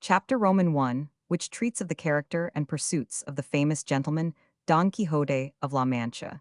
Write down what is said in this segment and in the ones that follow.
Chapter Roman 1, which treats of the character and pursuits of the famous gentleman Don Quixote of La Mancha.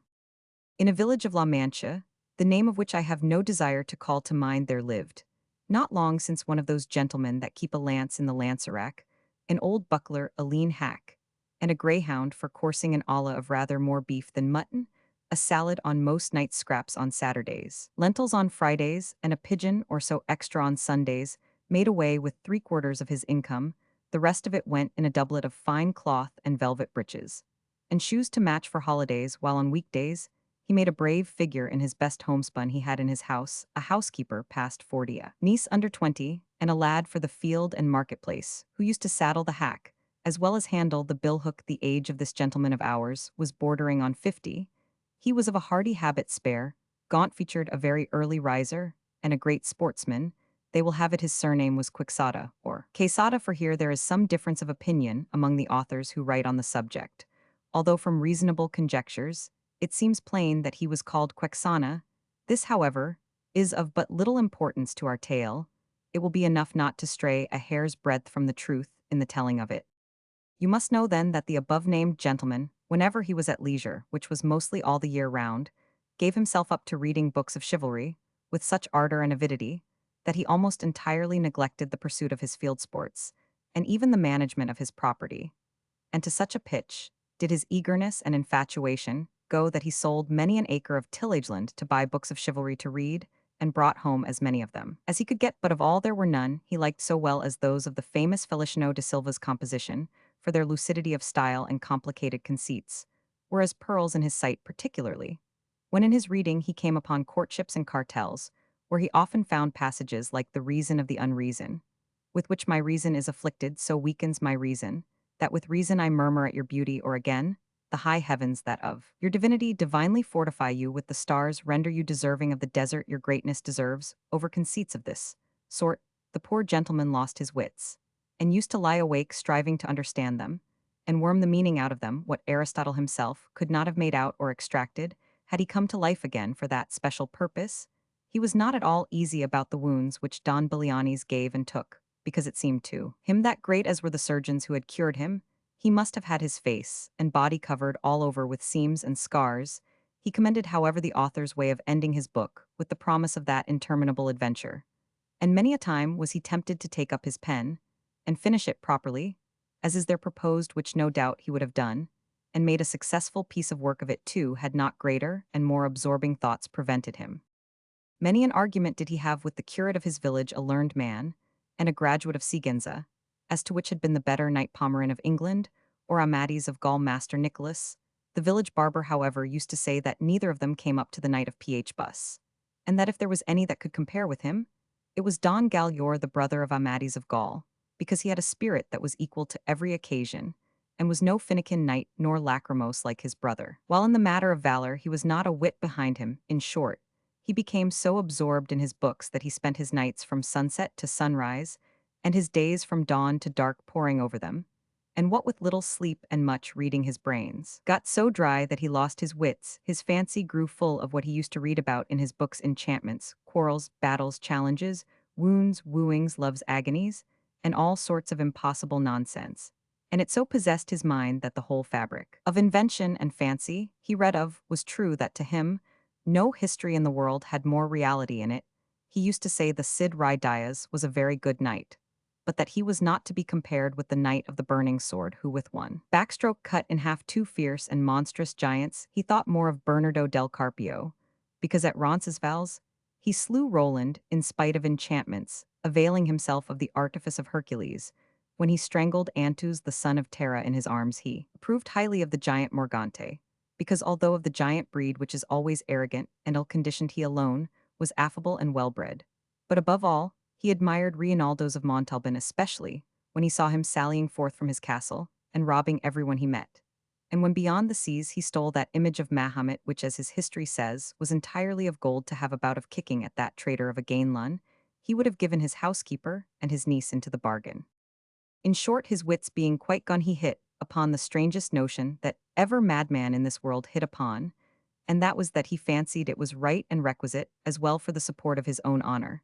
In a village of La Mancha, the name of which I have no desire to call to mind, there lived, not long since, one of those gentlemen that keep a lance in the lancerack, an old buckler, a lean hack, and a greyhound for coursing an olla of rather more beef than mutton, a salad on most nights, scraps on Saturdays, lentils on Fridays, and a pigeon or so extra on Sundays, made away with three-quarters of his income. The rest of it went in a doublet of fine cloth and velvet breeches, and shoes to match for holidays, while on weekdays he made a brave figure in his best homespun he had in his house, a housekeeper past 40, a niece under 20, and a lad for the field and marketplace, who used to saddle the hack, as well as handle the billhook. The age of this gentleman of ours was bordering on 50. He was of a hardy habit, spare, gaunt-featured, a very early riser, and a great sportsman. They will have it his surname was Quixote, or Quesada, for here there is some difference of opinion among the authors who write on the subject, although from reasonable conjectures it seems plain that he was called Quexana. This, however, is of but little importance to our tale. It will be enough not to stray a hair's breadth from the truth in the telling of it. You must know then that the above-named gentleman, whenever he was at leisure, which was mostly all the year round, gave himself up to reading books of chivalry, with such ardor and avidity, that he almost entirely neglected the pursuit of his field sports, and even the management of his property. And to such a pitch did his eagerness and infatuation go that he sold many an acre of tillage land to buy books of chivalry to read, and brought home as many of them as he could get, but of all there were none he liked so well as those of the famous Feliciano de Silva's composition, for their lucidity of style and complicated conceits, were as pearls in his sight, particularly when in his reading he came upon courtships and cartels, where he often found passages like "the reason of the unreason, with which my reason is afflicted, so weakens my reason, that with reason I murmur at your beauty," or again, "the high heavens that of your divinity divinely fortify you with the stars render you deserving of the desert your greatness deserves." Over conceits of this sort, the poor gentleman lost his wits, and used to lie awake striving to understand them, and worm the meaning out of them, what Aristotle himself could not have made out or extracted, had he come to life again for that special purpose. He was not at all easy about the wounds which Don Belianis gave and took, because it seemed to him that, great as were the surgeons who had cured him, he must have had his face and body covered all over with seams and scars. He commended, however, the author's way of ending his book with the promise of that interminable adventure, and many a time was he tempted to take up his pen and finish it properly, as is there proposed, which no doubt he would have done, and made a successful piece of work of it too, had not greater and more absorbing thoughts prevented him. Many an argument did he have with the curate of his village, a learned man, and a graduate of Sigenza, as to which had been the better Knight Pomeran of England, or Amadis of Gaul, Master Nicholas. The village barber, however, used to say that neither of them came up to the Knight of Bus, and that if there was any that could compare with him, it was Don Galaor, the brother of Amadis of Gaul, because he had a spirit that was equal to every occasion, and was no finikin knight nor lachrymose like his brother. While in the matter of valor he was not a whit behind him. In short, he became so absorbed in his books that he spent his nights from sunset to sunrise, and his days from dawn to dark, poring over them, and what with little sleep and much reading his brains got so dry that he lost his wits. His fancy grew full of what he used to read about in his books: enchantments, quarrels, battles, challenges, wounds, wooings, love's agonies, and all sorts of impossible nonsense. And it so possessed his mind that the whole fabric of invention and fancy he read of was true, that to him no history in the world had more reality in it. He used to say the Cid Dias was a very good knight, but that he was not to be compared with the knight of the burning sword, who with one backstroke cut in half two fierce and monstrous giants. He thought more of Bernardo del Carpio, because at Roncesvalles he slew Roland in spite of enchantments, availing himself of the artifice of Hercules. When he strangled Antus, the son of Terra, in his arms, he approved highly of the giant Morgante, because although of the giant breed which is always arrogant and ill-conditioned, he alone was affable and well-bred. But above all, he admired Reinaldos of Montalban, especially when he saw him sallying forth from his castle and robbing everyone he met. And when beyond the seas he stole that image of Mahomet, which, as his history says, was entirely of gold, to have a bout of kicking at that traitor of a Gainlun, he would have given his housekeeper and his niece into the bargain. In short, his wits being quite gone, he hit upon the strangest notion that ever madman in this world hit upon, and that was that he fancied it was right and requisite, as well for the support of his own honor,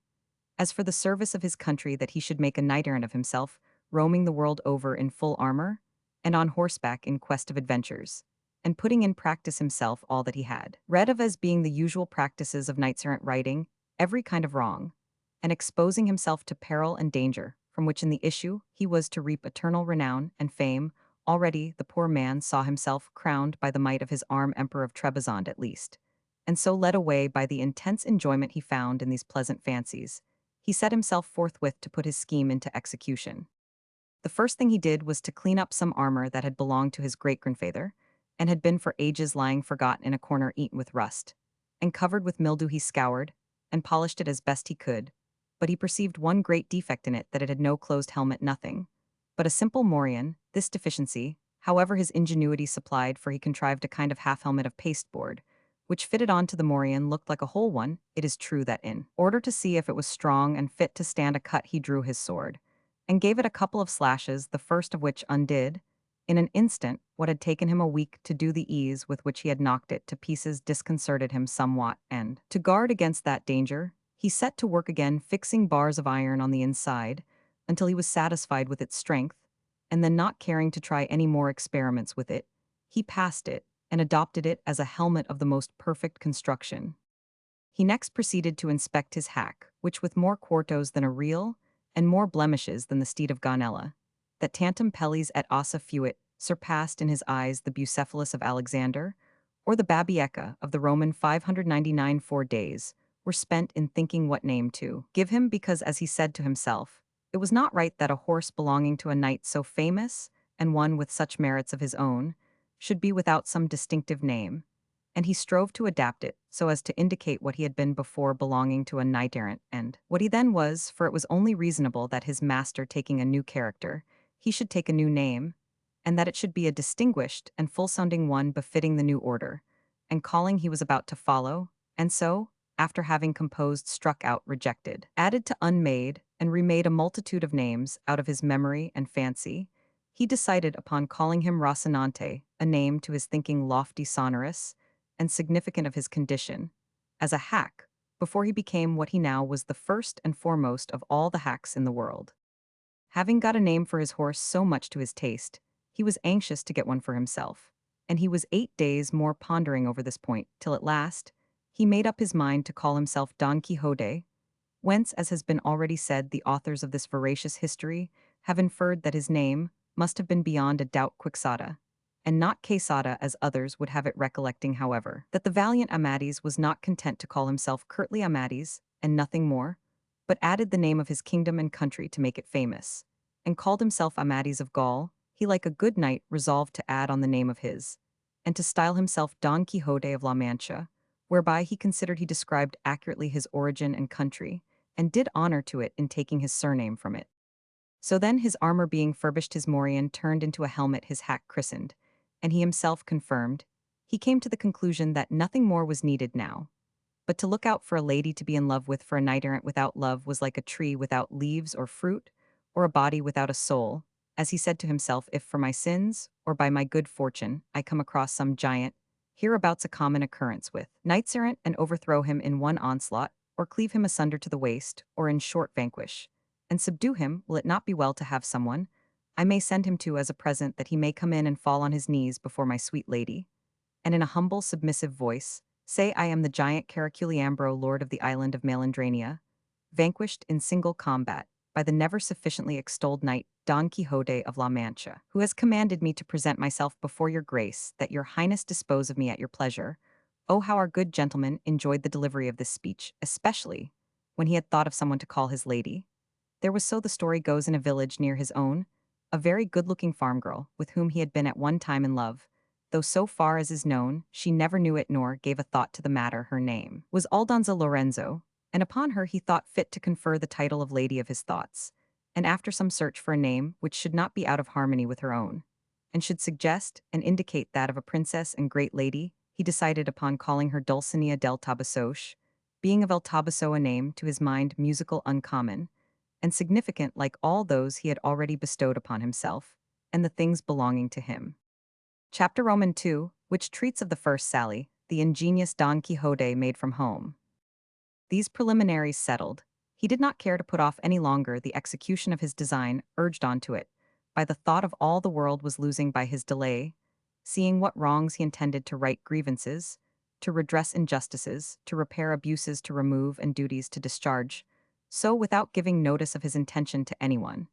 as for the service of his country, that he should make a knight errant of himself, roaming the world over in full armor, and on horseback in quest of adventures, and putting in practice himself all that he had read of as being the usual practices of knights-errant writing, every kind of wrong, and exposing himself to peril and danger, from which in the issue he was to reap eternal renown and fame. Already the poor man saw himself crowned by the might of his arm Emperor of Trebizond at least, and so led away by the intense enjoyment he found in these pleasant fancies, he set himself forthwith to put his scheme into execution. The first thing he did was to clean up some armor that had belonged to his great-grandfather, and had been for ages lying forgotten in a corner eaten with rust, and covered with mildew he scoured, and polished it as best he could, but he perceived one great defect in it, that it had no closed helmet, nothing but a simple morion. This deficiency, however, his ingenuity supplied, for he contrived a kind of half-helmet of pasteboard, which fitted on to the morion, looked like a whole one. It is true that in order to see if it was strong and fit to stand a cut, he drew his sword, and gave it a couple of slashes, the first of which undid, in an instant, what had taken him a week to do. The ease with which he had knocked it to pieces disconcerted him somewhat, and, to guard against that danger, he set to work again, fixing bars of iron on the inside, until he was satisfied with its strength, and then, not caring to try any more experiments with it, he passed it, and adopted it as a helmet of the most perfect construction. He next proceeded to inspect his hack, which with more quartos than a reel, and more blemishes than the steed of Ganella, that tantum pellis et ossa fuit, surpassed in his eyes the Bucephalus of Alexander, or the Babieca of the Roman. 599 4 days were spent in thinking what name to give him, because, as he said to himself, it was not right that a horse belonging to a knight so famous, and one with such merits of his own, should be without some distinctive name, and he strove to adapt it so as to indicate what he had been before belonging to a knight-errant, and what he then was, for it was only reasonable that his master, taking a new character, he should take a new name, and that it should be a distinguished and full-sounding one befitting the new order and calling he was about to follow, and so, after having composed, struck out, rejected, added to, unmade, and remade a multitude of names out of his memory and fancy, he decided upon calling him Rocinante, a name to his thinking lofty, sonorous, and significant of his condition, as a hack, before he became what he now was, the first and foremost of all the hacks in the world. Having got a name for his horse so much to his taste, he was anxious to get one for himself, and he was 8 days more pondering over this point, till at last he made up his mind to call himself Don Quixote, whence, as has been already said, the authors of this veracious history have inferred that his name must have been beyond a doubt Quixote, and not Quesada as others would have it, recollecting, however, that the valiant Amadis was not content to call himself curtly Amadis, and nothing more, but added the name of his kingdom and country to make it famous, and called himself Amadis of Gaul. He, like a good knight, resolved to add on the name of his, and to style himself Don Quixote of La Mancha, whereby he considered he described accurately his origin and country, and did honor to it in taking his surname from it. So then, his armor being furbished, his morion turned into a helmet, his hack christened, and he himself confirmed, he came to the conclusion that nothing more was needed now, but to look out for a lady to be in love with, for a knight-errant without love was like a tree without leaves or fruit, or a body without a soul. As he said to himself, if for my sins, or by my good fortune, I come across some giant, hereabouts a common occurrence with knights-errant, and overthrow him in one onslaught, or cleave him asunder to the waist, or in short vanquish, and subdue him, will it not be well to have someone I may send him to as a present, that he may come in and fall on his knees before my sweet lady, and in a humble submissive voice, say, I am the giant Caraculiambro, lord of the island of Malandrania, vanquished in single combat by the never sufficiently extolled knight Don Quixote of La Mancha, who has commanded me to present myself before your grace, that your highness dispose of me at your pleasure. Oh, how our good gentleman enjoyed the delivery of this speech, especially when he had thought of someone to call his lady. There was, so the story goes, in a village near his own, a very good-looking farm girl, with whom he had been at one time in love, though so far as is known, she never knew it nor gave a thought to the matter. Her name was Aldonza Lorenzo, and upon her he thought fit to confer the title of lady of his thoughts, and after some search for a name which should not be out of harmony with her own, and should suggest and indicate that of a princess and great lady, he decided upon calling her Dulcinea del Tobosoche, being of El Toboso a name, to his mind, musical, uncommon, and significant like all those he had already bestowed upon himself, and the things belonging to him. Chapter Roman 2, which treats of the first sally, the ingenious Don Quixote made from home. These preliminaries settled, He did not care to put off any longer the execution of his design urged onto it by the thought of all the world was losing by his delay, seeing what wrongs he intended to right grievances, to redress injustices, to repair abuses, to remove and duties to discharge, so without giving notice of his intention to anyone,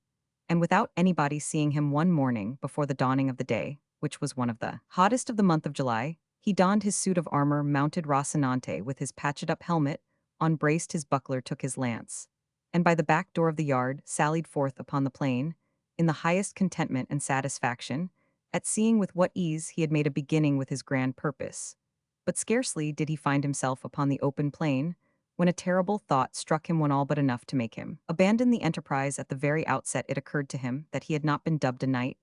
and without anybody seeing him one morning before the dawning of the day, which was one of the hottest of the month of July, he donned his suit of armor, mounted Rocinante with his patched-up helmet, unbraced his buckler, took his lance, and by the back door of the yard sallied forth upon the plain, in the highest contentment and satisfaction, at seeing with what ease he had made a beginning with his grand purpose. But scarcely did he find himself upon the open plain, when a terrible thought struck him, one all but enough to make him abandon the enterprise. At the very outset it occurred to him that he had not been dubbed a knight,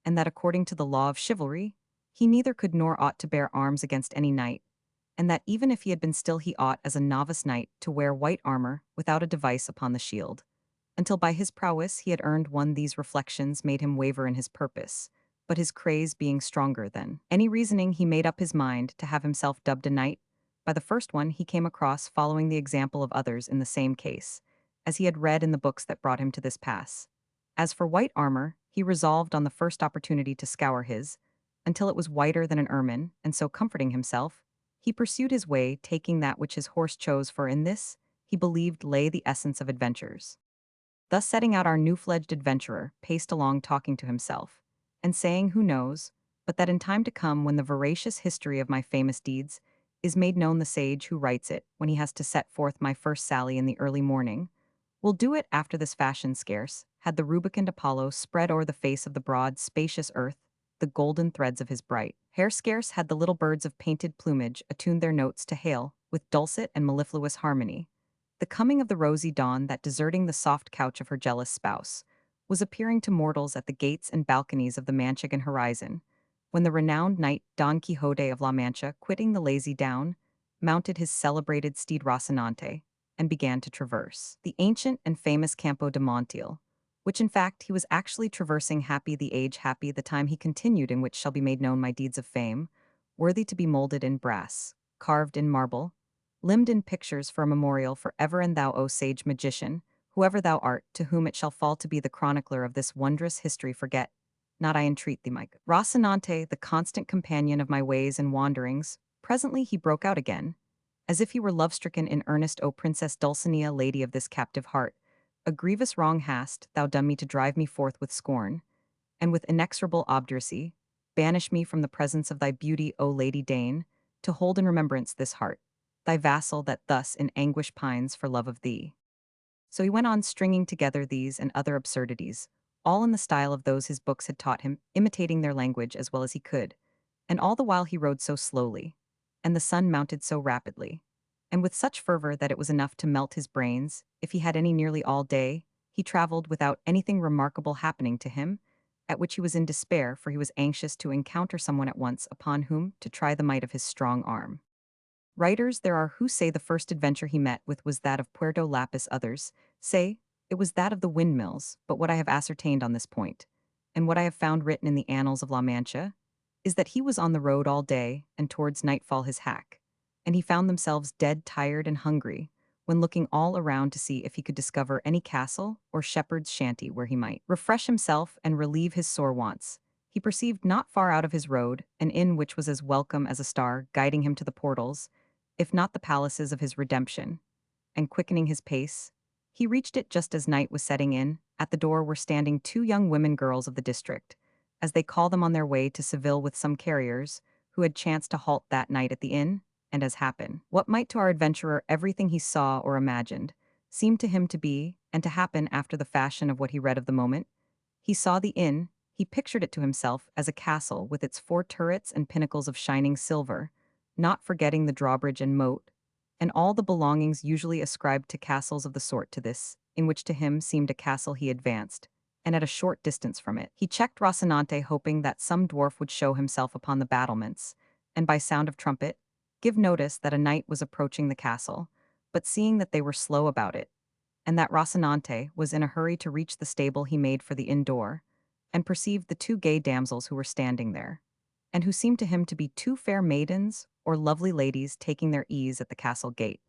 and that according to the law of chivalry, he neither could nor ought to bear arms against any knight, and that even if he had been still he ought, as a novice knight, to wear white armor without a device upon the shield, until by his prowess he had earned one. These reflections made him waver in his purpose, but his craze being stronger than any reasoning, he made up his mind to have himself dubbed a knight by the first one he came across, following the example of others in the same case, as he had read in the books that brought him to this pass. As for white armor, he resolved on the first opportunity to scour his, until it was whiter than an ermine, and so comforting himself, he pursued his way, taking that which his horse chose, for in this, he believed, lay the essence of adventures. Thus setting out, our new-fledged adventurer paced along, talking to himself, and saying, who knows, but that in time to come, when the veracious history of my famous deeds is made known, the sage who writes it, when he has to set forth my first sally in the early morning, will do it after this fashion. Scarce had the rubicund Apollo spread o'er the face of the broad, spacious earth the golden threads of his bright hair, scarce had the little birds of painted plumage attuned their notes to hail, with dulcet and mellifluous harmony, the coming of the rosy dawn that, deserting the soft couch of her jealous spouse, was appearing to mortals at the gates and balconies of the Manchegan horizon, when the renowned knight Don Quixote of La Mancha, quitting the lazy down, mounted his celebrated steed Rocinante, and began to traverse the ancient and famous Campo de Montiel, which in fact he was actually traversing. Happy the age, happy the time, he continued, in which shall be made known my deeds of fame, worthy to be molded in brass, carved in marble, limned in pictures for a memorial for ever. And thou, O sage magician, whoever thou art, to whom it shall fall to be the chronicler of this wondrous history, forget not, I entreat thee, my Rocinante, the constant companion of my ways and wanderings. Presently he broke out again, as if he were love-stricken in earnest. O Princess Dulcinea, lady of this captive heart, a grievous wrong hast thou done me to drive me forth with scorn, and with inexorable obduracy banish me from the presence of thy beauty. O lady, deign to hold in remembrance this heart, thy vassal, that thus in anguish pines for love of thee. So he went on stringing together these and other absurdities, all in the style of those his books had taught him, imitating their language as well as he could, and all the while he rode so slowly, and the sun mounted so rapidly, and with such fervor that it was enough to melt his brains, if he had any. Nearly all day he traveled without anything remarkable happening to him, at which he was in despair, for he was anxious to encounter someone at once upon whom to try the might of his strong arm. Writers there are who say the first adventure he met with was that of Puerto Lapis. Others say it was that of the windmills, but what I have ascertained on this point, and what I have found written in the annals of La Mancha, is that he was on the road all day, and towards nightfall his hack, and he found themselves dead tired and hungry, when looking all around to see if he could discover any castle or shepherd's shanty where he might refresh himself and relieve his sore wants. He perceived not far out of his road an inn which was as welcome as a star, guiding him to the portals, if not the palaces, of his redemption, and quickening his pace, he reached it just as night was setting in. At the door were standing two young women, girls of the district, as they call them, on their way to Seville with some carriers, who had chanced to halt that night at the inn, and as happen, what might to our adventurer everything he saw or imagined seemed to him to be, and to happen after the fashion of what he read of the moment. He saw the inn, he pictured it to himself as a castle with its 4 turrets and pinnacles of shining silver, not forgetting the drawbridge and moat, and all the belongings usually ascribed to castles of the sort. To this, in which to him seemed a castle, he advanced, and at a short distance from it he checked Rocinante, hoping that some dwarf would show himself upon the battlements, and by sound of trumpet give notice that a knight was approaching the castle, but seeing that they were slow about it, and that Rocinante was in a hurry to reach the stable, he made for the inn door, and perceived the 2 gay damsels who were standing there, and who seemed to him to be 2 fair maidens or lovely ladies taking their ease at the castle gate.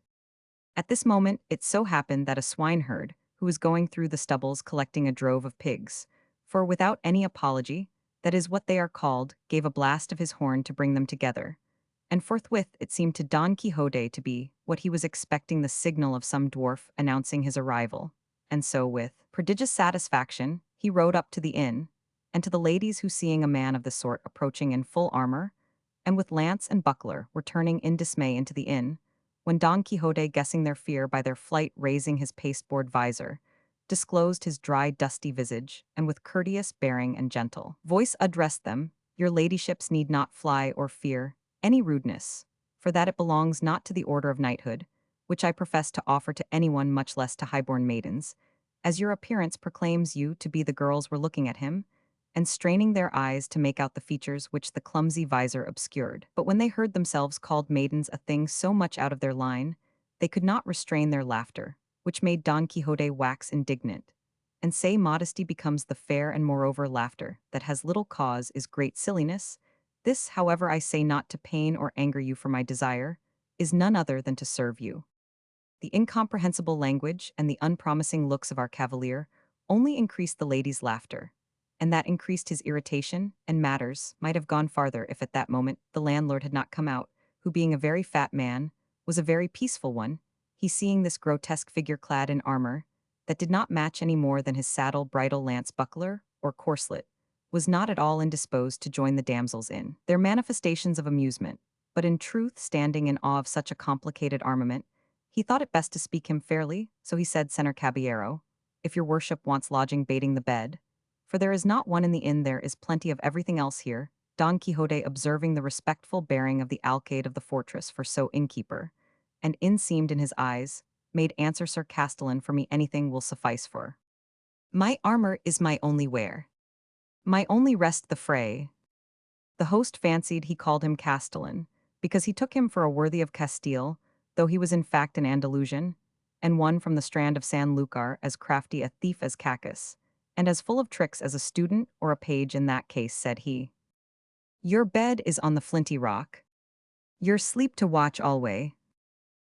At this moment, it so happened that a swineherd, who was going through the stubbles collecting a drove of pigs, for without any apology, that is what they are called, gave a blast of his horn to bring them together. And forthwith it seemed to Don Quixote to be what he was expecting, the signal of some dwarf announcing his arrival. And so, with prodigious satisfaction, he rode up to the inn, and to the ladies who, seeing a man of the sort approaching in full armor, and with lance and buckler, were turning in dismay into the inn, when Don Quixote, guessing their fear by their flight, raising his pasteboard visor, disclosed his dry, dusty visage, and with courteous bearing and gentle voice addressed them, "Your ladyships need not fly or fear any rudeness, for that it belongs not to the order of knighthood, which I profess to offer to anyone, much less to highborn maidens, as your appearance proclaims you to be." The girls were looking at him, and straining their eyes to make out the features which the clumsy visor obscured. But when they heard themselves called maidens, a thing so much out of their line, they could not restrain their laughter, which made Don Quixote wax indignant, and say, "Modesty becomes the fair, and moreover laughter, that has little cause, is great silliness. This, however, I say not to pain or anger you, for my desire is none other than to serve you." The incomprehensible language and the unpromising looks of our cavalier only increased the lady's laughter, and that increased his irritation, and matters might have gone farther if at that moment the landlord had not come out, who, being a very fat man, was a very peaceful one. He, seeing this grotesque figure clad in armor that did not match any more than his saddle, bridle, lance, buckler, or corslet, was not at all indisposed to join the damsels in their manifestations of amusement, but in truth, standing in awe of such a complicated armament, he thought it best to speak him fairly, so he said, "Señor Caballero, if your worship wants lodging, baiting the bed, for there is not one in the inn, there is plenty of everything else here." Don Quixote, observing the respectful bearing of the alcaide of the fortress for so innkeeper, and inseamed in his eyes, made answer, "Sir Castellan, for me anything will suffice, for my armor is my only wear, my only rest the fray." The host fancied he called him Castellan, because he took him for a worthy of Castile, though he was in fact an Andalusian, and one from the strand of San Lucar, as crafty a thief as Cacus, and as full of tricks as a student or a page. "In that case," said he, "your bed is on the flinty rock, your sleep to watch alway,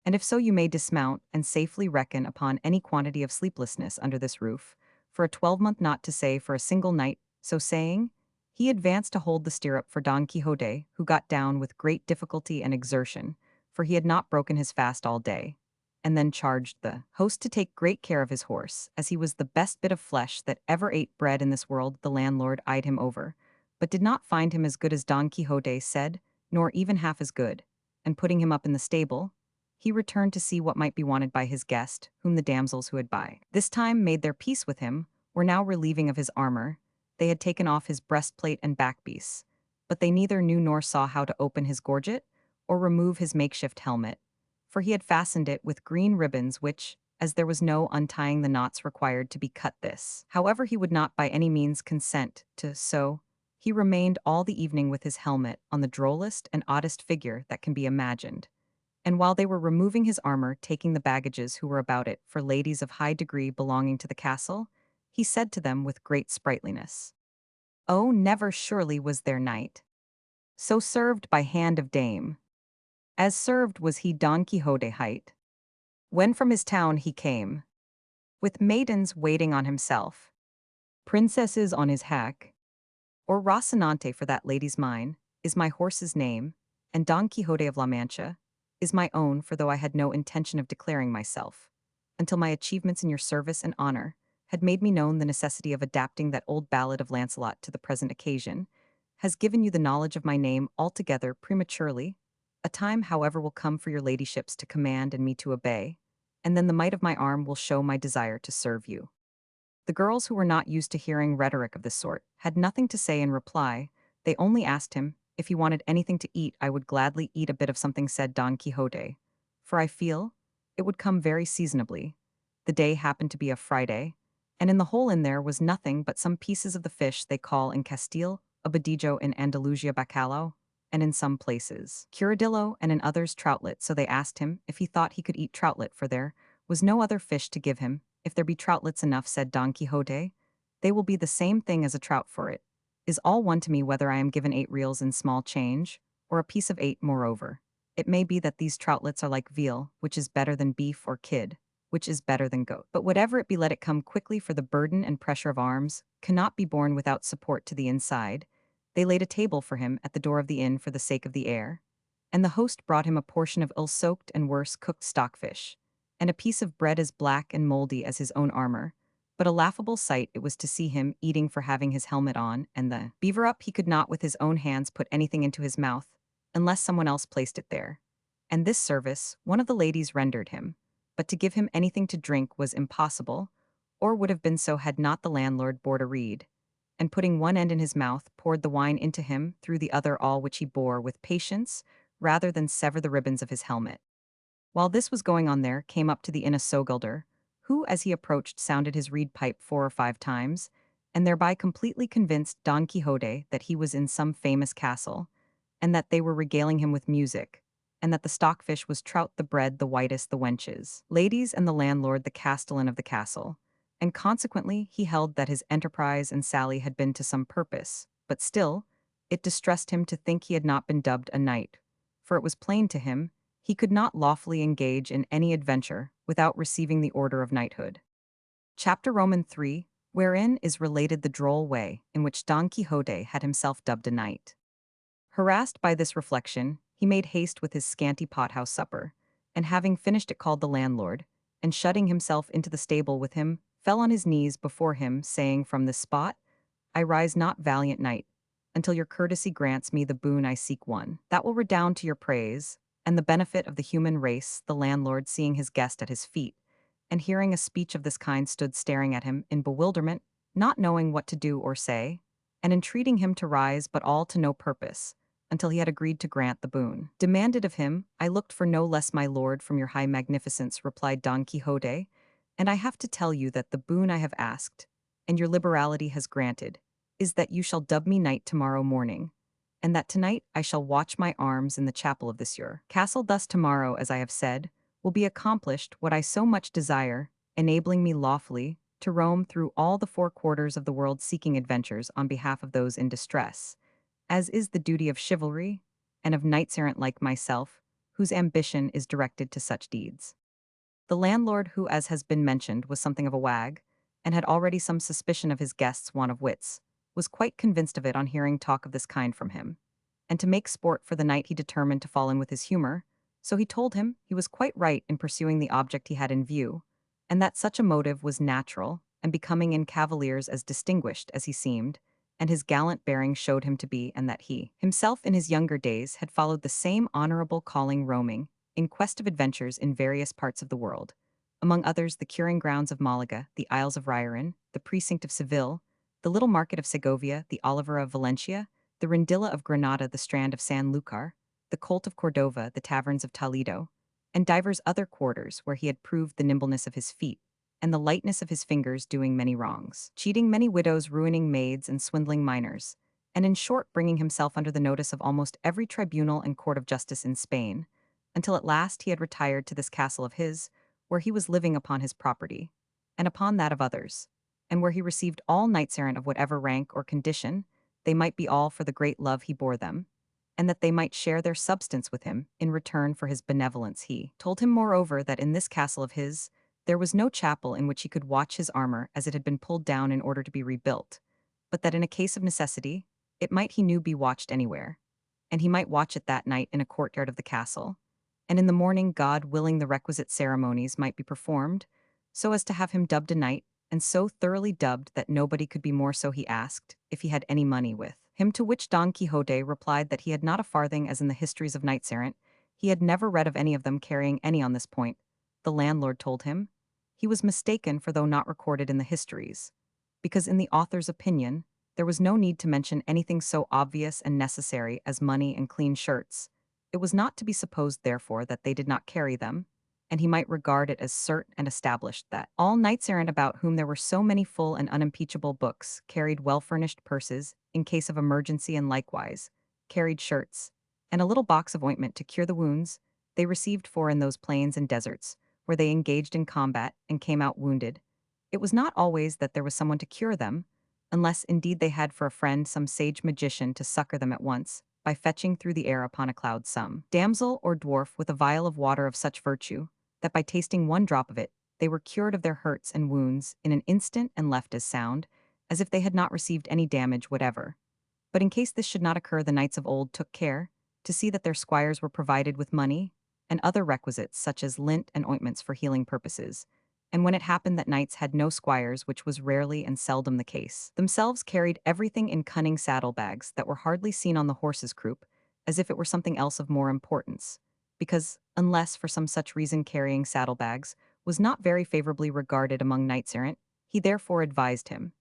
and if so you may dismount and safely reckon upon any quantity of sleeplessness under this roof, for a 12-month, not to say for a single night." So saying, he advanced to hold the stirrup for Don Quixote, who got down with great difficulty and exertion, for he had not broken his fast all day, and then charged the host to take great care of his horse, as he was the best bit of flesh that ever ate bread in this world. The landlord eyed him over, but did not find him as good as Don Quixote said, nor even half as good, and putting him up in the stable, he returned to see what might be wanted by his guest, whom the damsels who had by this time made their peace with him were now relieving of his armor. They had taken off his breastplate and backpiece, but they neither knew nor saw how to open his gorget or remove his makeshift helmet, for he had fastened it with green ribbons which, as there was no untying the knots required to be cut, this, however, he would not by any means consent to, so he remained all the evening with his helmet on, the drollest and oddest figure that can be imagined. And while they were removing his armor, taking the baggages who were about it for ladies of high degree belonging to the castle, he said to them with great sprightliness, "Oh, never surely was there knight so served by hand of dame, as served was he Don Quixote hight, when from his town he came, with maidens waiting on himself, princesses on his hack, or Rocinante, for that lady's mine, is my horse's name, and Don Quixote of La Mancha is my own, for though I had no intention of declaring myself, until my achievements in your service and honor had made me known the necessity of adapting that old ballad of Lancelot to the present occasion, has given you the knowledge of my name altogether prematurely. A time, however, will come for your ladyships to command and me to obey, and then the might of my arm will show my desire to serve you." The girls, who were not used to hearing rhetoric of this sort, had nothing to say in reply. They only asked him, if he wanted anything to eat. "I would gladly eat a bit of something," said Don Quixote, "for I feel it would come very seasonably." The day happened to be a Friday, and in the whole inn there was nothing but some pieces of the fish they call in Castile abadillo, in Andalusia bacalao, and in some places curadillo, and in others troutlet. So they asked him if he thought he could eat troutlet, for there was no other fish to give him. "If there be troutlets enough," said Don Quixote, "they will be the same thing as a trout, for it is all one to me whether I am given 8 reals in small change, or a piece of 8 moreover." It may be that these troutlets are like veal, which is better than beef, or kid, which is better than goat. But whatever it be, let it come quickly, for the burden and pressure of arms cannot be borne without support to the inside. They laid a table for him at the door of the inn for the sake of the air, and the host brought him a portion of ill-soaked and worse cooked stockfish, and a piece of bread as black and mouldy as his own armor. But a laughable sight it was to see him eating for having his helmet on, and the beaver up. He could not with his own hands put anything into his mouth, unless someone else placed it there. And this service one of the ladies rendered him, but to give him anything to drink was impossible, or would have been so had not the landlord bored a reed, and putting one end in his mouth, poured the wine into him through the other, all which he bore with patience, rather than sever the ribbons of his helmet. While this was going on, there came up to the inn a sogolder, who, as he approached, sounded his reed pipe 4 or 5 times, and thereby completely convinced Don Quixote that he was in some famous castle, and that they were regaling him with music, and that the stockfish was trout, the bread the whitest, the wenches, ladies, and the landlord the castellan of the castle. And consequently he held that his enterprise and sally had been to some purpose, but still it distressed him to think he had not been dubbed a knight, for it was plain to him he could not lawfully engage in any adventure without receiving the order of knighthood. Chapter Roman 3, wherein is related the droll way in which Don Quixote had himself dubbed a knight. Harassed by this reflection, he made haste with his scanty pothouse supper, and having finished it called the landlord, and shutting himself into the stable with him, fell on his knees before him, saying, "From this spot I rise not, valiant knight, until your courtesy grants me the boon I seek, one that will redound to your praise and the benefit of the human race." The landlord, seeing his guest at his feet, and hearing a speech of this kind, stood staring at him in bewilderment, not knowing what to do or say, and entreating him to rise, but all to no purpose, until he had agreed to grant the boon demanded of him. "I looked for no less, my lord, from your high magnificence," replied Don Quixote, "and I have to tell you that the boon I have asked, and your liberality has granted, is that you shall dub me knight tomorrow morning, and that tonight I shall watch my arms in the chapel of this your castle. Thus tomorrow, as I have said, will be accomplished what I so much desire, enabling me lawfully to roam through all the 4 quarters of the world, seeking adventures on behalf of those in distress, as is the duty of chivalry, and of knights-errant like myself, whose ambition is directed to such deeds." The landlord, who, as has been mentioned, was something of a wag, and had already some suspicion of his guest's want of wits, was quite convinced of it on hearing talk of this kind from him. And to make sport for the night he determined to fall in with his humor, so he told him he was quite right in pursuing the object he had in view, and that such a motive was natural and becoming in cavaliers as distinguished as he seemed, and his gallant bearing showed him to be, and that he himself in his younger days had followed the same honorable calling, roaming in quest of adventures in various parts of the world, among others the curing grounds of Malaga, the Isles of Rairin, the precinct of Seville, the little market of Segovia, the Oliver of Valencia, the Rindilla of Granada, the strand of San Lucar, the colt of Cordova, the taverns of Toledo, and divers other quarters where he had proved the nimbleness of his feet, and the lightness of his fingers, doing many wrongs, cheating many widows, ruining maids, and swindling minors, and in short bringing himself under the notice of almost every tribunal and court of justice in Spain, until at last he had retired to this castle of his, where he was living upon his property, and upon that of others, and where he received all knights-errant of whatever rank or condition they might be, all for the great love he bore them, and that they might share their substance with him in return for his benevolence. He told him, moreover, that in this castle of his there was no chapel in which he could watch his armor, as it had been pulled down in order to be rebuilt, but that in a case of necessity it might, he knew, be watched anywhere, and he might watch it that night in a courtyard of the castle, and in the morning, God willing, the requisite ceremonies might be performed, so as to have him dubbed a knight, and so thoroughly dubbed that nobody could be more so. He asked if he had any money with him, to which Don Quixote replied that he had not a farthing, as in the histories of knights-errant he had never read of any of them carrying any. On this point the landlord told him he was mistaken, for though not recorded in the histories, because in the author's opinion there was no need to mention anything so obvious and necessary as money and clean shirts, it was not to be supposed therefore that they did not carry them, and he might regard it as cert and established that all knights-errant, about whom there were so many full and unimpeachable books, carried well-furnished purses in case of emergency, and likewise carried shirts, and a little box of ointment to cure the wounds they received, for in those plains and deserts where they engaged in combat and came out wounded, it was not always that there was someone to cure them, unless indeed they had for a friend some sage magician to succor them at once, by fetching through the air upon a cloud some damsel or dwarf with a vial of water of such virtue, that by tasting one drop of it, they were cured of their hurts and wounds in an instant and left as sound, as if they had not received any damage whatever. But in case this should not occur, the knights of old took care to see that their squires were provided with money and other requisites such as lint and ointments for healing purposes. And when it happened that knights had no squires, which was rarely and seldom the case, themselves carried everything in cunning saddlebags that were hardly seen on the horse's croup, as if it were something else of more importance. Because, unless for some such reason carrying saddlebags was not very favorably regarded among knights-errant, he therefore advised him,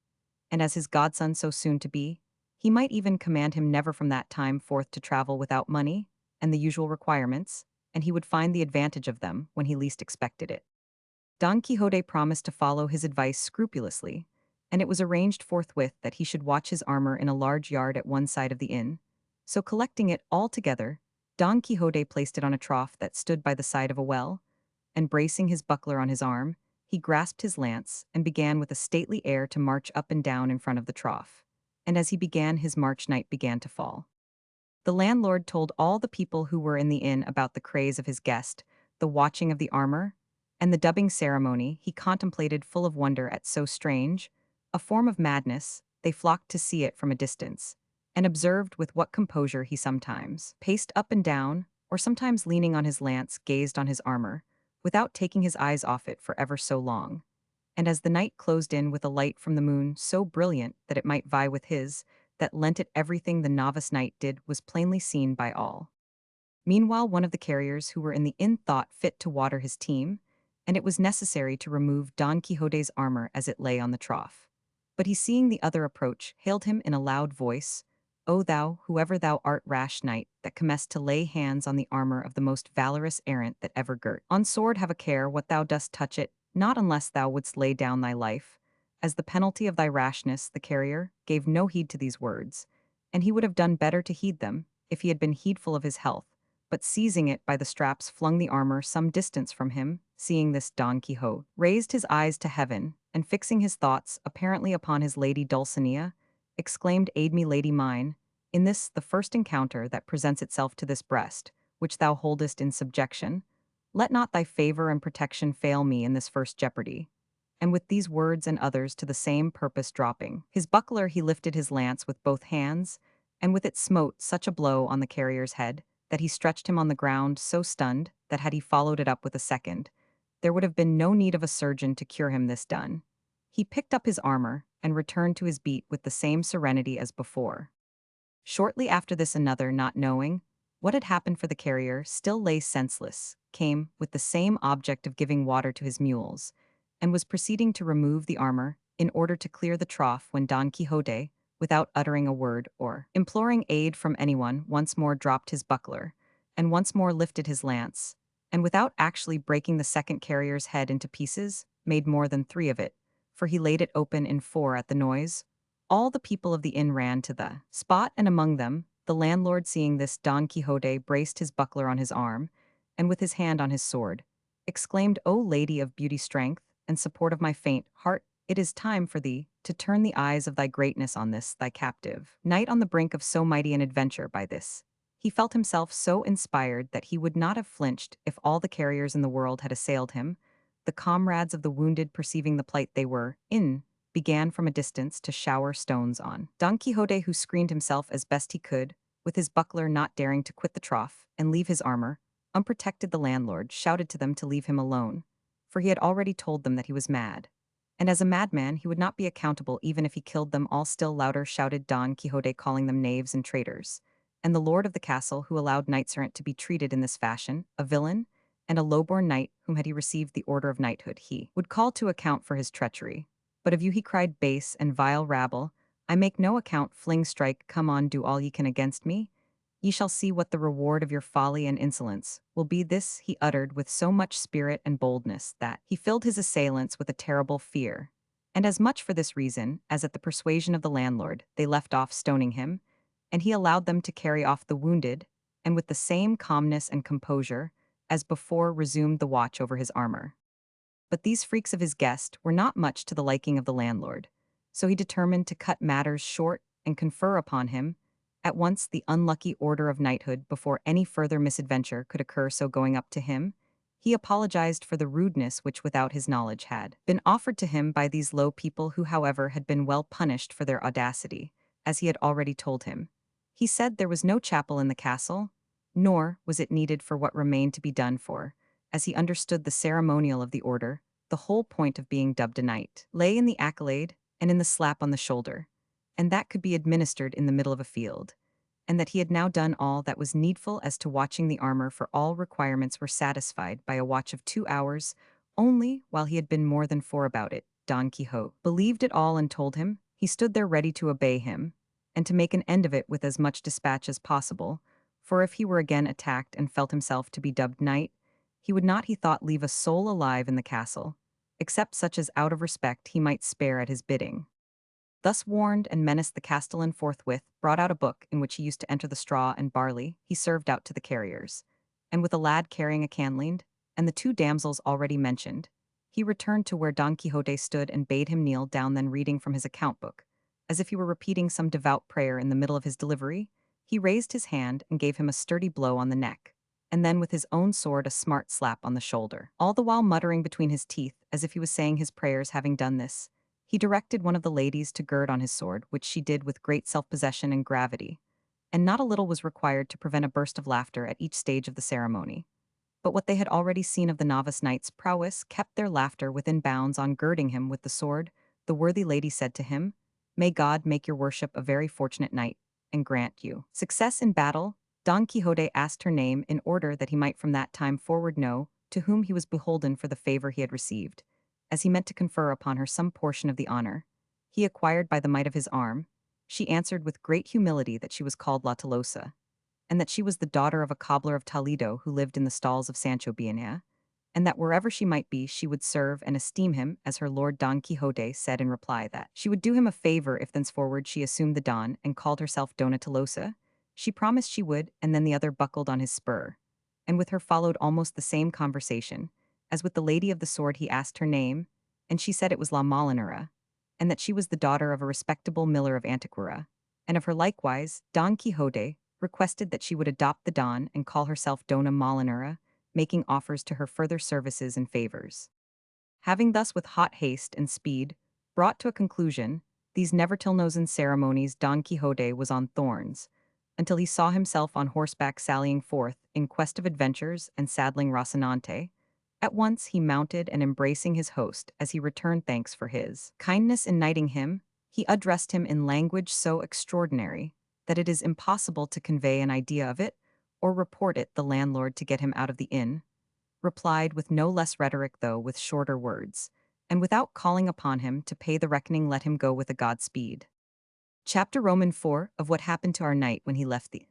and as his godson so soon to be, he might even command him never from that time forth to travel without money and the usual requirements, and he would find the advantage of them when he least expected it. Don Quixote promised to follow his advice scrupulously, and it was arranged forthwith that he should watch his armor in a large yard at one side of the inn. So collecting it all together, Don Quixote placed it on a trough that stood by the side of a well, and bracing his buckler on his arm, he grasped his lance and began with a stately air to march up and down in front of the trough. And as he began his march, night began to fall. The landlord told all the people who were in the inn about the craze of his guest, the watching of the armor, and the dubbing ceremony he contemplated full of wonder at so strange a form of madness. They flocked to see it from a distance, and observed with what composure he sometimes paced up and down, or sometimes leaning on his lance gazed on his armor, without taking his eyes off it for ever so long. And as the night closed in with a light from the moon so brilliant that it might vie with his, that lent it everything the novice knight did was plainly seen by all. Meanwhile, one of the carriers who were in the inn thought fit to water his team, and it was necessary to remove Don Quixote's armor as it lay on the trough. But he, seeing the other approach, hailed him in a loud voice, "O thou, whoever thou art, rash knight, that comest to lay hands on the armor of the most valorous errant that ever girt on sword, have a care what thou dost touch it, not unless thou wouldst lay down thy life." As the penalty of thy rashness, the carrier gave no heed to these words, and he would have done better to heed them, if he had been heedful of his health, but seizing it by the straps flung the armor some distance from him. Seeing this, Don Quixote raised his eyes to heaven, and fixing his thoughts apparently upon his lady Dulcinea, exclaimed, "Aid me, lady mine, in this the first encounter that presents itself to this breast, which thou holdest in subjection. Let not thy favor and protection fail me in this first jeopardy." And with these words and others to the same purpose dropping his buckler, he lifted his lance with both hands, and with it smote such a blow on the carrier's head, that he stretched him on the ground so stunned that had he followed it up with a second, there would have been no need of a surgeon to cure him. This done, he picked up his armor and returned to his beat with the same serenity as before. Shortly after this, another, not knowing what had happened, for the carrier still lay senseless, came with the same object of giving water to his mules, and was proceeding to remove the armor in order to clear the trough, when Don Quixote, without uttering a word or imploring aid from anyone, once more dropped his buckler, and once more lifted his lance, and without actually breaking the second carrier's head into pieces, made more than three of it, for he laid it open in four at the noise. All the people of the inn ran to the spot, and among them, the landlord. Seeing this, Don Quixote braced his buckler on his arm, and with his hand on his sword, exclaimed, "O lady of beauty, strength, and support of my faint heart, it is time for thee to turn the eyes of thy greatness on this thy captive knight on the brink of so mighty an adventure." By this, he felt himself so inspired that he would not have flinched if all the carriers in the world had assailed him. The comrades of the wounded, perceiving the plight they were in, began from a distance to shower stones on Don Quixote, who screened himself as best he could, with his buckler, not daring to quit the trough and leave his armor unprotected. The landlord shouted to them to leave him alone, for he had already told them that he was mad, and as a madman he would not be accountable even if he killed them all. Still louder shouted Don Quixote, calling them knaves and traitors, and the lord of the castle, who allowed knights-errant to be treated in this fashion, a villain, and a low-born knight, whom had he received the order of knighthood he would call to account for his treachery. "But of you," he cried, "base and vile rabble, I make no account. Fling, strike, come on, do all ye can against me. Ye shall see what the reward of your folly and insolence will be." This he uttered with so much spirit and boldness that he filled his assailants with a terrible fear. And as much for this reason as at the persuasion of the landlord, they left off stoning him, and he allowed them to carry off the wounded, and with the same calmness and composure as before resumed the watch over his armor. But these freaks of his guest were not much to the liking of the landlord, so he determined to cut matters short and confer upon him, at once the unlucky order of knighthood before any further misadventure could occur, so going up to him, he apologized for the rudeness which without his knowledge had been offered to him by these low people, who however had been well punished for their audacity, as he had already told him. He said there was no chapel in the castle, nor was it needed for what remained to be done, for, as he understood the ceremonial of the order, the whole point of being dubbed a knight lay in the accolade and in the slap on the shoulder, and that could be administered in the middle of a field, and that he had now done all that was needful as to watching the armor, for all requirements were satisfied by a watch of 2 hours, only, while he had been more than 4 about it. Don Quixote believed it all and told him, he stood there ready to obey him, and to make an end of it with as much dispatch as possible, for if he were again attacked and felt himself to be dubbed knight, he would not, he thought, leave a soul alive in the castle, except such as out of respect he might spare at his bidding. Thus warned and menaced, the castellan forthwith brought out a book in which he used to enter the straw and barley he served out to the carriers, and with a lad carrying a canlind, and the 2 damsels already mentioned, he returned to where Don Quixote stood and bade him kneel down, then reading from his account book, as if he were repeating some devout prayer in the middle of his delivery, he raised his hand and gave him a sturdy blow on the neck, and then with his own sword a smart slap on the shoulder. All the while muttering between his teeth, as if he was saying his prayers. Having done this, he directed one of the ladies to gird on his sword, which she did with great self-possession and gravity, and not a little was required to prevent a burst of laughter at each stage of the ceremony. But what they had already seen of the novice knight's prowess kept their laughter within bounds. On girding him with the sword, the worthy lady said to him, "May God make your worship a very fortunate knight, and grant you success in battle." Don Quixote asked her name in order that he might from that time forward know to whom he was beholden for the favor he had received, as he meant to confer upon her some portion of the honor he acquired by the might of his arm. She answered with great humility that she was called La Tolosa, and that she was the daughter of a cobbler of Toledo who lived in the stalls of Sancho, and that wherever she might be she would serve and esteem him as her lord. Don Quixote said in reply that she would do him a favor if thenceforward she assumed the Don and called herself Dona Tolosa. She promised she would, and then the other buckled on his spur, and with her followed almost the same conversation. As with the lady of the sword, he asked her name, and she said it was La Molinera, and that she was the daughter of a respectable miller of Antequera, and of her likewise. Don Quixote requested that she would adopt the Don and call herself Dona Molinera, making offers to her further services and favors. Having thus with hot haste and speed brought to a conclusion these never-till-known ceremonies, Don Quixote was on thorns, until he saw himself on horseback sallying forth in quest of adventures and saddling Rocinante. At once he mounted, and embracing his host as he returned thanks for his kindness in knighting him, he addressed him in language so extraordinary that it is impossible to convey an idea of it, or report it. The landlord, to get him out of the inn, replied with no less rhetoric, though with shorter words, and without calling upon him to pay the reckoning, let him go with a Godspeed. Chapter Roman 4 of what happened to our knight when he left the inn.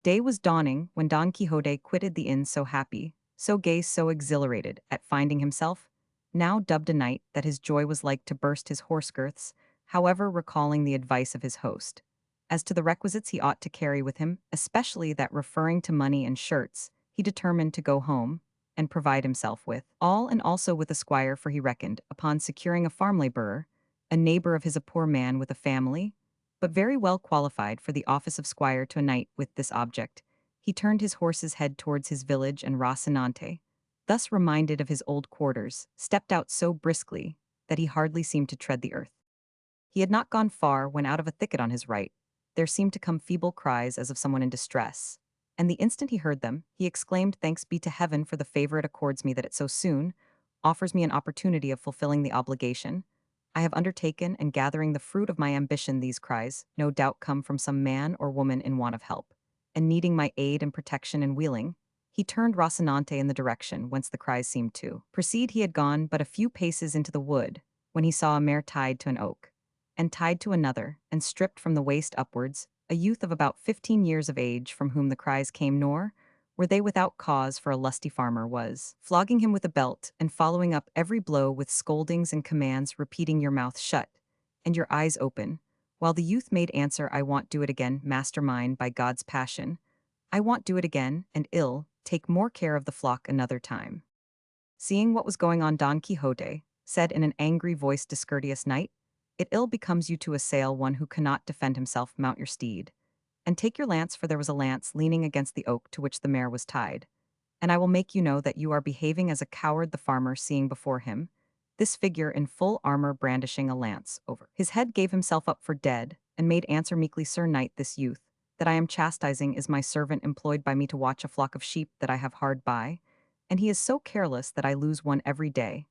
Day was dawning when Don Quixote quitted the inn, so happy, so gay, so exhilarated at finding himself now dubbed a knight that his joy was like to burst his horse girths. However, recalling the advice of his host as to the requisites he ought to carry with him, especially that referring to money and shirts, he determined to go home and provide himself with all, and also with a squire, for he reckoned upon securing a farm laborer, a neighbor of his, a poor man with a family, but very well qualified for the office of squire to a knight. With this object, he turned his horse's head towards his village, and Rocinante, thus reminded of his old quarters, stepped out so briskly that he hardly seemed to tread the earth. He had not gone far when out of a thicket on his right there seemed to come feeble cries as of someone in distress, and the instant he heard them, he exclaimed, "Thanks be to heaven for the favor it accords me, that it so soon offers me an opportunity of fulfilling the obligation I have undertaken and gathering the fruit of my ambition." These cries no doubt come from some man or woman in want of help, and needing my aid and protection in wheeling. He turned Rocinante in the direction whence the cries seemed to proceed. He had gone but a few paces into the wood when he saw a mare tied to an oak, and tied to another, and stripped from the waist upwards, a youth of about 15 years of age, from whom the cries came, nor were they without cause, for a lusty farmer was flogging him with a belt, and following up every blow with scoldings and commands, repeating, "Your mouth shut, and your eyes open," while the youth made answer, "I won't do it again, master mine, by God's passion. I won't do it again, and ill take more care of the flock another time." Seeing what was going on, Don Quixote said in an angry voice, "Discourteous knight, it ill becomes you to assail one who cannot defend himself. Mount your steed, And take your lance, for there was a lance leaning against the oak to which the mare was tied. And I will make you know that you are behaving as a coward. The farmer, seeing before him this figure in full armor brandishing a lance over his head, gave himself up for dead, and made answer meekly, Sir Knight, this youth that I am chastising is my servant employed by me to watch a flock of sheep that I have hard by, and he is so careless that I lose one every day.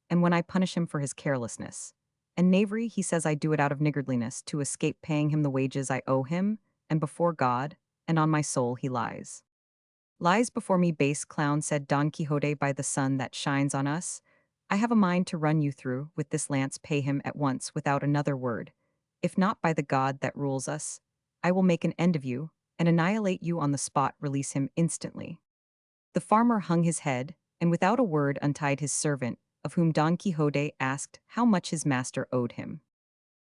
And when I punish him for his carelessness and knavery, he says I do it out of niggardliness to escape paying him the wages I owe him, and before God and on my soul he lies. Lies before me, base clown, said Don Quixote, by the sun that shines on us. I have a mind to run you through with this lance, pay him at once without another word. If not, by the God that rules us, I will make an end of you, and annihilate you on the spot, release him instantly. The farmer hung his head, and without a word untied his servant, of whom Don Quixote asked how much his master owed him.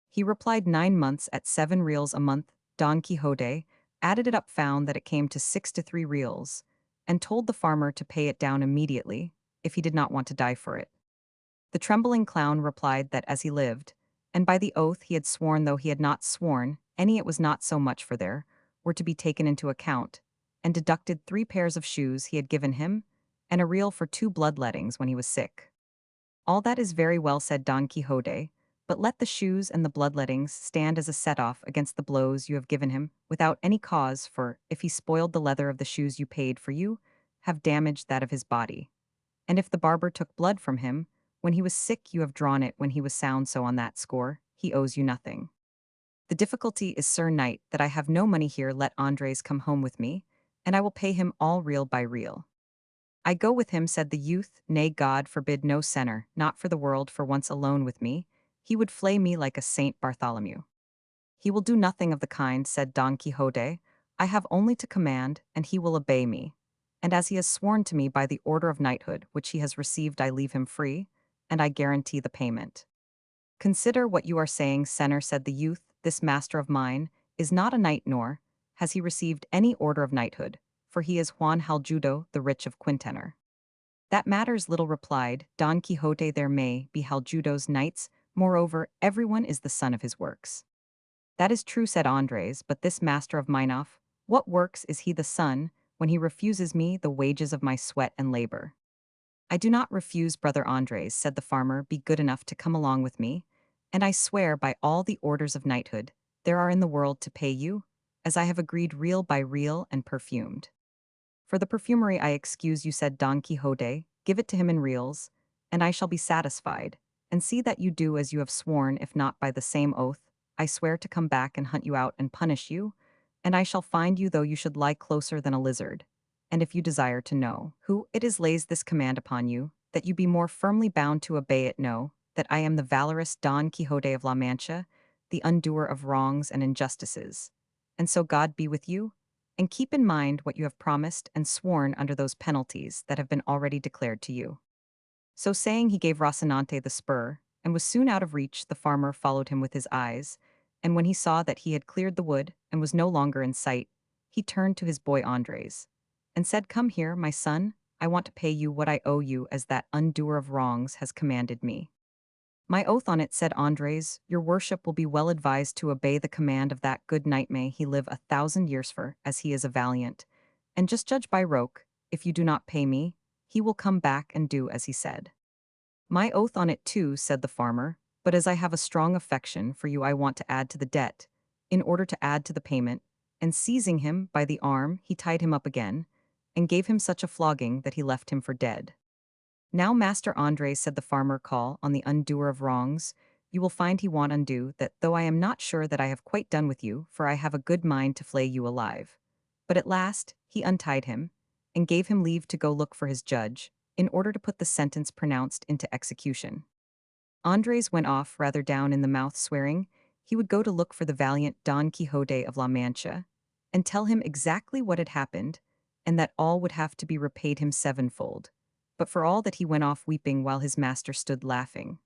He replied 9 months at 7 reals a month. Don Quixote added it up, found that it came to 6 to 3 reals, and told the farmer to pay it down immediately, if he did not want to die for it. The trembling clown replied that as he lived, and by the oath he had sworn, though he had not sworn any, it was not so much, for there were to be taken into account, and deducted 3 pairs of shoes he had given him, and a real for 2 bloodlettings when he was sick. All that is very well, said Don Quixote, but let the shoes and the bloodlettings stand as a set-off against the blows you have given him, without any cause, for, if he spoiled the leather of the shoes you paid for, you have damaged that of his body. And if the barber took blood from him, when he was sick, you have drawn it when he was sound, so on that score, he owes you nothing. The difficulty is, Sir Knight, that I have no money here. Let Andres come home with me, and I will pay him all real by real. I go with him, said the youth. Nay, God forbid, no senner, not for the world, for once alone with me, he would flay me like a Saint Bartholomew. He will do nothing of the kind, said Don Quixote. I have only to command, and he will obey me. And as he has sworn to me by the order of knighthood which he has received, I leave him free, and I guarantee the payment. Consider what you are saying, senner, said the youth. This master of mine is not a knight, nor has he received any order of knighthood, for he is Juan Haljudo, the rich of Quintenor. That matters little, replied Don Quixote. There may be Haljudo's knights, moreover, everyone is the son of his works. That is true, said Andres, but this master of mine, of what works is he the son, when he refuses me the wages of my sweat and labor? I do not refuse, brother Andres, said the farmer. Be good enough to come along with me, and I swear by all the orders of knighthood there are in the world to pay you, as I have agreed, real by real and perfumed. For the perfumery I excuse you, said Don Quixote. Give it to him in reals, and I shall be satisfied, and see that you do as you have sworn. If not, by the same oath, I swear to come back and hunt you out and punish you, and I shall find you though you should lie closer than a lizard. And if you desire to know who it is lays this command upon you, that you be more firmly bound to obey it, know that I am the valorous Don Quixote of La Mancha, the undoer of wrongs and injustices. And so God be with you, and keep in mind what you have promised and sworn under those penalties that have been already declared to you. So saying, he gave Rocinante the spur, and was soon out of reach. The farmer followed him with his eyes, and when he saw that he had cleared the wood and was no longer in sight, he turned to his boy Andres, and said, Come here, my son, I want to pay you what I owe you, as that undoer of wrongs has commanded me. My oath on it, said Andres, your worship will be well advised to obey the command of that good knight. May he live 1,000 years, for, as he is a valiant, and just judge by roke, if you do not pay me, he will come back and do as he said. My oath on it too, said the farmer, but as I have a strong affection for you I want to add to the debt, in order to add to the payment, and seizing him by the arm he tied him up again, and gave him such a flogging that he left him for dead. Now, Master Andres, said the farmer, call on the undoer of wrongs. You will find he won't undo that, though I am not sure that I have quite done with you, for I have a good mind to flay you alive. But at last he untied him, and gave him leave to go look for his judge, in order to put the sentence pronounced into execution. Andres went off rather down in the mouth, swearing he would go to look for the valiant Don Quixote of La Mancha, and tell him exactly what had happened, and that all would have to be repaid him sevenfold. But for all that he went off weeping while his master stood laughing.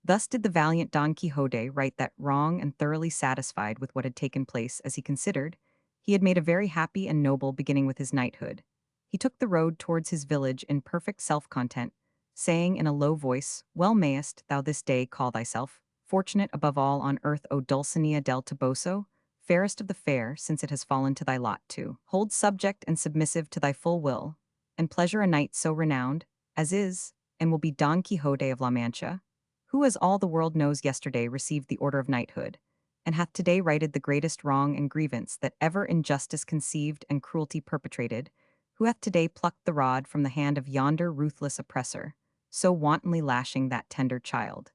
Thus did the valiant Don Quixote right that wrong, and thoroughly satisfied with what had taken place, as he considered, he had made a very happy and noble beginning with his knighthood. He took the road towards his village in perfect self-content, saying in a low voice, Well mayest thou this day call thyself fortunate above all on earth, O Dulcinea del Toboso, fairest of the fair, since it has fallen to thy lot to hold subject and submissive to thy full will, and pleasure a knight so renowned, as is, and will be Don Quixote of La Mancha, who, as all the world knows, yesterday received the order of knighthood, and hath today righted the greatest wrong and grievance that ever injustice conceived and cruelty perpetrated, who hath today plucked the rod from the hand of yonder ruthless oppressor, so wantonly lashing that tender child.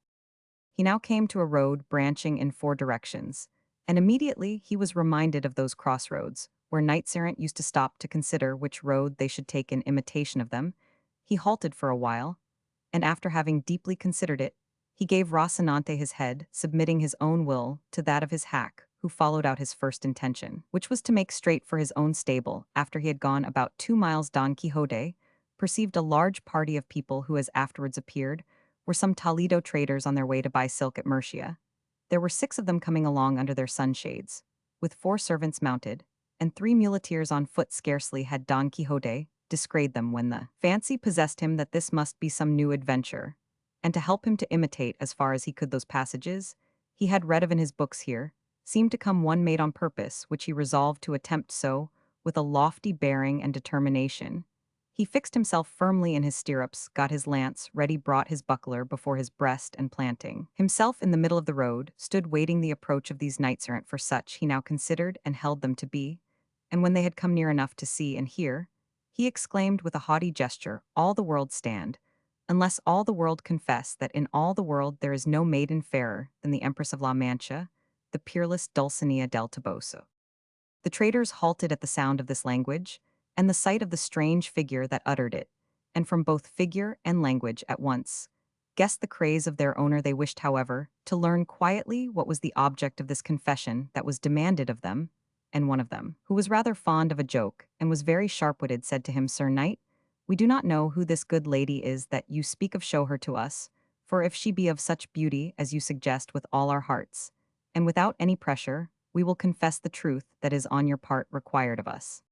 He now came to a road branching in four directions, and immediately he was reminded of those crossroads, where knights-errant used to stop to consider which road they should take in imitation of them. He halted for a while, and after having deeply considered it, he gave Rocinante his head, submitting his own will to that of his hack, who followed out his first intention, which was to make straight for his own stable. After he had gone about 2 miles, Don Quixote perceived a large party of people who, as afterwards appeared, were some Toledo traders on their way to buy silk at Murcia. There were 6 of them coming along under their sunshades, with 4 servants mounted, and 3 muleteers on foot. Scarcely had Don Quixote descried them when the fancy possessed him that this must be some new adventure, and to help him to imitate as far as he could those passages he had read of in his books here, seemed to come one made on purpose, which he resolved to attempt so, with a lofty bearing and determination. He fixed himself firmly in his stirrups, got his lance ready, brought his buckler before his breast, and planting himself in the middle of the road, stood waiting the approach of these knights-errant, for such he now considered and held them to be. And when they had come near enough to see and hear, he exclaimed with a haughty gesture, "All the world stand, unless all the world confess that in all the world there is no maiden fairer than the Empress of La Mancha, the peerless Dulcinea del Toboso." The traders halted at the sound of this language, and the sight of the strange figure that uttered it, and from both figure and language at once guessed the craze of their owner. They wished, however, to learn quietly what was the object of this confession that was demanded of them, and one of them, who was rather fond of a joke and was very sharp-witted, said to him, "Sir Knight, we do not know who this good lady is that you speak of. Show her to us, for if she be of such beauty as you suggest, with all our hearts, and without any pressure, we will confess the truth that is on your part required of us."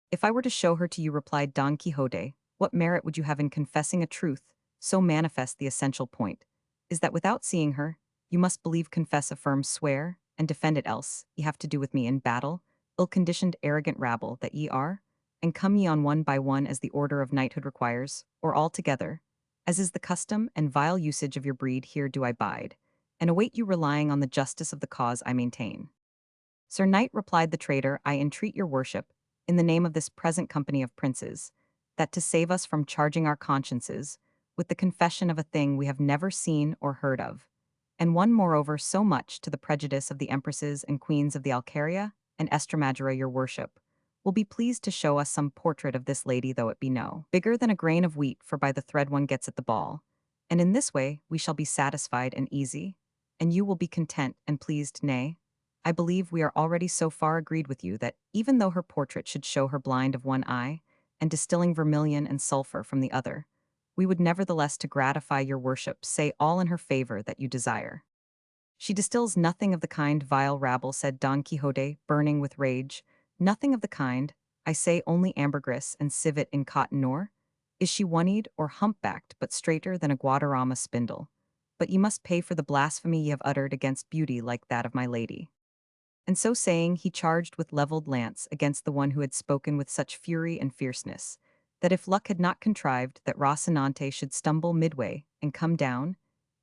"If I were to show her to you," replied Don Quixote, "what merit would you have in confessing a truth so manifest? The essential point is that without seeing her, you must believe, confess, affirm, swear, and defend it, else ye have to do with me in battle, ill-conditioned, arrogant rabble that ye are, and come ye on one by one as the order of knighthood requires, or all together, as is the custom and vile usage of your breed. Here do I bide, and await you, relying on the justice of the cause I maintain." "Sir Knight," replied the trader, "I entreat your worship, in the name of this present company of princes, that to save us from charging our consciences with the confession of a thing we have never seen or heard of, and one moreover so much to the prejudice of the empresses and queens of the Alcaria and Estremadura, your worship will be pleased to show us some portrait of this lady, though it be no bigger than a grain of wheat, for by the thread one gets at the ball, and in this way we shall be satisfied and easy, and you will be content and pleased. Nay, I believe we are already so far agreed with you that, even though her portrait should show her blind of one eye, and distilling vermilion and sulphur from the other, we would nevertheless, to gratify your worship, say all in her favor that you desire." "She distills nothing of the kind, vile rabble," said Don Quixote, burning with rage. "Nothing of the kind, I say, only ambergris and civet in cotton. Nor is she one-eyed or hump-backed, but straighter than a Guadarrama spindle. But ye must pay for the blasphemy ye have uttered against beauty like that of my lady." And so saying, he charged with levelled lance against the one who had spoken with such fury and fierceness, that if luck had not contrived that Rocinante should stumble midway and come down,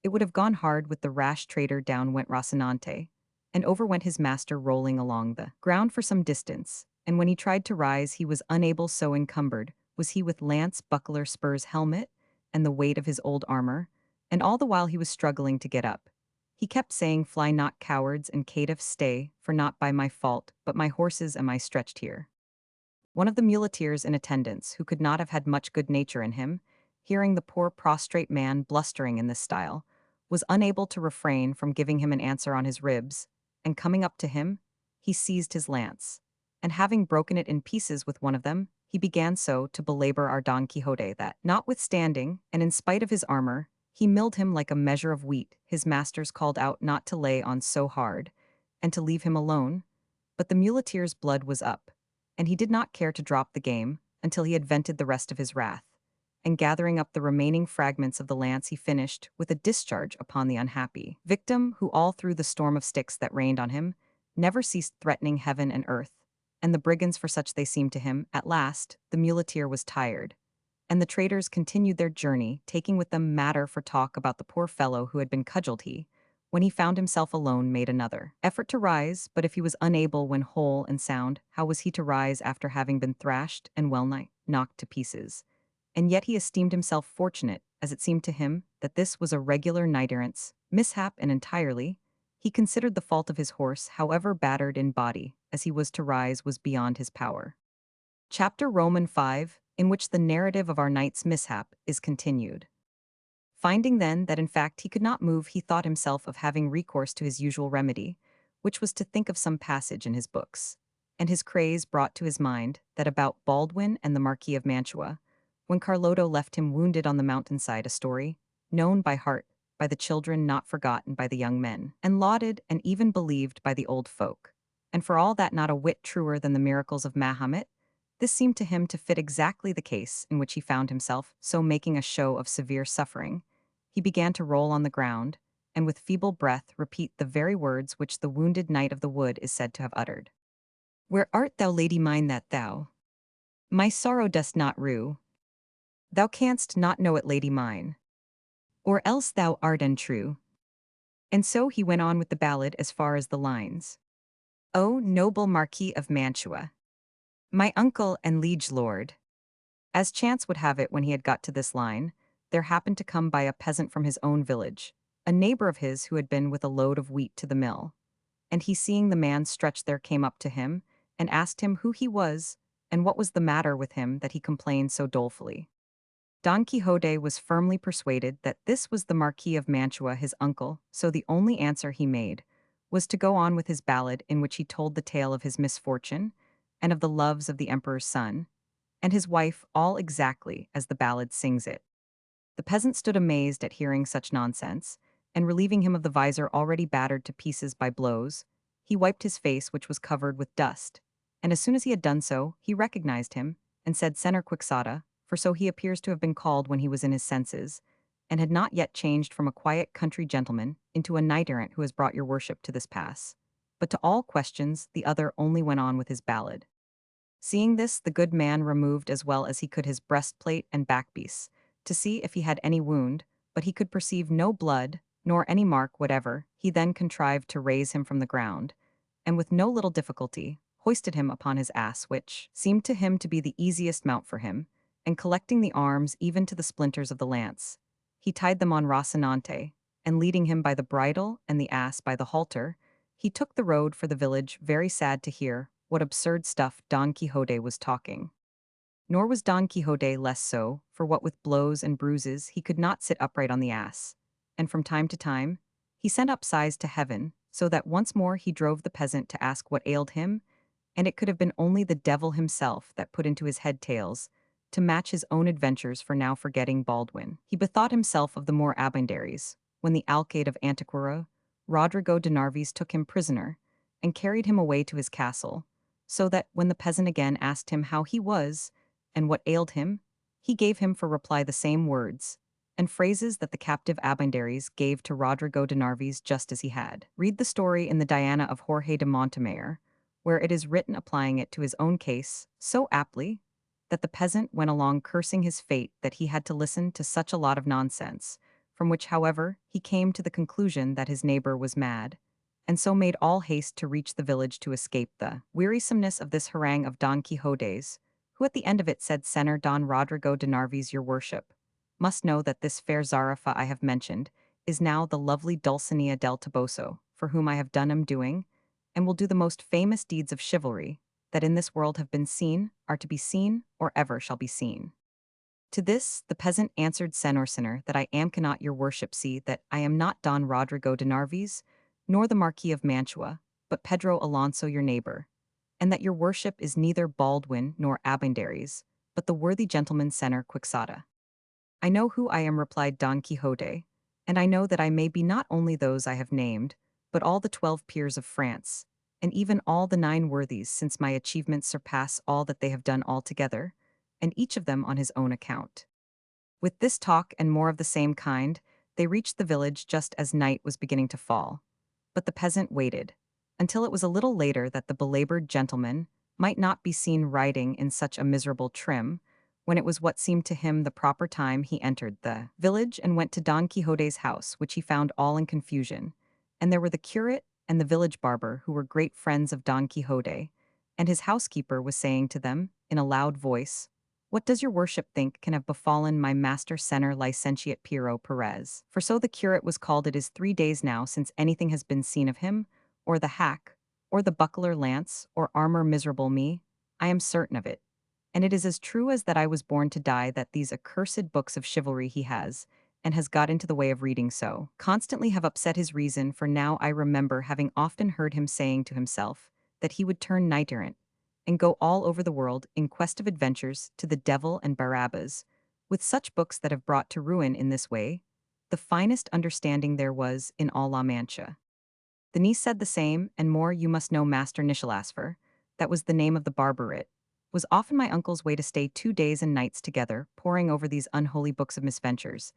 it would have gone hard with the rash trader. Down went Rocinante, and over went his master, rolling along the ground for some distance, and when he tried to rise he was unable, so encumbered was he with lance, buckler, spurs, helmet, and the weight of his old armor, and all the while he was struggling to get up, he kept saying, "Fly not, cowards, and caitiffs, stay, for not by my fault, but my horses am I stretched here." One of the muleteers in attendance, who could not have had much good nature in him, hearing the poor prostrate man blustering in this style, was unable to refrain from giving him an answer on his ribs, and coming up to him, he seized his lance, and having broken it in pieces with one of them, he began so to belabor our Don Quixote that, notwithstanding, and in spite of his armor, he milled him like a measure of wheat. His masters called out not to lay on so hard, and to leave him alone, but the muleteer's blood was up, and he did not care to drop the game until he had vented the rest of his wrath, and gathering up the remaining fragments of the lance, he finished with a discharge upon the unhappy victim, who all through the storm of sticks that rained on him never ceased threatening heaven and earth, and the brigands for such they seemed to him. At last, the muleteer was tired, and the traders continued their journey, taking with them matter for talk about the poor fellow who had been cudgeled. He, when he found himself alone, made another effort to rise, but if he was unable when whole and sound, how was he to rise after having been thrashed and well-nigh knocked to pieces? And yet he esteemed himself fortunate, as it seemed to him, that this was a regular knight-errant's mishap, and entirely he considered the fault of his horse, however battered in body, as he was to rise, was beyond his power. Chapter Roman 5, in which the narrative of our knight's mishap is continued. Finding then that in fact he could not move, he thought himself of having recourse to his usual remedy, which was to think of some passage in his books. And his craze brought to his mind that about Baldwin and the Marquis of Mantua, when Carloto left him wounded on the mountainside, a story, known by heart by the children, not forgotten by the young men, and lauded and even believed by the old folk. And for all that not a whit truer than the miracles of Mahomet, this seemed to him to fit exactly the case in which he found himself, so making a show of severe suffering, he began to roll on the ground, and with feeble breath repeat the very words which the wounded knight of the wood is said to have uttered. Where art thou, lady mine, that thou my sorrow dost not rue? Thou canst not know it, lady mine, or else thou art untrue. And so he went on with the ballad as far as the lines. O noble Marquis of Mantua, my uncle and liege lord. As chance would have it, when he had got to this line, there happened to come by a peasant from his own village, a neighbor of his who had been with a load of wheat to the mill. And he, seeing the man stretched there, came up to him, and asked him who he was, and what was the matter with him that he complained so dolefully. Don Quixote was firmly persuaded that this was the Marquis of Mantua, his uncle, so the only answer he made was to go on with his ballad, in which he told the tale of his misfortune, and of the loves of the emperor's son, and his wife, all exactly as the ballad sings it. The peasant stood amazed at hearing such nonsense, and relieving him of the visor already battered to pieces by blows, he wiped his face, which was covered with dust, and as soon as he had done so, he recognized him, and said, Senor Quixote, for so he appears to have been called when he was in his senses, and had not yet changed from a quiet country gentleman into a knight-errant who has brought your worship to this pass. But to all questions the other only went on with his ballad. Seeing this, the good man removed as well as he could his breastplate and backpiece, to see if he had any wound, but he could perceive no blood, nor any mark whatever. He then contrived to raise him from the ground, and with no little difficulty hoisted him upon his ass, which seemed to him to be the easiest mount for him, and collecting the arms even to the splinters of the lance, he tied them on Rocinante, and leading him by the bridle and the ass by the halter, he took the road for the village, very sad to hear what absurd stuff Don Quixote was talking. Nor was Don Quixote less so, for what with blows and bruises he could not sit upright on the ass, and from time to time he sent up sighs to heaven, so that once more he drove the peasant to ask what ailed him, and it could have been only the devil himself that put into his head tales to match his own adventures. For now, forgetting Baldwin, he bethought himself of the more abandaries, when the alcalde of Antequera, Rodrigo de Narvaez, took him prisoner, and carried him away to his castle, so that when the peasant again asked him how he was, and what ailed him, he gave him for reply the same words and phrases that the captive abandaries gave to Rodrigo de Narvaez, just as he had. Read the story in the Diana of Jorge de Montemayor, where it is written applying it to his own case so aptly that the peasant went along cursing his fate that he had to listen to such a lot of nonsense, from which, however, he came to the conclusion that his neighbor was mad, and so made all haste to reach the village to escape the wearisomeness of this harangue of Don Quixote's, who at the end of it said, Senor Don Rodrigo de Narvaez, your worship must know that this fair Zarafa I have mentioned is now the lovely Dulcinea del Toboso, for whom I have done doing, and will do the most famous deeds of chivalry that in this world have been seen, are to be seen, or ever shall be seen. To this the peasant answered, Senor, that I am cannot your worship see that I am not Don Rodrigo de Narvaez, nor the Marquis of Mantua, but Pedro Alonso your neighbor, and that your worship is neither Baldwin nor Abandaries, but the worthy gentleman Senor Quixote. I know who I am, replied Don Quixote, and I know that I may be not only those I have named, but all the 12 peers of France, and even all the 9 worthies, since my achievements surpass all that they have done altogether, and each of them on his own account. With this talk and more of the same kind, they reached the village just as night was beginning to fall. But the peasant waited, until it was a little later that the belabored gentleman might not be seen riding in such a miserable trim, when it was what seemed to him the proper time he entered the village and went to Don Quixote's house, which he found all in confusion. And there were the curate and the village barber, who were great friends of Don Quixote, and his housekeeper was saying to them, in a loud voice, "What does your worship think can have befallen my master Senor Licentiate Piero Perez? For so the curate was called, it is 3 days now since anything has been seen of him, or the hack, or the buckler lance, or armor miserable me, I am certain of it. And it is as true as that I was born to die that these accursed books of chivalry he has, and has got into the way of reading so, constantly have upset his reason, for now I remember having often heard him saying to himself that he would turn knight-errant, and go all over the world in quest of adventures to the devil and Barabbas, with such books that have brought to ruin in this way, the finest understanding there was in all La Mancha." The niece said the same, and more. You must know Master Nicholasfer, that was the name of the barber. It was often my uncle's way to stay 2 days and nights together, poring over these unholy books of misventures,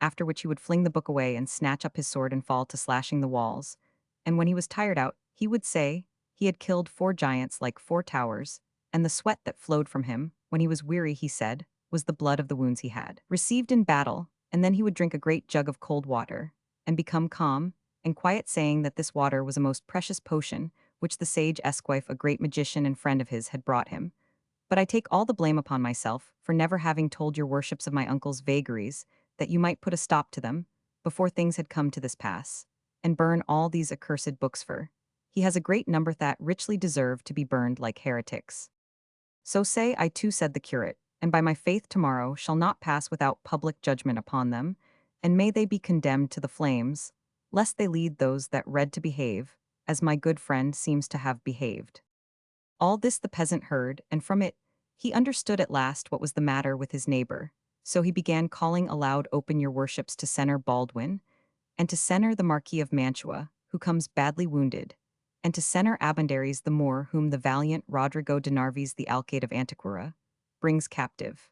after which he would fling the book away and snatch up his sword and fall to slashing the walls. And when he was tired out, he would say he had killed 4 giants like 4 towers, and the sweat that flowed from him, when he was weary, he said, was the blood of the wounds he had received in battle, and then he would drink a great jug of cold water, and become calm and quiet, saying that this water was a most precious potion, which the sage Esquife, a great magician and friend of his, had brought him. But I take all the blame upon myself, for never having told your worships of my uncle's vagaries, that you might put a stop to them, before things had come to this pass, and burn all these accursed books, for he has a great number that richly deserve to be burned like heretics. So say I too, said the curate, and by my faith tomorrow shall not pass without public judgment upon them, and may they be condemned to the flames, lest they lead those that read to behave, as my good friend seems to have behaved. All this the peasant heard, and from it he understood at last what was the matter with his neighbor. So he began calling aloud, "Open your worships to Senor Baldwin, and to Senor the Marquis of Mantua, who comes badly wounded, and to Senor Abandaries the Moor, whom the valiant Rodrigo de Narvaez the Alcade of Antequera brings captive."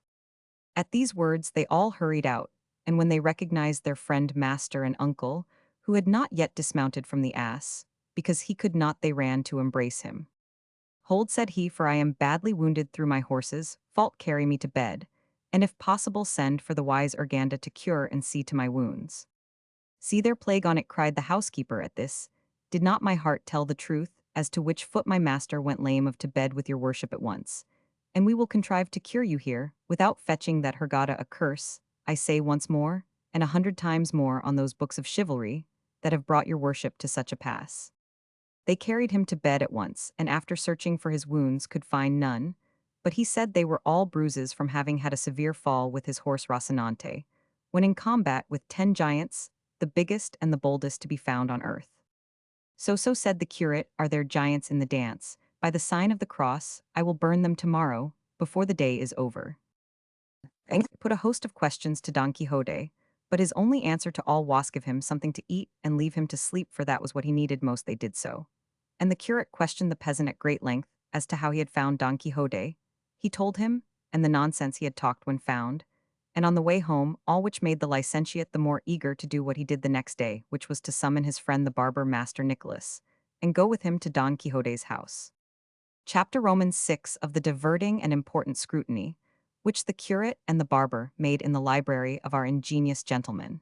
At these words they all hurried out, and when they recognized their friend master and uncle, who had not yet dismounted from the ass, because he could not, they ran to embrace him. "Hold," said he, "for I am badly wounded through my horses, fault carry me to bed, and if possible send for the wise Urganda to cure and see to my wounds." "See their plague on it," cried the housekeeper at this. "Did not my heart tell the truth, as to which foot my master went lame of to bed with your worship at once? And we will contrive to cure you here, without fetching that Hurgada a curse, I say once more, and 100 times more, on those books of chivalry, that have brought your worship to such a pass." They carried him to bed at once, and after searching for his wounds could find none, but he said they were all bruises from having had a severe fall with his horse Rocinante, when in combat with 10 giants, the biggest and the boldest to be found on earth. So said the curate, "Are there giants in the dance? By the sign of the cross, I will burn them tomorrow, before the day is over." And he put a host of questions to Don Quixote, but his only answer to all was give him something to eat and leave him to sleep, for that was what he needed most. They did so. And the curate questioned the peasant at great length as to how he had found Don Quixote. He told him, and the nonsense he had talked when found, and on the way home, all which made the licentiate the more eager to do what he did the next day, which was to summon his friend the barber Master Nicholas, and go with him to Don Quixote's house. Chapter Romans 6 of the diverting and important scrutiny, which the curate and the barber made in the library of our ingenious gentleman.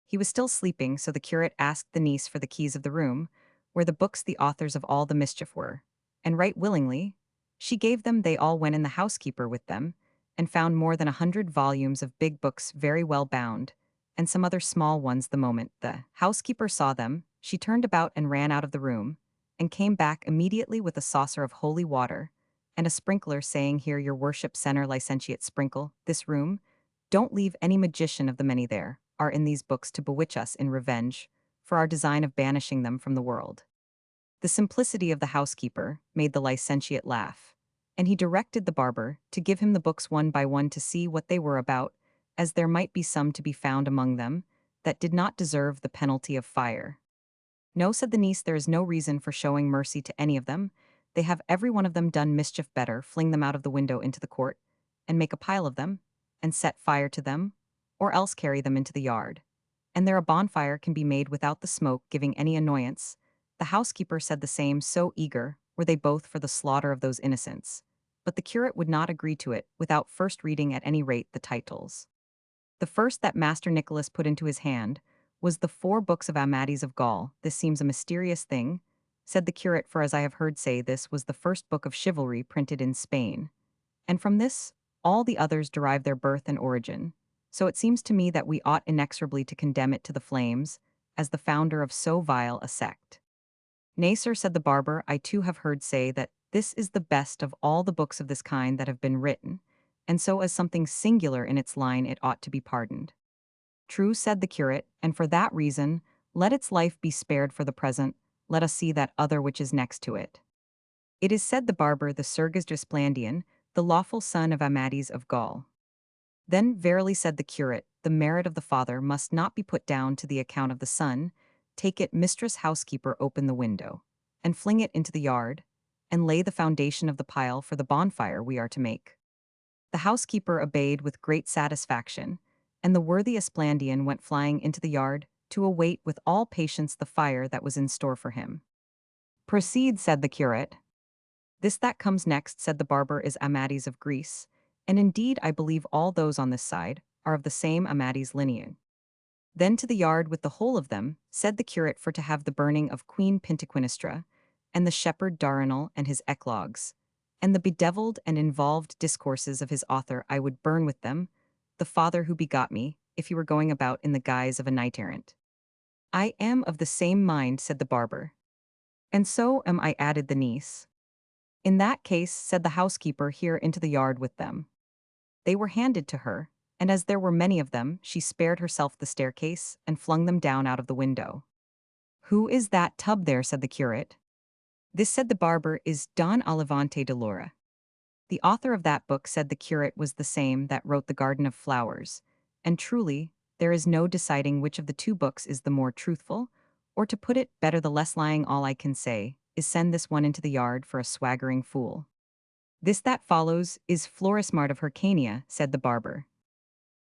He was still sleeping, so the curate asked the niece for the keys of the room, where the books the authors of all the mischief were, and right willingly she gave them. They all went in, the housekeeper with them, and found more than 100 volumes of big books very well bound, and some other small ones. The moment the housekeeper saw them, she turned about and ran out of the room, and came back immediately with a saucer of holy water, and a sprinkler, saying, "Here, your worship, Senor Licentiate, sprinkle this room. Don't leave any magician of the many there are in these books to bewitch us in revenge for our design of banishing them from the world." The simplicity of the housekeeper made the licentiate laugh, and he directed the barber to give him the books one by one to see what they were about, as there might be some to be found among them that did not deserve the penalty of fire. "No," said the niece, "there is no reason for showing mercy to any of them. They have every one of them done mischief. Better fling them out of the window into the court, and make a pile of them, and set fire to them, or else carry them into the yard. And there a bonfire can be made without the smoke giving any annoyance, The housekeeper said the same, so eager were they both for the slaughter of those innocents. But the curate would not agree to it without first reading at any rate the titles. The first that Master Nicholas put into his hand was the 4 books of Amadis of Gaul. This seems a mysterious thing, said the curate, for as I have heard say, this was the first book of chivalry printed in Spain. And from this, all the others derive their birth and origin. So it seems to me that we ought inexorably to condemn it to the flames, as the founder of so vile a sect. Nay, sir, said the barber, I too have heard say that this is the best of all the books of this kind that have been written, and so as something singular in its line it ought to be pardoned. True, said the curate, and for that reason, let its life be spared for the present, let us see that other which is next to it. It is said the barber, the Sergisdesplandian, the lawful son of Amadis of Gaul. Then verily, said the curate, the merit of the father must not be put down to the account of the son. Take it, mistress housekeeper, open the window, and fling it into the yard, and lay the foundation of the pile for the bonfire we are to make. The housekeeper obeyed with great satisfaction, and the worthy Esplandian went flying into the yard to await with all patience the fire that was in store for him. Proceed, said the curate. This that comes next, said the barber, is Amadis of Greece, and indeed I believe all those on this side are of the same Amadis lineage. Then to the yard with the whole of them, said the curate, for to have the burning of Queen Pintiquinistra, and the shepherd Darinal and his eclogues, and the bedeviled and involved discourses of his author I would burn with them, the father who begot me, if he were going about in the guise of a knight-errant. I am of the same mind, said the barber. And so am I, added the niece. In that case, said the housekeeper, here into the yard with them. They were handed to her, and as there were many of them, she spared herself the staircase and flung them down out of the window. Who is that tub there, said the curate. This, said the barber, is Don Alivante de Laura. The author of that book, said the curate, was the same that wrote the Garden of Flowers, and truly, there is no deciding which of the 2 books is the more truthful, or to put it better, the less lying. All I can say is send this one into the yard for a swaggering fool. This that follows is Florismart of Hyrcania, said the barber.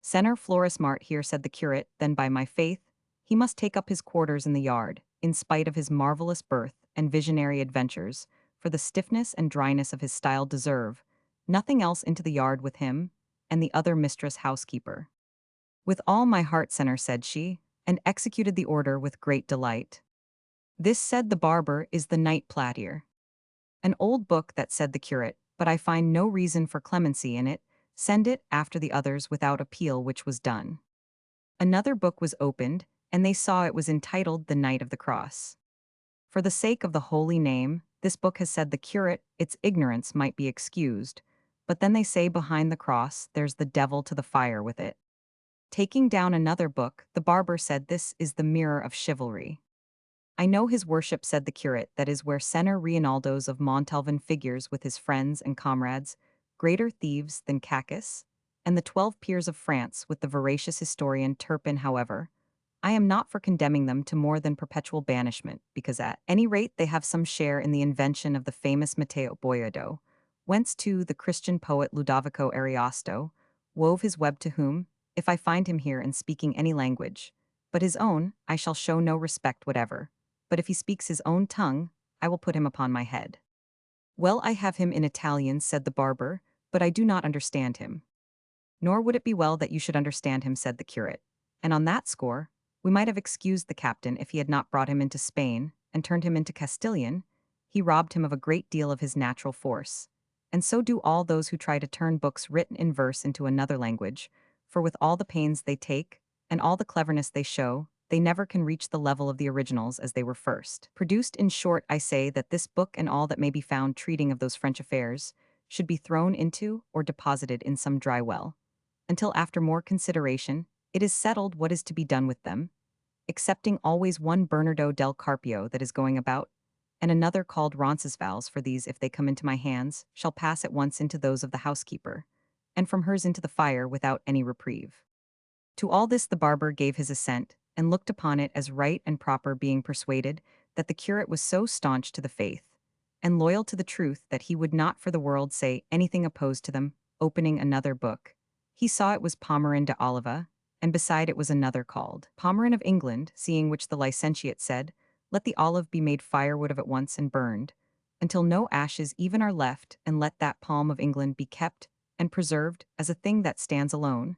Senor Florismart here, said the curate, then by my faith, he must take up his quarters in the yard, in spite of his marvelous birth and visionary adventures, for the stiffness and dryness of his style deserve nothing else into the yard with him, and the other mistress housekeeper. With all my heart, senor, said she, and executed the order with great delight. This, said the barber, is the Night Platir. An old book, that, said the curate, but I find no reason for clemency in it. Send it after the others without appeal, which was done. Another book was opened, and they saw it was entitled The Knight of the Cross. For the sake of the holy name, this book has, said the curate, its ignorance might be excused, but then they say behind the cross there's the devil to the fire with it. Taking down another book, the barber said, this is the Mirror of Chivalry. I know his worship, said the curate, that is where Senor Reinaldos of Montalvan figures with his friends and comrades, greater thieves than Cacus, and the 12 peers of France with the veracious historian Turpin. However, I am not for condemning them to more than perpetual banishment, because at any rate they have some share in the invention of the famous Mateo Boiado, whence too the Christian poet Ludovico Ariosto wove his web, to whom, if I find him here and speaking any language but his own, I shall show no respect whatever, but if he speaks his own tongue, I will put him upon my head. Well, I have him in Italian, said the barber, but I do not understand him. Nor would it be well that you should understand him, said the curate, and on that score, we might have excused the captain if he had not brought him into Spain and turned him into Castilian. He robbed him of a great deal of his natural force, and so do all those who try to turn books written in verse into another language, for with all the pains they take, and all the cleverness they show, they never can reach the level of the originals as they were first produced. In short, I say that this book and all that may be found treating of those French affairs should be thrown into or deposited in some dry well, until after more consideration it is settled what is to be done with them, excepting always one Bernardo del Carpio that is going about, and another called Roncesvalles, for these, if they come into my hands, shall pass at once into those of the housekeeper, and from hers into the fire without any reprieve. To all this the barber gave his assent, and looked upon it as right and proper, being persuaded that the curate was so staunch to the faith, and loyal to the truth, that he would not for the world say anything opposed to them. Opening another book, he saw it was Pomeron de Oliva, and beside it was another called Pomeron of England, seeing which the licentiate said, let the olive be made firewood of at once and burned, until no ashes even are left, and let that palm of England be kept and preserved as a thing that stands alone,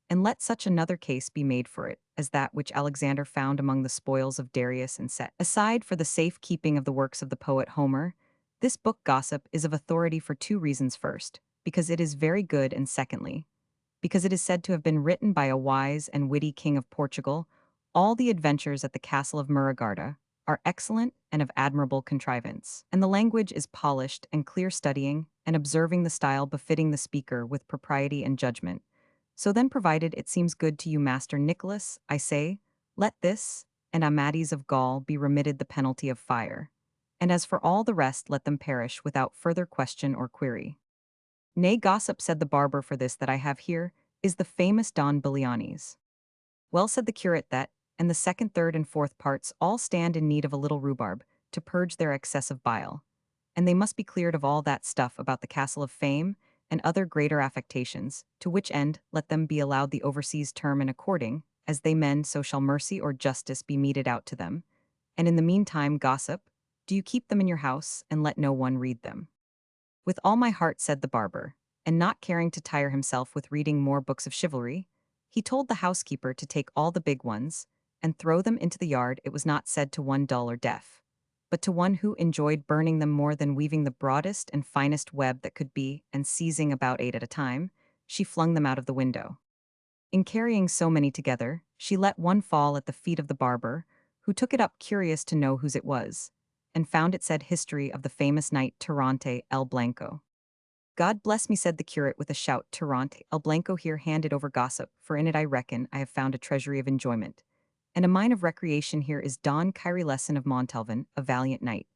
and let such another case be made for it as that which Alexander found among the spoils of Darius and Set. Aside for the safe keeping of the works of the poet Homer, this book Gossip is of authority for two reasons. First, because it is very good, and secondly, because it is said to have been written by a wise and witty king of Portugal. All the adventures at the castle of Muragarda are excellent and of admirable contrivance, and the language is polished and clear, studying and observing the style befitting the speaker with propriety and judgment. So then, provided it seems good to you, Master Nicholas, I say, let this, and Amadis of Gaul be remitted the penalty of fire. And as for all the rest, let them perish without further question or query. Nay, gossip, said the barber, for this that I have here is the famous Don Bilianis. Well, said the curate, that, and the second, third, and fourth parts all stand in need of a little rhubarb, to purge their excessive bile. And they must be cleared of all that stuff about the castle of fame, and other greater affectations, to which end let them be allowed the overseas term, and according as they mend, so shall mercy or justice be meted out to them. And in the meantime, gossip, do you keep them in your house, and let no one read them. With all my heart, said the barber, and not caring to tire himself with reading more books of chivalry, he told the housekeeper to take all the big ones and throw them into the yard. It was not said to one dull or deaf, but to one who enjoyed burning them more than weaving the broadest and finest web that could be, and seizing about 8 at a time, she flung them out of the window. In carrying so many together, she let one fall at the feet of the barber, who took it up curious to know whose it was, and found it said history of the famous knight Tirante el Blanco. God bless me, said the curate with a shout, Tirante el Blanco here, handed over gossip, for in it I reckon I have found a treasury of enjoyment. And a mine of recreation here is Don Quixote of Montalvan, a valiant knight,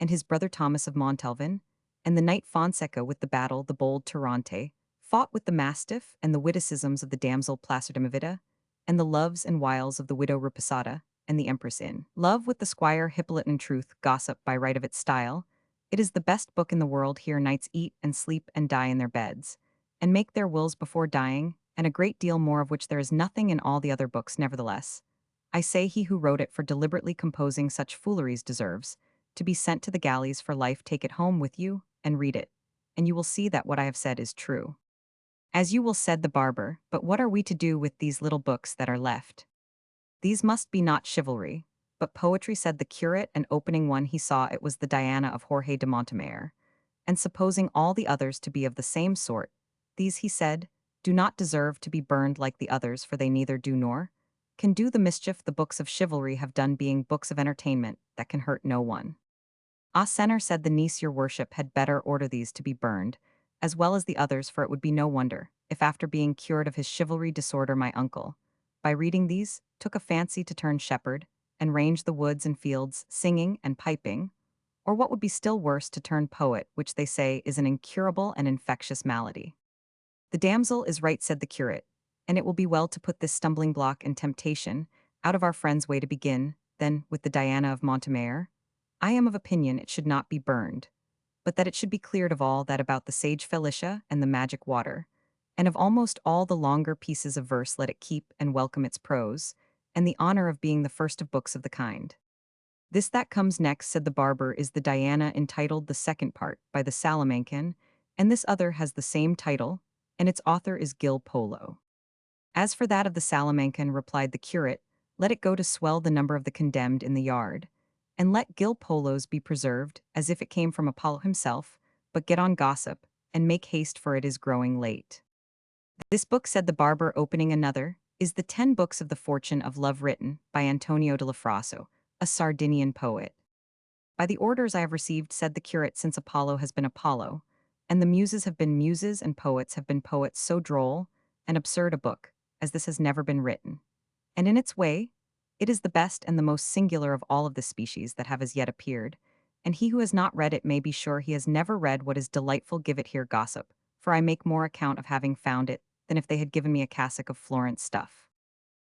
and his brother Thomas of Montalvan, and the knight Fonseca with the battle, the bold Tirante, fought with the mastiff, and the witticisms of the damsel Placidemavida, and the loves and wiles of the widow Rupasada, and the empress in love with the squire Hippolyte. In truth, gossip, by right of its style, it is the best book in the world. Here knights eat and sleep and die in their beds, and make their wills before dying, and a great deal more of which there is nothing in all the other books. Nevertheless, I say he who wrote it for deliberately composing such fooleries deserves to be sent to the galleys for life. Take it home with you, and read it, and you will see that what I have said is true. As you will, said the barber, but what are we to do with these little books that are left? These must be not chivalry, but poetry, said the curate, and opening one he saw it was the Diana of Jorge de Montemayor, and supposing all the others to be of the same sort, these, he said, do not deserve to be burned like the others, for they neither do nor can do the mischief the books of chivalry have done, being books of entertainment that can hurt no one. Ah, senor, said the niece, your worship had better order these to be burned, as well as the others, for it would be no wonder if after being cured of his chivalry disorder my uncle, by reading these, took a fancy to turn shepherd, and range the woods and fields, singing and piping, or what would be still worse, to turn poet, which they say is an incurable and infectious malady. The damsel is right, said the curate, and it will be well to put this stumbling block and temptation out of our friend's way. To begin, then, with the Diana of Montemayor, I am of opinion it should not be burned, but that it should be cleared of all that about the sage Felicia and the magic water, and of almost all the longer pieces of verse. Let it keep and welcome its prose, and the honor of being the first of books of the kind. This that comes next, said the barber, is the Diana entitled the second part, by the Salamancan, and this other has the same title, and its author is Gil Polo. As for that of the Salamancan, replied the curate, let it go to swell the number of the condemned in the yard, and let Gil Polo's be preserved, as if it came from Apollo himself, but get on, gossip, and make haste, for it is growing late. This book, said the barber, opening another, is the 10 books of the fortune of love written by Antonio de la Frasso, a Sardinian poet. By the orders I have received, said the curate, since Apollo has been Apollo, and the muses have been muses, and poets have been poets, so droll and absurd a book as this has never been written. And in its way, it is the best and the most singular of all of the species that have as yet appeared, and he who has not read it may be sure he has never read what is delightful. Give it here, gossip, for I make more account of having found it than if they had given me a cassock of Florence stuff.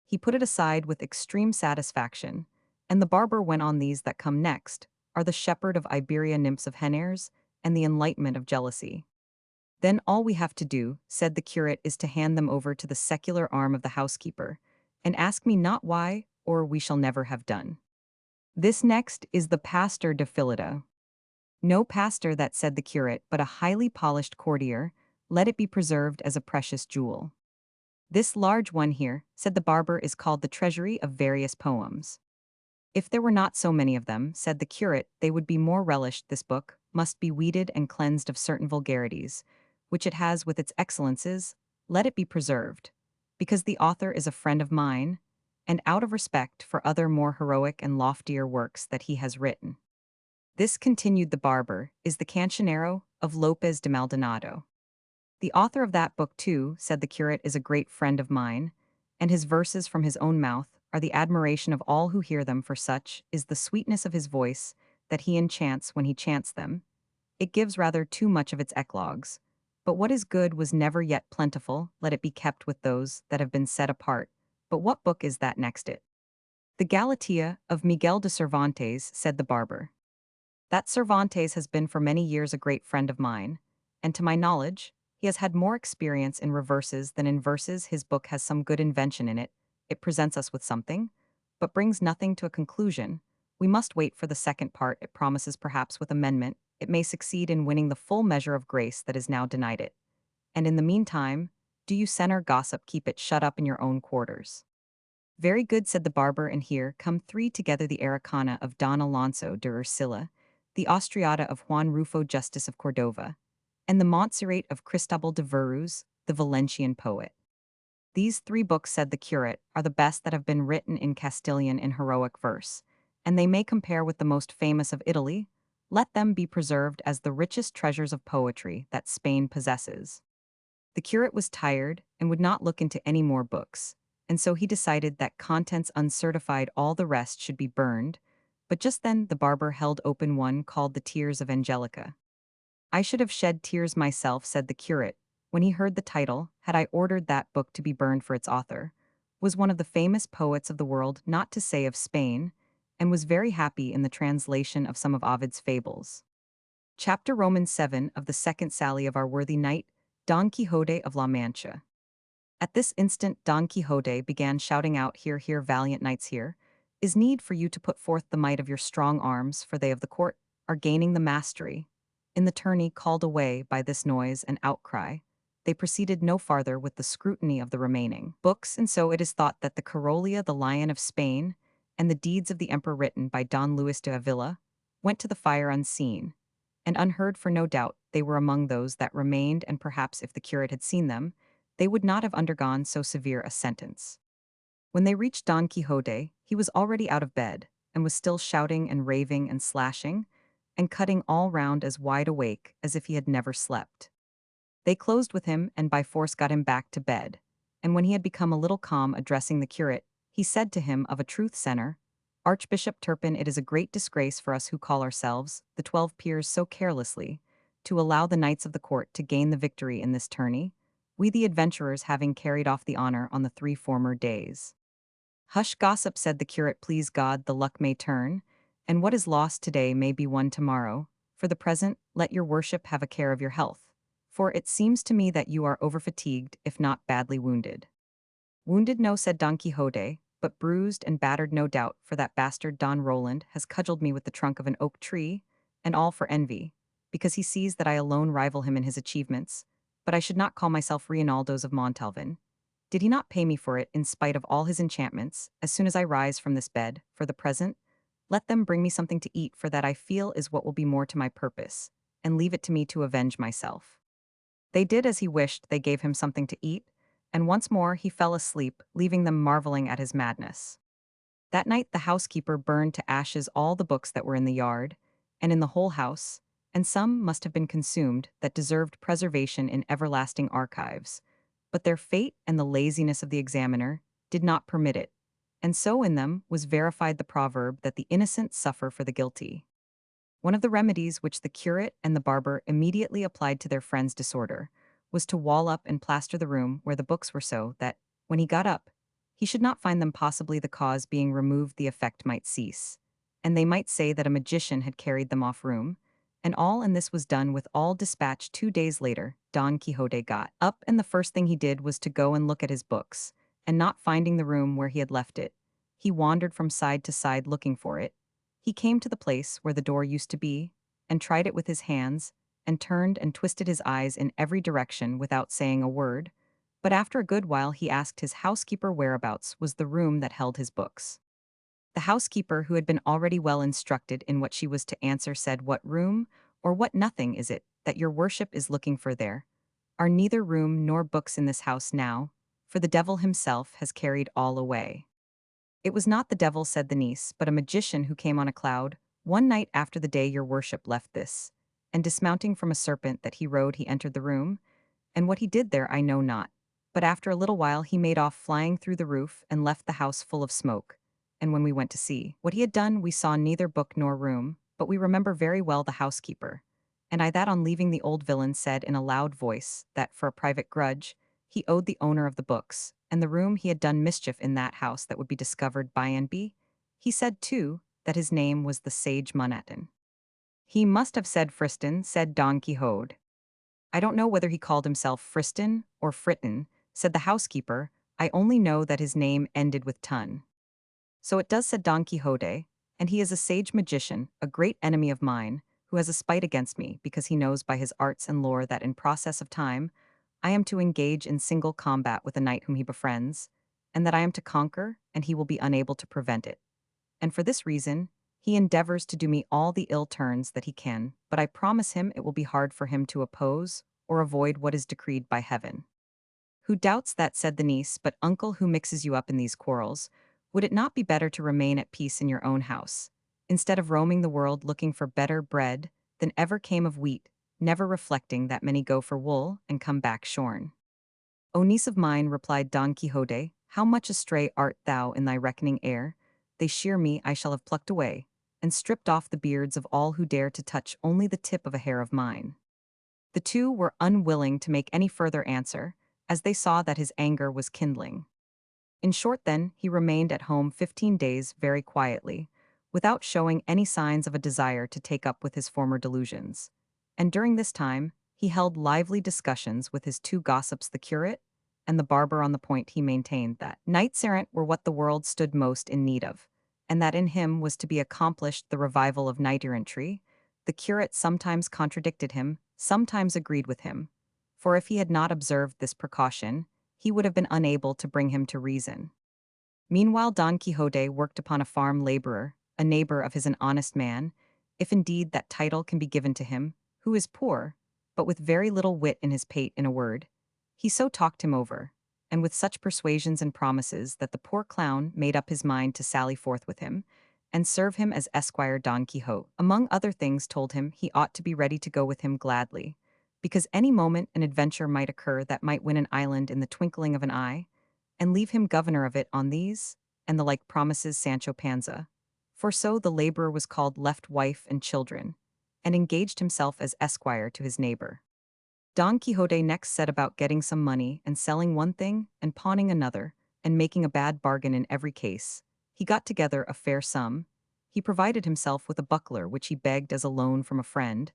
He put it aside with extreme satisfaction, and the barber went on. These that come next are the shepherd of Iberia, nymphs of Henares, and the enlightenment of jealousy. Then all we have to do, said the curate, is to hand them over to the secular arm of the housekeeper, and ask me not why, or we shall never have done. This next is the pastor de Philida. No pastor, that said the curate, but a highly polished courtier, let it be preserved as a precious jewel. This large one here, said the barber, is called the treasury of various poems. If there were not so many of them, said the curate, they would be more relished. This book must be weeded and cleansed of certain vulgarities, which it has with its excellences, let it be preserved, because the author is a friend of mine, and out of respect for other more heroic and loftier works that he has written. This, continued the barber, is the Cancionero of Lopez de Maldonado. The author of that book, too, said the curate, is a great friend of mine, and his verses from his own mouth are the admiration of all who hear them, for such is the sweetness of his voice that he enchants when he chants them. It gives rather too much of its eclogues. But what is good was never yet plentiful, let it be kept with those that have been set apart. But what book is that next it? The Galatea of Miguel de Cervantes, said the barber. That Cervantes has been for many years a great friend of mine, and to my knowledge, he has had more experience in reverses than in verses. His book has some good invention in it, it presents us with something, but brings nothing to a conclusion. We must wait for the second part. It promises, perhaps with amendment, it may succeed in winning the full measure of grace that is now denied it. And in the meantime, do you, senner gossip, keep it shut up in your own quarters. Very good, said the barber, and here come three together: the Araucana of Don Alonso de Ursula, the Austriata of Juan Rufo, Justice of Cordova, and the Montserrat of Cristobal de Verus, the Valencian poet. These three books, said the curate, are the best that have been written in Castilian in heroic verse, and they may compare with the most famous of Italy. Let them be preserved as the richest treasures of poetry that Spain possesses. The curate was tired and would not look into any more books, and so he decided that contents uncertified, all the rest should be burned. But just then the barber held open one called The Tears of Angelica. I should have shed tears myself, said the curate, when he heard the title, had I ordered that book to be burned, for its author was one of the famous poets of the world, not to say of Spain, and was very happy in the translation of some of Ovid's fables. Chapter Romans 7 of the second sally of our worthy knight, Don Quixote of La Mancha. At this instant Don Quixote began shouting out, Hear, hear, valiant knights, here is need for you to put forth the might of your strong arms, for they of the court are gaining the mastery. In the tourney, called away by this noise and outcry, they proceeded no farther with the scrutiny of the remaining books, and so it is thought that the Carolia, the Lion of Spain, and the deeds of the Emperor written by Don Luis de Avila went to the fire unseen and unheard, for no doubt they were among those that remained, and perhaps if the curate had seen them, they would not have undergone so severe a sentence. When they reached Don Quixote, he was already out of bed, and was still shouting and raving and slashing, and cutting all round as wide awake as if he had never slept. They closed with him and by force got him back to bed, and when he had become a little calm, addressing the curate, he said to him, Of a truth, senner, Archbishop Turpin, it is a great disgrace for us who call ourselves the 12 peers so carelessly to allow the knights of the court to gain the victory in this tourney, we the adventurers having carried off the honor on the 3 former days. Hush, gossip, said the curate, please God, the luck may turn, and what is lost today may be won tomorrow. For the present, let your worship have a care of your health, for it seems to me that you are overfatigued, if not badly wounded. Wounded, no, said Don Quixote, but bruised and battered, no doubt, for that bastard Don Roland has cudgeled me with the trunk of an oak tree, and all for envy, because he sees that I alone rival him in his achievements. But I should not call myself Reinaldos of Montalvan. Did he not pay me for it in spite of all his enchantments? As soon as I rise from this bed, for the present, let them bring me something to eat, for that I feel is what will be more to my purpose, and leave it to me to avenge myself. They did as he wished, they gave him something to eat, and once more he fell asleep, leaving them marveling at his madness. That night the housekeeper burned to ashes all the books that were in the yard, and in the whole house, and some must have been consumed that deserved preservation in everlasting archives. But their fate and the laziness of the examiner did not permit it, and so in them was verified the proverb that the innocent suffer for the guilty. One of the remedies which the curate and the barber immediately applied to their friend's disorder was to wall up and plaster the room where the books were, so that, when he got up, he should not find them, possibly the cause being removed the effect might cease, and they might say that a magician had carried them off room, and all, and this was done with all dispatch. 2 days later, Don Quixote got up, and the first thing he did was to go and look at his books, and not finding the room where he had left it, he wandered from side to side looking for it, He came to the place where the door used to be, and tried it with his hands, and turned and twisted his eyes in every direction without saying a word, but after a good while he asked his housekeeper whereabouts was the room that held his books. The housekeeper, who had been already well instructed in what she was to answer, said, "What room, or what nothing is it, that your worship is looking for there? Are neither room nor books in this house now, for the devil himself has carried all away." "It was not the devil," said the niece, "but a magician who came on a cloud, one night after the day your worship left this, and dismounting from a serpent that he rode he entered the room, and what he did there I know not. But after a little while he made off flying through the roof and left the house full of smoke. And when we went to see what he had done, we saw neither book nor room, but we remember very well the housekeeper. And I that on leaving the old villain said in a loud voice that for a private grudge he owed the owner of the books and the room he had done mischief in that house that would be discovered by and by. He said, too, that his name was the sage Monetan." "He must have said Friston," said Don Quixote. "I don't know whether he called himself Friston or Fritten," said the housekeeper. "I only know that his name ended with ton." "So it does," said Don Quixote, "and he is a sage magician, a great enemy of mine, who has a spite against me, because he knows by his arts and lore that in process of time I am to engage in single combat with a knight whom he befriends, and that I am to conquer, and he will be unable to prevent it. And for this reason, he endeavors to do me all the ill turns that he can, but I promise him it will be hard for him to oppose or avoid what is decreed by heaven." "Who doubts that?" said the niece, "but uncle, who mixes you up in these quarrels, would it not be better to remain at peace in your own house, instead of roaming the world looking for better bread than ever came of wheat, never reflecting that many go for wool and come back shorn?" "O niece of mine," replied Don Quixote, "how much astray art thou in thy reckoning ere they shear me I shall have plucked away, and stripped off the beards of all who dare to touch only the tip of a hair of mine." The two were unwilling to make any further answer, as they saw that his anger was kindling. In short, then, he remained at home 15 days very quietly, without showing any signs of a desire to take up with his former delusions. And during this time, he held lively discussions with his two gossips, the curate and the barber. On the point, he maintained that knights-errant were what the world stood most in need of, and that in him was to be accomplished the revival of knight-errantry. The curate sometimes contradicted him, sometimes agreed with him, for if he had not observed this precaution, he would have been unable to bring him to reason. Meanwhile, Don Quixote worked upon a farm laborer, a neighbor of his, an honest man, if indeed that title can be given to him, who is poor, but with very little wit in his pate. In a word, he so talked him over, and with such persuasions and promises, that the poor clown made up his mind to sally forth with him, and serve him as Esquire. Don Quixote, among other things, told him he ought to be ready to go with him gladly, because any moment an adventure might occur that might win an island in the twinkling of an eye, and leave him governor of it on these and the like promises. Sancho Panza, for so the laborer was called, left wife and children, and engaged himself as esquire to his neighbor. Don Quixote next set about getting some money and selling one thing and pawning another, and making a bad bargain in every case. He got together a fair sum. He provided himself with a buckler which he begged as a loan from a friend,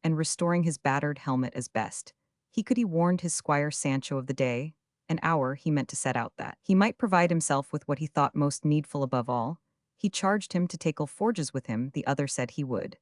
and restoring his battered helmet as best he could, he warned his squire Sancho of the day and hour he meant to set out, that he might provide himself with what he thought most needful. Above all, he charged him to take alforges with him. The other said he would,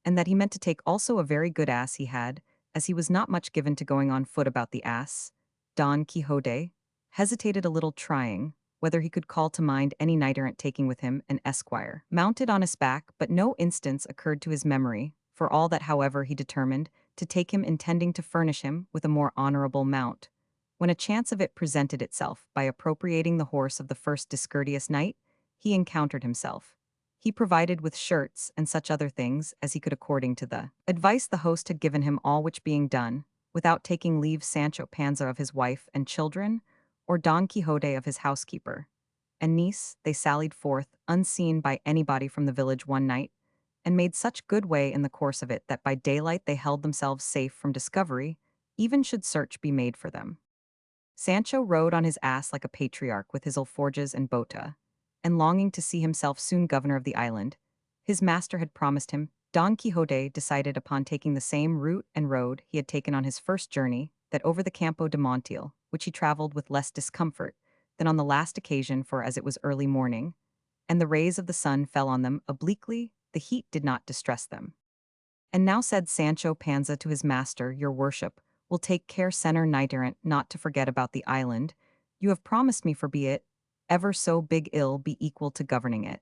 and that he meant to take also a very good ass he had, as he was not much given to going on foot about the ass. Don Quixote hesitated a little, trying whether he could call to mind any knight-errant taking with him an esquire mounted on his back, but no instance occurred to his memory. For all that, however, he determined to take him, intending to furnish him with a more honorable mount, when a chance of it presented itself. By appropriating the horse of the first discourteous knight he encountered himself, he provided with shirts and such other things as he could according to the advice the host had given him, all which being done, without taking leave Sancho Panza of his wife and children, or Don Quixote of his housekeeper and niece, they sallied forth, unseen by anybody, from the village one night, and made such good way in the course of it that by daylight they held themselves safe from discovery, even should search be made for them. Sancho rode on his ass like a patriarch with his alforges and bota, and longing to see himself soon governor of the island, his master had promised him. Don Quixote decided upon taking the same route and road he had taken on his first journey, that over the Campo de Montiel, which he traveled with less discomfort than on the last occasion, for as it was early morning, and the rays of the sun fell on them obliquely the heat did not distress them. And now said Sancho Panza to his master, your worship, will take care, Senor Knight Errant, not to forget about the island. You have promised me, for be it ever so big ill be equal to governing it.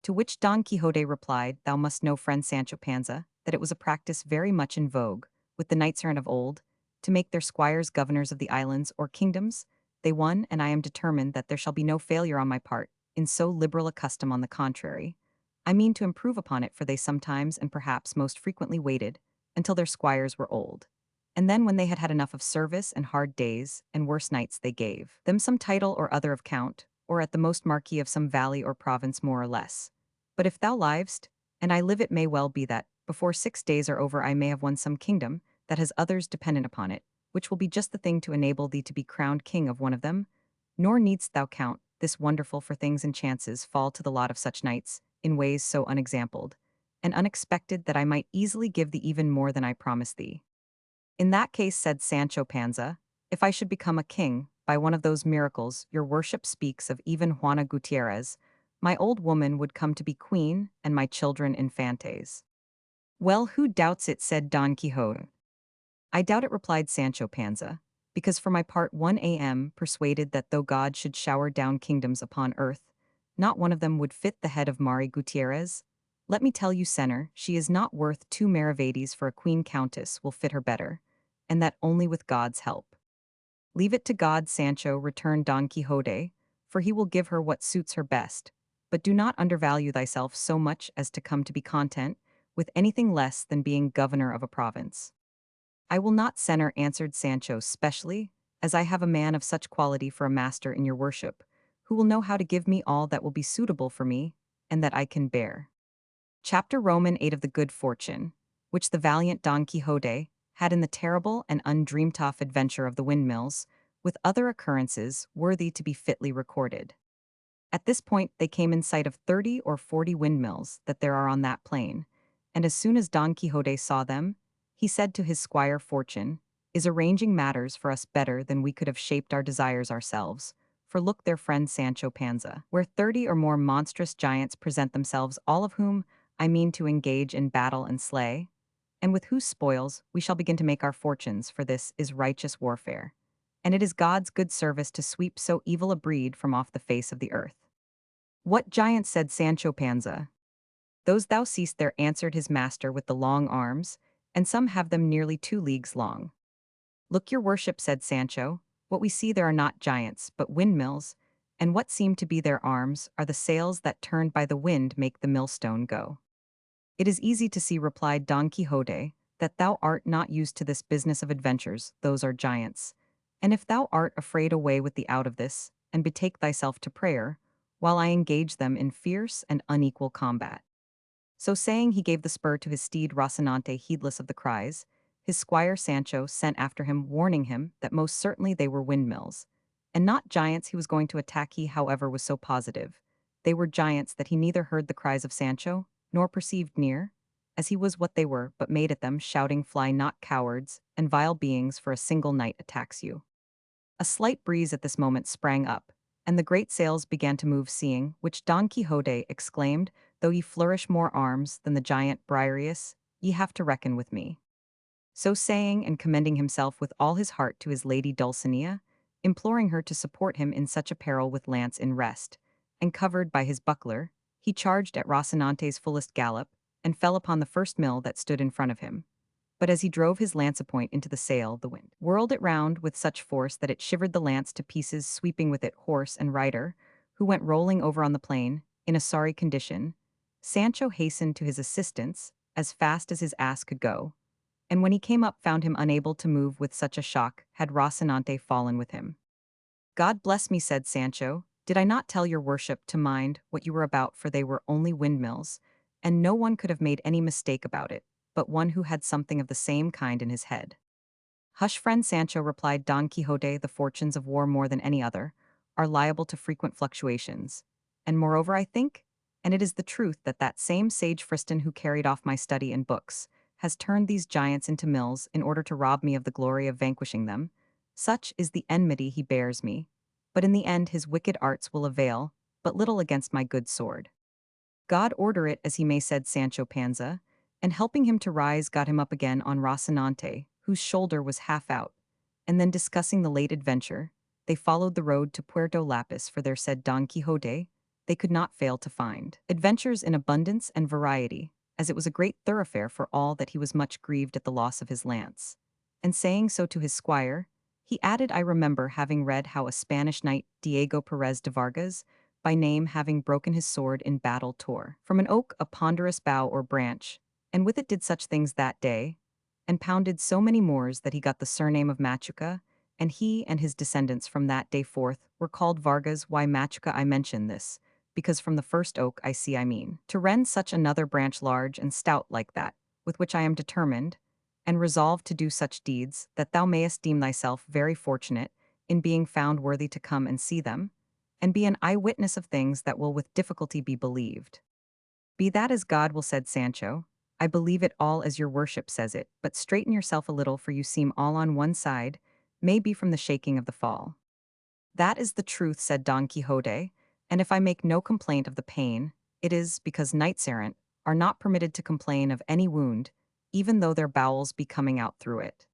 To which Don Quixote replied, thou must know, friend Sancho Panza, that it was a practice very much in vogue, with the knights errant of old, to make their squires governors of the islands or kingdoms. They won, and I am determined that there shall be no failure on my part, in so liberal a custom. On the contrary, I mean to improve upon it, for they sometimes and perhaps most frequently waited until their squires were old. And then when they had had enough of service and hard days and worse nights, they gave them some title or other of count, or at the most marquis of some valley or province more or less. But if thou livest, and I live, it may well be that, before 6 days are over, I may have won some kingdom that has others dependent upon it, which will be just the thing to enable thee to be crowned king of one of them. Nor needst thou count this wonderful, for things and chances fall to the lot of such knights, in ways so unexampled and unexpected that I might easily give thee even more than I promised thee. In that case, said Sancho Panza, if I should become a king, by one of those miracles your worship speaks of, even Juana Gutierrez, my old woman would come to be queen, and my children infantes. Well, who doubts it, said Don Quixote. I doubt it, replied Sancho Panza, because for my part 1 am persuaded that though God should shower down kingdoms upon earth, not one of them would fit the head of Mari Gutierrez. Let me tell you, Senor, she is not worth 2 maravedis, for a queen countess will fit her better, and that only with God's help. Leave it to God, Sancho, returned Don Quixote, for he will give her what suits her best, but do not undervalue thyself so much as to come to be content with anything less than being governor of a province. I will not, Senor, answered Sancho, specially as I have a man of such quality for a master in your worship, who will know how to give me all that will be suitable for me, and that I can bear. Chapter Roman 8 of the Good Fortune, which the valiant Don Quixote had in the terrible and undreamed-of adventure of the windmills, with other occurrences worthy to be fitly recorded. At this point they came in sight of 30 or 40 windmills that there are on that plain, and as soon as Don Quixote saw them, he said to his squire, Fortune is arranging matters for us better than we could have shaped our desires ourselves, for look there, friend Sancho Panza, where 30 or more monstrous giants present themselves, all of whom I mean to engage in battle and slay, and with whose spoils we shall begin to make our fortunes, for this is righteous warfare, and it is God's good service to sweep so evil a breed from off the face of the earth. What giants, said Sancho Panza. Those thou seest there, answered his master, with the long arms, and some have them nearly 2 leagues long. Look, your worship, said Sancho, what we see there are not giants, but windmills, and what seem to be their arms are the sails that, turned by the wind, make the millstone go. It is easy to see, replied Don Quixote, that thou art not used to this business of adventures, those are giants. And if thou art afraid, away with thee out of this, and betake thyself to prayer, while I engage them in fierce and unequal combat. So saying, he gave the spur to his steed Rocinante, heedless of the cries. His squire Sancho sent after him, warning him that most certainly they were windmills, and not giants he was going to attack. He, however, was so positive they were giants that he neither heard the cries of Sancho, nor perceived near, as he was what they were, but made at them, shouting, fly not, cowards, and vile beings, for a single knight attacks you. A slight breeze at this moment sprang up, and the great sails began to move, seeing which Don Quixote exclaimed, though ye flourish more arms than the giant Briareus, ye have to reckon with me. So saying, and commending himself with all his heart to his lady Dulcinea, imploring her to support him in such a peril, with lance in rest, and covered by his buckler, he charged at Rocinante's fullest gallop, and fell upon the first mill that stood in front of him. But as he drove his lance-point into the sail, the wind whirled it round with such force that it shivered the lance to pieces, sweeping with it horse and rider, who went rolling over on the plain, in a sorry condition. Sancho hastened to his assistance, as fast as his ass could go, and when he came up found him unable to move, with such a shock had Rocinante fallen with him. God bless me, said Sancho, did I not tell your worship to mind what you were about, for they were only windmills, and no one could have made any mistake about it, but one who had something of the same kind in his head. Hush, friend Sancho, replied Don Quixote, the fortunes of war, more than any other, are liable to frequent fluctuations, and moreover I think, and it is the truth, that that same sage Friston who carried off my study and books has turned these giants into mills in order to rob me of the glory of vanquishing them. Such is the enmity he bears me, but in the end his wicked arts will avail but little against my good sword. God order it as he may, said Sancho Panza, and helping him to rise got him up again on Rocinante, whose shoulder was half out. And then discussing the late adventure, they followed the road to Puerto Lapis, for there said Don Quixote, they could not fail to find adventures in abundance and variety, as it was a great thoroughfare for all that he was much grieved at the loss of his lance. And saying so to his squire, he added, I remember having read how a Spanish knight, Diego Perez de Vargas, by name, having broken his sword in battle, tore from an oak a ponderous bough or branch, and with it did such things that day, and pounded so many Moors that he got the surname of Machuca, and he and his descendants from that day forth were called Vargas. Why Machuca? I mention this, because from the first oak I mean, to rend such another branch large and stout like that, with which I am determined, and resolved to do such deeds, that thou mayest deem thyself very fortunate in being found worthy to come and see them, and be an eyewitness of things that will with difficulty be believed. Be that as God will, said Sancho. I believe it all as your worship says it, but straighten yourself a little, for you seem all on one side, may be from the shaking of the fall. That is the truth, said Don Quixote, and if I make no complaint of the pain, it is because knights-errant are not permitted to complain of any wound, even though their bowels be coming out through it.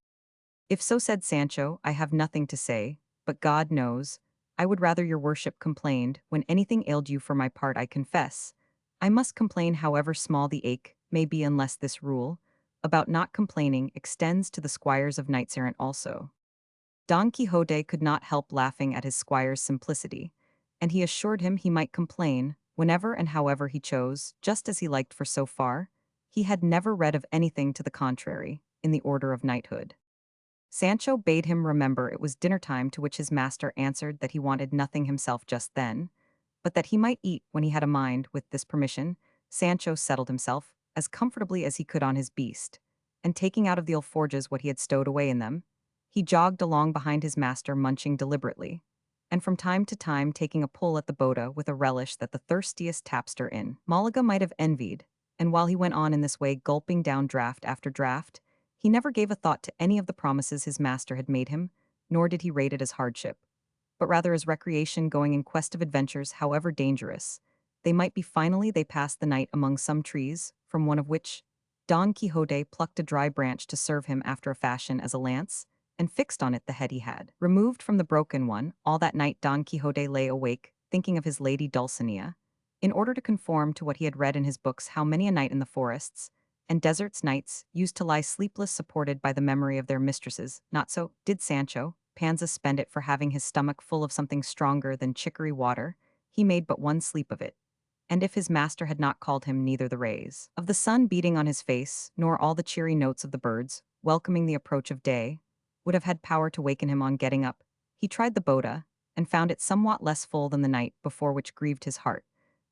If so, said Sancho, I have nothing to say, but God knows, I would rather your worship complained when anything ailed you. For my part, I confess, I must complain however small the ache may be, unless this rule, about not complaining, extends to the squires of knights-errant also. Don Quixote could not help laughing at his squire's simplicity, and he assured him he might complain whenever and however he chose, just as he liked, for so far he had never read of anything to the contrary in the order of knighthood. Sancho bade him remember it was dinner time, to which his master answered that he wanted nothing himself just then, but that he might eat when he had a mind. With this permission, Sancho settled himself as comfortably as he could on his beast, and taking out of the alforges what he had stowed away in them, he jogged along behind his master, munching deliberately, and from time to time taking a pull at the bota with a relish that the thirstiest tapster in Malaga might have envied. And while he went on in this way, gulping down draught after draught, he never gave a thought to any of the promises his master had made him, nor did he rate it as hardship, but rather as recreation, going in quest of adventures, however dangerous they might be. Finally, they passed the night among some trees, from one of which Don Quixote plucked a dry branch to serve him after a fashion as a lance, and fixed on it the head he had removed from the broken one. All that night Don Quixote lay awake, thinking of his lady Dulcinea, in order to conform to what he had read in his books, how many a night in the forests and deserts knights used to lie sleepless, supported by the memory of their mistresses. Not so did Sancho Panza spend it, for having his stomach full of something stronger than chicory water, he made but one sleep of it. And if his master had not called him, neither the rays of the sun beating on his face, nor all the cheery notes of the birds, welcoming the approach of day, would have had power to waken him. On getting up, he tried the bota, and found it somewhat less full than the night before, which grieved his heart,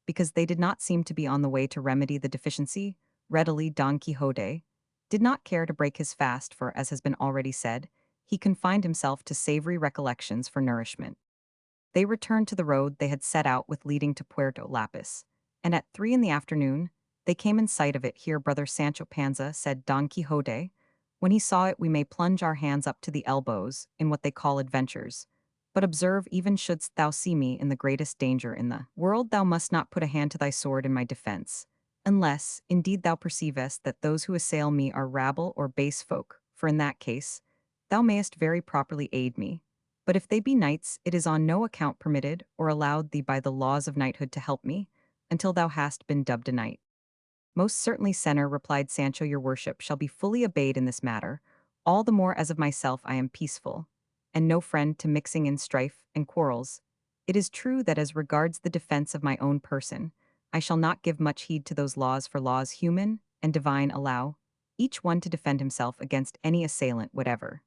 because they did not seem to be on the way to remedy the deficiency. Readily Don Quixote did not care to break his fast, for, as has been already said, he confined himself to savory recollections for nourishment. They returned to the road they had set out with, leading to Puerto Lapis, and at 3 in the afternoon they came in sight of it. Here, brother Sancho Panza, said Don Quixote, when he saw it, we may plunge our hands up to the elbows in what they call adventures. But observe, even shouldst thou see me in the greatest danger in the world, thou must not put a hand to thy sword in my defense, unless, indeed, thou perceivest that those who assail me are rabble or base folk, for in that case, thou mayest very properly aid me. But if they be knights, it is on no account permitted or allowed thee by the laws of knighthood to help me, until thou hast been dubbed a knight. Most certainly, Senor, replied Sancho, your worship shall be fully obeyed in this matter, all the more as of myself I am peaceful, and no friend to mixing in strife and quarrels. It is true that as regards the defense of my own person, I shall not give much heed to those laws, for laws human and divine allow each one to defend himself against any assailant whatever.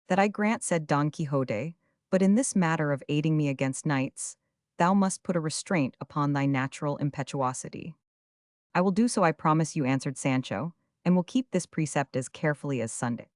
That I grant, said Don Quixote, but in this matter of aiding me against knights, thou must put a restraint upon thy natural impetuosity. I will do so, I promise you, answered Sancho, and will keep this precept as carefully as Sunday.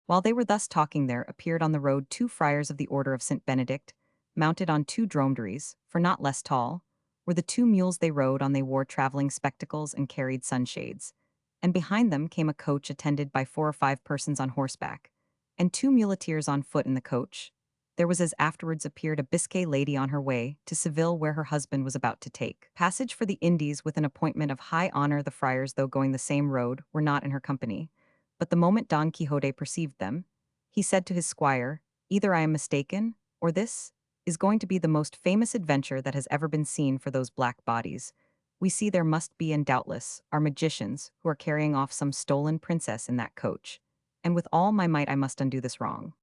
While they were thus talking, there appeared on the road 2 friars of the order of St. Benedict, mounted on 2 dromedaries, for not less tall, were the 2 mules they rode on. They wore traveling spectacles and carried sunshades, and behind them came a coach attended by 4 or 5 persons on horseback, and 2 muleteers on foot in the coach, there was as afterwards appeared a Biscay lady on her way to Seville where her husband was about to take passage for the Indies with an appointment of high honor. The friars, though going the same road, were not in her company. But the moment Don Quixote perceived them, he said to his squire, "Either I am mistaken, or this is going to be the most famous adventure that has ever been seen for those black bodies. We see there must be, and doubtless, are magicians who are carrying off some stolen princess in that coach. And with all my might I must undo this wrong."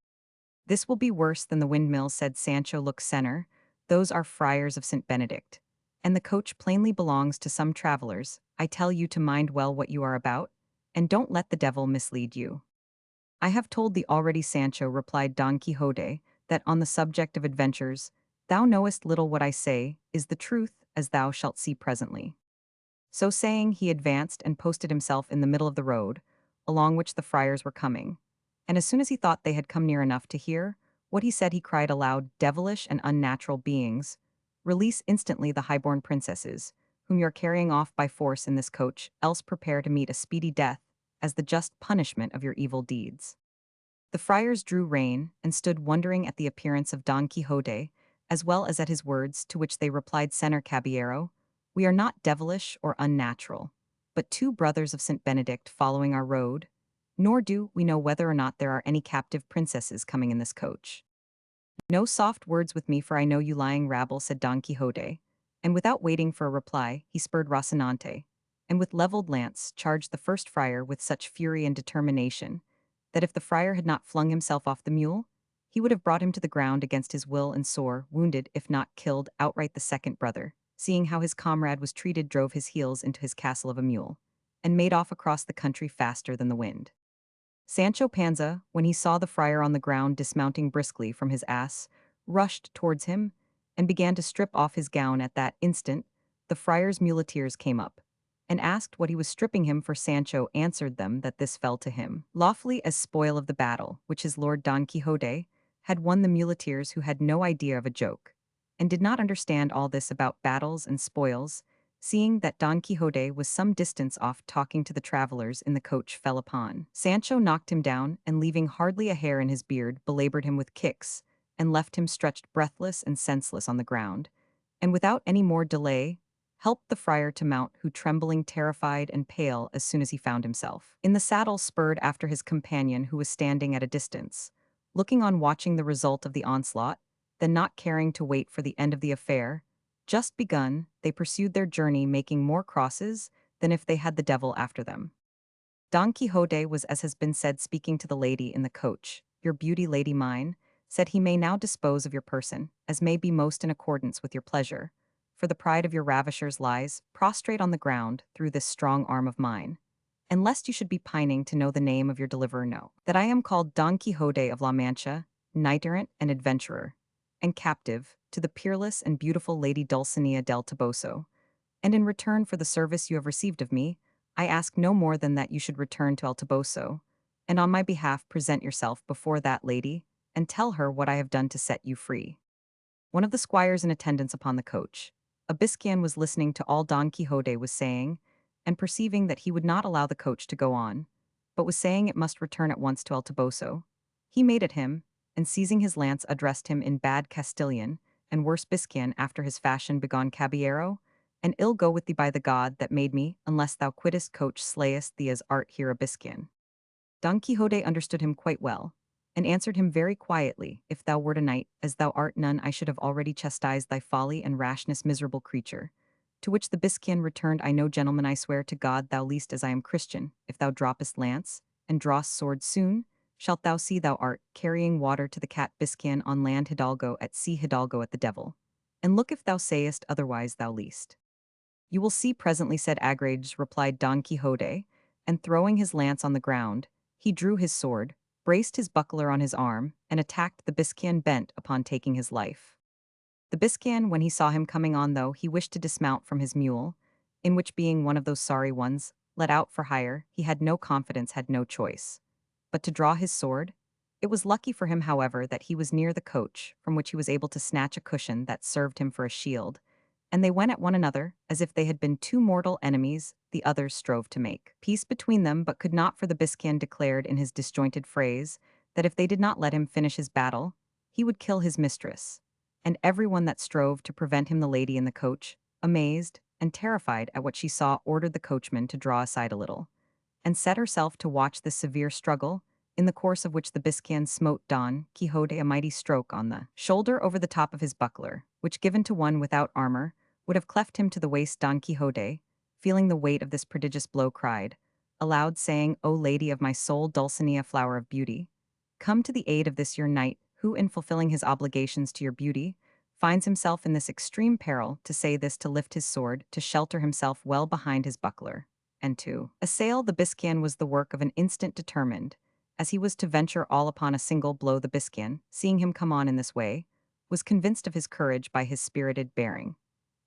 "This will be worse than the windmill," said Sancho. "Look, senor, those are friars of St. Benedict. And the coach plainly belongs to some travelers. I tell you to mind well what you are about, and don't let the devil mislead you." "I have told thee already, Sancho," replied Don Quixote, "that on the subject of adventures, thou knowest little. What I say is the truth, as thou shalt see presently." So saying, he advanced and posted himself in the middle of the road, along which the friars were coming. And as soon as he thought they had come near enough to hear what he said, he cried aloud, "Devilish and unnatural beings, release instantly the highborn princesses, whom you are carrying off by force in this coach, else prepare to meet a speedy death as the just punishment of your evil deeds." The friars drew rein and stood wondering at the appearance of Don Quixote, as well as at his words, to which they replied, "Senor Caballero, we are not devilish or unnatural, but two brothers of St. Benedict following our road, nor do we know whether or not there are any captive princesses coming in this coach." "No soft words with me, for I know you lying rabble," said Don Quixote, and without waiting for a reply, he spurred Rocinante, and with levelled lance charged the first friar with such fury and determination that if the friar had not flung himself off the mule, he would have brought him to the ground against his will, and sore wounded, if not killed outright. The second brother, seeing how his comrade was treated, drove his heels into his castle of a mule, and made off across the country faster than the wind. Sancho Panza, when he saw the friar on the ground dismounting briskly from his ass, rushed towards him, and began to strip off his gown. At that instant, the friar's muleteers came up, and asked what he was stripping him for. Sancho answered them that this fell to him lawfully as spoil of the battle, which his lord Don Quixote had won. The muleteers, who had no idea of a joke, and did not understand all this about battles and spoils, seeing that Don Quixote was some distance off talking to the travelers in the coach, fell upon Sancho, knocked him down, and leaving hardly a hair in his beard, belabored him with kicks, and left him stretched breathless and senseless on the ground, and without any more delay helped the friar to mount, who, trembling, terrified, and pale as soon as he found himself in the saddle, spurred after his companion, who was standing at a distance, looking on, watching the result of the onslaught. Then, not caring to wait for the end of the affair, just begun, they pursued their journey, making more crosses than if they had the devil after them. Don Quixote was, as has been said, speaking to the lady in the coach. "Your beauty, lady mine," said he, "may now dispose of your person, as may be most in accordance with your pleasure, for the pride of your ravishers lies prostrate on the ground through this strong arm of mine. And lest you should be pining to know the name of your deliverer, know that I am called Don Quixote of La Mancha, knight errant and adventurer, and captive to the peerless and beautiful lady Dulcinea del Toboso. And in return for the service you have received of me, I ask no more than that you should return to El Toboso, and on my behalf present yourself before that lady, and tell her what I have done to set you free." One of the squires in attendance upon the coach, a Biscayan, was listening to all Don Quixote was saying, and perceiving that he would not allow the coach to go on, but was saying it must return at once to El Toboso, he made at him, and seizing his lance addressed him in bad Castilian, and worse Biscayan after his fashion, "Begone, caballero, and ill go with thee by the God that made me, unless thou quittest coach slayest thee as art here a Biscayan." Don Quixote understood him quite well, and answered him very quietly, "If thou wert a knight, as thou art none, I should have already chastised thy folly and rashness, miserable creature." To which the Biscayan returned, "I know, gentlemen, I swear to God, thou least as I am Christian, if thou droppest lance, and drawest sword soon, shalt thou see thou art carrying water to the cat Biscayan on land Hidalgo, at sea Hidalgo at the devil. And look if thou sayest otherwise, thou least." "You will see presently," said Agrages, replied Don Quixote, and throwing his lance on the ground, he drew his sword, braced his buckler on his arm, and attacked the Biscayan, bent upon taking his life. The Biscayan, when he saw him coming on, though he wished to dismount from his mule, in which, being one of those sorry ones, let out for hire, he had no confidence, had no choice, but to draw his sword. It was lucky for him, however, that he was near the coach, from which he was able to snatch a cushion that served him for a shield, and they went at one another as if they had been two mortal enemies. The others strove to make peace between them, but could not, for the Biscayan declared in his disjointed phrase that if they did not let him finish his battle, he would kill his mistress. And everyone that strove to prevent him, the lady in the coach, amazed and terrified at what she saw, ordered the coachman to draw aside a little, and set herself to watch this severe struggle, in the course of which the Biscayan smote Don Quixote a mighty stroke on the shoulder over the top of his buckler, which given to one without armor, would have cleft him to the waist. Don Quixote, feeling the weight of this prodigious blow, cried aloud, saying, "O lady of my soul, Dulcinea, flower of beauty, come to the aid of this your knight, who, in fulfilling his obligations to your beauty, finds himself in this extreme peril, to say this, to lift his sword, to shelter himself well behind his buckler, and to assail the Biscayan was the work of an instant determined, as he was to venture all upon a single blow. The Biscayan, seeing him come on in this way, was convinced of his courage by his spirited bearing,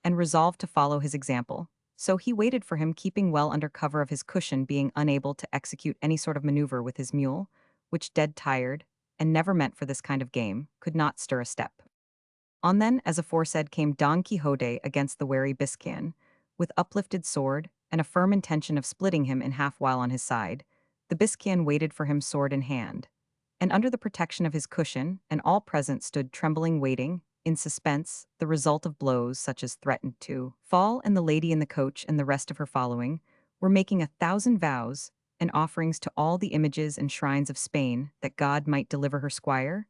and resolved to follow his example. So he waited for him, keeping well under cover of his cushion, being unable to execute any sort of maneuver with his mule, which, dead tired, and never meant for this kind of game, could not stir a step. On then, as aforesaid, came Don Quixote against the wary Biscayan, with uplifted sword, and a firm intention of splitting him in half while on his side. The Biscayan waited for him, sword in hand, and under the protection of his cushion, and all present stood trembling, waiting, in suspense, the result of blows such as threatened to fall, and the lady in the coach and the rest of her following were making 1,000 vows and offerings to all the images and shrines of Spain, that God might deliver her squire,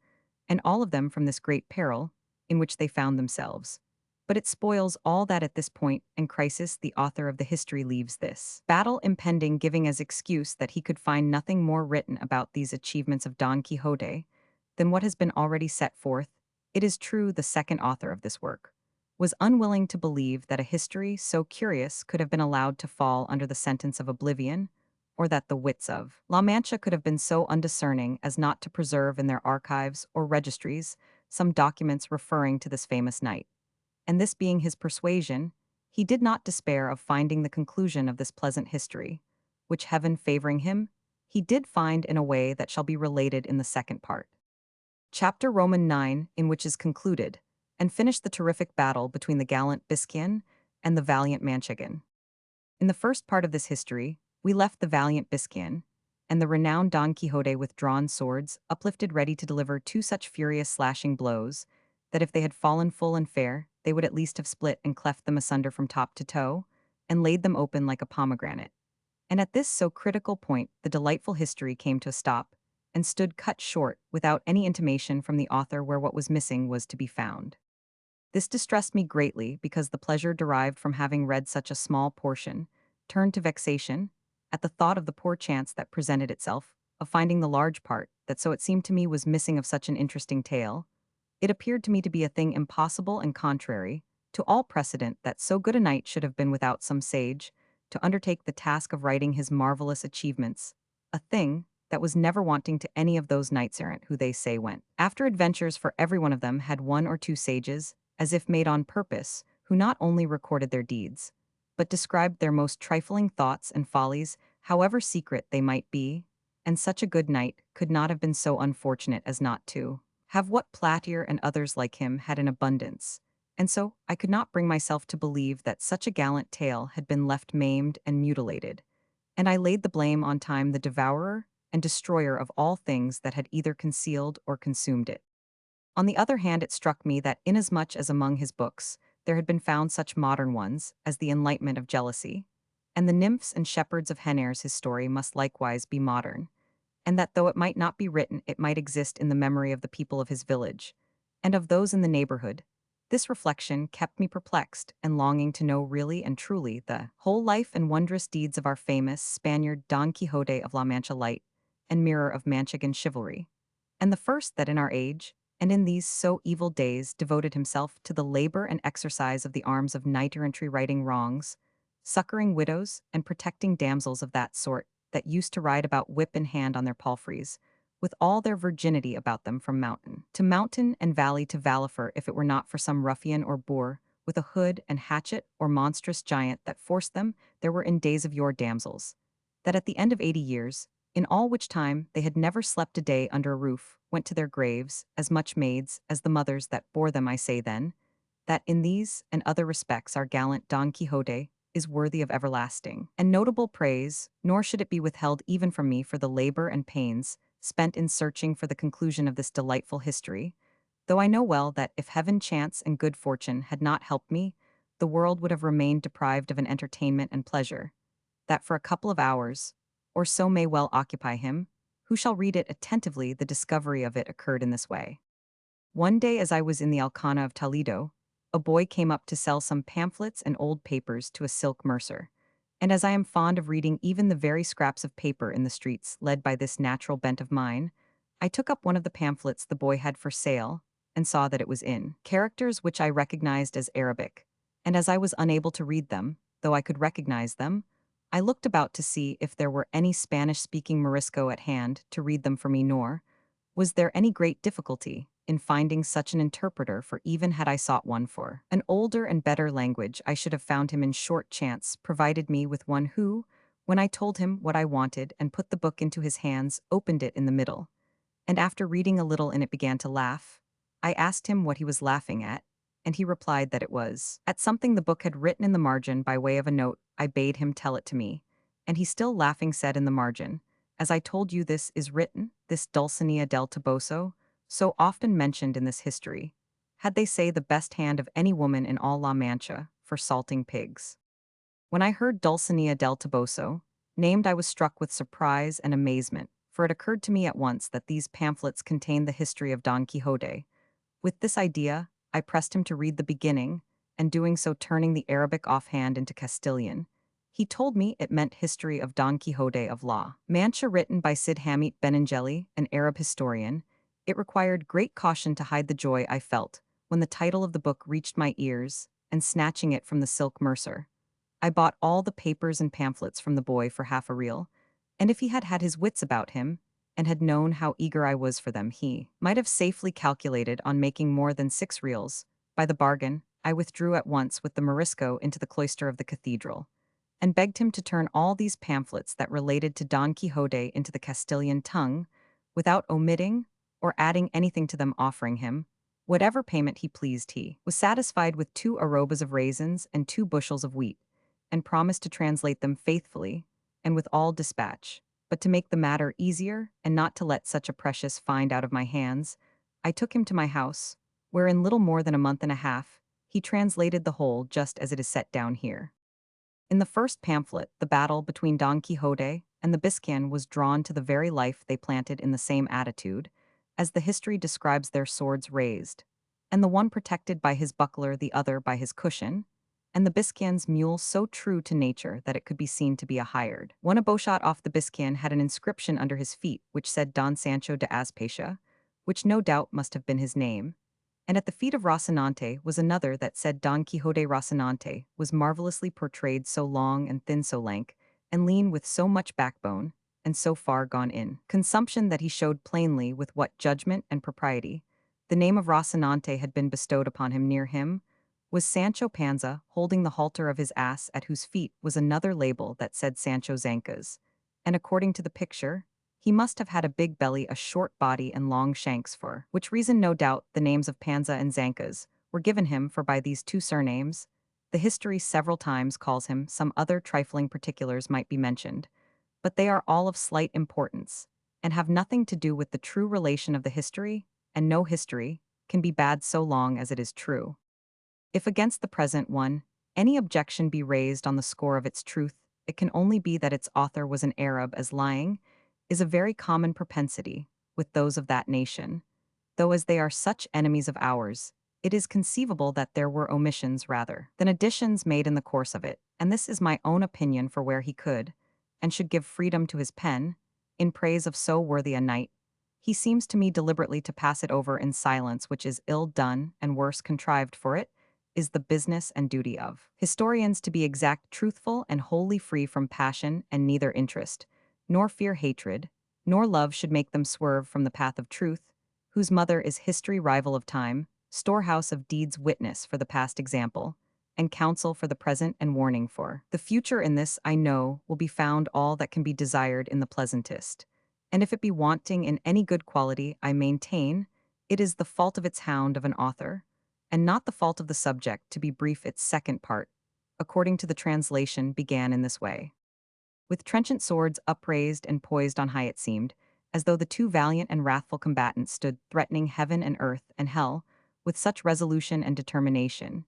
and all of them from this great peril in which they found themselves. But it spoils all that at this point and crisis the author of the history leaves this battle impending, giving as excuse that he could find nothing more written about these achievements of Don Quixote than what has been already set forth. It is true the second author of this work was unwilling to believe that a history so curious could have been allowed to fall under the sentence of oblivion, or that the wits of La Mancha could have been so undiscerning as not to preserve in their archives or registries some documents referring to this famous knight. And this being his persuasion, he did not despair of finding the conclusion of this pleasant history, which, heaven favoring him, he did find in a way that shall be related in the second part. Chapter Roman 9, in which is concluded and finished the terrific battle between the gallant Biscayan and the valiant Manchegan. In the first part of this history, we left the valiant Biscayan and the renowned Don Quixote with drawn swords, uplifted ready to deliver two such furious slashing blows, that if they had fallen full and fair, they would at least have split and cleft them asunder from top to toe, and laid them open like a pomegranate. And at this so critical point, the delightful history came to a stop, and stood cut short, without any intimation from the author where what was missing was to be found. This distressed me greatly, because the pleasure derived from having read such a small portion turned to vexation at the thought of the poor chance that presented itself of finding the large part that, so it seemed to me, was missing of such an interesting tale. It appeared to me to be a thing impossible and contrary to all precedent that so good a knight should have been without some sage to undertake the task of writing his marvelous achievements, a thing that was never wanting to any of those knights-errant who they say went after adventures, for every one of them had one or two sages, as if made on purpose, who not only recorded their deeds, but described their most trifling thoughts and follies, however secret they might be, and such a good knight could not have been so unfortunate as not to have what Platier and others like him had in abundance. And so I could not bring myself to believe that such a gallant tale had been left maimed and mutilated, and I laid the blame on time, the devourer and destroyer of all things that had either concealed or consumed it. On the other hand, it struck me that inasmuch as among his books there had been found such modern ones as the Enlightenment of Jealousy, and the Nymphs and Shepherds of Henner's, his story must likewise be modern, and that though it might not be written, it might exist in the memory of the people of his village, and of those in the neighborhood. This reflection kept me perplexed and longing to know really and truly the whole life and wondrous deeds of our famous Spaniard Don Quixote of La Mancha, light and mirror of Manchegan chivalry, and the first that in our age, and in these so evil days, devoted himself to the labor and exercise of the arms of knight-errantry, righting wrongs, succoring widows, and protecting damsels of that sort that used to ride about whip in hand on their palfreys, with all their virginity about them, from mountain to mountain and valley to valifer, if it were not for some ruffian or boor with a hood and hatchet or monstrous giant that forced them. There were in days of yore damsels that at the end of 80 years, in all which time they had never slept a day under a roof, went to their graves, as much maids as the mothers that bore them. I say then, that in these and other respects our gallant Don Quixote is worthy of everlasting and notable praise, nor should it be withheld even from me for the labor and pains spent in searching for the conclusion of this delightful history, though I know well that if heaven, chance, and good fortune had not helped me, the world would have remained deprived of an entertainment and pleasure, that for a couple of hours, or so may well occupy him, who shall read it attentively. The discovery of it occurred in this way. One day as I was in the Alcana of Toledo, a boy came up to sell some pamphlets and old papers to a silk mercer. And as I am fond of reading even the very scraps of paper in the streets led by this natural bent of mine, I took up one of the pamphlets the boy had for sale and saw that it was in characters which I recognized as Arabic. And as I was unable to read them, though I could recognize them, I looked about to see if there were any Spanish-speaking Morisco at hand to read them for me, nor was there any great difficulty in finding such an interpreter, for even had I sought one for an older and better language, I should have found him in short chance provided me with one who, when I told him what I wanted and put the book into his hands, opened it in the middle, and after reading a little in it began to laugh. I asked him what he was laughing at, and he replied that it was at something the book had written in the margin by way of a note. I bade him tell it to me, and he still laughing said in the margin, "As I told you, this is written, this Dulcinea del Toboso, so often mentioned in this history, had they say the best hand of any woman in all La Mancha for salting pigs." When I heard Dulcinea del Toboso named, I was struck with surprise and amazement, for it occurred to me at once that these pamphlets contained the history of Don Quixote. With this idea, I pressed him to read the beginning, and doing so turning the Arabic offhand into Castilian, he told me it meant History of Don Quixote of La Mancha, written by Cid Hamit Benengeli, an Arab historian. It required great caution to hide the joy I felt when the title of the book reached my ears, and snatching it from the silk mercer, I bought all the papers and pamphlets from the boy for half a real, and if he had had his wits about him, and had known how eager I was for them, he might have safely calculated on making more than 6 reals. By the bargain, I withdrew at once with the Morisco into the cloister of the cathedral, and begged him to turn all these pamphlets that related to Don Quixote into the Castilian tongue, without omitting or adding anything to them, offering him whatever payment he pleased. He was satisfied with 2 arrobas of raisins and 2 bushels of wheat, and promised to translate them faithfully and with all dispatch. But to make the matter easier, and not to let such a precious find out of my hands, I took him to my house, where in little more than a month and a half, he translated the whole just as it is set down here. In the first pamphlet, the battle between Don Quixote and the Biscayan was drawn to the very life. They planted in the same attitude, as the history describes, their swords raised, and the one protected by his buckler, the other by his cushion, and the Biscayan's mule so true to nature that it could be seen to be a hired one. A bowshot off the Biscayan had an inscription under his feet which said Don Sancho de Azpeitia, which no doubt must have been his name, and at the feet of Rocinante was another that said Don Quixote. Rocinante was marvelously portrayed, so long and thin, so lank, and lean, with so much backbone, and so far gone in consumption that he showed plainly with what judgment and propriety the name of Rocinante had been bestowed upon him. Near him was Sancho Panza, holding the halter of his ass, at whose feet was another label that said Sancho Zancas, and according to the picture, he must have had a big belly, a short body, and long shanks, for which reason no doubt the names of Panza and Zancas were given him, for by these 2 surnames, the history several times calls him. Some other trifling particulars might be mentioned, but they are all of slight importance, and have nothing to do with the true relation of the history, and no history can be bad so long as it is true. If against the present one any objection be raised on the score of its truth, it can only be that its author was an Arab, as lying is a very common propensity with those of that nation, though as they are such enemies of ours, it is conceivable that there were omissions rather than additions made in the course of it, and this is my own opinion, for where he could, and should give freedom to his pen, in praise of so worthy a knight, he seems to me deliberately to pass it over in silence, which is ill done and worse contrived, for it is the business and duty of historians to be exact, truthful, and wholly free from passion, and neither interest, nor fear, hatred, nor love should make them swerve from the path of truth, whose mother is history, rival of time, storehouse of deeds, witness for the past, example, and counsel for the present, and warning for the future. In this, I know, will be found all that can be desired in the pleasantest, and if it be wanting in any good quality, I maintain it is the fault of its hound of an author, and not the fault of the subject. To be brief, its second part, according to the translation, began in this way. With trenchant swords upraised and poised on high, it seemed as though the two valiant and wrathful combatants stood threatening heaven and earth and hell with such resolution and determination.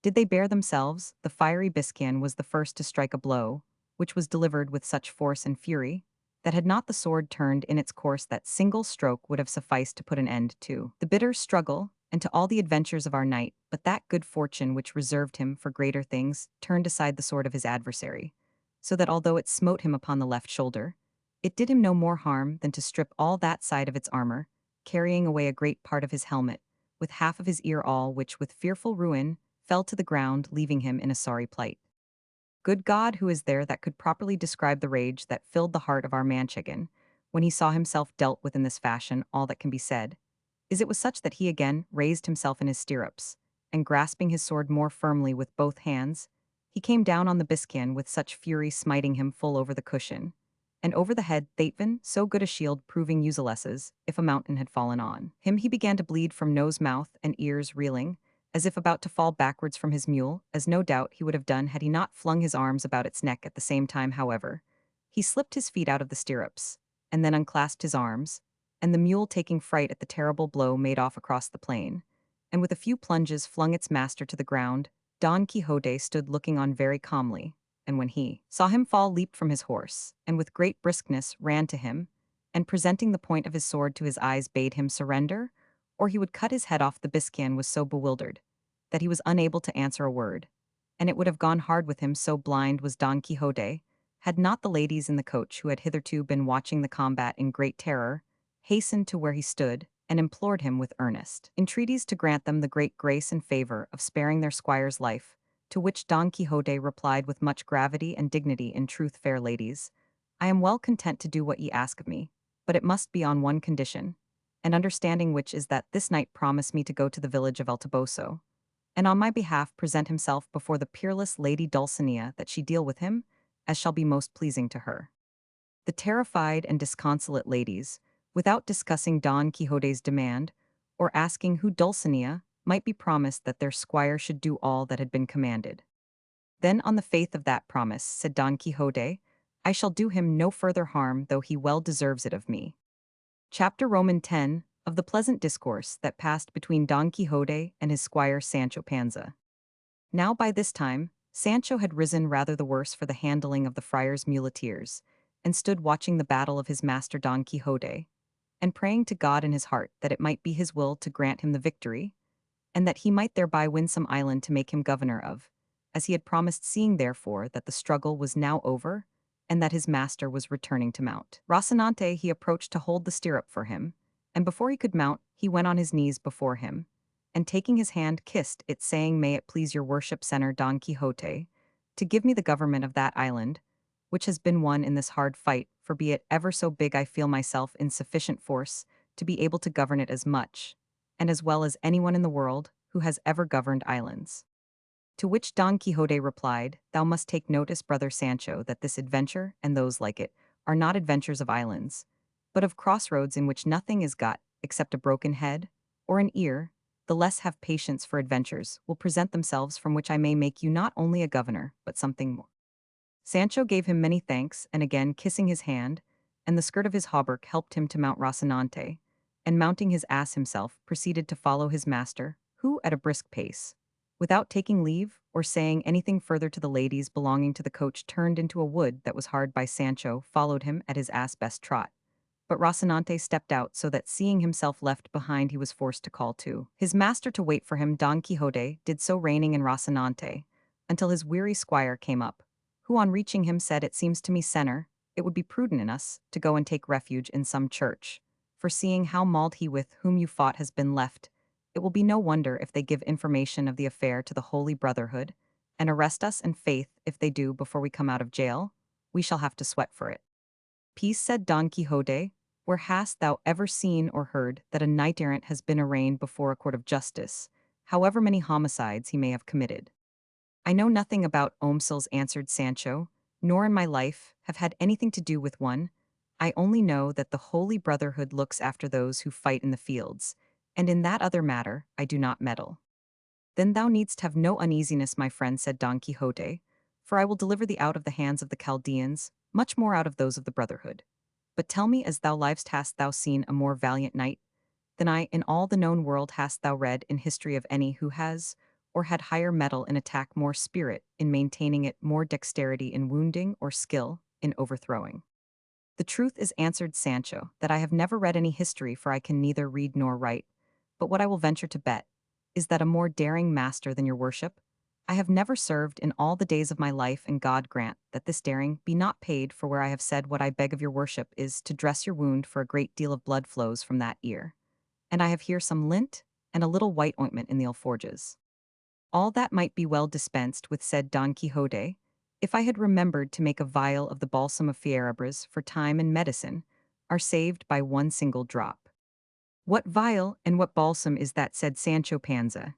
Did they bear themselves? The fiery Biscayan was the first to strike a blow, which was delivered with such force and fury, that had not the sword turned in its course that single stroke would have sufficed to put an end to the bitter struggle and to all the adventures of our knight, but that good fortune which reserved him for greater things turned aside the sword of his adversary, so that although it smote him upon the left shoulder, it did him no more harm than to strip all that side of its armor, carrying away a great part of his helmet, with half of his ear all which with fearful ruin fell to the ground, leaving him in a sorry plight. Good God, who is there that could properly describe the rage that filled the heart of our Manchegan, when he saw himself dealt with in this fashion? All that can be said is it was such that he again raised himself in his stirrups, and grasping his sword more firmly with both hands, he came down on the Biscayan with such fury, smiting him full over the cushion, and over the head, Thatvan, so good a shield proving useless, if a mountain had fallen on him. He began to bleed from nose, mouth, and ears, reeling, as if about to fall backwards from his mule, as no doubt he would have done had he not flung his arms about its neck at the same time. However, he slipped his feet out of the stirrups, and then unclasped his arms, and the mule, taking fright at the terrible blow, made off across the plain, and with a few plunges flung its master to the ground. Don Quixote stood looking on very calmly, and when he saw him fall, leaped from his horse, and with great briskness ran to him, and presenting the point of his sword to his eyes, bade him surrender, or he would cut his head off. The Biscayan was so bewildered that he was unable to answer a word, and it would have gone hard with him, so blind was Don Quixote, had not the ladies in the coach, who had hitherto been watching the combat in great terror, hastened to where he stood, and implored him with earnest entreaties to grant them the great grace and favor of sparing their squire's life, to which Don Quixote replied with much gravity and dignity, In truth, fair ladies, I am well content to do what ye ask of me, but it must be on one condition, and understanding which is that this knight promise me to go to the village of El Toboso, and on my behalf present himself before the peerless Lady Dulcinea, that she deal with him as shall be most pleasing to her. The terrified and disconsolate ladies, without discussing Don Quixote's demand, or asking who Dulcinea, might be promised that their squire should do all that had been commanded. Then, on the faith of that promise, said Don Quixote, I shall do him no further harm, though he well deserves it of me. Chapter Roman 10 of the pleasant discourse that passed between Don Quixote and his squire Sancho Panza. Now by this time, Sancho had risen rather the worse for the handling of the friar's muleteers, and stood watching the battle of his master Don Quixote, and praying to God in his heart that it might be his will to grant him the victory, and that he might thereby win some island to make him governor of, as he had promised, seeing therefore that the struggle was now over, and that his master was returning to mount Rocinante. He approached to hold the stirrup for him, and before he could mount, he went on his knees before him, and taking his hand kissed it, saying, May it please your worship, Senor Don Quixote, to give me the government of that island, which has been won in this hard fight, for be it ever so big, I feel myself in sufficient force to be able to govern it as much, and as well as anyone in the world who has ever governed islands. To which Don Quixote replied, Thou must take notice, brother Sancho, that this adventure, and those like it, are not adventures of islands, but of crossroads in which nothing is got except a broken head, or an ear. The less have patience for adventures will present themselves, from which I may make you not only a governor, but something more. Sancho gave him many thanks, and again kissing his hand, and the skirt of his hauberk helped him to mount Rocinante, and mounting his ass himself, proceeded to follow his master, who, at a brisk pace, without taking leave or saying anything further to the ladies belonging to the coach, turned into a wood that was hard by. Sancho followed him at his ass best trot, but Rocinante stepped out, so that seeing himself left behind he was forced to call to his master to wait for him. Don Quixote did so, reining in Rocinante, until his weary squire came up, who on reaching him said, It seems to me, Senor, it would be prudent in us to go and take refuge in some church, for seeing how mauled he with whom you fought has been left, it will be no wonder if they give information of the affair to the Holy Brotherhood, and arrest us, and faith, if they do before we come out of jail, we shall have to sweat for it. Peace, said Don Quixote, where hast thou ever seen or heard that a knight-errant has been arraigned before a court of justice, however many homicides he may have committed? I know nothing about omcils, answered Sancho, nor in my life have had anything to do with one. I only know that the Holy Brotherhood looks after those who fight in the fields, and in that other matter I do not meddle. Then thou needst have no uneasiness, my friend, said Don Quixote, for I will deliver thee out of the hands of the Chaldeans, much more out of those of the Brotherhood. But tell me, as thou livest, hast thou seen a more valiant knight than I in all the known world? Hast thou read in history of any who has, or had higher mettle in attack, more spirit in maintaining it, more dexterity in wounding, or skill in overthrowing? The truth is, answered Sancho, that I have never read any history, for I can neither read nor write. But what I will venture to bet is that a more daring master than your worship I have never served in all the days of my life, and God grant that this daring be not paid, for where I have said what I beg of your worship is to dress your wound, for a great deal of blood flows from that ear. And I have here some lint and a little white ointment in the alforges. All that might be well dispensed with, said Don Quixote, if I had remembered to make a vial of the balsam of Fierabras, for time and medicine are saved by one single drop. What vial and what balsam is that? Said Sancho Panza.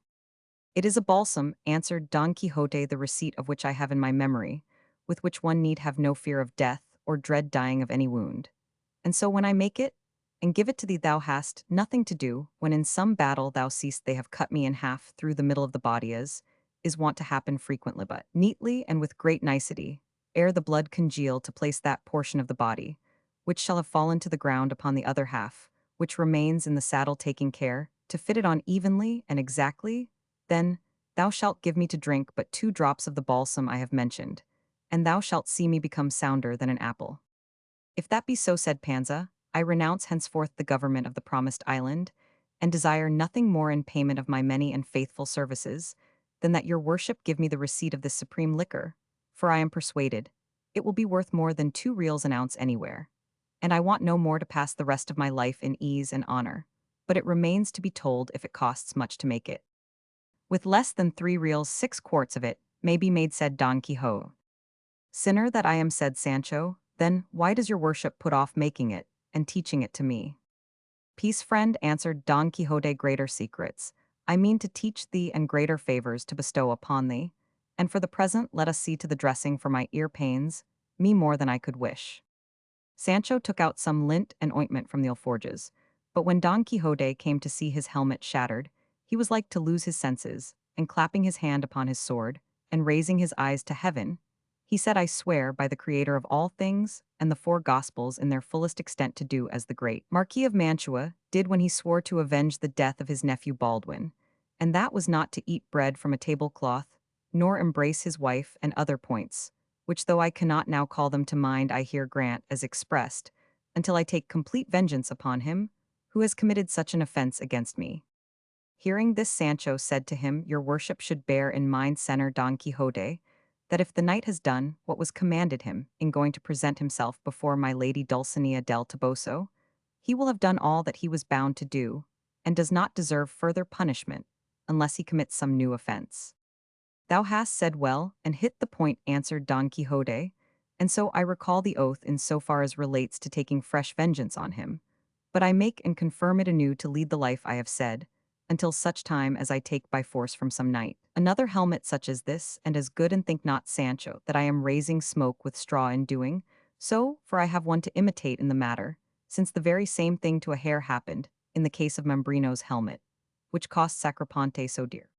It is a balsam, answered Don Quixote, the receipt of which I have in my memory, with which one need have no fear of death or dread dying of any wound. And so when I make it, and give it to thee, thou hast nothing to do, when in some battle thou seest they have cut me in half through the middle of the body, as is wont to happen frequently, but neatly and with great nicety, ere the blood congeal, to place that portion of the body, which shall have fallen to the ground, upon the other half, which remains in the saddle, taking care to fit it on evenly and exactly. Then thou shalt give me to drink but 2 drops of the balsam I have mentioned, and thou shalt see me become sounder than an apple. If that be so, said Panza, I renounce henceforth the government of the promised island, and desire nothing more in payment of my many and faithful services than that your worship give me the receipt of this supreme liquor, for I am persuaded it will be worth more than 2 reals an ounce anywhere, and I want no more to pass the rest of my life in ease and honor, but it remains to be told if it costs much to make it. With less than 3 reals 6 quarts of it may be made, said Don Quixote. Sinner that I am, said Sancho, then why does your worship put off making it, and teaching it to me? Peace, friend, answered Don Quixote, greater secrets I mean to teach thee, and greater favors to bestow upon thee, and for the present let us see to the dressing, for my ear pains me more than I could wish. Sancho took out some lint and ointment from the alforges, but when Don Quixote came to see his helmet shattered, he was like to lose his senses, and clapping his hand upon his sword, and raising his eyes to heaven, he said, I swear by the Creator of all things, and the 4 Gospels in their fullest extent, to do as the great Marquis of Mantua did when he swore to avenge the death of his nephew Baldwin, and that was not to eat bread from a tablecloth, nor embrace his wife, and other points, which though I cannot now call them to mind, I here grant as expressed, until I take complete vengeance upon him who has committed such an offense against me. Hearing this, Sancho said to him, your worship should bear in mind, Senor Don Quixote, that if the knight has done what was commanded him in going to present himself before my lady Dulcinea del Toboso, he will have done all that he was bound to do, and does not deserve further punishment, unless he commits some new offense. Thou hast said well, and hit the point, answered Don Quixote, and so I recall the oath in so far as relates to taking fresh vengeance on him, but I make and confirm it anew to lead the life I have said, until such time as I take by force from some knight another helmet such as this, and as good, and think not, Sancho, that I am raising smoke with straw in doing so, for I have one to imitate in the matter, since the very same thing to a hair happened in the case of Mambrino's helmet, which cost Sacripante so dear.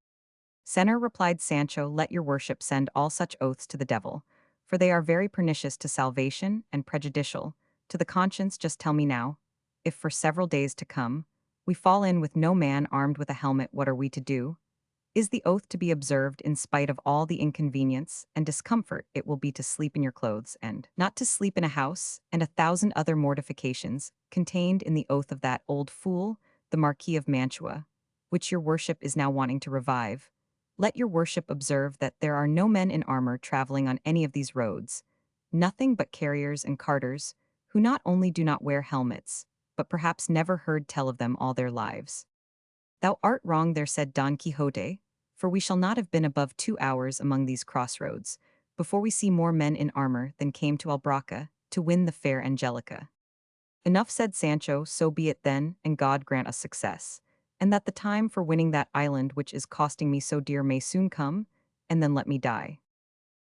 Senor, replied Sancho, let your worship send all such oaths to the devil, for they are very pernicious to salvation and prejudicial to the conscience. Just tell me now, if for several days to come we fall in with no man armed with a helmet, what are we to do? Is the oath to be observed in spite of all the inconvenience and discomfort it will be to sleep in your clothes, and not to sleep in a house, and 1,000 other mortifications contained in the oath of that old fool, the Marquis of Mantua, which your worship is now wanting to revive? Let your worship observe that there are no men in armor traveling on any of these roads, nothing but carriers and carters, who not only do not wear helmets, but perhaps never heard tell of them all their lives. Thou art wrong there, said Don Quixote, for we shall not have been above 2 hours among these crossroads before we see more men in armor than came to Albraca to win the fair Angelica. Enough, said Sancho, so be it then, and God grant us success, and that the time for winning that island which is costing me so dear may soon come, and then let me die.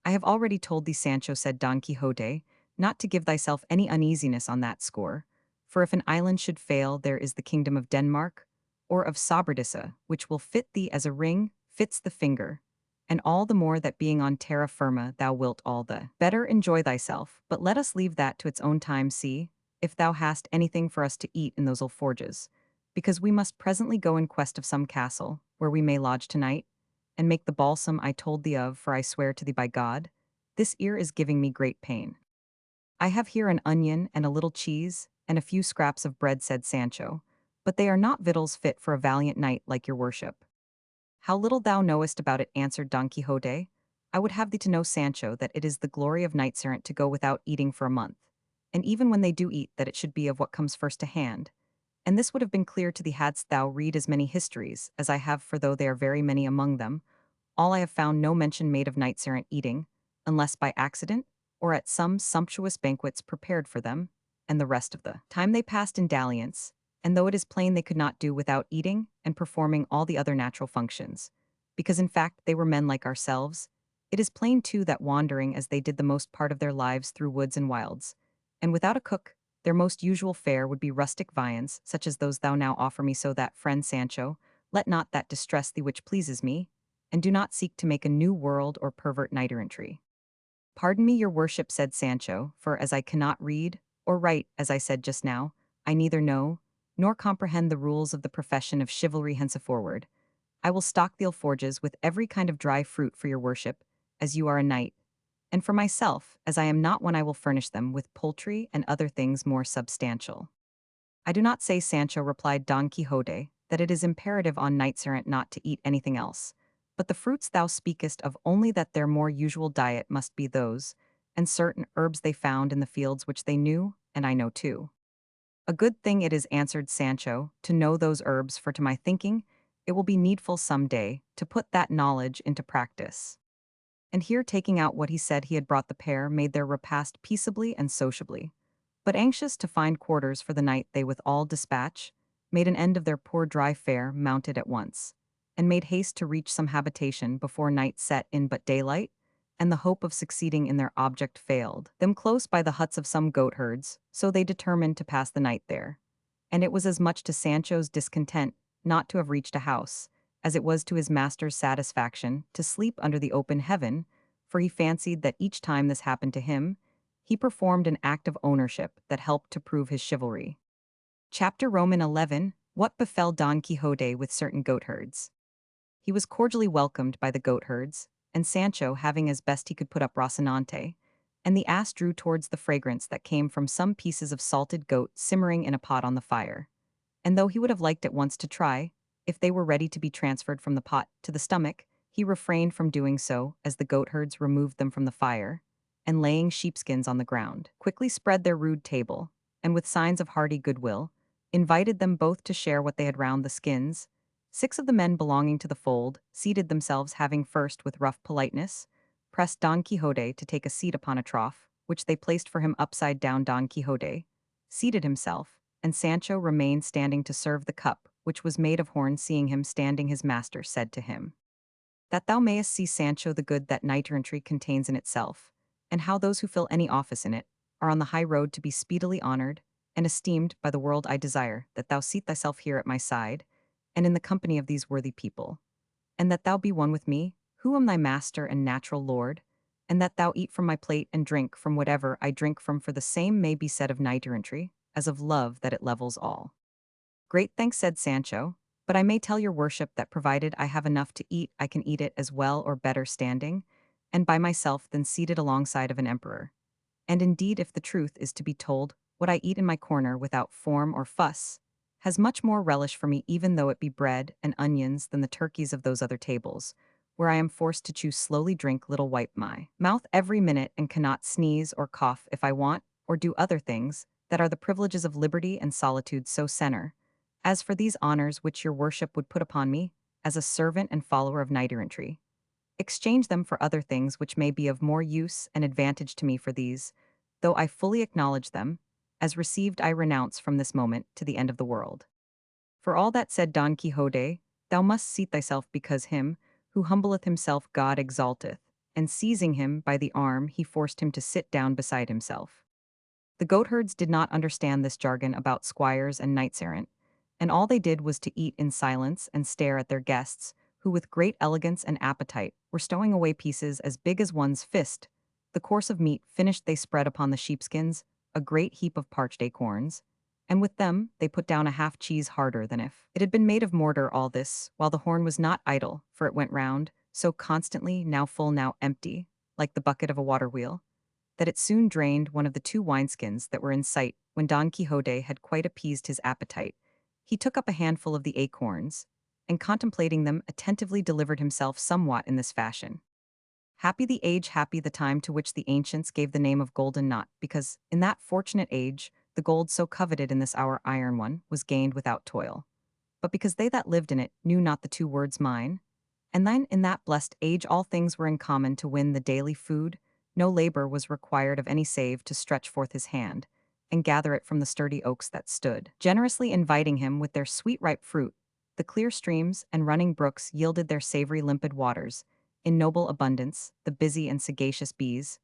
I have already told thee, Sancho, said Don Quixote, not to give thyself any uneasiness on that score, for if an island should fail, there is the kingdom of Denmark, or of Sabardissa, which will fit thee as a ring fits the finger, and all the more that being on terra firma thou wilt all the better enjoy thyself. But let us leave that to its own time. See, if thou hast anything for us to eat in those alforges, because we must presently go in quest of some castle, where we may lodge tonight, and make the balsam I told thee of, for I swear to thee by God, this ear is giving me great pain. I have here an onion and a little cheese, and a few scraps of bread, said Sancho, but they are not victuals fit for a valiant knight like your worship. How little thou knowest about it, answered Don Quixote. I would have thee to know, Sancho, that it is the glory of knights-errant to go without eating for a month, and even when they do eat, that it should be of what comes first to hand. And this would have been clear to thee hadst thou read as many histories as I have, for though they are very many among them, all I have found no mention made of knights-errant eating, unless by accident, or at some sumptuous banquets prepared for them, and the rest of the time they passed in dalliance, and though it is plain they could not do without eating and performing all the other natural functions, because in fact they were men like ourselves, it is plain too that wandering as they did the most part of their lives through woods and wilds, and without a cook, their most usual fare would be rustic viands, such as those thou now offer me, so that, friend Sancho, let not that distress thee which pleases me, and do not seek to make a new world or pervert knight-errantry. Pardon me, your worship, said Sancho, for as I cannot read, or write, as I said just now, I neither know, nor comprehend the rules of the profession of chivalry henceforward. I will stock the alforges with every kind of dry fruit for your worship, as you are a knight, and for myself, as I am not one, I will furnish them with poultry and other things more substantial. I do not say, Sancho, replied Don Quixote, that it is imperative on knights-errant not to eat anything else, but the fruits thou speakest of only that their more usual diet must be those, and certain herbs they found in the fields which they knew, and I know too. A good thing it is, answered Sancho, to know those herbs, for to my thinking, it will be needful some day to put that knowledge into practice. And here, taking out what he said, he had brought the pair, made their repast peaceably and sociably. But anxious to find quarters for the night, they with all dispatch made an end of their poor dry fare, mounted at once, and made haste to reach some habitation before night set in. But daylight, and the hope of succeeding in their object failed them close by the huts of some goatherds, so they determined to pass the night there. And it was as much to Sancho's discontent not to have reached a house, as it was to his master's satisfaction to sleep under the open heaven, for he fancied that each time this happened to him, he performed an act of ownership that helped to prove his chivalry. Chapter Roman 11. What befell Don Quixote with certain goatherds. He was cordially welcomed by the goatherds, and Sancho, having as best he could put up Rocinante, and the ass drew towards the fragrance that came from some pieces of salted goat simmering in a pot on the fire. And though he would have liked at once to try, if they were ready to be transferred from the pot to the stomach, he refrained from doing so as the goatherds removed them from the fire, and laying sheepskins on the ground, quickly spread their rude table, and with signs of hearty goodwill, invited them both to share what they had round the skins. 6 of the men belonging to the fold seated themselves, having first, with rough politeness, pressed Don Quixote to take a seat upon a trough, which they placed for him upside down. Don Quixote seated himself, and Sancho remained standing to serve the cup, which was made of horn. Seeing him standing, his master said to him, that thou mayest see, Sancho, the good that knight-errantry contains in itself, and how those who fill any office in it are on the high road to be speedily honored and esteemed by the world. I desire that thou seat thyself here at my side, and in the company of these worthy people, and that thou be one with me, who am thy master and natural lord, and that thou eat from my plate and drink from whatever I drink from, for the same may be said of knight-errantry, as of love, that it levels all. Great thanks, said Sancho, but I may tell your worship that provided I have enough to eat, I can eat it as well or better standing, and by myself, than seated alongside of an emperor. And indeed, if the truth is to be told, what I eat in my corner without form or fuss has much more relish for me, even though it be bread and onions, than the turkeys of those other tables, where I am forced to chew slowly, drink little, wipe my mouth every minute, and cannot sneeze or cough if I want, or do other things that are the privileges of liberty and solitude. So, Senor, as for these honors which your worship would put upon me, as a servant and follower of knight-errantry, exchange them for other things which may be of more use and advantage to me. For these, though I fully acknowledge them, as received, I renounce from this moment to the end of the world. For all that, said Don Quixote, thou must seat thyself, because him who humbleth himself God exalteth, and seizing him by the arm he forced him to sit down beside himself. The goatherds did not understand this jargon about squires and knights-errant, and all they did was to eat in silence and stare at their guests, who with great elegance and appetite were stowing away pieces as big as one's fist. The course of meat finished, they spread upon the sheepskins a great heap of parched acorns, and with them they put down a half cheese harder than if it had been made of mortar. All this, while the horn was not idle, for it went round, so constantly, now full, now empty, like the bucket of a water wheel, that it soon drained one of the two wineskins that were in sight. When Don Quixote had quite appeased his appetite, he took up a handful of the acorns, and contemplating them attentively delivered himself somewhat in this fashion. Happy the age, happy the time to which the ancients gave the name of golden knot, because, in that fortunate age, the gold so coveted in this our iron one was gained without toil. But because they that lived in it knew not the two words mine, and then in that blessed age all things were in common to win the daily food, no labor was required of any save to stretch forth his hand, and gather it from the sturdy oaks that stood, generously inviting him with their sweet ripe fruit. The clear streams and running brooks yielded their savory limpid waters, in noble abundance. The busy and sagacious bees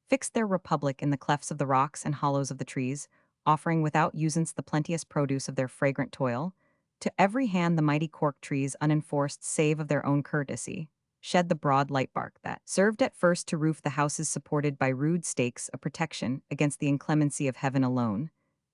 fixed their republic in the clefts of the rocks and hollows of the trees, offering without usance the plenteous produce of their fragrant toil. To every hand the mighty cork trees, unenforced save of their own courtesy, shed the broad light bark that served at first to roof the houses supported by rude stakes, a protection against the inclemency of heaven alone.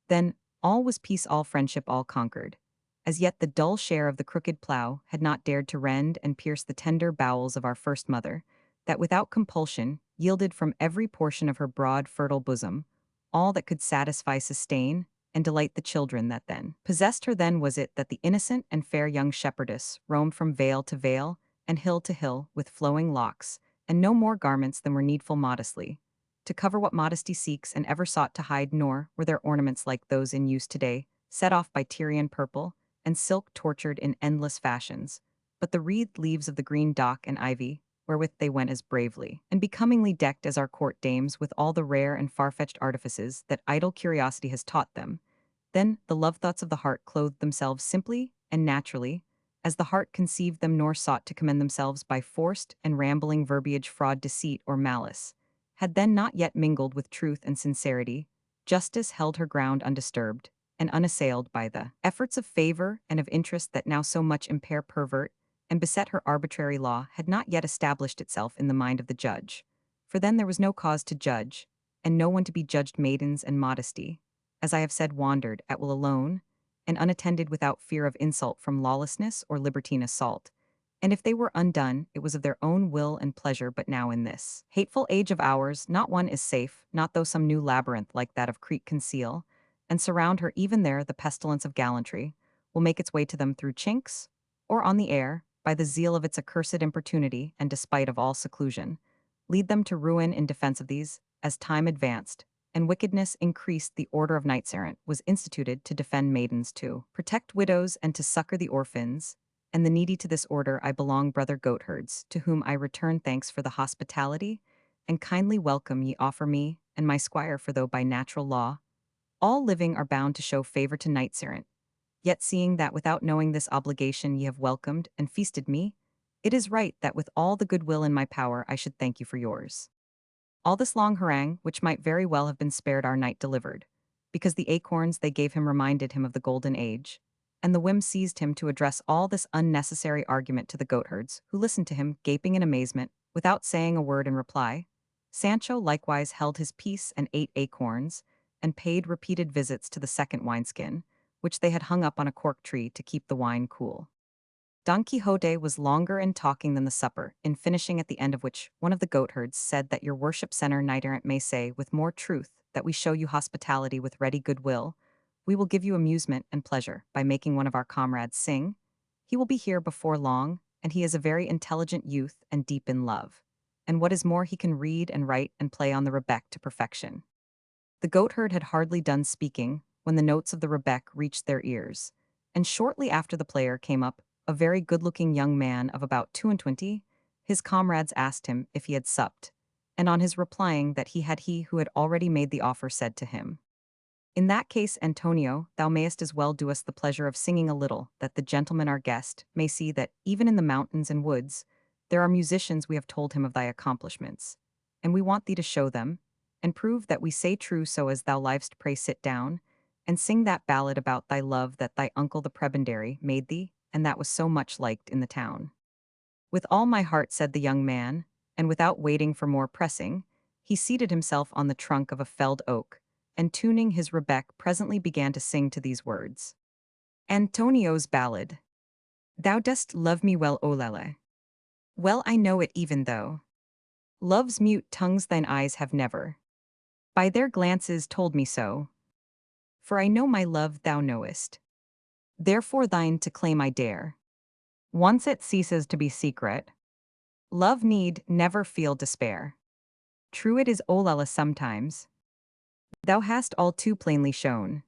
Then all was peace, all friendship, all conquered. As yet the dull share of the crooked plough had not dared to rend and pierce the tender bowels of our first mother, that without compulsion yielded from every portion of her broad fertile bosom all that could satisfy, sustain, and delight the children that then possessed her. Then was it that the innocent and fair young shepherdess roamed from vale to vale and hill to hill with flowing locks, and no more garments than were needful modestly to cover what modesty seeks, and ever sought to hide, nor were their ornaments like those in use today, set off by Tyrian purple and silk tortured in endless fashions, but the wreathed leaves of the green dock and ivy, wherewith they went as bravely and becomingly decked as our court dames with all the rare and far-fetched artifices that idle curiosity has taught them. Then the love thoughts of the heart clothed themselves simply and naturally, as the heart conceived them, nor sought to commend themselves by forced and rambling verbiage, fraud, deceit, or malice. Had then not yet mingled with truth and sincerity, justice held her ground undisturbed and unassailed by the efforts of favor and of interest that now so much impair, pervert, and beset her. Arbitrary law had not yet established itself in the mind of the judge, for then there was no cause to judge, and no one to be judged. Maidens and modesty, as I have said, wandered at will alone, and unattended, without fear of insult from lawlessness or libertine assault. And if they were undone, it was of their own will and pleasure. But now in this hateful age of ours, not one is safe, not though some new labyrinth like that of Crete conceal, and surround her. Even there the pestilence of gallantry will make its way to them through chinks, or on the air, by the zeal of its accursed importunity, and despite of all seclusion, lead them to ruin. In defense of these, as time advanced, and wickedness increased, the order of knights-errant was instituted to defend maidens, to protect widows, and to succor the orphans, and the needy. To this order I belong, brother goatherds, to whom I return thanks for the hospitality and kindly welcome ye offer me and my squire, for though by natural law all living are bound to show favor to knights-errant, yet seeing that without knowing this obligation ye have welcomed and feasted me, it is right that with all the goodwill in my power I should thank you for yours. All this long harangue, which might very well have been spared, our knight delivered, because the acorns they gave him reminded him of the golden age, and the whim seized him to address all this unnecessary argument to the goatherds, who listened to him, gaping in amazement, without saying a word in reply. Sancho likewise held his peace and ate acorns, and paid repeated visits to the second wineskin, which they had hung up on a cork tree to keep the wine cool. Don Quixote was longer in talking than the supper, in finishing, at the end of which one of the goatherds said that your worship center knight-errant may say with more truth that we show you hospitality with ready goodwill. We will give you amusement and pleasure by making one of our comrades sing. He will be here before long, and he is a very intelligent youth and deep in love. And what is more, he can read and write and play on the rebec to perfection. The goatherd had hardly done speaking when the notes of the rebec reached their ears, and shortly after the player came up, a very good-looking young man of about 22. His comrades asked him if he had supped, and on his replying that he had, he who had already made the offer said to him, "In that case, Antonio, thou mayest as well do us the pleasure of singing a little, that the gentleman our guest may see that even in the mountains and woods there are musicians. We have told him of thy accomplishments, and we want thee to show them, and prove that we say true. So as thou livest, pray sit down, and sing that ballad about thy love that thy uncle the prebendary made thee, and that was so much liked in the town." "With all my heart," said the young man, and without waiting for more pressing, he seated himself on the trunk of a felled oak, and tuning his rebec presently began to sing to these words. Antonio's Ballad. Thou dost love me well, O Lele. Well I know it even though love's mute tongues thine eyes have never by their glances told me so. For I know my love thou knowest. Therefore thine to claim I dare. Once it ceases to be secret, love need never feel despair. True it is, Olala, sometimes thou hast all too plainly shown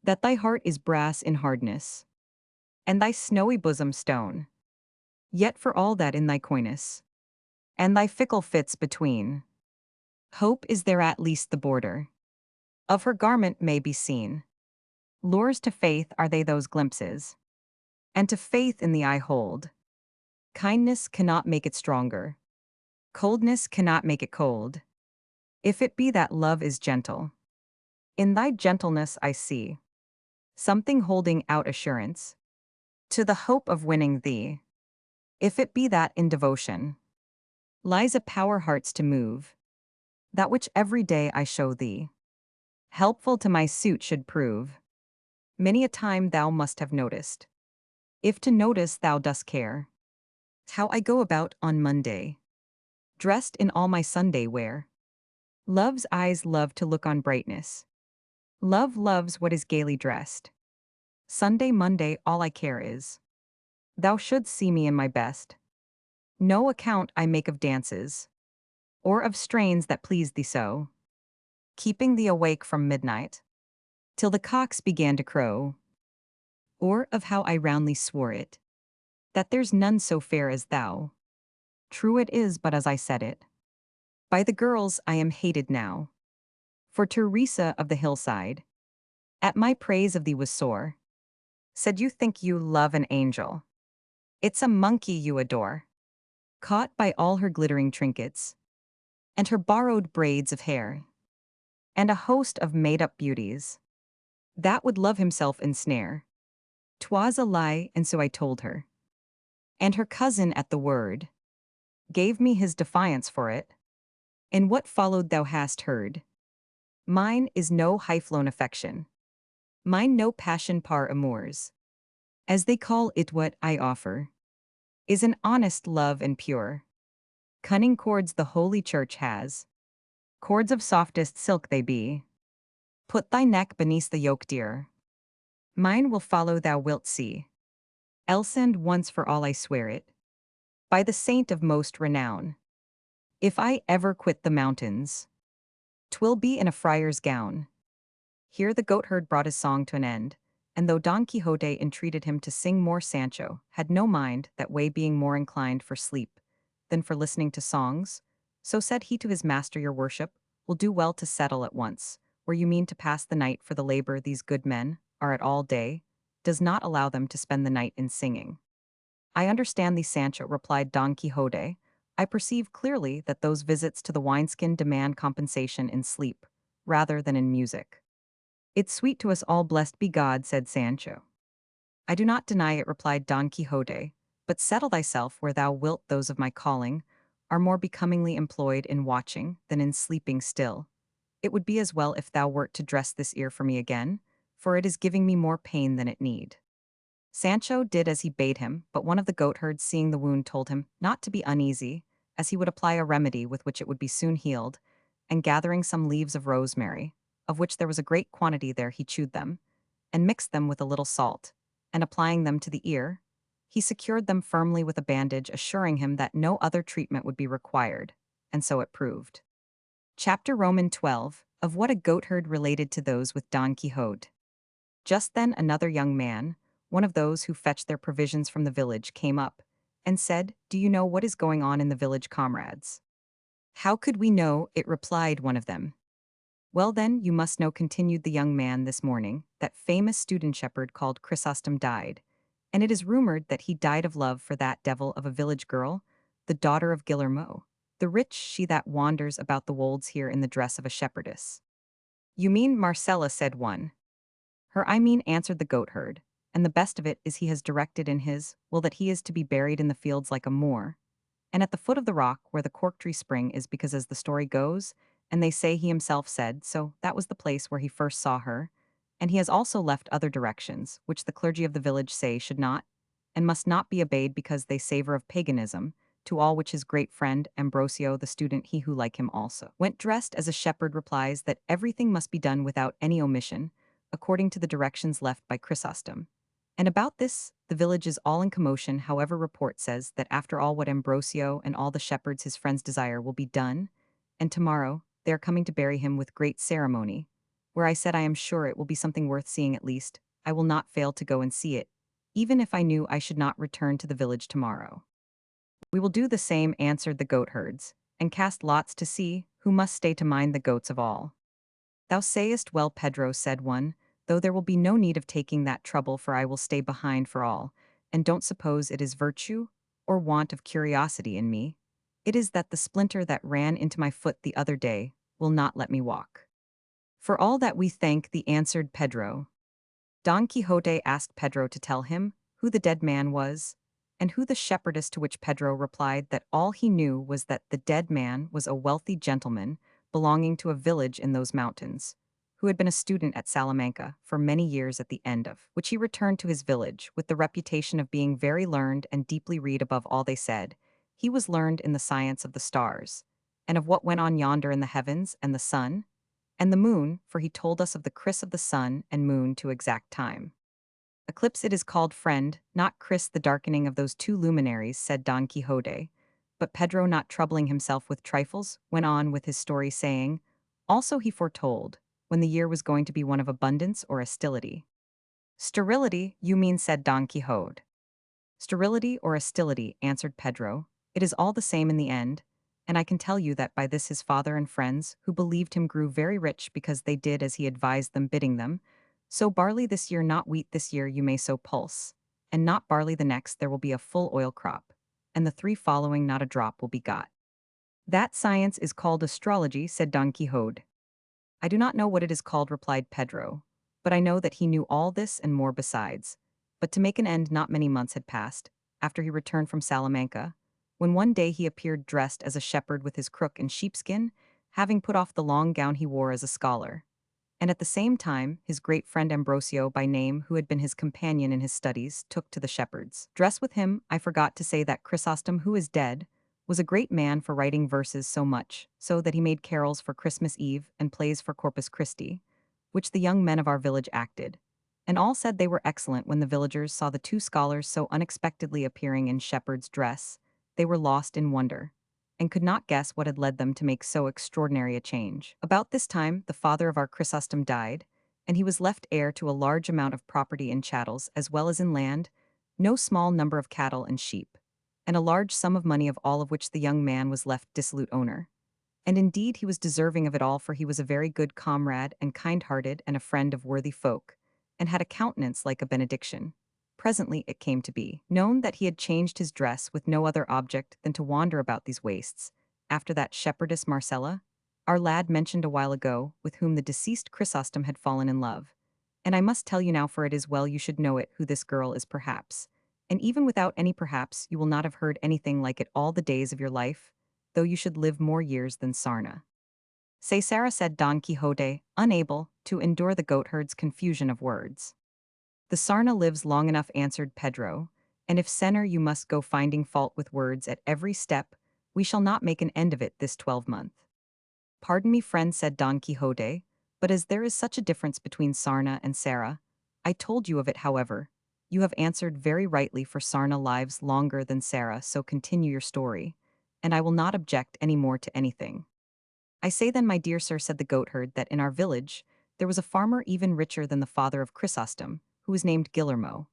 that thy heart is brass in hardness, and thy snowy bosom stone. Yet for all that in thy coyness, and thy fickle fits between, hope is there at least the border of her garment may be seen. Lures to faith are they those glimpses, and to faith in the eye hold. Kindness cannot make it stronger, coldness cannot make it cold. If it be that love is gentle, in thy gentleness I see something holding out assurance to the hope of winning thee. If it be that in devotion lies a power hearts to move, that which every day I show thee, helpful to my suit should prove. Many a time thou must have noticed, if to notice thou dost care, how I go about on Monday, dressed in all my Sunday wear. Love's eyes love to look on brightness. Love loves what is gaily dressed. Sunday, Monday, all I care is thou shouldst see me in my best. No account I make of dances, or of strains that please thee so, keeping thee awake from midnight till the cocks began to crow, or of how I roundly swore it, that there's none so fair as thou. True it is but as I said it. By the girls I am hated now. For Teresa of the hillside, at my praise of thee was sore, said you think you love an angel. It's a monkey you adore. Caught by all her glittering trinkets, and her borrowed braids of hair, and a host of made-up beauties, that would love himself ensnare. 'Twas a lie, and so I told her. And her cousin at the word gave me his defiance for it. In what followed thou hast heard. Mine is no high-flown affection. Mine no passion par amours. As they call it, what I offer is an honest love and pure. Cunning cords the holy church has. Cords of softest silk they be. Put thy neck beneath the yoke, dear. Mine will follow, thou wilt see. Else and once for all I swear it, by the saint of most renown, if I ever quit the mountains, 'twill be in a friar's gown. Here the goatherd brought his song to an end, and though Don Quixote entreated him to sing more, Sancho had no mind that way, being more inclined for sleep than for listening to songs. So said he to his master, your worship will do well to settle at once, where you mean to pass the night, for the labor these good men are at all day does not allow them to spend the night in singing. I understand thee, Sancho, replied Don Quixote. I perceive clearly that those visits to the wineskin demand compensation in sleep, rather than in music. It's sweet to us all, blessed be God, said Sancho. I do not deny it, replied Don Quixote, but settle thyself where thou wilt. Those of my calling are more becomingly employed in watching than in sleeping still. It would be as well if thou wert to dress this ear for me again, for it is giving me more pain than it need. Sancho did as he bade him, but one of the goatherds, seeing the wound, told him not to be uneasy, as he would apply a remedy with which it would be soon healed, and gathering some leaves of rosemary, of which there was a great quantity there, he chewed them, and mixed them with a little salt, and applying them to the ear, he secured them firmly with a bandage, assuring him that no other treatment would be required, and so it proved. Chapter Roman 12, of what a goatherd related to those with Don Quixote. Just then another young man, one of those who fetched their provisions from the village, came up, and said, Do you know what is going on in the village, comrades? How could we know it, replied one of them. Well then, you must know, continued the young man, this morning, that famous student shepherd called Chrysostom died, and it is rumored that he died of love for that devil of a village girl, the daughter of Guillermo, the rich, she that wanders about the wolds here in the dress of a shepherdess. You mean Marcella, said one. Her I mean, answered the goatherd, and the best of it is he has directed in his will that he is to be buried in the fields like a Moor, and at the foot of the rock where the cork tree spring is, because as the story goes, and they say he himself said, so that was the place where he first saw her, and he has also left other directions, which the clergy of the village say should not, and must not be obeyed because they savor of paganism, to all which his great friend, Ambrosio the student, he who like him also went dressed as a shepherd, replies that everything must be done without any omission, according to the directions left by Chrysostom. And about this, the village is all in commotion. However, report says that after all what Ambrosio and all the shepherds his friends desire will be done, and tomorrow they are coming to bury him with great ceremony, where I said I am sure it will be something worth seeing at least, I will not fail to go and see it, even if I knew I should not return to the village tomorrow. We will do the same, answered the goatherds, and cast lots to see who must stay to mind the goats of all. Thou sayest well, Pedro, said one, though there will be no need of taking that trouble, for I will stay behind for all, and don't suppose it is virtue or want of curiosity in me. It is that the splinter that ran into my foot the other day will not let me walk. For all that we thank thee, answered Pedro. Don Quixote asked Pedro to tell him who the dead man was, and who the shepherdess, to which Pedro replied that all he knew was that the dead man was a wealthy gentleman belonging to a village in those mountains, who had been a student at Salamanca for many years, at the end of which he returned to his village with the reputation of being very learned and deeply read. Above all, they said, he was learned in the science of the stars, and of what went on yonder in the heavens, and the sun, and the moon, for he told us of the Chris of the sun and moon to exact time. Eclipse it is called, friend, not Chris, the darkening of those two luminaries, said Don Quixote. But Pedro, not troubling himself with trifles, went on with his story, saying, also he foretold, when the year was going to be one of abundance or hostility. Sterility, you mean, said Don Quixote. Sterility or hostility, answered Pedro, it is all the same in the end, and I can tell you that by this his father and friends, who believed him, grew very rich because they did as he advised them, bidding them, sow barley this year, not wheat this year, you may sow pulse, and not barley the next, there will be a full oil crop, and the 3 following not a drop will be got. That science is called astrology, said Don Quixote. I do not know what it is called, replied Pedro, but I know that he knew all this and more besides. But to make an end, not many months had passed, after he returned from Salamanca, when one day he appeared dressed as a shepherd with his crook and sheepskin, having put off the long gown he wore as a scholar. And at the same time, his great friend Ambrosio by name, who had been his companion in his studies, took to the shepherd's dress with him. I forgot to say that Chrysostom, who is dead, was a great man for writing verses, so much so that he made carols for Christmas Eve and plays for Corpus Christi, which the young men of our village acted. And all said they were excellent. When the villagers saw the 2 scholars so unexpectedly appearing in shepherd's dress, they were lost in wonder, and could not guess what had led them to make so extraordinary a change. About this time, the father of our Chrysostom died, and he was left heir to a large amount of property in chattels as well as in land, no small number of cattle and sheep, and a large sum of money, of all of which the young man was left dissolute owner. And indeed he was deserving of it all, for he was a very good comrade and kind-hearted and a friend of worthy folk, and had a countenance like a benediction. Presently it came to be known that he had changed his dress with no other object than to wander about these wastes, after that shepherdess Marcella, our lad mentioned a while ago, with whom the deceased Chrysostom had fallen in love. And I must tell you now, for it is well you should know it, who this girl is perhaps. And even without any perhaps, you will not have heard anything like it all the days of your life, though you should live more years than Sarna. Say Sarah, said Don Quixote, unable to endure the goatherd's confusion of words. The Sarna lives long enough, answered Pedro, and if Senner you must go finding fault with words at every step, we shall not make an end of it this 12-month. Pardon me, friend, said Don Quixote, but as there is such a difference between Sarna and Sarah, I told you of it. However, you have answered very rightly, for Sarna lives longer than Sarah, so continue your story, and I will not object any more to anything. I say then, my dear sir, said the goatherd, that in our village there was a farmer even richer than the father of Chrysostom, who was named Guillermo,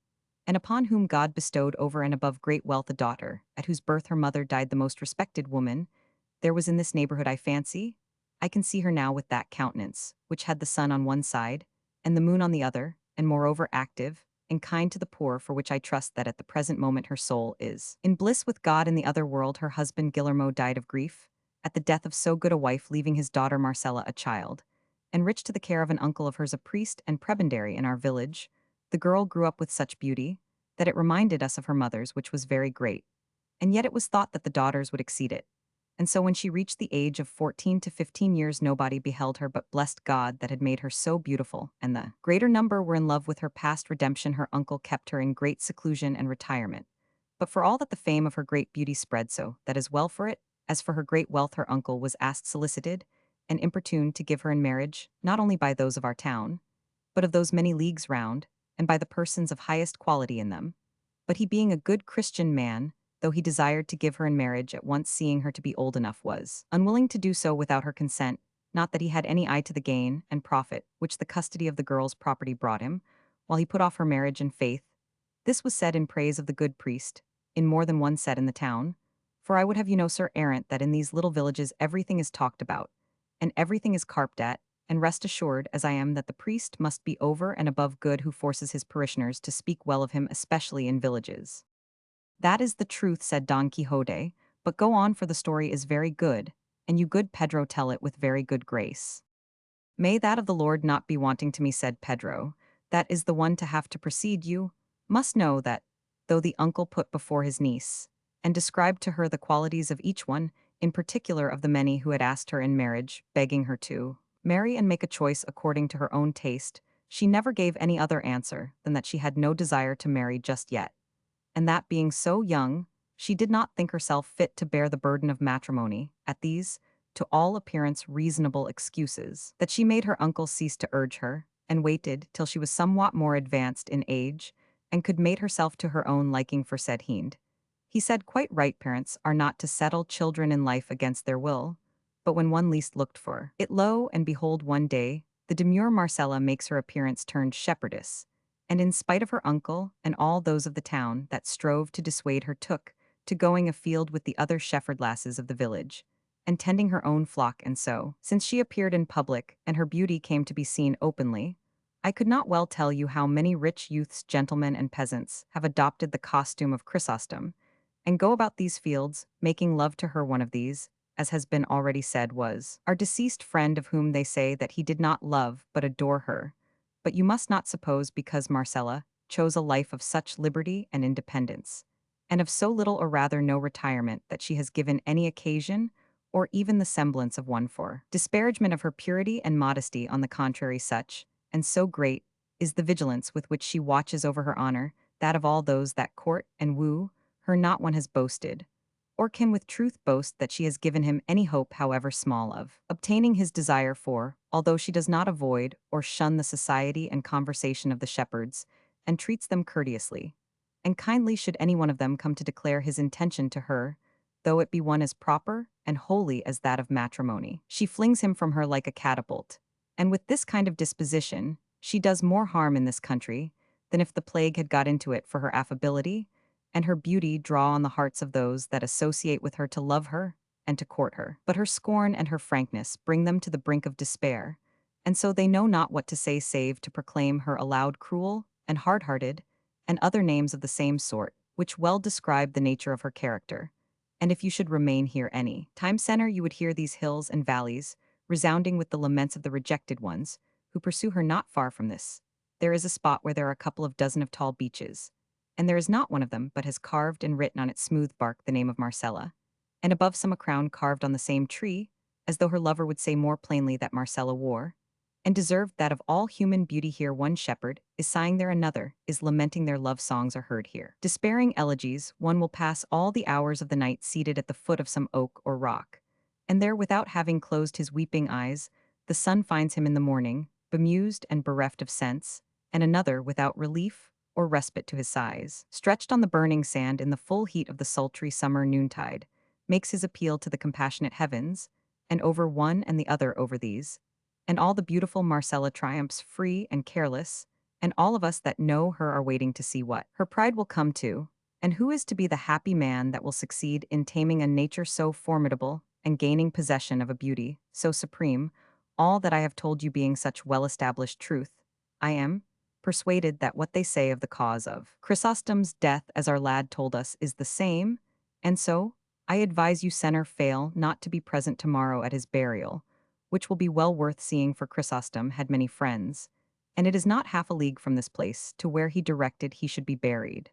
and upon whom God bestowed over and above great wealth a daughter, at whose birth her mother died, the most respected woman there was in this neighborhood, I fancy. I can see her now with that countenance, which had the sun on one side, and the moon on the other, and moreover active, and kind to the poor, for which I trust that at the present moment her soul is in bliss with God in the other world. Her husband Guillermo died of grief, at the death of so good a wife, leaving his daughter Marcella a child, and rich to the care of an uncle of hers, a priest and prebendary in our village. The girl grew up with such beauty, that it reminded us of her mother's, which was very great, and yet it was thought that the daughter's would exceed it. and so when she reached the age of 14 to 15 years nobody beheld her but blessed God that had made her so beautiful, and the greater number were in love with her. Past redemption her uncle kept her in great seclusion and retirement. But for all that the fame of her great beauty spread so, that as well for it, as for her great wealth her uncle was asked solicited, and importuned to give her in marriage, not only by those of our town, but of those many leagues round, and by the persons of highest quality in them. But he being a good Christian man, though he desired to give her in marriage at once seeing her to be old enough was unwilling to do so without her consent, not that he had any eye to the gain and profit which the custody of the girl's property brought him, while he put off her marriage and faith. This was said in praise of the good priest, in more than one set in the town, for I would have you know, Sir Errant, that in these little villages everything is talked about, and everything is carped at, and rest assured, as I am, that the priest must be over and above good who forces his parishioners to speak well of him, especially in villages. That is the truth, said Don Quixote, but go on, for the story is very good, and you good Pedro tell it with very good grace. May that of the Lord not be wanting to me, said Pedro, that is the one to have to precede you, must know that, though the uncle put before his niece, and described to her the qualities of each one, in particular of the many who had asked her in marriage, begging her to marry and make a choice according to her own taste, she never gave any other answer than that she had no desire to marry just yet, and that being so young, she did not think herself fit to bear the burden of matrimony. At these, to all appearance reasonable excuses, that she made her uncle cease to urge her, and waited till she was somewhat more advanced in age, and could mate herself to her own liking for said hind. He said quite right, parents are not to settle children in life against their will, but when one least looked for it. Lo and behold, one day, the demure Marcella makes her appearance turned shepherdess, and in spite of her uncle and all those of the town that strove to dissuade her took to going afield with the other shepherd lasses of the village, and tending her own flock. And so, since she appeared in public and her beauty came to be seen openly, I could not well tell you how many rich youths, gentlemen, and peasants have adopted the costume of Chrysostom, and go about these fields, making love to her. One of these, as has been already said, was our deceased friend, of whom they say that he did not love but adore her. But you must not suppose because Marcella chose a life of such liberty and independence, and of so little or rather no retirement, that she has given any occasion, or even the semblance of one, for disparagement of her purity and modesty. On the contrary, such, and so great, is the vigilance with which she watches over her honor, that of all those that court and woo her not one has boasted, or can with truth boast, that she has given him any hope, however small, of obtaining his desire. For, although she does not avoid or shun the society and conversation of the shepherds, and treats them courteously and kindly should any one of them come to declare his intention to her, though it be one as proper and holy as that of matrimony, she flings him from her like a catapult. And with this kind of disposition, she does more harm in this country than if the plague had got into it. For her affability and her beauty draw on the hearts of those that associate with her to love her and to court her. But her scorn and her frankness bring them to the brink of despair, and so they know not what to say save to proclaim her aloud cruel and hard-hearted, and other names of the same sort, which well describe the nature of her character. And if you should remain here any time center, you would hear these hills and valleys resounding with the laments of the rejected ones, who pursue her. Not far from this, there is a spot where there are a couple of dozen of tall beeches, and there is not one of them but has carved and written on its smooth bark the name of Marcella, and above some a crown carved on the same tree, as though her lover would say more plainly that Marcella wore and deserved that of all human beauty here one shepherd is sighing, there another is lamenting. Their love songs are heard here. Despairing elegies, one will pass all the hours of the night seated at the foot of some oak or rock, and there, without having closed his weeping eyes, the sun finds him in the morning, bemused and bereft of sense, and another, without relief or respite to his sighs, stretched on the burning sand in the full heat of the sultry summer noontide, makes his appeal to the compassionate heavens, and over one and the other over these, and all the beautiful Marcella triumphs free and careless, and all of us that know her are waiting to see what her pride will come to, and who is to be the happy man that will succeed in taming a nature so formidable and gaining possession of a beauty so supreme. All that I have told you being such well-established truth, I am persuaded that what they say of the cause of Chrysostom's death, as our lad told us, is the same, and so I advise you, Senner, fail not to be present tomorrow at his burial, which will be well worth seeing, for Chrysostom had many friends, and it is not half a league from this place to where he directed he should be buried.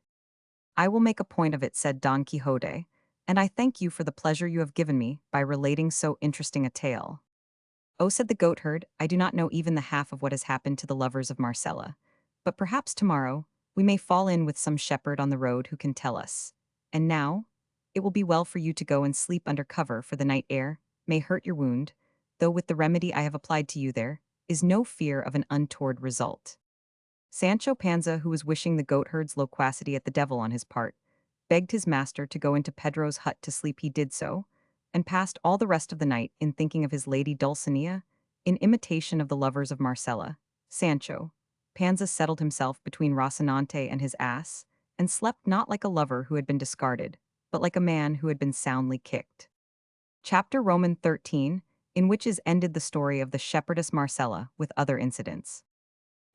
I will make a point of it, said Don Quixote, and I thank you for the pleasure you have given me by relating so interesting a tale. Oh, said the goatherd, I do not know even the half of what has happened to the lovers of Marcella. But perhaps tomorrow we may fall in with some shepherd on the road who can tell us. And now, it will be well for you to go and sleep under cover, for the night air may hurt your wound, though with the remedy I have applied to you there is no fear of an untoward result. Sancho Panza, who was wishing the goatherd's loquacity at the devil on his part, begged his master to go into Pedro's hut to sleep. He did so, and passed all the rest of the night in thinking of his lady Dulcinea, in imitation of the lovers of Marcella. Sancho Panza settled himself between Rocinante and his ass, and slept not like a lover who had been discarded, but like a man who had been soundly kicked. Chapter Roman 13, in which is ended the story of the shepherdess Marcella, with other incidents.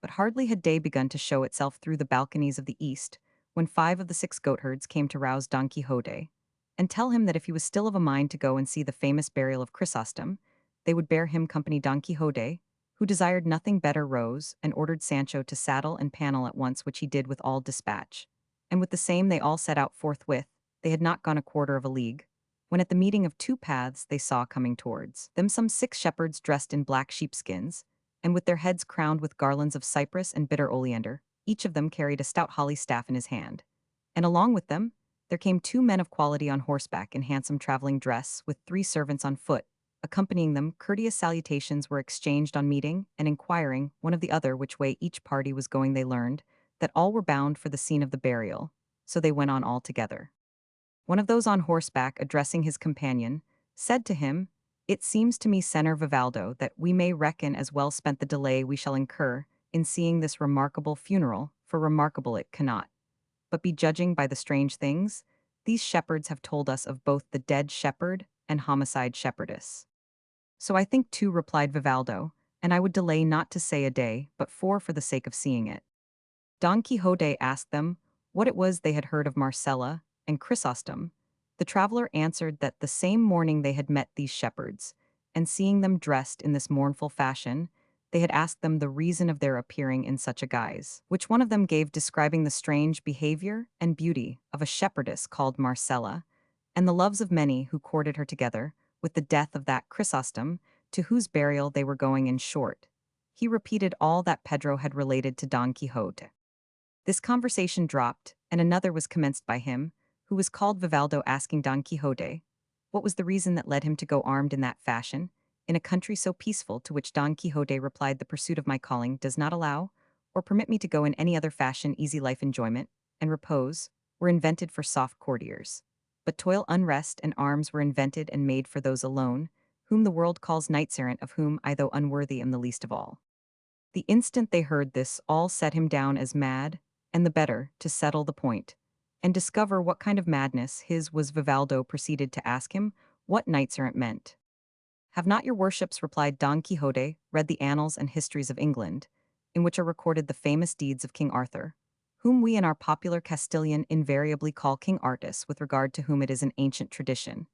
But hardly had day begun to show itself through the balconies of the east, when 5 of the 6 goatherds came to rouse Don Quixote, and tell him that if he was still of a mind to go and see the famous burial of Chrysostom, they would bear him company. Don Quixote, who desired nothing better, rose, and ordered Sancho to saddle and panel at once, which he did with all dispatch. And with the same they all set out forthwith. They had not gone a quarter of a league, when at the meeting of 2 paths they saw coming towards them some 6 shepherds dressed in black sheepskins, and with their heads crowned with garlands of cypress and bitter oleander. Each of them carried a stout holly staff in his hand. And along with them, there came 2 men of quality on horseback in handsome traveling dress, with 3 servants on foot. Accompanying them, courteous salutations were exchanged on meeting, and inquiring, one of the other, which way each party was going, they learned that all were bound for the scene of the burial, so they went on all together. One of those on horseback, addressing his companion, said to him, It seems to me, Senor Vivaldo, that we may reckon as well spent the delay we shall incur in seeing this remarkable funeral, for remarkable it cannot but be, judging by the strange things these shepherds have told us of both the dead shepherd and homicide shepherdess. So I think too, replied Vivaldo, and I would delay not to say a day, but 4 for the sake of seeing it. Don Quixote asked them what it was they had heard of Marcella and Chrysostom. The traveler answered that the same morning they had met these shepherds, and seeing them dressed in this mournful fashion, they had asked them the reason of their appearing in such a guise, which one of them gave, describing the strange behavior and beauty of a shepherdess called Marcella, and the loves of many who courted her, together with the death of that Chrysostom, to whose burial they were going. In short, he repeated all that Pedro had related to Don Quixote. This conversation dropped, and another was commenced by him, who was called Vivaldo, asking Don Quixote what was the reason that led him to go armed in that fashion, in a country so peaceful. To which Don Quixote replied, The pursuit of my calling does not allow or permit me to go in any other fashion. Easy life, enjoyment, and repose were invented for soft courtiers, but toil, unrest, and arms were invented and made for those alone, whom the world calls knights-errant, of whom I, though unworthy, am the least of all. The instant they heard this, all set him down as mad, and the better to settle the point and discover what kind of madness his was, Vivaldo proceeded to ask him what knights-errant meant. Have not your worships, replied Don Quixote, read the annals and histories of England, in which are recorded the famous deeds of King Arthur, whom we in our popular Castilian invariably call King Artus, with regard to whom it is an ancient tradition,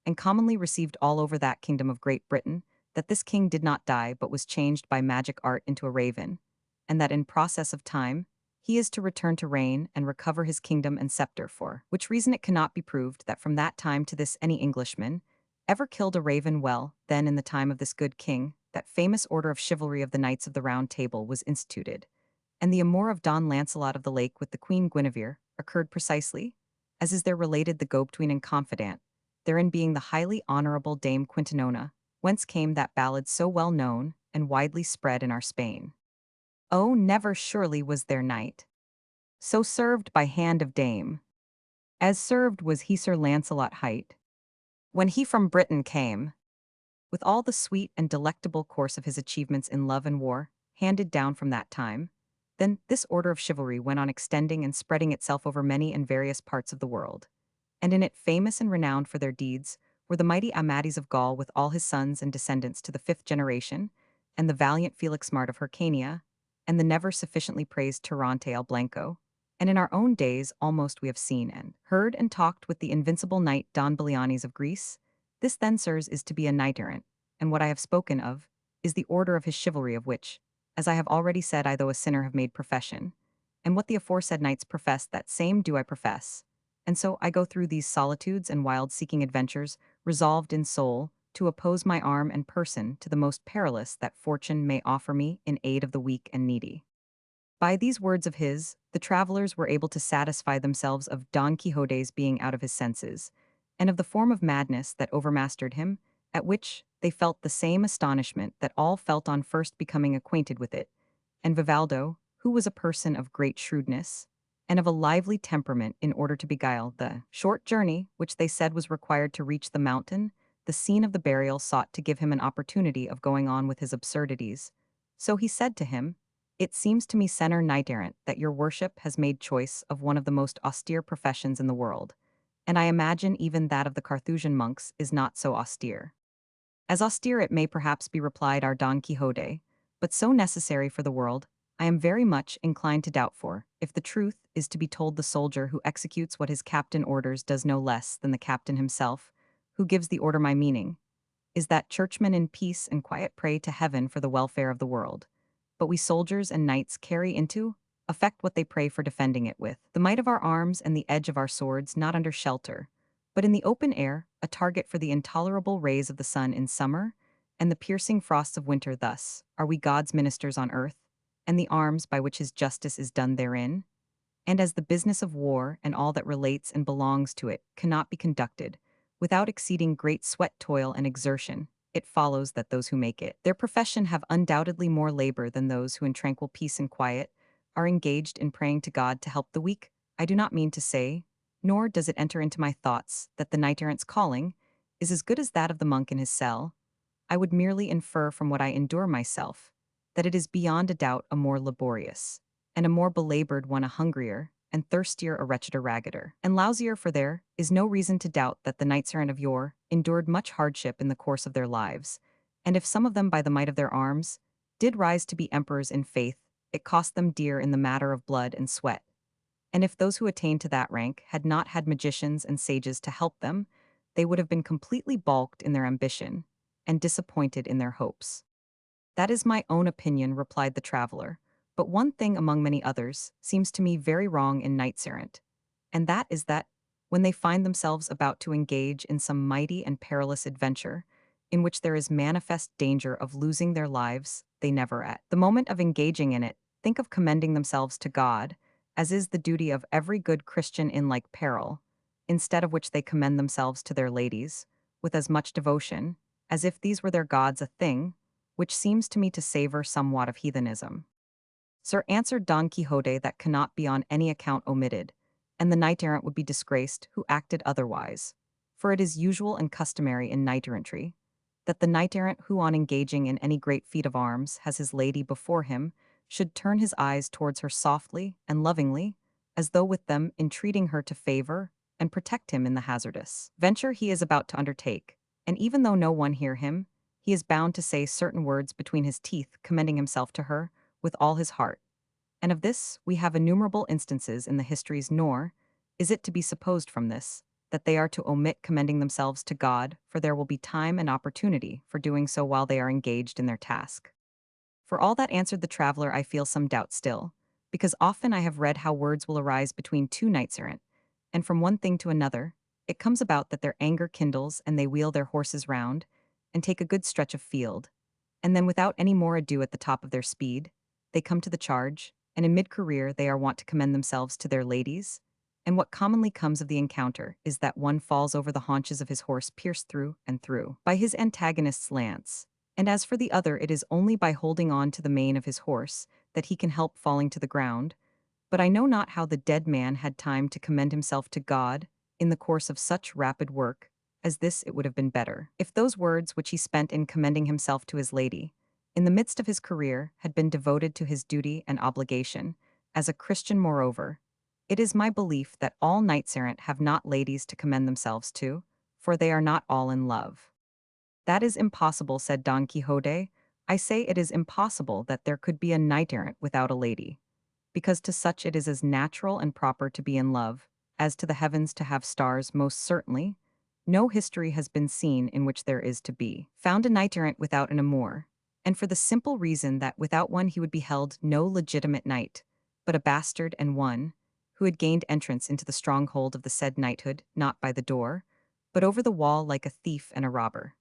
and commonly received all over that kingdom of Great Britain, that this king did not die but was changed by magic art into a raven, and that in process of time he is to return to reign and recover his kingdom and scepter, for which reason it cannot be proved that from that time to this any Englishman ever killed a raven. Well, then, in the time of this good king, that famous order of chivalry of the Knights of the Round Table was instituted, and the amour of Don Lancelot of the Lake with the Queen Guinevere occurred precisely, as is there related the go between and confidant, therein being the highly honourable Dame Quintanona, whence came that ballad so well known and widely spread in our Spain. Oh, never surely was there knight so served by hand of dame, as served was he Sir Lancelot hight, when he from Britain came, with all the sweet and delectable course of his achievements in love and war, handed down from that time. Then this order of chivalry went on extending and spreading itself over many and various parts of the world, and in it famous and renowned for their deeds were the mighty Amadis of Gaul with all his sons and descendants to the 5th generation, and the valiant Felix Mart of Hyrcania, and the never sufficiently praised Tirante el Blanco, and in our own days almost we have seen and heard and talked with the invincible knight Don Belianis of Greece. This then, sirs, is to be a knight-errant, and what I have spoken of is the order of his chivalry, of which, as I have already said, I though a sinner have made profession, and what the aforesaid knights profess, that same do I profess, and so I go through these solitudes and wild-seeking adventures, resolved in soul to oppose my arm and person to the most perilous that fortune may offer me in aid of the weak and needy." By these words of his, the travelers were able to satisfy themselves of Don Quixote's being out of his senses, and of the form of madness that overmastered him, at which they felt the same astonishment that all felt on first becoming acquainted with it. And Vivaldo, who was a person of great shrewdness, and of a lively temperament in order to beguile the short journey which they said was required to reach the mountain, the scene of the burial sought to give him an opportunity of going on with his absurdities. So he said to him, "It seems to me, Senor Knight Errant, that your worship has made choice of one of the most austere professions in the world, and I imagine even that of the Carthusian monks is not so austere. As austere it may perhaps be, replied our Don Quixote, but so necessary for the world, I am very much inclined to doubt for, if the truth is to be told, the soldier who executes what his captain orders does no less than the captain himself, who gives the order. My meaning is that churchmen in peace and quiet pray to heaven for the welfare of the world, but we soldiers and knights carry into effect what they pray for, defending it with the might of our arms and the edge of our swords, not under shelter, but in the open air, a target for the intolerable rays of the sun in summer and the piercing frosts of winter. Thus are we God's ministers on earth, and the arms by which his justice is done therein. And as the business of war and all that relates and belongs to it cannot be conducted without exceeding great sweat, toil, and exertion, it follows that those who make it their profession have undoubtedly more labor than those who in tranquil peace and quiet are engaged in praying to God to help the weak. I do not mean to say, nor does it enter into my thoughts, that the knight-errant's calling is as good as that of the monk in his cell. I would merely infer from what I endure myself, that it is beyond a doubt a more laborious, and a more belabored one, a hungrier, and thirstier, a wretcheder, raggeder, and lousier, for there is no reason to doubt that the knights-errant of yore endured much hardship in the course of their lives, and if some of them by the might of their arms did rise to be emperors in faith, it cost them dear in the matter of blood and sweat. And if those who attained to that rank had not had magicians and sages to help them, they would have been completely balked in their ambition, and disappointed in their hopes. That is my own opinion, replied the traveler, but one thing among many others seems to me very wrong in knights-errant, and that is that, when they find themselves about to engage in some mighty and perilous adventure, in which there is manifest danger of losing their lives, they never at the moment of engaging in it think of commending themselves to God, as is the duty of every good Christian in like peril, instead of which they commend themselves to their ladies, with as much devotion, as if these were their gods, a thing which seems to me to savor somewhat of heathenism. Sir, answered Don Quixote, that cannot be on any account omitted, and the knight-errant would be disgraced who acted otherwise. For it is usual and customary in knight-errantry, that the knight-errant who on engaging in any great feat of arms has his lady before him, should turn his eyes towards her softly and lovingly, as though with them entreating her to favor and protect him in the hazardous venture he is about to undertake, and even though no one hear him, he is bound to say certain words between his teeth, commending himself to her with all his heart. And of this we have innumerable instances in the histories, nor is it to be supposed from this that they are to omit commending themselves to God, for there will be time and opportunity for doing so while they are engaged in their task. For all that, answered the traveler, I feel some doubt still, because often I have read how words will arise between two knights-errant, and from one thing to another, it comes about that their anger kindles and they wheel their horses round, and take a good stretch of field, and then without any more ado at the top of their speed, they come to the charge, and in mid-career they are wont to commend themselves to their ladies, and what commonly comes of the encounter is that one falls over the haunches of his horse, pierced through and through by his antagonist's lance, and as for the other, it is only by holding on to the mane of his horse that he can help falling to the ground. But I know not how the dead man had time to commend himself to God in the course of such rapid work as this. It would have been better if those words which he spent in commending himself to his lady, in the midst of his career, had been devoted to his duty and obligation as a Christian. Moreover, it is my belief that all knights-errant have not ladies to commend themselves to, for they are not all in love. That is impossible, said Don Quixote. I say it is impossible that there could be a knight-errant without a lady, because to such it is as natural and proper to be in love, as to the heavens to have stars. Most certainly, no history has been seen in which there is to be found a knight-errant without an amour, and for the simple reason that without one he would be held no legitimate knight, but a bastard, and one who had gained entrance into the stronghold of the said knighthood, not by the door, but over the wall like a thief and a robber.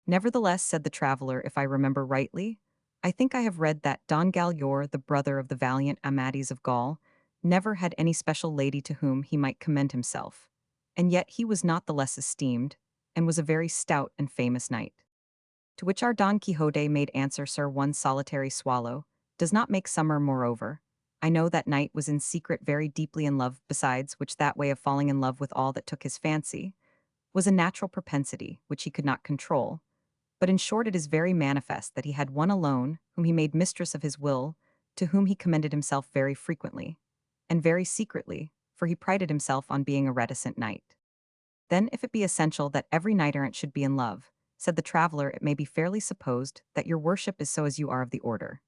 Nevertheless, said the traveler, if I remember rightly, I think I have read that Don Galaor, the brother of the valiant Amadis of Gaul, never had any special lady to whom he might commend himself, and yet he was not the less esteemed, and was a very stout and famous knight. To which our Don Quixote made answer, Sir, one solitary swallow does not make summer. Moreover, I know that knight was in secret very deeply in love, besides which that way of falling in love with all that took his fancy was a natural propensity which he could not control. But in short, it is very manifest that he had one alone, whom he made mistress of his will, to whom he commended himself very frequently, and very secretly, for he prided himself on being a reticent knight. Then, if it be essential that every knight-errant should be in love, said the traveller, it may be fairly supposed that your worship is so as you are of the order.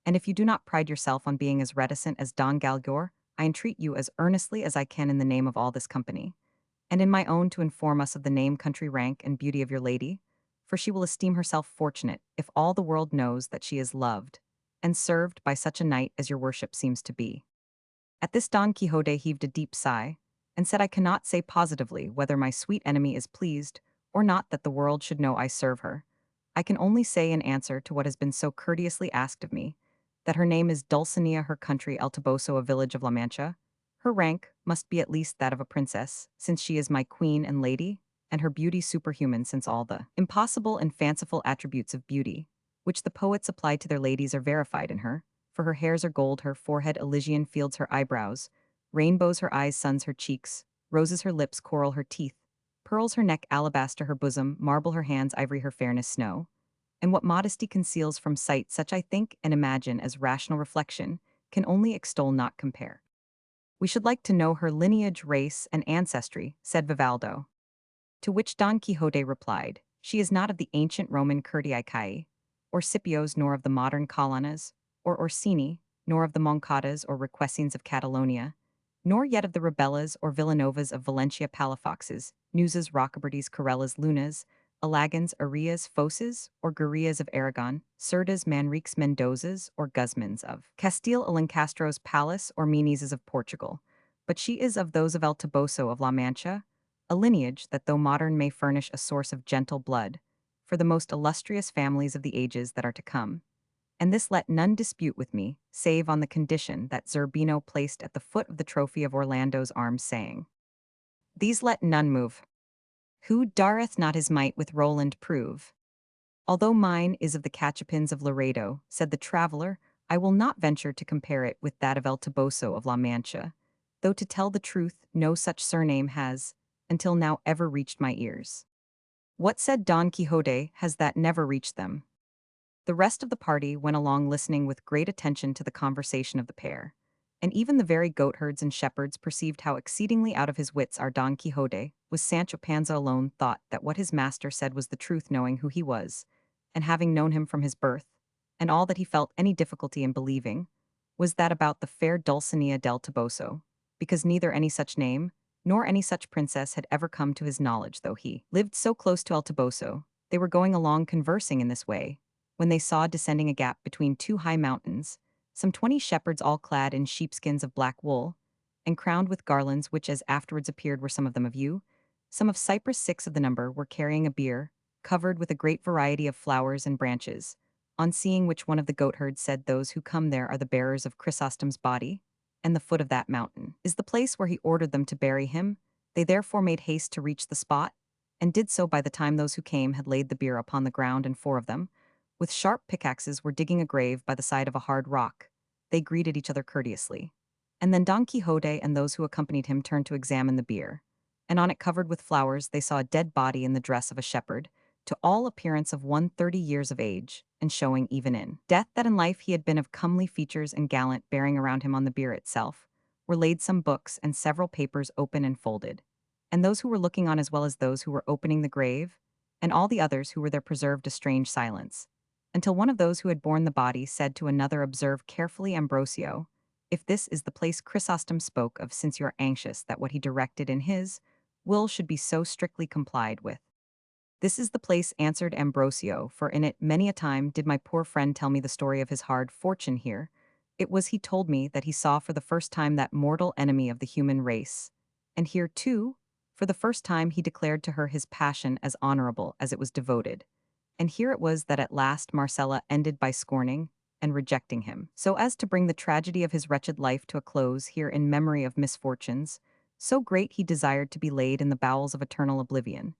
And if you do not pride yourself on being as reticent as Don Galaor, I entreat you as earnestly as I can in the name of all this company, and in my own, to inform us of the name, country, rank, and beauty of your lady, for she will esteem herself fortunate if all the world knows that she is loved and served by such a knight as your worship seems to be. At this Don Quixote heaved a deep sigh, and said, I cannot say positively whether my sweet enemy is pleased or not that the world should know I serve her. I can only say in answer to what has been so courteously asked of me, that her name is Dulcinea, her country El Toboso, a village of La Mancha. Her rank must be at least that of a princess, since she is my queen and lady, and her beauty superhuman, since all the impossible and fanciful attributes of beauty, which the poets applied to their ladies, are verified in her, for her hairs are gold, her forehead Elysian fields, her eyebrows, rainbows her eyes, suns her cheeks, roses her lips, coral her teeth, pearls her neck, alabaster her bosom, marble her hands, ivory her fairness, snow. And what modesty conceals from sight, such I think and imagine as rational reflection can only extol, not compare. We should like to know her lineage, race, and ancestry, said Vivaldo. To which Don Quixote replied, she is not of the ancient Roman Curtii, or Scipios, nor of the modern Calanas, or Orsini, nor of the Moncadas or Requesens of Catalonia, nor yet of the Rebellas or Villanovas of Valencia, Palafoxes, Nuzas, Rocabertis, Corellas, Lunas, Alagans, Arias, Foses, or Gurillas of Aragon, Cerdas, Manriques, Mendozas, or Guzmans of Castile, Alencastros, Palace, or Meneses of Portugal, but she is of those of El Toboso of La Mancha, a lineage that though modern may furnish a source of gentle blood for the most illustrious families of the ages that are to come. And this let none dispute with me, save on the condition that Zerbino placed at the foot of the trophy of Orlando's arms, saying, these let none move. Who dareth not his might with Roland prove? Although mine is of the Cachapins of Laredo, said the traveller, I will not venture to compare it with that of El Toboso of La Mancha, though to tell the truth, no such surname has, until now, ever reached my ears. What, said Don Quixote, has that never reached them? The rest of the party went along listening with great attention to the conversation of the pair, and even the very goatherds and shepherds perceived how exceedingly out of his wits our Don Quixote was. Sancho Panza alone thought that what his master said was the truth, knowing who he was, and having known him from his birth, and all that he felt any difficulty in believing was that about the fair Dulcinea del Toboso, because neither any such name nor any such princess had ever come to his knowledge, though he lived so close to El Toboso. They were going along conversing in this way, when they saw descending a gap between two high mountains some 20 shepherds all clad in sheepskins of black wool, and crowned with garlands which as afterwards appeared were some of them of yew, some of cypress, 6 of the number were carrying a bier, covered with a great variety of flowers and branches, on seeing which one of the goatherds said, those who come there are the bearers of Chrysostom's body, and the foot of that mountain is the place where he ordered them to bury him. They therefore made haste to reach the spot, and did so by the time those who came had laid the bier upon the ground, and 4 of them, with sharp pickaxes, were digging a grave by the side of a hard rock. They greeted each other courteously. And then Don Quixote and those who accompanied him turned to examine the bier, and on it, covered with flowers, they saw a dead body in the dress of a shepherd, to all appearance of one 30 years of age, and showing even in death that in life he had been of comely features and gallant. Bearing around him on the bier itself were laid some books and several papers open and folded, and those who were looking on as well as those who were opening the grave, and all the others who were there preserved a strange silence, until one of those who had borne the body said to another, observe carefully, Ambrosio, if this is the place Chrysostom spoke of, since you are anxious that what he directed in his will should be so strictly complied with. This is the place, answered Ambrosio, for in it many a time did my poor friend tell me the story of his hard fortune here, It was he told me that he saw for the first time that mortal enemy of the human race. And here, too, for the first time he declared to her his passion as honorable as it was devoted. And here it was that at last Marcella ended by scorning and rejecting him, so as to bring the tragedy of his wretched life to a close here in memory of misfortunes, so great he desired to be laid in the bowels of eternal oblivion.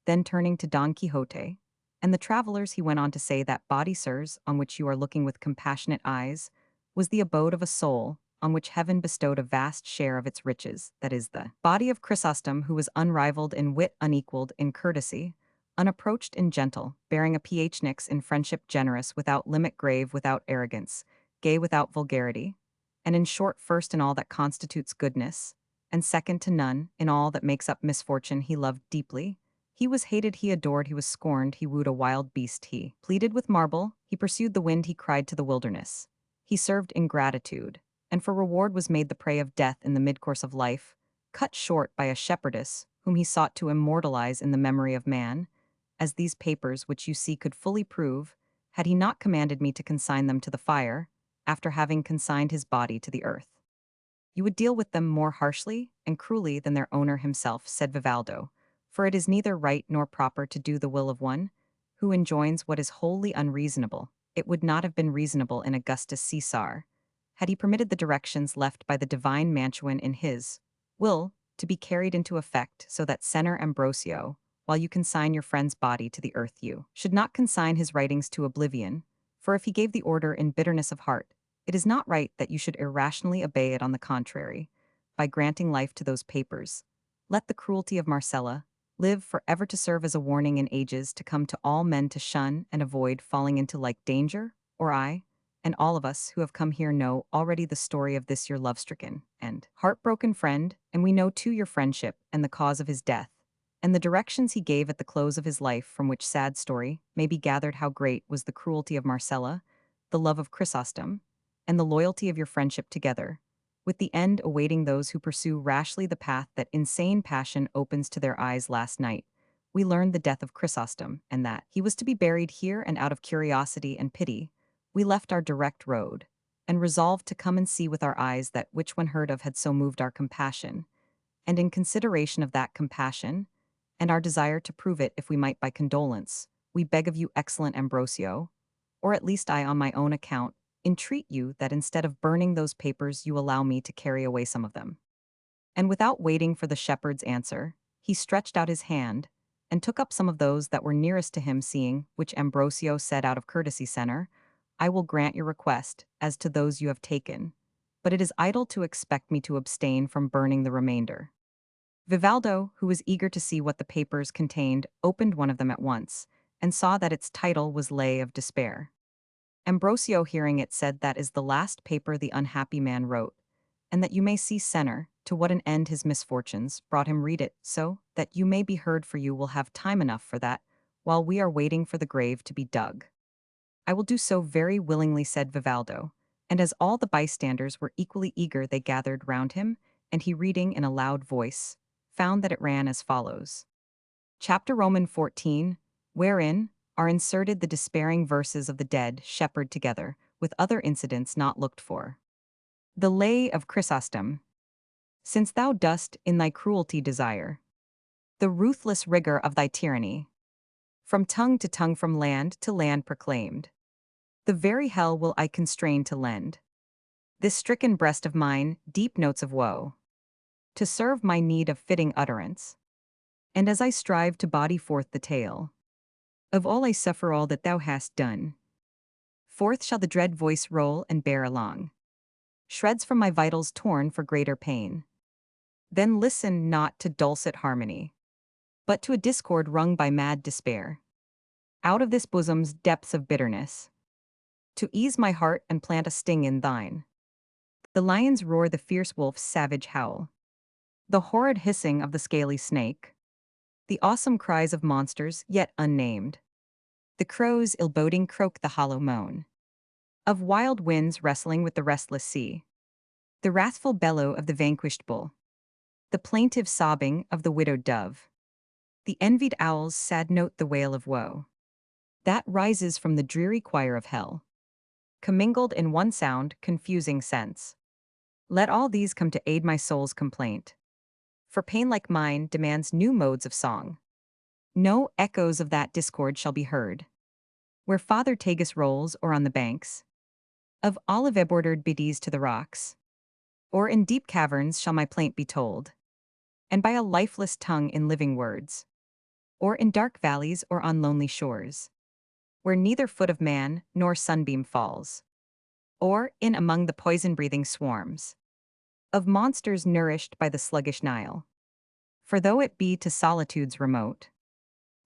Then turning to Don Quixote, and the travelers he went on to say that body, sirs, on which you are looking with compassionate eyes, was the abode of a soul, on which heaven bestowed a vast share of its riches, that is the body of Chrysostom, who was unrivaled in wit, unequaled in courtesy, unapproached in gentle, bearing a phnix in friendship, generous without limit, grave without arrogance, gay without vulgarity, and in short first in all that constitutes goodness, and second to none in all that makes up misfortune. He loved deeply, he was hated, he adored, he was scorned, he wooed a wild beast, he pleaded with marble, he pursued the wind, he cried to the wilderness. He served ingratitude, and for reward was made the prey of death in the midcourse of life, cut short by a shepherdess, whom he sought to immortalize in the memory of man, as these papers which you see could fully prove, had he not commanded me to consign them to the fire, after having consigned his body to the earth. You would deal with them more harshly and cruelly than their owner himself, said Vivaldo, for it is neither right nor proper to do the will of one who enjoins what is wholly unreasonable. It would not have been reasonable in Augustus Caesar, had he permitted the directions left by the divine Mantuan in his will to be carried into effect, so that Senator Ambrosio, while you consign your friend's body to the earth, you should not consign his writings to oblivion, for if he gave the order in bitterness of heart, it is not right that you should irrationally obey it. On the contrary, by granting life to those papers, let the cruelty of Marcella live forever to serve as a warning in ages to come to all men to shun and avoid falling into like danger, or I, and all of us who have come here know already the story of this your love-stricken and heartbroken friend, and we know too your friendship and the cause of his death, and the directions he gave at the close of his life, from which sad story may be gathered how great was the cruelty of Marcella, the love of Chrysostom, and the loyalty of your friendship together, with the end awaiting those who pursue rashly the path that insane passion opens to their eyes. Last night, we learned the death of Chrysostom, and that he was to be buried here, and out of curiosity and pity, we left our direct road, and resolved to come and see with our eyes that which when heard of had so moved our compassion, and in consideration of that compassion, and our desire to prove it if we might by condolence, we beg of you, excellent Ambrosio, or at least I on my own account, entreat you that instead of burning those papers you allow me to carry away some of them. And without waiting for the shepherd's answer, he stretched out his hand, and took up some of those that were nearest to him, seeing which Ambrosio said out of courtesy, Senator, I will grant your request as to those you have taken, but it is idle to expect me to abstain from burning the remainder. Vivaldo, who was eager to see what the papers contained, opened one of them at once, and saw that its title was Lay of Despair. Ambrosio, hearing it, said that is the last paper the unhappy man wrote, and that you may see, Senator, to what an end his misfortunes brought him. Read it, so that you may be heard, for you will have time enough for that, while we are waiting for the grave to be dug. I will do so very willingly, said Vivaldo, and as all the bystanders were equally eager, they gathered round him, and he, reading in a loud voice, found that it ran as follows. Chapter Roman 14, wherein are inserted the despairing verses of the dead shepherd together with other incidents not looked for. The Lay of Chrysostom. Since thou dost in thy cruelty desire the ruthless rigor of thy tyranny, from tongue to tongue, from land to land proclaimed, the very hell will I constrain to lend this stricken breast of mine deep notes of woe, to serve my need of fitting utterance. And as I strive to body forth the tale of all I suffer, all that thou hast done, forth shall the dread voice roll and bear along shreds from my vitals torn for greater pain. Then listen not to dulcet harmony, but to a discord wrung by mad despair. Out of this bosom's depths of bitterness, to ease my heart and plant a sting in thine. The lion's roar, the fierce wolf's savage howl, the horrid hissing of the scaly snake, the awesome cries of monsters yet unnamed, the crow's ill-boding croak, the hollow moan of wild winds wrestling with the restless sea, the wrathful bellow of the vanquished bull, the plaintive sobbing of the widowed dove, the envied owl's sad note, the wail of woe that rises from the dreary choir of hell, commingled in one sound, confusing sense. Let all these come to aid my soul's complaint. For pain like mine demands new modes of song. No echoes of that discord shall be heard. Where Father Tagus rolls, or on the banks of olive bordered biddies to the rocks, or in deep caverns shall my plaint be told, and by a lifeless tongue in living words, or in dark valleys or on lonely shores, where neither foot of man nor sunbeam falls, or in among the poison-breathing swarms of monsters nourished by the sluggish Nile. For though it be to solitudes remote,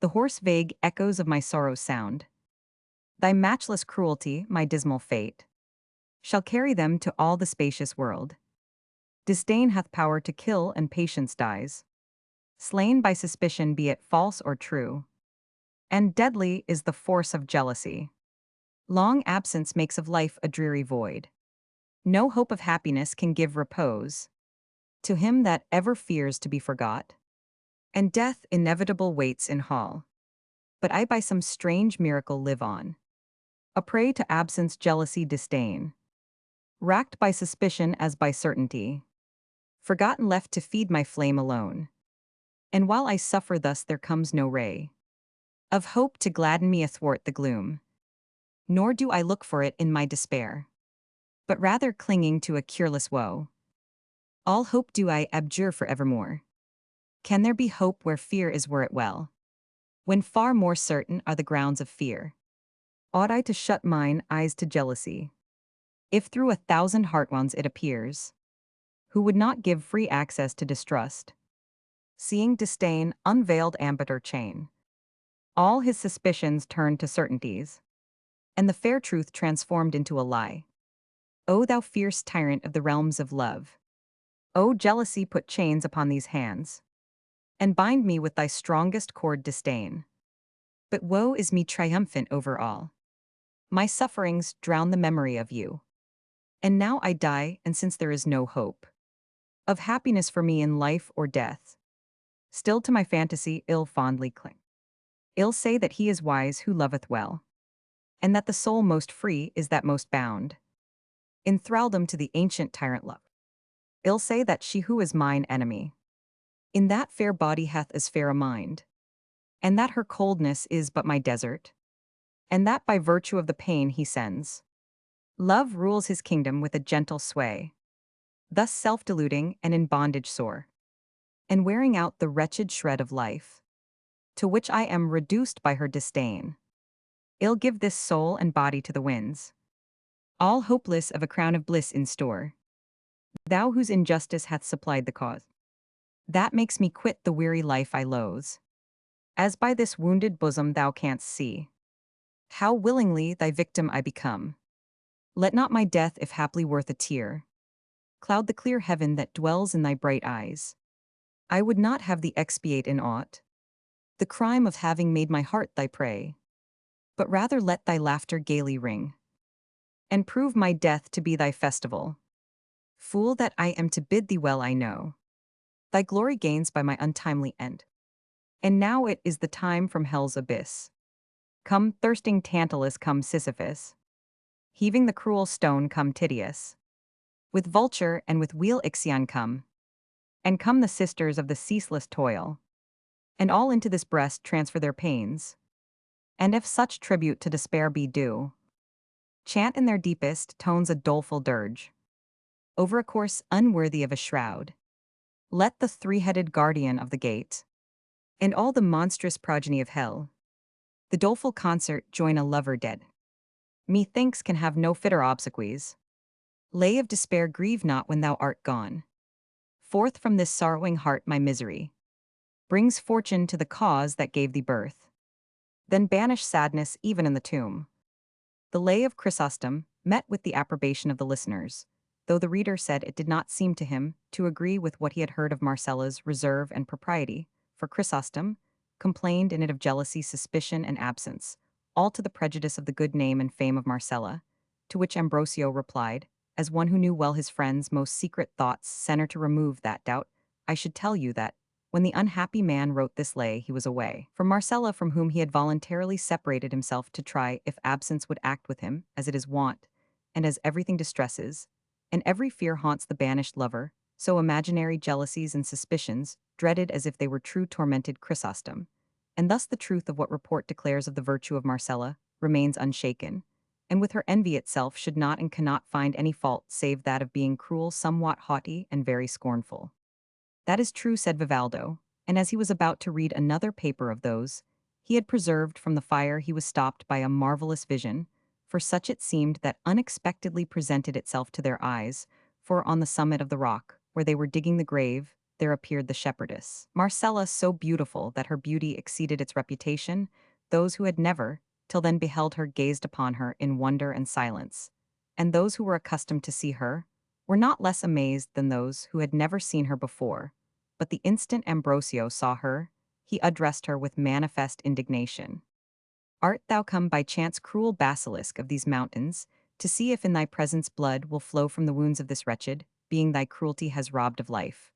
the hoarse vague echoes of my sorrow sound, thy matchless cruelty, my dismal fate, shall carry them to all the spacious world. Disdain hath power to kill and patience dies, slain by suspicion be it false or true, and deadly is the force of jealousy. Long absence makes of life a dreary void. No hope of happiness can give repose to him that ever fears to be forgot, and death inevitable waits in hall. But I by some strange miracle live on, a prey to absence, jealousy, disdain, racked by suspicion as by certainty, forgotten left to feed my flame alone. And while I suffer thus there comes no ray of hope to gladden me athwart the gloom, nor do I look for it in my despair, but rather clinging to a cureless woe. All hope do I abjure for evermore. Can there be hope where fear is, were it well, when far more certain are the grounds of fear? Ought I to shut mine eyes to jealousy, if through 1,000 heart wounds it appears, who would not give free access to distrust, seeing disdain unveiled ambit or chain, all his suspicions turned to certainties, and the fair truth transformed into a lie? O thou fierce tyrant of the realms of love, O jealousy, put chains upon these hands, and bind me with thy strongest cord, disdain. But woe is me triumphant over all. My sufferings drown the memory of you. And now I die, and since there is no hope of happiness for me in life or death, still to my fantasy ill fondly cling. Ill say that he is wise who loveth well, and that the soul most free is that most bound in thraldom to the ancient tyrant love. Ill say that she who is mine enemy in that fair body hath as fair a mind, and that her coldness is but my desert, and that by virtue of the pain he sends, love rules his kingdom with a gentle sway, thus self-deluding and in bondage sore, and wearing out the wretched shred of life, to which I am reduced by her disdain. Ill give this soul and body to the winds, all hopeless of a crown of bliss in store. Thou whose injustice hath supplied the cause, that makes me quit the weary life I loathe, as by this wounded bosom thou canst see, how willingly thy victim I become. Let not my death, if haply worth a tear, cloud the clear heaven that dwells in thy bright eyes. I would not have thee expiate in aught the crime of having made my heart thy prey, but rather let thy laughter gaily ring, and prove my death to be thy festival. Fool that I am to bid thee well, I know thy glory gains by my untimely end. And now it is the time from hell's abyss. Come, thirsting Tantalus, come, Sisyphus, heaving the cruel stone, come, Tydeus, with vulture and with wheel Ixion come, and come the sisters of the ceaseless toil, and all into this breast transfer their pains, and if such tribute to despair be due, chant in their deepest tones a doleful dirge, over a course unworthy of a shroud. Let the three-headed guardian of the gate, and all the monstrous progeny of hell, the doleful concert join a lover dead. Methinks can have no fitter obsequies. Lay of despair, grieve not when thou art gone. Forth from this sorrowing heart my misery brings fortune to the cause that gave thee birth. Then banish sadness even in the tomb. The lay of Chrysostom met with the approbation of the listeners, though the reader said it did not seem to him to agree with what he had heard of Marcella's reserve and propriety, for Chrysostom complained in it of jealousy, suspicion, and absence, all to the prejudice of the good name and fame of Marcella, to which Ambrosio replied, as one who knew well his friend's most secret thoughts, center to remove that doubt, I should tell you that, when the unhappy man wrote this lay, he was away from Marcella, from whom he had voluntarily separated himself to try if absence would act with him, as it is wont, and as everything distresses, and every fear haunts the banished lover, so imaginary jealousies and suspicions, dreaded as if they were true tormented Chrysostom. And thus the truth of what report declares of the virtue of Marcella remains unshaken, and with her envy itself should not and cannot find any fault save that of being cruel, somewhat haughty, and very scornful. That is true, said Vivaldo, and as he was about to read another paper of those he had preserved from the fire, he was stopped by a marvelous vision, for such it seemed that unexpectedly presented itself to their eyes, for on the summit of the rock, where they were digging the grave, there appeared the shepherdess, Marcella, so beautiful that her beauty exceeded its reputation. Those who had never, till then, beheld her gazed upon her in wonder and silence, and those who were accustomed to see her were not less amazed than those who had never seen her before. But the instant Ambrosio saw her, he addressed her with manifest indignation. Art thou come by chance, cruel basilisk of these mountains, to see if in thy presence blood will flow from the wounds of this wretched, being thy cruelty has robbed of life?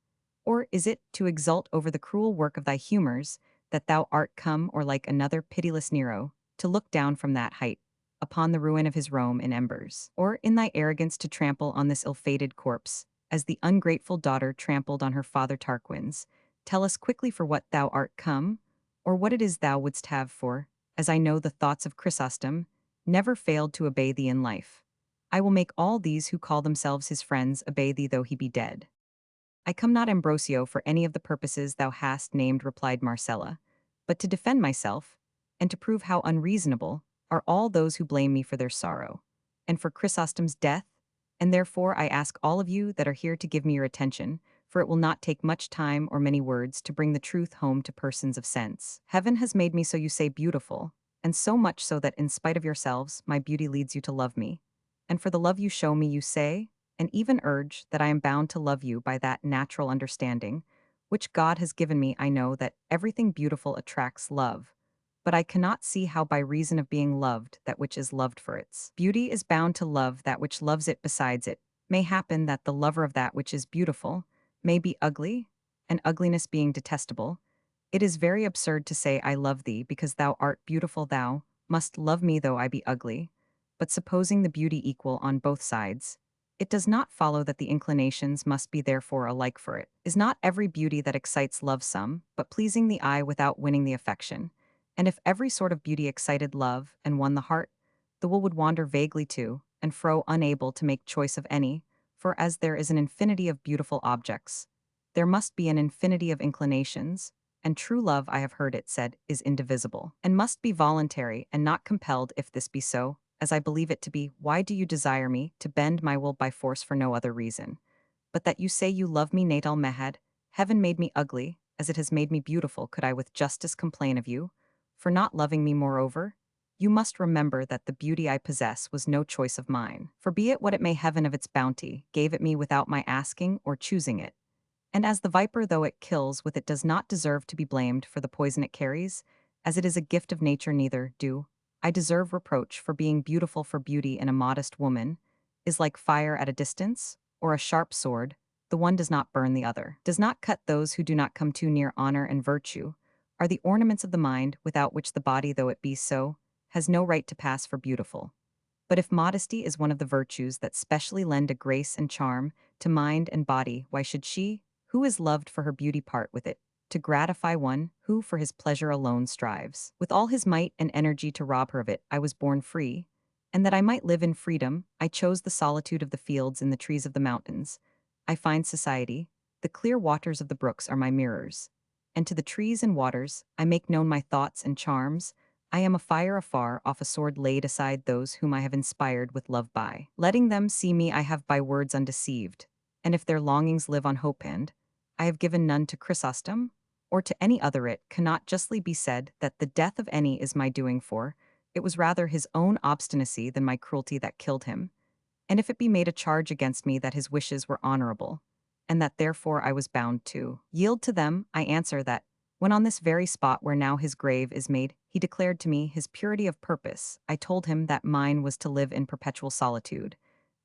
Or is it to exult over the cruel work of thy humors, that thou art come, or like another pitiless Nero, to look down from that height, upon the ruin of his Rome in embers? Or in thy arrogance to trample on this ill-fated corpse, as the ungrateful daughter trampled on her father Tarquin's? Tell us quickly for what thou art come, or what it is thou wouldst have, for, as I know the thoughts of Chrysostom, never failed to obey thee in life. I will make all these who call themselves his friends obey thee though he be dead. I come not, Ambrosio, for any of the purposes thou hast named, replied Marcella, but to defend myself, and to prove how unreasonable are all those who blame me for their sorrow, and for Chrysostom's death, and therefore I ask all of you that are here to give me your attention, for it will not take much time or many words to bring the truth home to persons of sense. Heaven has made me, so you say, beautiful, and so much so that in spite of yourselves, my beauty leads you to love me. And for the love you show me, you say, and even urge, that I am bound to love you by that natural understanding which God has given me. I know that everything beautiful attracts love, but I cannot see how by reason of being loved that which is loved for its beauty is bound to love that which loves it. Besides, it may happen that the lover of that which is beautiful may be ugly, and ugliness being detestable, it is very absurd to say I love thee because thou art beautiful. Thou must love me though I be ugly. But supposing the beauty equal on both sides, it does not follow that the inclinations must be therefore alike. For it is not every beauty that excites love some, but pleasing the eye without winning the affection. And if every sort of beauty excited love and won the heart, the will would wander vaguely to and fro, unable to make choice of any, for as there is an infinity of beautiful objects, there must be an infinity of inclinations, and true love, I have heard it said, is indivisible, and must be voluntary and not compelled. If this be so, as I believe it to be, why do you desire me to bend my will by force for no other reason, but that you say you love me? Natal Mehad, heaven made me ugly, as it has made me beautiful. Could I with justice complain of you for not loving me? Moreover, you must remember that the beauty I possess was no choice of mine, for be it what it may, heaven of its bounty gave it me without my asking or choosing it. And as the viper, though it kills with it, does not deserve to be blamed for the poison it carries, as it is a gift of nature, neither do I deserve reproach for being beautiful. For beauty in a modest woman is like fire at a distance, or a sharp sword, the one does not burn, the other does not cut. Those who do not come too near honor and virtue are the ornaments of the mind, without which the body, though it be so, has no right to pass for beautiful. But if modesty is one of the virtues that specially lend a grace and charm to mind and body, why should she, who is loved for her beauty, part with it to gratify one who for his pleasure alone strives with all his might and energy to rob her of it? I was born free, and that I might live in freedom, I chose the solitude of the fields and the trees of the mountains. I find society, the clear waters of the brooks are my mirrors, and to the trees and waters I make known my thoughts and charms. I am a fire afar off, a sword laid aside those whom I have inspired with love by letting them see me. I have by words undeceived, and if their longings live on hope, and I have given none to Chrysostom, or to any other, it cannot justly be said that the death of any is my doing, for it was rather his own obstinacy than my cruelty that killed him. And if it be made a charge against me that his wishes were honorable, and that therefore I was bound to yield to them, I answer that, when on this very spot where now his grave is made, he declared to me his purity of purpose, I told him that mine was to live in perpetual solitude,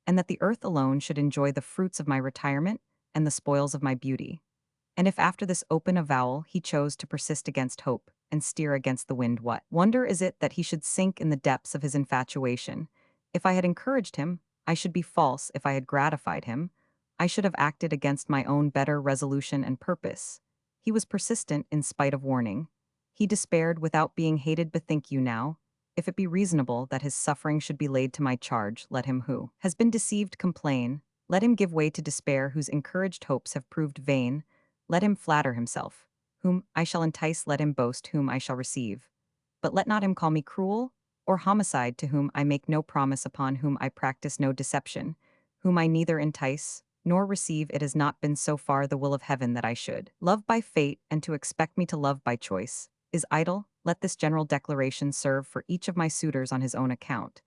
and that the earth alone should enjoy the fruits of my retirement and the spoils of my beauty. And if after this open avowal he chose to persist against hope and steer against the wind, what wonder is it that he should sink in the depths of his infatuation? If I had encouraged him, I should be false if I had gratified him. I should have acted against my own better resolution and purpose. He was persistent in spite of warning. He despaired without being hated. Bethink you now, if it be reasonable that his suffering should be laid to my charge, let him who has been deceived complain, let him give way to despair whose encouraged hopes have proved vain, let him flatter himself. Whom I shall entice, let him boast whom I shall receive. But let not him call me cruel, or homicide to whom I make no promise, upon whom I practice no deception, whom I neither entice nor receive. It has not been so far the will of heaven that I should love by fate, and to expect me to love by choice is idle. Let this general declaration serve for each of my suitors on his own account,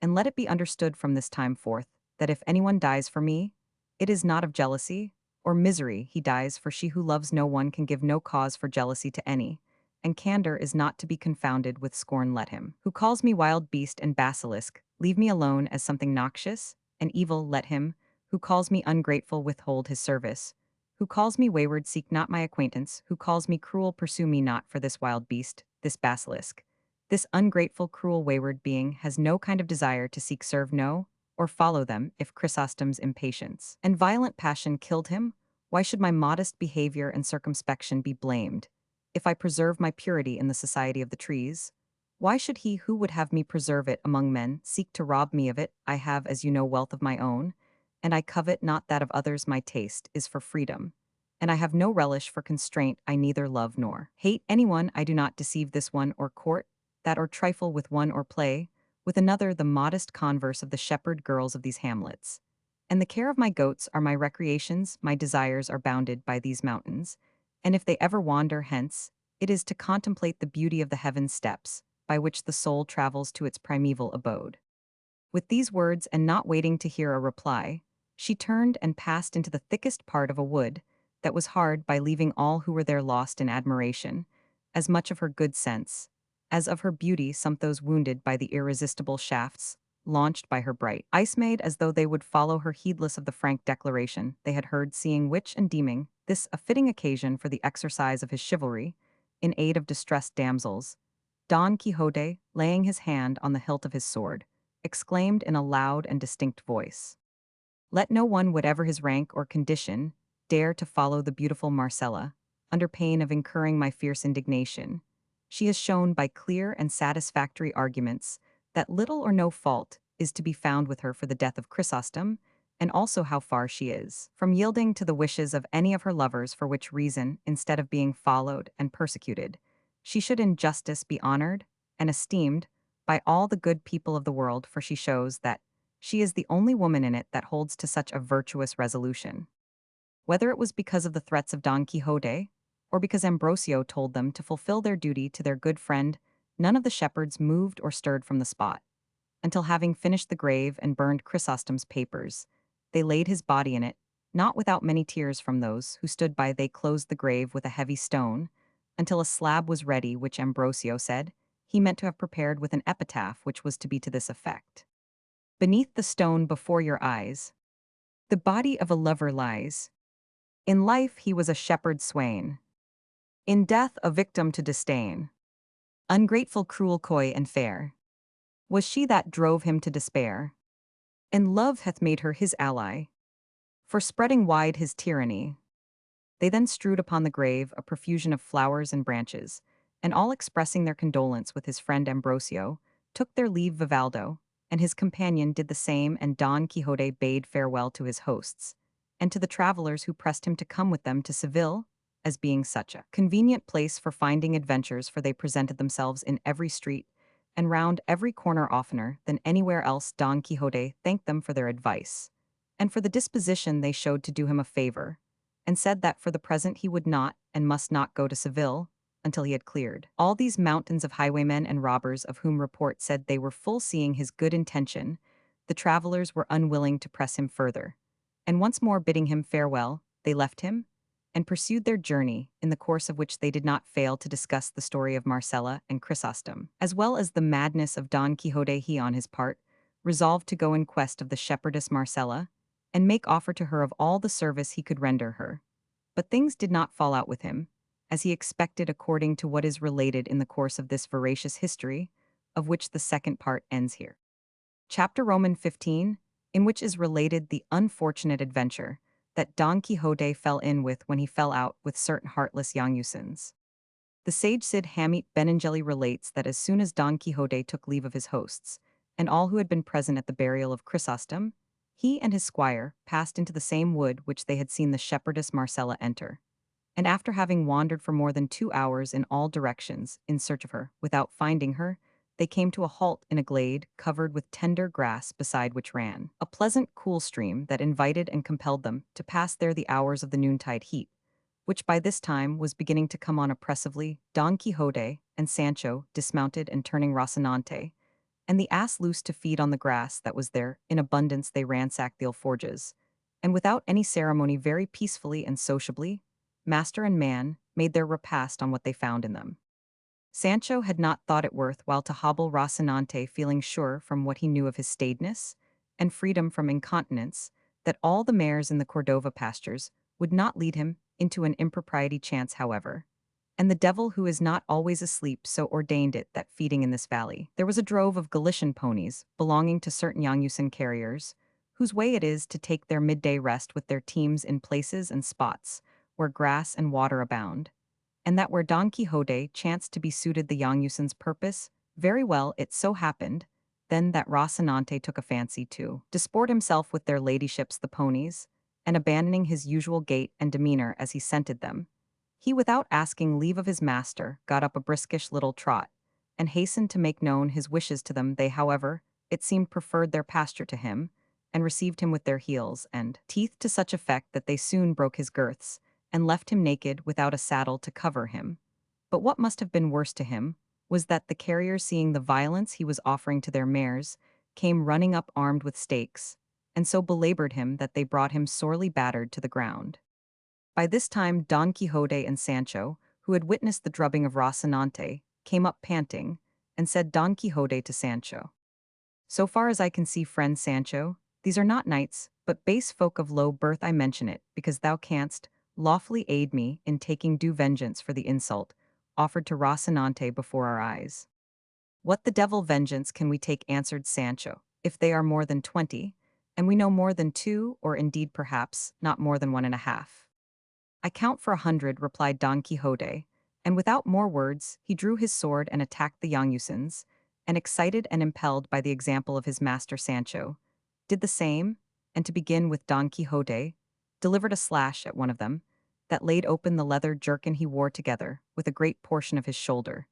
and let it be understood from this time forth that if anyone dies for me, it is not of jealousy or misery he dies, for she who loves no one can give no cause for jealousy to any, and candor is not to be confounded with scorn. Let him who calls me wild beast and basilisk leave me alone as something noxious and evil. Let him who calls me ungrateful withhold his service. Who calls me wayward seek not my acquaintance. Who calls me cruel pursue me not, for this wild beast, this basilisk, this ungrateful, cruel, wayward being has no kind of desire to seek, serve, no, or follow them. If Chrysostom's impatience and violent passion killed him, why should my modest behavior and circumspection be blamed? If I preserve my purity in the society of the trees, why should he who would have me preserve it among men seek to rob me of it? I have, as you know, wealth of my own, and I covet not that of others. My taste is for freedom, and I have no relish for constraint. I neither love nor hate anyone. I do not deceive this one or court that, or trifle with one or play with another. The modest converse of the shepherd girls of these hamlets, and the care of my goats are my recreations. My desires are bounded by these mountains, and if they ever wander hence, it is to contemplate the beauty of the heaven steps by which the soul travels to its primeval abode. With these words, and not waiting to hear a reply, she turned and passed into the thickest part of a wood that was hard by, leaving all who were there lost in admiration, as much of her good sense as of her beauty. Some those wounded by the irresistible shafts launched by her bright ice maid, as though they would follow her, heedless of the frank declaration they had heard, seeing which, and deeming this a fitting occasion for the exercise of his chivalry in aid of distressed damsels, Don Quixote, laying his hand on the hilt of his sword, exclaimed in a loud and distinct voice, "Let no one, whatever his rank or condition, dare to follow the beautiful Marcella, under pain of incurring my fierce indignation. She has shown by clear and satisfactory arguments that little or no fault is to be found with her for the death of Chrysostom, and also how far she is from yielding to the wishes of any of her lovers, for which reason, instead of being followed and persecuted, she should in justice be honored and esteemed by all the good people of the world, for she shows that she is the only woman in it that holds to such a virtuous resolution." Whether it was because of the threats of Don Quixote, or because Ambrosio told them to fulfill their duty to their good friend, none of the shepherds moved or stirred from the spot, until, having finished the grave and burned Chrysostom's papers, they laid his body in it. Not without many tears from those who stood by, they closed the grave with a heavy stone, until a slab was ready, which Ambrosio said he meant to have prepared with an epitaph, which was to be to this effect: "Beneath the stone before your eyes, the body of a lover lies. In life he was a shepherd swain, in death a victim to disdain. Ungrateful, cruel, coy, and fair was she that drove him to despair, and love hath made her his ally, for spreading wide his tyranny." They then strewed upon the grave a profusion of flowers and branches, and all expressing their condolence with his friend Ambrosio, took their leave. Vivaldo and his companion did the same, and Don Quixote bade farewell to his hosts, and to the travelers who pressed him to come with them to Seville, as being such a convenient place for finding adventures, for they presented themselves in every street, and round every corner oftener than anywhere else. Don Quixote thanked them for their advice, and for the disposition they showed to do him a favor, and said that for the present he would not and must not go to Seville until he had cleared all these mountains of highwaymen and robbers, of whom report said they were full. Seeing his good intention, the travelers were unwilling to press him further, and once more bidding him farewell, they left him and pursued their journey, in the course of which they did not fail to discuss the story of Marcella and Chrysostom, as well as the madness of Don Quixote. He, on his part, resolved to go in quest of the shepherdess Marcella, and make offer to her of all the service he could render her. But things did not fall out with him, as he expected, according to what is related in the course of this veracious history, of which the second part ends here. Chapter Roman 15. in which is related the unfortunate adventure that Don Quixote fell in with when he fell out with certain heartless Yanusans. The sage Cid Hamete Benengeli relates that as soon as Don Quixote took leave of his hosts, and all who had been present at the burial of Chrysostom, he and his squire passed into the same wood which they had seen the shepherdess Marcella enter. And after having wandered for more than 2 hours in all directions in search of her, without finding her, they came to a halt in a glade covered with tender grass beside which ran a pleasant cool stream that invited and compelled them to pass there the hours of the noontide heat, which by this time was beginning to come on oppressively. Don Quixote and Sancho dismounted and turning Rocinante, and the ass loose to feed on the grass that was there in abundance, they ransacked the alforges, and without any ceremony, very peacefully and sociably, master and man made their repast on what they found in them. Sancho had not thought it worth while to hobble Rocinante, feeling sure from what he knew of his staidness and freedom from incontinence that all the mares in the Cordova pastures would not lead him into an impropriety. Chance, however, and the devil who is not always asleep so ordained it that feeding in this valley there was a drove of Galician ponies belonging to certain Yanusan carriers, whose way it is to take their midday rest with their teams in places and spots where grass and water abound, and that where Don Quixote chanced to be suited the Yanusan's purpose, very well it so happened, then that Rocinante took a fancy to disport himself with their ladyships the ponies, and abandoning his usual gait and demeanor as he scented them, he, without asking leave of his master, got up a briskish little trot, and hastened to make known his wishes to them. They, however, it seemed preferred their pasture to him, and received him with their heels and teeth to such effect that they soon broke his girths, and left him naked without a saddle to cover him. But what must have been worse to him was that the carriers, seeing the violence he was offering to their mares, came running up armed with stakes, and so belabored him that they brought him sorely battered to the ground. By this time Don Quixote and Sancho, who had witnessed the drubbing of Rocinante, came up panting, and said Don Quixote to Sancho, "So far as I can see, friend Sancho, these are not knights, but base folk of low birth. I mention it, because thou canst lawfully aid me in taking due vengeance for the insult offered to Rocinante before our eyes." "What the devil vengeance can we take," answered Sancho, "if they are more than 20, and we know more than 2, or indeed perhaps not more than 1.5. "I count for 100, replied Don Quixote, and without more words he drew his sword and attacked the Yanusans, and excited and impelled by the example of his master Sancho, did the same, and to begin with Don Quixote, delivered a slash at one of them, that laid open the leather jerkin he wore together with a great portion of his shoulder.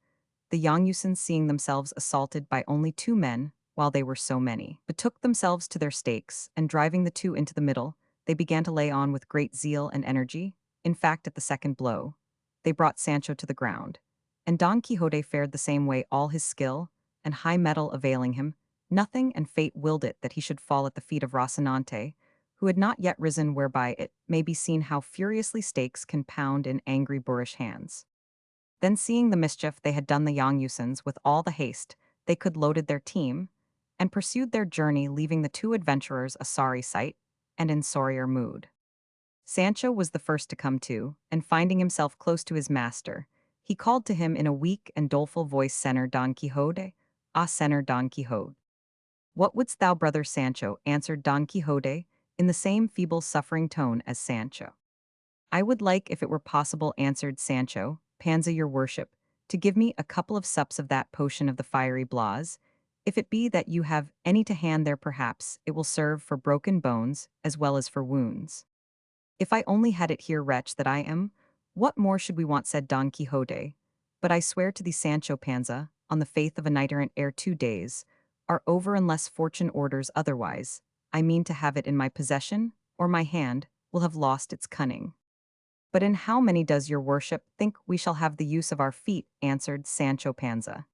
The Yanusans, seeing themselves assaulted by only 2 men, while they were so many, betook themselves to their stakes, and driving the 2 into the middle, they began to lay on with great zeal and energy. In fact, at the second blow, they brought Sancho to the ground, and Don Quixote fared the same way, all his skill and high mettle availing him nothing, and fate willed it that he should fall at the feet of Rocinante, who had not yet risen, whereby it may be seen how furiously stakes can pound in angry boorish hands. Then, seeing the mischief they had done the Yanusans, with all the haste they could loaded their team, and pursued their journey, leaving the 2 adventurers a sorry sight, and in sorrier mood. Sancho was the first to come to, and finding himself close to his master, he called to him in a weak and doleful voice, "Senor Don Quixote, ah, Senor Don Quixote." "What wouldst thou, brother Sancho?" answered Don Quixote, in the same feeble suffering tone as Sancho. "I would like, if it were possible," answered Sancho, "Panza, your worship, to give me a couple of sups of that potion of the fiery blaz. If it be that you have any to hand there, perhaps it will serve for broken bones as well as for wounds." "If I only had it here, wretch that I am, what more should we want?" said Don Quixote. "But I swear to thee, Sancho Panza, on the faith of a knight errant, ere 2 days are over, unless fortune orders otherwise, I mean to have it in my possession, or my hand will have lost its cunning." "But in how many does your worship think we shall have the use of our feet?" answered Sancho Panza.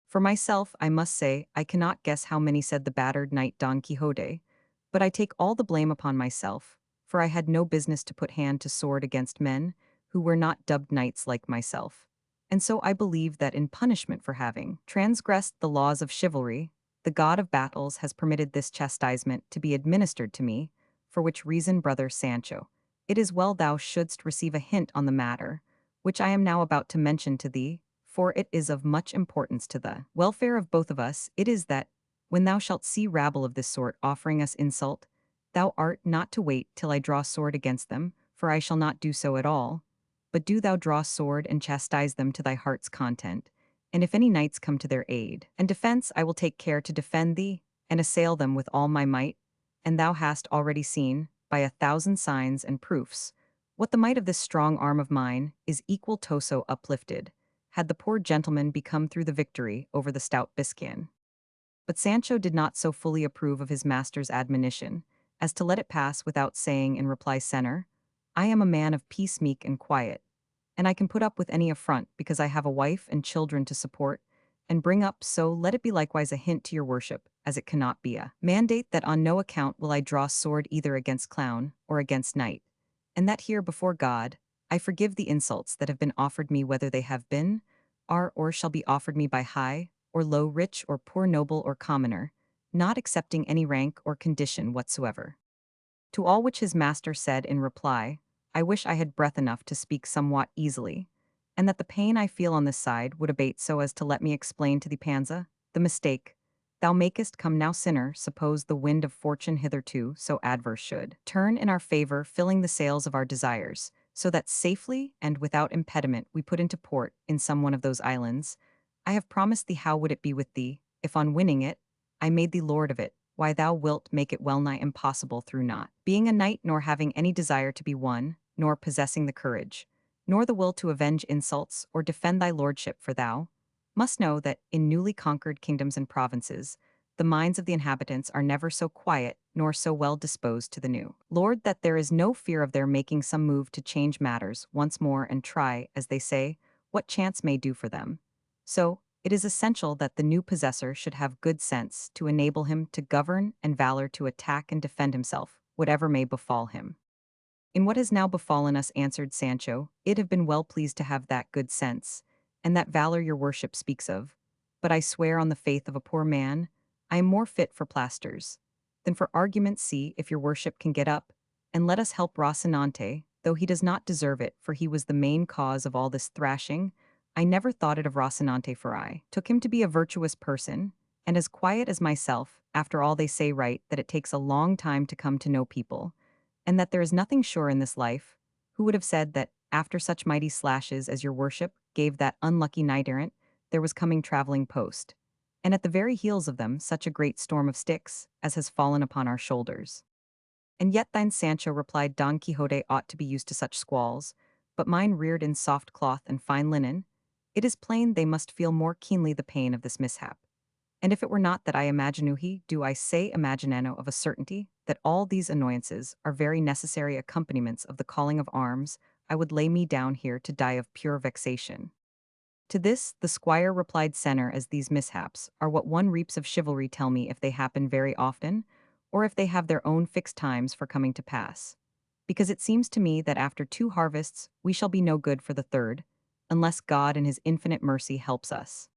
"For myself, I must say, I cannot guess how many," said the battered knight Don Quixote, "but I take all the blame upon myself, for I had no business to put hand to sword against men who were not dubbed knights like myself. And so I believe that in punishment for having transgressed the laws of chivalry, the god of battles has permitted this chastisement to be administered to me, for which reason, brother Sancho, it is well thou shouldst receive a hint on the matter, which I am now about to mention to thee, for it is of much importance to the welfare of both of us. It is that When thou shalt see rabble of this sort offering us insult, thou art not to wait till I draw sword against them, for I shall not do so at all. But do thou draw sword and chastise them to thy heart's content. And if any knights come to their aid and defense, I will take care to defend thee, and assail them with all my might. And thou hast already seen, by 1,000 signs and proofs, what the might of this strong arm of mine is equal to so uplifted, had the poor gentleman become through the victory over the stout Biscayan. But Sancho did not so fully approve of his master's admonition, as to let it pass without saying in reply, Senor, I am a man of peace meek and quiet, and I can put up with any affront because I have a wife and children to support, and bring up, so let it be likewise a hint to your worship, as it cannot be a mandate, that on no account will I draw sword either against clown or against knight, and that here before God, I forgive the insults that have been offered me, whether they have been, are, or shall be offered me by high or low, rich or poor, noble or commoner, not accepting any rank or condition whatsoever. To all which his master said in reply, I wish I had breath enough to speak somewhat easily, and that the pain I feel on this side would abate, so as to let me explain to thee, Panza, the mistake thou makest. Come now, sinner, suppose the wind of fortune hitherto so adverse should turn in our favor, filling the sails of our desires, so that safely and without impediment we put into port in some one of those islands. I have promised thee, how would it be with thee, if on winning it, I made thee lord of it? Why, thou wilt make it well nigh impossible, through not being a knight, nor having any desire to be one, nor possessing the courage, nor the will to avenge insults or defend thy lordship, for thou must know that in newly conquered kingdoms and provinces, the minds of the inhabitants are never so quiet nor so well disposed to the new lord, that there is no fear of their making some move to change matters once more and try, as they say, what chance may do for them. So, it is essential that the new possessor should have good sense to enable him to govern and valor to attack and defend himself, whatever may befall him. In what has now befallen us, answered Sancho, it have been well pleased to have that good sense, and that valor your worship speaks of. But I swear on the faith of a poor man, I am more fit for plasters than for arguments. See if your worship can get up, and let us help Rocinante, though he does not deserve it, for he was the main cause of all this thrashing. I never thought it of Rocinante, for I took him to be a virtuous person, and as quiet as myself. After all, they say right that it takes a long time to come to know people, and that there is nothing sure in this life. Who would have said that, after such mighty slashes as your worship gave that unlucky knight-errant, there was coming travelling post, and at the very heels of them such a great storm of sticks as has fallen upon our shoulders? And yet thine, Sancho, replied Don Quixote, ought to be used to such squalls, but mine reared in soft cloth and fine linen, it is plain they must feel more keenly the pain of this mishap. And if it were not that I imaginuhi, do I say imaginano of a certainty, that all these annoyances are very necessary accompaniments of the calling of arms, I would lay me down here to die of pure vexation. To this the squire replied, Senner, as these mishaps are what one reaps of chivalry, tell me if they happen very often, or if they have their own fixed times for coming to pass. Because it seems to me that after 2 harvests we shall be no good for the 3rd, unless God in his infinite mercy helps us.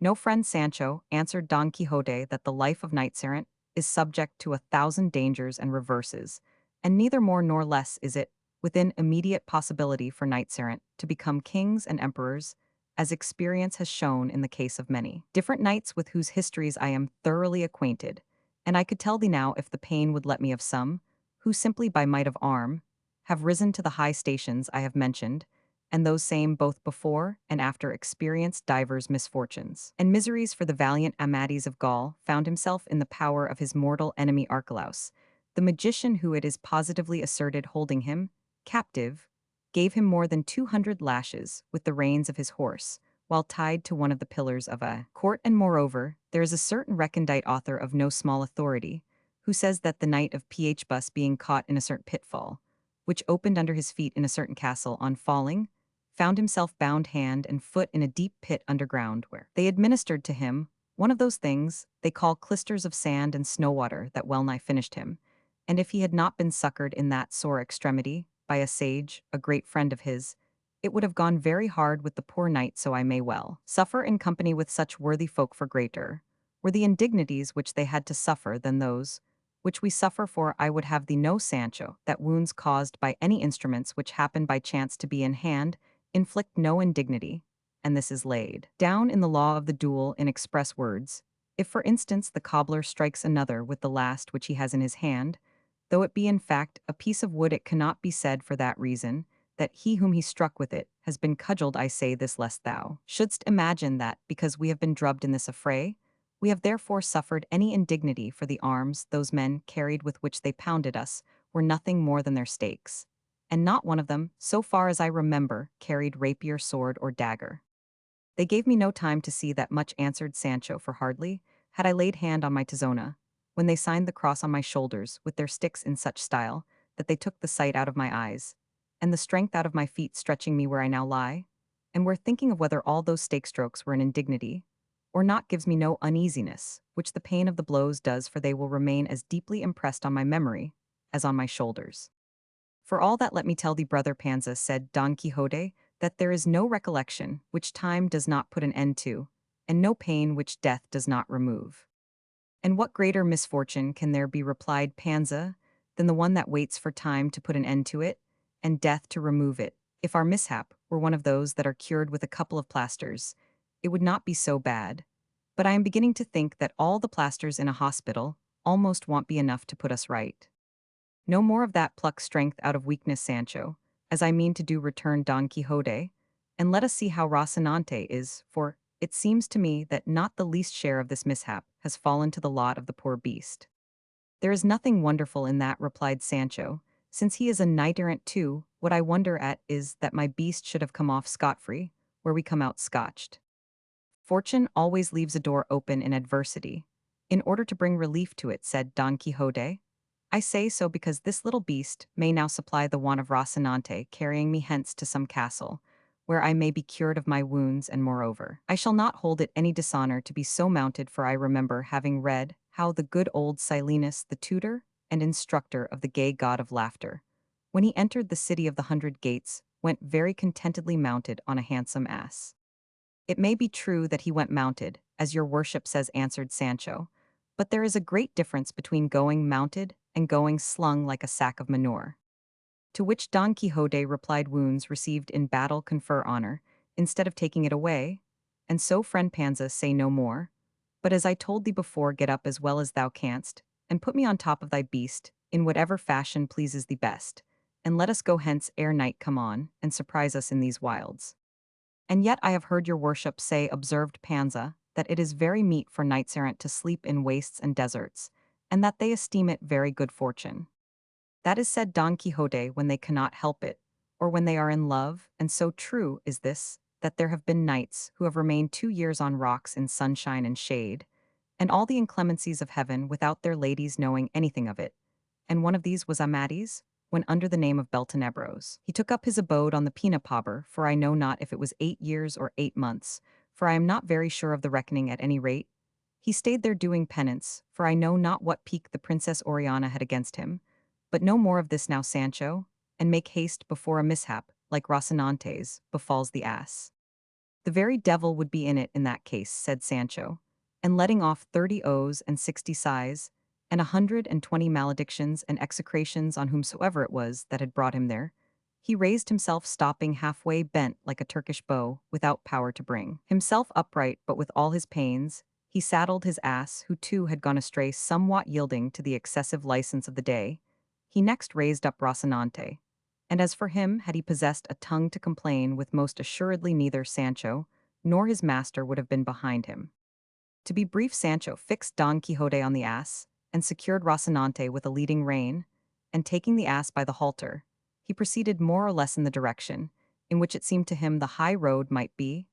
No, friend Sancho, answered Don Quixote, that the life of knights-errant is subject to 1,000 dangers and reverses, and neither more nor less is it within immediate possibility for knights-errant to become kings and emperors, as experience has shown in the case of many different knights with whose histories I am thoroughly acquainted, and I could tell thee now, if the pain would let me, of some, who simply by might of arm have risen to the high stations I have mentioned, and those same both before and after experienced divers misfortunes and miseries. For the valiant Amadis of Gaul found himself in the power of his mortal enemy Archelaus, the magician, who it is positively asserted holding him captive, gave him more than 200 lashes with the reins of his horse, while tied to one of the pillars of a court. And moreover, there is a certain recondite author of no small authority, who says that the knight of Phbus, being caught in a certain pitfall, which opened under his feet in a certain castle, on falling, found himself bound hand and foot in a deep pit underground, where they administered to him one of those things they call clisters of sand and snow water that well nigh finished him. And if he had not been succored in that sore extremity by a sage, a great friend of his, it would have gone very hard with the poor knight. So I may well suffer in company with such worthy folk, for greater were the indignities which they had to suffer than those which we suffer. For I would have thee know, Sancho, that wounds caused by any instruments which happen by chance to be in hand inflict no indignity, and this is laid down in the law of the duel in express words. If, for instance, the cobbler strikes another with the last which he has in his hand, though it be in fact a piece of wood, it cannot be said for that reason, that he whom he struck with it has been cudgelled. I say this lest thou shouldst imagine that, because we have been drubbed in this affray, we have therefore suffered any indignity, for the arms those men carried with which they pounded us were nothing more than their stakes, and not one of them, so far as I remember, carried rapier, sword, or dagger. They gave me no time to see that much, answered Sancho, for hardly had I laid hand on my tizona, when they signed the cross on my shoulders with their sticks in such style, that they took the sight out of my eyes, and the strength out of my feet, stretching me where I now lie, and were thinking of whether all those stake strokes were an indignity, or not, gives me no uneasiness, which the pain of the blows does, for they will remain as deeply impressed on my memory as on my shoulders. For all that, let me tell thee, brother Panza, said Don Quixote, that there is no recollection which time does not put an end to, and no pain which death does not remove. And what greater misfortune can there be, replied Panza, than the one that waits for time to put an end to it, and death to remove it? If our mishap were one of those that are cured with a couple of plasters, it would not be so bad. But I am beginning to think that all the plasters in a hospital almost won't be enough to put us right. No more of that, pluck strength out of weakness, Sancho, as I mean to do, returned Don Quixote, and let us see how Rocinante is, for it seems to me that not the least share of this mishap has fallen to the lot of the poor beast. There is nothing wonderful in that, replied Sancho, since he is a knight-errant too. What I wonder at is that my beast should have come off scot-free, where we come out scotched. Fortune always leaves a door open in adversity, in order to bring relief to it, said Don Quixote. I say so because this little beast may now supply the want of Rocinante, carrying me hence to some castle, where I may be cured of my wounds, and moreover, I shall not hold it any dishonor to be so mounted, for I remember having read how the good old Silenus, the tutor and instructor of the gay god of laughter, when he entered the city of the 100 gates, went very contentedly mounted on a handsome ass. It may be true that he went mounted, as your worship says, answered Sancho, but there is a great difference between going mounted and going slung like a sack of manure. To which Don Quixote replied, wounds received in battle confer honor, instead of taking it away, and so, friend Panza, say no more, but as I told thee before, get up as well as thou canst, and put me on top of thy beast, in whatever fashion pleases thee best, and let us go hence ere night come on, and surprise us in these wilds. And yet I have heard your worship say, observed Panza, that it is very meet for knights-errant to sleep in wastes and deserts, and that they esteem it very good fortune. That is, said Don Quixote, when they cannot help it, or when they are in love, and so true is this, that there have been knights who have remained 2 years on rocks in sunshine and shade, and all the inclemencies of heaven, without their ladies knowing anything of it. And one of these was Amadis, when under the name of Beltenebros he took up his abode on the Pena-Pauber, for I know not if it was 8 years or 8 months, for I am not very sure of the reckoning. At any rate, he stayed there doing penance, for I know not what pique the Princess Oriana had against him. But no more of this now, Sancho, and make haste before a mishap, like Rocinante's, befalls the ass. The very devil would be in it in that case, said Sancho, and letting off 30 oaths and 60 sighs, and 120 maledictions and execrations on whomsoever it was that had brought him there, he raised himself, stopping halfway, bent like a Turkish bow, without power to bring himself upright, but with all his pains, he saddled his ass, who too had gone astray, somewhat yielding to the excessive license of the day. He next raised up Rocinante, and as for him, had he possessed a tongue to complain with, most assuredly neither Sancho nor his master would have been behind him. To be brief, Sancho fixed Don Quixote on the ass, and secured Rocinante with a leading rein, and taking the ass by the halter, he proceeded more or less in the direction in which it seemed to him the high road might be,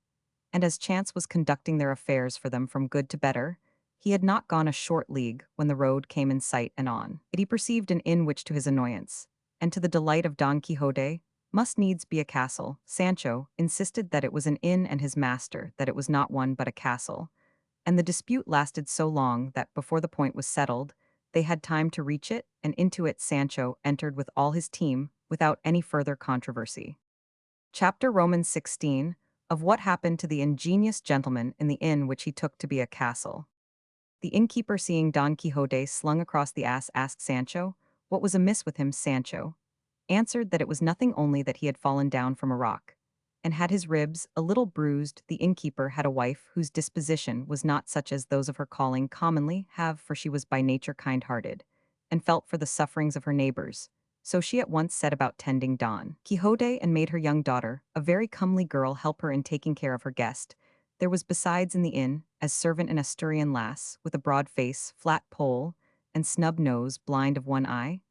and as chance was conducting their affairs for them from good to better, he had not gone a short league when the road came in sight, and on it he perceived an inn which, to his annoyance, and to the delight of Don Quixote, must needs be a castle. Sancho insisted that it was an inn, and his master that it was not one but a castle, and the dispute lasted so long that, before the point was settled, they had time to reach it, and into it Sancho entered with all his team, without any further controversy. Chapter Romans 16, of what happened to the ingenious gentleman in the inn which he took to be a castle. The innkeeper, seeing Don Quixote slung across the ass, asked Sancho what was amiss with him. Sancho answered that it was nothing, only that he had fallen down from a rock, and had his ribs a little bruised. The innkeeper had a wife whose disposition was not such as those of her calling commonly have, for she was by nature kind-hearted, and felt for the sufferings of her neighbors. So she at once set about tending Don Quixote and made her young daughter, a very comely girl, help her in taking care of her guest. There was besides in the inn, as servant an Asturian lass, with a broad face, flat poll, and snub nose, blind of one eye,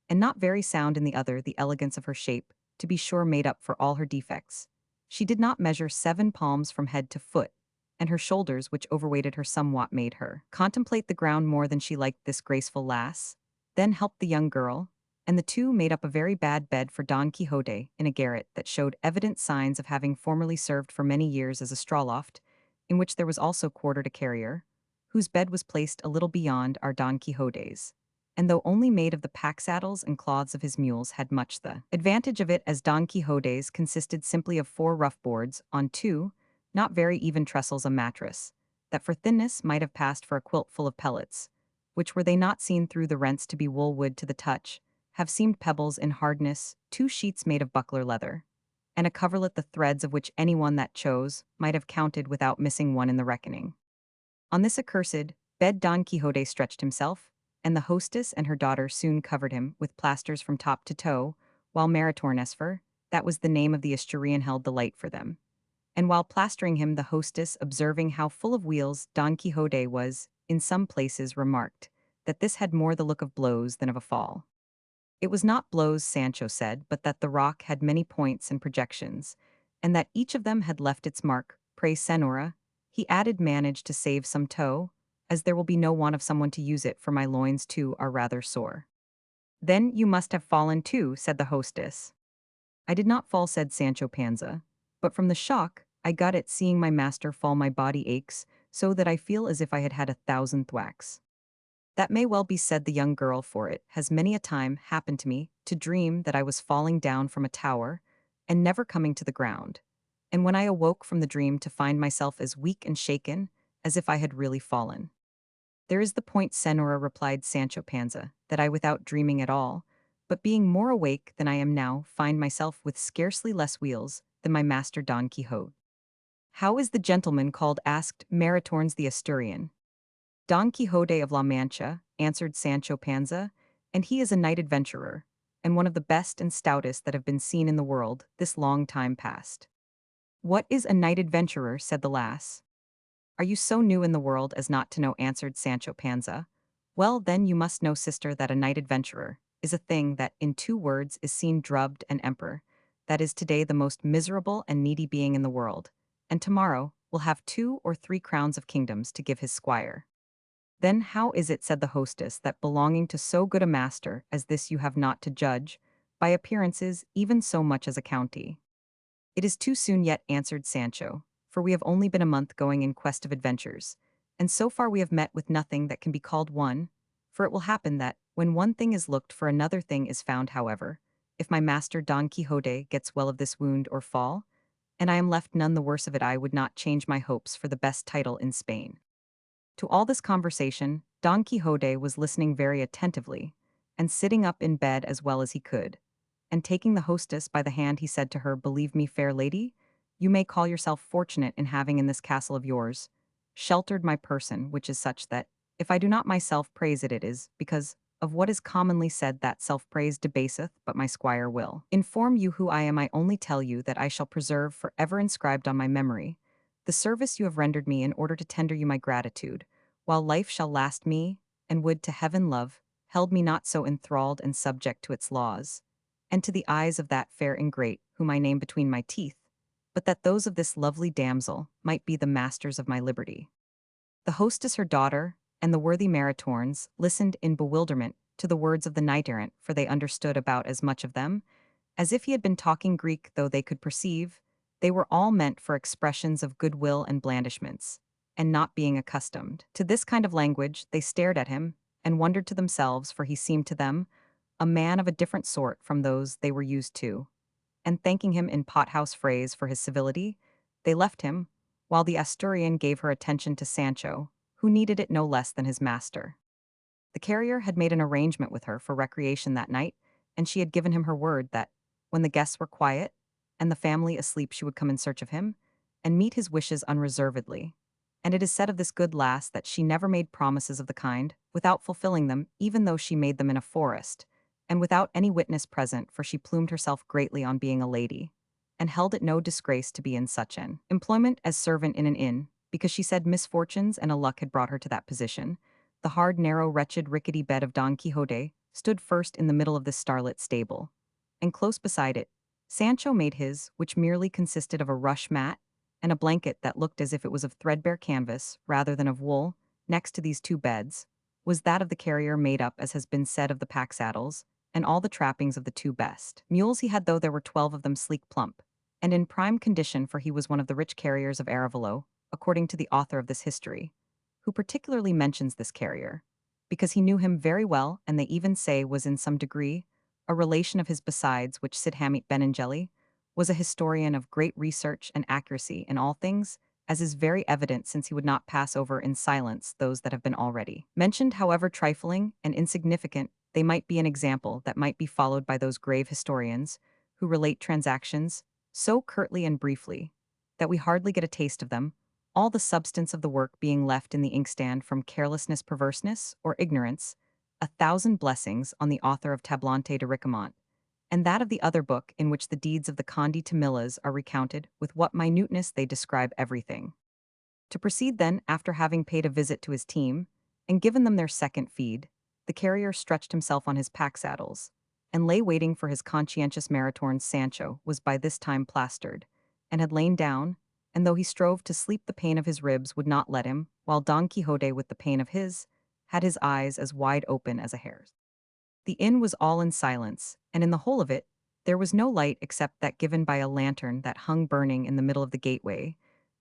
and not very sound in the other, the elegance of her shape, to be sure made up for all her defects. She did not measure 7 palms from head to foot, and her shoulders, which overweighted her somewhat, made her contemplate the ground more than she liked this graceful lass, then helped the young girl, and the two made up a very bad bed for Don Quixote in a garret that showed evident signs of having formerly served for many years as a straw loft, in which there was also quartered a carrier, whose bed was placed a little beyond our Don Quixote's, and though only made of the pack saddles and cloths of his mules, had much the advantage of it, as Don Quixote's consisted simply of 4 rough boards on 2, not very even trestles, a mattress, that for thinness might have passed for a quilt full of pellets, which were they not seen through the rents to be wool wood to the touch, have seemed pebbles in hardness, 2 sheets made of buckler leather, and a coverlet the threads of which any one that chose might have counted without missing one in the reckoning. On this accursed bed Don Quixote stretched himself, and the hostess and her daughter soon covered him with plasters from top to toe, while Maritornesfer, that was the name of the Asturian, held the light for them. And while plastering him, the hostess, observing how full of wheals Don Quixote was, in some places remarked that this had more the look of blows than of a fall. It was not blows, Sancho said, but that the rock had many points and projections, and that each of them had left its mark. Pray, Senora, he added, manage to save some toe, as there will be no want of someone to use it, for my loins too are rather sore. Then you must have fallen too, said the hostess. I did not fall, said Sancho Panza, but from the shock I got at seeing my master fall my body aches, so that I feel as if I had had 1,000 thwacks. That may well be, said the young girl, for it has many a time happened to me to dream that I was falling down from a tower, and never coming to the ground, and when I awoke from the dream to find myself as weak and shaken as if I had really fallen. There is the point, Senora, replied Sancho Panza, that I, without dreaming at all, but being more awake than I am now, find myself with scarcely less wheels than my master Don Quixote. How is the gentleman called? Asked Maritornes the Asturian. Don Quixote of La Mancha, answered Sancho Panza, and he is a knight adventurer, and one of the best and stoutest that have been seen in the world this long time past. What is a knight adventurer? Said the lass. Are you so new in the world as not to know? Answered Sancho Panza. Well, then you must know, sister, that a knight adventurer is a thing that, in 2 words, is seen drubbed an emperor, that is today the most miserable and needy being in the world, and tomorrow will have 2 or 3 crowns of kingdoms to give his squire. Then how is it, said the hostess, that belonging to so good a master as this you have not to judge, by appearances, even so much as a county? It is too soon yet, answered Sancho, for we have only been a month going in quest of adventures, and so far we have met with nothing that can be called one, for it will happen that, when one thing is looked for, another thing is found. However, if my master Don Quixote gets well of this wound or fall, and I am left none the worse of it, I would not change my hopes for the best title in Spain. To all this conversation, Don Quixote was listening very attentively, and sitting up in bed as well as he could, and taking the hostess by the hand, he said to her, Believe me, fair lady, you may call yourself fortunate in having in this castle of yours sheltered my person, which is such that, if I do not myself praise it, it is because of what is commonly said, that self-praise debaseth, but my squire will inform you who I am. I only tell you that I shall preserve for ever inscribed on my memory the service you have rendered me, in order to tender you my gratitude, while life shall last me, and would to heaven love held me not so enthralled and subject to its laws, and to the eyes of that fair ingrate whom I name between my teeth, but that those of this lovely damsel might be the masters of my liberty. The hostess, her daughter, and the worthy Maritornes listened in bewilderment to the words of the knight-errant, for they understood about as much of them as if he had been talking Greek, though they could perceive they were all meant for expressions of goodwill and blandishments, and not being accustomed to this kind of language, they stared at him and wondered to themselves, for he seemed to them a man of a different sort from those they were used to, and thanking him in pothouse phrase for his civility, they left him, while the Asturian gave her attention to Sancho, who needed it no less than his master. The carrier had made an arrangement with her for recreation that night, and she had given him her word that, when the guests were quiet, and the family asleep she would come in search of him, and meet his wishes unreservedly. And it is said of this good lass that she never made promises of the kind, without fulfilling them, even though she made them in a forest, and without any witness present, for she plumed herself greatly on being a lady, and held it no disgrace to be in such an employment as servant in an inn, because she said misfortunes and a luck had brought her to that position. The hard, narrow, wretched, rickety bed of Don Quixote stood first in the middle of this starlit stable, and close beside it, Sancho made his, which merely consisted of a rush mat and a blanket that looked as if it was of threadbare canvas rather than of wool. Next to these two beds was that of the carrier, made up, as has been said, of the pack saddles, and all the trappings of the two best mules he had, though there were 12 of them, sleek, plump, and in prime condition, for he was one of the rich carriers of Arevalo, according to the author of this history, who particularly mentions this carrier, because he knew him very well, and they even say was in some degree a relation of his. Besides which, Cid Hamete Benengeli was a historian of great research and accuracy in all things, as is very evident, since he would not pass over in silence those that have been already mentioned, however trifling and insignificant they might be, an example that might be followed by those grave historians who relate transactions so curtly and briefly that we hardly get a taste of them, all the substance of the work being left in the inkstand from carelessness, perverseness, or ignorance. A thousand blessings on the author of Tablante de Ricamont, and that of the other book, in which the deeds of the Conde Tamillas are recounted with what minuteness they describe everything. To proceed then, after having paid a visit to his team, and given them their second feed, the carrier stretched himself on his pack saddles, and lay waiting for his conscientious Maritorn. Sancho was by this time plastered, and had lain down, and though he strove to sleep, the pain of his ribs would not let him, while Don Quixote, with the pain of his, had his eyes as wide open as a hare's. The inn was all in silence, and in the whole of it, there was no light except that given by a lantern that hung burning in the middle of the gateway.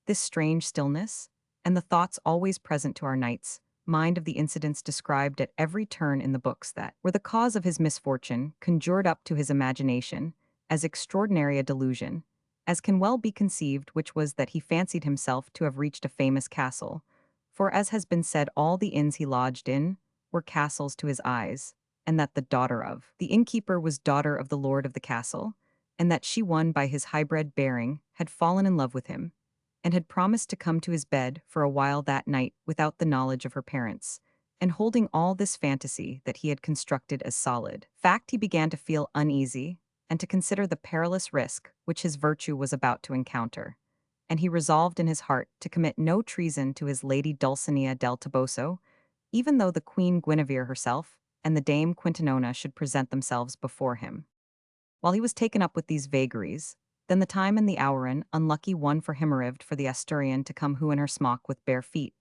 This strange stillness, and the thoughts always present to our knight's mind of the incidents described at every turn in the books that were the cause of his misfortune, conjured up to his imagination as extraordinary a delusion as can well be conceived, which was that he fancied himself to have reached a famous castle, for, as has been said, all the inns he lodged in were castles to his eyes, and that the daughter of the innkeeper was daughter of the lord of the castle, and that she, won by his high-bred bearing, had fallen in love with him, and had promised to come to his bed for a while that night without the knowledge of her parents. And holding all this fantasy that he had constructed as solid fact, he began to feel uneasy, and to consider the perilous risk which his virtue was about to encounter. And he resolved in his heart to commit no treason to his lady Dulcinea del Toboso, even though the Queen Guinevere herself and the Dame Quintanona should present themselves before him. While he was taken up with these vagaries, then the time and the hour, an unlucky one for him, arrived for the Asturian to come, who in her smock with bare feet,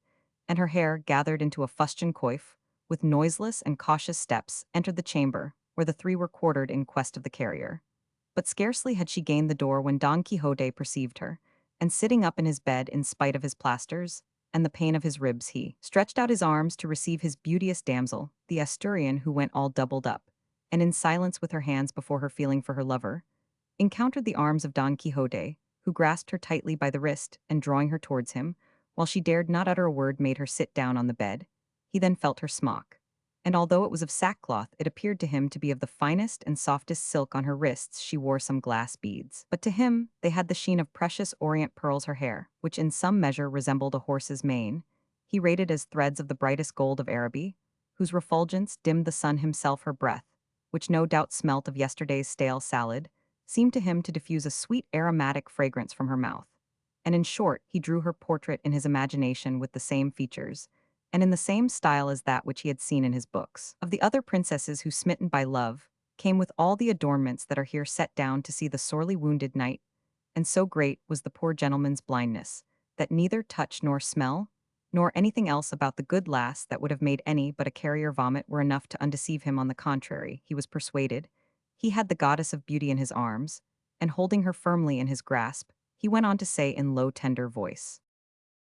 and her hair gathered into a fustian coif, with noiseless and cautious steps, entered the chamber, where the three were quartered in quest of the carrier. But scarcely had she gained the door when Don Quixote perceived her, and sitting up in his bed in spite of his plasters, and the pain of his ribs, he stretched out his arms to receive his beauteous damsel, the Asturian, who went all doubled up, and in silence with her hands before her, feeling for her lover, encountered the arms of Don Quixote, who grasped her tightly by the wrist, and drawing her towards him, while she dared not utter a word, made her sit down on the bed. He then felt her smock, and although it was of sackcloth, it appeared to him to be of the finest and softest silk. On her wrists she wore some glass beads, but to him they had the sheen of precious orient pearls. Her hair, which in some measure resembled a horse's mane, he rated as threads of the brightest gold of Araby, whose refulgence dimmed the sun himself. Her breath, which no doubt smelt of yesterday's stale salad, seemed to him to diffuse a sweet aromatic fragrance from her mouth. And in short, he drew her portrait in his imagination with the same features, and in the same style as that which he had seen in his books, of the other princesses who, smitten by love, came with all the adornments that are here set down to see the sorely wounded knight. And so great was the poor gentleman's blindness, that neither touch nor smell, nor anything else about the good lass that would have made any but a carrier vomit, were enough to undeceive him. On the contrary, he was persuaded he had the goddess of beauty in his arms, and holding her firmly in his grasp, he went on to say in low, tender voice,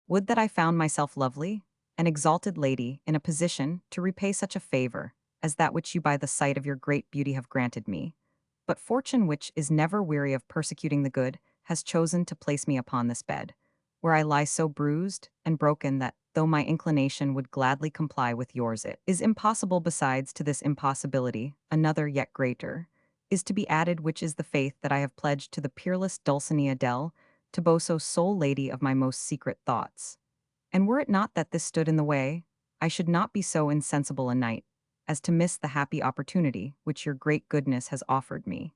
"Would that I found myself lovely, an exalted lady, in a position to repay such a favor as that which you by the sight of your great beauty have granted me. But fortune, which is never weary of persecuting the good, has chosen to place me upon this bed, where I lie so bruised and broken that, though my inclination would gladly comply with yours, it is impossible. Besides to this impossibility, another yet greater is to be added, which is the faith that I have pledged to the peerless Dulcinea del Toboso, sole lady of my most secret thoughts. And were it not that this stood in the way, I should not be so insensible a knight as to miss the happy opportunity which your great goodness has offered me.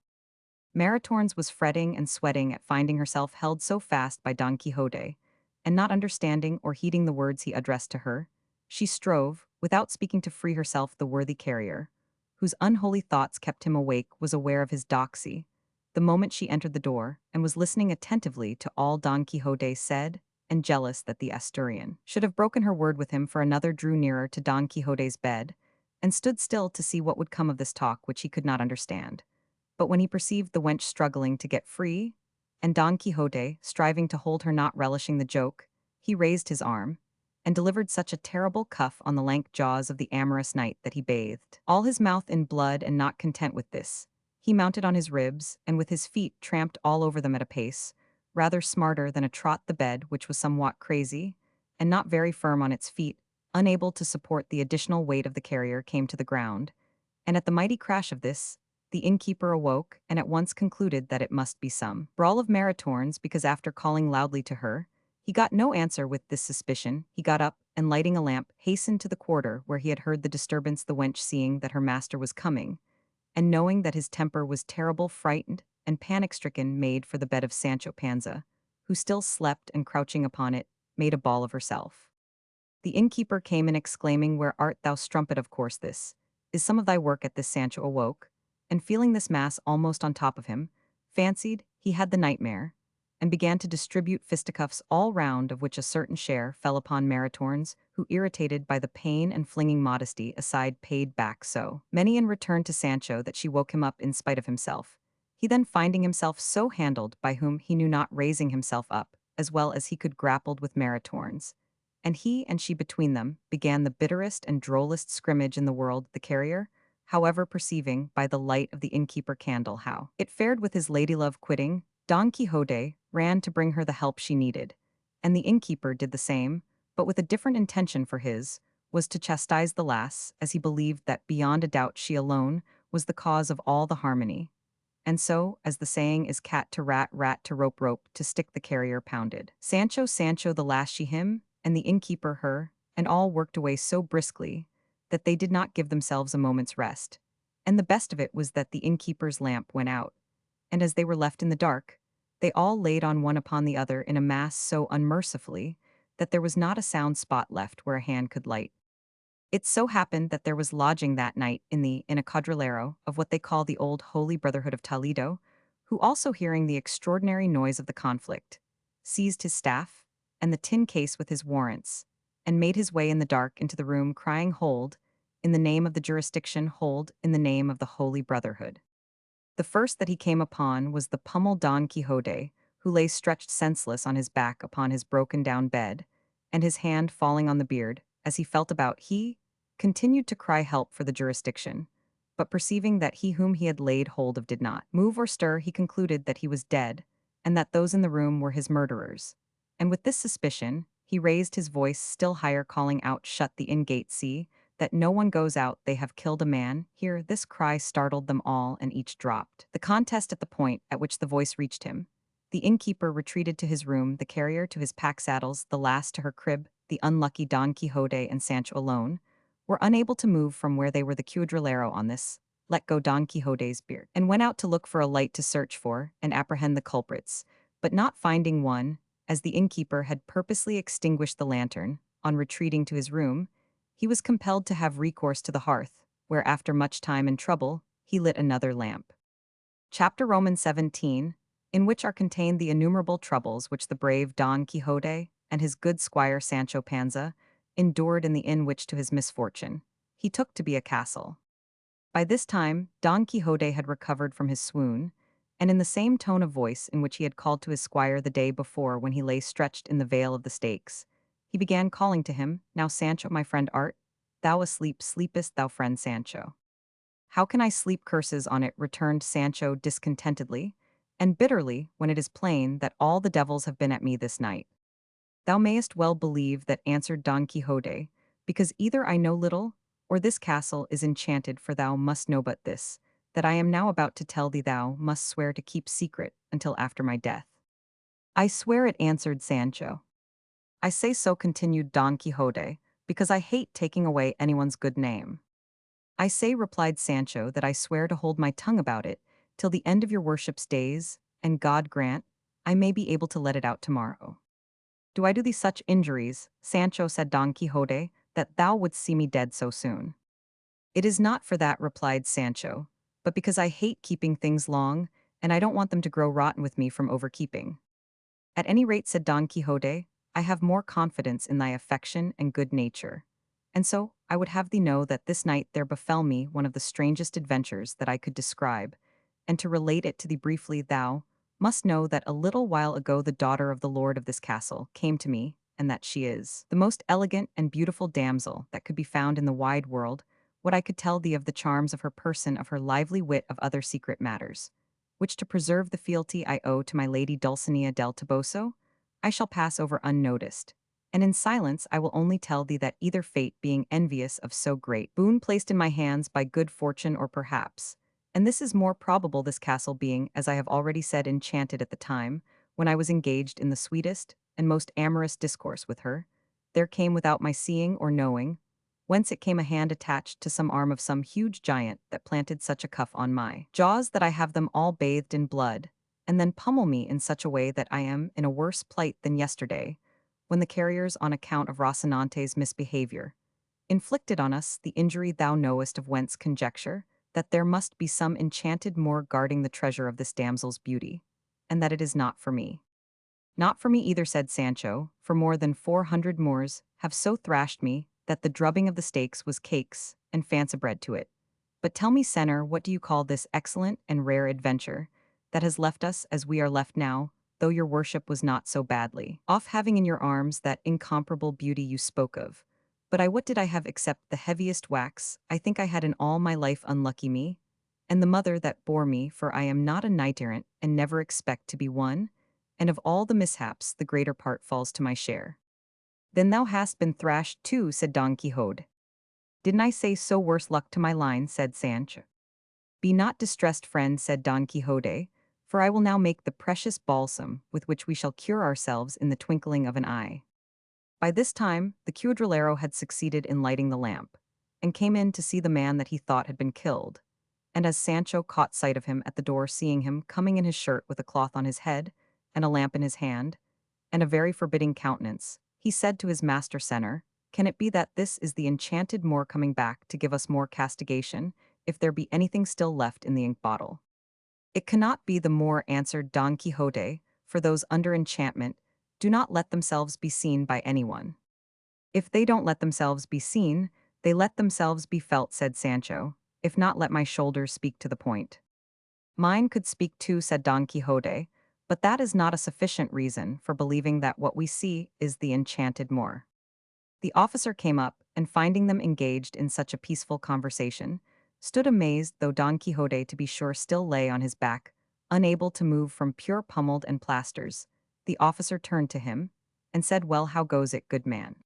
Maritornes was fretting and sweating at finding herself held so fast by Don Quixote, and not understanding or heeding the words he addressed to her, she strove, without speaking, to free herself. The worthy carrier, whose unholy thoughts kept him awake, was aware of his doxy the moment she entered the door, and was listening attentively to all Don Quixote said, and jealous that the Asturian should have broken her word with him for another, drew nearer to Don Quixote's bed, and stood still to see what would come of this talk which he could not understand. But when he perceived the wench struggling to get free, and Don Quixote striving to hold her, not relishing the joke, he raised his arm, and delivered such a terrible cuff on the lank jaws of the amorous knight that he bathed all his mouth in blood, and not content with this, he mounted on his ribs, and with his feet tramped all over them at a pace, rather smarter than a trot, the bed, which was somewhat crazy, and not very firm on its feet, unable to support the additional weight of the carrier, came to the ground, and at the mighty crash of this, the innkeeper awoke and at once concluded that it must be some brawl of Maritornes, because after calling loudly to her, he got no answer. With this suspicion, he got up, and lighting a lamp, hastened to the quarter where he had heard the disturbance. The wench, seeing that her master was coming, and knowing that his temper was terrible, frightened and panic-stricken, made for the bed of Sancho Panza, who still slept, and crouching upon it, made a ball of herself. The innkeeper came in, exclaiming, "Where art thou, strumpet? Of course this is some of thy work." At this Sancho awoke, and feeling this mass almost on top of him, fancied he had the nightmare, and began to distribute fisticuffs all round, of which a certain share fell upon Maritornes, who, irritated by the pain and flinging modesty aside, paid back so many in return to Sancho that she woke him up in spite of himself. He then, finding himself so handled by whom he knew not, raising himself up as well as he could, grappled with Maritornes, and he and she between them began the bitterest and drollest scrimmage in the world. The carrier, however, perceiving by the light of the innkeeper candle how it fared with his ladylove, quitting Don Quixote, ran to bring her the help she needed, and the innkeeper did the same, but with a different intention, for his was to chastise the lass, as he believed that beyond a doubt she alone was the cause of all the harmony. And so, as the saying is, cat to rat, rat to rope, rope to stick, the carrier pounded Sancho, Sancho the lass, she him, and the innkeeper her, and all worked away so briskly that they did not give themselves a moment's rest. And the best of it was that the innkeeper's lamp went out, and as they were left in the dark, they all laid on one upon the other in a mass so unmercifully that there was not a sound spot left where a hand could light. It so happened that there was lodging that night in a quadrillero of what they call the old Holy Brotherhood of Toledo, who, also hearing the extraordinary noise of the conflict, seized his staff and the tin case with his warrants, and made his way in the dark into the room, crying, "Hold, in the name of the jurisdiction, hold, in the name of the Holy Brotherhood." The first that he came upon was the pummel Don Quixote, who lay stretched senseless on his back upon his broken-down bed, and his hand falling on the beard, as he felt about, he continued to cry help for the jurisdiction, but perceiving that he whom he had laid hold of did not move or stir, he concluded that he was dead, and that those in the room were his murderers. And with this suspicion, he raised his voice still higher, calling out, "Shut the in-gate, see that no one goes out, they have killed a man." Here this cry startled them all, and each dropped the contest at the point at which the voice reached him. The innkeeper retreated to his room, the carrier to his pack saddles, the lass to her crib. The unlucky Don Quixote and Sancho alone were unable to move from where they were. The quadrillero on this let go Don Quixote's beard, and went out to look for a light to search for and apprehend the culprits, but not finding one, as the innkeeper had purposely extinguished the lantern, on retreating to his room, he was compelled to have recourse to the hearth, where after much time and trouble, he lit another lamp. Chapter Romans 17, in which are contained the innumerable troubles which the brave Don Quixote and his good squire Sancho Panza endured in the inn which to his misfortune he took to be a castle. By this time, Don Quixote had recovered from his swoon, and in the same tone of voice in which he had called to his squire the day before when he lay stretched in the vale of the stakes, he began calling to him, "Now, Sancho, my friend, art thou asleep? Sleepest thou, friend Sancho?" "How can I sleep, curses on it," returned Sancho discontentedly, "and bitterly, when it is plain that all the devils have been at me this night?" "Thou mayest well believe that," answered Don Quixote, "because either I know little, or this castle is enchanted, for thou must know but this, that I am now about to tell thee thou must swear to keep secret until after my death. I swear it, answered Sancho. I say so, continued Don Quixote, because I hate taking away anyone's good name. I say, replied Sancho, that I swear to hold my tongue about it till the end of your worship's days, and God grant I may be able to let it out tomorrow. Do I do thee such injuries, Sancho, said Don Quixote, that thou wouldst see me dead so soon? It is not for that, replied Sancho, but because I hate keeping things long, and I don't want them to grow rotten with me from overkeeping. At any rate, said Don Quixote, I have more confidence in thy affection and good nature. And so I would have thee know that this night there befell me one of the strangest adventures that I could describe, and to relate it to thee briefly, thou must know that a little while ago the daughter of the lord of this castle came to me, and that she is the most elegant and beautiful damsel that could be found in the wide world. What I could tell thee of the charms of her person, of her lively wit, of other secret matters, which to preserve the fealty I owe to my lady Dulcinea del Toboso, I shall pass over unnoticed, and in silence I will only tell thee that either fate being envious of so great boon placed in my hands by good fortune, or perhaps, and this is more probable, this castle being, as I have already said, enchanted at the time, when I was engaged in the sweetest and most amorous discourse with her, there came without my seeing or knowing, whence it came, a hand attached to some arm of some huge giant that planted such a cuff on my jaws that I have them all bathed in blood, and then pummel me in such a way that I am in a worse plight than yesterday, when the carriers, on account of Rocinante's misbehavior, inflicted on us the injury. Thou knowest of whence conjecture that there must be some enchanted Moor guarding the treasure of this damsel's beauty, and that it is not for me. Not for me either, said Sancho, for more than 400 Moors have so thrashed me that the drubbing of the stakes was cakes and fancy bread to it. But tell me, senor, what do you call this excellent and rare adventure that has left us as we are left now, though your worship was not so badly off, having in your arms that incomparable beauty you spoke of? But what did I have except the heaviest wax I think I had in all my life, unlucky me, and the mother that bore me, for I am not a knight-errant and never expect to be one, and of all the mishaps the greater part falls to my share. Then thou hast been thrashed too, said Don Quixote. Didn't I say so? Worse luck to my line, said Sancho. Be not distressed, friend, said Don Quixote, for I will now make the precious balsam with which we shall cure ourselves in the twinkling of an eye. By this time the cuadrillero had succeeded in lighting the lamp, and came in to see the man that he thought had been killed. And as Sancho caught sight of him at the door, seeing him coming in his shirt with a cloth on his head, and a lamp in his hand, and a very forbidding countenance, he said to his master Senner, Can it be that this is the enchanted Moor coming back to give us more castigation, if there be anything still left in the ink bottle? It cannot be the Moor, answered Don Quixote, for those under enchantment do not let themselves be seen by anyone. If they don't let themselves be seen, they let themselves be felt, said Sancho. If not, let my shoulders speak to the point. Mine could speak too, said Don Quixote, but that is not a sufficient reason for believing that what we see is the enchanted Moor. The officer came up, and finding them engaged in such a peaceful conversation, stood amazed, though Don Quixote, to be sure, still lay on his back, unable to move from pure pummelled and plasters. The officer turned to him, and said, Well, how goes it, good man?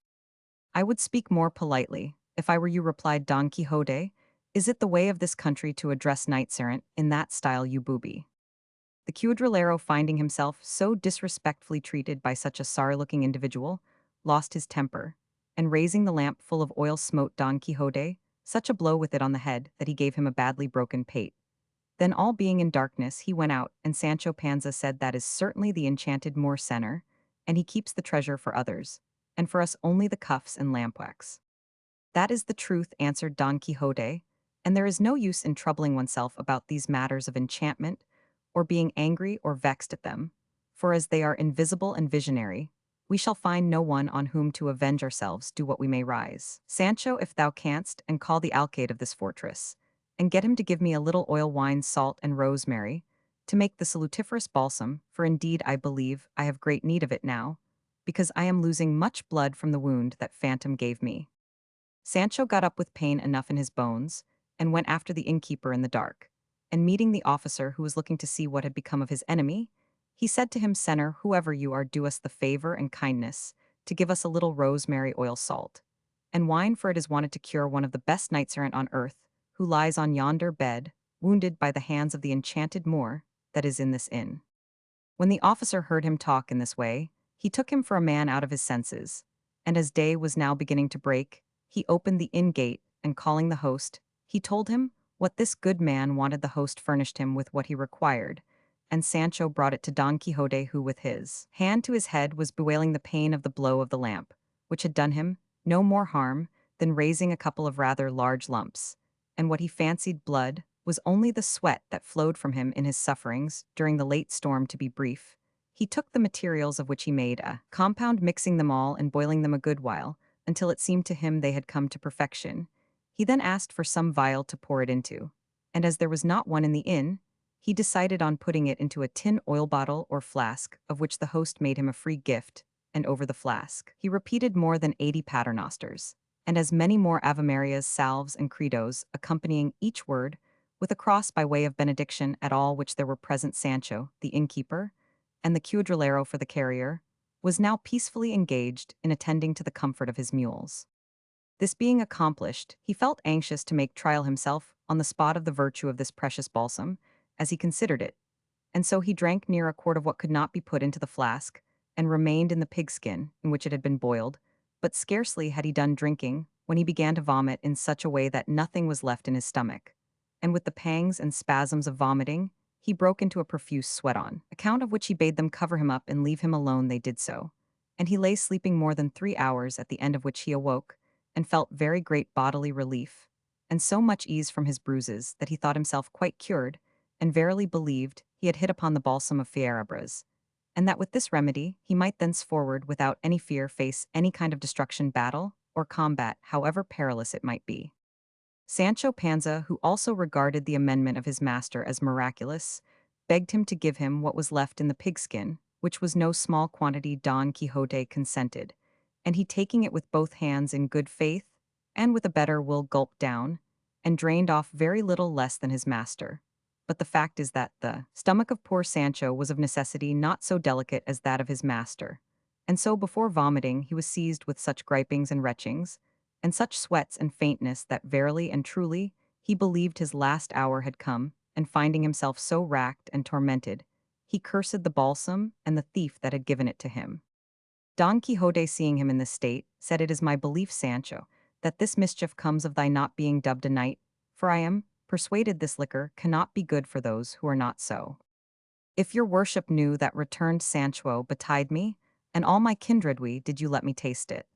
I would speak more politely, if I were you, replied Don Quixote. Is it the way of this country to address knights-errant in that style, you booby? The cuadrillero, finding himself so disrespectfully treated by such a sorry-looking individual, lost his temper, and raising the lamp full of oil smote Don Quixote such a blow with it on the head that he gave him a badly broken pate. Then, all being in darkness, he went out, and Sancho Panza said, That is certainly the enchanted Moor, senor, and he keeps the treasure for others, and for us only the cuffs and lampwax. That is the truth, answered Don Quixote, and there is no use in troubling oneself about these matters of enchantment, or being angry or vexed at them, for as they are invisible and visionary, we shall find no one on whom to avenge ourselves, do what we may rise. Sancho, if thou canst, and call the alcaide of this fortress, and get him to give me a little oil, wine, salt, and rosemary, to make the salutiferous balsam, for indeed I believe I have great need of it now, because I am losing much blood from the wound that phantom gave me. Sancho got up with pain enough in his bones, and went after the innkeeper in the dark, and meeting the officer who was looking to see what had become of his enemy, he said to him, Senor, whoever you are, do us the favor and kindness to give us a little rosemary, oil, salt, and wine, for it is wanted to cure one of the best knights-errant on earth, who lies on yonder bed, wounded by the hands of the enchanted Moor that is in this inn. When the officer heard him talk in this way, he took him for a man out of his senses, and as day was now beginning to break, he opened the inn gate, and calling the host, he told him what this good man wanted. The host furnished him with what he required, and Sancho brought it to Don Quixote, who with his hand to his head was bewailing the pain of the blow of the lamp, which had done him no more harm than raising a couple of rather large lumps, and what he fancied blood was only the sweat that flowed from him in his sufferings during the late storm. To be brief, he took the materials of which he made a compound, mixing them all and boiling them a good while, until it seemed to him they had come to perfection. He then asked for some vial to pour it into, and as there was not one in the inn, he decided on putting it into a tin oil bottle or flask, of which the host made him a free gift, and over the flask he repeated more than 80 paternosters, and as many more Ave Marias, salves, and credos, accompanying each word with a cross by way of benediction, at all which there were present. Sancho, the innkeeper, and the cuadrillero for the carrier, was now peacefully engaged in attending to the comfort of his mules. This being accomplished, he felt anxious to make trial himself on the spot of the virtue of this precious balsam, as he considered it, and so he drank near a quart of what could not be put into the flask, and remained in the pigskin in which it had been boiled, but scarcely had he done drinking when he began to vomit in such a way that nothing was left in his stomach, and with the pangs and spasms of vomiting, he broke into a profuse sweat, on account of which he bade them cover him up and leave him alone. They did so, and he lay sleeping more than 3 hours, at the end of which he awoke, and felt very great bodily relief, and so much ease from his bruises that he thought himself quite cured, and verily believed he had hit upon the balsam of Fierabras, and that with this remedy he might thenceforward without any fear face any kind of destruction, battle, or combat, however perilous it might be. Sancho Panza, who also regarded the amendment of his master as miraculous, begged him to give him what was left in the pigskin, which was no small quantity. Don Quixote consented, and he, taking it with both hands in good faith, and with a better will, gulped down, and drained off very little less than his master. But the fact is that the stomach of poor Sancho was of necessity not so delicate as that of his master, and so before vomiting he was seized with such gripings and retchings, and such sweats and faintness, that verily and truly he believed his last hour had come, and finding himself so racked and tormented, he cursed the balsam and the thief that had given it to him. Don Quixote, seeing him in this state, said, "It is my belief, Sancho, that this mischief comes of thy not being dubbed a knight, for I am persuaded this liquor cannot be good for those who are not so." "If your worship knew that," returned Sancho, "betide me, and all my kindred, we did you let me taste it."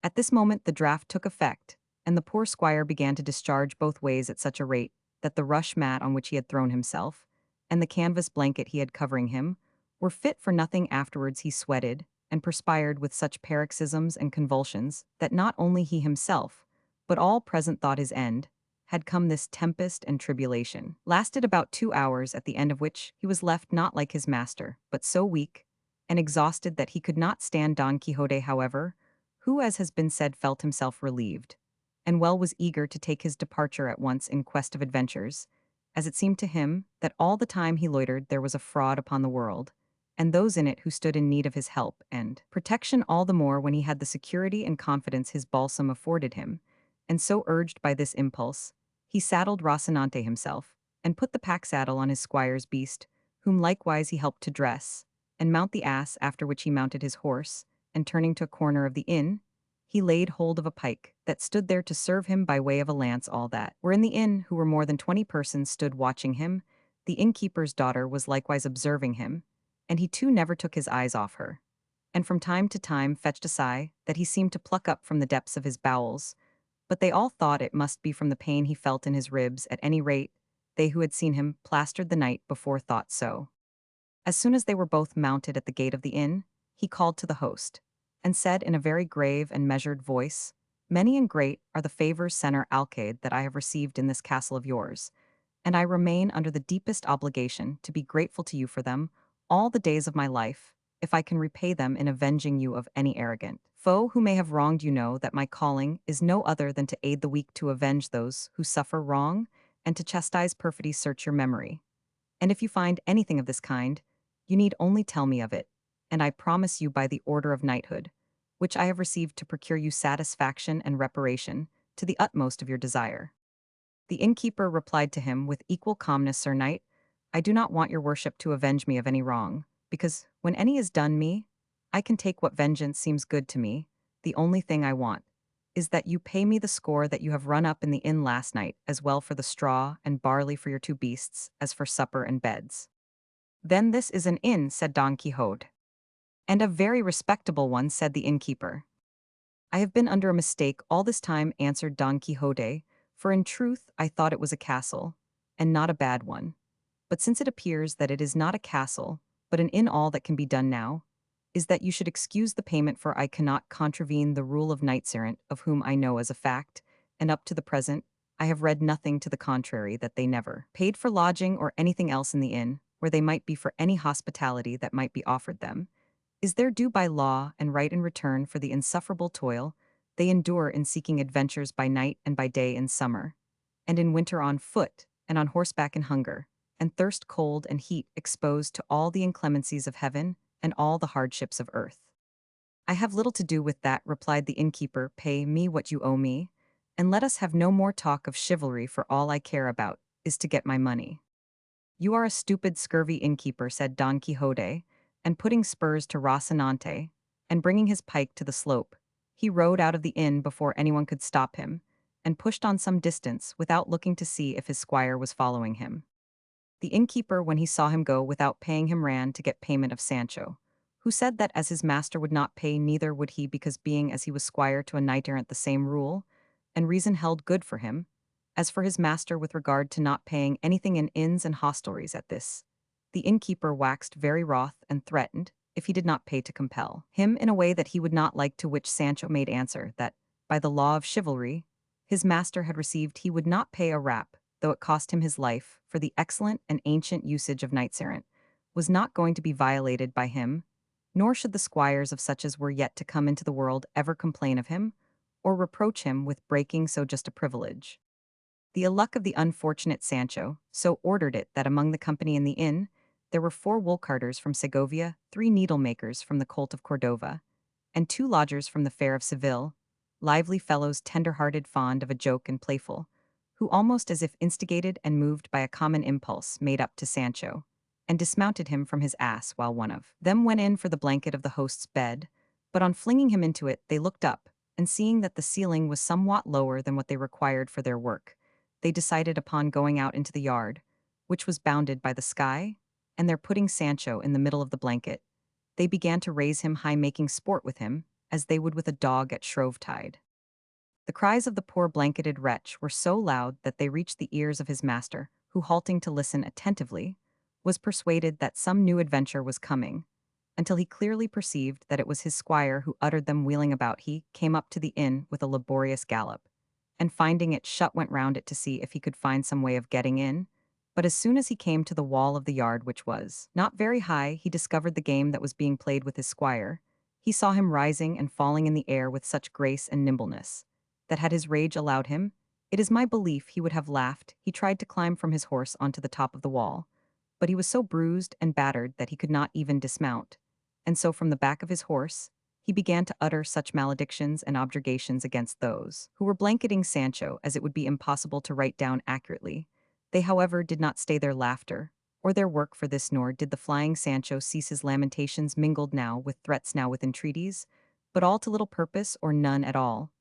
At this moment the draught took effect, and the poor squire began to discharge both ways at such a rate that the rush mat on which he had thrown himself, and the canvas blanket he had covering him, were fit for nothing. Afterwards he sweated and perspired with such paroxysms and convulsions that not only he himself, but all present thought his end had come. This tempest and tribulation lasted about 2 hours, at the end of which he was left not like his master, but so weak and exhausted that he could not stand. Don Quixote, however, who, as has been said, felt himself relieved, and well was eager to take his departure at once in quest of adventures, as it seemed to him that all the time he loitered there was a fraud upon the world, and those in it who stood in need of his help and protection, all the more when he had the security and confidence his balsam afforded him. And so, urged by this impulse, he saddled Rocinante himself, and put the pack saddle on his squire's beast, whom likewise he helped to dress, and mount the ass, after which he mounted his horse, and turning to a corner of the inn, he laid hold of a pike that stood there to serve him by way of a lance. All that were in the inn, who were more than 20 persons, stood watching him. The innkeeper's daughter was likewise observing him, and he too never took his eyes off her, and from time to time fetched a sigh that he seemed to pluck up from the depths of his bowels, but they all thought it must be from the pain he felt in his ribs. At any rate, they who had seen him plastered the night before thought so. As soon as they were both mounted at the gate of the inn, he called to the host, and said in a very grave and measured voice, "Many and great are the favors, Senor Alcaide, that I have received in this castle of yours, and I remain under the deepest obligation to be grateful to you for them all the days of my life, if I can repay them in avenging you of any arrogant foe who may have wronged you. Know that my calling is no other than to aid the weak, to avenge those who suffer wrong, and to chastise perfidy. Search your memory, and if you find anything of this kind, you need only tell me of it, and I promise you by the order of knighthood, which I have received, to procure you satisfaction and reparation to the utmost of your desire." The innkeeper replied to him with equal calmness, Sir Knight, I do not want your worship to avenge me of any wrong, because, when any is done me, I can take what vengeance seems good to me. The only thing I want is that you pay me the score that you have run up in the inn last night, as well for the straw and barley for your two beasts, as for supper and beds. Then this is an inn, said Don Quixote. And a very respectable one, said the innkeeper. I have been under a mistake all this time, answered Don Quixote, for in truth I thought it was a castle, and not a bad one. But since it appears that it is not a castle, but an inn, all that can be done now is that you should excuse the payment, for I cannot contravene the rule of knights-errant, of whom I know as a fact, and up to the present I have read nothing to the contrary, that they never paid for lodging or anything else in the inn, where they might be for any hospitality that might be offered them, is their due by law and right in return for the insufferable toil they endure in seeking adventures by night and by day in summer, and in winter on foot, and on horseback in hunger, and thirst, cold, and heat, exposed to all the inclemencies of heaven and all the hardships of earth. I have little to do with that, replied the innkeeper, pay me what you owe me, and let us have no more talk of chivalry, for all I care about is to get my money. You are a stupid, scurvy innkeeper, said Don Quixote, and putting spurs to Rocinante, and bringing his pike to the slope, he rode out of the inn before anyone could stop him, and pushed on some distance without looking to see if his squire was following him. The innkeeper, when he saw him go without paying him, ran to get payment of Sancho, who said that as his master would not pay, neither would he, because being as he was squire to a knight-errant, the same rule and reason held good for him. As for his master with regard to not paying anything in inns and hostelries, at this, the innkeeper waxed very wroth and threatened, if he did not pay, to compel him in a way that he would not like, to which Sancho made answer that, by the law of chivalry, his master had received he would not pay a rap, though it cost him his life, for the excellent and ancient usage of knights-errant was not going to be violated by him, nor should the squires of such as were yet to come into the world ever complain of him, or reproach him with breaking so just a privilege. The ill luck of the unfortunate Sancho so ordered it that among the company in the inn there were 4 wool carters from Segovia, 3 needle-makers from the colt of Cordova, and 2 lodgers from the fair of Seville, lively fellows, tender-hearted, fond of a joke and playful, who almost as if instigated and moved by a common impulse made up to Sancho, and dismounted him from his ass, while one of them went in for the blanket of the host's bed, but on flinging him into it they looked up, and seeing that the ceiling was somewhat lower than what they required for their work, they decided upon going out into the yard, which was bounded by the sky, and there putting Sancho in the middle of the blanket, they began to raise him high, making sport with him, as they would with a dog at Shrovetide. The cries of the poor blanketed wretch were so loud that they reached the ears of his master, who, halting to listen attentively, was persuaded that some new adventure was coming, until he clearly perceived that it was his squire who uttered them. Wheeling about, he came up to the inn with a laborious gallop, and finding it shut went round it to see if he could find some way of getting in. But as soon as he came to the wall of the yard, which was not very high, he discovered the game that was being played with his squire. He saw him rising and falling in the air with such grace and nimbleness, that had his rage allowed him, it is my belief he would have laughed. He tried to climb from his horse onto the top of the wall, but he was so bruised and battered that he could not even dismount, and so from the back of his horse he began to utter such maledictions and objurgations against those who were blanketing Sancho as it would be impossible to write down accurately. They, however, did not stay their laughter or their work for this, nor did the flying Sancho cease his lamentations, mingled now with threats, now with entreaties, but all to little purpose or none at all,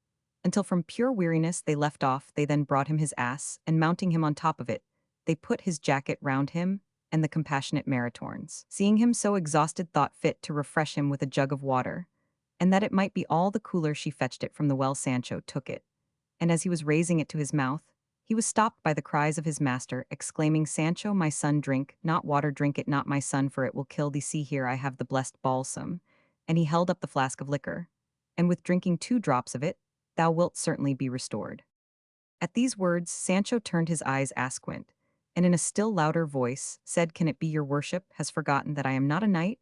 until from pure weariness they left off. They then brought him his ass, and mounting him on top of it, they put his jacket round him, and the compassionate Maritornes, seeing him so exhausted, thought fit to refresh him with a jug of water, and that it might be all the cooler she fetched it from the well. Sancho took it, and as he was raising it to his mouth, he was stopped by the cries of his master, exclaiming, Sancho, my son, drink not water, drink it not, my son, for it will kill thee. See, here I have the blessed balsam. And he held up the flask of liquor, and with drinking 2 drops of it, thou wilt certainly be restored. At these words Sancho turned his eyes asquint, and in a still louder voice said, Can it be your worship has forgotten that I am not a knight?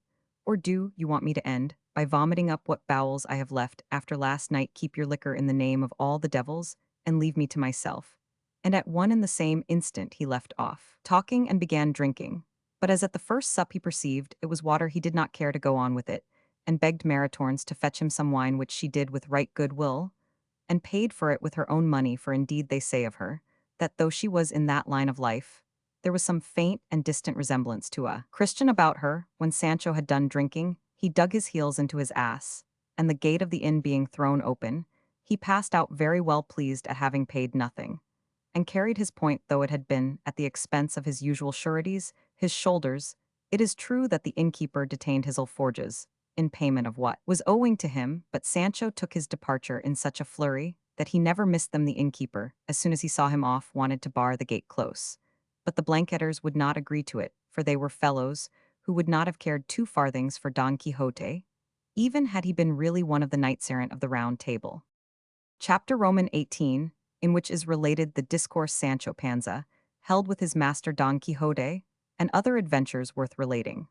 Or do you want me to end by vomiting up what bowels I have left after last night? Keep your liquor in the name of all the devils, and leave me to myself. And at one and the same instant he left off talking and began drinking. But as at the first sup he perceived it was water, he did not care to go on with it, and begged Maritornes to fetch him some wine, which she did with right good will, and paid for it with her own money, for indeed they say of her that though she was in that line of life, there was some faint and distant resemblance to a Christian about her. When Sancho had done drinking, he dug his heels into his ass, and the gate of the inn being thrown open, he passed out very well pleased at having paid nothing, and carried his point though it had been at the expense of his usual sureties, his shoulders. It is true that the innkeeper detained his alforges, in payment of what was owing to him, but Sancho took his departure in such a flurry that he never missed them. The innkeeper, as soon as he saw him off, wanted to bar the gate close. But the blanqueters would not agree to it, for they were fellows who would not have cared 2 farthings for Don Quixote, even had he been really one of the knights-errant of the Round Table. Chapter Roman 18, in which is related the discourse Sancho Panza held with his master Don Quixote, and other adventures worth relating.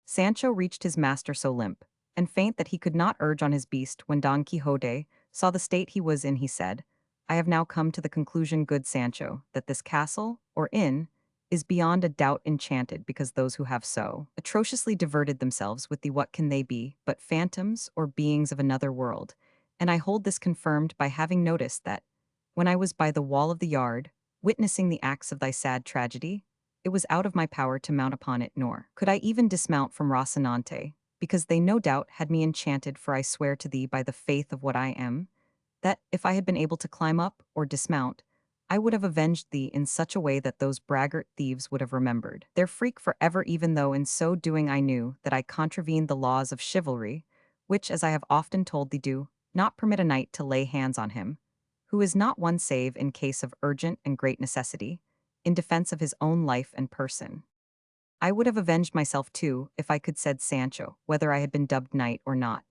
Sancho reached his master so limp and faint that he could not urge on his beast. When Don Quixote saw the state he was in, he said, I have now come to the conclusion, good Sancho, that this castle, or inn, is beyond a doubt enchanted, because those who have so atrociously diverted themselves with the what can they be but phantoms or beings of another world, and I hold this confirmed by having noticed that, when I was by the wall of the yard, witnessing the acts of thy sad tragedy, it was out of my power to mount upon it, nor could I even dismount from Rocinante, because they no doubt had me enchanted. For I swear to thee by the faith of what I am, that, if I had been able to climb up or dismount, I would have avenged thee in such a way that those braggart thieves would have remembered their freak forever, even though in so doing I knew that I contravened the laws of chivalry, which, as I have often told thee, do not permit a knight to lay hands on him, who is not one save in case of urgent and great necessity, in defense of his own life and person. I would have avenged myself too, if I could, said Sancho, whether I had been dubbed knight or not.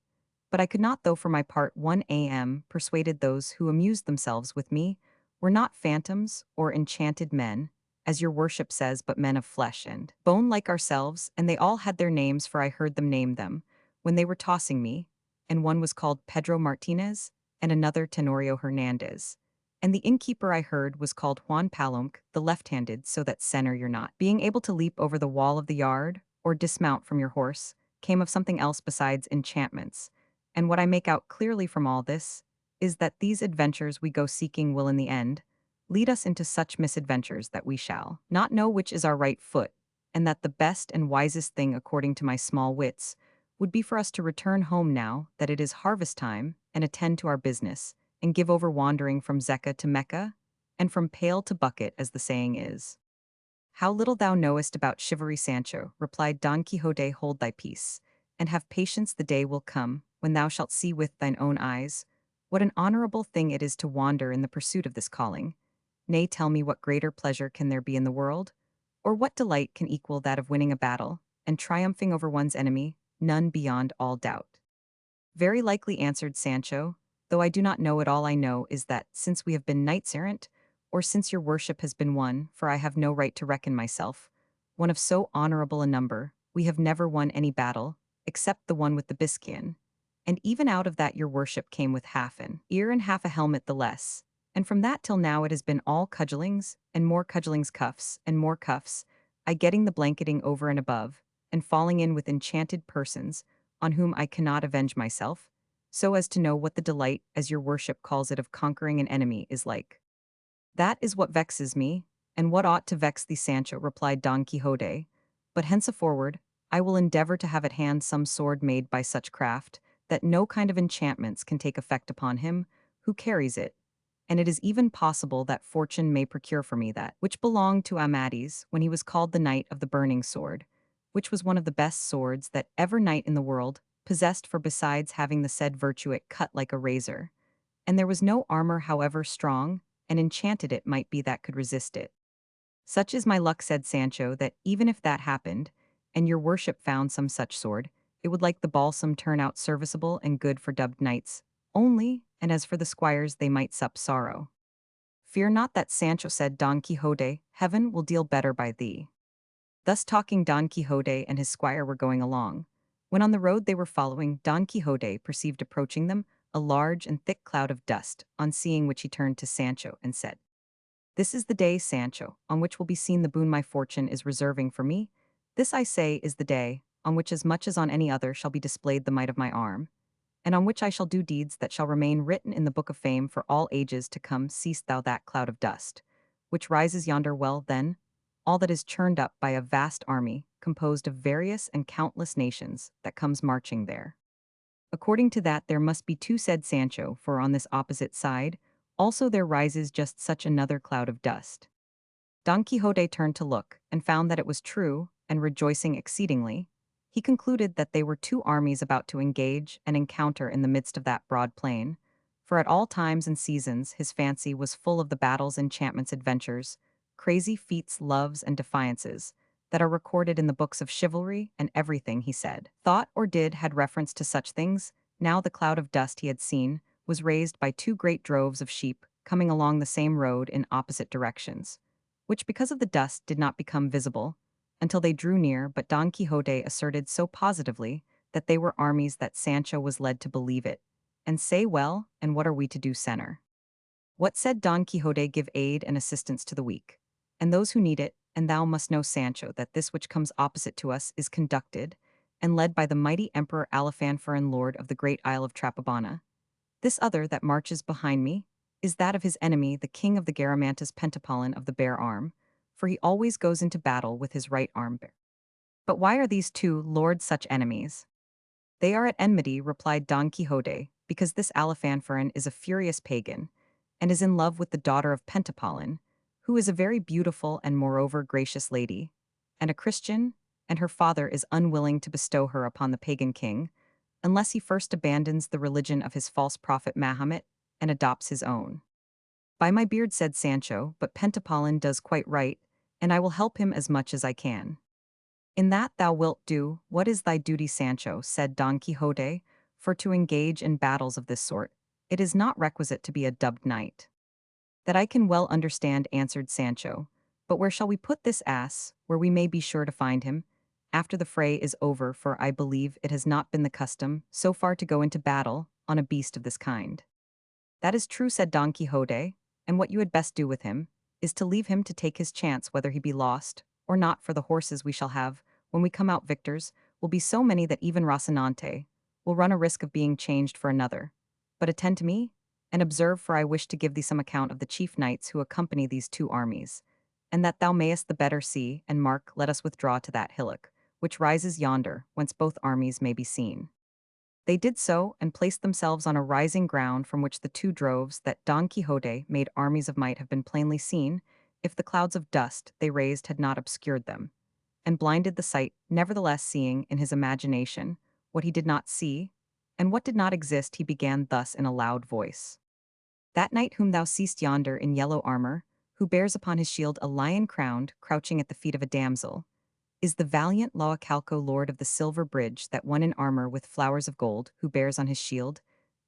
But I could not, though for my part 1 a.m. persuaded those who amused themselves with me were not phantoms or enchanted men, as your worship says, but men of flesh and bone like ourselves, and they all had their names, for I heard them name them, when they were tossing me, and one was called Pedro Martinez, and another Tenorio Hernandez. And the innkeeper I heard was called Juan Palomque, the left-handed, so that senor your not being able to leap over the wall of the yard, or dismount from your horse, came of something else besides enchantments. And what I make out clearly from all this is that these adventures we go seeking will in the end lead us into such misadventures that we shall not know which is our right foot, and that the best and wisest thing, according to my small wits, would be for us to return home now that it is harvest time, and attend to our business, and give over wandering from Zecca to Mecca, and from pail to bucket, as the saying is. How little thou knowest about chivalry, Sancho, replied Don Quixote. Hold thy peace, and have patience. The day will come when thou shalt see with thine own eyes what an honorable thing it is to wander in the pursuit of this calling. Nay, tell me, what greater pleasure can there be in the world? Or what delight can equal that of winning a battle, and triumphing over one's enemy? None, beyond all doubt. Very likely, answered Sancho, though I do not know it. All I know is that, since we have been knights-errant, or since your worship has been one, for I have no right to reckon myself, one of so honorable a number, we have never won any battle, except the one with the Biscayan, and even out of that your worship came with half an ear and half a helmet the less, and from that till now it has been all cudgellings, and more cudgellings, cuffs, and more cuffs, I getting the blanketing over and above, and falling in with enchanted persons, on whom I cannot avenge myself, so as to know what the delight, as your worship calls it, of conquering an enemy is like. That is what vexes me, and what ought to vex thee, Sancho, replied Don Quixote. But henceforward, I will endeavor to have at hand some sword made by such craft, that no kind of enchantments can take effect upon him who carries it, and it is even possible that fortune may procure for me that which belonged to Amadis when he was called the Knight of the Burning Sword, which was one of the best swords that ever knight in the world possessed, for besides having the said virtue it cut like a razor, and there was no armor however strong and enchanted it might be that could resist it. Such is my luck, said Sancho, that even if that happened, and your worship found some such sword, it would like the balsam turn out serviceable and good for dubbed knights only, and as for the squires, they might sup sorrow. Fear not that, Sancho, said Don Quixote, heaven will deal better by thee. Thus talking, Don Quixote and his squire were going along, when on the road they were following, Don Quixote perceived approaching them a large and thick cloud of dust, on seeing which he turned to Sancho and said, This is the day, Sancho, on which will be seen the boon my fortune is reserving for me. This, I say, is the day, on which as much as on any other shall be displayed the might of my arm, and on which I shall do deeds that shall remain written in the book of fame for all ages to come. Seest thou that cloud of dust, which rises yonder, well, then, all that is churned up by a vast army, composed of various and countless nations, that comes marching there. According to that there must be two, said Sancho, for on this opposite side, also there rises just such another cloud of dust. Don Quixote turned to look, and found that it was true, and rejoicing exceedingly, he concluded that they were two armies about to engage and encounter in the midst of that broad plain, for at all times and seasons his fancy was full of the battles, enchantments, adventures, crazy feats, loves, and defiances, that are recorded in the books of chivalry, and everything he said, thought, or did had reference to such things. Now the cloud of dust he had seen was raised by two great droves of sheep coming along the same road in opposite directions, which because of the dust did not become visible until they drew near, but Don Quixote asserted so positively that they were armies that Sancho was led to believe it, and say, well, and what are we to do, senor? What, said Don Quixote, give aid and assistance to the weak, and those who need it, and thou must know, Sancho, that this which comes opposite to us is conducted and led by the mighty Emperor Alifanfarin, lord of the great Isle of Trapabana. This other that marches behind me is that of his enemy, the king of the Garamantas, Pentapolin of the bare arm, for he always goes into battle with his right arm bare. But why are these two lords such enemies? They are at enmity, replied Don Quixote, because this Alifanfarin is a furious pagan, and is in love with the daughter of Pentapolin, who is a very beautiful and moreover gracious lady, and a Christian, and her father is unwilling to bestow her upon the pagan king, unless he first abandons the religion of his false prophet Mahomet and adopts his own. By my beard, said Sancho, but Pentapolin does quite right, and I will help him as much as I can. In that thou wilt do. What is thy duty, Sancho? Said Don Quixote, for to engage in battles of this sort, it is not requisite to be a dubbed knight. That I can well understand, answered Sancho, but where shall we put this ass, where we may be sure to find him, after the fray is over, for I believe it has not been the custom so far to go into battle on a beast of this kind. That is true, said Don Quixote, and what you had best do with him is to leave him to take his chance whether he be lost or not, for the horses we shall have, when we come out victors, will be so many that even Rocinante will run a risk of being changed for another. But attend to me, and observe, for I wish to give thee some account of the chief knights who accompany these two armies, and that thou mayest the better see, and mark, let us withdraw to that hillock, which rises yonder, whence both armies may be seen. They did so, and placed themselves on a rising ground from which the two droves that Don Quixote made armies of might have been plainly seen, if the clouds of dust they raised had not obscured them, and blinded the sight, nevertheless seeing in his imagination what he did not see, and what did not exist, he began thus in a loud voice. That knight whom thou seest yonder in yellow armor, who bears upon his shield a lion crowned, crouching at the feet of a damsel, is the valiant Laocalco, lord of the silver bridge, that one in armor with flowers of gold, who bears on his shield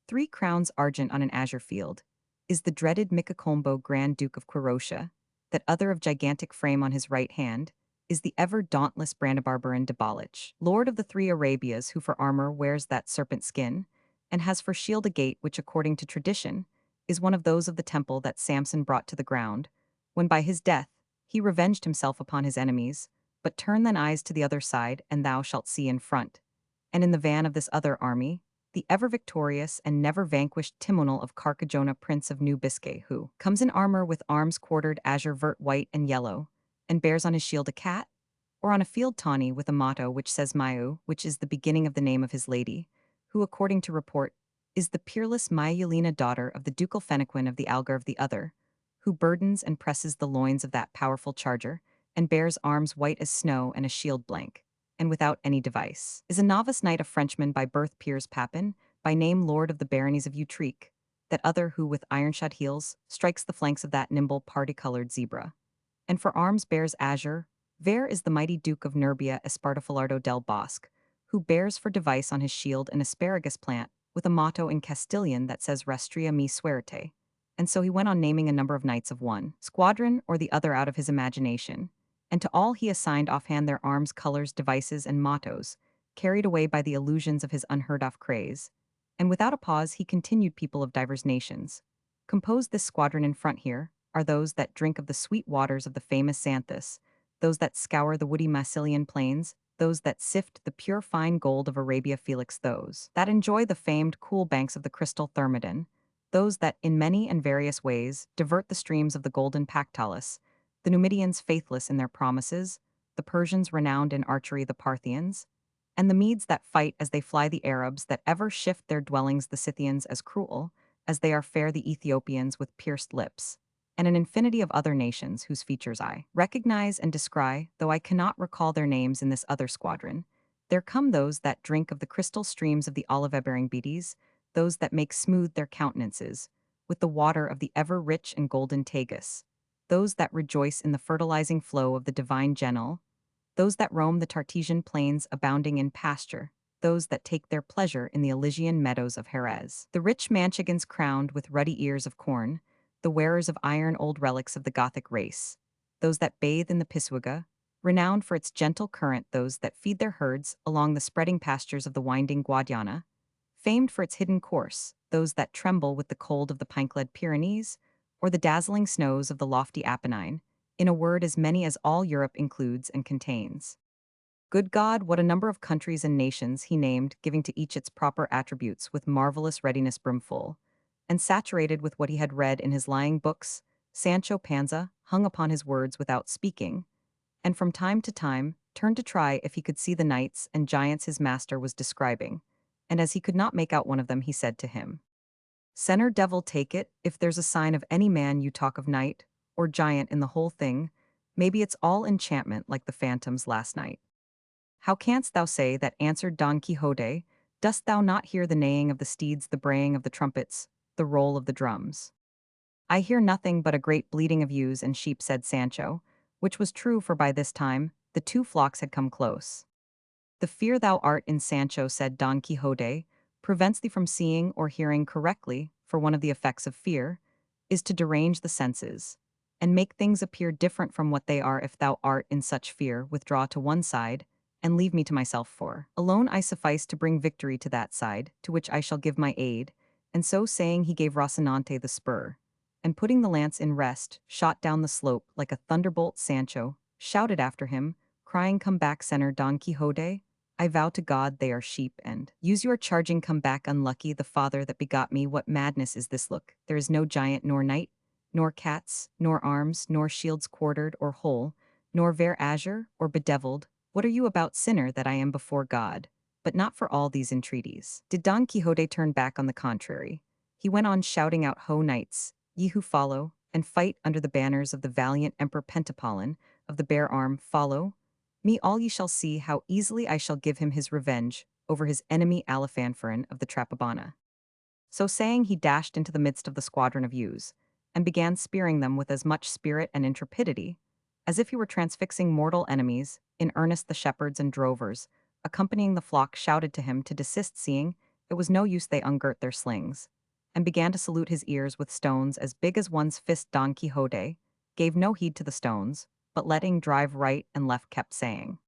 3 crowns argent on an azure field, is the dreaded Micacombo, Grand Duke of Quirosha, that other of gigantic frame on his right hand, is the ever dauntless Brandabarbaran de Balich, lord of the 3 Arabias, who for armor wears that serpent skin, and has for shield a gate which, according to tradition, is one of those of the temple that Samson brought to the ground, when by his death he revenged himself upon his enemies. But turn thine eyes to the other side, and thou shalt see in front, and in the van of this other army, the ever victorious and never vanquished Timonel of Carcajona, prince of New Biscay, who comes in armor with arms quartered azure, vert, white, and yellow, and bears on his shield a cat, or on a field tawny with a motto which says Mayu, which is the beginning of the name of his lady, who, according to report, is the peerless Mayulina, daughter of the ducal Fennequin of the Algar of the other, who burdens and presses the loins of that powerful charger, and bears arms white as snow and a shield blank, and without any device, is a novice knight, a Frenchman by birth, Piers Papin, by name lord of the baronies of Utrique, that other who with iron-shod heels strikes the flanks of that nimble party-colored zebra, and for arms bears azure. Ver is the mighty Duke of Nerbia, Espartafilardo del Bosque, who bears for device on his shield an asparagus plant with a motto in Castilian that says Restria mi suerte. And so he went on naming a number of knights of one squadron or the other out of his imagination, and to all he assigned offhand their arms, colors, devices, and mottos, carried away by the illusions of his unheard-of craze. And without a pause he continued, people of divers nations, compose this squadron in front here, are those that drink of the sweet waters of the famous Xanthus, those that scour the woody Massilian plains, those that sift the pure fine gold of Arabia Felix, those that enjoy the famed cool banks of the crystal Thermodon, those that, in many and various ways, divert the streams of the golden Pactolus, the Numidians faithless in their promises, the Persians renowned in archery the Parthians, and the Medes that fight as they fly the Arabs that ever shift their dwellings the Scythians as cruel, as they are fair the Ethiopians with pierced lips, and an infinity of other nations whose features I recognize and descry, though I cannot recall their names in this other squadron. There come those that drink of the crystal streams of the olive-bearing beaties, those that make smooth their countenances, with the water of the ever-rich and golden Tagus, those that rejoice in the fertilizing flow of the divine Genil, those that roam the Tartesian plains abounding in pasture, those that take their pleasure in the Elysian meadows of Jerez. The rich Manchegans crowned with ruddy ears of corn, the wearers of iron old relics of the Gothic race, those that bathe in the Pisuerga, renowned for its gentle current, those that feed their herds along the spreading pastures of the winding Guadiana, famed for its hidden course, those that tremble with the cold of the pine-clad Pyrenees, or the dazzling snows of the lofty Apennine, in a word as many as all Europe includes and contains. Good God, what a number of countries and nations he named, giving to each its proper attributes with marvelous readiness brimful, and saturated with what he had read in his lying books, Sancho Panza hung upon his words without speaking, and from time to time turned to try if he could see the knights and giants his master was describing, and as he could not make out one of them, he said to him, "Senor devil take it, if there's a sign of any man you talk of knight or giant in the whole thing, maybe it's all enchantment like the phantoms last night." "How canst thou say that?" answered Don Quixote. "Dost thou not hear the neighing of the steeds, the braying of the trumpets, the roll of the drums?" "I hear nothing but a great bleating of ewes and sheep," said Sancho, which was true, for by this time the two flocks had come close. "The fear thou art in, Sancho," said Don Quixote, "prevents thee from seeing or hearing correctly, for one of the effects of fear is to derange the senses, and make things appear different from what they are. If thou art in such fear, withdraw to one side, and leave me to myself, for alone I suffice to bring victory to that side, to which I shall give my aid." And so saying, he gave Rocinante the spur, and putting the lance in rest, shot down the slope like a thunderbolt. Sancho shouted after him, crying, "Come back, Senor Don Quixote, I vow to God they are sheep, and use your charging. Come back, unlucky, the father that begot me. What madness is this? Look, there is no giant nor knight, nor cats, nor arms, nor shields quartered or whole, nor ver azure or bedeviled. What are you about, sinner, that I am before God? But not for all these entreaties did Don Quixote turn back. On the contrary, he went on shouting out, "Ho, knights, ye who follow and fight under the banners of the valiant Emperor Pentapolin of the bare arm, follow me, all ye shall see how easily I shall give him his revenge over his enemy Alifanfarin of the Trapobana." So saying, he dashed into the midst of the squadron of ewes, and began spearing them with as much spirit and intrepidity as if he were transfixing mortal enemies. In earnest the shepherds and drovers, accompanying the flock, shouted to him to desist, seeing it was no use. They ungirt their slings, and began to salute his ears with stones as big as one's fist. Don Quixote gave no heed to the stones, but letting drive right and left kept saying,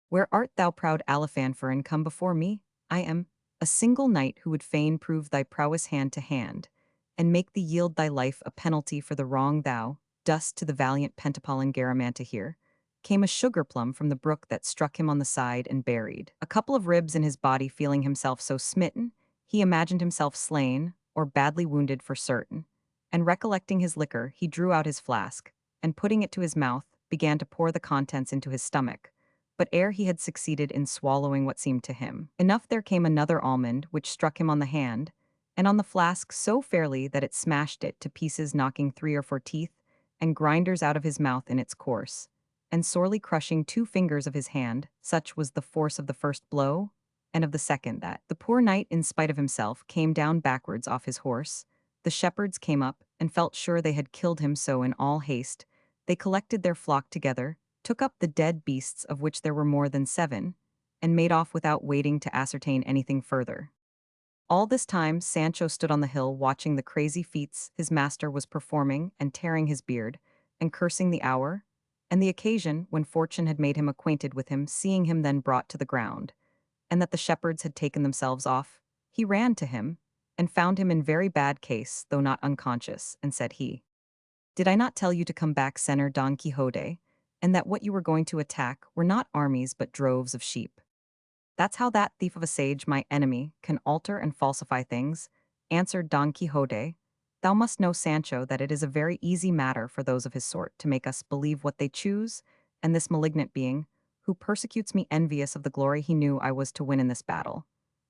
"Where art thou, proud Alifanfarin? Come before me. I am a single knight who would fain prove thy prowess hand to hand, and make thee yield thy life a penalty for the wrong thou dost to the valiant Pentapolin Garamanta." Here came a sugar plum from the brook that struck him on the side and buried a couple of ribs in his body. Feeling himself so smitten, he imagined himself slain or badly wounded for certain, and recollecting his liquor, he drew out his flask, and putting it to his mouth, began to pour the contents into his stomach. But ere he had succeeded in swallowing what seemed to him enough, there came another almond, which struck him on the hand and on the flask so fairly that it smashed it to pieces, knocking 3 or 4 teeth and grinders out of his mouth in its course, and sorely crushing 2 fingers of his hand. Such was the force of the first blow, and of the second, that the poor knight, in spite of himself, came down backwards off his horse. The shepherds came up, and felt sure they had killed him, so in all haste they collected their flock together, took up the dead beasts, of which there were more than 7, and made off without waiting to ascertain anything further. All this time Sancho stood on the hill watching the crazy feats his master was performing, and tearing his beard, and cursing the hour and the occasion when fortune had made him acquainted with him. Seeing him then brought to the ground, and that the shepherds had taken themselves off, he ran to him, and found him in very bad case, though not unconscious, and said he, "Did I not tell you to come back, Senor Don Quixote, and that what you were going to attack were not armies but droves of sheep? That's how that thief of a sage, my enemy, can alter and falsify things, answered Don Quixote. Thou must know, Sancho, that it is a very easy matter for those of his sort to make us believe what they choose, and this malignant being, who persecutes me envious of the glory he knew I was to win in this battle,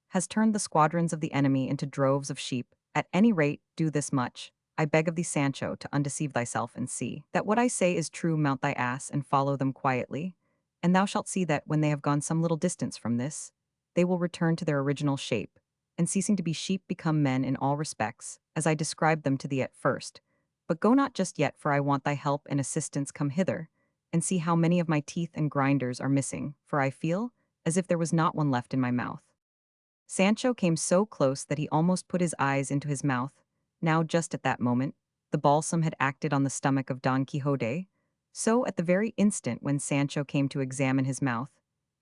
has turned the squadrons of the enemy into droves of sheep. At any rate, do this much. I beg of thee, Sancho, to undeceive thyself and see that what I say is true. Mount thy ass and follow them quietly, and thou shalt see that when they have gone some little distance from this, they will return to their original shape, and ceasing to be sheep become men in all respects, as I described them to thee at first. But go not just yet, for I want thy help and assistance. Come hither, and see how many of my teeth and grinders are missing, for I feel as if there was not one left in my mouth. Sancho came so close that he almost put his eyes into his mouth. Now, just at that moment, the balsam had acted on the stomach of Don Quixote, so at the very instant when Sancho came to examine his mouth,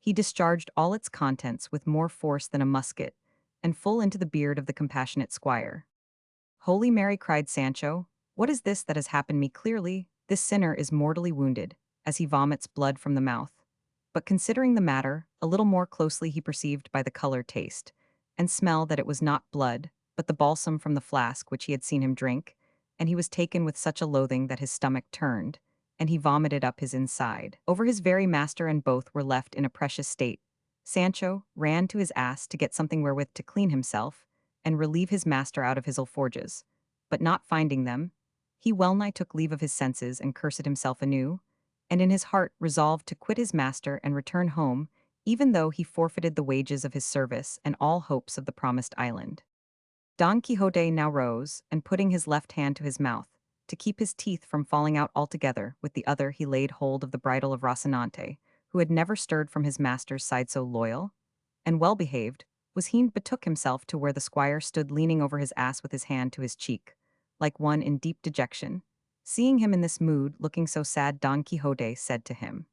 he discharged all its contents with more force than a musket, and full into the beard of the compassionate squire. Holy Mary, cried Sancho, what is this that has happened me? Clearly, this sinner is mortally wounded, as he vomits blood from the mouth. But considering the matter a little more closely, he perceived by the color, taste, and smell that it was not blood, but the balsam from the flask which he had seen him drink, and he was taken with such a loathing that his stomach turned, and he vomited up his inside over his very master, and both were left in a precious state. Sancho ran to his ass to get something wherewith to clean himself, and relieve his master out of his alforges, but not finding them, he well-nigh took leave of his senses and cursed himself anew, and in his heart resolved to quit his master and return home, even though he forfeited the wages of his service and all hopes of the promised island. Don Quixote now rose, and putting his left hand to his mouth, to keep his teeth from falling out altogether, with the other he laid hold of the bridle of Rocinante, who had never stirred from his master's side. So loyal and well-behaved was he, betook himself to where the squire stood leaning over his ass with his hand to his cheek, like one in deep dejection. Seeing him in this mood, looking so sad, Don Quixote said to him,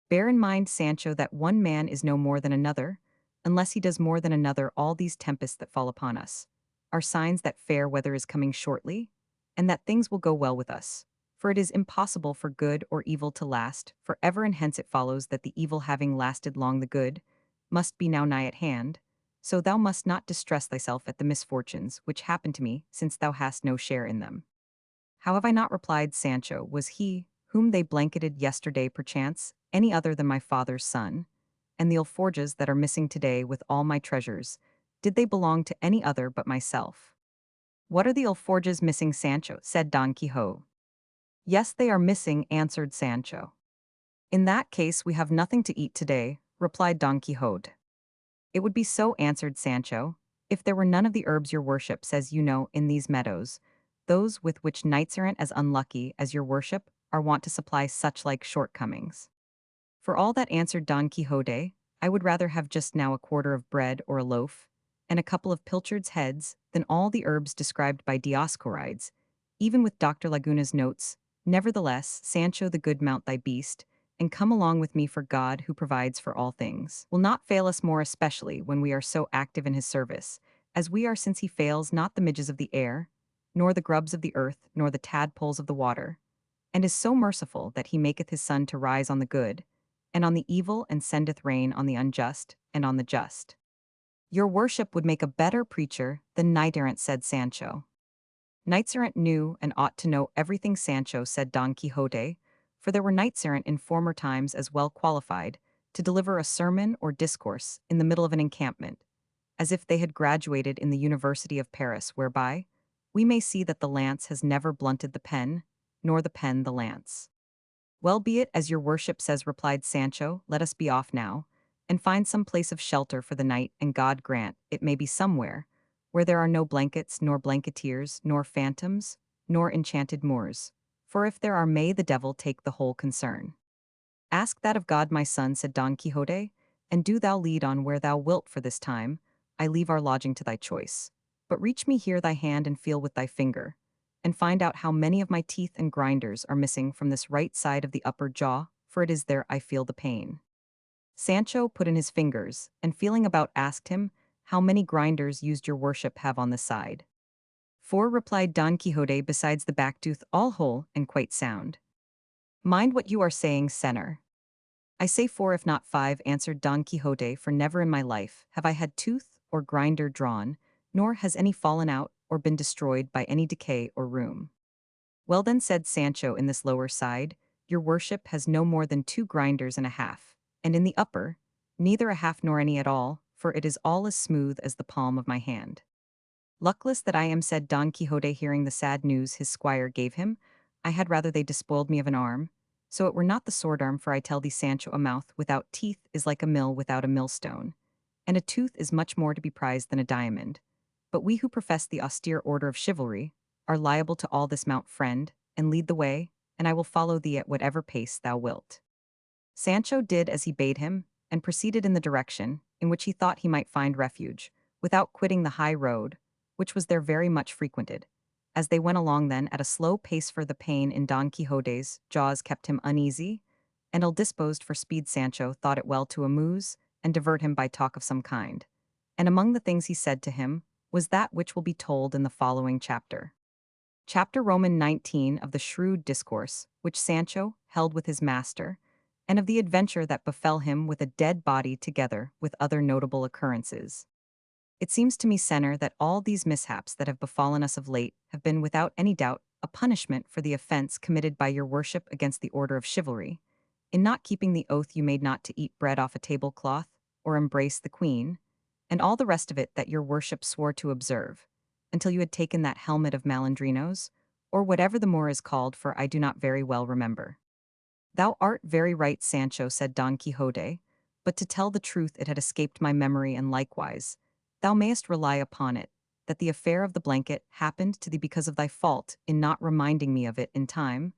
bear in mind, Sancho, that one man is no more than another, unless he does more than another. All these tempests that fall upon us are signs that fair weather is coming shortly, and that things will go well with us. For it is impossible for good or evil to last for ever, and hence it follows that the evil having lasted long, the good must be now nigh at hand. So thou must not distress thyself at the misfortunes which happen to me, since thou hast no share in them. How have I not, replied Sancho? Was he, whom they blanketed yesterday, perchance any other than my father's son? And the alforges that are missing today with all my treasures, did they belong to any other but myself? What are the alforges missing, Sancho? Said Don Quixote. Yes, they are missing, answered Sancho. In that case we have nothing to eat today, replied Don Quixote. It would be so, answered Sancho, if there were none of the herbs your worship says you know in these meadows, those with which knights-errant as unlucky as your worship are wont to supply such like shortcomings. For all that, answered Don Quixote, I would rather have just now a quarter of bread or a loaf, and a couple of pilchards' heads, than all the herbs described by Dioscorides, even with Dr. Laguna's notes. Nevertheless, Sancho the good, mount thy beast, and come along with me, for God, who provides for all things, will not fail us, more especially when we are so active in his service, as we are, since he fails not the midges of the air, nor the grubs of the earth, nor the tadpoles of the water, and is so merciful that he maketh his sun to rise on the good, and on the evil, and sendeth rain on the unjust, and on the just. Your worship would make a better preacher than knight-errant, said Sancho. Knights-errant knew and ought to know everything, Sancho, said Don Quixote, for there were knights-errant in former times as well qualified to deliver a sermon or discourse in the middle of an encampment, as if they had graduated in the University of Paris, whereby we may see that the lance has never blunted the pen, nor the pen the lance. Well, be it as your worship says, replied Sancho, let us be off now, and find some place of shelter for the night, and God grant it may be somewhere where there are no blankets, nor blanketeers, nor phantoms, nor enchanted moors. For if there are, may the devil take the whole concern. Ask that of God, my son, said Don Quixote, and do thou lead on where thou wilt. For this time I leave our lodging to thy choice. But reach me here thy hand, and feel with thy finger, and find out how many of my teeth and grinders are missing from this right side of the upper jaw, for it is there I feel the pain. Sancho put in his fingers, and feeling about asked him, how many grinders used your worship have on the side? 4, replied Don Quixote, besides the back tooth, all whole and quite sound. Mind what you are saying, senor. I say 4, if not 5, answered Don Quixote, for never in my life have I had tooth or grinder drawn, nor has any fallen out or been destroyed by any decay or rheum. Well then, said Sancho in this lower side, your worship has no more than 2 grinders and a half, and in the upper, neither a half nor any at all, for it is all as smooth as the palm of my hand. Luckless that I am, said Don Quixote, hearing the sad news his squire gave him. I had rather they despoiled me of an arm, so it were not the sword arm, for I tell thee, Sancho, a mouth without teeth is like a mill without a millstone, and a tooth is much more to be prized than a diamond. But we who profess the austere order of chivalry are liable to all this. Mount, friend, and lead the way, and I will follow thee at whatever pace thou wilt. Sancho did as he bade him, and proceeded in the direction in which he thought he might find refuge, without quitting the high road, which was there very much frequented. As they went along then at a slow pace, for the pain in Don Quixote's jaws kept him uneasy, and ill-disposed for speed, Sancho thought it well to amuse and divert him by talk of some kind. And among the things he said to him was that which will be told in the following chapter. Chapter Roman 19 of the shrewd discourse which Sancho held with his master, and of the adventure that befell him with a dead body, together with other notable occurrences. It seems to me, Senner, that all these mishaps that have befallen us of late have been, without any doubt, a punishment for the offense committed by your worship against the order of chivalry, in not keeping the oath you made not to eat bread off a tablecloth, or embrace the queen, and all the rest of it that your worship swore to observe, until you had taken that helmet of Malandrinos, or whatever the more is called, for I do not very well remember. Thou art very right, Sancho, said Don Quixote, but to tell the truth it had escaped my memory, and likewise, thou mayest rely upon it, that the affair of the blanket happened to thee because of thy fault in not reminding me of it in time,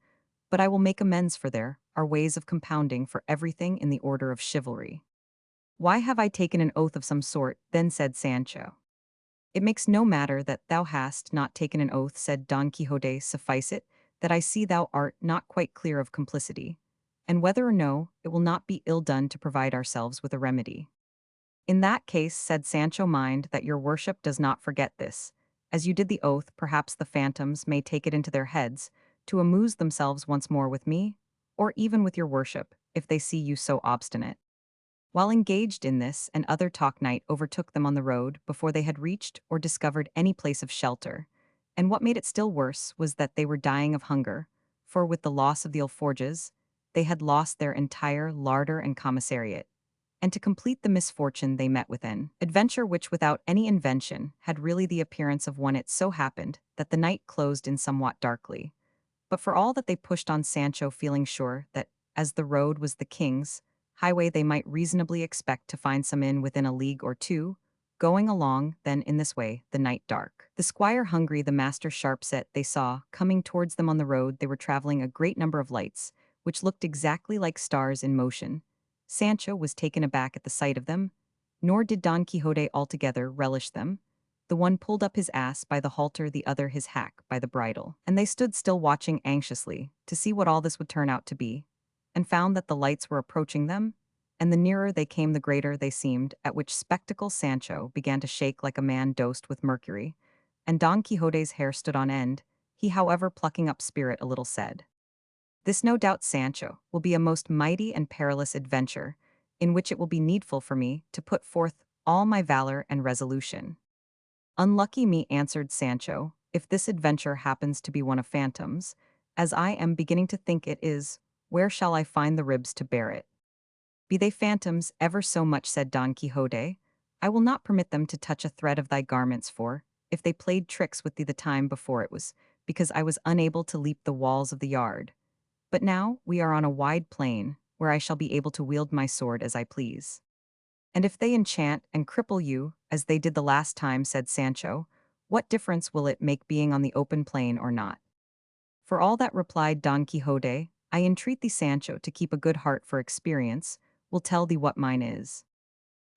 but I will make amends, for there are ways of compounding for everything in the order of chivalry. Why have I taken an oath of some sort, then, said Sancho. It makes no matter that thou hast not taken an oath, said Don Quixote, suffice it, that I see thou art not quite clear of complicity, and whether or no, it will not be ill done to provide ourselves with a remedy. In that case, said Sancho, mind that your worship does not forget this. As you did the oath, perhaps the phantoms may take it into their heads to amuse themselves once more with me, or even with your worship, if they see you so obstinate. While engaged in this and other talk, night overtook them on the road before they had reached or discovered any place of shelter, and what made it still worse was that they were dying of hunger, for with the loss of the alforges, they had lost their entire larder and commissariat, and to complete the misfortune they met with an adventure which without any invention had really the appearance of one. It so happened that the night closed in somewhat darkly, but for all that they pushed on, Sancho feeling sure that, as the road was the king's highway, they might reasonably expect to find some inn within a league or two, going along then in this way, the night dark. The squire hungry, the master sharp set, they saw, coming towards them on the road they were traveling, a great number of lights, which looked exactly like stars in motion. Sancho was taken aback at the sight of them, nor did Don Quixote altogether relish them. The one pulled up his ass by the halter, the other his hack by the bridle, and they stood still watching anxiously to see what all this would turn out to be, and found that the lights were approaching them, and the nearer they came the greater they seemed, at which spectacle Sancho began to shake like a man dosed with mercury, and Don Quixote's hair stood on end. He, however, plucking up spirit a little, said, "This, no doubt, Sancho, will be a most mighty and perilous adventure, in which it will be needful for me to put forth all my valor and resolution." "Unlucky me," answered Sancho, "if this adventure happens to be one of phantoms, as I am beginning to think it is. Where shall I find the ribs to bear it?" "Be they phantoms ever so much," said Don Quixote, "I will not permit them to touch a thread of thy garments, for, if they played tricks with thee the time before, it was because I was unable to leap the walls of the yard. But now we are on a wide plain, where I shall be able to wield my sword as I please." "And if they enchant and cripple you, as they did the last time," said Sancho, "what difference will it make being on the open plain or not?" "For all that," replied Don Quixote, "I entreat thee, Sancho, to keep a good heart, for experience will tell thee what mine is."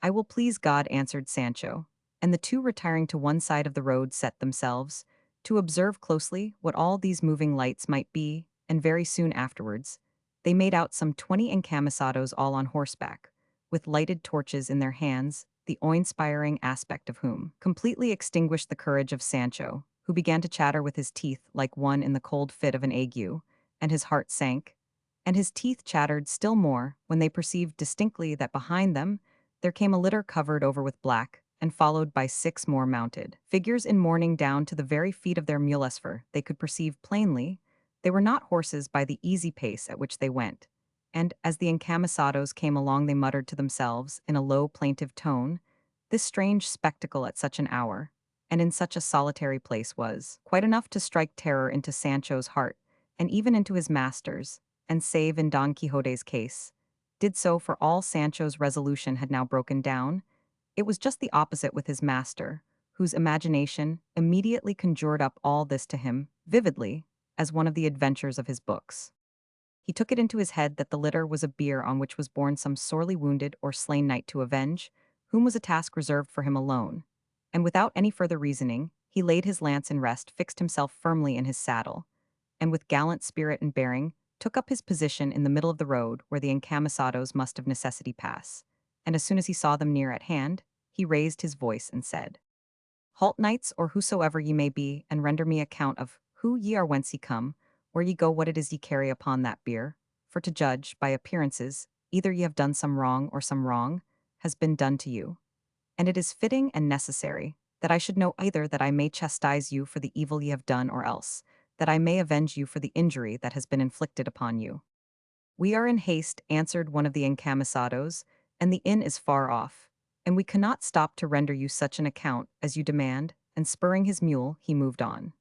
"I will please God," answered Sancho, and the two, retiring to one side of the road, set themselves to observe closely what all these moving lights might be, and very soon afterwards they made out some 20 encamisados, all on horseback, with lighted torches in their hands, the awe-inspiring aspect of whom completely extinguished the courage of Sancho, who began to chatter with his teeth like one in the cold fit of an ague, and his heart sank, and his teeth chattered still more when they perceived distinctly that behind them there came a litter covered over with black, and followed by 6 more mounted. Figures in mourning down to the very feet of their mules, for they could perceive plainly they were not horses by the easy pace at which they went. And as the encamisados came along, they muttered to themselves in a low, plaintive tone, this strange spectacle at such an hour, and in such a solitary place, was quite enough to strike terror into Sancho's heart, and even into his master's, and save in Don Quixote's case, did so, for all Sancho's resolution had now broken down. It was just the opposite with his master, whose imagination immediately conjured up all this to him, vividly, as one of the adventures of his books. He took it into his head that the litter was a bier on which was borne some sorely wounded or slain knight to avenge, whom was a task reserved for him alone. And without any further reasoning, he laid his lance in rest, fixed himself firmly in his saddle, and with gallant spirit and bearing, took up his position in the middle of the road where the encamisados must of necessity pass. And as soon as he saw them near at hand, he raised his voice and said, Halt, knights, or whosoever ye may be, and render me account of who ye are, whence ye come, where ye go, what it is ye carry upon that bier. For to judge by appearances, either ye have done some wrong, or some wrong has been done to you. And it is fitting and necessary that I should know, either that I may chastise you for the evil ye have done, or else that I may avenge you for the injury that has been inflicted upon you. We are in haste, answered one of the encamisados, and the inn is far off, and we cannot stop to render you such an account as you demand, and spurring his mule, he moved on.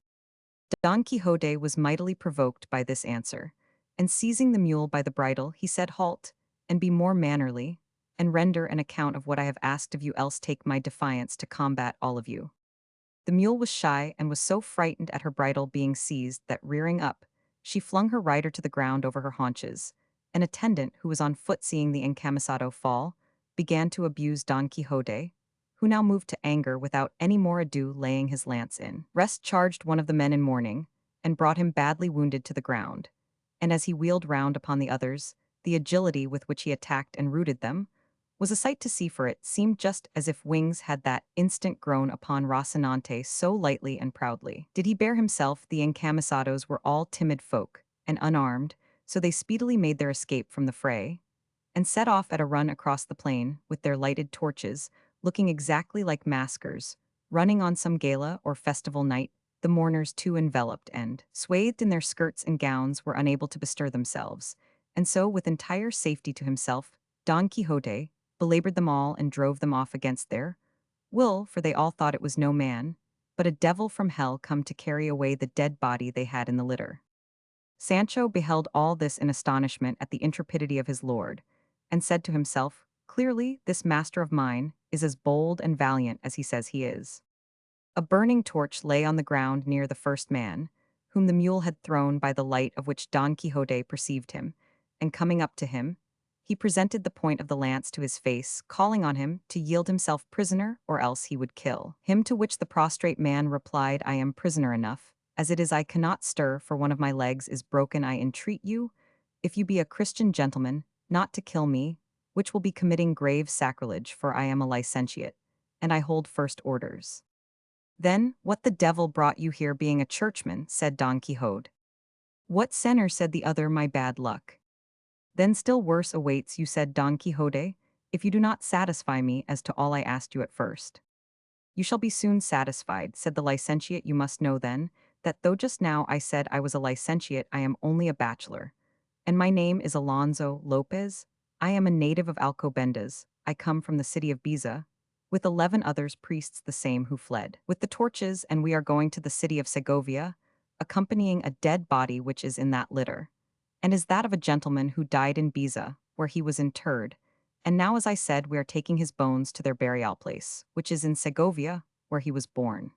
Don Quixote was mightily provoked by this answer, and seizing the mule by the bridle, he said, Halt, and be more mannerly, and render an account of what I have asked of you, else take my defiance to combat all of you. The mule was shy and was so frightened at her bridle being seized that, rearing up, she flung her rider to the ground over her haunches. An attendant who was on foot, seeing the encamisado fall, began to abuse Don Quixote, who now moved to anger without any more ado, laying his lance in rest, charged one of the men in mourning, and brought him badly wounded to the ground. And as he wheeled round upon the others, the agility with which he attacked and routed them was a sight to see, for it seemed just as if wings had that instant grown upon Rocinante so lightly and proudly. Did he bear himself, the encamisados were all timid folk, and unarmed, so they speedily made their escape from the fray, and set off at a run across the plain, with their lighted torches, looking exactly like maskers, running on some gala or festival night. The mourners, too enveloped and swathed in their skirts and gowns, were unable to bestir themselves, and so, with entire safety to himself, Don Quixote belabored them all and drove them off against their will, for they all thought it was no man, but a devil from hell come to carry away the dead body they had in the litter. Sancho beheld all this in astonishment at the intrepidity of his lord, and said to himself, Clearly, this master of mine is as bold and valiant as he says he is. A burning torch lay on the ground near the first man, whom the mule had thrown, by the light of which Don Quixote perceived him, and coming up to him, he presented the point of the lance to his face, calling on him to yield himself prisoner, or else he would kill him, to which the prostrate man replied, I am prisoner enough. As it is, I cannot stir, for one of my legs is broken. I entreat you, if you be a Christian gentleman, not to kill me, which will be committing grave sacrilege, for I am a licentiate, and I hold first orders. Then, what the devil brought you here, being a churchman? Said Don Quixote. What sinner? Said the other, my bad luck. Then still worse awaits you, said Don Quixote, if you do not satisfy me as to all I asked you at first. You shall be soon satisfied, said the licentiate. You must know then, that though just now I said I was a licentiate, I am only a bachelor, and my name is Alonso Lopez. I am a native of Alcobendas. I come from the city of Biza, with 11 others priests, the same who fled with the torches, and we are going to the city of Segovia, accompanying a dead body which is in that litter, and is that of a gentleman who died in Biza, where he was interred. And now, as I said, we are taking his bones to their burial place, which is in Segovia, where he was born.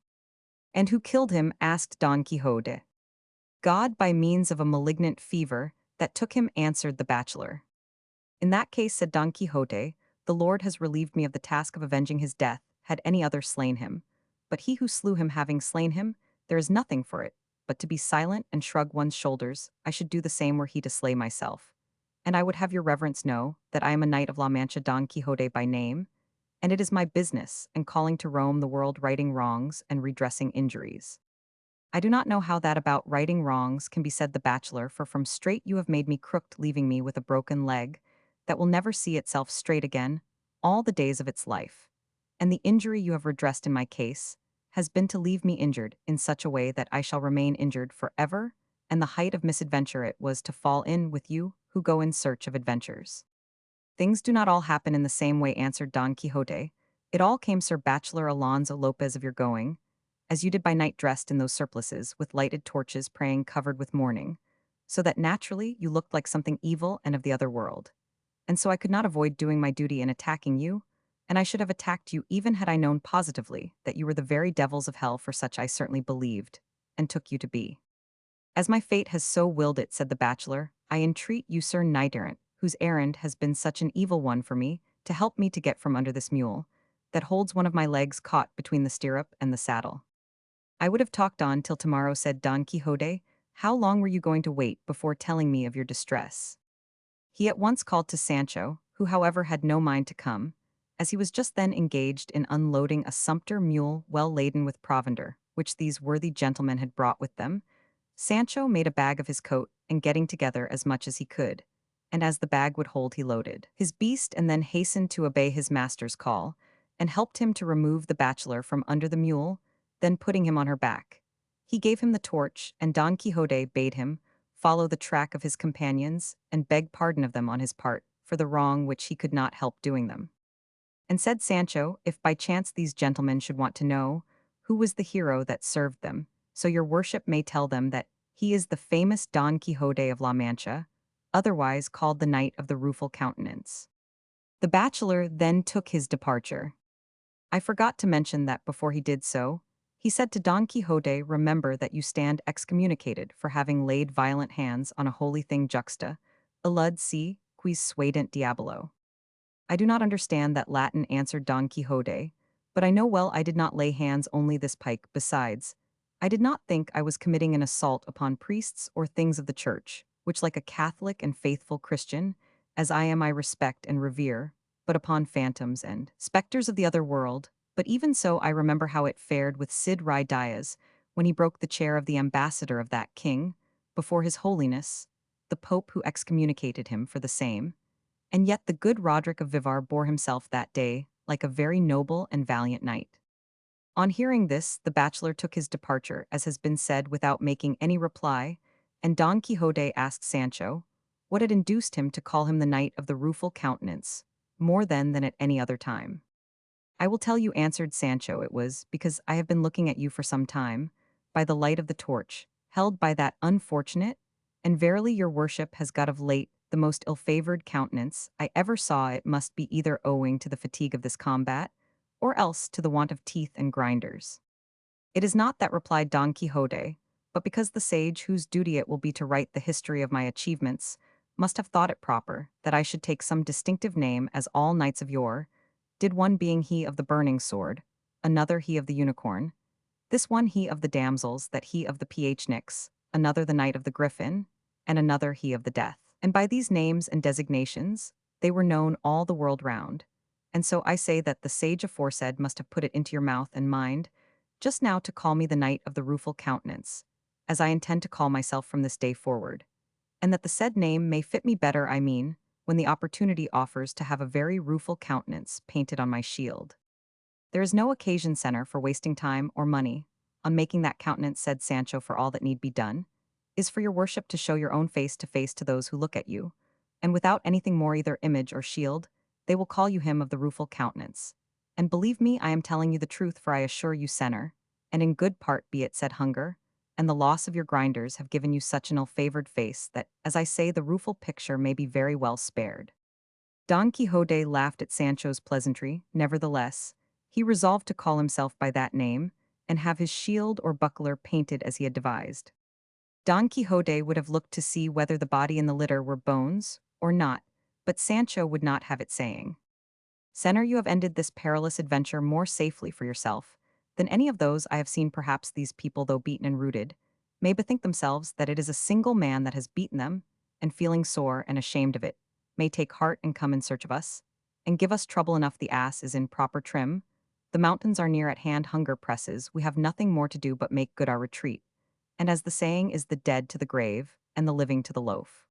And who killed him? Asked Don Quixote. God, by means of a malignant fever that took him, answered the bachelor. In that case, said Don Quixote, the Lord has relieved me of the task of avenging his death, had any other slain him. But he who slew him having slain him, there is nothing for it but to be silent and shrug one's shoulders. I should do the same were he to slay myself. And I would have your reverence know that I am a knight of La Mancha, Don Quixote by name, and it is my business, and calling to roam the world, righting wrongs and redressing injuries. I do not know how that about righting wrongs can be, said the bachelor, for from straight you have made me crooked, leaving me with a broken leg that will never see itself straight again all the days of its life. and the injury you have redressed in my case has been to leave me injured in such a way that I shall remain injured forever, and the height of misadventure it was to fall in with you who go in search of adventures. Things do not all happen in the same way, answered Don Quixote. It all came Sir Bachelor Alonso Lopez of your going, as you did by night dressed in those surplices, with lighted torches praying covered with mourning, so that naturally you looked like something evil and of the other world. And so I could not avoid doing my duty in attacking you, and I should have attacked you even had I known positively that you were the very devils of hell, for such I certainly believed, and took you to be. As my fate has so willed it, said the bachelor, I entreat you, sir knight-errant, whose errand has been such an evil one for me, to help me to get from under this mule, that holds one of my legs caught between the stirrup and the saddle. I would have talked on till tomorrow, said Don Quixote. How long were you going to wait before telling me of your distress? He at once called to Sancho, who however had no mind to come, as he was just then engaged in unloading a sumpter mule well laden with provender, which these worthy gentlemen had brought with them. Sancho made a bag of his coat, and getting together as much as he could, and as the bag would hold he loaded his beast, and then hastened to obey his master's call, and helped him to remove the bachelor from under the mule, then putting him on her back. He gave him the torch, and Don Quixote bade him follow the track of his companions, and beg pardon of them on his part for the wrong which he could not help doing them. And said Sancho, if by chance these gentlemen should want to know who was the hero that served them, so your worship may tell them that he is the famous Don Quixote of La Mancha, otherwise called the Knight of the Rueful Countenance. The bachelor then took his departure. I forgot to mention that before he did so, he said to Don Quixote, remember that you stand excommunicated for having laid violent hands on a holy thing juxta, illud si, quis suadent diabolo. I do not understand that Latin, answered Don Quixote, but I know well I did not lay hands only this pike. Besides, I did not think I was committing an assault upon priests or things of the church, which like a Catholic and faithful Christian, as I am I respect and revere, but upon phantoms and specters of the other world. But even so I remember how it fared with Cid Rai Diaz, when he broke the chair of the ambassador of that king, before his holiness, the Pope, who excommunicated him for the same. And yet the good Roderick of Vivar bore himself that day like a very noble and valiant knight. On hearing this, the bachelor took his departure, as has been said, without making any reply, and Don Quixote asked Sancho what had induced him to call him the Knight of the Rueful Countenance, more then than at any other time. I will tell you, answered Sancho, it was because I have been looking at you for some time, by the light of the torch, held by that unfortunate, and verily your worship has got of late the most ill-favoured countenance I ever saw. It must be either owing to the fatigue of this combat, or else to the want of teeth and grinders. It is not that, replied Don Quixote, but because the sage whose duty it will be to write the history of my achievements must have thought it proper that I should take some distinctive name, as all knights of yore did, one being he of the burning sword, another he of the unicorn, this one he of the damsels, that he of the phnix, another the knight of the griffin, and another he of the death. And by these names and designations they were known all the world round. And so I say that the sage aforesaid must have put it into your mouth and mind just now to call me the Knight of the Rueful Countenance, as I intend to call myself from this day forward, and that the said name may fit me better, I mean, when the opportunity offers to have a very rueful countenance painted on my shield. There is no occasion, senor, for wasting time or money on making that countenance, said Sancho, for all that need be done is for your worship to show your own face to those who look at you, and without anything more, either image or shield, they will call you him of the rueful countenance. And believe me, I am telling you the truth, for I assure you, senor, and in good part be it said, hunger and the loss of your grinders have given you such an ill-favoured face that, as I say, the rueful picture may be very well spared. Don Quixote laughed at Sancho's pleasantry. Nevertheless, he resolved to call himself by that name, and have his shield or buckler painted as he had devised. Don Quixote would have looked to see whether the body in the litter were bones or not, but Sancho would not have it, saying, Senor, you have ended this perilous adventure more safely for yourself than any of those I have seen. Perhaps these people, though beaten and routed, may bethink themselves that it is a single man that has beaten them, and feeling sore and ashamed of it, may take heart and come in search of us, and give us trouble enough. The ass is in proper trim, the mountains are near at hand, hunger presses, we have nothing more to do but make good our retreat, and as the saying is, the dead to the grave, and the living to the loaf.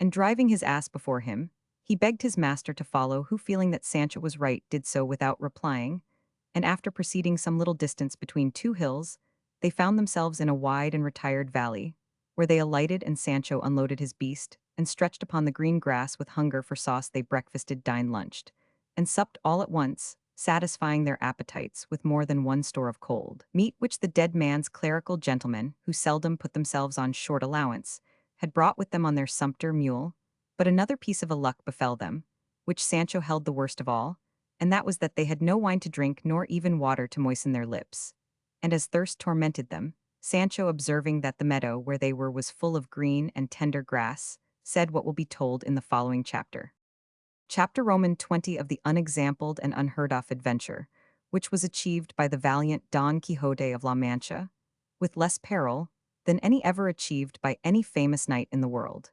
And driving his ass before him, he begged his master to follow, who, feeling that Sancho was right, did so without replying, and after proceeding some little distance between two hills, they found themselves in a wide and retired valley, where they alighted and Sancho unloaded his beast, and stretched upon the green grass with hunger for sauce they breakfasted, dined, lunched, and supped all at once, satisfying their appetites with more than one store of cold meat which the dead man's clerical gentlemen, who seldom put themselves on short allowance, had brought with them on their sumpter mule. But another piece of ill luck befell them, which Sancho held the worst of all, and that was that they had no wine to drink nor even water to moisten their lips. And as thirst tormented them, Sancho, observing that the meadow where they were was full of green and tender grass, said what will be told in the following chapter. Chapter Roman 20 of the unexampled and unheard of adventure, which was achieved by the valiant Don Quixote of La Mancha, with less peril than any ever achieved by any famous knight in the world.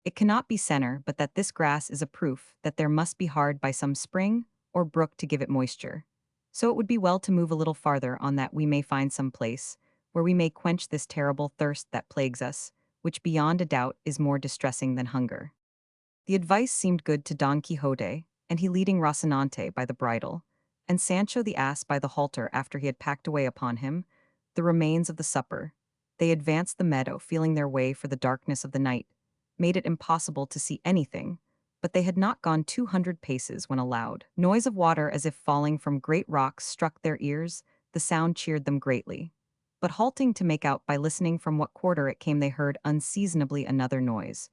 It cannot be senner but that this grass is a proof that there must be hard by some spring or brook to give it moisture. So it would be well to move a little farther on that we may find some place where we may quench this terrible thirst that plagues us, which beyond a doubt is more distressing than hunger. The advice seemed good to Don Quixote, and he leading Rocinante by the bridle, and Sancho the ass by the halter after he had packed away upon him the remains of the supper, they advanced the meadow, feeling their way for the darkness of the night made it impossible to see anything, but they had not gone 200 paces when a loud noise of water as if falling from great rocks struck their ears. The sound cheered them greatly. But halting to make out by listening from what quarter it came, they heard unseasonably another noise,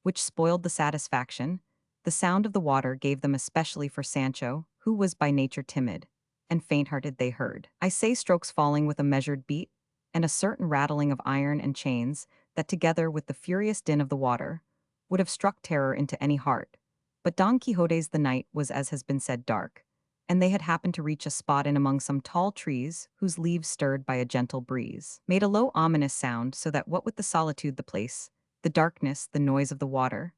which spoiled the satisfaction. The sound of the water gave them, especially for Sancho, who was by nature timid and faint-hearted. They heard, I say, strokes falling with a measured beat, and a certain rattling of iron and chains, that together with the furious din of the water, would have struck terror into any heart. But Don Quixote's the night was, as has been said, dark, and they had happened to reach a spot in among some tall trees, whose leaves, stirred by a gentle breeze, made a low ominous sound, so that what with the solitude the place, the darkness, the noise of the water,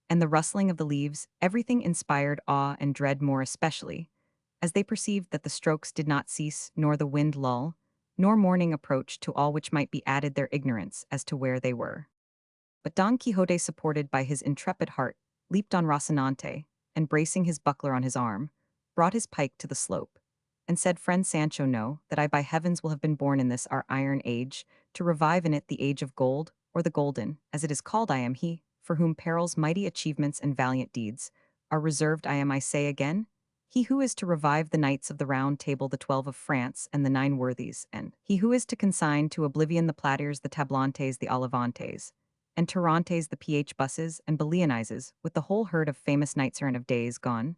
and the rustling of the leaves, everything inspired awe and dread, more especially as they perceived that the strokes did not cease, nor the wind lull, nor morning approach, to all which might be added their ignorance as to where they were. But Don Quixote, supported by his intrepid heart, leaped on Rocinante, and bracing his buckler on his arm, brought his pike to the slope, and said, Friend Sancho, know that I by heavens will have been born in this our iron age, to revive in it the age of gold, or the golden, as it is called. I am he, for whom perils, mighty achievements, and valiant deeds are reserved. I am, I say again, he who is to revive the knights of the Round Table, the 12 of France, and the 9 worthies, and he who is to consign to oblivion the Platiers, the Tablantes, the Olivantes, and Turantes, the PH buses, and Belianises, with the whole herd of famous knights errant of days gone,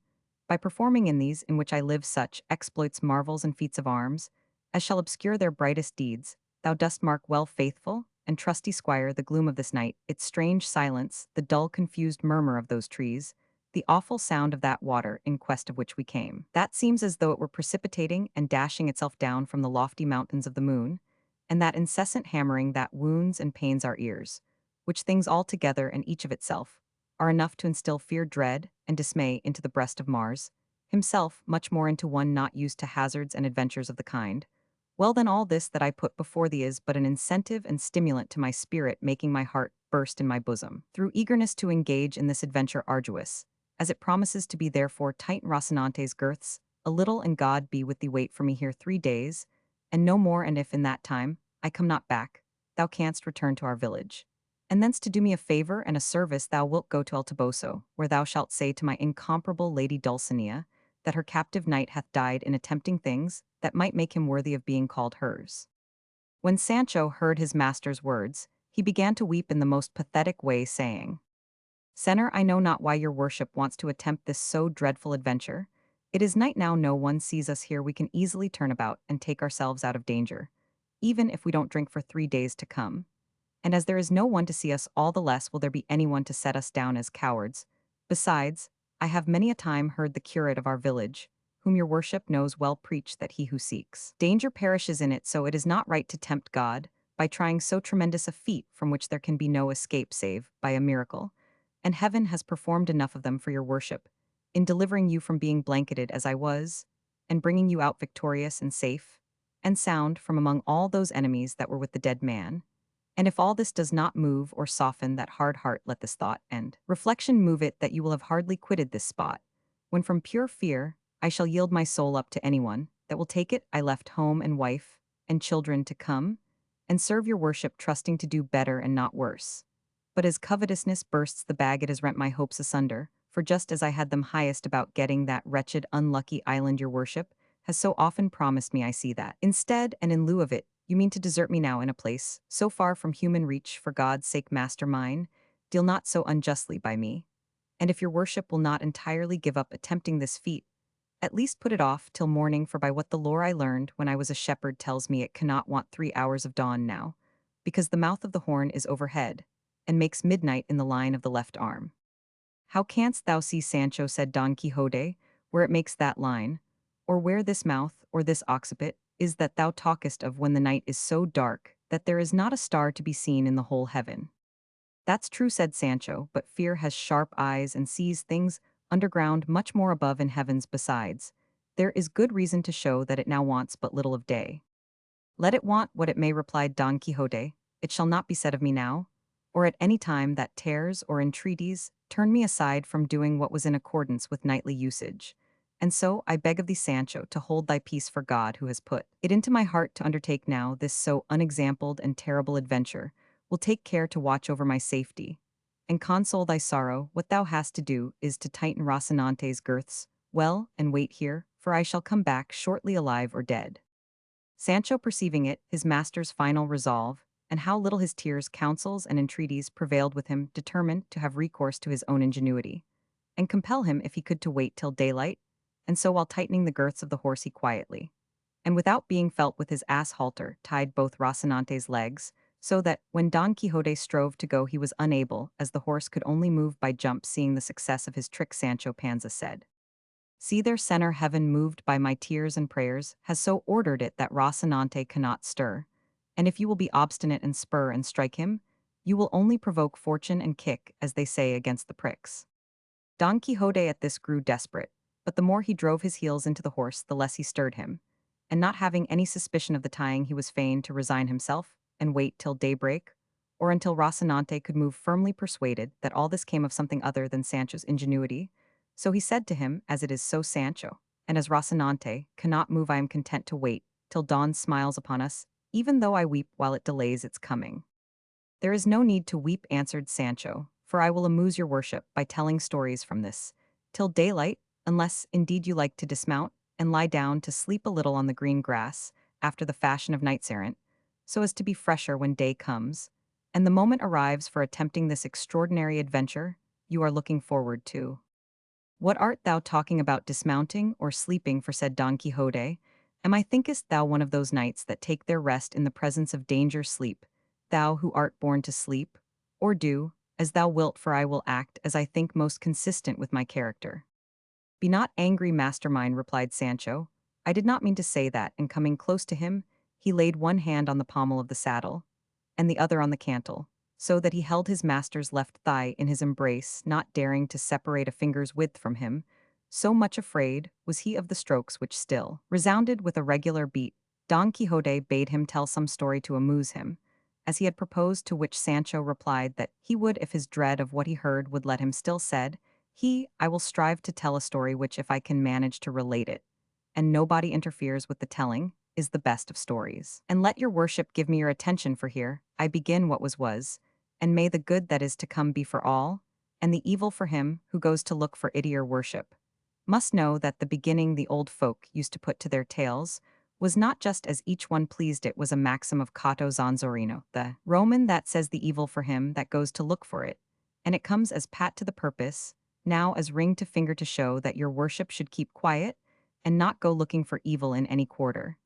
by performing in these, in which I live, such exploits, marvels, and feats of arms, as shall obscure their brightest deeds. Thou dost mark well, faithful and trusty squire, the gloom of this night, its strange silence, the dull confused murmur of those trees, the awful sound of that water in quest of which we came. That seems as though it were precipitating and dashing itself down from the lofty mountains of the moon, and that incessant hammering that wounds and pains our ears, which things all together and each of itself, are enough to instill fear, dread, and dismay into the breast of Mars, himself much more into one not used to hazards and adventures of the kind. Well then, all this that I put before thee is but an incentive and stimulant to my spirit, making my heart burst in my bosom, through eagerness to engage in this adventure arduous, as it promises to be. Therefore tighten Rocinante's girths a little, and God be with thee. Wait for me here 3 days, and no more, and if in that time I come not back, thou canst return to our village. And thence to do me a favor and a service, thou wilt go to El Toboso, where thou shalt say to my incomparable lady Dulcinea that her captive knight hath died in attempting things that might make him worthy of being called hers. When Sancho heard his master's words, he began to weep in the most pathetic way, saying, Senor, I know not why your worship wants to attempt this so dreadful adventure. It is night now, no one sees us here, we can easily turn about and take ourselves out of danger, even if we don't drink for 3 days to come. And as there is no one to see us, all the less will there be anyone to set us down as cowards. Besides, I have many a time heard the curate of our village, whom your worship knows well, preach that he who seeks danger perishes in it, so it is not right to tempt God by trying so tremendous a feat from which there can be no escape save by a miracle. And heaven has performed enough of them for your worship, in delivering you from being blanketed as I was, and bringing you out victorious and safe and sound from among all those enemies that were with the dead man. And if all this does not move or soften that hard heart, let this thought and reflection move it, that you will have hardly quitted this spot, when from pure fear I shall yield my soul up to anyone that will take it I left home and wife, and children to come, and serve your worship trusting to do better and not worse. But as covetousness bursts the bag it has rent my hopes asunder, for just as I had them highest about getting that wretched unlucky island your worship has so often promised me I see that. Instead, and in lieu of it, you mean to desert me now in a place so far from human reach for God's sake master mine, deal not so unjustly by me. And if your worship will not entirely give up attempting this feat, at least put it off till morning, for by what the lore I learned when I was a shepherd tells me it cannot want 3 hours of dawn now, because the mouth of the horn is overhead, and makes midnight in the line of the left arm. How canst thou see, Sancho, said Don Quixote, where it makes that line, or where this mouth, or this occiput, is that thou talkest of when the night is so dark that there is not a star to be seen in the whole heaven? That's true, said Sancho, but fear has sharp eyes and sees things underground much more above in heavens besides. There is good reason to show that it now wants but little of day. Let it want what it may, replied Don Quixote, it shall not be said of me now, or at any time that tears or entreaties turn me aside from doing what was in accordance with knightly usage. And so I beg of thee, Sancho, to hold thy peace, for God, who has put it into my heart to undertake now this so unexampled and terrible adventure, will take care to watch over my safety. And console thy sorrow, what thou hast to do is to tighten Rocinante's girths well and wait here, for I shall come back shortly alive or dead. Sancho, perceiving it, his master's final resolve, and how little his tears, counsels, and entreaties prevailed with him, determined to have recourse to his own ingenuity, and compel him if he could to wait till daylight, and so while tightening the girths of the horse he quietly, and without being felt with his ass halter, tied both Rocinante's legs, so that, when Don Quixote strove to go he was unable, as the horse could only move by jumps. Seeing the success of his trick, Sancho Panza said, See their center heaven, moved by my tears and prayers, has so ordered it that Rocinante cannot stir, and if you will be obstinate and spur and strike him, you will only provoke fortune and kick, as they say, against the pricks. Don Quixote at this grew desperate, but the more he drove his heels into the horse the less he stirred him, and not having any suspicion of the tying he was fain to resign himself, and wait till daybreak, or until Rocinante could move, firmly persuaded that all this came of something other than Sancho's ingenuity. So he said to him, as it is so, Sancho, and as Rocinante cannot move, I am content to wait till dawn smiles upon us, even though I weep while it delays its coming. There is no need to weep, answered Sancho, for I will amuse your worship by telling stories from this till daylight, unless indeed you like to dismount and lie down to sleep a little on the green grass, after the fashion of knights-errant, so as to be fresher when day comes, and the moment arrives for attempting this extraordinary adventure you are looking forward to. What art thou talking about, dismounting or sleeping? For, said Don Quixote, am I, thinkest thou, one of those knights that take their rest in the presence of danger? Sleep, thou who art born to sleep, or do as thou wilt, for I will act as I think most consistent with my character. Be not angry, master mine, replied Sancho. I did not mean to say that, and coming close to him, he laid one hand on the pommel of the saddle, and the other on the cantle, so that he held his master's left thigh in his embrace, not daring to separate a finger's width from him, so much afraid was he of the strokes which still resounded with a regular beat. Don Quixote bade him tell some story to amuse him, as he had proposed, to which Sancho replied that he would if his dread of what he heard would let him. Still said he, I will strive to tell a story which, if I can manage to relate it, and nobody interferes with the telling, is the best of stories. And let your worship give me your attention, for here I begin what was, and may the good that is to come be for all, and the evil for him who goes to look for it. Your worship must know that the beginning the old folk used to put to their tales was not just as each one pleased. It was a maxim of Cato Zanzorino, the Roman, that says the evil for him that goes to look for it, and it comes as pat to the purpose, now as ring to finger, to show that your worship should keep quiet, and not go looking for evil in any quarter,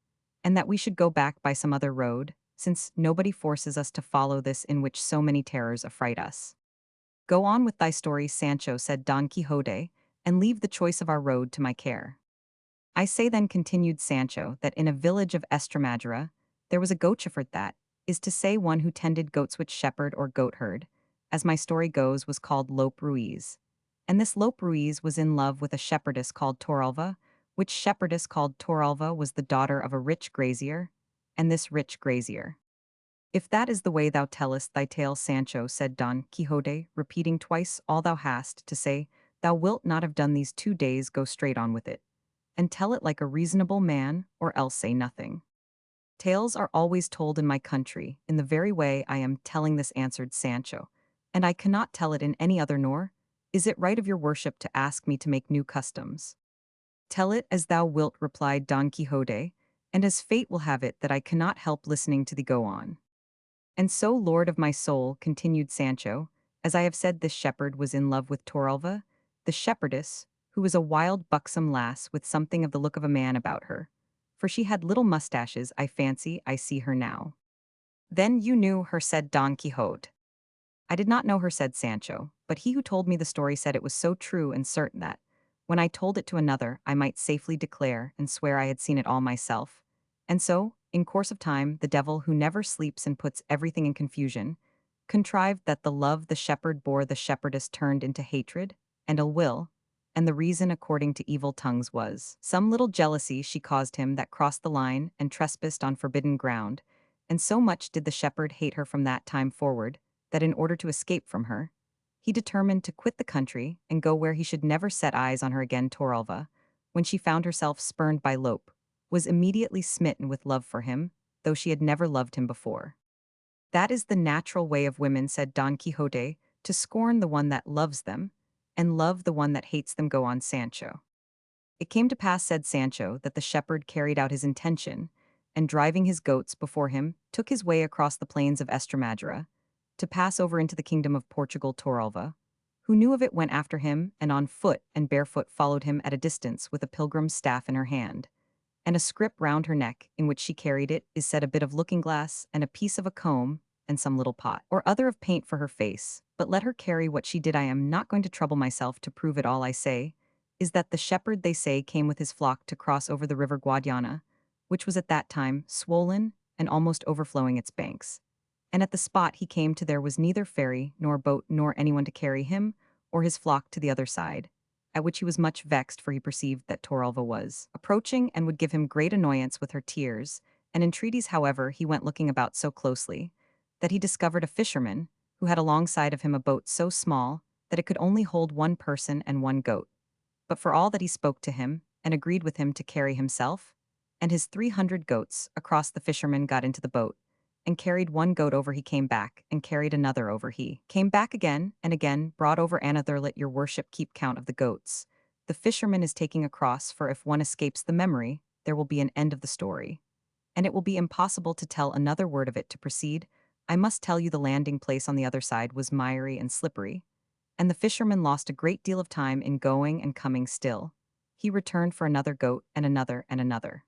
and that we should go back by some other road, since nobody forces us to follow this in which so many terrors affright us. Go on with thy story, Sancho, said Don Quixote, and leave the choice of our road to my care. I say then, continued Sancho, that in a village of Estremadura there was a goat shepherd, that is to say, one who tended goats, which shepherd or goat herd, as my story goes, was called Lope Ruiz. And this Lope Ruiz was in love with a shepherdess called Torralva, which shepherdess called Torralva was the daughter of a rich grazier, and this rich grazier. If that is the way thou tellest thy tale, Sancho, said Don Quixote, repeating twice all thou hast to say, thou wilt not have done these 2 days. Go straight on with it. and tell it like a reasonable man, or else say nothing. Tales are always told in my country, in the very way I am telling this, answered Sancho, and I cannot tell it in any other, nor is it right of your worship to ask me to make new customs. Tell it as thou wilt, replied Don Quixote, and as fate will have it that I cannot help listening to thee go on. And so, lord of my soul, continued Sancho, as I have said, this shepherd was in love with Torralva, the shepherdess, who was a wild buxom lass with something of the look of a man about her, for she had little mustaches. I fancy I see her now. Then you knew her, said Don Quixote. I did not know her, said Sancho, but he who told me the story said it was so true and certain that, when I told it to another, I might safely declare and swear I had seen it all myself. And so, in course of time, the devil, who never sleeps and puts everything in confusion, contrived that the love the shepherd bore the shepherdess turned into hatred and ill will, and the reason, according to evil tongues, was some little jealousy she caused him that crossed the line and trespassed on forbidden ground, and so much did the shepherd hate her from that time forward, that in order to escape from her, he determined to quit the country and go where he should never set eyes on her again. Torralva, when she found herself spurned by Lope, was immediately smitten with love for him, though she had never loved him before. That is the natural way of women, said Don Quixote, to scorn the one that loves them, and love the one that hates them. Go on, Sancho. It came to pass, said Sancho, that the shepherd carried out his intention, and driving his goats before him, took his way across the plains of Estremadura, to pass over into the kingdom of Portugal. Torralva, who knew of it, went after him, and on foot and barefoot followed him at a distance with a pilgrim's staff in her hand, and a scrip round her neck, in which she carried it, is set a bit of looking-glass, and a piece of a comb, and some little pot, or other of paint for her face. But let her carry what she did, I am not going to trouble myself to prove it. All I say is that the shepherd, they say, came with his flock to cross over the river Guadiana, which was at that time swollen and almost overflowing its banks. And at the spot he came to there was neither ferry nor boat nor anyone to carry him or his flock to the other side, at which he was much vexed, for he perceived that Torralva was approaching and would give him great annoyance with her tears and entreaties. However, he went looking about so closely that he discovered a fisherman who had alongside of him a boat so small that it could only hold one person and one goat. But for all that he spoke to him and agreed with him to carry himself and his 300 goats across, the fisherman got into the boat and carried one goat over. He came back and carried another over. He came back again and again, brought over another. Let your worship keep count of the goats the fisherman is taking across, for if one escapes the memory, there will be an end of the story, and it will be impossible to tell another word of it. To proceed, I must tell you the landing place on the other side was miry and slippery, and the fisherman lost a great deal of time in going and coming. Still, he returned for another goat and another and another.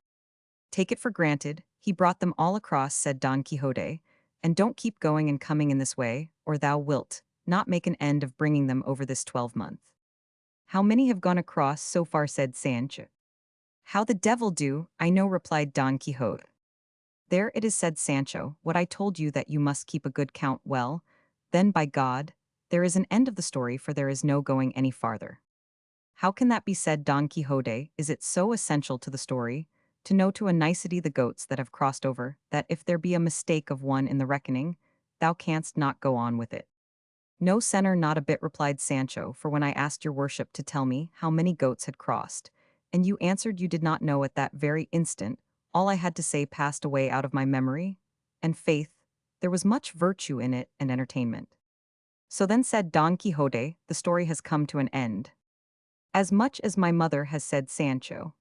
Take it for granted, he brought them all across, said Don Quixote, and don't keep going and coming in this way, or thou wilt not make an end of bringing them over this 12-month. How many have gone across so far, said Sancho. How the devil do, I know, replied Don Quixote. There it is, said Sancho, what I told you, that you must keep a good count. Well, then, by God, there is an end of the story, for there is no going any farther. How can that be, said Don Quixote? Is it so essential to the story to know to a nicety the goats that have crossed over, that if there be a mistake of one in the reckoning, thou canst not go on with it? No, senor, not a bit, replied Sancho, for when I asked your worship to tell me how many goats had crossed, and you answered you did not know at that very instant, all I had to say passed away out of my memory, and faith, there was much virtue in it and entertainment. So then, said Don Quixote, the story has come to an end. As much as my mother has said, Sancho.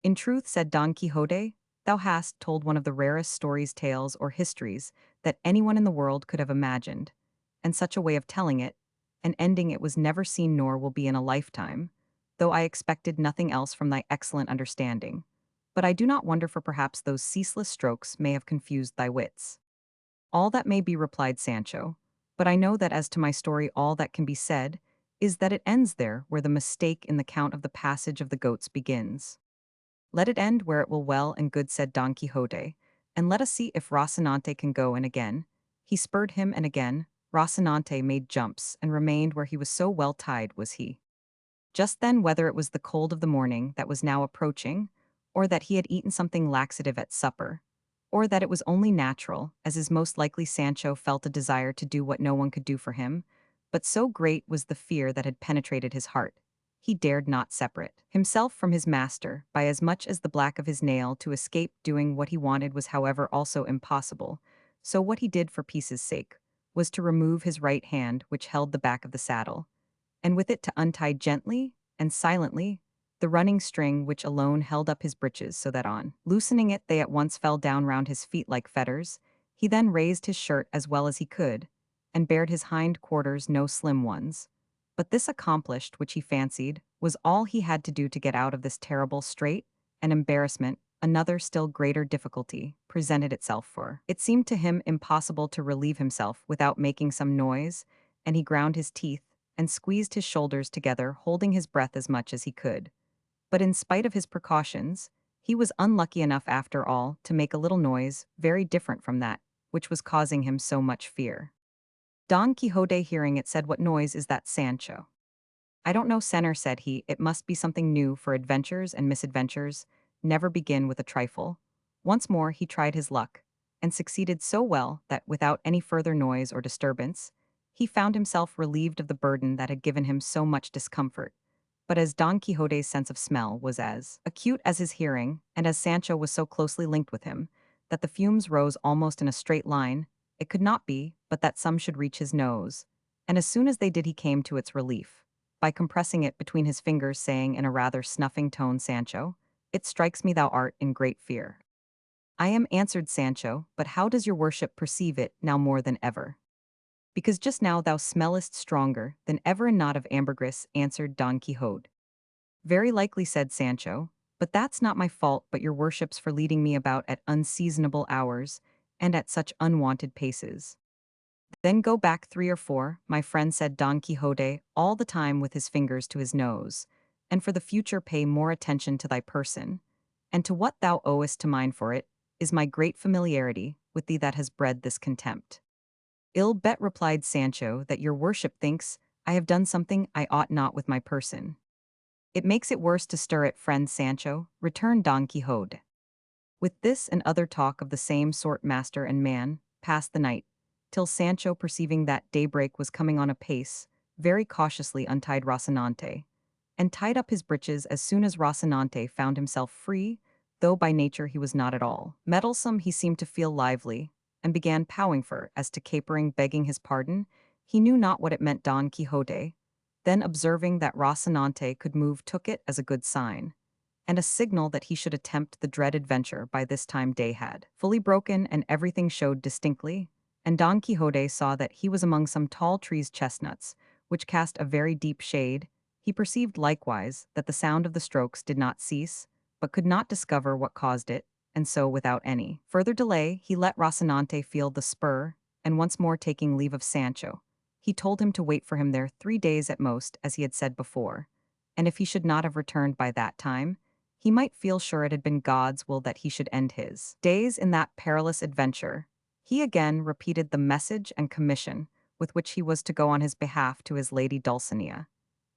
In truth, said Don Quixote, thou hast told one of the rarest stories, tales, or histories that anyone in the world could have imagined, and such a way of telling it, and ending it, was never seen nor will be in a lifetime, though I expected nothing else from thy excellent understanding. But I do not wonder, for perhaps those ceaseless strokes may have confused thy wits. All that may be, replied Sancho, but I know that as to my story all that can be said is that it ends there where the mistake in the count of the passage of the goats begins. Let it end where it will, well and good, said Don Quixote, and let us see if Rocinante can go. And again he spurred him, and again Rocinante made jumps and remained where he was, so well tied was he. Just then, whether it was the cold of the morning that was now approaching, or that he had eaten something laxative at supper, or that it was only natural, as is most likely, Sancho felt a desire to do what no one could do for him, but so great was the fear that had penetrated his heart, he dared not separate himself from his master by as much as the black of his nail. To escape doing what he wanted was however also impossible, so what he did for peace's sake was to remove his right hand which held the back of the saddle, and with it to untie gently and silently the running string which alone held up his breeches, so that on loosening it they at once fell down round his feet like fetters. He then raised his shirt as well as he could, and bared his hind quarters, no slim ones. But this accomplished, which he fancied was all he had to do to get out of this terrible strait and embarrassment, another still greater difficulty presented itself, for it seemed to him impossible to relieve himself without making some noise, and he ground his teeth and squeezed his shoulders together, holding his breath as much as he could. But in spite of his precautions, he was unlucky enough after all to make a little noise very different from that which was causing him so much fear. Don Quixote, hearing it, said, "What noise is that, Sancho?" "I don't know, senor," said he. "It must be something new, for adventures and misadventures never begin with a trifle." Once more he tried his luck, and succeeded so well that, without any further noise or disturbance, he found himself relieved of the burden that had given him so much discomfort. But as Don Quixote's sense of smell was as acute as his hearing, and as Sancho was so closely linked with him, that the fumes rose almost in a straight line, it could not be but that some should reach his nose, and as soon as they did he came to its relief, by compressing it between his fingers, saying in a rather snuffing tone, "Sancho, it strikes me thou art in great fear." "I am," answered Sancho, "but how does your worship perceive it now more than ever?" "Because just now thou smellest stronger than ever a knot of ambergris," answered Don Quixote. "Very likely," said Sancho, "but that's not my fault but your worship's for leading me about at unseasonable hours and at such unwonted paces." "Then go back 3 or 4, my friend," said Don Quixote, all the time with his fingers to his nose, "and for the future pay more attention to thy person, and to what thou owest to mine, for it is my great familiarity with thee that has bred this contempt." "Ill bet," replied Sancho, "that your worship thinks I have done something I ought not with my person." "It makes it worse to stir it, friend Sancho," returned Don Quixote. With this and other talk of the same sort master and man passed the night, till Sancho, perceiving that daybreak was coming on apace, very cautiously untied Rocinante, and tied up his breeches. As soon as Rocinante found himself free, though by nature he was not at all meddlesome, he seemed to feel lively, and began powing for, as to capering, begging his pardon. He knew not what it meant. Don Quixote, then observing that Rocinante could move, took it as a good sign, and a signal that he should attempt the dreaded venture. By this time day had fully broken, and everything showed distinctly, and Don Quixote saw that he was among some tall trees, chestnuts, which cast a very deep shade. He perceived likewise that the sound of the strokes did not cease, but could not discover what caused it, and so, without any further delay, he let Rocinante feel the spur, and once more taking leave of Sancho, he told him to wait for him there 3 days at most, as he had said before, and if he should not have returned by that time, he might feel sure it had been God's will that he should end his days in that perilous adventure. He again repeated the message and commission with which he was to go on his behalf to his lady Dulcinea,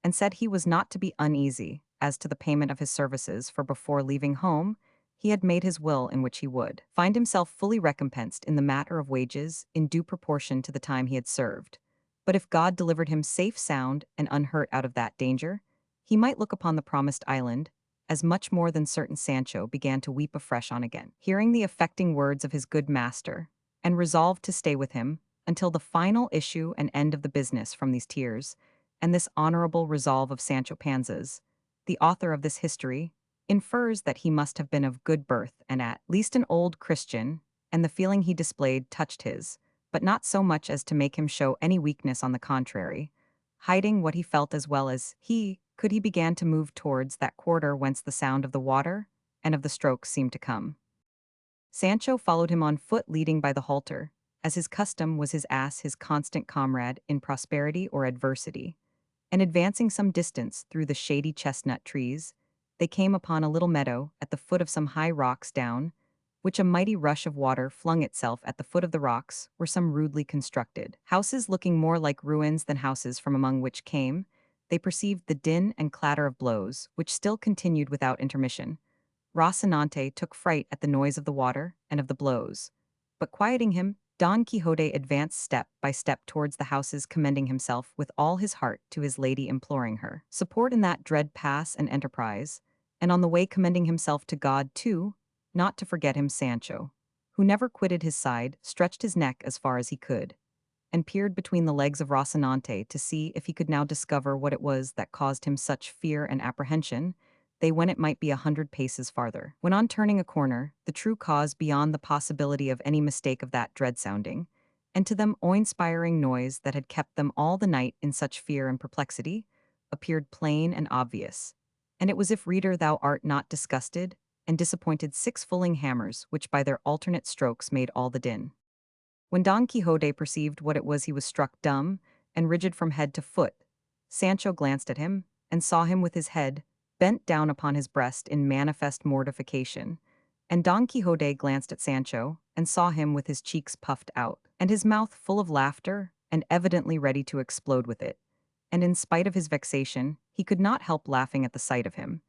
and said he was not to be uneasy as to the payment of his services, for before leaving home he had made his will in which he would find himself fully recompensed in the matter of wages in due proportion to the time he had served. But if God delivered him safe, sound, and unhurt out of that danger, he might look upon the promised island as much more than certain. Sancho began to weep afresh on again hearing the affecting words of his good master, and resolved to stay with him until the final issue and end of the business. From these tears, and this honorable resolve of Sancho Panza's, the author of this history infers that he must have been of good birth and at least an old Christian, and the feeling he displayed touched his, but not so much as to make him show any weakness. On the contrary, hiding what he felt as well as he could, he began to move towards that quarter whence the sound of the water and of the strokes seemed to come. Sancho followed him on foot, leading by the halter, as his custom was, his ass, his constant comrade in prosperity or adversity, and advancing some distance through the shady chestnut trees, they came upon a little meadow at the foot of some high rocks, down which a mighty rush of water flung itself. At the foot of the rocks were some rudely constructed houses, looking more like ruins than houses, from among which came, they perceived, the din and clatter of blows, which still continued without intermission. Rocinante took fright at the noise of the water and of the blows, but quieting him Don Quixote advanced step by step towards the houses, commending himself with all his heart to his lady, imploring her support in that dread pass and enterprise, and on the way commending himself to God too, not to forget him. Sancho, who never quitted his side, stretched his neck as far as he could, and peered between the legs of Rocinante to see if he could now discover what it was that caused him such fear and apprehension, they when it might be 100 paces farther. When on turning a corner, the true cause beyond the possibility of any mistake of that dread sounding, and to them awe-inspiring noise that had kept them all the night in such fear and perplexity, appeared plain and obvious. And it was if, reader, thou art not disgusted, and disappointed, 6 fulling hammers, which by their alternate strokes made all the din. When Don Quixote perceived what it was, he was struck dumb and rigid from head to foot. Sancho glanced at him, and saw him with his head bent down upon his breast in manifest mortification, and Don Quixote glanced at Sancho, and saw him with his cheeks puffed out, and his mouth full of laughter, and evidently ready to explode with it. And in spite of his vexation, he could not help laughing at the sight of him.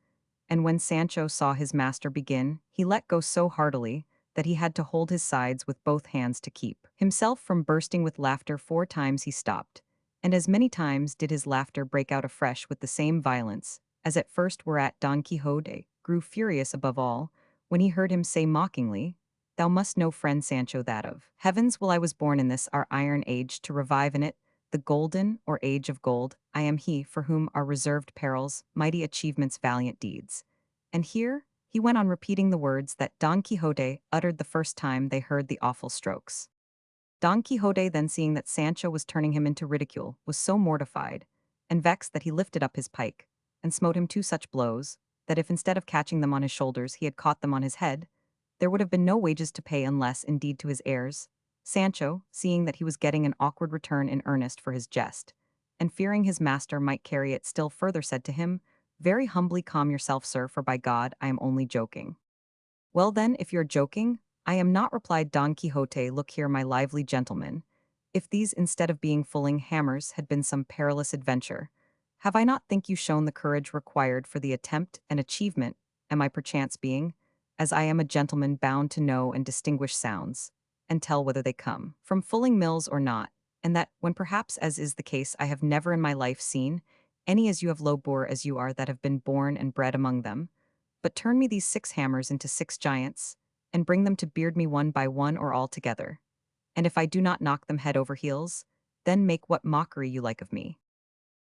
And when Sancho saw his master begin, he let go so heartily that he had to hold his sides with both hands to keep himself from bursting with laughter. 4 times he stopped, and as many times did his laughter break out afresh with the same violence, as at first, whereat Don Quixote grew furious above all, when he heard him say mockingly, "Thou must know, friend Sancho, that of heavens will I was born in this our iron age to revive in it, the golden, or age of gold. I am he for whom are reserved perils, mighty achievements, valiant deeds." And here he went on repeating the words that Don Quixote uttered the first time they heard the awful strokes. Don Quixote then, seeing that Sancho was turning him into ridicule, was so mortified and vexed that he lifted up his pike, and smote him 2 such blows, that if instead of catching them on his shoulders he had caught them on his head, there would have been no wages to pay, unless indeed to his heirs. Sancho, seeing that he was getting an awkward return in earnest for his jest, and fearing his master might carry it still further, said to him, "Very humbly, calm yourself, sir, for by God I am only joking." "Well then, if you're joking, I am not," replied Don Quixote. "Look here, my lively gentleman, if these, instead of being fulling hammers, had been some perilous adventure, have I not, think you, shown the courage required for the attempt and achievement? Am I perchance being, as I am a gentleman, bound to know and distinguish sounds, and tell whether they come from fulling mills or not, and that, when perhaps, as is the case, I have never in my life seen any as you have, low boor as you are, that have been born and bred among them, but turn me these 6 hammers into 6 giants, and bring them to beard me one by one or all together, and if I do not knock them head over heels, then make what mockery you like of me."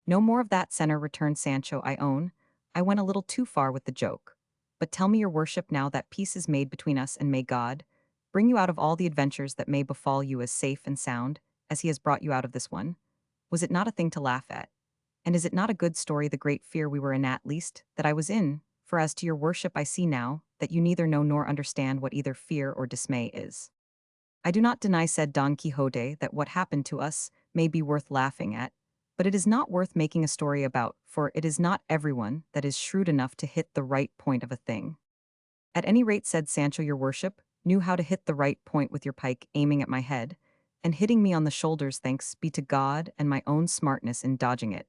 "No more of that, senor," returned Sancho. "I own I went a little too far with the joke. But tell me, your worship, now that peace is made between us, and may God bring you out of all the adventures that may befall you as safe and sound as he has brought you out of this one, was it not a thing to laugh at? And is it not a good story, the great fear we were in, at least, that I was in? For as to your worship, I see now that you neither know nor understand what either fear or dismay is." "I do not deny," said Don Quixote, "that what happened to us may be worth laughing at, but it is not worth making a story about, for it is not everyone that is shrewd enough to hit the right point of a thing." "At any rate," said Sancho, "your worship knew how to hit the right point with your pike, aiming at my head, and hitting me on the shoulders, thanks be to God and my own smartness in dodging it.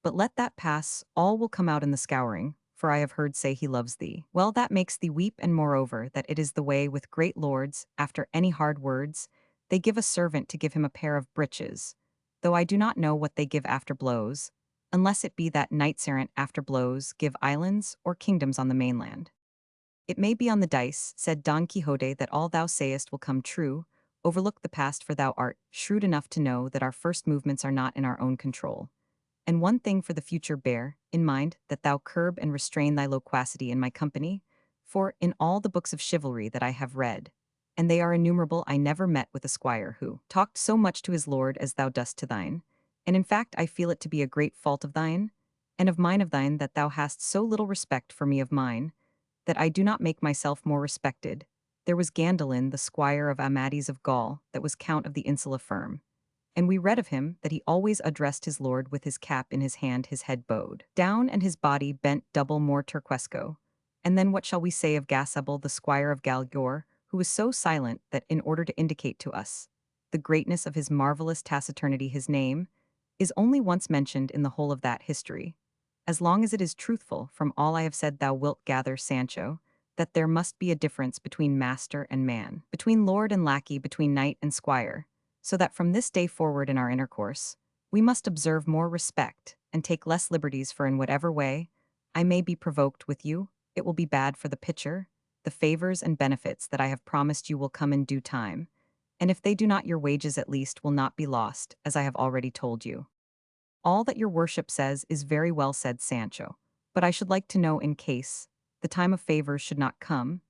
But let that pass, all will come out in the scouring, for I have heard say he loves thee. Well, that makes thee weep, and moreover, that it is the way with great lords, after any hard words, they give a servant to give him a pair of breeches, though I do not know what they give after blows, unless it be that knights errant after blows give islands or kingdoms on the mainland." "It may be on the dice," said Don Quixote, "that all thou sayest will come true. Overlook the past, for thou art shrewd enough to know that our first movements are not in our own control. And one thing for the future, bear in mind that thou curb and restrain thy loquacity in my company, for in all the books of chivalry that I have read, and they are innumerable, I never met with a squire who talked so much to his lord as thou dost to thine, and in fact I feel it to be a great fault of thine, and of mine of thine, that thou hast so little respect for me of mine, that I do not make myself more respected. There was Gandalin, the squire of Amadis of Gaul, that was count of the Insula Firm, and we read of him that he always addressed his lord with his cap in his hand, his head bowed down, and his body bent double more turquesco. And then what shall we say of Gasabel, the squire of Galgor, who was so silent that, in order to indicate to us the greatness of his marvelous taciturnity, his name is only once mentioned in the whole of that history. As long as it is truthful, from all I have said thou wilt gather, Sancho, that there must be a difference between master and man, between lord and lackey, between knight and squire, so that from this day forward in our intercourse, we must observe more respect and take less liberties, for in whatever way I may be provoked with you, it will be bad for the pitcher. The favors and benefits that I have promised you will come in due time, and if they do not, your wages at least will not be lost, as I have already told you. All that your worship says is very well said, Sancho, but I should like to know, in case the time of favors should not come,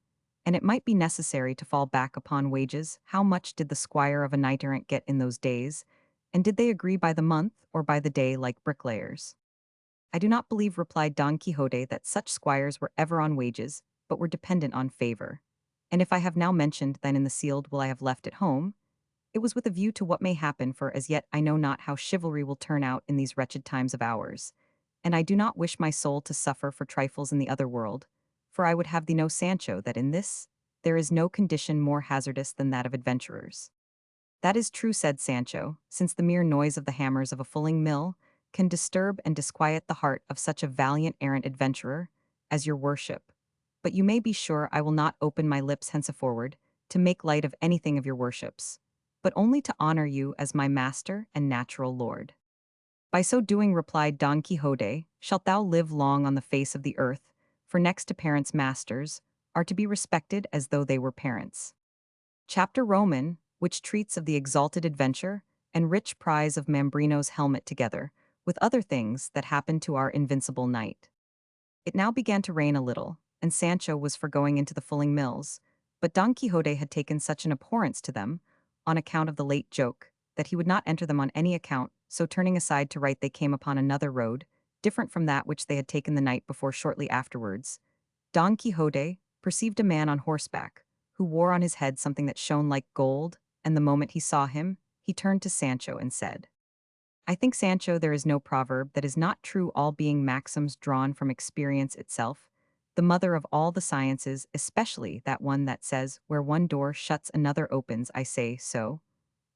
and it might be necessary to fall back upon wages, how much did the squire of a knight-errant get in those days, and did they agree by the month or by the day like bricklayers? I do not believe, replied Don Quixote, that such squires were ever on wages, but were dependent on favor. And if I have now mentioned that in the sealed will I have left at home, it was with a view to what may happen, for as yet I know not how chivalry will turn out in these wretched times of ours, and I do not wish my soul to suffer for trifles in the other world, for I would have thee know, Sancho, that in this there is no condition more hazardous than that of adventurers. That is true, said Sancho, since the mere noise of the hammers of a fulling mill can disturb and disquiet the heart of such a valiant errant adventurer as your worship. But you may be sure I will not open my lips henceforward to make light of anything of your worships, but only to honor you as my master and natural lord. By so doing, replied Don Quixote, shalt thou live long on the face of the earth, for next to parents masters are to be respected as though they were parents. Chapter Roman, which treats of the exalted adventure and rich prize of Mambrino's helmet, together with other things that happened to our invincible knight. It now began to rain a little, and Sancho was for going into the fulling mills, but Don Quixote had taken such an abhorrence to them, on account of the late joke, that he would not enter them on any account, so turning aside to right they came upon another road, different from that which they had taken the night before. Shortly afterwards, Don Quixote perceived a man on horseback, who wore on his head something that shone like gold, and the moment he saw him, he turned to Sancho and said, I think, Sancho, there is no proverb that is not true, all being maxims drawn from experience itself, the mother of all the sciences, especially that one that says, where one door shuts another opens. I say so,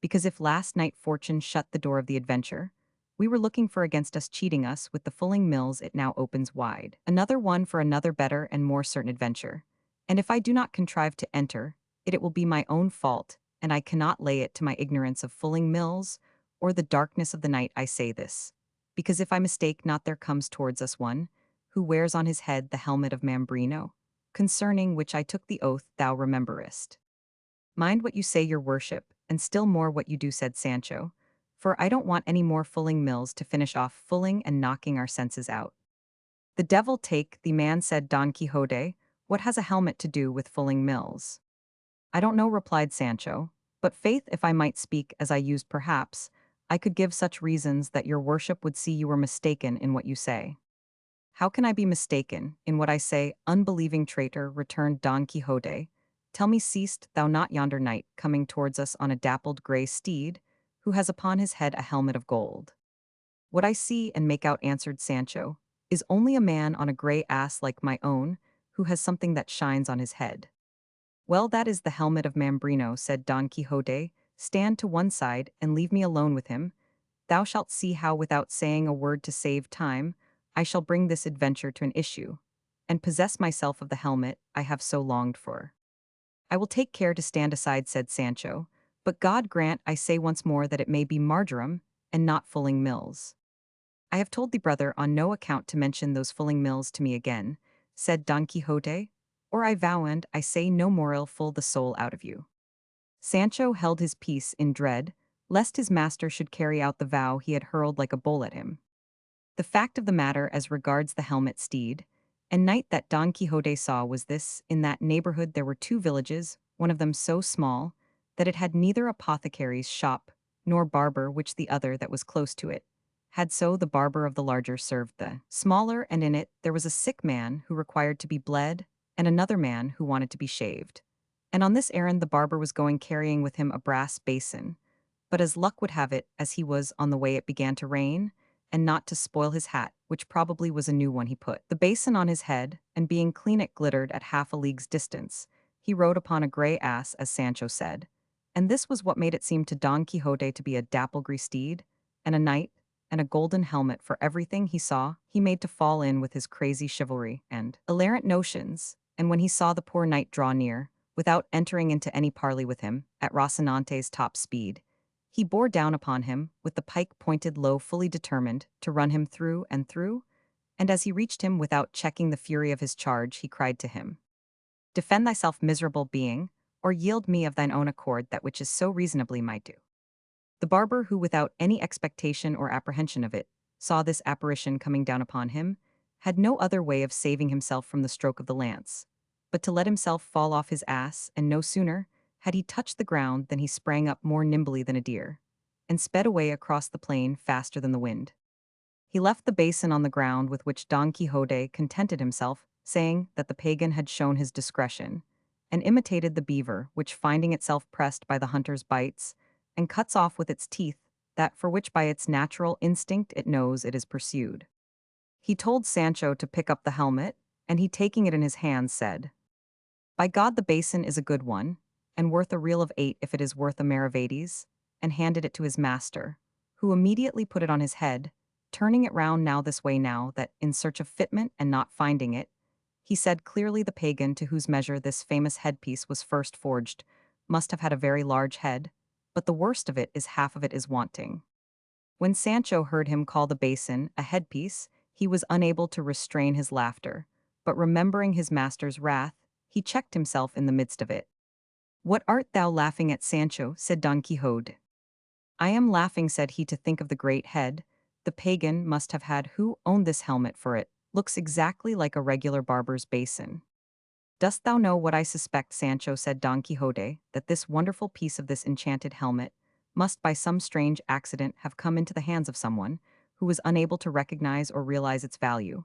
because if last night fortune shut the door of the adventure we were looking for against us, cheating us with the fulling mills, it now opens wide another one for another better and more certain adventure. And if I do not contrive to enter it will be my own fault, and I cannot lay it to my ignorance of fulling mills or the darkness of the night. I say this, because if I mistake not, there comes towards us one who wears on his head the helmet of Mambrino, concerning which I took the oath thou rememberest. Mind what you say, your worship, and still more what you do, said Sancho, for I don't want any more fulling mills to finish off fulling and knocking our senses out. The devil take the man, said Don Quixote, what has a helmet to do with fulling mills? I don't know, replied Sancho, but faith, if I might speak as I used, perhaps I could give such reasons that your worship would see you were mistaken in what you say. How can I be mistaken in what I say, unbelieving traitor, returned Don Quixote. Tell me, seest thou not yonder knight coming towards us on a dappled grey steed, who has upon his head a helmet of gold? What I see and make out, answered Sancho, is only a man on a grey ass like my own, who has something that shines on his head. Well, that is the helmet of Mambrino, said Don Quixote. Stand to one side and leave me alone with him. Thou shalt see how, without saying a word to save time, I shall bring this adventure to an issue, and possess myself of the helmet I have so longed for. I will take care to stand aside, said Sancho, but God grant, I say once more, that it may be marjoram, and not fulling mills. I have told thee, brother, on no account to mention those fulling mills to me again, said Don Quixote, or I vow and I say no more, I'll full the soul out of you. Sancho held his peace in dread, lest his master should carry out the vow he had hurled like a bowl at him. The fact of the matter as regards the helmet, steed, and knight that Don Quixote saw was this: in that neighborhood there were two villages, one of them so small that it had neither apothecary's shop nor barber, which the other that was close to it had. So the barber of the larger served the smaller, and in it there was a sick man who required to be bled, and another man who wanted to be shaved. And on this errand the barber was going, carrying with him a brass basin. But as luck would have it, as he was on the way, it began to rain, and not to spoil his hat, which probably was a new one, he put the basin on his head, and being clean it glittered at half a league's distance. He rode upon a grey ass, as Sancho said, and this was what made it seem to Don Quixote to be a dapple-grey steed, and a knight, and a golden helmet, for everything he saw he made to fall in with his crazy chivalry and errant notions, and when he saw the poor knight draw near, without entering into any parley with him, at Rocinante's top speed, he bore down upon him, with the pike pointed low, fully determined to run him through and through, and as he reached him without checking the fury of his charge, he cried to him, "Defend thyself, miserable being, or yield me of thine own accord that which is so reasonably my due." The barber, who without any expectation or apprehension of it, saw this apparition coming down upon him, had no other way of saving himself from the stroke of the lance, but to let himself fall off his ass, and no sooner had he touched the ground than he sprang up more nimbly than a deer, and sped away across the plain faster than the wind. He left the basin on the ground with which Don Quixote contented himself, saying that the pagan had shown his discretion, and imitated the beaver, which finding itself pressed by the hunter's bites, and cuts off with its teeth that for which by its natural instinct it knows it is pursued. He told Sancho to pick up the helmet, and he taking it in his hand said, "By God the basin is a good one, and worth a reel of 8 if it is worth a Maravedis," and handed it to his master, who immediately put it on his head, turning it round now this way now that, in search of fitment and not finding it, he said clearly the pagan to whose measure this famous headpiece was first forged must have had a very large head, but the worst of it is half of it is wanting. When Sancho heard him call the basin a headpiece, he was unable to restrain his laughter, but remembering his master's wrath, he checked himself in the midst of it. "What art thou laughing at, Sancho?" said Don Quixote. "I am laughing," said he, "to think of the great head the pagan must have had who owned this helmet, for it looks exactly like a regular barber's basin." "Dost thou know what I suspect, Sancho?" said Don Quixote, "that this wonderful piece of this enchanted helmet must by some strange accident have come into the hands of someone who was unable to recognize or realize its value,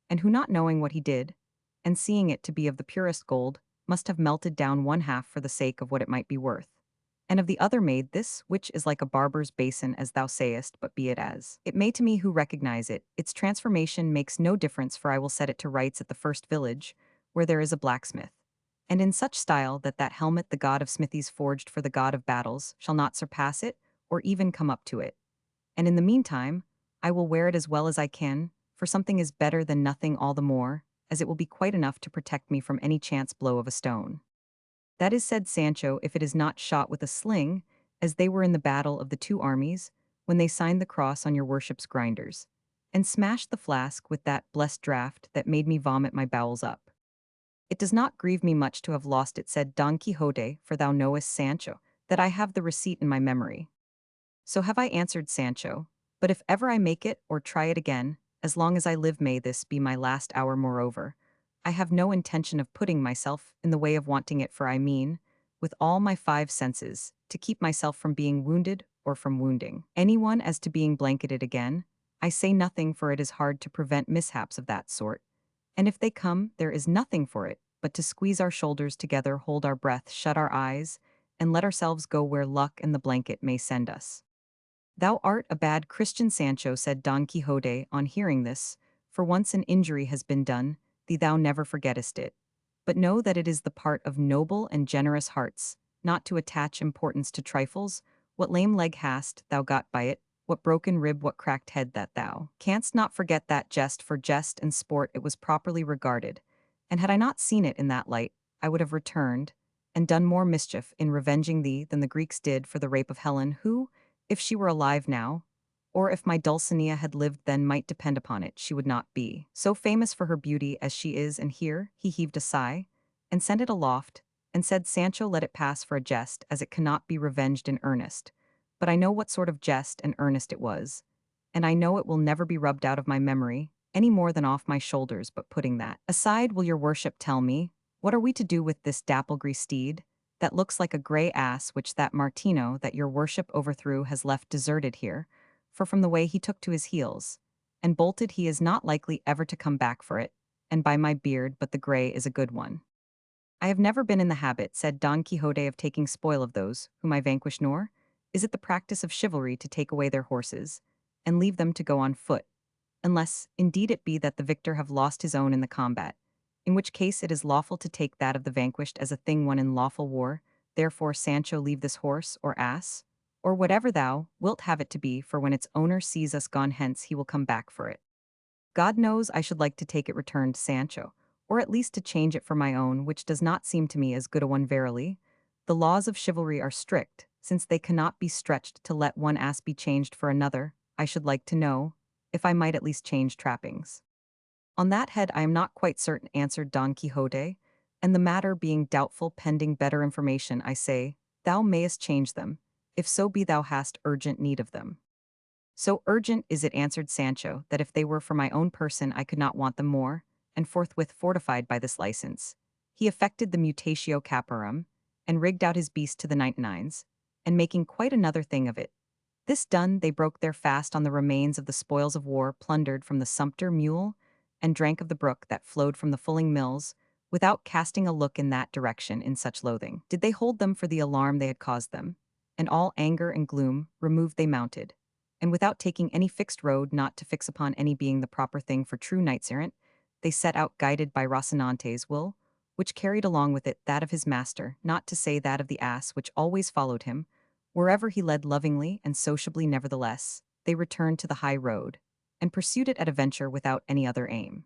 and who not knowing what he did, and seeing it to be of the purest gold, must have melted down one half for the sake of what it might be worth, and of the other made this, which is like a barber's basin as thou sayest, but be it as it may to me who recognize it, its transformation makes no difference, for I will set it to rights at the first village, where there is a blacksmith, and in such style that that helmet the god of smithies forged for the god of battles shall not surpass it, or even come up to it. And in the meantime, I will wear it as well as I can, for something is better than nothing, all the more, as it will be quite enough to protect me from any chance blow of a stone. That is, said Sancho, if it is not shot with a sling, as they were in the battle of the two armies, when they signed the cross on your worship's grinders, and smashed the flask with that blessed draught that made me vomit my bowels up. It does not grieve me much to have lost it, said Don Quixote, for thou knowest, Sancho, that I have the receipt in my memory. So have I, answered Sancho, but if ever I make it or try it again, as long as I live may this be my last hour. Moreover, I have no intention of putting myself in the way of wanting it, for I mean, with all my 5 senses, to keep myself from being wounded or from wounding anyone. As to being blanketed again, I say nothing, for it is hard to prevent mishaps of that sort, and if they come, there is nothing for it but to squeeze our shoulders together, hold our breath, shut our eyes, and let ourselves go where luck and the blanket may send us. "Thou art a bad Christian, Sancho," said Don Quixote on hearing this, "for once an injury has been done thee thou never forgettest it. But know that it is the part of noble and generous hearts not to attach importance to trifles. What lame leg hast thou got by it? What broken rib, what cracked head, that thou canst not forget that jest for jest and sport it was properly regarded, and had I not seen it in that light, I would have returned and done more mischief in revenging thee than the Greeks did for the rape of Helen, who, if she were alive now, or if my Dulcinea had lived then, might depend upon it she would not be so famous for her beauty as she is." And here he heaved a sigh, and sent it aloft, and said, "Sancho, let it pass for a jest, as it cannot be revenged in earnest. But I know what sort of jest and earnest it was, and I know it will never be rubbed out of my memory, any more than off my shoulders. But putting that aside, will your worship tell me, what are we to do with this dapple-grey steed, that looks like a grey ass, which that Martino that your worship overthrew has left deserted here? For from the way he took to his heels, and bolted, he is not likely ever to come back for it, and by my beard, but the grey is a good one." "I have never been in the habit," said Don Quixote, "of taking spoil of those whom I vanquish, nor is it the practice of chivalry to take away their horses, and leave them to go on foot, unless, indeed, it be that the victor have lost his own in the combat, in which case it is lawful to take that of the vanquished as a thing won in lawful war. Therefore, Sancho, leave this horse, or ass, or whatever thou wilt have it to be, for when its owner sees us gone hence he will come back for it." "God knows I should like to take it," returned Sancho, or at least to change it for my own, which does not seem to me as good a one verily. The laws of chivalry are strict, since they cannot be stretched to let one ass be changed for another. I should like to know, if I might at least change trappings. On that head I am not quite certain, answered Don Quixote, and the matter being doubtful pending better information, I say, thou mayest change them, if so be thou hast urgent need of them. So urgent is it, answered Sancho, that if they were for my own person I could not want them more, and forthwith fortified by this license, he effected the mutatio caparum, and rigged out his beast to the 99s, and making quite another thing of it. This done, they broke their fast on the remains of the spoils of war plundered from the sumpter mule, and drank of the brook that flowed from the fulling mills, without casting a look in that direction in such loathing. Did they hold them for the alarm they had caused them, and all anger and gloom removed they mounted, and without taking any fixed road, not to fix upon any being the proper thing for true knights-errant, they set out guided by Rocinante's will, which carried along with it that of his master, not to say that of the ass which always followed him, wherever he led lovingly and sociably. Nevertheless, they returned to the high road, and pursued it at a venture without any other aim.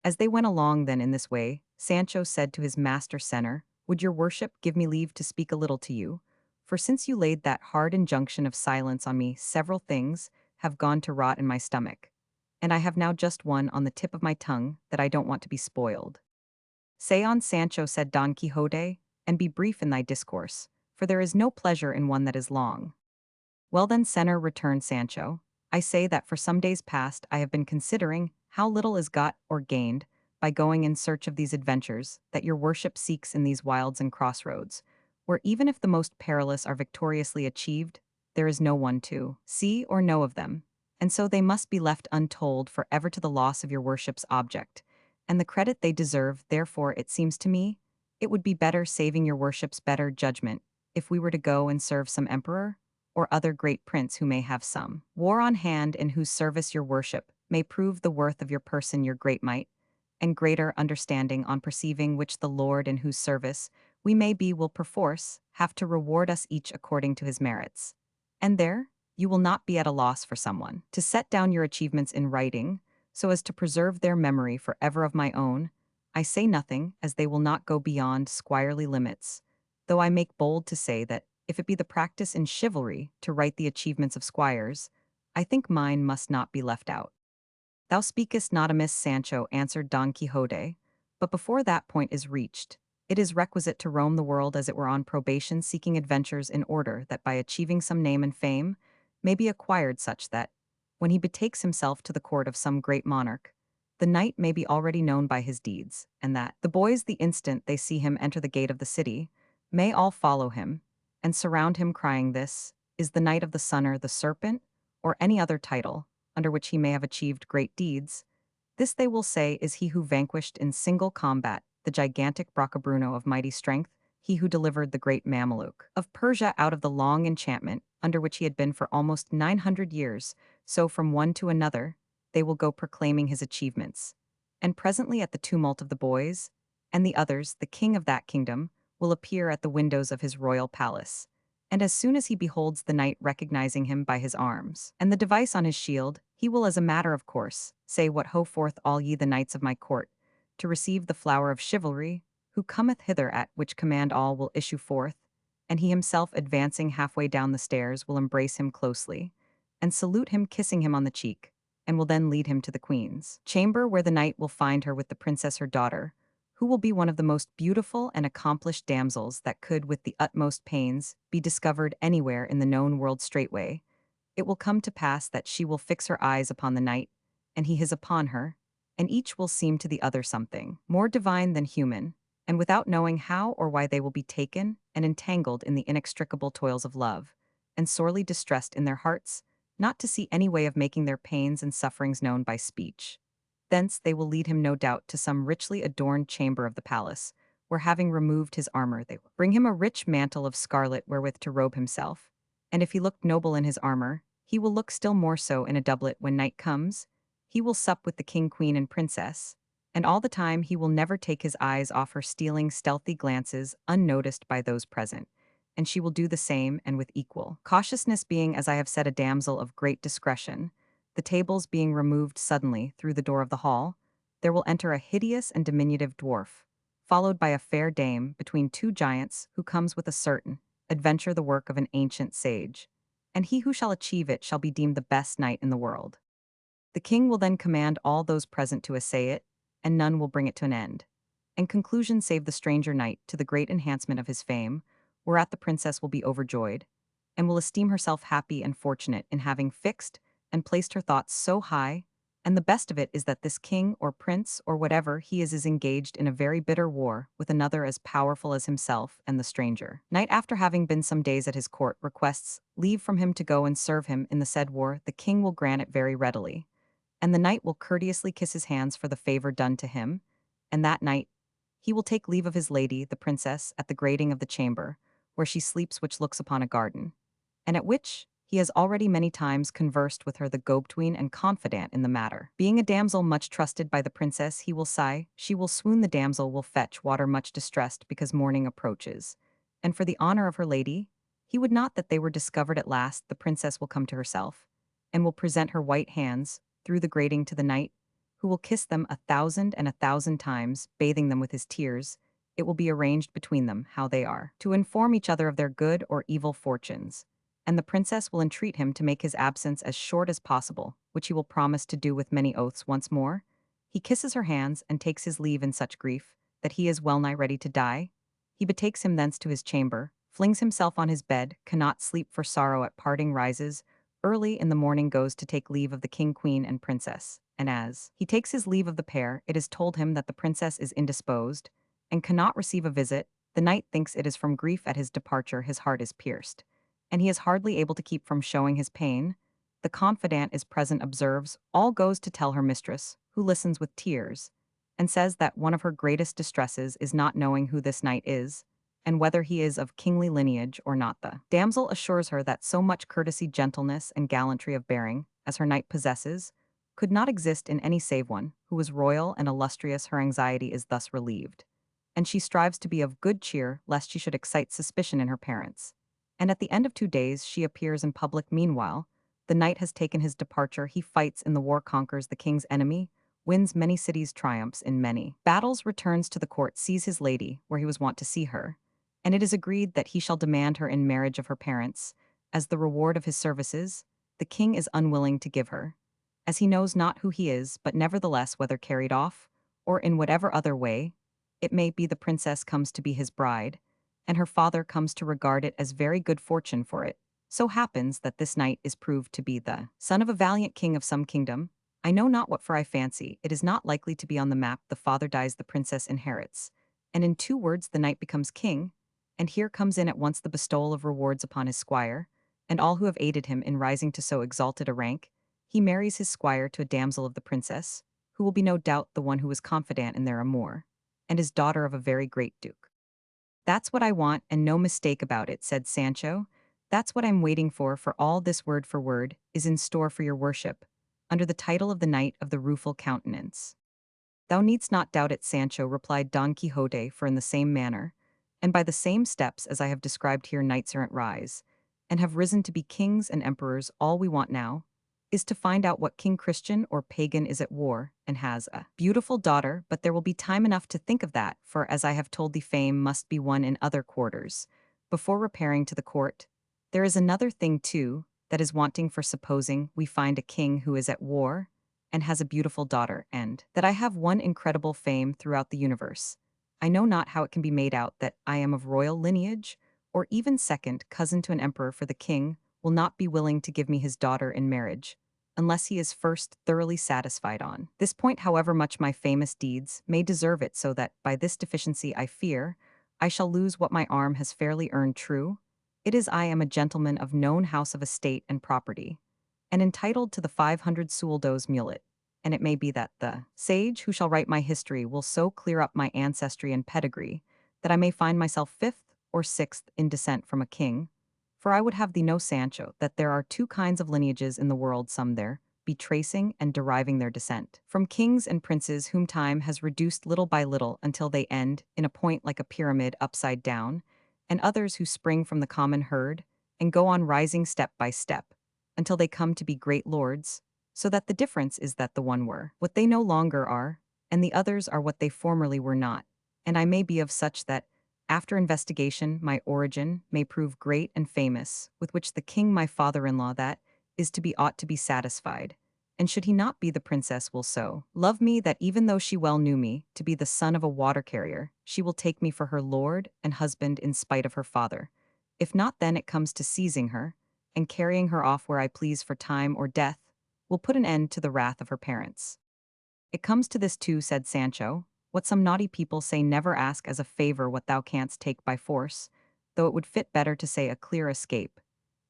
As they went along then in this way, Sancho said to his master Senner, would your worship give me leave to speak a little to you? For since you laid that hard injunction of silence on me, several things have gone to rot in my stomach, and I have now just one on the tip of my tongue that I don't want to be spoiled. Say on, Sancho, said Don Quixote, and be brief in thy discourse, for there is no pleasure in one that is long. Well then, Senner, returned Sancho, I say that for some days past I have been considering how little is got or gained by going in search of these adventures that your worship seeks in these wilds and crossroads, where even if the most perilous are victoriously achieved, there is no one to see or know of them, and so they must be left untold for ever to the loss of your worship's object, and the credit they deserve. Therefore, it seems to me, it would be better, saving your worship's better judgment, if we were to go and serve some emperor, or other great prince who may have some war on hand, in whose service your worship may prove the worth of your person, your great might, and greater understanding, on perceiving which the Lord in whose service we may be will perforce have to reward us each according to his merits. And there, you will not be at a loss for someone to set down your achievements in writing, so as to preserve their memory for ever. Of my own, I say nothing, as they will not go beyond squirely limits, though I make bold to say that, if it be the practice in chivalry to write the achievements of squires, I think mine must not be left out. Thou speakest not amiss, Sancho, answered Don Quixote, but before that point is reached, it is requisite to roam the world as it were on probation, seeking adventures, in order that by achieving some name and fame may be acquired such that, when he betakes himself to the court of some great monarch, the knight may be already known by his deeds, and that the boys, the instant they see him enter the gate of the city, may all follow him, and surround him, crying, this is the Knight of the Sun, or the Serpent, or any other title, under which he may have achieved great deeds. This, they will say, is he who vanquished in single combat the gigantic Braccabruno of mighty strength, he who delivered the great Mameluke of Persia out of the long enchantment under which he had been for almost 900 years. So from one to another they will go proclaiming his achievements. And presently at the tumult of the boys, and the others, the king of that kingdom will appear at the windows of his royal palace, and as soon as he beholds the knight, recognizing him by his arms and the device on his shield, he will, as a matter of course, say, what ho forth all ye the knights of my court, to receive the flower of chivalry, who cometh hither, at which command all will issue forth, and he himself, advancing halfway down the stairs, will embrace him closely, and salute him, kissing him on the cheek, and will then lead him to the queen's chamber, where the knight will find her with the princess her daughter, who will be one of the most beautiful and accomplished damsels that could with the utmost pains be discovered anywhere in the known world. Straightway it will come to pass that she will fix her eyes upon the knight, and he his upon her, and each will seem to the other something more divine than human, and without knowing how or why they will be taken and entangled in the inextricable toils of love, and sorely distressed in their hearts, not to see any way of making their pains and sufferings known by speech. Thence they will lead him, no doubt, to some richly adorned chamber of the palace, where, having removed his armor, they will bring him a rich mantle of scarlet wherewith to robe himself, and if he looked noble in his armor, he will look still more so in a doublet. When night comes, he will sup with the king, queen, and princess, and all the time he will never take his eyes off her, stealing stealthy glances unnoticed by those present, and she will do the same, and with equal cautiousness, being, as I have said, a damsel of great discretion. The tables being removed suddenly through the door of the hall, there will enter a hideous and diminutive dwarf, followed by a fair dame between two giants who comes with a certain adventure the work of an ancient sage, and he who shall achieve it shall be deemed the best knight in the world. The king will then command all those present to essay it, and none will bring it to an end. And conclusion save the stranger knight to the great enhancement of his fame, whereat the princess will be overjoyed, and will esteem herself happy and fortunate in having fixed and placed her thoughts so high, and the best of it is that this king or prince or whatever he is engaged in a very bitter war with another as powerful as himself and the stranger. Knight, after having been some days at his court, requests leave from him to go and serve him in the said war. The king will grant it very readily, and the knight will courteously kiss his hands for the favor done to him, and that night he will take leave of his lady, the princess, at the grating of the chamber, where she sleeps which looks upon a garden, and at which he has already many times conversed with her the go-between and confidant in the matter. Being a damsel much trusted by the princess, he will sigh, she will swoon, the damsel will fetch water much distressed because morning approaches, and for the honor of her lady, he would not that they were discovered at last. The princess will come to herself, and will present her white hands through the grating to the knight, who will kiss them 1,000 times, bathing them with his tears. It will be arranged between them how they are to inform each other of their good or evil fortunes, and the princess will entreat him to make his absence as short as possible, which he will promise to do with many oaths. Once more he kisses her hands and takes his leave in such grief that he is well nigh ready to die. He betakes him thence to his chamber, flings himself on his bed, cannot sleep for sorrow at parting, rises early in the morning, goes to take leave of the king, queen, and princess, and as he takes his leave of the pair, it is told him that the princess is indisposed and cannot receive a visit. The knight thinks it is from grief at his departure. His heart is pierced, and he is hardly able to keep from showing his pain. The confidant is present, observes all, goes to tell her mistress, who listens with tears, and says that one of her greatest distresses is not knowing who this knight is, and whether he is of kingly lineage or not. The damsel assures her that so much courtesy, gentleness, and gallantry of bearing as her knight possesses could not exist in any save one who was royal and illustrious. Her anxiety is thus relieved, and she strives to be of good cheer lest she should excite suspicion in her parents. And at the end of 2 days she appears in public. Meanwhile, the knight has taken his departure. He fights in the war, conquers the king's enemy, wins many cities, triumphs in many battles, returns to the court, sees his lady where he was wont to see her, and it is agreed that he shall demand her in marriage of her parents. As the reward of his services, the king is unwilling to give her, as he knows not who he is, but nevertheless, whether carried off, or in whatever other way it may be, the princess comes to be his bride, and her father comes to regard it as very good fortune, for it so happens that this knight is proved to be the son of a valiant king of some kingdom. I know not what, for I fancy it is not likely to be on the map. The father dies, the princess inherits, and in 2 words the knight becomes king, and here comes in at once the bestowal of rewards upon his squire, and all who have aided him in rising to so exalted a rank. He marries his squire to a damsel of the princess, who will be no doubt the one who was confidant in their amour, and is daughter of a very great duke. That's what I want, and no mistake about it, said Sancho. That's what I'm waiting for all this, word for word, is in store for your worship, under the title of the Knight of the Rueful Countenance. Thou needst not doubt it, Sancho, replied Don Quixote, for in the same manner, and by the same steps as I have described here, knights errant rise, and have risen to be kings and emperors. All we want now is to find out what king, Christian or pagan, is at war and has a beautiful daughter. But there will be time enough to think of that, for as I have told thee, fame must be won in other quarters before repairing to the court. There is another thing too that is wanting, for supposing we find a king who is at war and has a beautiful daughter, and that I have won incredible fame throughout the universe, I know not how it can be made out that I am of royal lineage, or even second cousin to an emperor, for the king will not be willing to give me his daughter in marriage, unless he is first thoroughly satisfied on this point, however much my famous deeds may deserve it, so that by this deficiency I fear I shall lose what my arm has fairly earned. True, it is I am a gentleman of known house of estate and property, and entitled to the 500 sueldos mulet, and it may be that the sage who shall write my history will so clear up my ancestry and pedigree that I may find myself 5th or 6th in descent from a king. For I would have thee know, Sancho, that there are 2 kinds of lineages in the world, some there be tracing and deriving their descent from kings and princes whom time has reduced little by little until they end in a point like a pyramid upside down, and others who spring from the common herd and go on rising step by step until they come to be great lords, so that the difference is that the one were what they no longer are, and the others are what they formerly were not, and I may be of such that, after investigation, my origin may prove great and famous, with which the king my father-in-law that is to be ought to be satisfied. And should he not be, the princess will so love me that even though she well knew me to be the son of a water carrier, she will take me for her lord and husband in spite of her father. If not, then it comes to seizing her, and carrying her off where I please for time or death, will put an end to the wrath of her parents. It comes to this too, said Sancho, what some naughty people say, never ask as a favor what thou canst take by force, though it would fit better to say a clear escape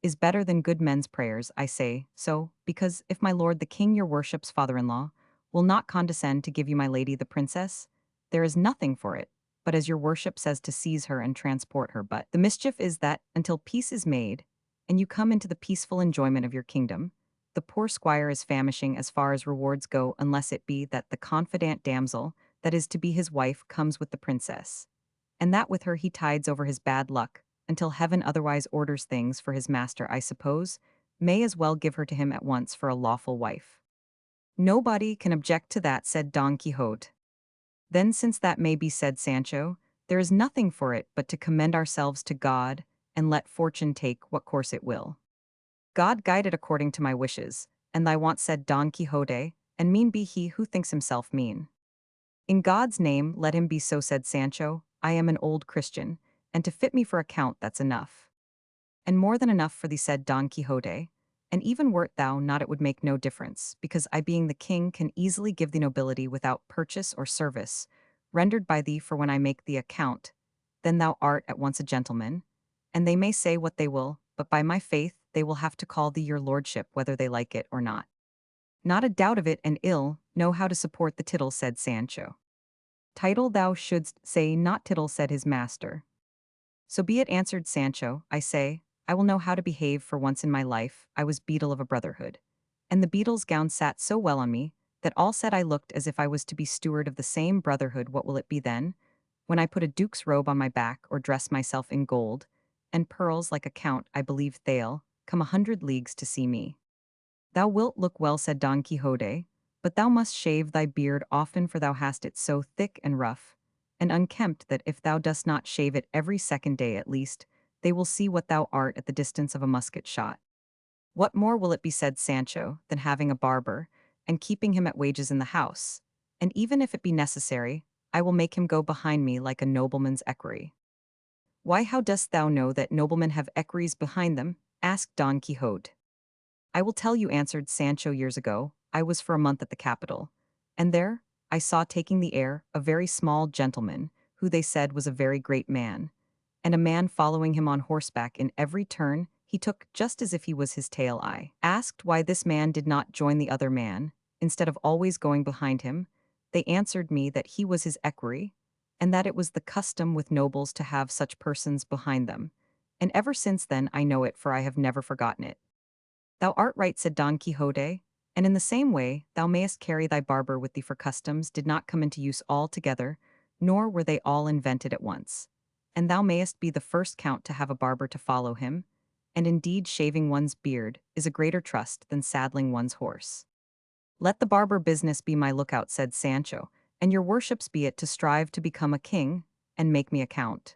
is better than good men's prayers, I say so, because if my lord the king your worship's father-in-law will not condescend to give you my lady the princess, there is nothing for it, but as your worship says, to seize her and transport her. But the mischief is that, until peace is made, and you come into the peaceful enjoyment of your kingdom, the poor squire is famishing as far as rewards go, unless it be that the confidant damsel, that is to be his wife, comes with the princess, and that with her he tides over his bad luck, until heaven otherwise orders things for his master, I suppose, may as well give her to him at once for a lawful wife. Nobody can object to that, said Don Quixote. Then since that may be, said Sancho, there is nothing for it but to commend ourselves to God, and let fortune take what course it will. God guide it according to my wishes, and thy want, said Don Quixote, and mean be he who thinks himself mean. In God's name let him be so, said Sancho, I am an old Christian, and to fit me for account that's enough. And more than enough for thee, said Don Quixote, and even wert thou not it would make no difference, because I being the king can easily give thee nobility without purchase or service, rendered by thee, for when I make thee account, then thou art at once a gentleman, and they may say what they will, but by my faith they will have to call thee your lordship whether they like it or not. Not a doubt of it, and ill know how to support the tittle, said Sancho. Title thou shouldst say, not tittle, said his master. So be it, answered Sancho, I say, I will know how to behave, for once in my life I was beadle of a brotherhood. And the beadle's gown sat so well on me, that all said I looked as if I was to be steward of the same brotherhood. What will it be then, when I put a duke's robe on my back, or dress myself in gold, and pearls like a count, I believe they'll come 100 leagues to see me. Thou wilt look well, said Don Quixote, but thou must shave thy beard often, for thou hast it so thick and rough, and unkempt, that if thou dost not shave it every second day at least, they will see what thou art at the distance of a musket shot. What more will it be, said Sancho, than having a barber, and keeping him at wages in the house, and even if it be necessary, I will make him go behind me like a nobleman's equerry. Why, how dost thou know that noblemen have equerries behind them? Asked Don Quixote. I will tell you, answered Sancho. Years ago, I was for a month at the capital, and there I saw taking the air a very small gentleman, who they said was a very great man, and a man following him on horseback in every turn he took, just as if he was his tail. I asked why this man did not join the other man, instead of always going behind him. They answered me that he was his equerry, and that it was the custom with nobles to have such persons behind them, and ever since then I know it, for I have never forgotten it. Thou art right, said Don Quixote, and in the same way thou mayest carry thy barber with thee, for customs did not come into use all together, nor were they all invented at once. And thou mayest be the first count to have a barber to follow him, and indeed shaving one's beard is a greater trust than saddling one's horse. Let the barber business be my lookout, said Sancho, and your worships be it to strive to become a king, and make me a count.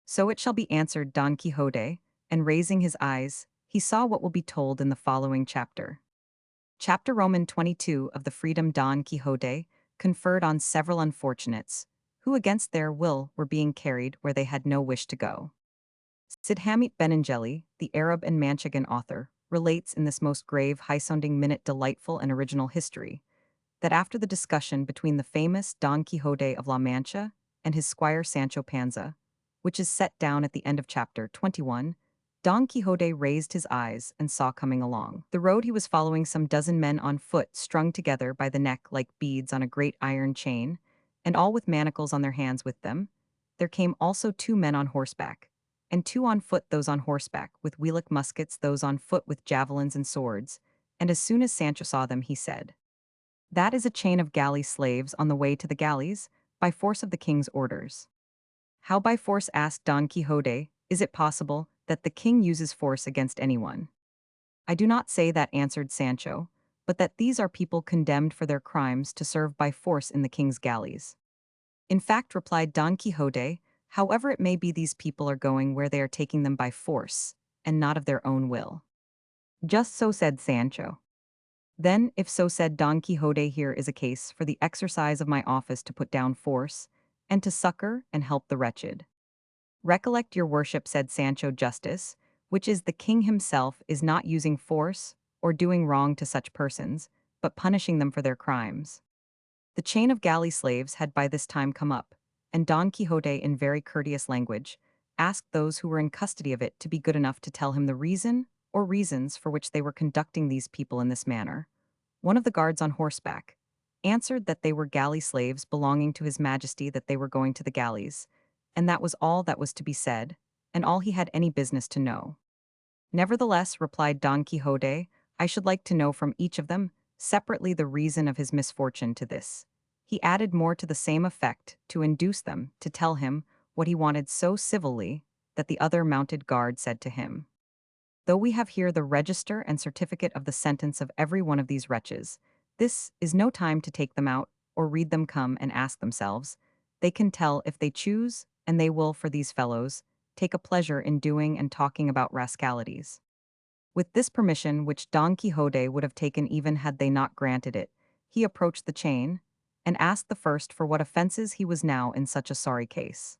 So it shall be, answered Don Quixote, and raising his eyes, he saw what will be told in the following chapter. Chapter Roman 22 of the freedom Don Quixote conferred on several unfortunates, who against their will were being carried where they had no wish to go. Cid Hamit Benengeli, the Arab and Manchegan author, relates in this most grave, high-sounding minute delightful and original history, that after the discussion between the famous Don Quixote of La Mancha and his squire Sancho Panza, which is set down at the end of chapter 21, Don Quixote raised his eyes and saw coming along the road he was following some dozen men on foot, strung together by the neck like beads on a great iron chain, and all with manacles on their hands with them. There came also 2 men on horseback, and 2 on foot, those on horseback with wheellock muskets, those on foot with javelins and swords. And as soon as Sancho saw them, he said, That is a chain of galley slaves on the way to the galleys, by force of the king's orders. How by force? Asked Don Quixote. Is it possible that the king uses force against anyone? I do not say that, answered Sancho, but that these are people condemned for their crimes to serve by force in the king's galleys. In fact, replied Don Quixote, however it may be these people are going where they are taking them by force, and not of their own will. Just so said Sancho. Then, if so said Don Quixote, here is a case for the exercise of my office to put down force, and to succor and help the wretched. Recollect your worship, said Sancho, justice, which is the king himself, is not using force or doing wrong to such persons, but punishing them for their crimes. The chain of galley slaves had by this time come up, and Don Quixote, in very courteous language, asked those who were in custody of it to be good enough to tell him the reason or reasons for which they were conducting these people in this manner. One of the guards on horseback answered that they were galley slaves belonging to his majesty, that they were going to the galleys, and that was all that was to be said, and all he had any business to know. Nevertheless, replied Don Quixote, I should like to know from each of them, separately, the reason of his misfortune to this. He added more to the same effect, to induce them to tell him what he wanted so civilly that the other mounted guard said to him, though we have here the register and certificate of the sentence of every one of these wretches, this is no time to take them out, or read them, come and ask themselves. They can tell if they choose, and they will, for these fellows, take a pleasure in doing and talking about rascalities. With this permission, which Don Quixote would have taken even had they not granted it, he approached the chain, and asked the first for what offenses he was now in such a sorry case.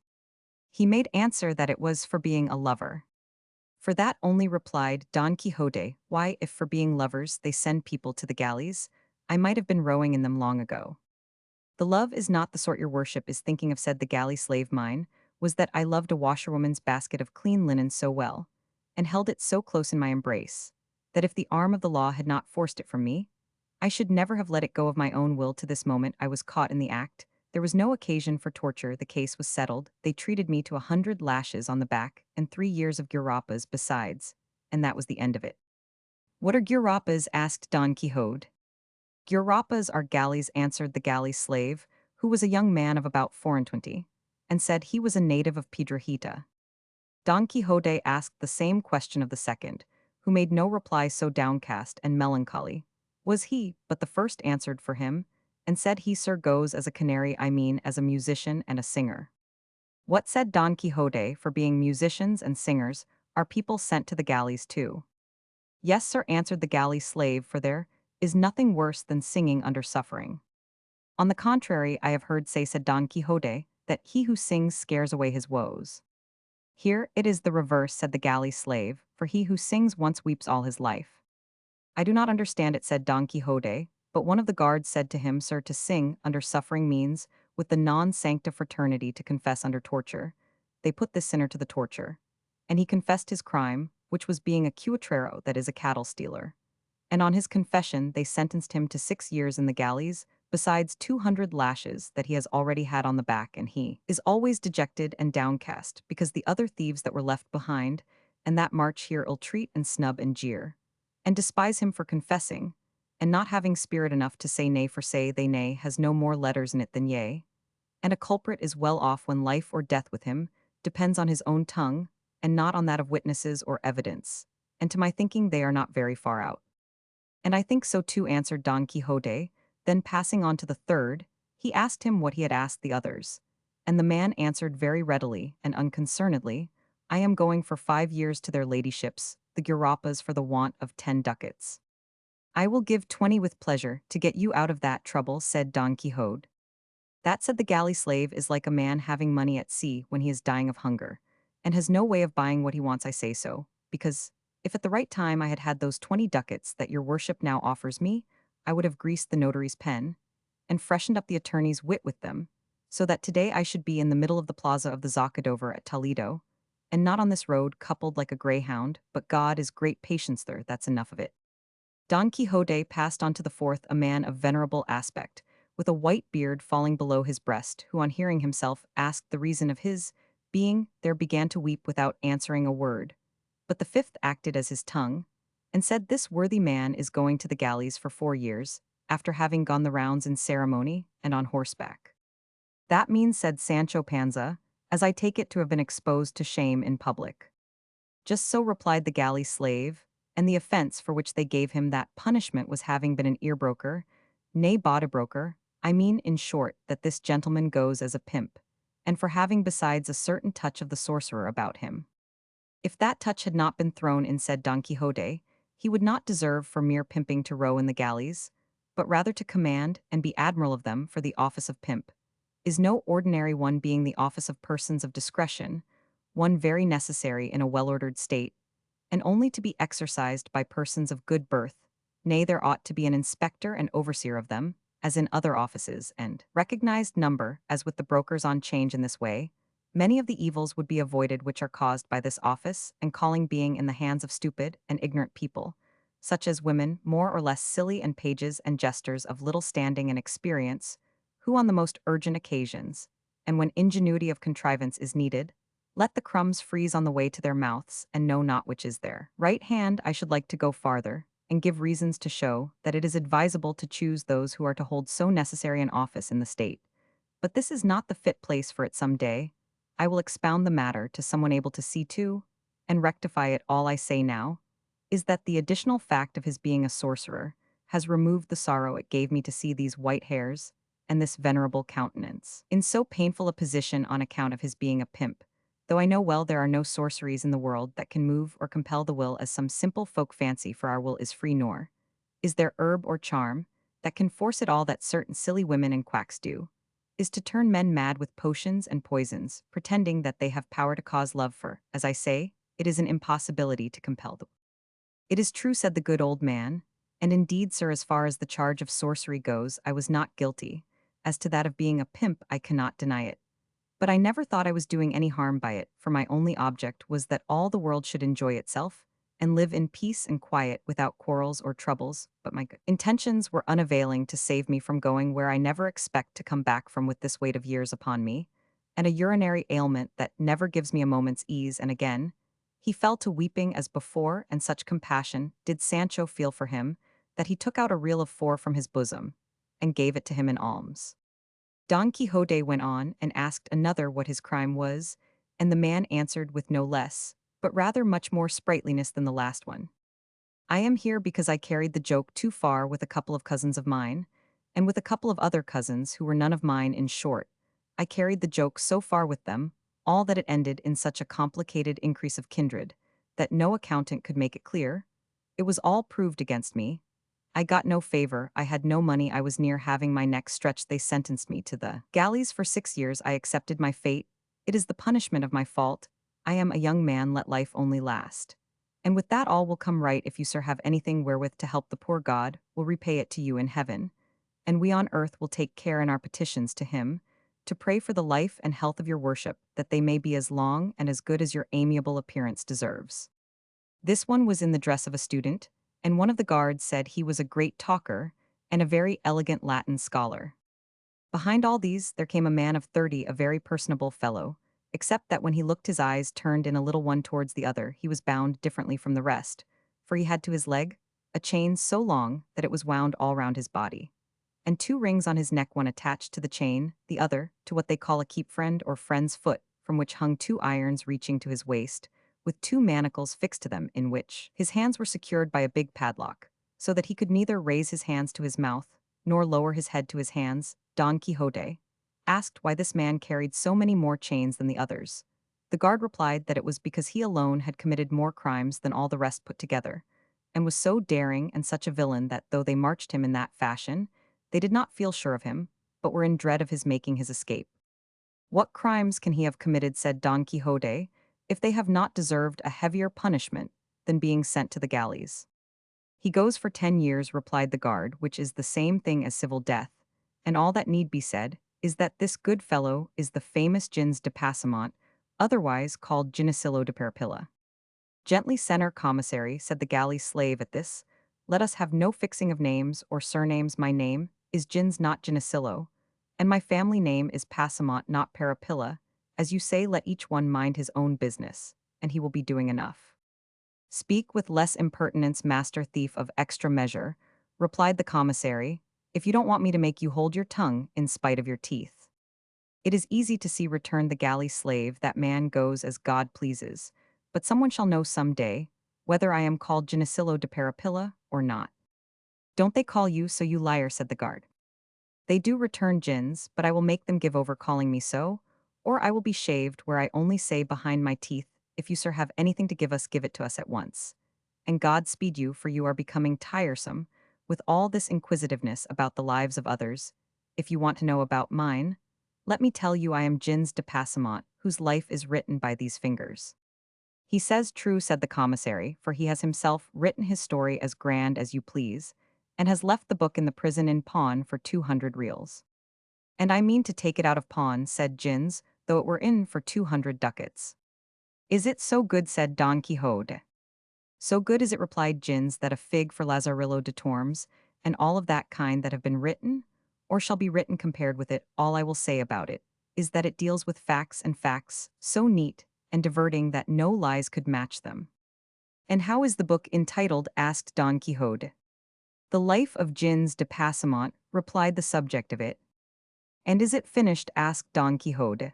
He made answer that it was for being a lover. For that only, replied Don Quixote, why, if for being lovers they send people to the galleys, I might have been rowing in them long ago. The love is not the sort your worship is thinking of, said the galley slave. Mine was that I loved a washerwoman's basket of clean linen so well, and held it so close in my embrace, that if the arm of the law had not forced it from me, I should never have let it go of my own will. To this moment I was caught in the act. There was no occasion for torture, the case was settled, they treated me to 100 lashes on the back, and 3 years of gurapas besides, and that was the end of it. What are gurapas? Asked Don Quixote. Gurapas are galleys, answered the galley slave, who was a young man of about 24, and said he was a native of Piedrahita. Don Quixote asked the same question of the second, who made no reply, so downcast and melancholy was he, but the first answered for him, and said he, sir, goes as a canary, I mean as a musician and a singer. What, said Don Quixote, for being musicians and singers, are people sent to the galleys too? Yes, sir, answered the galley slave, for there is nothing worse than singing under suffering. On the contrary, I have heard say, said Don Quixote, that he who sings scares away his woes. Here it is the reverse, said the galley slave, for he who sings once weeps all his life. I do not understand it, said Don Quixote, but one of the guards said to him, sir, to sing under suffering means, with the non-sancta fraternity, to confess under torture. They put this sinner to the torture. And he confessed his crime, which was being a cuatrero, that is, a cattle stealer. And on his confession they sentenced him to 6 years in the galleys, besides 200 lashes that he has already had on the back, and he is always dejected and downcast, because the other thieves that were left behind, and that march here, ill-treat and snub and jeer, and despise him for confessing, and not having spirit enough to say nay, for say they nay has no more letters in it than yea, and a culprit is well off when life or death with him depends on his own tongue, and not on that of witnesses or evidence, and to my thinking they are not very far out. And I think so too, answered Don Quixote. Then passing on to the third, he asked him what he had asked the others, and the man answered very readily and unconcernedly, I am going for 5 years to their ladyships, the gurapas, for the want of 10 ducats. I will give 20 with pleasure to get you out of that trouble, said Don Quixote. That, said the galley slave, is like a man having money at sea when he is dying of hunger, and has no way of buying what he wants. I say so, because if at the right time I had had those 20 ducats that your worship now offers me, I would have greased the notary's pen, and freshened up the attorney's wit with them, so that today I should be in the middle of the plaza of the Zocodover at Toledo, and not on this road coupled like a greyhound, but God is great patience there, that's enough of it. Don Quixote passed on to the fourth, a man of venerable aspect, with a white beard falling below his breast, who on hearing himself asked the reason of his being there, began to weep without answering a word. But the fifth acted as his tongue, and said, this worthy man is going to the galleys for 4 years, after having gone the rounds in ceremony and on horseback. That means, said Sancho Panza, as I take it, to have been exposed to shame in public. Just so, replied the galley slave, and the offense for which they gave him that punishment was having been an ear-broker, nay body-broker, I mean, in short, that this gentleman goes as a pimp, and for having besides a certain touch of the sorcerer about him. If that touch had not been thrown in said Don Quixote, he would not deserve for mere pimping to row in the galleys, but rather to command and be admiral of them for the office of pimp, is no ordinary one being the office of persons of discretion, one very necessary in a well-ordered state, and only to be exercised by persons of good birth, nay there ought to be an inspector and overseer of them, as in other offices, and recognized number, as with the brokers on change in this way, many of the evils would be avoided which are caused by this office and calling being in the hands of stupid and ignorant people, such as women more or less silly and pages and jesters of little standing and experience, who on the most urgent occasions, and when ingenuity of contrivance is needed, let the crumbs freeze on the way to their mouths and know not which is their right hand. I should like to go farther, and give reasons to show that it is advisable to choose those who are to hold so necessary an office in the state. But this is not the fit place for it some day. I will expound the matter to someone able to see to, and rectify it. All I say now is that the additional fact of his being a sorcerer has removed the sorrow it gave me to see these white hairs and this venerable countenance in so painful a position on account of his being a pimp, though I know well there are no sorceries in the world that can move or compel the will as some simple folk fancy, for our will is free, nor is there herb or charm that can force it. All that certain silly women and quacks do is to turn men mad with potions and poisons, pretending that they have power to cause love, for, as I say, it is an impossibility to compel them. It is true, said the good old man, and indeed, sir, as far as the charge of sorcery goes, I was not guilty. As to that of being a pimp, I cannot deny it. But I never thought I was doing any harm by it, for my only object was that all the world should enjoy itself, and live in peace and quiet without quarrels or troubles, but my intentions were unavailing to save me from going where I never expect to come back from with this weight of years upon me, and a urinary ailment that never gives me a moment's ease. And again he fell to weeping as before, and such compassion did Sancho feel for him, that he took out a reel of 4 from his bosom, and gave it to him in alms. Don Quixote went on and asked another what his crime was, and the man answered with no less, but rather much more sprightliness than the last one. I am here because I carried the joke too far with a couple of cousins of mine, and with a couple of other cousins who were none of mine. In short, I carried the joke so far with them, all that it ended in such a complicated increase of kindred, that no accountant could make it clear. It was all proved against me. I got no favor, I had no money, I was near having my neck stretched. They sentenced me to the galleys for 6 years. I accepted my fate. It is the punishment of my fault. I am a young man, let life only last. And with that all will come right. If you, sir, have anything wherewith to help the poor, God will repay it to you in heaven, and we on earth will take care in our petitions to him, to pray for the life and health of your worship, that they may be as long and as good as your amiable appearance deserves. This one was in the dress of a student, and one of the guards said he was a great talker and a very elegant Latin scholar. Behind all these there came a man of 30, a very personable fellow, except that when he looked his eyes turned in a little one towards the other. He was bound differently from the rest, for he had to his leg a chain so long that it was wound all round his body, and 2 rings on his neck, one attached to the chain, the other to what they call a keep friend or friend's foot, from which hung 2 irons reaching to his waist, with 2 manacles fixed to them, in which his hands were secured by a big padlock, so that he could neither raise his hands to his mouth, nor lower his head to his hands. Don Quixote asked why this man carried so many more chains than the others. The guard replied that it was because he alone had committed more crimes than all the rest put together, and was so daring and such a villain that though they marched him in that fashion, they did not feel sure of him, but were in dread of his making his escape. What crimes can he have committed, said Don Quixote, if they have not deserved a heavier punishment than being sent to the galleys? He goes for 10 years, replied the guard, which is the same thing as civil death, and all that need be said is that this good fellow is the famous Gins de Passamont, otherwise called Ginesillo de Parapilla. Gently, Senor Commissary, said the galley slave at this, let us have no fixing of names or surnames. My name is Gins, not Ginesillo, and my family name is Passamont, not Parapilla. As you say, let each one mind his own business, and he will be doing enough. Speak with less impertinence, master thief of extra measure, replied the commissary, if you don't want me to make you hold your tongue in spite of your teeth. It is easy to see, returned the galley slave, that man goes as God pleases, but someone shall know some day whether I am called Ginesillo de Parapilla or not. Don't they call you so, you liar, said the guard. They do, return Gins, but I will make them give over calling me so, or I will be shaved where I only say behind my teeth, if you, sir, have anything to give us, give it to us at once. And God speed you, for you are becoming tiresome, with all this inquisitiveness about the lives of others. If you want to know about mine, let me tell you I am Gins de Passamont, whose life is written by these fingers. He says true, said the commissary, for he has himself written his story as grand as you please, and has left the book in the prison in pawn for 200 reals. And I mean to take it out of pawn, said Gins, though it were in for 200 ducats. Is it so good, said Don Quixote. So good is it, replied Gins, that a fig for Lazarillo de Tormes, and all of that kind that have been written, or shall be written compared with it. All I will say about it is that it deals with facts, and facts so neat and diverting that no lies could match them. And how is the book entitled? Asked Don Quixote. The Life of Gins de Passamont, replied the subject of it. And is it finished? Asked Don Quixote.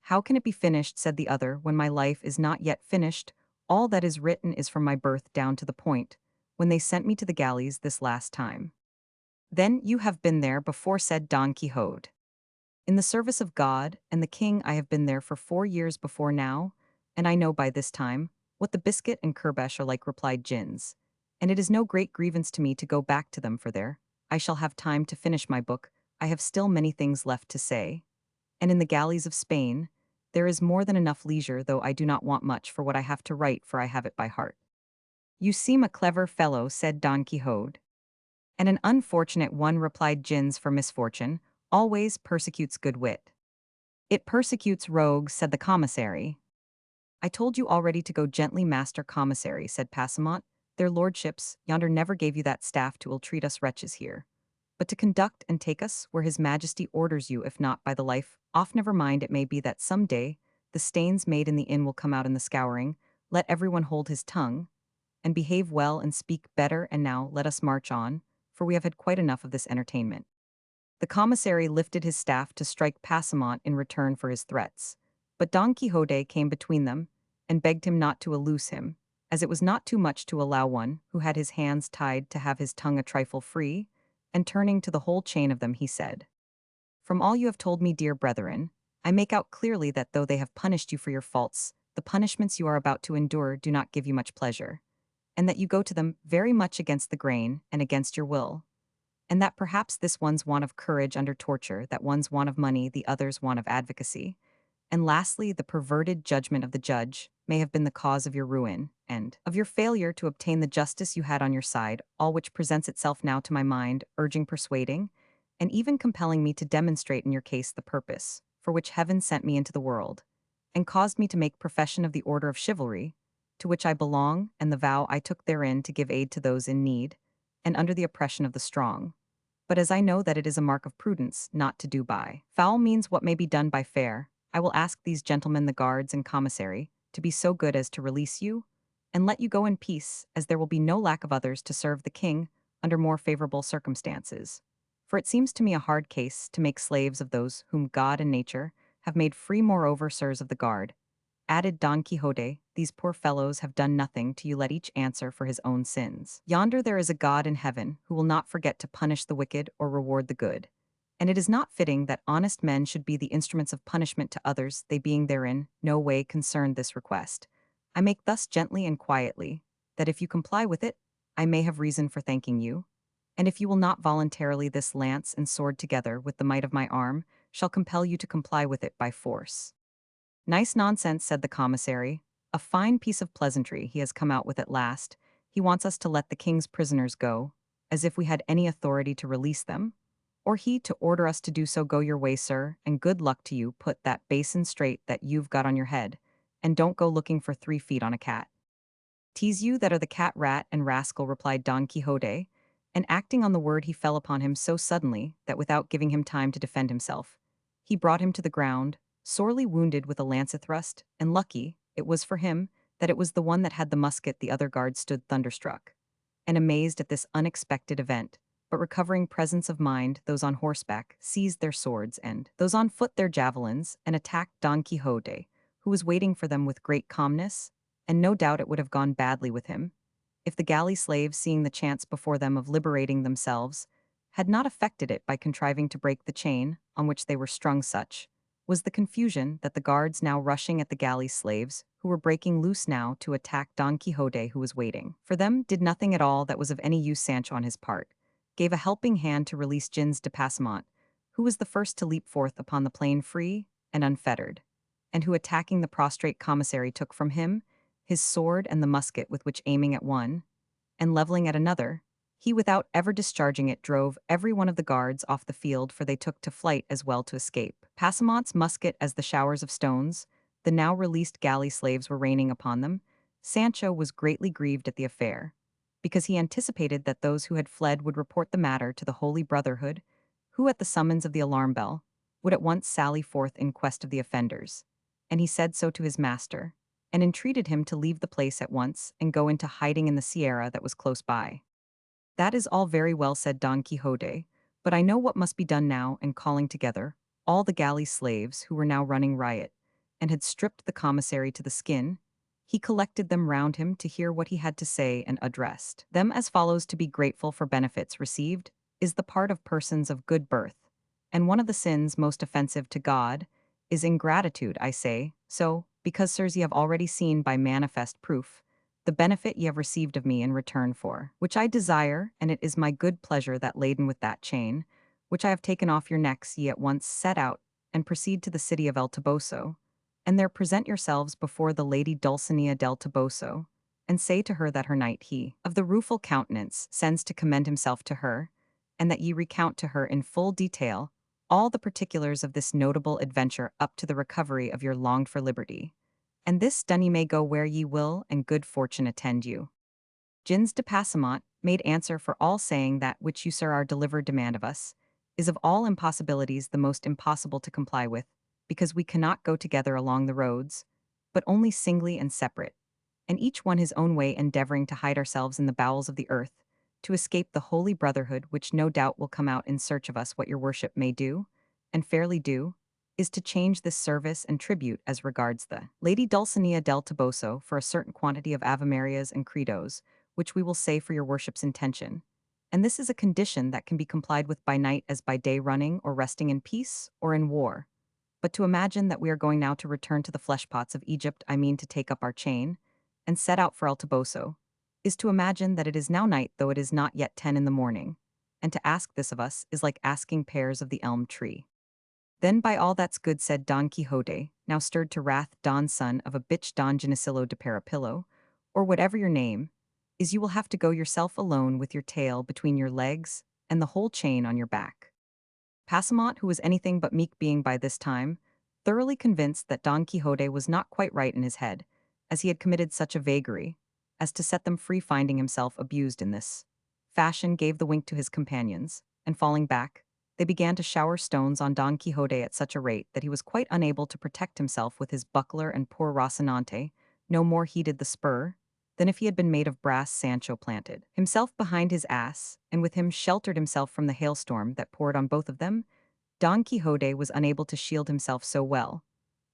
How can it be finished, said the other, when my life is not yet finished? All that is written is from my birth down to the point, when they sent me to the galleys this last time. Then you have been there before, said Don Quixote. In the service of God and the king I have been there for 4 years before now, and I know by this time what the biscuit and curbash are like, replied Gins. And it is no great grievance to me to go back to them, for there I shall have time to finish my book. I have still many things left to say. And in the galleys of Spain, there is more than enough leisure, though I do not want much for what I have to write, for I have it by heart. You seem a clever fellow, said Don Quixote. And an unfortunate one, replied Gins, for misfortune always persecutes good wit. It persecutes rogues, said the commissary. I told you already to go gently, master commissary, said Passamont. Their lordships yonder never gave you that staff to ill-treat us wretches here, but to conduct and take us where his majesty orders you, if not by the life. Off, never mind, it may be that some day the stains made in the inn will come out in the scouring. Let everyone hold his tongue, and behave well and speak better, and now let us march on, for we have had quite enough of this entertainment. The commissary lifted his staff to strike Passamont in return for his threats, but Don Quixote came between them, and begged him not to loose him, as it was not too much to allow one who had his hands tied to have his tongue a trifle free, and turning to the whole chain of them he said, From all you have told me, dear brethren, I make out clearly that though they have punished you for your faults, the punishments you are about to endure do not give you much pleasure, and that you go to them very much against the grain and against your will, and that perhaps this one's want of courage under torture, that one's want of money, the other's want of advocacy, and lastly the perverted judgment of the judge, may have been the cause of your ruin, and of your failure to obtain the justice you had on your side, all which presents itself now to my mind, urging, persuading, and even compelling me to demonstrate in your case the purpose for which heaven sent me into the world, and caused me to make profession of the order of chivalry, to which I belong, and the vow I took therein to give aid to those in need, and under the oppression of the strong. But as I know that it is a mark of prudence not to do by foul means what may be done by fair, I will ask these gentlemen, the guards and commissary, to be so good as to release you, and let you go in peace, as there will be no lack of others to serve the king under more favorable circumstances. For it seems to me a hard case to make slaves of those whom God and nature have made free. Moreover, sirs of the guard, added Don Quixote, these poor fellows have done nothing to you. Let each answer for his own sins. Yonder there is a God in heaven who will not forget to punish the wicked or reward the good. And it is not fitting that honest men should be the instruments of punishment to others, they being therein no way concerned. This request I make thus gently and quietly, that if you comply with it, I may have reason for thanking you. And if you will not voluntarily, this lance and sword together with the might of my arm shall compel you to comply with it by force. Nice nonsense, said the commissary. A fine piece of pleasantry he has come out with at last. He wants us to let the king's prisoners go, as if we had any authority to release them, or he to order us to do so. Go your way, sir, and good luck to you. Put that basin straight that you've got on your head, and don't go looking for 3 feet on a cat. Tease you that are the cat, rat, and rascal, replied Don Quixote, and acting on the word he fell upon him so suddenly that without giving him time to defend himself, he brought him to the ground, sorely wounded with a lancet thrust, and lucky it was for him that it was the one that had the musket. The other guards stood thunderstruck and amazed at this unexpected event, but recovering presence of mind, those on horseback seized their swords, and those on foot their javelins, and attacked Don Quixote, who was waiting for them with great calmness, and no doubt it would have gone badly with him, if the galley slaves, seeing the chance before them of liberating themselves, had not effected it by contriving to break the chain on which they were strung. Such was the confusion that the guards, now rushing at the galley slaves, who were breaking loose now to attack Don Quixote, who was waiting for them, did nothing at all that was of any use. Sancho, on his part, gave a helping hand to release Gins de Passamont, who was the first to leap forth upon the plain free and unfettered, and who, attacking the prostrate commissary, took from him his sword and the musket with which, aiming at one, and leveling at another, he, without ever discharging it, drove every one of the guards off the field, for they took to flight as well to escape. Passamont's musket as the showers of stones, the now released galley slaves were raining upon them. Sancho was greatly grieved at the affair, because he anticipated that those who had fled would report the matter to the Holy Brotherhood, who, at the summons of the alarm bell, would at once sally forth in quest of the offenders. And he said so to his master, and entreated him to leave the place at once and go into hiding in the sierra that was close by. "That is all very well," said Don Quixote, "but I know what must be done now." And calling together all the galley slaves who were now running riot, and had stripped the commissary to the skin, he collected them round him to hear what he had to say, and addressed them as follows: "To be grateful for benefits received is the part of persons of good birth, and one of the sins most offensive to God is ingratitude. I say so, because, sirs, ye have already seen by manifest proof the benefit ye have received of me in return for which I desire, and it is my good pleasure that, laden with that chain, which I have taken off your necks, ye at once set out and proceed to the city of El Toboso, and there present yourselves before the Lady Dulcinea del Toboso, and say to her that her knight, he of the rueful countenance, sends to commend himself to her, and that ye recount to her in full detail all the particulars of this notable adventure up to the recovery of your longed-for liberty. And this done, ye may go where ye will, and good fortune attend you." Gins de Passamont made answer for all, saying, "That which you, sir, are delivered demand of us is of all impossibilities the most impossible to comply with, because we cannot go together along the roads, but only singly and separate, and each one his own way, endeavoring to hide ourselves in the bowels of the earth, to escape the Holy Brotherhood, which no doubt will come out in search of us. What your worship may do, and fairly do, is to change this service and tribute as regards the Lady Dulcinea del Toboso for a certain quantity of Ave-Marias and Credos, which we will say for your worship's intention. And this is a condition that can be complied with by night as by day, running or resting in peace or in war. But to imagine that we are going now to return to the fleshpots of Egypt, I mean to take up our chain, and set out for El Toboso, is to imagine that it is now night, though it is not yet 10 in the morning, and to ask this of us is like asking pears of the elm tree." "Then by all that's good," said Don Quixote, now stirred to wrath, "Don, son of a bitch, Don Ginesillo de Parapillo, or whatever your name is, you will have to go yourself alone with your tail between your legs and the whole chain on your back." Passamont, who was anything but meek, being by this time thoroughly convinced that Don Quixote was not quite right in his head, as he had committed such a vagary as to set them free, finding himself abused in this fashion, gave the wink to his companions, and falling back, they began to shower stones on Don Quixote at such a rate that he was quite unable to protect himself with his buckler, and poor Rocinante no more heeded the spur than if he had been made of brass. Sancho planted himself behind his ass, and with him sheltered himself from the hailstorm that poured on both of them. Don Quixote was unable to shield himself so well,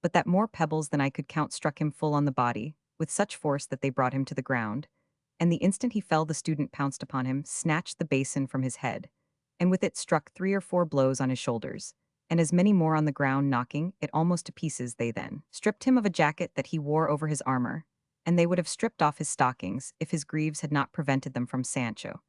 but that more pebbles than I could count struck him full on the body, with such force that they brought him to the ground, and the instant he fell the student pounced upon him, snatched the basin from his head, and with it struck 3 or 4 blows on his shoulders, and as many more on the ground, knocking it almost to pieces. They then stripped him of a jacket that he wore over his armor, and they would have stripped off his stockings if his greaves had not prevented them from. Sancho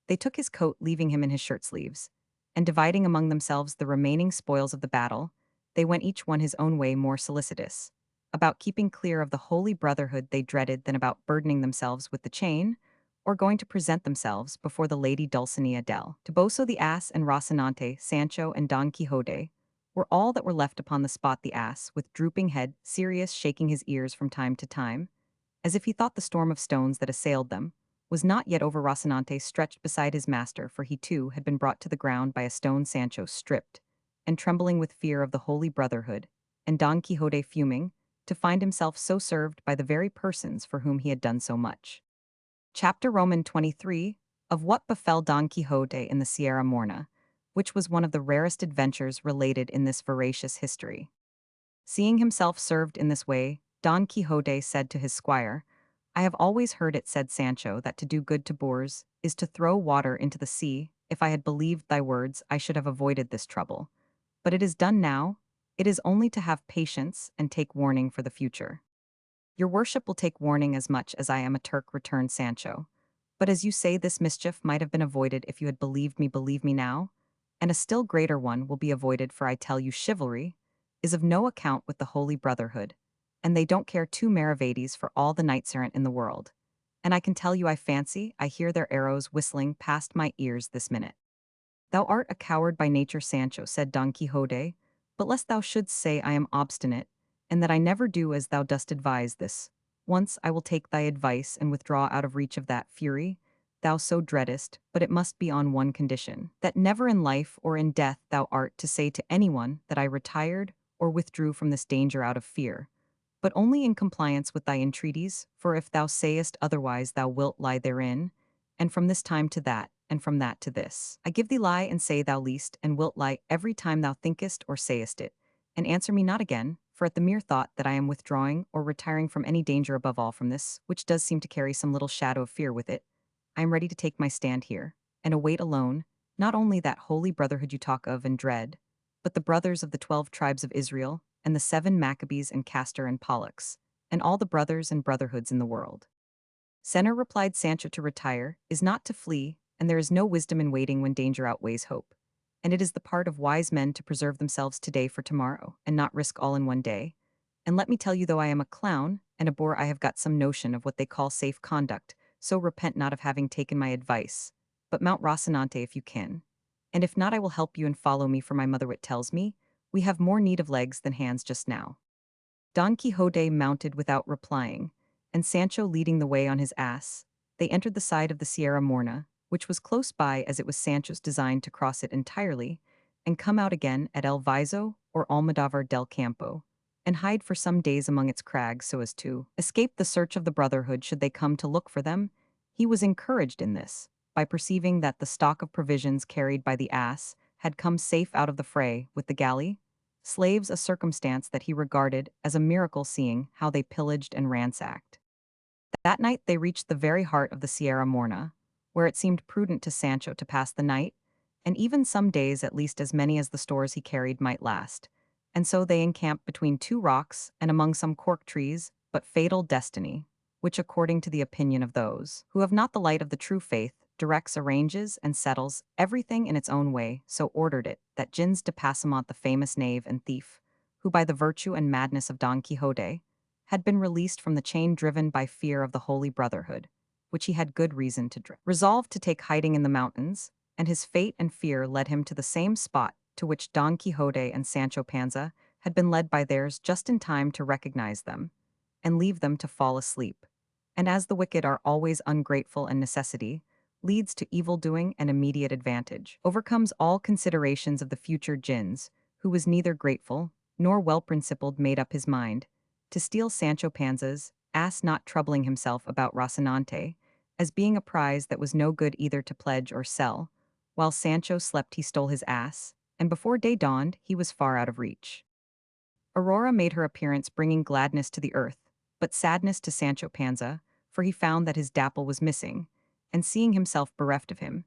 they took his coat, leaving him in his shirt sleeves, and dividing among themselves the remaining spoils of the battle, they went each one his own way, more solicitous about keeping clear of the Holy Brotherhood they dreaded than about burdening themselves with the chain, or going to present themselves before the Lady Dulcinea del Toboso. The ass and Rocinante, Sancho and Don Quixote were all that were left upon the spot. The ass, with drooping head, serious, shaking his ears from time to time, as if he thought the storm of stones that assailed them was not yet over. Rocinante stretched beside his master, for he too had been brought to the ground by a stone. Sancho stripped and trembling with fear of the Holy Brotherhood, and Don Quixote fuming to find himself so served by the very persons for whom he had done so much. Chapter Roman 23 of what befell Don Quixote in the Sierra Morna, which was one of the rarest adventures related in this veracious history. Seeing himself served in this way, Don Quixote said to his squire, I have always heard it said, Sancho, that to do good to boors is to throw water into the sea. If I had believed thy words, I should have avoided this trouble. But it is done now. It is only to have patience and take warning for the future. Your worship will take warning as much as I am a Turk, returned Sancho. But as you say, this mischief might have been avoided if you had believe me now, and a still greater one will be avoided, for I tell you chivalry is of no account with the Holy Brotherhood, and they don't care two Maravedis for all the knights-errant in the world. And I can tell you I fancy I hear their arrows whistling past my ears this minute. Thou art a coward by nature, Sancho, said Don Quixote, but lest thou shouldst say I am obstinate, and that I never do as thou dost advise this. Once I will take thy advice and withdraw out of reach of that fury thou so dreadest, but it must be on one condition, that never in life or in death thou art to say to anyone that I retired or withdrew from this danger out of fear, but only in compliance with thy entreaties, for if thou sayest otherwise thou wilt lie therein, and from this time to that, and from that to this. I give thee lie and say thou liest, and wilt lie every time thou thinkest or sayest it, and answer me not again, for at the mere thought that I am withdrawing or retiring from any danger, above all from this, which does seem to carry some little shadow of fear with it, I am ready to take my stand here, and await alone, not only that holy brotherhood you talk of and dread, but the brothers of the 12 tribes of Israel, and the 7 Maccabees and Castor and Pollux, and all the brothers and brotherhoods in the world. Senor, replied Sancho, to retire is not to flee, and there is no wisdom in waiting when danger outweighs hope. And it is the part of wise men to preserve themselves today for tomorrow, and not risk all in one day. And let me tell you, though I am a clown and a boor, I have got some notion of what they call safe conduct, so repent not of having taken my advice. But mount Rocinante if you can. And if not, I will help you and follow me, for my mother wit tells me, we have more need of legs than hands just now. Don Quixote mounted without replying, and Sancho leading the way on his ass. They entered the side of the Sierra Morna, which was close by, as it was Sancho's design to cross it entirely, and come out again at El Viso or Almodovar del Campo, and hide for some days among its crags so as to escape the search of the Brotherhood should they come to look for them. He was encouraged in this by perceiving that the stock of provisions carried by the ass had come safe out of the fray with the galley slaves, a circumstance that he regarded as a miracle, seeing how they pillaged and ransacked. That night they reached the very heart of the Sierra Morna, where it seemed prudent to Sancho to pass the night, and even some days, at least as many as the stores he carried might last. And so they encamped between 2 rocks and among some cork trees, but fatal destiny, which, according to the opinion of those who have not the light of the true faith, directs, arranges, and settles everything in its own way, so ordered it that Gins de Passamont, the famous knave and thief, who by the virtue and madness of Don Quixote had been released from the chain driven by fear of the Holy Brotherhood, which he had good reason to dread, resolved to take hiding in the mountains, and his fate and fear led him to the same spot to which Don Quixote and Sancho Panza had been led by theirs, just in time to recognize them and leave them to fall asleep. And as the wicked are always ungrateful, and necessity leads to evil doing, and immediate advantage overcomes all considerations of the future, Gins, who was neither grateful nor well-principled, made up his mind to steal Sancho Panza's ass, not troubling himself about Rocinante, as being a prize that was no good either to pledge or sell. While Sancho slept he stole his ass, and before day dawned he was far out of reach. Aurora made her appearance, bringing gladness to the earth, but sadness to Sancho Panza, for he found that his Dapple was missing, and seeing himself bereft of him,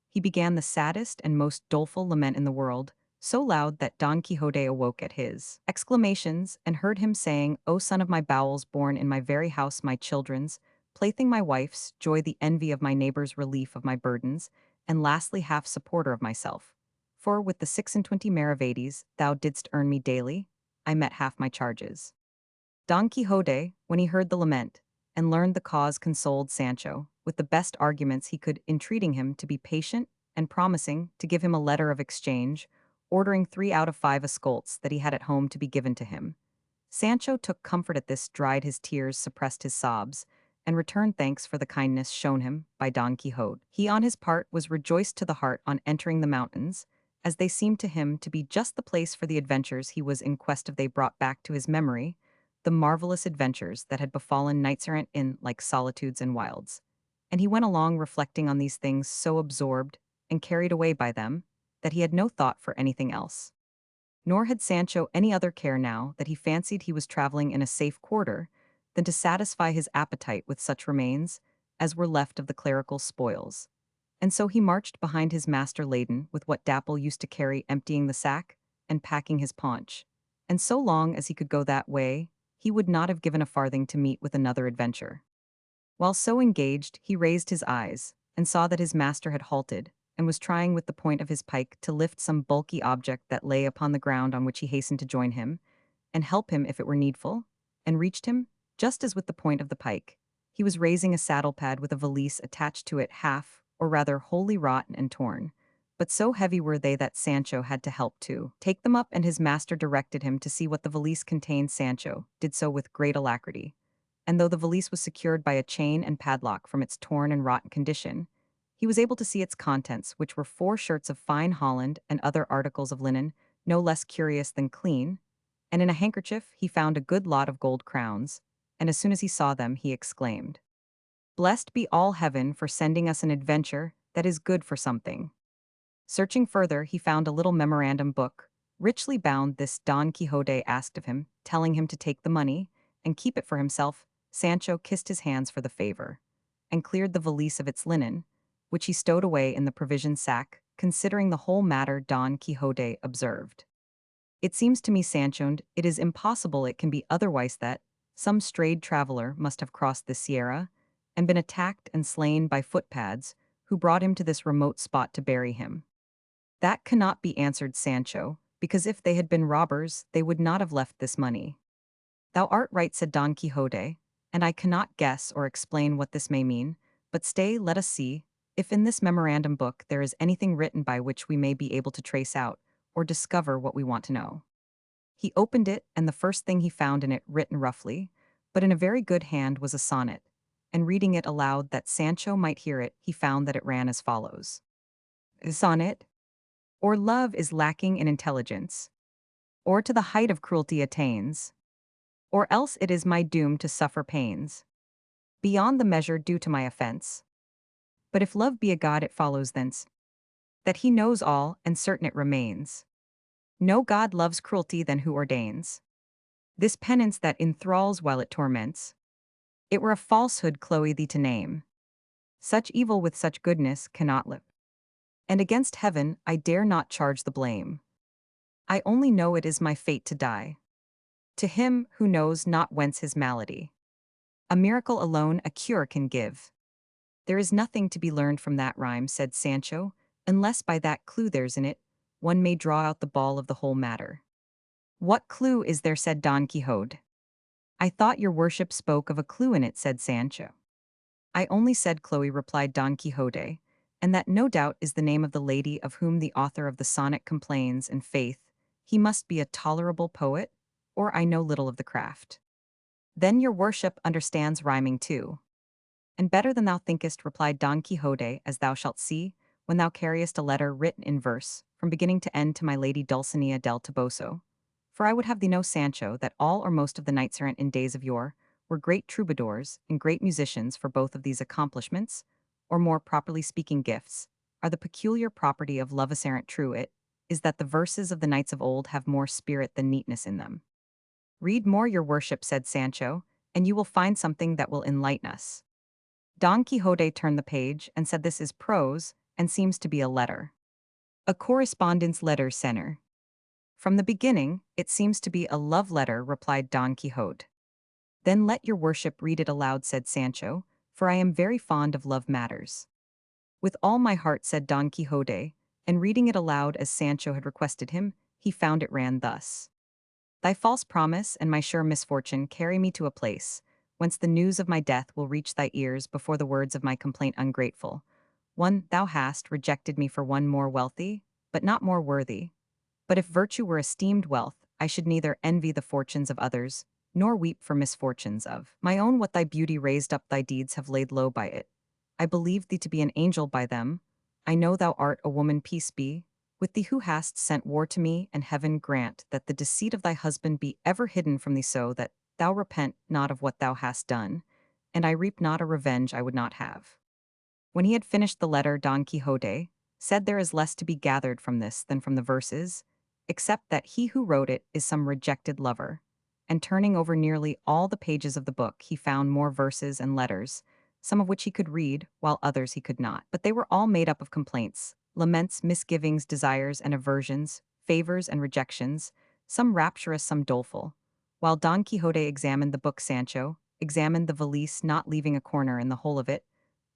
he began the saddest and most doleful lament in the world, so loud that Don Quixote awoke at his exclamations, and heard him saying, O son of my bowels, born in my very house, my children's, plaything, my wife's, joy, the envy of my neighbors, relief of my burdens, and lastly half supporter of myself. For with the 26 Maravedis thou didst earn me daily, I met half my charges. Don Quixote, when he heard the lament, and learned the cause, consoled Sancho with the best arguments he could, entreating him to be patient, and promising to give him a letter of exchange, ordering 3 out of 5 escolts that he had at home to be given to him. Sancho took comfort at this, dried his tears, suppressed his sobs, and returned thanks for the kindness shown him by Don Quixote. He on his part was rejoiced to the heart on entering the mountains, as they seemed to him to be just the place for the adventures he was in quest of. They brought back to his memory the marvelous adventures that had befallen knights-errant in like solitudes and wilds, and he went along reflecting on these things, so absorbed and carried away by them that he had no thought for anything else. Nor had Sancho any other care now that he fancied he was traveling in a safe quarter than to satisfy his appetite with such remains as were left of the clerical spoils. And so he marched behind his master laden with what Dapple used to carry, emptying the sack and packing his paunch. And so long as he could go that way, he would not have given a farthing to meet with another adventure. While so engaged, he raised his eyes and saw that his master had halted and was trying with the point of his pike to lift some bulky object that lay upon the ground, on which he hastened to join him and help him if it were needful, and reached him, just as with the point of the pike. He was raising a saddle pad with a valise attached to it, half, or rather wholly rotten and torn. But so heavy were they that Sancho had to help to take them up, and his master directed him to see what the valise contained. Sancho did so with great alacrity, and though the valise was secured by a chain and padlock from its torn and rotten condition, he was able to see its contents, which were 4 shirts of fine holland and other articles of linen, no less curious than clean, and in a handkerchief he found a good lot of gold crowns, and as soon as he saw them he exclaimed, "Blessed be all heaven for sending us an adventure that is good for something." Searching further, he found a little memorandum book, richly bound. This Don Quixote asked of him, telling him to take the money and keep it for himself. Sancho kissed his hands for the favor, and cleared the valise of its linen, which he stowed away in the provision sack. Considering the whole matter, Don Quixote observed, "It seems to me, Sancho, it is impossible it can be otherwise that some strayed traveler must have crossed the Sierra and been attacked and slain by footpads, who brought him to this remote spot to bury him." "That cannot be," answered Sancho, "because if they had been robbers, they would not have left this money." "Thou art right," said Don Quixote, "and I cannot guess or explain what this may mean, but stay, let us see if in this memorandum book there is anything written by which we may be able to trace out or discover what we want to know." He opened it, and the first thing he found in it, written roughly, but in a very good hand, was a sonnet, and reading it aloud that Sancho might hear it, he found that it ran as follows: "Sonnet. Or love is lacking in intelligence, or to the height of cruelty attains, or else it is my doom to suffer pains, beyond the measure due to my offense. But if love be a god, it follows thence, that he knows all, and certain it remains. No god loves cruelty than who ordains this penance that enthralls while it torments. It were a falsehood, Chloe, thee to name. Such evil with such goodness cannot live. And against heaven I dare not charge the blame. I only know it is my fate to die. To him who knows not whence his malady, a miracle alone a cure can give." "There is nothing to be learned from that rhyme," said Sancho, "unless by that clue there's in it, one may draw out the ball of the whole matter." "What clue is there?" said Don Quixote. "I thought your worship spoke of a clue in it," said Sancho. "I only said, Chloe," replied Don Quixote, "and that no doubt is the name of the lady of whom the author of the sonnet complains, and faith, he must be a tolerable poet, or I know little of the craft." "Then your worship understands rhyming too." "And better than thou thinkest," replied Don Quixote, "as thou shalt see, when thou carriest a letter written in verse, from beginning to end, to my lady Dulcinea del Toboso. For I would have thee know, Sancho, that all or most of the knights errant in days of yore were great troubadours and great musicians, for both of these accomplishments, or more properly speaking gifts, are the peculiar property of lovers errant. True it is that the verses of the knights of old have more spirit than neatness in them." "Read more, your worship," said Sancho, "and you will find something that will enlighten us." Don Quixote turned the page and said, "This is prose, and seems to be a letter. A correspondence letter, senor." "From the beginning, it seems to be a love letter," replied Don Quixote. "Then let your worship read it aloud," said Sancho, "for I am very fond of love matters." "With all my heart," said Don Quixote, and reading it aloud as Sancho had requested him, he found it ran thus: "Thy false promise and my sure misfortune carry me to a place whence the news of my death will reach thy ears before the words of my complaint ungrateful. One, thou hast rejected me for one more wealthy, but not more worthy. But if virtue were esteemed wealth, I should neither envy the fortunes of others, nor weep for misfortunes of my own. What thy beauty raised up, thy deeds have laid low by it. I believed thee to be an angel by them. I know thou art a woman, peace be with thee, who hast sent war to me, and heaven grant that the deceit of thy husband be ever hidden from thee, so that thou repent not of what thou hast done, and I reap not a revenge I would not have." When he had finished the letter, Don Quixote said, "There is less to be gathered from this than from the verses, except that he who wrote it is some rejected lover, and turning over nearly all the pages of the book, he found more verses and letters, some of which he could read, while others he could not. But they were all made up of complaints, laments, misgivings, desires and aversions, favors and rejections, some rapturous, some doleful. While Don Quixote examined the book, Sancho examined the valise, not leaving a corner in the whole of it,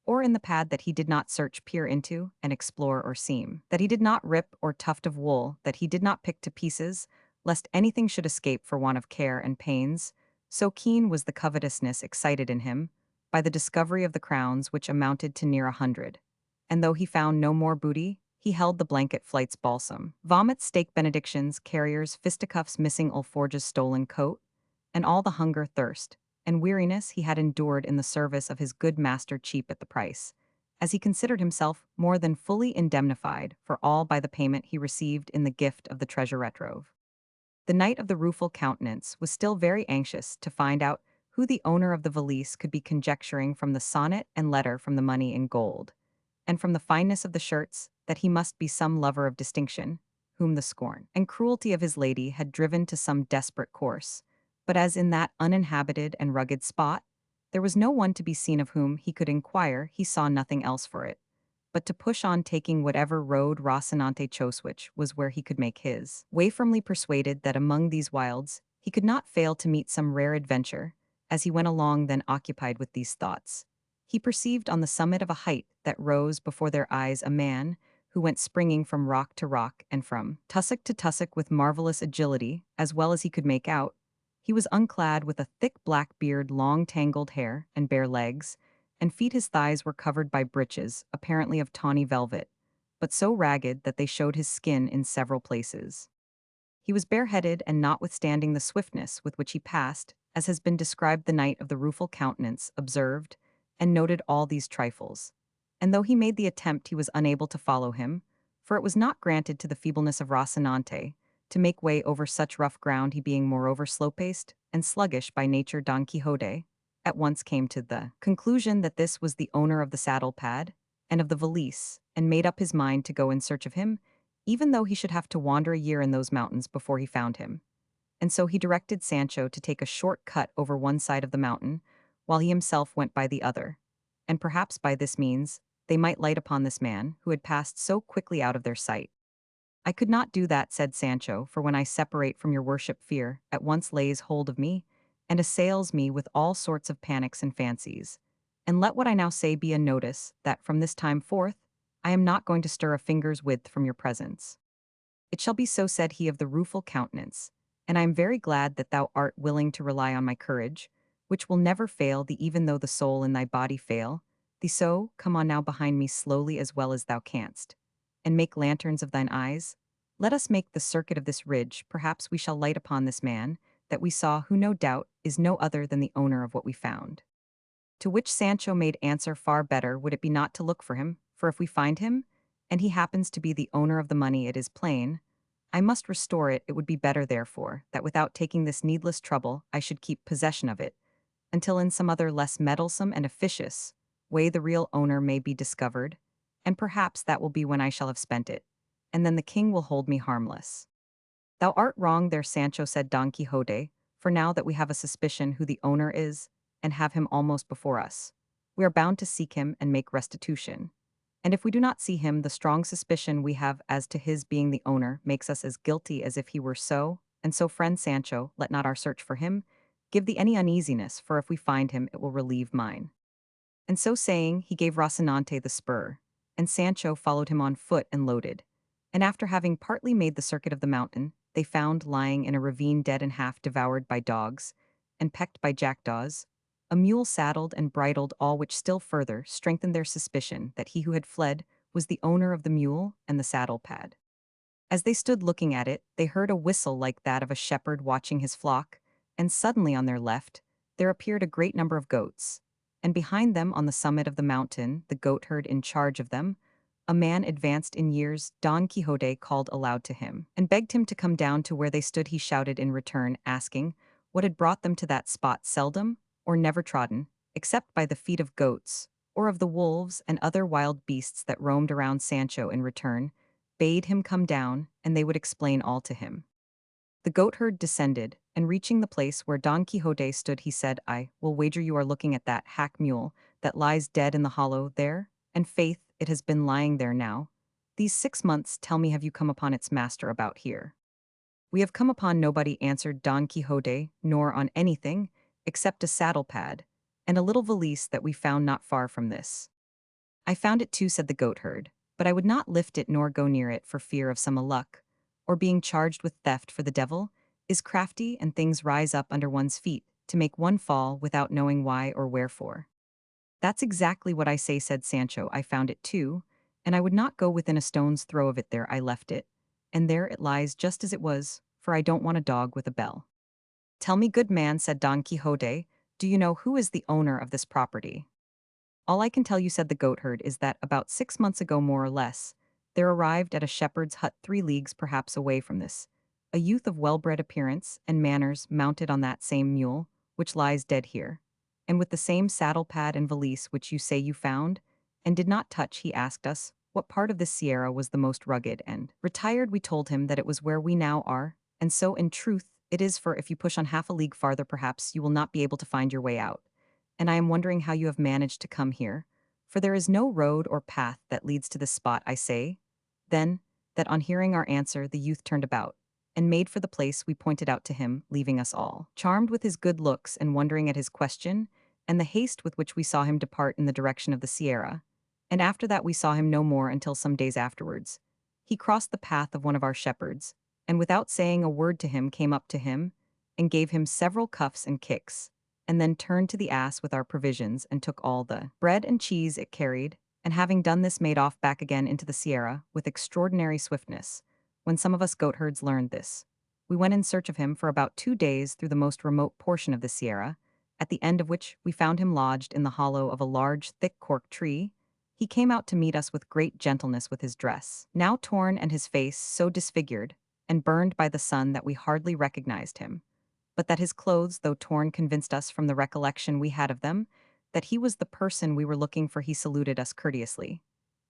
or in the pad that he did not search, peer into, and explore or seam, that he did not rip or tuft of wool, that he did not pick to pieces, lest anything should escape for want of care and pains, so keen was the covetousness excited in him by the discovery of the crowns, which amounted to near 100. And though he found no more booty, he held the blanket flight's balsam. Vomit, stake benedictions, carriers, fisticuffs, missing Alforja's stolen coat, and all the hunger, thirst, and weariness he had endured in the service of his good master cheap at the price, as he considered himself more than fully indemnified for all by the payment he received in the gift of the treasure retrove. The Knight of the Rueful Countenance was still very anxious to find out who the owner of the valise could be, conjecturing from the sonnet and letter, from the money in gold, and from the fineness of the shirts, that he must be some lover of distinction, whom the scorn and cruelty of his lady had driven to some desperate course. But as in that uninhabited and rugged spot, there was no one to be seen of whom he could inquire, he saw nothing else for it but to push on, taking whatever road Rocinante chose, which was where he could make his way, firmly persuaded that among these wilds he could not fail to meet some rare adventure. As he went along, then occupied with these thoughts, he perceived on the summit of a height that rose before their eyes a man who went springing from rock to rock and from tussock to tussock with marvelous agility, as well as he could make out. He was unclad, with a thick black beard, long tangled hair, and bare legs, and feet. His thighs were covered by breeches, apparently of tawny velvet, but so ragged that they showed his skin in several places. He was bareheaded, and notwithstanding the swiftness with which he passed, as has been described, the Knight of the Rueful Countenance observed and noted all these trifles. And though he made the attempt, he was unable to follow him, for it was not granted to the feebleness of Rocinante to make way over such rough ground, he being moreover slow-paced and sluggish by nature. Don Quixote at once came to the conclusion that this was the owner of the saddle pad and of the valise, and made up his mind to go in search of him, even though he should have to wander a year in those mountains before he found him. And so he directed Sancho to take a short cut over one side of the mountain, while he himself went by the other, and perhaps by this means they might light upon this man who had passed so quickly out of their sight. "I could not do that," said Sancho, "for when I separate from your worship, fear at once lays hold of me, and assails me with all sorts of panics and fancies. And let what I now say be a notice, that from this time forth I am not going to stir a finger's width from your presence." "It shall be so," said he of the rueful countenance, "and I am very glad that thou art willing to rely on my courage, which will never fail thee even though the soul in thy body fail thee. So, come on now behind me slowly as well as thou canst, and make lanterns of thine eyes. Let us make the circuit of this ridge, perhaps we shall light upon this man that we saw, who no doubt is no other than the owner of what we found." To which Sancho made answer, "Far better would it be not to look for him, for if we find him, and he happens to be the owner of the money, it is plain I must restore it. It would be better, therefore, that without taking this needless trouble I should keep possession of it, until in some other less meddlesome and officious way the real owner may be discovered, and perhaps that will be when I shall have spent it, and then the king will hold me harmless." "Thou art wrong there, Sancho," said Don Quixote, "for now that we have a suspicion who the owner is, and have him almost before us, we are bound to seek him and make restitution. And if we do not see him, the strong suspicion we have as to his being the owner makes us as guilty as if he were so. And so, friend Sancho, let not our search for him give thee any uneasiness, for if we find him, it will relieve mine." And so saying, he gave Rocinante the spur, and Sancho followed him on foot and loaded. And after having partly made the circuit of the mountain, they found lying in a ravine, dead and half devoured by dogs, and pecked by jackdaws, a mule saddled and bridled, all which still further strengthened their suspicion that he who had fled was the owner of the mule and the saddle pad. As they stood looking at it, they heard a whistle like that of a shepherd watching his flock, and suddenly on their left there appeared a great number of goats, and behind them on the summit of the mountain, the goatherd in charge of them, a man advanced in years. Don Quixote called aloud to him, and begged him to come down to where they stood. He shouted in return, asking what had brought them to that spot, seldom or never trodden, except by the feet of goats, or of the wolves and other wild beasts that roamed around. Sancho in return bade him come down, and they would explain all to him. The goatherd descended, and reaching the place where Don Quixote stood, he said, "I will wager you are looking at that hack mule that lies dead in the hollow there, and faith, it has been lying there now. These 6 months, tell me, have you come upon its master about here?" "We have come upon nobody," answered Don Quixote, "nor on anything, except a saddle pad, and a little valise that we found not far from this." "I found it too," said the goatherd, "but I would not lift it nor go near it for fear of some luck, or being charged with theft, for the devil is crafty and things rise up under one's feet to make one fall without knowing why or wherefore." "That's exactly what I say," said Sancho. "I found it too, and I would not go within a stone's throw of it. There I left it, and there it lies just as it was, for I don't want a dog with a bell." "Tell me, good man," said Don Quixote, "do you know who is the owner of this property?" "All I can tell you," said the goatherd, "is that about 6 months ago, more or less, there arrived at a shepherd's hut 3 leagues perhaps away from this, a youth of well-bred appearance and manners, mounted on that same mule, which lies dead here, and with the same saddle-pad and valise which you say you found, and did not touch. He asked us what part of this sierra was the most rugged and retired. We told him that it was where we now are, and so in truth it is, for if you push on half a league farther perhaps you will not be able to find your way out. And I am wondering how you have managed to come here, for there is no road or path that leads to this spot, I say." Then, that on hearing our answer, the youth turned about, and made for the place we pointed out to him, leaving us all charmed with his good looks and wondering at his question, and the haste with which we saw him depart in the direction of the sierra. And after that we saw him no more until some days afterwards. He crossed the path of one of our shepherds, and without saying a word to him came up to him, and gave him several cuffs and kicks, and then turned to the ass with our provisions and took all the bread and cheese it carried, and having done this made off back again into the sierra with extraordinary swiftness. When some of us goatherds learned this, we went in search of him for about 2 days through the most remote portion of the sierra, at the end of which we found him lodged in the hollow of a large thick cork tree. He came out to meet us with great gentleness, with his dress now torn and his face so disfigured and burned by the sun that we hardly recognized him, but that his clothes, though torn, convinced us from the recollection we had of them that he was the person we were looking for. He saluted us courteously,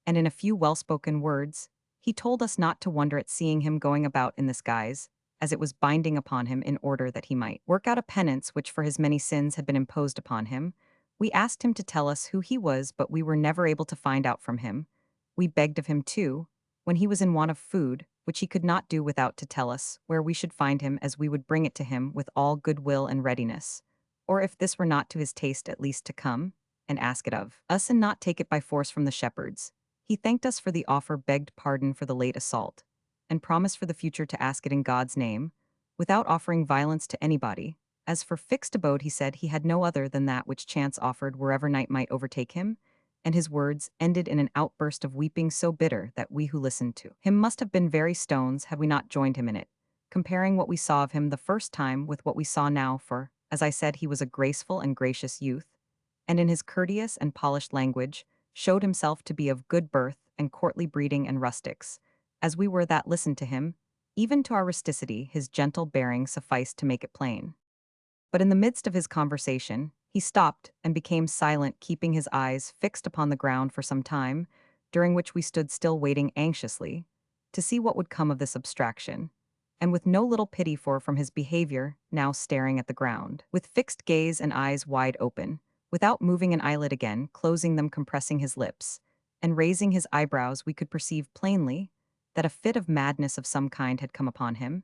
and in a few well-spoken words, he told us not to wonder at seeing him going about in this guise, as it was binding upon him in order that he might work out a penance which for his many sins had been imposed upon him. We asked him to tell us who he was, but we were never able to find out from him. We begged of him, too, when he was in want of food, which he could not do without, to tell us where we should find him, as we would bring it to him with all good will and readiness, or if this were not to his taste, at least to come and ask it of us and not take it by force from the shepherds. He thanked us for the offer, begged pardon for the late assault, and promised for the future to ask it in God's name, without offering violence to anybody. As for fixed abode, he said he had no other than that which chance offered wherever night might overtake him, and his words ended in an outburst of weeping so bitter that we who listened to him must have been very stones had we not joined him in it, comparing what we saw of him the first time with what we saw now, for, as I said, he was a graceful and gracious youth, and in his courteous and polished language showed himself to be of good birth and courtly breeding and rustics, as we were that listened to him. Even to our rusticity his gentle bearing sufficed to make it plain. But in the midst of his conversation, he stopped and became silent, keeping his eyes fixed upon the ground for some time, during which we stood still waiting anxiously to see what would come of this abstraction, and with no little pity for from his behavior, now staring at the ground, with fixed gaze and eyes wide open, without moving an eyelid, again closing them, compressing his lips, and raising his eyebrows, we could perceive plainly that a fit of madness of some kind had come upon him,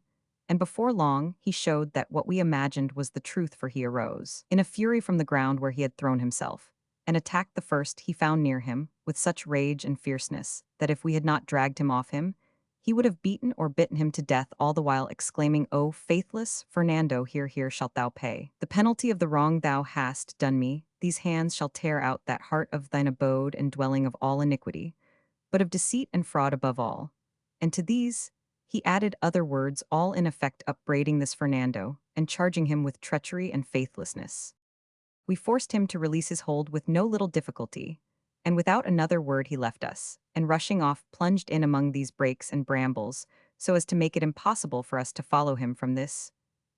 and before long he showed that what we imagined was the truth, for he arose in a fury from the ground where he had thrown himself, and attacked the first he found near him with such rage and fierceness that if we had not dragged him off him, he would have beaten or bitten him to death, all the while exclaiming, "O faithless Fernando, here shalt thou pay the penalty of the wrong thou hast done me. These hands shall tear out that heart of thine abode and dwelling of all iniquity, but of deceit and fraud above all." And to these he added other words, all in effect upbraiding this Fernando, and charging him with treachery and faithlessness. We forced him to release his hold with no little difficulty, and without another word he left us, and rushing off plunged in among these brakes and brambles, so as to make it impossible for us to follow him. From this,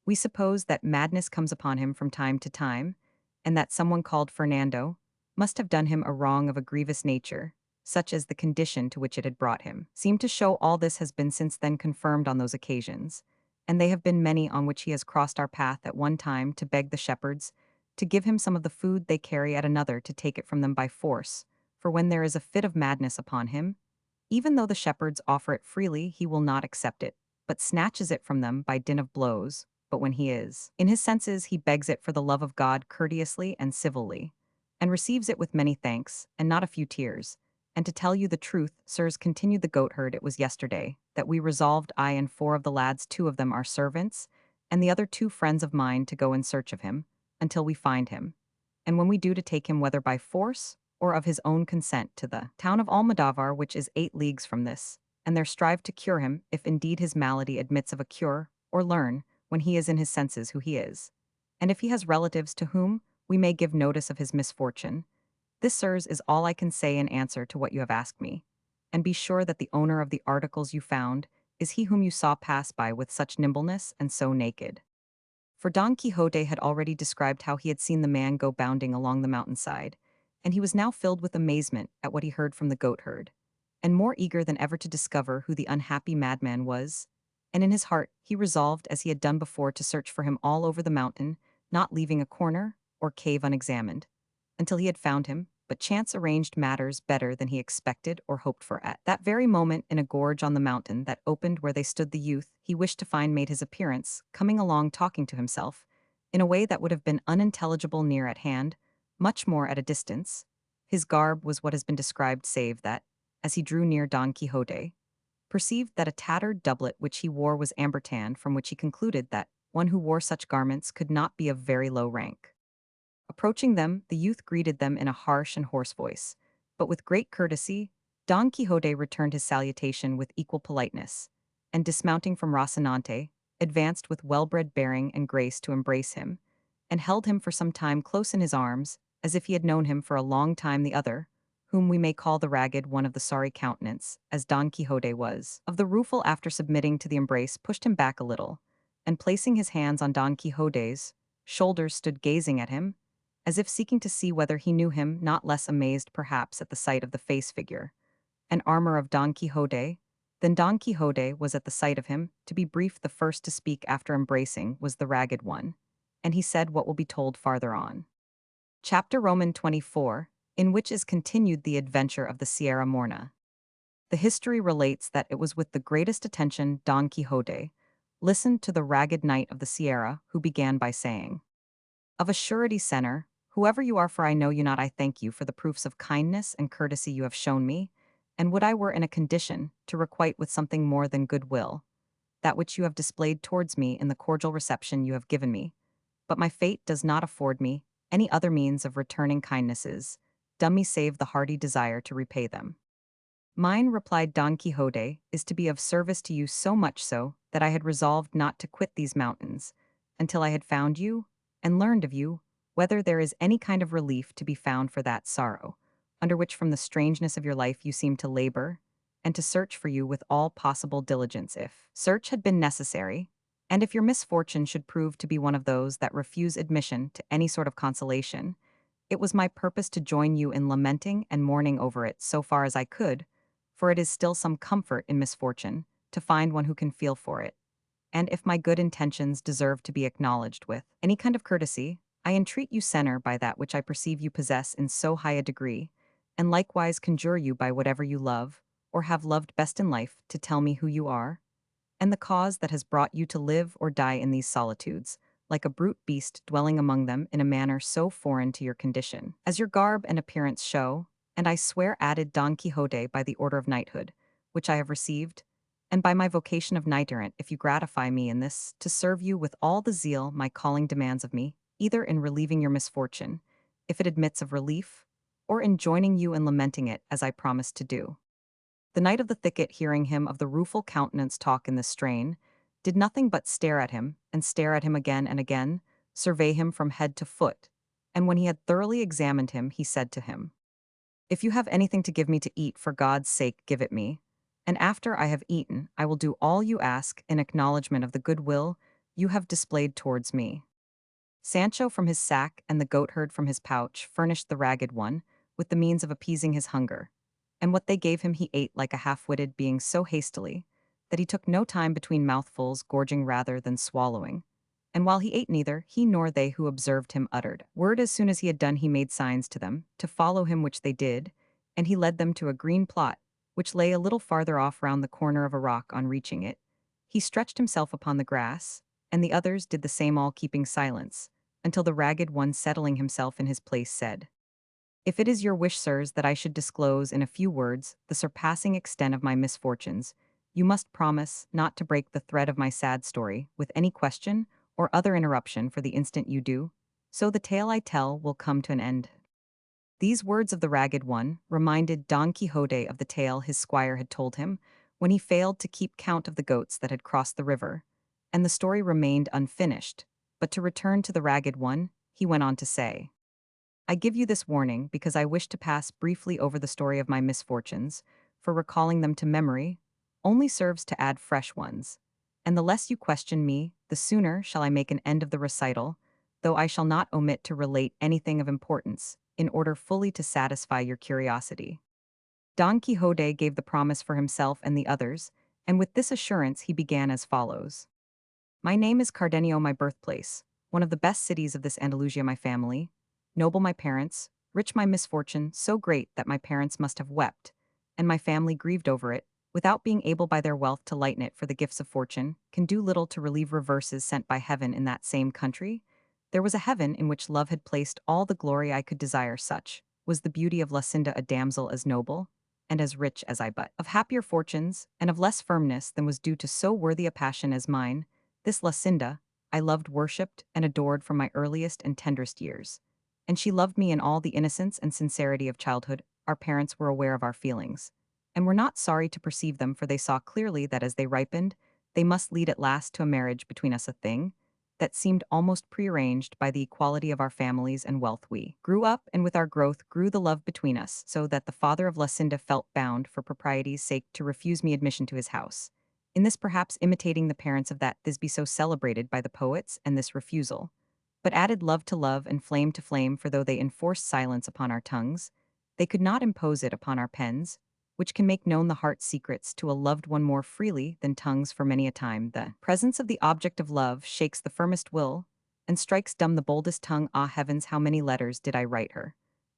we suppose that madness comes upon him from time to time, and that someone called Fernando must have done him a wrong of a grievous nature, such as the condition to which it had brought him seemed to show. All this has been since then confirmed on those occasions, and they have been many on which he has crossed our path at one time to beg the shepherds to give him some of the food they carry at another to take it from them by force, for when there is a fit of madness upon him, even though the shepherds offer it freely, he will not accept it, but snatches it from them by din of blows. But when he is in his senses, he begs it for the love of God courteously and civilly, and receives it with many thanks, and not a few tears. And to tell you the truth, sirs, continued the goatherd, it was yesterday that we resolved, I and four of the lads, two of them are servants, and the other two friends of mine, to go in search of him, until we find him. And when we do, to take him whether by force or of his own consent to the town of Almodovar, which is 8 leagues from this, and there strive to cure him, if indeed his malady admits of a cure, or learn, when he is in his senses, who he is. And if he has relatives to whom we may give notice of his misfortune. This, sirs, is all I can say in answer to what you have asked me. And be sure that the owner of the articles you found is he whom you saw pass by with such nimbleness and so naked. For Don Quixote had already described how he had seen the man go bounding along the mountainside, and he was now filled with amazement at what he heard from the goatherd, and more eager than ever to discover who the unhappy madman was. And in his heart he resolved, as he had done before, to search for him all over the mountain, not leaving a corner or cave unexamined, until he had found him. But chance arranged matters better than he expected or hoped for. At that very moment, in a gorge on the mountain that opened where they stood, the youth he wished to find made his appearance, coming along talking to himself, in a way that would have been unintelligible near at hand, much more at a distance. His garb was what has been described, save that, as he drew near Don Quixote, perceived that a tattered doublet which he wore was amber tan, from which he concluded that one who wore such garments could not be of very low rank. Approaching them, the youth greeted them in a harsh and hoarse voice, but with great courtesy. Don Quixote returned his salutation with equal politeness, and dismounting from Rocinante, advanced with well-bred bearing and grace to embrace him, and held him for some time close in his arms, as if he had known him for a long time. The other, whom we may call the ragged one of the sorry countenance, as Don Quixote was, of the rueful, after submitting to the embrace, pushed him back a little, and placing his hands on Don Quixote's shoulders, stood gazing at him, as if seeking to see whether he knew him, not less amazed perhaps at the sight of the face, figure, and armor of Don Quixote than Don Quixote was at the sight of him. To be brief, the first to speak after embracing was the ragged one, and he said what will be told farther on. Chapter Roman 24, in which is continued the adventure of the Sierra Morna. The history relates that it was with the greatest attention Don Quixote listened to the ragged knight of the Sierra, who began by saying, "Of a surety, senor, whoever you are, for I know you not, I thank you for the proofs of kindness and courtesy you have shown me, and would I were in a condition to requite with something more than goodwill that which you have displayed towards me in the cordial reception you have given me. But my fate does not afford me any other means of returning kindnesses, done me save the hearty desire to repay them. Mine," replied Don Quixote, "is to be of service to you, so much so that I had resolved not to quit these mountains until I had found you and learned of you whether there is any kind of relief to be found for that sorrow, under which from the strangeness of your life you seem to labor, and to search for you with all possible diligence, if search had been necessary, and if your misfortune should prove to be one of those that refuse admission to any sort of consolation. It was my purpose to join you in lamenting and mourning over it so far as I could, for it is still some comfort in misfortune to find one who can feel for it. And if my good intentions deserve to be acknowledged with any kind of courtesy, I entreat you, senor, by that which I perceive you possess in so high a degree, and likewise conjure you by whatever you love, or have loved best in life, to tell me who you are, and the cause that has brought you to live or die in these solitudes, like a brute beast dwelling among them in a manner so foreign to your condition, as your garb and appearance show. And I swear," added Don Quixote, "by the order of knighthood, which I have received, and by my vocation of knight-errant, if you gratify me in this, to serve you with all the zeal my calling demands of me, either in relieving your misfortune, if it admits of relief, or in joining you in lamenting it, as I promised to do." The knight of the thicket, hearing him of the rueful countenance talk in this strain, did nothing but stare at him, and stare at him again and again, survey him from head to foot, and when he had thoroughly examined him, he said to him, "If you have anything to give me to eat, for God's sake give it me, and after I have eaten, I will do all you ask in acknowledgment of the good will you have displayed towards me." Sancho from his sack and the goatherd from his pouch furnished the ragged one with the means of appeasing his hunger, and what they gave him he ate like a half-witted being, so hastily that he took no time between mouthfuls, gorging rather than swallowing. And while he ate, neither he nor they who observed him uttered word. As soon as he had done, he made signs to them to follow him, which they did, and he led them to a green plot, which lay a little farther off round the corner of a rock. On reaching it, he stretched himself upon the grass, and the others did the same, all keeping silence, until the ragged one, settling himself in his place, said, "If it is your wish, sirs, that I should disclose in a few words the surpassing extent of my misfortunes, you must promise not to break the thread of my sad story with any question or other interruption, for the instant you do, so the tale I tell will come to an end." These words of the ragged one reminded Don Quixote of the tale his squire had told him when he failed to keep count of the goats that had crossed the river, and the story remained unfinished. But to return to the ragged one, he went on to say, "I give you this warning because I wish to pass briefly over the story of my misfortunes, for recalling them to memory only serves to add fresh ones. And the less you question me, the sooner shall I make an end of the recital, though I shall not omit to relate anything of importance, in order fully to satisfy your curiosity." Don Quixote gave the promise for himself and the others, and with this assurance he began as follows. "My name is Cardenio, my birthplace, one of the best cities of this Andalusia, my family, noble my parents, rich my misfortune, so great that my parents must have wept, and my family grieved over it, without being able by their wealth to lighten it, for the gifts of fortune can do little to relieve reverses sent by heaven in that same country. There was a heaven in which love had placed all the glory I could desire, such was the beauty of Lucinda, a damsel as noble and as rich as I, but of happier fortunes and of less firmness than was due to so worthy a passion as mine. This Lucinda I loved, worshipped, and adored from my earliest and tenderest years. And she loved me in all the innocence and sincerity of childhood. Our parents were aware of our feelings, and were not sorry to perceive them, for they saw clearly that as they ripened, they must lead at last to a marriage between us, a thing that seemed almost prearranged by the equality of our families and wealth. We grew up, and with our growth grew the love between us, so that the father of Lucinda felt bound, for propriety's sake, to refuse me admission to his house. In this perhaps imitating the parents of that Thisbe so celebrated by the poets, and this refusal but added love to love and flame to flame, for though they enforced silence upon our tongues, they could not impose it upon our pens, which can make known the heart's secrets to a loved one more freely than tongues. For many a time the presence of the object of love shakes the firmest will, and strikes dumb the boldest tongue. Ah, heavens, how many letters did I write her,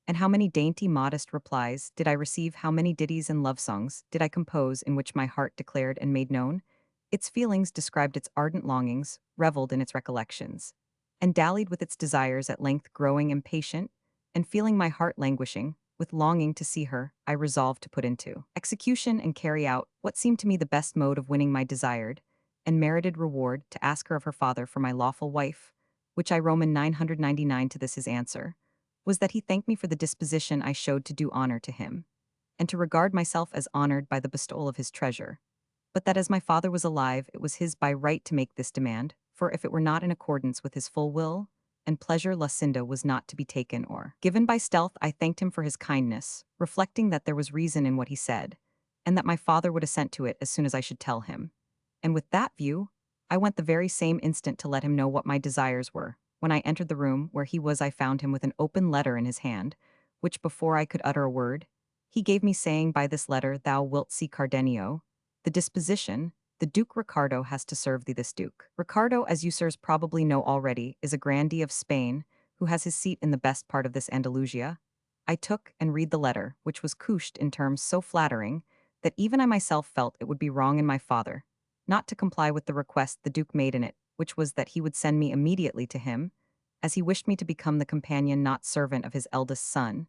and how many dainty modest replies did I receive, how many ditties and love songs did I compose, in which my heart declared and made known its feelings, described its ardent longings, reveled in its recollections, and dallied with its desires. At length, growing impatient, and feeling my heart languishing with longing to see her, I resolved to put into execution and carry out what seemed to me the best mode of winning my desired and merited reward, to ask her of her father for my lawful wife, which I Roman 999. To this his answer was that he thanked me for the disposition I showed to do honor to him, and to regard myself as honored by the bestowal of his treasure, but that as my father was alive, it was his by right to make this demand, for if it were not in accordance with his full will and pleasure, Lucinda was not to be taken or given by stealth. I thanked him for his kindness, reflecting that there was reason in what he said, and that my father would assent to it as soon as I should tell him. And with that view, I went the very same instant to let him know what my desires were. When I entered the room where he was, I found him with an open letter in his hand, which before I could utter a word, he gave me, saying, "By this letter thou wilt see Cardenio, the disposition the Duke Ricardo has to serve thee." This Duke Ricardo, as you sirs probably know already, is a grandee of Spain, who has his seat in the best part of this Andalusia. I took and read the letter, which was couched in terms so flattering that even I myself felt it would be wrong in my father not to comply with the request the Duke made in it, which was that he would send me immediately to him, as he wished me to become the companion, not servant, of his eldest son,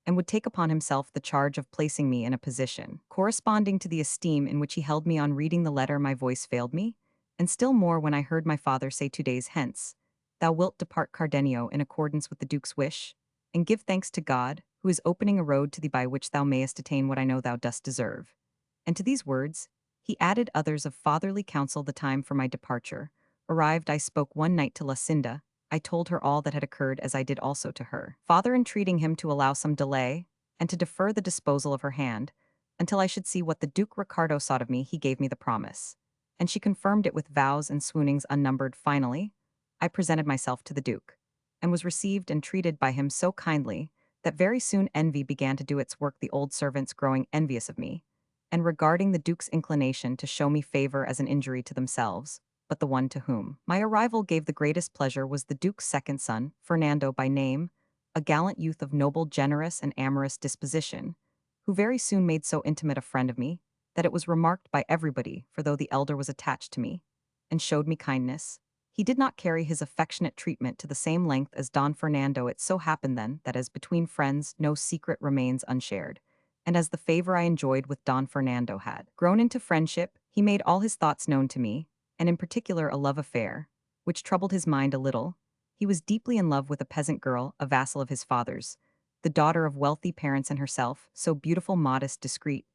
and would take upon himself the charge of placing me in a position corresponding to the esteem in which he held me. On reading the letter, my voice failed me, and still more when I heard my father say 2 days hence, "Thou wilt depart, Cardenio, in accordance with the Duke's wish, and give thanks to God, who is opening a road to thee by which thou mayest attain what I know thou dost deserve." And to these words, he added others of fatherly counsel. The time for my departure arrived. I spoke one night to Lucinda. I told her all that had occurred, as I did also to her father, entreating him to allow some delay, and to defer the disposal of her hand, until I should see what the Duke Ricardo sought of me. He gave me the promise, and she confirmed it with vows and swoonings unnumbered. Finally, I presented myself to the Duke, and was received and treated by him so kindly that very soon envy began to do its work, the old servants growing envious of me, and regarding the Duke's inclination to show me favor as an injury to themselves, but the one to whom my arrival gave the greatest pleasure was the Duke's second son, Fernando by name, a gallant youth of noble, generous, and amorous disposition, who very soon made so intimate a friend of me that it was remarked by everybody, for though the elder was attached to me, and showed me kindness, he did not carry his affectionate treatment to the same length as Don Fernando. It so happened then that as between friends no secret remains unshared, and as the favor I enjoyed with Don Fernando had grown into friendship, he made all his thoughts known to me, and in particular a love affair, which troubled his mind a little. He was deeply in love with a peasant girl, a vassal of his father's, the daughter of wealthy parents and herself, so beautiful, modest, discreet,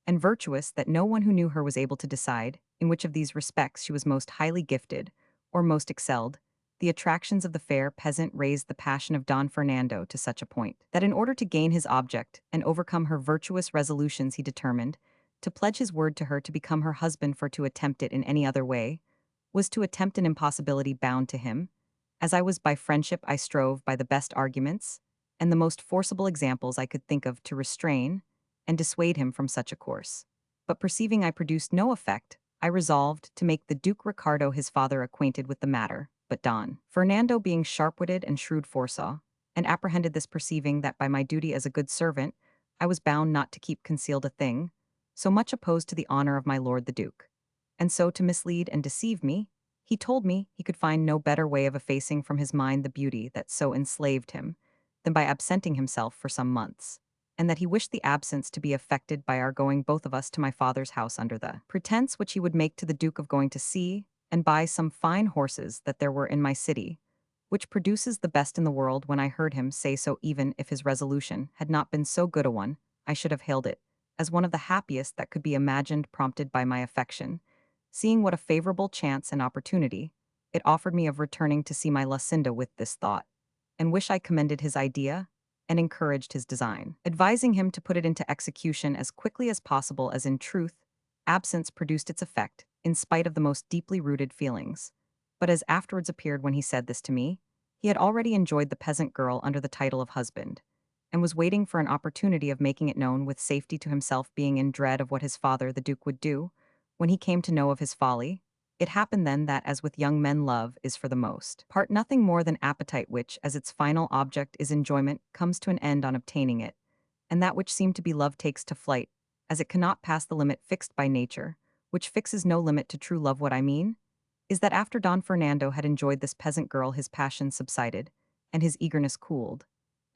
and virtuous that no one who knew her was able to decide in which of these respects she was most highly gifted or most excelled. The attractions of the fair peasant raised the passion of Don Fernando to such a point that in order to gain his object and overcome her virtuous resolutions he determined to pledge his word to her to become her husband, for to attempt it in any other way was to attempt an impossibility bound to him. As I was by friendship I strove by the best arguments and the most forcible examples I could think of to restrain and dissuade him from such a course. But perceiving I produced no effect, I resolved to make the Duke Ricardo his father acquainted with the matter, but Don Fernando, being sharp-witted and shrewd, foresaw and apprehended this, perceiving that by my duty as a good servant I was bound not to keep concealed a thing so much opposed to the honor of my lord the Duke, and so to mislead and deceive me, he told me he could find no better way of effacing from his mind the beauty that so enslaved him than by absenting himself for some months, and that he wished the absence to be effected by our going both of us to my father's house under the pretense which he would make to the Duke of going to see and buy some fine horses that there were in my city, which produces the best in the world. When I heard him say so, even if his resolution had not been so good a one, I should have hailed it as one of the happiest that could be imagined, prompted by my affection, seeing what a favorable chance and opportunity it offered me of returning to see my Lucinda with this thought, and wish I commended his idea and encouraged his design, advising him to put it into execution as quickly as possible, as in truth, absence produced its effect, in spite of the most deeply rooted feelings. But as afterwards appeared when he said this to me, he had already enjoyed the peasant girl under the title of husband, and was waiting for an opportunity of making it known with safety to himself, being in dread of what his father, the Duke, would do when he came to know of his folly. It happened then that, as with young men, love is for the most part nothing more than appetite, which, as its final object is enjoyment, comes to an end on obtaining it, and that which seemed to be love takes to flight, as it cannot pass the limit fixed by nature, which fixes no limit to true love. What I mean is that after Don Fernando had enjoyed this peasant girl his passion subsided, and his eagerness cooled,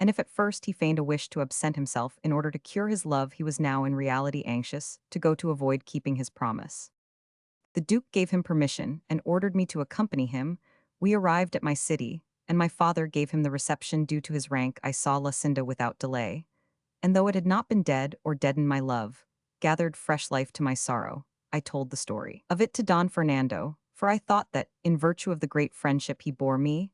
and if at first he feigned a wish to absent himself in order to cure his love, he was now in reality anxious to go to avoid keeping his promise. The Duke gave him permission and ordered me to accompany him. We arrived at my city, and my father gave him the reception due to his rank. I saw Lucinda without delay, and though it had not been dead or deadened my love, gathered fresh life to my sorrow. I told the story of it to Don Fernando, for I thought that, in virtue of the great friendship he bore me,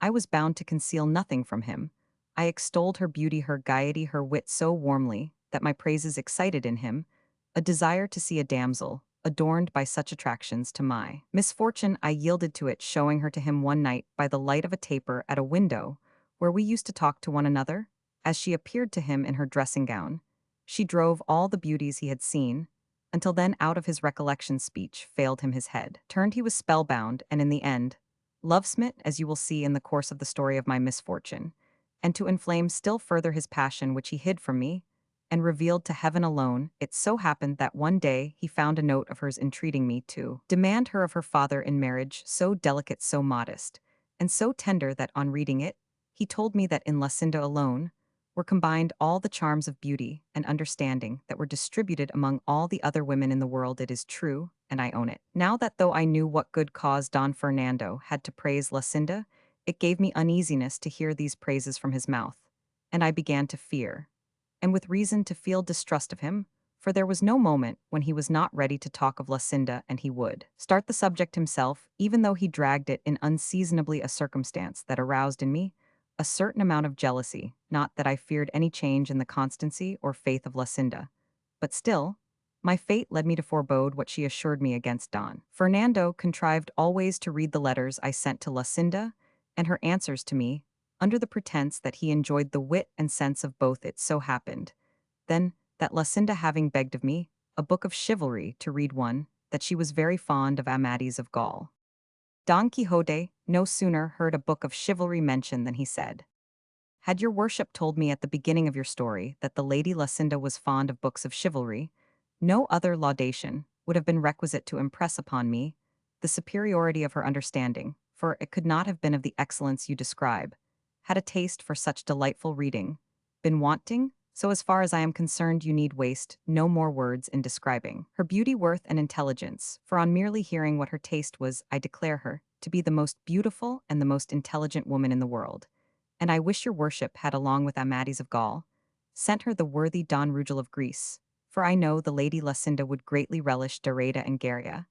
I was bound to conceal nothing from him. I extolled her beauty, her gaiety, her wit so warmly that my praises excited in him a desire to see a damsel adorned by such attractions. To my misfortune, I yielded to it, showing her to him one night by the light of a taper at a window where we used to talk to one another. As she appeared to him in her dressing gown, she drove all the beauties he had seen. Until then, out of his recollection, speech failed him, his head turned, he was spellbound, and in the end, love-smit, as you will see in the course of the story of my misfortune, and to inflame still further his passion, which he hid from me, and revealed to heaven alone. It so happened that one day he found a note of hers entreating me to demand her of her father in marriage, so delicate, so modest, and so tender that on reading it, he told me that in Lucinda alone were combined all the charms of beauty and understanding that were distributed among all the other women in the world. It is true, and I own it. Now that, though I knew what good cause Don Fernando had to praise Lucinda, it gave me uneasiness to hear these praises from his mouth, and I began to fear, and with reason to feel distrust of him, for there was no moment when he was not ready to talk of Lucinda, and he would start the subject himself, even though he dragged it in unseasonably, a circumstance that aroused in me a certain amount of jealousy. Not that I feared any change in the constancy or faith of Lucinda, but still, my fate led me to forebode what she assured me against Don Fernando contrived always to read the letters I sent to Lucinda and her answers to me, under the pretense that he enjoyed the wit and sense of both. It so happened, then, that Lucinda, having begged of me a book of chivalry, to read one, that she was very fond of Amadis of Gaul. Don Quixote no sooner heard a book of chivalry mentioned than he said, "Had your worship told me at the beginning of your story that the Lady Lucinda was fond of books of chivalry, no other laudation would have been requisite to impress upon me the superiority of her understanding, for it could not have been of the excellence you describe. Had a taste for such delightful reading been wanting, so as far as I am concerned you need waste no more words in describing her beauty, worth, and intelligence, for on merely hearing what her taste was, I declare her to be the most beautiful and the most intelligent woman in the world. And I wish your worship had, along with Amadis of Gaul, sent her the worthy Don Rugel of Greece, for I know the Lady Lucinda would greatly relish Dareda and Garia,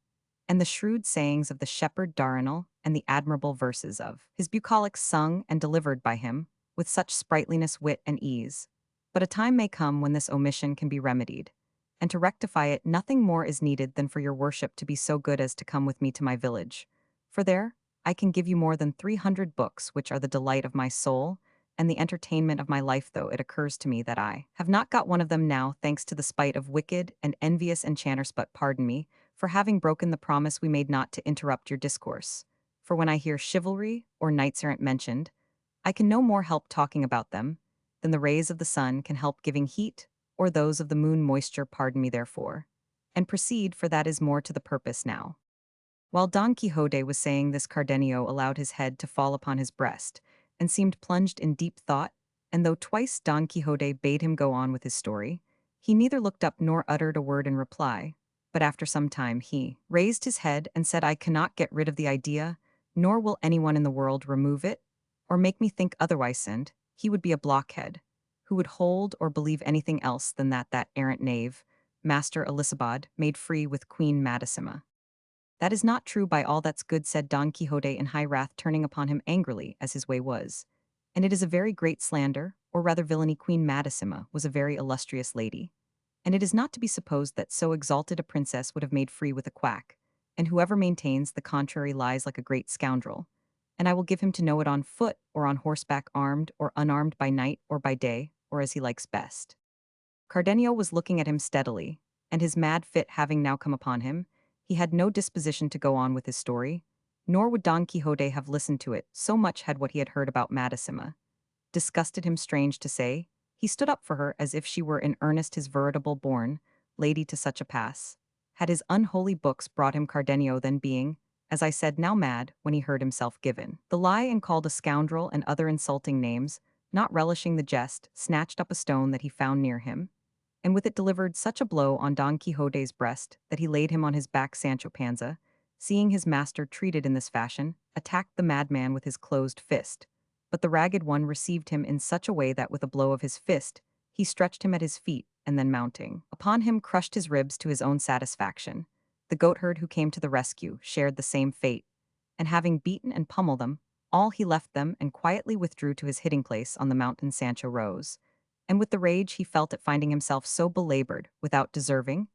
and the shrewd sayings of the shepherd Darinel, and the admirable verses of his bucolics sung and delivered by him, with such sprightliness, wit, and ease. But a time may come when this omission can be remedied, and to rectify it nothing more is needed than for your worship to be so good as to come with me to my village. For there, I can give you more than 300 books which are the delight of my soul, and the entertainment of my life, though it occurs to me that I have not got one of them now, thanks to the spite of wicked and envious enchanters. But pardon me for having broken the promise we made not to interrupt your discourse. For when I hear chivalry or knights errant mentioned, I can no more help talking about them than the rays of the sun can help giving heat, or those of the moon moisture. Pardon me therefore, and proceed, for that is more to the purpose now." While Don Quixote was saying this, Cardenio allowed his head to fall upon his breast, and seemed plunged in deep thought, and though twice Don Quixote bade him go on with his story, he neither looked up nor uttered a word in reply. But after some time he raised his head and said, "I cannot get rid of the idea, nor will anyone in the world remove it, or make me think otherwise, and he would be a blockhead, who would hold or believe anything else than that errant knave, Master Elisabad, made free with Queen Madisima." "That is not true, by all that's good," said Don Quixote in high wrath, turning upon him angrily, as his way was. "And it is a very great slander, or rather villainy. Queen Madisima was a very illustrious lady, and it is not to be supposed that so exalted a princess would have made free with a quack, and whoever maintains the contrary lies like a great scoundrel, and I will give him to know it on foot or on horseback, armed or unarmed, by night or by day, or as he likes best." Cardenio was looking at him steadily, and his mad fit having now come upon him, he had no disposition to go on with his story, nor would Don Quixote have listened to it, so much had what he had heard about Madisima disgusted him. Strange to say, he stood up for her as if she were in earnest his veritable born lady. To such a pass had his unholy books brought him. Cardenio then, being, as I said, now mad, when he heard himself given the lie and called a scoundrel and other insulting names, not relishing the jest, snatched up a stone that he found near him, and with it delivered such a blow on Don Quixote's breast that he laid him on his back. Sancho Panza, seeing his master treated in this fashion, attacked the madman with his closed fist, but the ragged one received him in such a way that with a blow of his fist he stretched him at his feet, and then mounting upon him crushed his ribs to his own satisfaction. The goatherd, who came to the rescue, shared the same fate, and having beaten and pummeled them all, he left them and quietly withdrew to his hiding place on the mountain. Sancho rose, and with the rage he felt at finding himself so belabored without deserving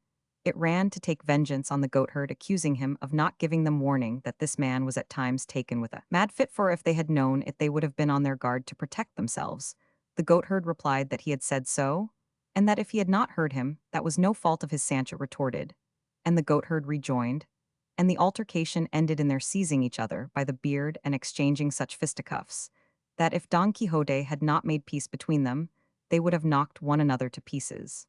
it, ran to take vengeance on the goatherd, accusing him of not giving them warning that this man was at times taken with a mad fit, for if they had known it they would have been on their guard to protect themselves. The goatherd replied that he had said so, and that if he had not heard him, that was no fault of his. Sancho retorted, and the goatherd rejoined, and the altercation ended in their seizing each other by the beard and exchanging such fisticuffs, that if Don Quixote had not made peace between them, they would have knocked one another to pieces.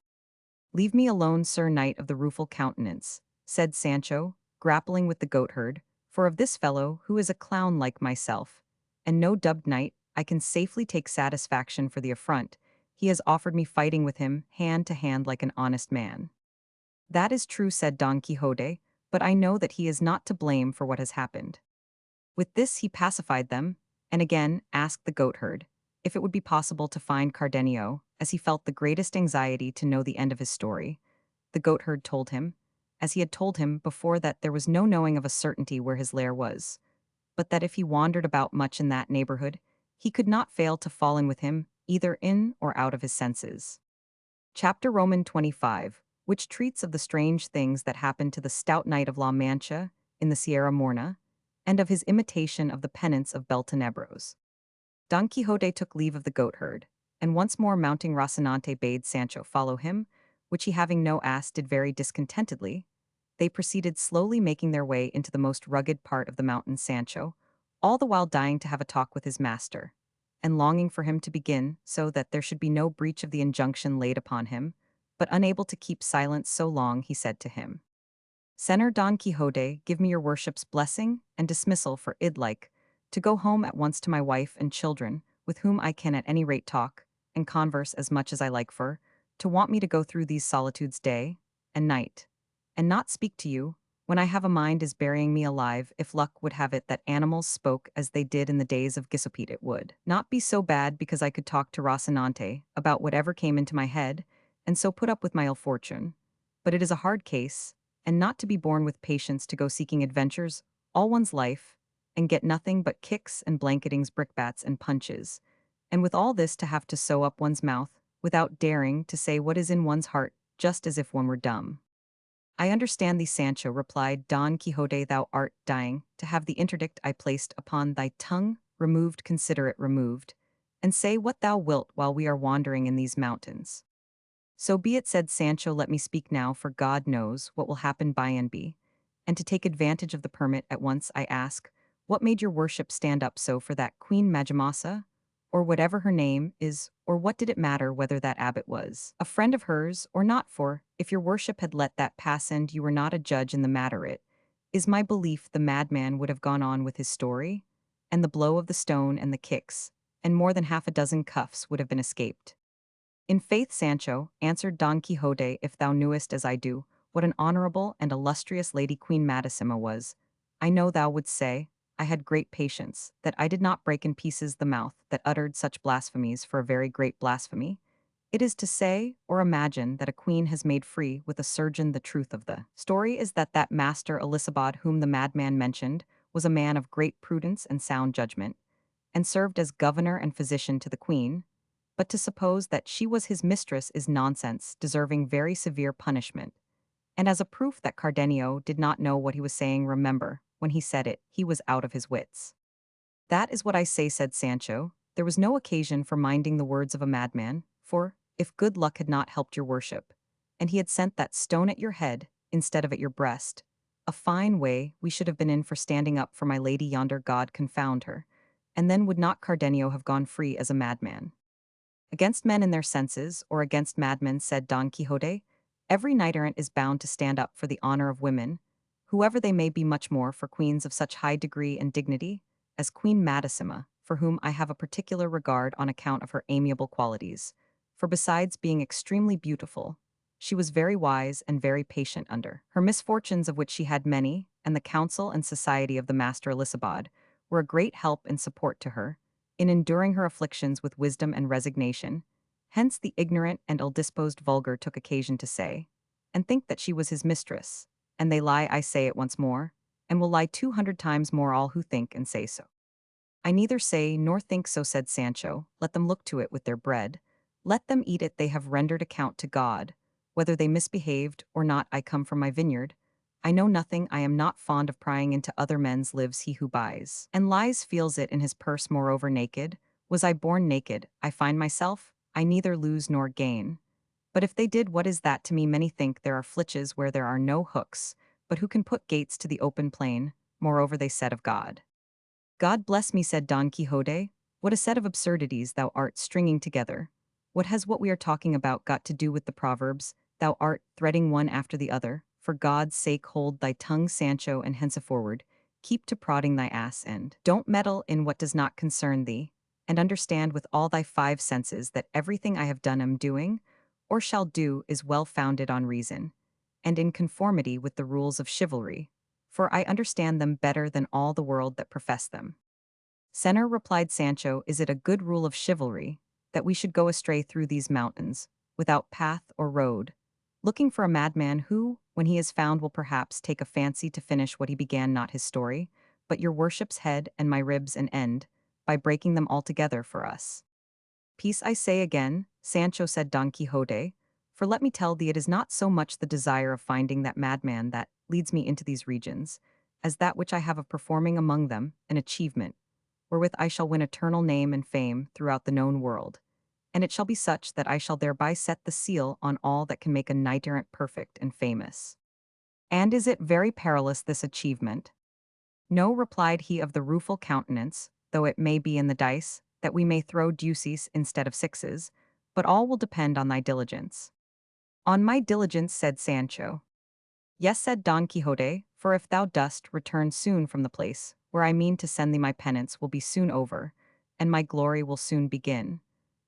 "Leave me alone, Sir Knight of the Rueful Countenance," said Sancho, grappling with the goatherd, "for of this fellow, who is a clown like myself, and no dubbed knight, I can safely take satisfaction for the affront. He has offered me fighting with him, hand to hand, like an honest man." "That is true," said Don Quixote, "but I know that he is not to blame for what has happened." With this he pacified them, and again asked the goatherd if it would be possible to find Cardenio, as he felt the greatest anxiety to know the end of his story. The goatherd told him, as he had told him before, that there was no knowing of a certainty where his lair was, but that if he wandered about much in that neighborhood, he could not fail to fall in with him, either in or out of his senses. Chapter Roman 25, which treats of the strange things that happened to the stout knight of La Mancha in the Sierra Morna, and of his imitation of the penance of Beltenebros. Don Quixote took leave of the goatherd, and once more mounting Rocinante bade Sancho follow him, which he having no ass did very discontentedly, they proceeded slowly making their way into the most rugged part of the mountain Sancho, all the while dying to have a talk with his master, and longing for him to begin so that there should be no breach of the injunction laid upon him, but unable to keep silence so long, he said to him, Senor Don Quixote, give me your worship's blessing and dismissal for id-like, to go home at once to my wife and children, with whom I can at any rate talk, and converse as much as I like for, to want me to go through these solitudes day and night, and not speak to you, when I have a mind is burying me alive, if luck would have it that animals spoke as they did in the days of Gisopete it would not be so bad because I could talk to Rocinante about whatever came into my head, and so put up with my ill fortune. But it is a hard case, and not to be born with patience to go seeking adventures all one's life, and get nothing but kicks and blanketings, brickbats and punches, and with all this to have to sew up one's mouth, without daring to say what is in one's heart, just as if one were dumb. I understand thee, Sancho, replied Don Quixote, thou art dying to have the interdict I placed upon thy tongue removed, consider it removed, and say what thou wilt while we are wandering in these mountains. So be it, said Sancho, let me speak now, for God knows what will happen by and be. And to take advantage of the permit at once, I ask, what made your worship stand up so for that Queen Majamasa, or whatever her name is, or what did it matter whether that abbot was a friend of hers or not? For, if your worship had let that pass and you were not a judge in the matter, it is my belief the madman would have gone on with his story, and the blow of the stone and the kicks, and more than half a dozen cuffs would have been escaped. In faith, Sancho, answered Don Quixote, if thou knewest as I do, what an honorable and illustrious lady Queen Madasima was, I know thou wouldst say, I had great patience, that I did not break in pieces the mouth that uttered such blasphemies for a very great blasphemy. It is to say, or imagine, that a queen has made free with a surgeon. The truth of the story is that Master Elisabad whom the madman mentioned was a man of great prudence and sound judgment, and served as governor and physician to the queen, but to suppose that she was his mistress is nonsense, deserving very severe punishment. And as a proof that Cardenio did not know what he was saying, remember, when he said it, he was out of his wits. That is what I say, said Sancho. There was no occasion for minding the words of a madman, for, if good luck had not helped your worship, and he had sent that stone at your head, instead of at your breast, a fine way we should have been in for standing up for my lady yonder, God confound her, and then would not Cardenio have gone free as a madman. Against men in their senses, or against madmen, said Don Quixote, every knight-errant is bound to stand up for the honor of women, whoever they may be, much more for queens of such high degree and dignity as Queen Madasima, for whom I have a particular regard on account of her amiable qualities, for besides being extremely beautiful, she was very wise and very patient under her misfortunes, of which she had many, and the counsel and society of the Master Elisabad were a great help and support to her, in enduring her afflictions with wisdom and resignation. Hence the ignorant and ill-disposed vulgar took occasion to say, and think that she was his mistress, and they lie, I say it once more, and will lie 200 times more all who think and say so. I neither say nor think so, said Sancho, let them look to it with their bread, let them eat it, they have rendered account to God, whether they misbehaved or not. I come from my vineyard, I know nothing, I am not fond of prying into other men's lives. He who buys and lies feels it in his purse. Moreover, naked, was I born naked, I find myself, I neither lose nor gain. But if they did, what is that to me? Many think there are flitches where there are no hooks, but who can put gates to the open plain? Moreover, they said of God. God bless me, said Don Quixote, what a set of absurdities thou art stringing together. What has what we are talking about got to do with the proverbs thou art threading one after the other? For God's sake, hold thy tongue, Sancho, and henceforward keep to prodding thy ass, and don't meddle in what does not concern thee, and understand with all thy 5 senses that everything I have done, am doing, or shall do, is well founded on reason, and in conformity with the rules of chivalry, for I understand them better than all the world that profess them. Senor, replied Sancho, is it a good rule of chivalry that we should go astray through these mountains, without path or road, looking for a madman who, when he is found, will perhaps take a fancy to finish what he began, not his story, but your worship's head and my ribs, and end, by breaking them altogether for us? Peace, I say again, Sancho, said Don Quixote, for let me tell thee, it is not so much the desire of finding that madman that leads me into these regions, as that which I have of performing among them an achievement, wherewith I shall win eternal name and fame throughout the known world, and it shall be such that I shall thereby set the seal on all that can make a knight-errant perfect and famous. And is it very perilous this achievement? No, replied he of the rueful countenance, though it may be in the dice, that we may throw deuces instead of sixes, but all will depend on thy diligence. On my diligence, said Sancho. Yes, said Don Quixote, for if thou dost return soon from the place, where I mean to send thee my penance will be soon over, and my glory will soon begin.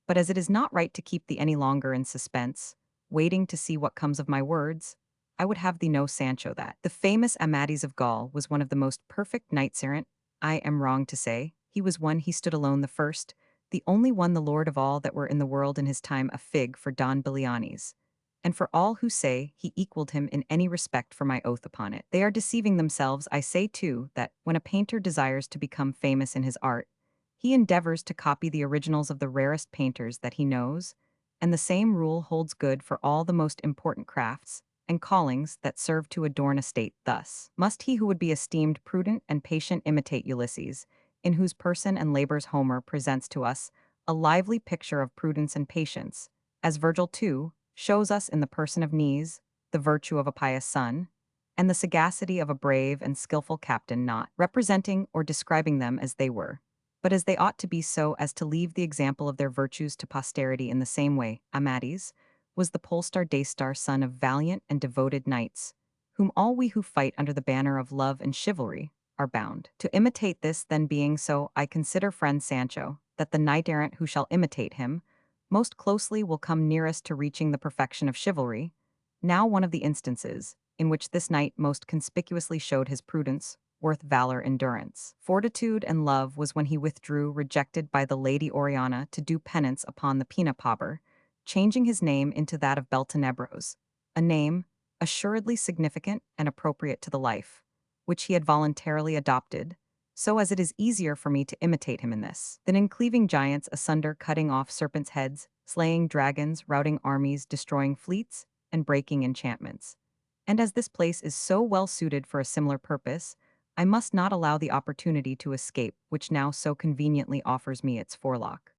But as it is not right to keep thee any longer in suspense, waiting to see what comes of my words, I would have thee know, Sancho, that the famous Amadis of Gaul was one of the most perfect knights-errant. I am wrong to say, he was one, he stood alone the first, the only one, the lord of all that were in the world in his time, a fig for Don Belianis. And for all who say he equaled him in any respect, for my oath upon it, they are deceiving themselves. I say too that when a painter desires to become famous in his art, he endeavors to copy the originals of the rarest painters that he knows, and the same rule holds good for all the most important crafts and callings that serve to adorn a state. Thus must he who would be esteemed prudent and patient imitate Ulysses, in whose person and labors Homer presents to us a lively picture of prudence and patience, as Virgil too shows us in the person of Nies, the virtue of a pious son, and the sagacity of a brave and skillful captain, not representing or describing them as they were, but as they ought to be, so as to leave the example of their virtues to posterity. In the same way, Amadis was the Polestar Daystar, son of valiant and devoted knights, whom all we who fight under the banner of love and chivalry are bound to imitate. This then being so, I consider, friend Sancho, that the knight-errant who shall imitate him most closely will come nearest to reaching the perfection of chivalry. Now one of the instances in which this knight most conspicuously showed his prudence, worth, valor, endurance, fortitude, and love was when he withdrew, rejected by the Lady Oriana, to do penance upon the Pena Pauper, changing his name into that of Beltenebros, a name assuredly significant and appropriate to the life, which he had voluntarily adopted, so as it is easier for me to imitate him in this than in cleaving giants asunder, cutting off serpents' heads, slaying dragons, routing armies, destroying fleets, and breaking enchantments. And as this place is so well suited for a similar purpose, I must not allow the opportunity to escape which now so conveniently offers me its forelock.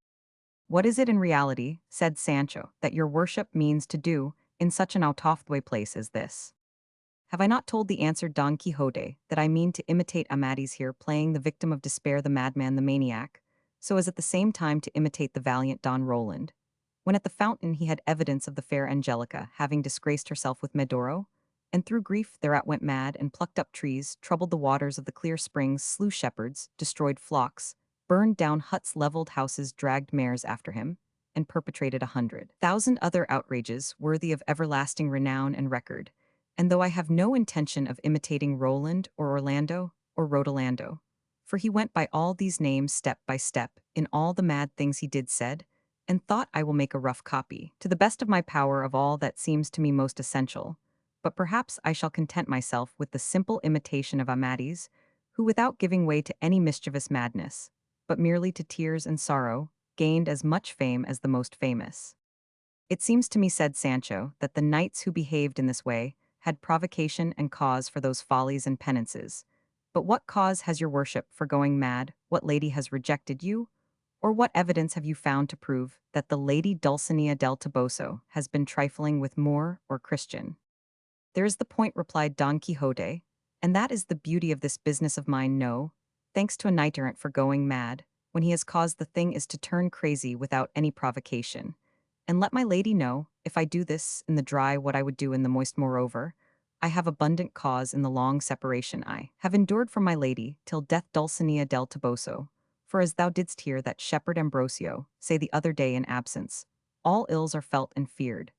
What is it in reality, said Sancho, that your worship means to do in such an out-of-the-way place as this? Have I not told thee, answered Don Quixote, that I mean to imitate Amadis here, playing the victim of despair, the madman, the maniac, so as at the same time to imitate the valiant Don Roland, when at the fountain he had evidence of the fair Angelica having disgraced herself with Medoro, and through grief thereat went mad, and plucked up trees, troubled the waters of the clear springs, slew shepherds, destroyed flocks, burned down huts, leveled houses, dragged mares after him, and perpetrated 100,000 other outrages worthy of everlasting renown and record. And though I have no intention of imitating Roland or Orlando or Rodolando, for he went by all these names step by step in all the mad things he did said, and thought I will make a rough copy, to the best of my power, of all that seems to me most essential, but perhaps I shall content myself with the simple imitation of Amadis, who, without giving way to any mischievous madness, but merely to tears and sorrow, gained as much fame as the most famous. It seems to me, said Sancho, that the knights who behaved in this way had provocation and cause for those follies and penances. But what cause has your worship for going mad? What lady has rejected you? Or what evidence have you found to prove that the Lady Dulcinea del Toboso has been trifling with Moor or Christian? There is the point, replied Don Quixote, and that is the beauty of this business of mine. No, thanks to a knight-errant for going mad, when he has caused the thing is to turn crazy without any provocation. And let my lady know, if I do this in the dry what I would do in the moist. Moreover, I have abundant cause in the long separation I have endured from my lady, till death, Dulcinea del Toboso. For as thou didst hear that shepherd Ambrosio say the other day in absence, all ills are felt and feared.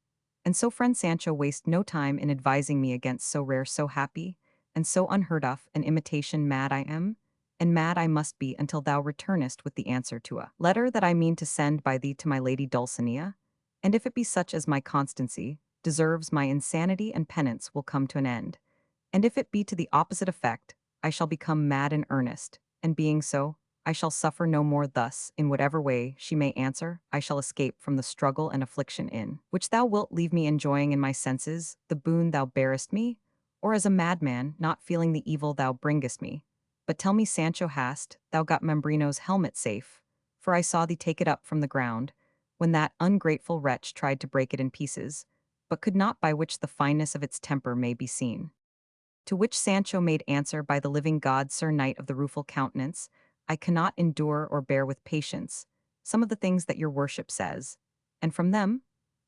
And so, friend Sancho, waste no time in advising me against so rare, so happy, and so unheard of an imitation. Mad I am, and mad I must be until thou returnest with the answer to a letter that I mean to send by thee to my lady Dulcinea, and if it be such as my constancy deserves, my insanity and penance will come to an end, and if it be to the opposite effect, I shall become mad in earnest, and being so, I shall suffer no more. Thus, in whatever way she may answer, I shall escape from the struggle and affliction in which thou wilt leave me, enjoying in my senses the boon thou bearest me, or as a madman, not feeling the evil thou bringest me. But tell me, Sancho, hast thou got Mambrino's helmet safe? For I saw thee take it up from the ground, when that ungrateful wretch tried to break it in pieces, but could not, by which the fineness of its temper may be seen. To which Sancho made answer, by the living God, Sir Knight of the Rueful Countenance, I cannot endure or bear with patience some of the things that your worship says, and from them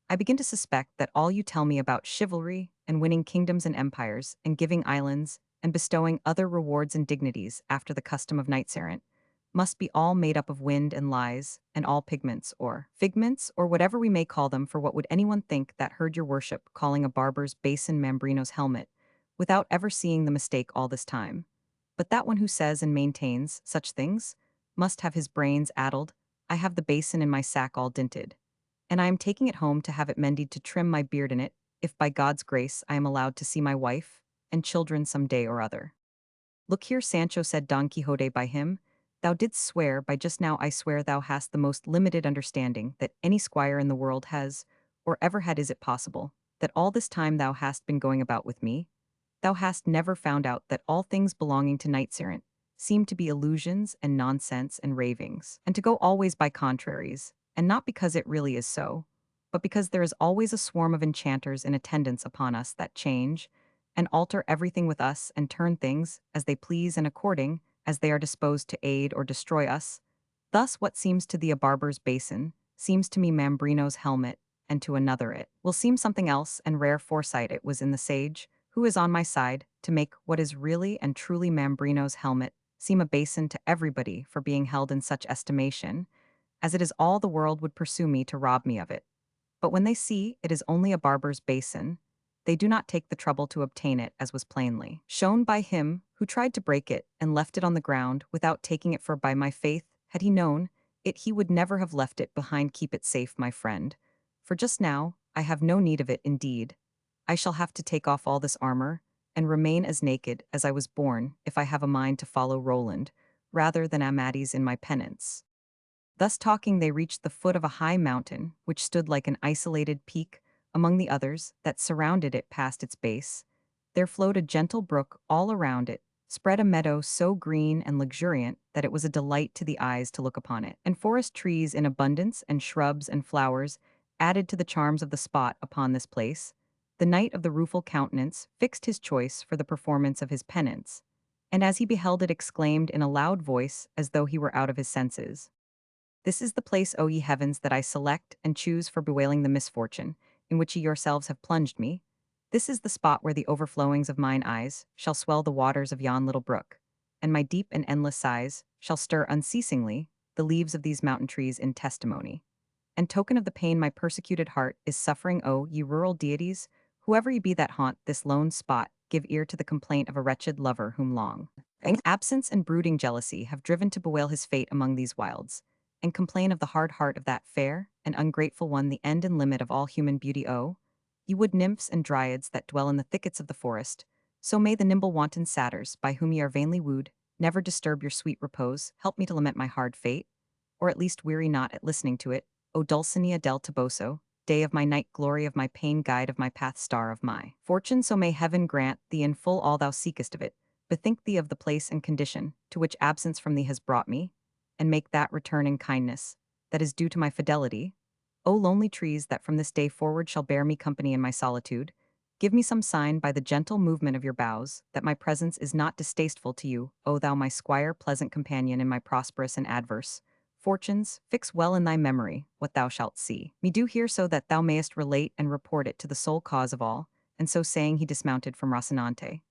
I begin to suspect that all you tell me about chivalry and winning kingdoms and empires and giving islands and bestowing other rewards and dignities after the custom of knights-errant must be all made up of wind and lies and all pigments or figments or whatever we may call them. For what would anyone think that heard your worship calling a barber's basin Mambrino's helmet without ever seeing the mistake all this time? But that one who says and maintains such things must have his brains addled. I have the basin in my sack all dinted, and I am taking it home to have it mended to trim my beard in it, if by God's grace I am allowed to see my wife and children some day or other. Look here, Sancho, said Don Quixote, by him, thou didst swear, by just now I swear thou hast the most limited understanding that any squire in the world has, or ever had. Is it possible that all this time thou hast been going about with me, thou hast never found out that all things belonging to knights-errant seem to be illusions and nonsense and ravings, and to go always by contraries, and not because it really is so, but because there is always a swarm of enchanters in attendance upon us that change and alter everything with us and turn things as they please and according as they are disposed to aid or destroy us. Thus what seems to thee a barber's basin seems to me Mambrino's helmet, and to another it will seem something else, and rare foresight it was in the sage who is on my side to make what is really and truly Mambrino's helmet seem a basin to everybody for being held in such estimation, as it is all the world would pursue me to rob me of it. But when they see it is only a barber's basin, they do not take the trouble to obtain it, as was plainly shown by him who tried to break it and left it on the ground without taking it. For by my faith, had he known it, he would never have left it behind. Keep it safe, my friend, for just now I have no need of it. Indeed, I shall have to take off all this armor and remain as naked as I was born if I have a mind to follow Roland rather than am at ease in my penance. Thus talking, they reached the foot of a high mountain, which stood like an isolated peak among the others that surrounded it. Past its base there flowed a gentle brook. All around it spread a meadow so green and luxuriant that it was a delight to the eyes to look upon it, and forest trees in abundance and shrubs and flowers added to the charms of the spot. Upon this place the Knight of the Rueful Countenance fixed his choice for the performance of his penance, and as he beheld it exclaimed in a loud voice as though he were out of his senses, this is the place, O ye heavens, that I select and choose for bewailing the misfortune in which ye yourselves have plunged me. This is the spot where the overflowings of mine eyes shall swell the waters of yon little brook, and my deep and endless sighs shall stir unceasingly the leaves of these mountain trees in testimony and token of the pain my persecuted heart is suffering. O ye rural deities, whoever ye be that haunt this lone spot, give ear to the complaint of a wretched lover whom long absence and brooding jealousy have driven to bewail his fate among these wilds, and complain of the hard heart of that fair and ungrateful one, the end and limit of all human beauty. O ye wood nymphs and dryads that dwell in the thickets of the forest, so may the nimble wanton satyrs by whom ye are vainly wooed never disturb your sweet repose. Help me to lament my hard fate, or at least weary not at listening to it. O Dulcinea del Toboso, day of my night, glory of my pain, guide of my path, star of my fortune, so may heaven grant thee in full all thou seekest of it. Bethink thee of the place and condition to which absence from thee has brought me, and make that return in kindness that is due to my fidelity. O lonely trees that from this day forward shall bear me company in my solitude, give me some sign by the gentle movement of your boughs that my presence is not distasteful to you. O thou my squire, pleasant companion in my prosperous and adverse fortunes, fix well in thy memory what thou shalt see me do here, so that thou mayest relate and report it to the sole cause of all. And so saying, he dismounted from Rocinante,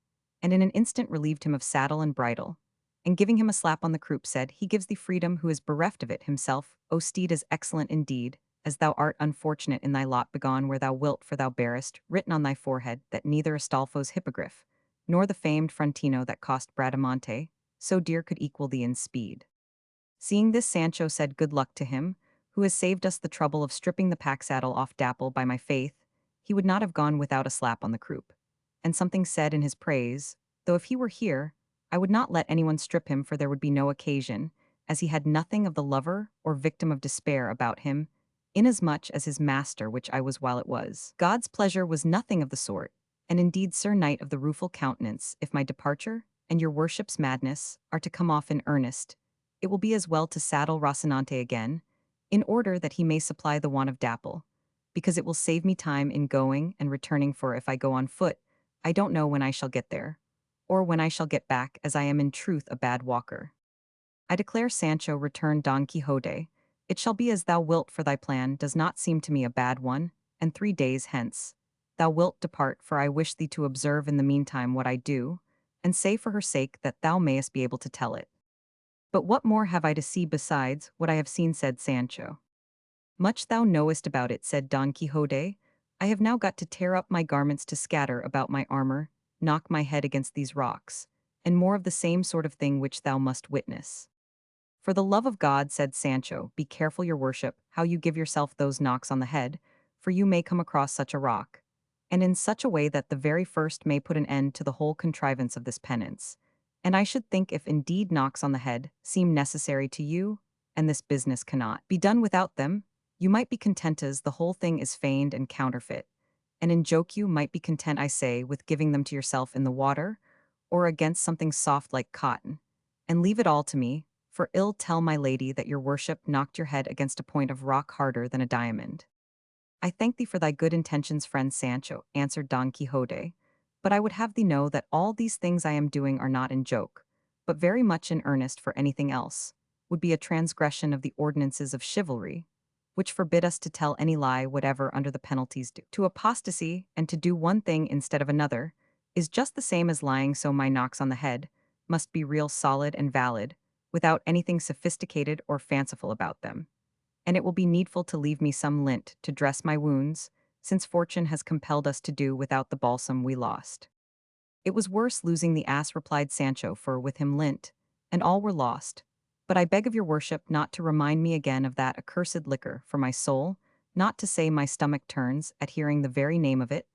and in an instant relieved him of saddle and bridle, and giving him a slap on the croup, said, He gives thee freedom who is bereft of it himself. O steed as excellent indeed as thou art unfortunate in thy lot. Begone where thou wilt, for thou bearest written on thy forehead that neither Astolfo's hippogriff nor the famed Frontino that cost Bradamante so dear could equal thee in speed. Seeing this, Sancho said, Good luck to him who has saved us the trouble of stripping the pack saddle off. Dapple, by my faith, he would not have gone without a slap on the croup, and something said in his praise, though if he were here, I would not let anyone strip him, for there would be no occasion, as he had nothing of the lover or victim of despair about him, inasmuch as his master, which I was while it was God's pleasure, was nothing of the sort. And indeed, Sir Knight of the Rueful Countenance, if my departure and your worship's madness are to come off in earnest, it will be as well to saddle Rocinante again, in order that he may supply the want of Dapple, because it will save me time in going and returning, for if I go on foot, I don't know when I shall get there, or when I shall get back, as I am in truth a bad walker. I declare, Sancho, returned Don Quixote, it shall be as thou wilt, for thy plan does not seem to me a bad one, and 3 days hence thou wilt depart, for I wish thee to observe in the meantime what I do, and say for her sake that thou mayest be able to tell it. But what more have I to see besides what I have seen, said Sancho. Much thou knowest about it, said Don Quixote. I have now got to tear up my garments to scatter about my armor, knock my head against these rocks, and more of the same sort of thing which thou must witness. For the love of God, said Sancho, be careful, your worship, how you give yourself those knocks on the head, for you may come across such a rock, and in such a way that the very first may put an end to the whole contrivance of this penance. And I should think, if indeed knocks on the head seem necessary to you, and this business cannot be done without them, you might be content, as the whole thing is feigned and counterfeit, and in joke you might be content, I say, with giving them to yourself in the water, or against something soft like cotton, and leave it all to me, for ill tell my lady that your worship knocked your head against a point of rock harder than a diamond. I thank thee for thy good intentions, friend Sancho, answered Don Quixote, but I would have thee know that all these things I am doing are not in joke, but very much in earnest, for anything else would be a transgression of the ordinances of chivalry, which forbid us to tell any lie whatever under the penalties due to apostasy, and to do one thing instead of another is just the same as lying, so my knocks on the head must be real, solid, and valid, without anything sophisticated or fanciful about them. And it will be needful to leave me some lint to dress my wounds, since fortune has compelled us to do without the balsam we lost. It was worse losing the ass, replied Sancho, for with him lint, and all were lost. But I beg of your worship not to remind me again of that accursed liquor, for my soul, not to say my stomach turns at hearing the very name of it,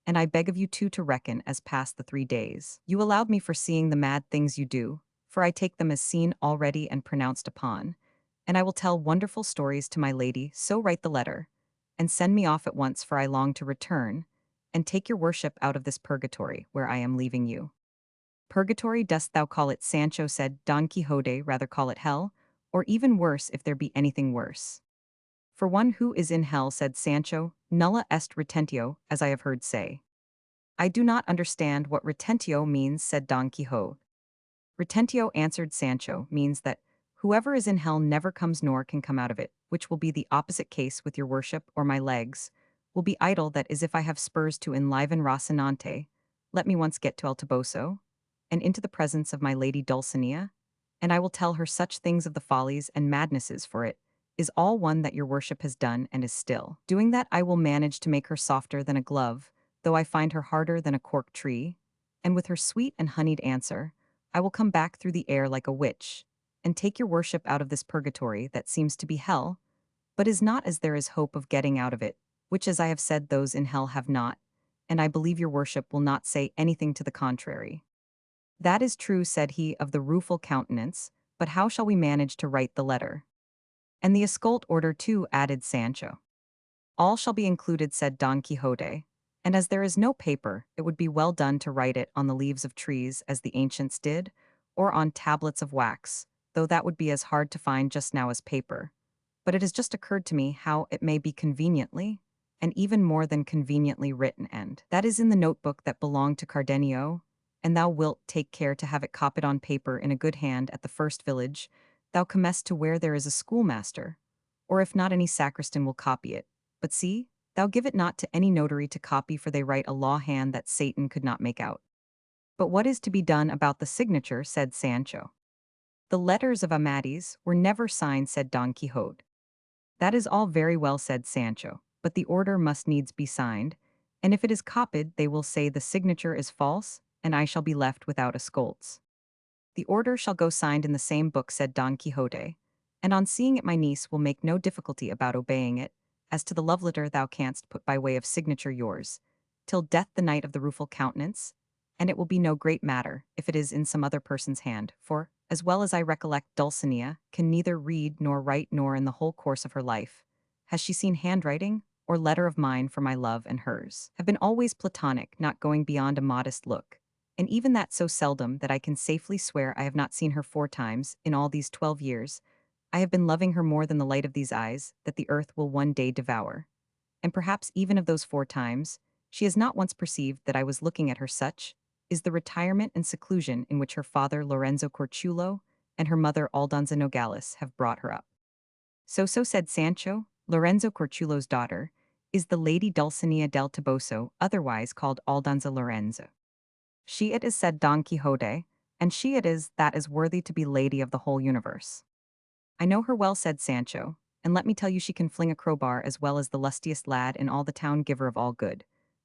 and I beg of you too to reckon as past the 3 days you allowed me for seeing the mad things you do, for I take them as seen already and pronounced upon, and I will tell wonderful stories to my lady, so write the letter, and send me off at once, for I long to return, and take your worship out of this purgatory where I am leaving you. Purgatory dost thou call it, Sancho, said Don Quixote, rather call it hell, or even worse if there be anything worse. For one who is in hell, said Sancho, nulla est retentio, as I have heard say. I do not understand what retentio means, said Don Quixote. Retentio, answered Sancho, means that whoever is in hell never comes nor can come out of it, which will be the opposite case with your worship, or my legs will be idle, that is, if I have spurs to enliven Rocinante, let me once get to El Toboso, and into the presence of my lady Dulcinea, and I will tell her such things of the follies and madnesses, for it is all one that your worship has done and is still doing, that I will manage to make her softer than a glove, though I find her harder than a cork tree, and with her sweet and honeyed answer, I will come back through the air like a witch, and take your worship out of this purgatory that seems to be hell, but is not, as there is hope of getting out of it, which, as I have said, those in hell have not, and I believe your worship will not say anything to the contrary. That is true, said he of the rueful countenance, but how shall we manage to write the letter? And the escort order too, added Sancho. All shall be included, said Don Quixote, and as there is no paper, it would be well done to write it on the leaves of trees, as the ancients did, or on tablets of wax, though that would be as hard to find just now as paper. But it has just occurred to me how it may be conveniently, and even more than conveniently, written, and that is in the notebook that belonged to Cardenio, and thou wilt take care to have it copied on paper in a good hand at the first village thou comest to, where there is a schoolmaster, or if not, any sacristan will copy it. But see, thou give it not to any notary to copy, for they write a law hand that Satan could not make out. But what is to be done about the signature, said Sancho. The letters of Amadis were never signed, said Don Quixote. That is all very well, said Sancho, but the order must needs be signed, and if it is copied they will say the signature is false, and I shall be left without a scolds. The order shall go signed in the same book, said Don Quixote, and on seeing it my niece will make no difficulty about obeying it. As to the love letter thou canst put by way of signature yours, till death the knight of the rueful countenance, and it will be no great matter if it is in some other person's hand, for, as well as I recollect, Dulcinea can neither read nor write, nor in the whole course of her life has she seen handwriting or letter of mine, for my love and hers have been always platonic, not going beyond a modest look, and even that so seldom that I can safely swear I have not seen her 4 times in all these 12 years, I have been loving her more than the light of these eyes, that the earth will one day devour. And perhaps even of those 4 times, she has not once perceived that I was looking at her. Such is the retirement and seclusion in which her father Lorenzo Corchulo and her mother Aldonza Nogales have brought her up. So said Sancho, Lorenzo Corchulo's daughter, is the Lady Dulcinea del Toboso, otherwise called Aldonza Lorenzo. She it is, said Don Quixote, and she it is that is worthy to be lady of the whole universe. I know her well, said Sancho, and let me tell you she can fling a crowbar as well as the lustiest lad in all the town, giver of all good.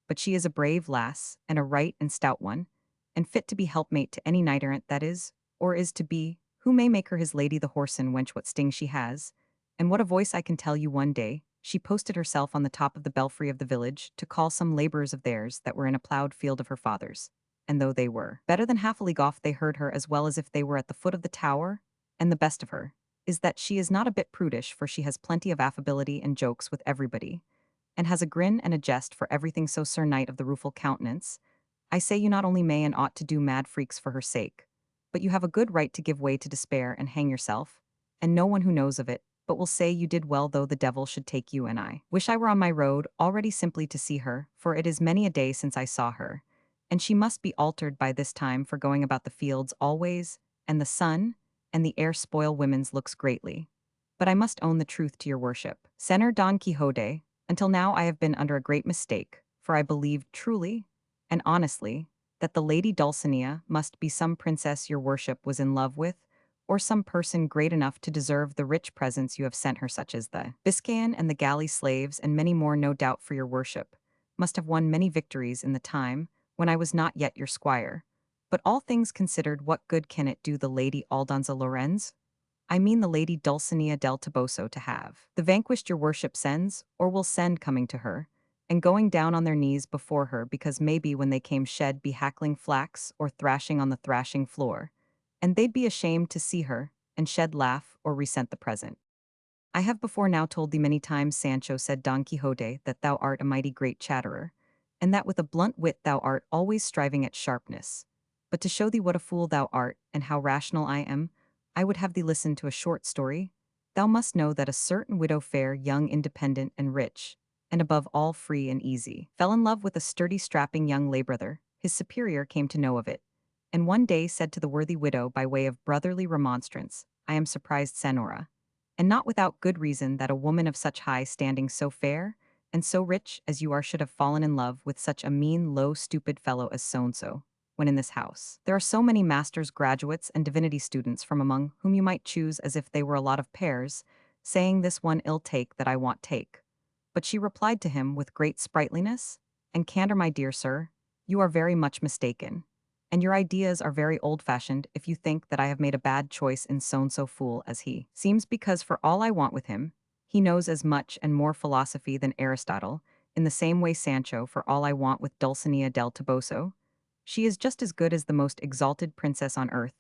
But she is a brave lass, and a right and stout one, and fit to be helpmate to any knight errant that is, or is to be, who may make her his lady. The whoreson wench, what sting she has, and what a voice! I can tell you one day, she posted herself on the top of the belfry of the village to call some labourers of theirs that were in a ploughed field of her father's. And though they were better than half a league off, they heard her as well as if they were at the foot of the tower, and the best of her is that she is not a bit prudish, for she has plenty of affability and jokes with everybody, and has a grin and a jest for everything. So, Sir Knight of the Rueful Countenance, I say you not only may and ought to do mad freaks for her sake, but you have a good right to give way to despair and hang yourself, and no one who knows of it but will say you did well, though the devil should take you. And I wish I were on my road already simply to see her, for it is many a day since I saw her, and she must be altered by this time for going about the fields always, and the sun and the air spoil women's looks greatly. But I must own the truth to your worship, Senor Don Quixote, until now I have been under a great mistake, for I believed truly and honestly that the Lady Dulcinea must be some princess your worship was in love with, or some person great enough to deserve the rich presents you have sent her, such as the Biscayan and the galley slaves, and many more. No doubt, for your worship must have won many victories in the time when I was not yet your squire. But all things considered, what good can it do the Lady Aldonza Lorenz? I mean the Lady Dulcinea del Toboso, to have the vanquished your worship sends, or will send, coming to her, and going down on their knees before her, because maybe when they came shed be hackling flax or thrashing on the thrashing floor, and they'd be ashamed to see her, and shed laugh or resent the present. I have before now told thee many times, Sancho, said Don Quixote, that thou art a mighty great chatterer, and that with a blunt wit thou art always striving at sharpness. But to show thee what a fool thou art, and how rational I am, I would have thee listen to a short story. Thou must know that a certain widow fair, young, independent, and rich, and above all free and easy, fell in love with a sturdy, strapping young lay brother. His superior came to know of it, and one day said to the worthy widow by way of brotherly remonstrance, I am surprised, Senora, and not without good reason, that a woman of such high standing, so fair, and so rich as you are, should have fallen in love with such a mean, low, stupid fellow as so-and-so, when in this house there are so many masters, graduates, and divinity students, from among whom you might choose as if they were a lot of pears, saying this one ill take that I want take. But she replied to him with great sprightliness and candor, my dear sir, you are very much mistaken, and your ideas are very old-fashioned if you think that I have made a bad choice in so-and-so fool as he seems, because for all I want with him, he knows as much and more philosophy than Aristotle. In the same way, Sancho, for all I want with Dulcinea del Toboso, she is just as good as the most exalted princess on earth.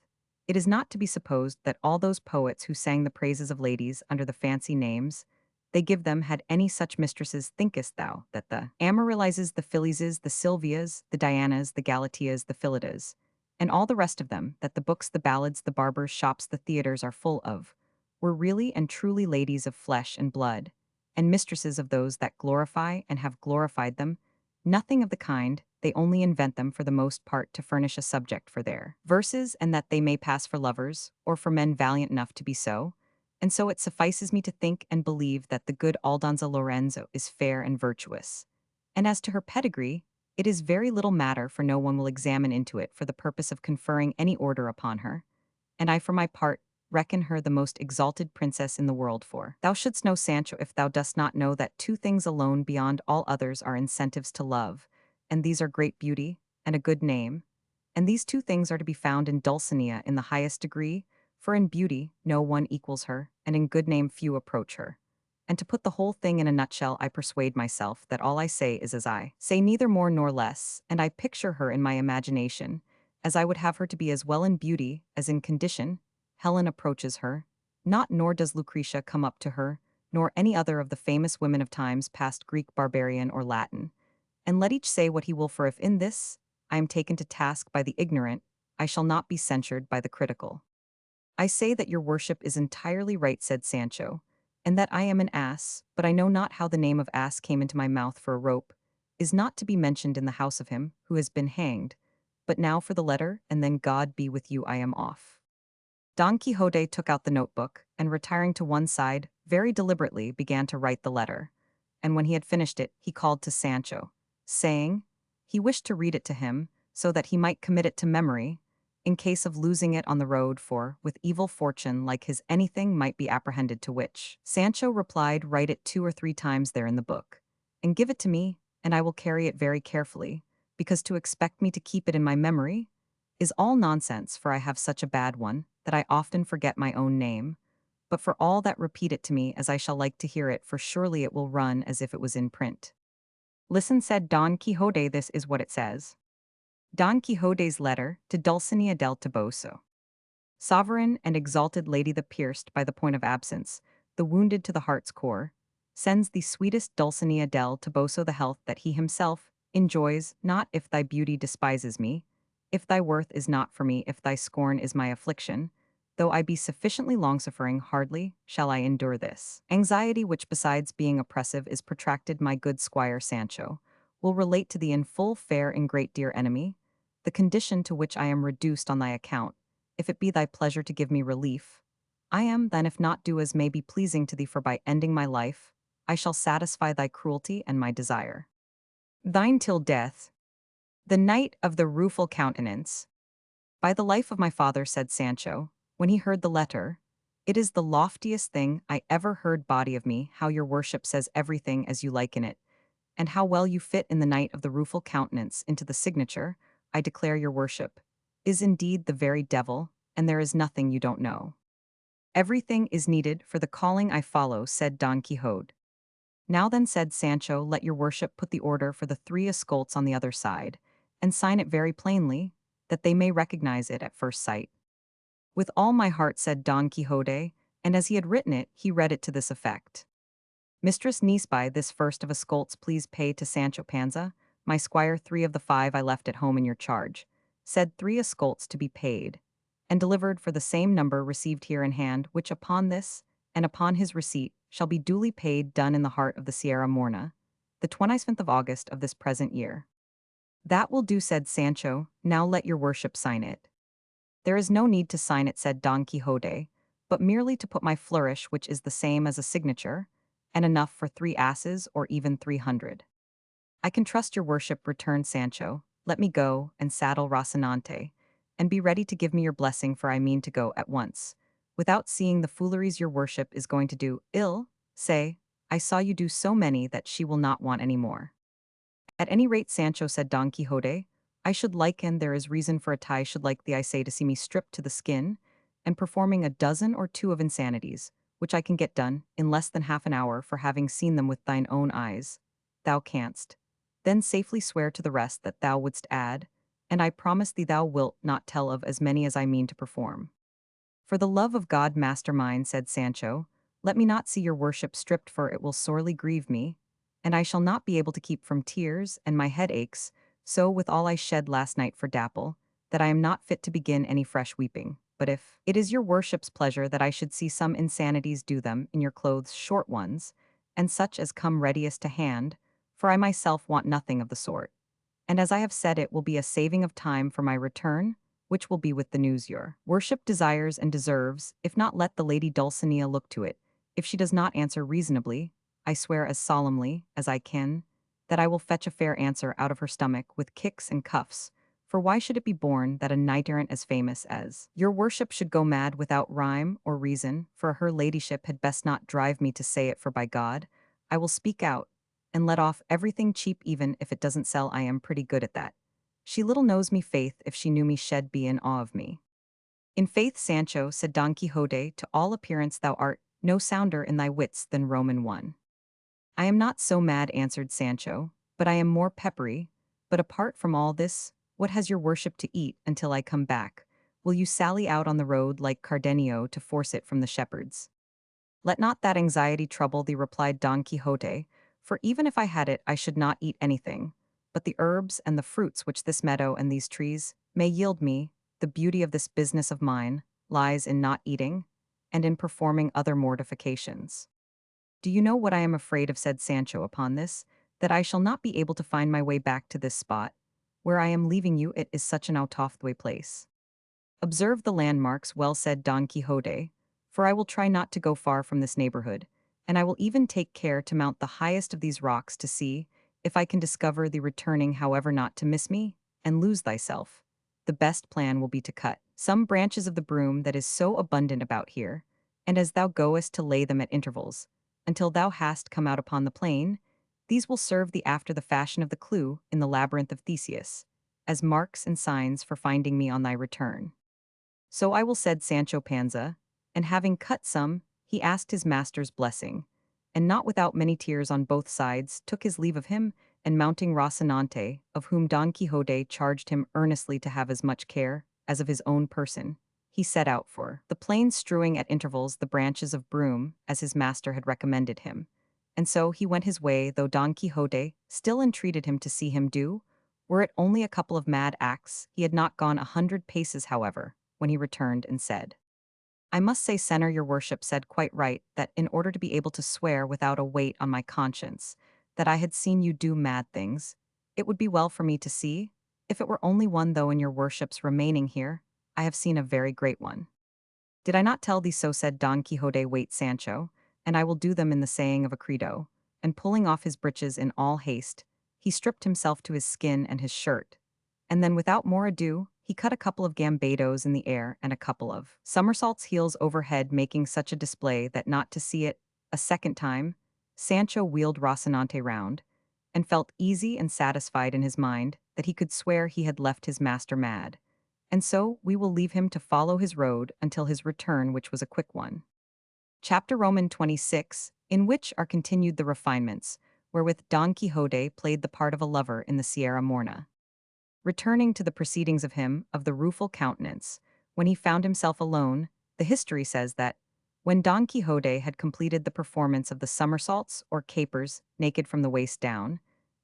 It is not to be supposed that all those poets who sang the praises of ladies under the fancy names they give them had any such mistresses. Thinkest thou that the Amarylises, the Phyllises, the Sylvias, the Dianas, the Galatias, the Phillidas, and all the rest of them, that the books, the ballads, the barbers' shops, the theatres are full of, were really and truly ladies of flesh and blood, and mistresses of those that glorify and have glorified them? Nothing of the kind, they only invent them for the most part to furnish a subject for their verses, and that they may pass for lovers, or for men valiant enough to be so. And so it suffices me to think and believe that the good Aldonza Lorenzo is fair and virtuous. And as to her pedigree, it is very little matter, for no one will examine into it for the purpose of conferring any order upon her. And I, for my part, reckon her the most exalted princess in the world. For thou shouldst know, Sancho, if thou dost not know, that 2 things alone beyond all others are incentives to love, and these are great beauty and a good name. And these 2 things are to be found in Dulcinea in the highest degree, for in beauty no one equals her, and in good name few approach her. And to put the whole thing in a nutshell, I persuade myself that all I say is as I say, neither more nor less, and I picture her in my imagination, as I would have her to be, as well in beauty as in condition. Helen approaches her, not, nor does Lucretia come up to her, nor any other of the famous women of times past, Greek, barbarian, or Latin. And let each say what he will, for if in this I am taken to task by the ignorant, I shall not be censured by the critical. I say that your worship is entirely right, said Sancho, and that I am an ass, but I know not how the name of ass came into my mouth, for a rope is not to be mentioned in the house of him who has been hanged. But now for the letter, and then God be with you, I am off. Don Quixote took out the notebook, and retiring to one side, very deliberately began to write the letter. And when he had finished it, he called to Sancho, saying he wished to read it to him, so that he might commit it to memory, in case of losing it on the road, for, with evil fortune like his, anything might be apprehended, to which Sancho replied, write it 2 or 3 times there in the book, and give it to me, and I will carry it very carefully, because to expect me to keep it in my memory is all nonsense, for I have such a bad one, that I often forget my own name. But for all that, repeat it to me, as I shall like to hear it, for surely it will run as if it was in print. Listen, said Don Quixote, this is what it says. Don Quixote's letter to Dulcinea del Toboso. Sovereign and exalted lady, the pierced by the point of absence, the wounded to the heart's core, sends the sweetest Dulcinea del Toboso the health that he himself enjoys, not if thy beauty despises me, if thy worth is not for me, if thy scorn is my affliction, though I be sufficiently long-suffering, hardly shall I endure this anxiety, which besides being oppressive is protracted, my good squire Sancho, will relate to thee in full fair and great dear enemy, the condition to which I am reduced on thy account, if it be thy pleasure to give me relief. I am, then, if not do as may be pleasing to thee, for by ending my life, I shall satisfy thy cruelty and my desire. Thine till death. The Knight of the Rueful Countenance. By the life of my father, said Sancho, when he heard the letter, it is the loftiest thing I ever heard, body of me, how your worship says everything as you like in it, and how well you fit in the Knight of the Rueful Countenance into the signature. I declare your worship is indeed the very devil, and there is nothing you don't know. Everything is needed for the calling I follow, said Don Quixote. Now then, said Sancho, let your worship put the order for the 3 escolts on the other side, and sign it very plainly, that they may recognize it at first sight. With all my heart, said Don Quixote, and as he had written it, he read it to this effect. Mistress Niesby, this first of escolts please pay to Sancho Panza, my squire, 3 of the 5 I left at home in your charge, said 3 escolts to be paid, and delivered for the same number received here in hand, which upon this, and upon his receipt, shall be duly paid, done in the heart of the Sierra Morna, the 25th of August of this present year. That will do, said Sancho, now let your worship sign it. There is no need to sign it, said Don Quixote, but merely to put my flourish, which is the same as a signature, and enough for 3 asses, or even 300. I can trust your worship, returned Sancho. Let me go and saddle Rocinante, and be ready to give me your blessing, for I mean to go at once, without seeing the fooleries your worship is going to do. Ill, say, I saw you do so many that she will not want any more. At any rate, Sancho, said Don Quixote, I should like, and there is reason for it, I should like thee, I say, to see me stripped to the skin, and performing a dozen or 2 of insanities, which I can get done in less than half an hour, for having seen them with thine own eyes. Thou canst then safely swear to the rest that thou wouldst add, and I promise thee thou wilt not tell of as many as I mean to perform. For the love of God, master mine, said Sancho, let me not see your worship stripped, for it will sorely grieve me, and I shall not be able to keep from tears, and my head aches, so with all I shed last night for Dapple, that I am not fit to begin any fresh weeping. But if it is your worship's pleasure that I should see some insanities, do them in your clothes, short ones, and such as come readiest to hand, for I myself want nothing of the sort. And as I have said, it will be a saving of time for my return, which will be with the news your worship desires and deserves. If not, let the lady Dulcinea look to it. If she does not answer reasonably, I swear as solemnly as I can, that I will fetch a fair answer out of her stomach with kicks and cuffs. For why should it be borne that a knight-errant as famous as your worship should go mad without rhyme or reason? For her ladyship had best not drive me to say it, for by God, I will speak out, and let off everything cheap, even if it doesn't sell. I am pretty good at that. She little knows me, faith, if she knew me she'd be in awe of me. In faith, Sancho, said Don Quixote, to all appearance thou art no sounder in thy wits than Roman one. I am not so mad, answered Sancho, but I am more peppery. But apart from all this, what has your worship to eat until I come back? Will you sally out on the road like Cardenio to force it from the shepherds? Let not that anxiety trouble thee, replied Don Quixote, for even if I had it, I should not eat anything, but the herbs and the fruits which this meadow and these trees may yield me. The beauty of this business of mine lies in not eating, and in performing other mortifications. Do you know what I am afraid of, said Sancho upon this, that I shall not be able to find my way back to this spot, where I am leaving you. It is such an out of the way place. Observe the landmarks, well, said Don Quixote, for I will try not to go far from this neighborhood, and I will even take care to mount the highest of these rocks to see if I can discover thee returning, however not to miss me, and lose thyself. The best plan will be to cut some branches of the broom that is so abundant about here, and as thou goest to lay them at intervals, until thou hast come out upon the plain, these will serve thee after the fashion of the clue in the labyrinth of Theseus, as marks and signs for finding me on thy return. So I will, said Sancho Panza, and having cut some, he asked his master's blessing, and not without many tears on both sides took his leave of him, and mounting Rocinante, of whom Don Quixote charged him earnestly to have as much care as of his own person, he set out for the plain, strewing at intervals the branches of broom, as his master had recommended him. And so he went his way, though Don Quixote still entreated him to see him do, were it only a couple of mad acts. He had not gone 100 paces, however, when he returned and said, I must say, Senor, your worship said quite right, that in order to be able to swear without a weight on my conscience that I had seen you do mad things, it would be well for me to see, if it were only one, though in your worship's remaining here, I have seen a very great one. Did I not tell thee so, said Don Quixote. Wait, Sancho, and I will do them in the saying of a credo. And pulling off his breeches in all haste, he stripped himself to his skin and his shirt, and then without more ado, he cut a couple of gambados in the air and a couple of somersaults heels overhead, making such a display that not to see it a second time, Sancho wheeled Rocinante round, and felt easy and satisfied in his mind that he could swear he had left his master mad. And so we will leave him to follow his road until his return, which was a quick one. Chapter Roman 26, in which are continued the refinements, wherewith Don Quixote played the part of a lover in the Sierra Morna. Returning to the proceedings of him of the rueful countenance, when he found himself alone, the history says that, when Don Quixote had completed the performance of the somersaults or capers, naked from the waist down,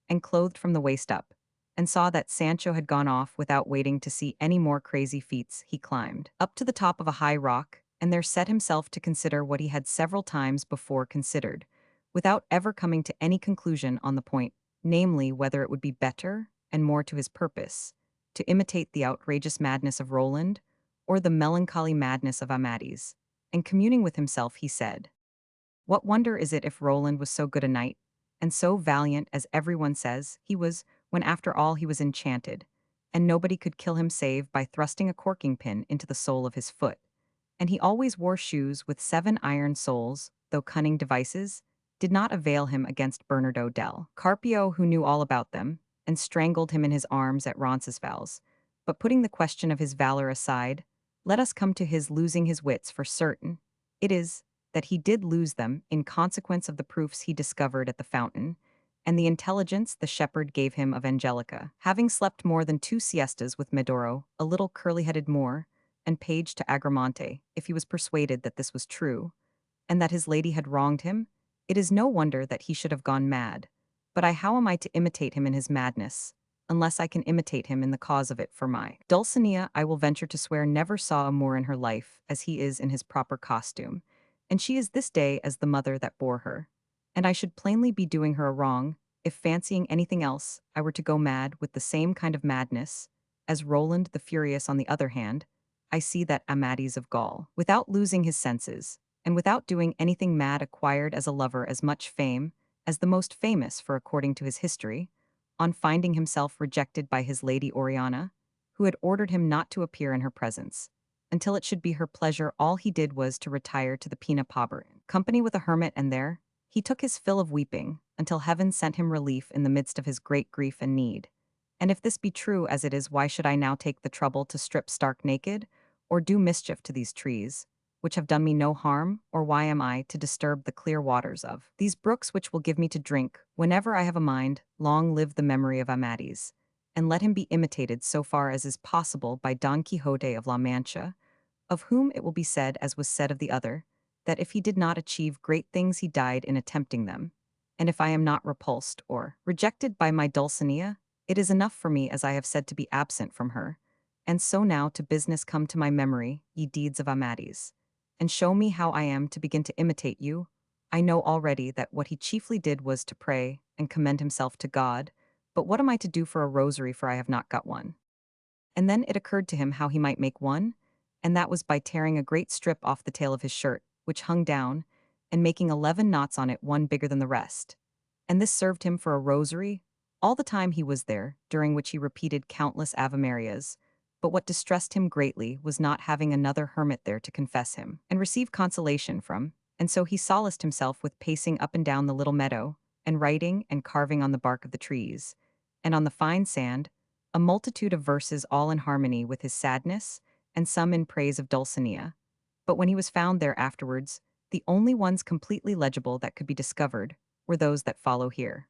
and clothed from the waist up, and saw that Sancho had gone off without waiting to see any more crazy feats, he climbed up to the top of a high rock, and there set himself to consider what he had several times before considered, without ever coming to any conclusion on the point, namely whether it would be better, and more to his purpose, to imitate the outrageous madness of Roland, or the melancholy madness of Amadis. And communing with himself, he said, what wonder is it if Roland was so good a knight, and so valiant as everyone says he was, when after all he was enchanted, and nobody could kill him save by thrusting a corking pin into the sole of his foot. And he always wore shoes with 7 iron soles, though cunning devices did not avail him against Bernardo del Carpio, who knew all about them, and strangled him in his arms at Roncesvalles. But putting the question of his valor aside, let us come to his losing his wits. For certain it is that he did lose them in consequence of the proofs he discovered at the fountain, and the intelligence the shepherd gave him of Angelica, having slept more than 2 siestas with Medoro, a little curly-headed Moor, and page to Agramonte, if he was persuaded that this was true, and that his lady had wronged him, it is no wonder that he should have gone mad. But how am I to imitate him in his madness, unless I can imitate him in the cause of it? For my Dulcinea, I will venture to swear, never saw a Moor in her life as he is in his proper costume, and she is this day as the mother that bore her. And I should plainly be doing her a wrong, if fancying anything else, I were to go mad with the same kind of madness, as Roland the Furious. On the other hand, I see that Amadis of Gaul, without losing his senses, and without doing anything mad, acquired as a lover as much fame as the most famous, for according to his history, on finding himself rejected by his lady Oriana, who had ordered him not to appear in her presence, until it should be her pleasure, all he did was to retire to the Pena Pober in company with a hermit, and there he took his fill of weeping, until heaven sent him relief in the midst of his great grief and need. And if this be true as it is, why should I now take the trouble to strip stark naked, or do mischief to these trees, which have done me no harm? Or why am I to disturb the clear waters of these brooks, which will give me to drink whenever I have a mind? Long live the memory of Amadis, and let him be imitated so far as is possible by Don Quixote of La Mancha, of whom it will be said, as was said of the other, that if he did not achieve great things, he died in attempting them. And if I am not repulsed or rejected by my Dulcinea, it is enough for me, as I have said, to be absent from her, And so now to business come to my memory, ye deeds of Amadis. And show me how I am to begin to imitate you. I know already that what he chiefly did was to pray and commend himself to God, but what am I to do for a rosary, for I have not got one? And then it occurred to him how he might make one, and that was by tearing a great strip off the tail of his shirt, which hung down, and making 11 knots on it, one bigger than the rest. And this served him for a rosary all the time he was there, during which he repeated countless Ave Marias. But what distressed him greatly was not having another hermit there to confess him and receive consolation from, and so he solaced himself with pacing up and down the little meadow, and writing and carving on the bark of the trees, and on the fine sand, a multitude of verses all in harmony with his sadness, and some in praise of Dulcinea. But when he was found there afterwards, the only ones completely legible that could be discovered were those that follow here.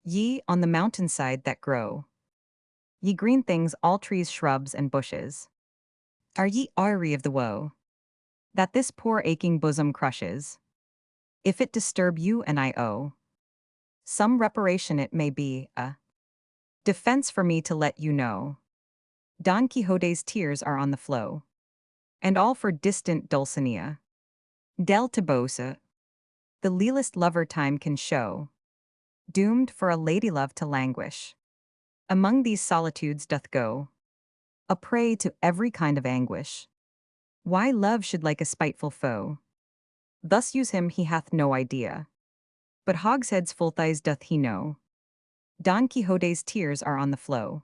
Ye on the mountainside that grow, ye green things, all trees, shrubs, and bushes, are ye weary of the woe that this poor aching bosom crushes? If it disturb you and I owe some reparation, it may be a defense for me to let you know Don Quixote's tears are on the flow, and all for distant Dulcinea. Del Toboso, the lealest lover time can show, doomed for a lady love to languish. Among these solitudes doth go, a prey to every kind of anguish. Why love should like a spiteful foe thus use him, he hath no idea. But hogsheads full thighs doth he know. Don Quixote's tears are on the flow,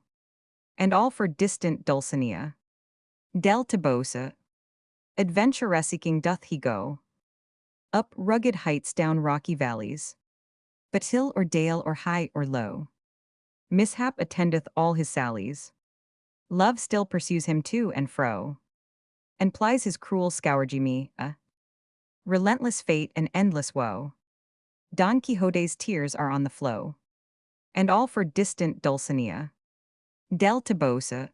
and all for distant Dulcinea. Del Toboso, adventure seeking doth he go, up rugged heights, down rocky valleys, but hill or dale or high or low, mishap attendeth all his sallies. Love still pursues him to and fro, and plies his cruel scourge me, a relentless fate and endless woe. Don Quixote's tears are on the flow, and all for distant Dulcinea. Del Toboso.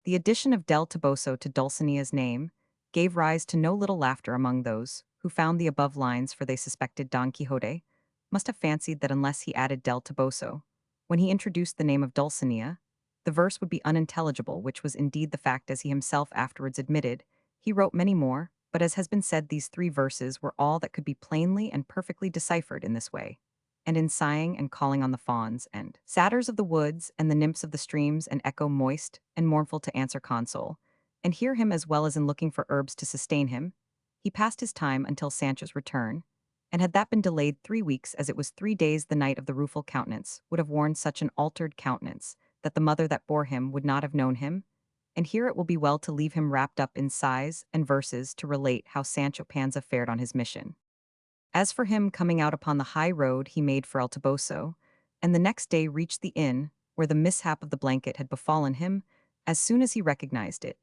The addition of Del Toboso to Dulcinea's name gave rise to no little laughter among those who found the above lines, for they suspected Don Quixote must have fancied that unless he added Del Toboso, when he introduced the name of Dulcinea, the verse would be unintelligible, which was indeed the fact, as he himself afterwards admitted. He wrote many more, but as has been said, these 3 verses were all that could be plainly and perfectly deciphered in this way. And in sighing and calling on the fawns and satyrs of the woods and the nymphs of the streams, and echo moist and mournful to answer console, and hear him, as well as in looking for herbs to sustain him, he passed his time until Sancho's return, and had that been delayed 3 weeks, as it was 3 days, the night of the rueful countenance would have worn such an altered countenance that the mother that bore him would not have known him. And here it will be well to leave him wrapped up in sighs and verses to relate how Sancho Panza fared on his mission. As for him, coming out upon the high road, he made for El Toboso, and the next day reached the inn where the mishap of the blanket had befallen him. As soon as he recognized it,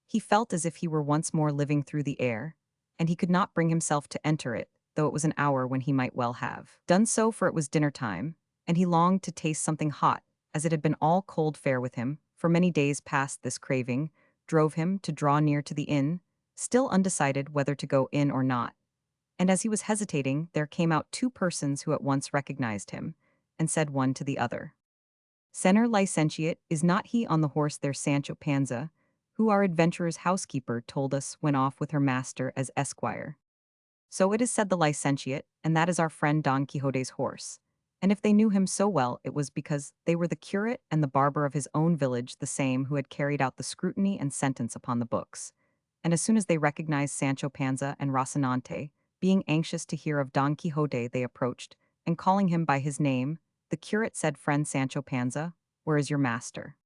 he felt as if he were once more living through the air, and he could not bring himself to enter it, though it was an hour when he might well have done so, for it was dinner time, and he longed to taste something hot, as it had been all cold fare with him for many days past. This craving drove him to draw near to the inn, still undecided whether to go in or not. And as he was hesitating, there came out 2 persons who at once recognized him, and said one to the other, Senor licentiate, is not he on the horse there Sancho Panza, who our adventurer's housekeeper told us went off with her master as esquire? So it is, said the licentiate, and that is our friend Don Quixote's horse. And if they knew him so well, it was because they were the curate and the barber of his own village, the same who had carried out the scrutiny and sentence upon the books. And as soon as they recognized Sancho Panza and Rocinante, being anxious to hear of Don Quixote, they approached, and calling him by his name, the curate said, Friend Sancho Panza, where is your master?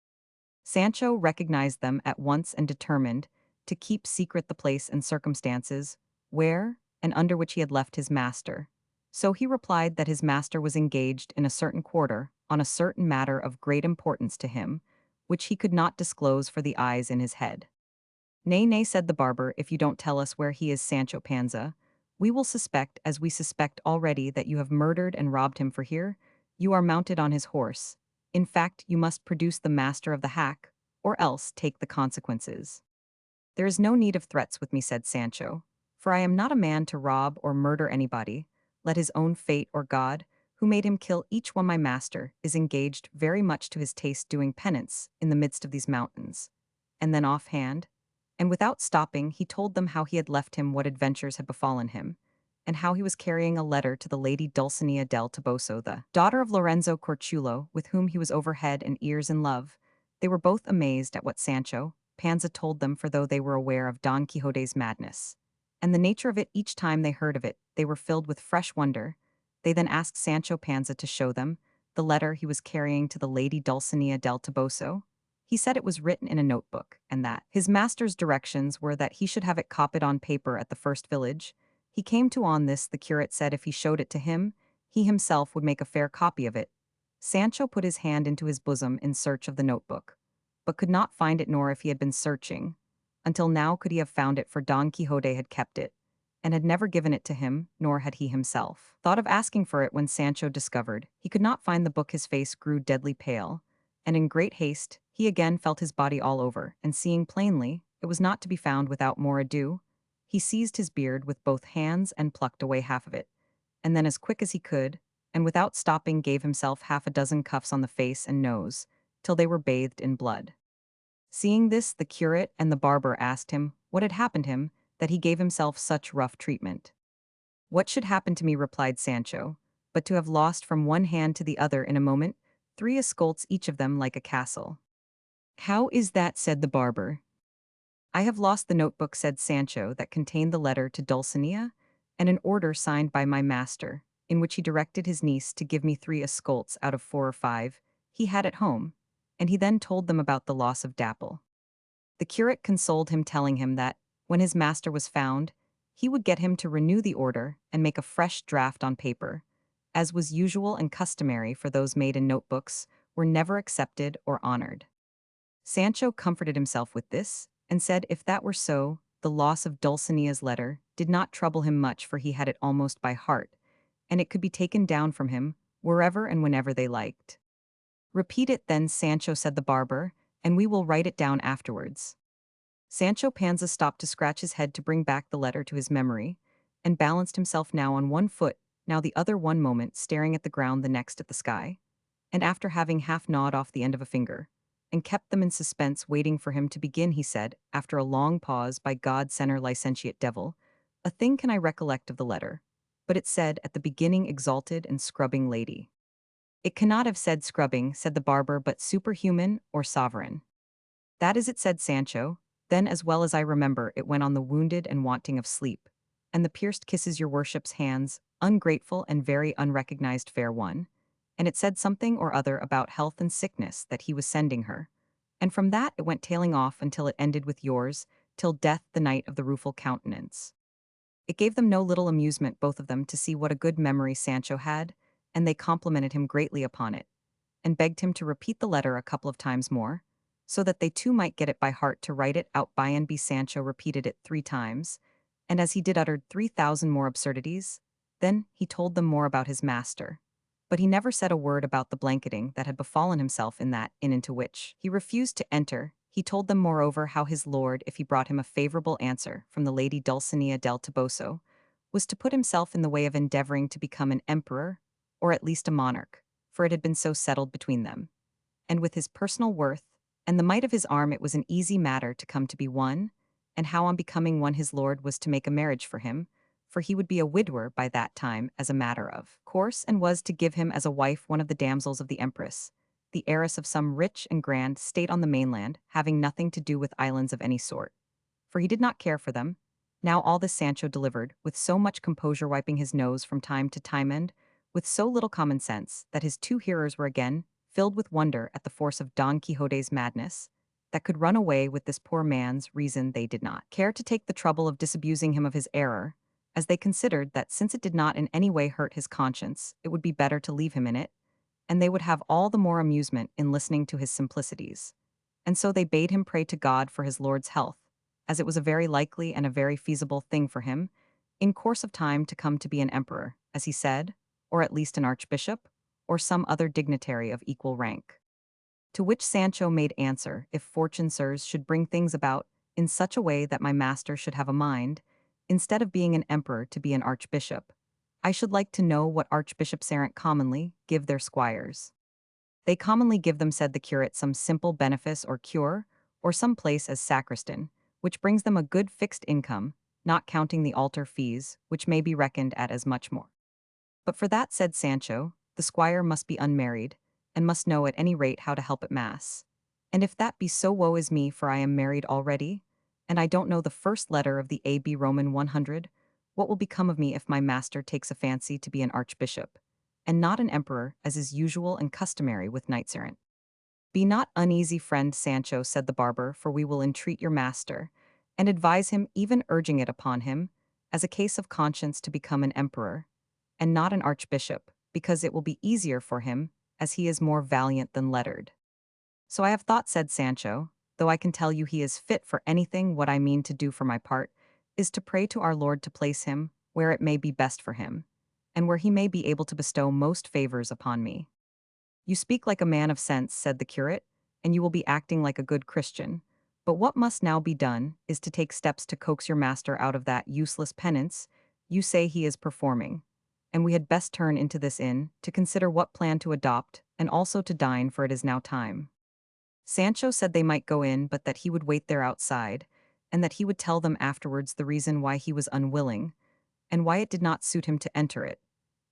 Sancho recognized them at once and determined to keep secret the place and circumstances where and under which he had left his master. So he replied that his master was engaged in a certain quarter on a certain matter of great importance to him, which he could not disclose for the eyes in his head. Nay, nay, said the barber, if you don't tell us where he is, Sancho Panza, we will suspect, as we suspect already, that you have murdered and robbed him, for here you are mounted on his horse. In fact, you must produce the master of the hack, or else take the consequences. There is no need of threats with me, said Sancho, for I am not a man to rob or murder anybody. Let his own fate or God, who made him kill each one, my master is engaged very much to his taste doing penance in the midst of these mountains. and then offhand, and without stopping he told them how he had left him what adventures had befallen him, and how he was carrying a letter to the lady Dulcinea del Toboso, the daughter of Lorenzo Corchulo, with whom he was over head and ears in love. They were both amazed at what Sancho Panza told them, for though they were aware of Don Quixote's madness, and the nature of it each time they heard of it, they were filled with fresh wonder. They then asked Sancho Panza to show them the letter he was carrying to the lady Dulcinea del Toboso. He said it was written in a notebook, and that his master's directions were that he should have it copied on paper at the first village. He came to on this, the curate said if he showed it to him, he himself would make a fair copy of it. Sancho put his hand into his bosom in search of the notebook, but could not find it, nor if he had been searching. Until now could he have found it, for Don Quixote had kept it, and had never given it to him, nor had he himself thought of asking for it. When Sancho discovered he could not find the book, his face grew deadly pale, and in great haste he again felt his body all over, and seeing plainly it was not to be found, without more ado, he seized his beard with both hands and plucked away half of it, and then as quick as he could, and without stopping, gave himself half a dozen cuffs on the face and nose, till they were bathed in blood. Seeing this, the curate and the barber asked him what had happened him, that he gave himself such rough treatment. What should happen to me, replied Sancho, but to have lost from one hand to the other in a moment 3 escolts each of them, like a castle. How is that, said the barber. I have lost the notebook, said Sancho, that contained the letter to Dulcinea, and an order signed by my master, in which he directed his niece to give me 3 escolts out of 4 or 5 he had at home, and he then told them about the loss of Dapple. The curate consoled him, telling him that, when his master was found, he would get him to renew the order and make a fresh draft on paper, as was usual and customary, for those made in notebooks were never accepted or honored. Sancho comforted himself with this, and said if that were so, the loss of Dulcinea's letter did not trouble him much, for he had it almost by heart, and it could be taken down from him wherever and whenever they liked. Repeat it then, Sancho, said the barber, and we will write it down afterwards. Sancho Panza stopped to scratch his head to bring back the letter to his memory, and balanced himself now on one foot, now the other, one moment staring at the ground, the next at the sky, and after having half gnawed off the end of a finger, and kept them in suspense, waiting for him to begin, he said, after a long pause, by God, sinner, licentiate devil, a thing can I recollect of the letter, but it said at the beginning exalted and scrubbing lady. It cannot have said scrubbing, said the barber, but superhuman or sovereign. That is it, said Sancho. Then, as well as I remember, it went on the wounded and wanting of sleep, and the pierced kisses your worship's hands, ungrateful and very unrecognized fair one, and it said something or other about health and sickness that he was sending her, and from that it went tailing off until it ended with yours, till death the night of the rueful countenance. It gave them no little amusement, both of them, to see what a good memory Sancho had, and they complimented him greatly upon it, and begged him to repeat the letter a couple of times more, so that they too might get it by heart to write it out by and by. Sancho repeated it 3 times, and as he did uttered 3,000 more absurdities. Then he told them more about his master, but he never said a word about the blanketing that had befallen himself in that inn into which he refused to enter. He told them moreover how his lord, if he brought him a favorable answer from the lady Dulcinea del Toboso, was to put himself in the way of endeavoring to become an emperor, or at least a monarch, for it had been so settled between them. And with his personal worth and the might of his arm it was an easy matter to come to be one, and how on becoming one his lord was to make a marriage for him, for he would be a widower by that time as a matter of course, and was to give him as a wife one of the damsels of the empress, the heiress of some rich and grand state on the mainland, having nothing to do with islands of any sort, for he did not care for them. Now all this Sancho delivered with so much composure, wiping his nose from time to time, and with so little common sense, that his 2 hearers were again filled with wonder at the force of Don Quixote's madness, that could run away with this poor man's reason. They did not care to take the trouble of disabusing him of his error, as they considered that since it did not in any way hurt his conscience, it would be better to leave him in it, and they would have all the more amusement in listening to his simplicities. And so they bade him pray to God for his lord's health, as it was a very likely and a very feasible thing for him, in course of time, to come to be an emperor, as he said, or at least an archbishop, or some other dignitary of equal rank. To which Sancho made answer, if fortune, sirs, should bring things about in such a way that my master should have a mind, instead of being an emperor, to be an archbishop, I should like to know what archbishops errant commonly give their squires. They commonly give them, said the curate, some simple benefice or cure, or some place as sacristan, which brings them a good fixed income, not counting the altar fees, which may be reckoned at as much more. But for that, said Sancho, the squire must be unmarried, and must know at any rate how to help at mass. And if that be so, woe is me, for I am married already, and I don't know the first letter of the AB Roman 100, what will become of me if my master takes a fancy to be an archbishop, and not an emperor, as is usual and customary with knights-errant? Be not uneasy, friend Sancho, said the barber, for we will entreat your master, and advise him, even urging it upon him, as a case of conscience to become an emperor, and not an archbishop, because it will be easier for him, as he is more valiant than lettered. So I have thought, said Sancho, though I can tell you he is fit for anything. What I mean to do for my part is to pray to our Lord to place him where it may be best for him, and where he may be able to bestow most favors upon me. You speak like a man of sense, said the curate, and you will be acting like a good Christian. But what must now be done is to take steps to coax your master out of that useless penance you say he is performing. And we had best turn into this inn to consider what plan to adopt, and also to dine, for it is now time. Sancho said they might go in, but that he would wait there outside, and that he would tell them afterwards the reason why he was unwilling, and why it did not suit him to enter it.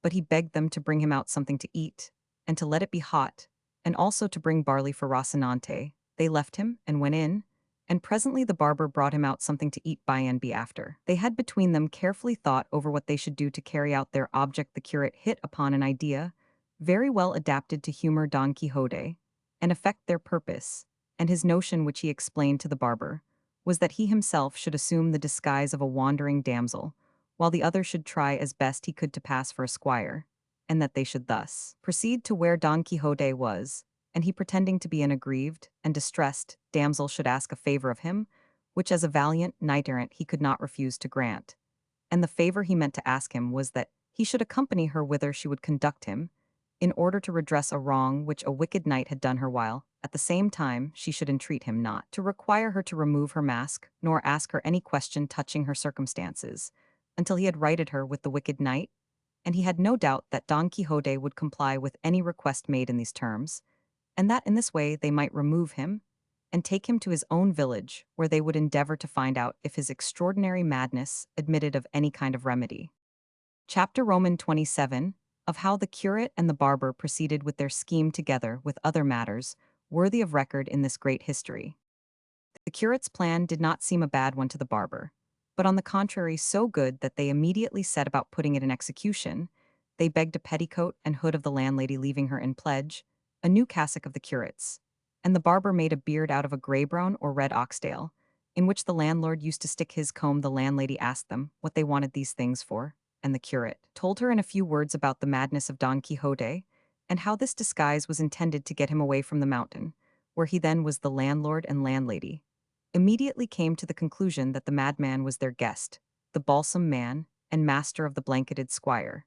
But he begged them to bring him out something to eat, and to let it be hot, and also to bring barley for Rocinante. They left him, and went in, and presently the barber brought him out something to eat by and be after. They had between them carefully thought over what they should do to carry out their object. The curate hit upon an idea, very well adapted to humor Don Quixote, and effect their purpose, and his notion, which he explained to the barber, was that he himself should assume the disguise of a wandering damsel, while the other should try as best he could to pass for a squire, and that they should thus proceed to where Don Quixote was, and he pretending to be an aggrieved and distressed damsel should ask a favor of him, which as a valiant knight-errant he could not refuse to grant. And the favor he meant to ask him was that he should accompany her whither she would conduct him, in order to redress a wrong which a wicked knight had done her, while, at the same time, she should entreat him not to require her to remove her mask, nor ask her any question touching her circumstances, until he had righted her with the wicked knight, and he had no doubt that Don Quixote would comply with any request made in these terms, and that in this way they might remove him, and take him to his own village, where they would endeavor to find out if his extraordinary madness admitted of any kind of remedy. Chapter Roman 27, of how the curate and the barber proceeded with their scheme together with other matters, worthy of record in this great history. The curate's plan did not seem a bad one to the barber, but on the contrary so good that they immediately set about putting it in execution. They begged a petticoat and hood of the landlady, leaving her in pledge, a new cassock of the curate's, and the barber made a beard out of a grey-brown or red oxtail, in which the landlord used to stick his comb. The landlady asked them what they wanted these things for, and the curate told her in a few words about the madness of Don Quixote, and how this disguise was intended to get him away from the mountain, where he then was the landlord and landlady. Immediately came to the conclusion that the madman was their guest, the balsam man, and master of the blanketed squire.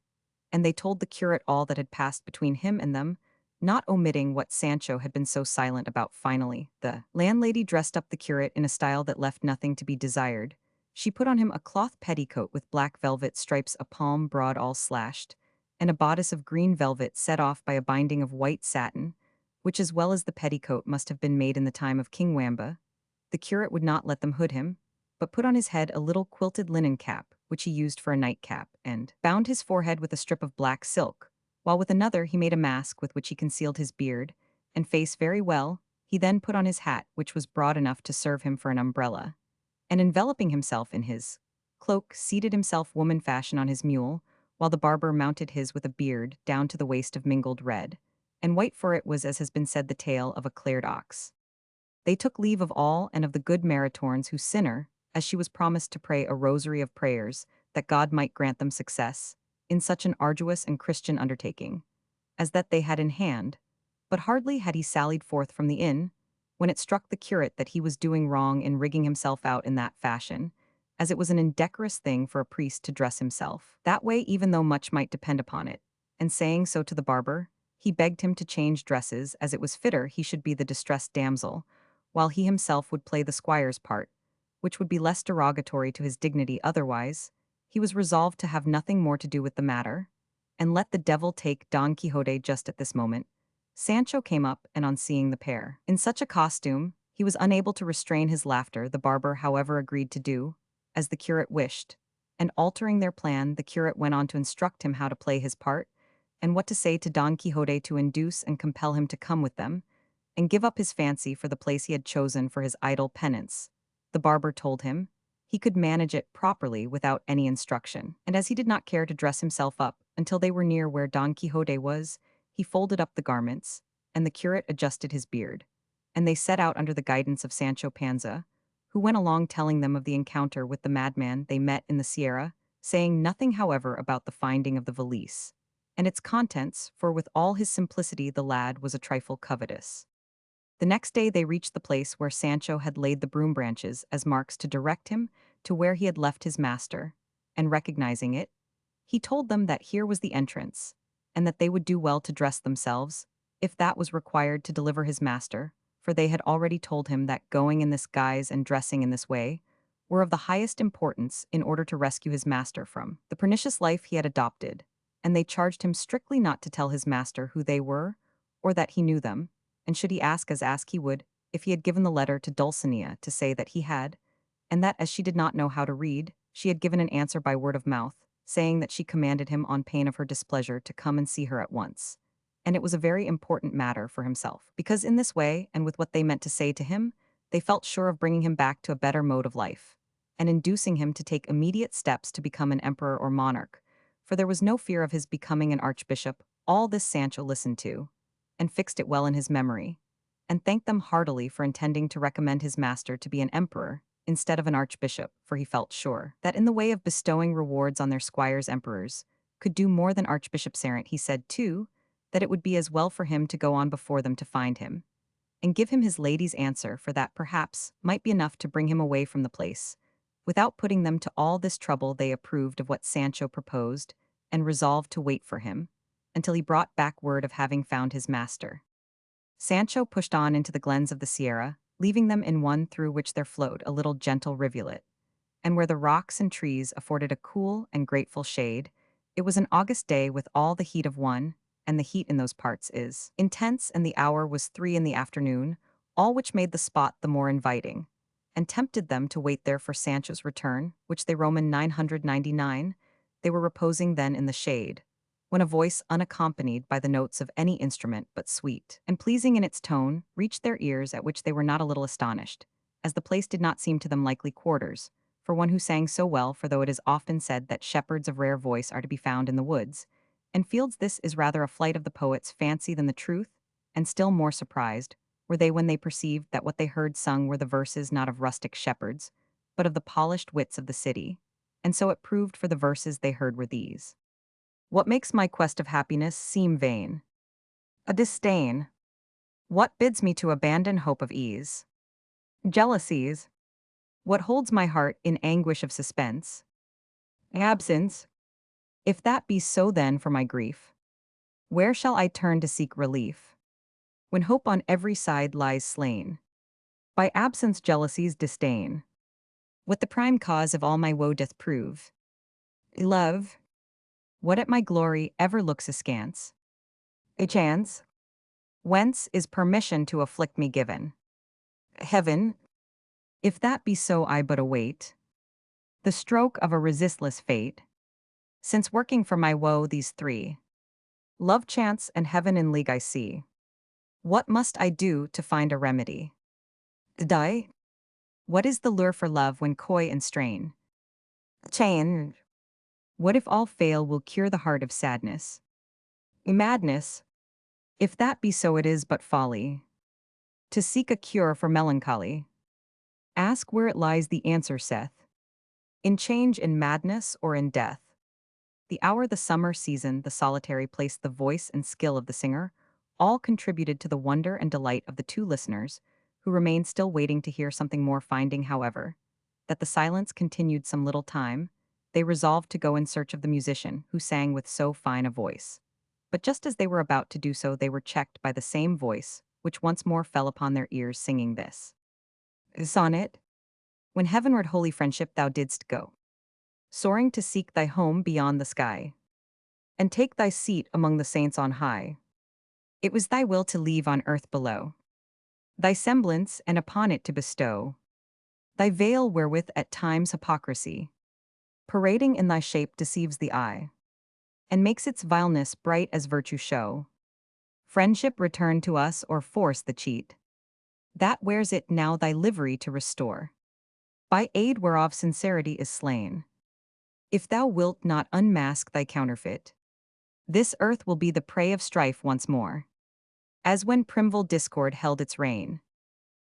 And they told the curate all that had passed between him and them, not omitting what Sancho had been so silent about. Finally, the landlady dressed up the curate in a style that left nothing to be desired. She put on him a cloth petticoat with black velvet stripes, a palm broad all slashed, and a bodice of green velvet set off by a binding of white satin, which as well as the petticoat must have been made in the time of King Wamba. The curate would not let them hood him, but put on his head a little quilted linen cap, which he used for a nightcap, and bound his forehead with a strip of black silk, while with another he made a mask with which he concealed his beard and face very well. He then put on his hat, which was broad enough to serve him for an umbrella, and enveloping himself in his cloak, seated himself woman fashion on his mule, while the barber mounted his with a beard down to the waist of mingled red and white, for it was, as has been said, the tail of a cleared ox. They took leave of all and of the good Maritornes, whose sinner, as she was promised to pray a rosary of prayers, that God might grant them success in such an arduous and Christian undertaking as that they had in hand. But hardly had he sallied forth from the inn, when it struck the curate that he was doing wrong in rigging himself out in that fashion, as it was an indecorous thing for a priest to dress himself that way, even though much might depend upon it. And saying so to the barber, he begged him to change dresses, as it was fitter he should be the distressed damsel, while he himself would play the squire's part, which would be less derogatory to his dignity. Otherwise, he was resolved to have nothing more to do with the matter, and let the devil take Don Quixote. Just at this moment, Sancho came up, and on seeing the pair in such a costume, He was unable to restrain his laughter, the barber, however, agreed to do, as the curate wished, and altering their plan, the curate went on to instruct him how to play his part, and what to say to Don Quixote to induce and compel him to come with them, and give up his fancy for the place he had chosen for his idle penance. The barber told him he could manage it properly without any instruction, and as he did not care to dress himself up until they were near where Don Quixote was, he folded up the garments, and the curate adjusted his beard, and they set out under the guidance of Sancho Panza, who went along telling them of the encounter with the madman they met in the Sierra, saying nothing, however, about the finding of the valise and its contents, for with all his simplicity the lad was a trifle covetous. The next day they reached the place where Sancho had laid the broom branches as marks to direct him to where he had left his master, and recognizing it, he told them that here was the entrance, and that they would do well to dress themselves, if that was required to deliver his master, for they had already told him that going in this guise and dressing in this way were of the highest importance in order to rescue his master from the pernicious life he had adopted, and they charged him strictly not to tell his master who they were, or that he knew them, and should he ask, as ask he would, if he had given the letter to Dulcinea, to say that he had, and that as she did not know how to read, she had given an answer by word of mouth, saying that she commanded him on pain of her displeasure to come and see her at once. And it was a very important matter for himself, because in this way, and with what they meant to say to him, they felt sure of bringing him back to a better mode of life, and inducing him to take immediate steps to become an emperor or monarch, for there was no fear of his becoming an archbishop. All this Sancho listened to, and fixed it well in his memory, and thanked them heartily for intending to recommend his master to be an emperor instead of an archbishop, for he felt sure that in the way of bestowing rewards on their squires emperors could do more than archbishops errant. He said, too, that it would be as well for him to go on before them to find him, and give him his lady's answer, for that perhaps might be enough to bring him away from the place. Without putting them to all this trouble, they approved of what Sancho proposed, and resolved to wait for him, until he brought back word of having found his master. Sancho pushed on into the glens of the Sierra, leaving them in one through which there flowed a little gentle rivulet, and where the rocks and trees afforded a cool and grateful shade. It was an August day with all the heat of one, and the heat in those parts is intense, and the hour was 3 in the afternoon, all which made the spot the more inviting, and tempted them to wait there for Sancho's return, which they Roman 999. They were reposing then in the shade, when a voice unaccompanied by the notes of any instrument but sweet and pleasing in its tone reached their ears, at which they were not a little astonished, as the place did not seem to them likely quarters for one who sang so well, for though it is often said that shepherds of rare voice are to be found in the woods and fields, this is rather a flight of the poet's fancy than the truth, and still more surprised were they when they perceived that what they heard sung were the verses not of rustic shepherds, but of the polished wits of the city, and so it proved, for the verses they heard were these: what makes my quest of happiness seem vain? A disdain. What bids me to abandon hope of ease? Jealousies. What holds my heart in anguish of suspense? Absence. If that be so, then for my grief, where shall I turn to seek relief, when hope on every side lies slain by absence, jealousies, disdain? What the prime cause of all my woe doth prove? Love. What at my glory ever looks askance? A chance. Whence is permission to afflict me given? Heaven. If that be so, I but await the stroke of a resistless fate, since working for my woe these three, love, chance, and heaven in league I see. What must I do to find a remedy? Die? What is the lure for love when coy and strain? Chain. What if all fail will cure the heart of sadness? Madness. If that be so, it is but folly to seek a cure for melancholy. Ask where it lies, the answer saith, in change, in madness, or in death. The hour, the summer season, the solitary place, the voice and skill of the singer, all contributed to the wonder and delight of the two listeners, who remained still waiting to hear something more. Finding, however, that the silence continued some little time, they resolved to go in search of the musician who sang with so fine a voice. But just as they were about to do so, they were checked by the same voice, which once more fell upon their ears, singing this sonnet: when heavenward, holy friendship, thou didst go, soaring to seek thy home beyond the sky, and take thy seat among the saints on high, it was thy will to leave on earth below thy semblance and upon it to bestow, thy veil wherewith at times hypocrisy, parading in thy shape deceives the eye, and makes its vileness bright as virtue show. Friendship return to us or force the cheat, that wears it now thy livery to restore, by aid whereof sincerity is slain. If thou wilt not unmask thy counterfeit, this earth will be the prey of strife once more, as when primeval discord held its reign.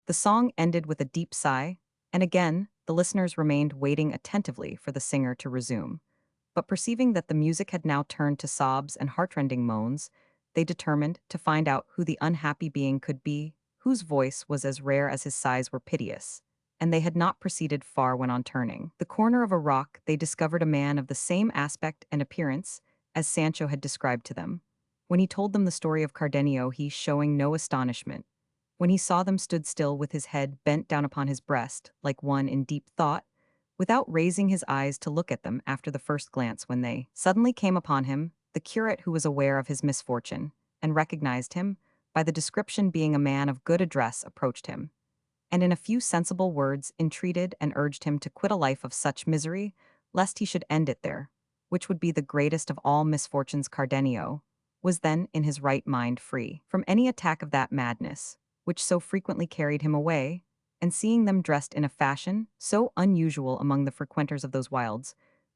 The song ended with a deep sigh, and again the listeners remained waiting attentively for the singer to resume. But perceiving that the music had now turned to sobs and heartrending moans, they determined to find out who the unhappy being could be, whose voice was as rare as his sighs were piteous. And they had not proceeded far when on turning the corner of a rock they discovered a man of the same aspect and appearance as Sancho had described to them. When he told them the story of Cardenio, he, showing no astonishment, when he saw them, stood still with his head bent down upon his breast, like one in deep thought, without raising his eyes to look at them after the first glance. When they suddenly came upon him, the curate, who was aware of his misfortune, and recognized him, by the description being a man of good address, approached him, and in a few sensible words entreated and urged him to quit a life of such misery, lest he should end it there, which would be the greatest of all misfortunes. Cardenio was then in his right mind, free from any attack of that madness which so frequently carried him away, and seeing them dressed in a fashion so unusual among the frequenters of those wilds,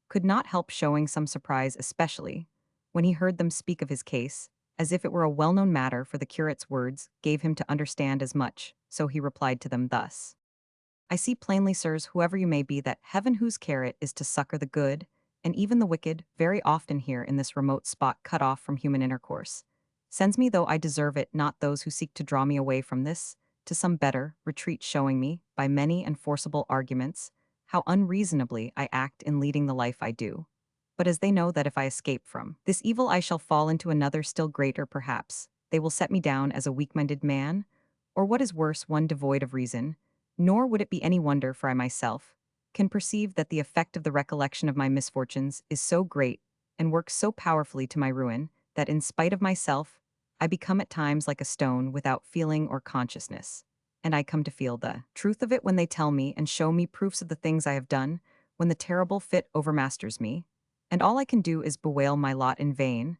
could not help showing some surprise, especially when he heard them speak of his case, as if it were a well-known matter, for the curate's words gave him to understand as much. So he replied to them thus: I see plainly, sirs, whoever you may be, that heaven, whose care it is to succor the good, and even the wicked, very often here in this remote spot cut off from human intercourse, sends me, though I deserve it not, those who seek to draw me away from this, to some better retreat, showing me, by many and forcible arguments, how unreasonably I act in leading the life I do. But as they know that if I escape from this evil I shall fall into another still greater, perhaps, they will set me down as a weak-minded man, or what is worse, one devoid of reason. Nor would it be any wonder, for I myself can perceive that the effect of the recollection of my misfortunes is so great, and works so powerfully to my ruin, that in spite of myself, I become at times like a stone without feeling or consciousness, and I come to feel the truth of it when they tell me and show me proofs of the things I have done, when the terrible fit overmasters me, and all I can do is bewail my lot in vain,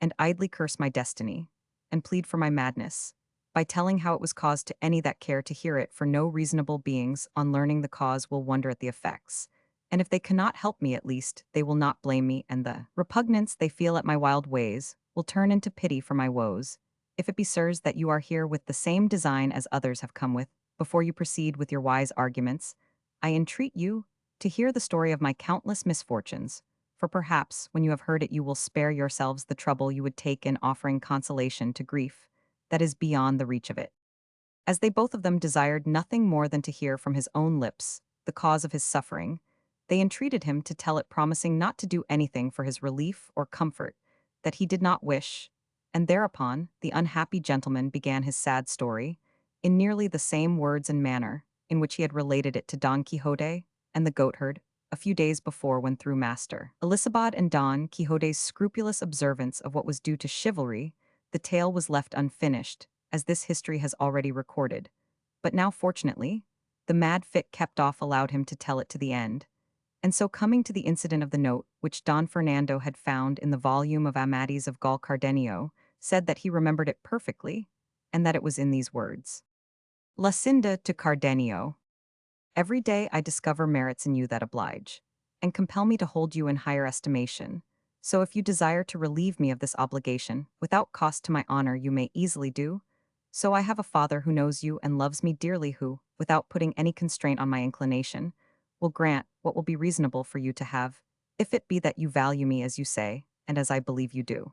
and idly curse my destiny, and plead for my madness, by telling how it was caused to any that care to hear it, for no reasonable beings, on learning the cause, will wonder at the effects. And if they cannot help me, at least they will not blame me, and the repugnance they feel at my wild ways will turn into pity for my woes. If it be, sirs, that you are here with the same design as others have come with, before you proceed with your wise arguments, I entreat you to hear the story of my countless misfortunes, for perhaps when you have heard it you will spare yourselves the trouble you would take in offering consolation to grief that is beyond the reach of it. As they both of them desired nothing more than to hear from his own lips the cause of his suffering, they entreated him to tell it, promising not to do anything for his relief or comfort that he did not wish, and thereupon the unhappy gentleman began his sad story, in nearly the same words and manner in which he had related it to Don Quixote and the goatherd a few days before, when through Master Elisabad and Don Quixote's scrupulous observance of what was due to chivalry, the tale was left unfinished, as this history has already recorded. But now, fortunately, the mad fit kept off allowed him to tell it to the end. And so, coming to the incident of the note which Don Fernando had found in the volume of Amadis of Gaul, Cardenio said that he remembered it perfectly, and that it was in these words: Lucinda to Cardenio. Every day I discover merits in you that oblige, and compel me to hold you in higher estimation. So if you desire to relieve me of this obligation, without cost to my honor, you may easily do. So I have a father who knows you and loves me dearly, who, without putting any constraint on my inclination, will grant what will be reasonable for you to have, if it be that you value me as you say, and as I believe you do.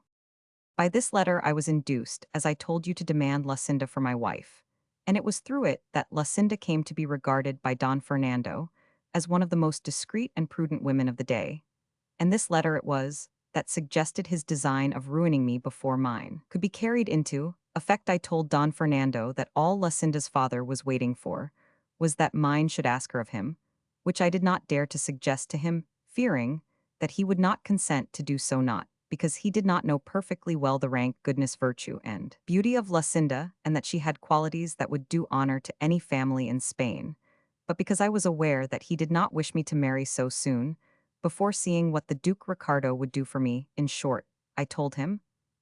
By this letter I was induced, as I told you, to demand Lucinda for my wife, and it was through it that Lucinda came to be regarded by Don Fernando as one of the most discreet and prudent women of the day. And this letter it was that suggested his design of ruining me before mine could be carried into effect. I told Don Fernando that all Lucinda's father was waiting for was that mine should ask her of him, which I did not dare to suggest to him, fearing that he would not consent to do so. Not because he did not know perfectly well the rank, goodness, virtue, and beauty of Lucinda, and that she had qualities that would do honor to any family in Spain, but because I was aware that he did not wish me to marry so soon, before seeing what the Duke Ricardo would do for me. In short, I told him,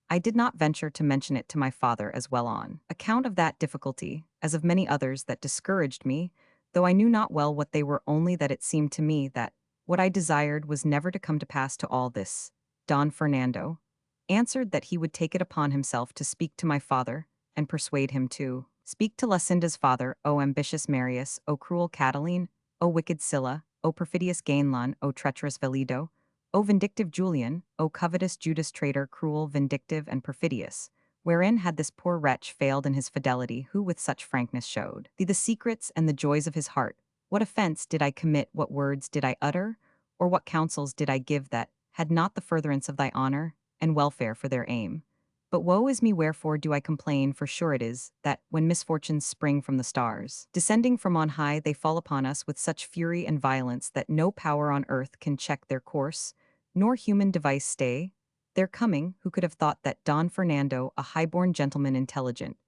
I did not venture to mention it to my father as well on account of that difficulty, as of many others that discouraged me, though I knew not well what they were, only that it seemed to me that what I desired was never to come to pass. To all this, Don Fernando answered that he would take it upon himself to speak to my father, and persuade him to speak to Lucinda's father. O ambitious Marius, O cruel Catiline, O wicked Sylla, O perfidious Gainlon, O treacherous Velido, O vindictive Julian, O covetous Judas, traitor, cruel, vindictive, and perfidious, wherein had this poor wretch failed in his fidelity, who with such frankness showed thee the secrets and the joys of his heart? What offense did I commit, what words did I utter, or what counsels did I give that had not the furtherance of thy honor and welfare for their aim? But woe is me, wherefore do I complain? For sure it is, that, when misfortunes spring from the stars, descending from on high, they fall upon us with such fury and violence that no power on earth can check their course, nor human device stay their coming. Who could have thought that Don Fernando, a high-born gentleman intelligent,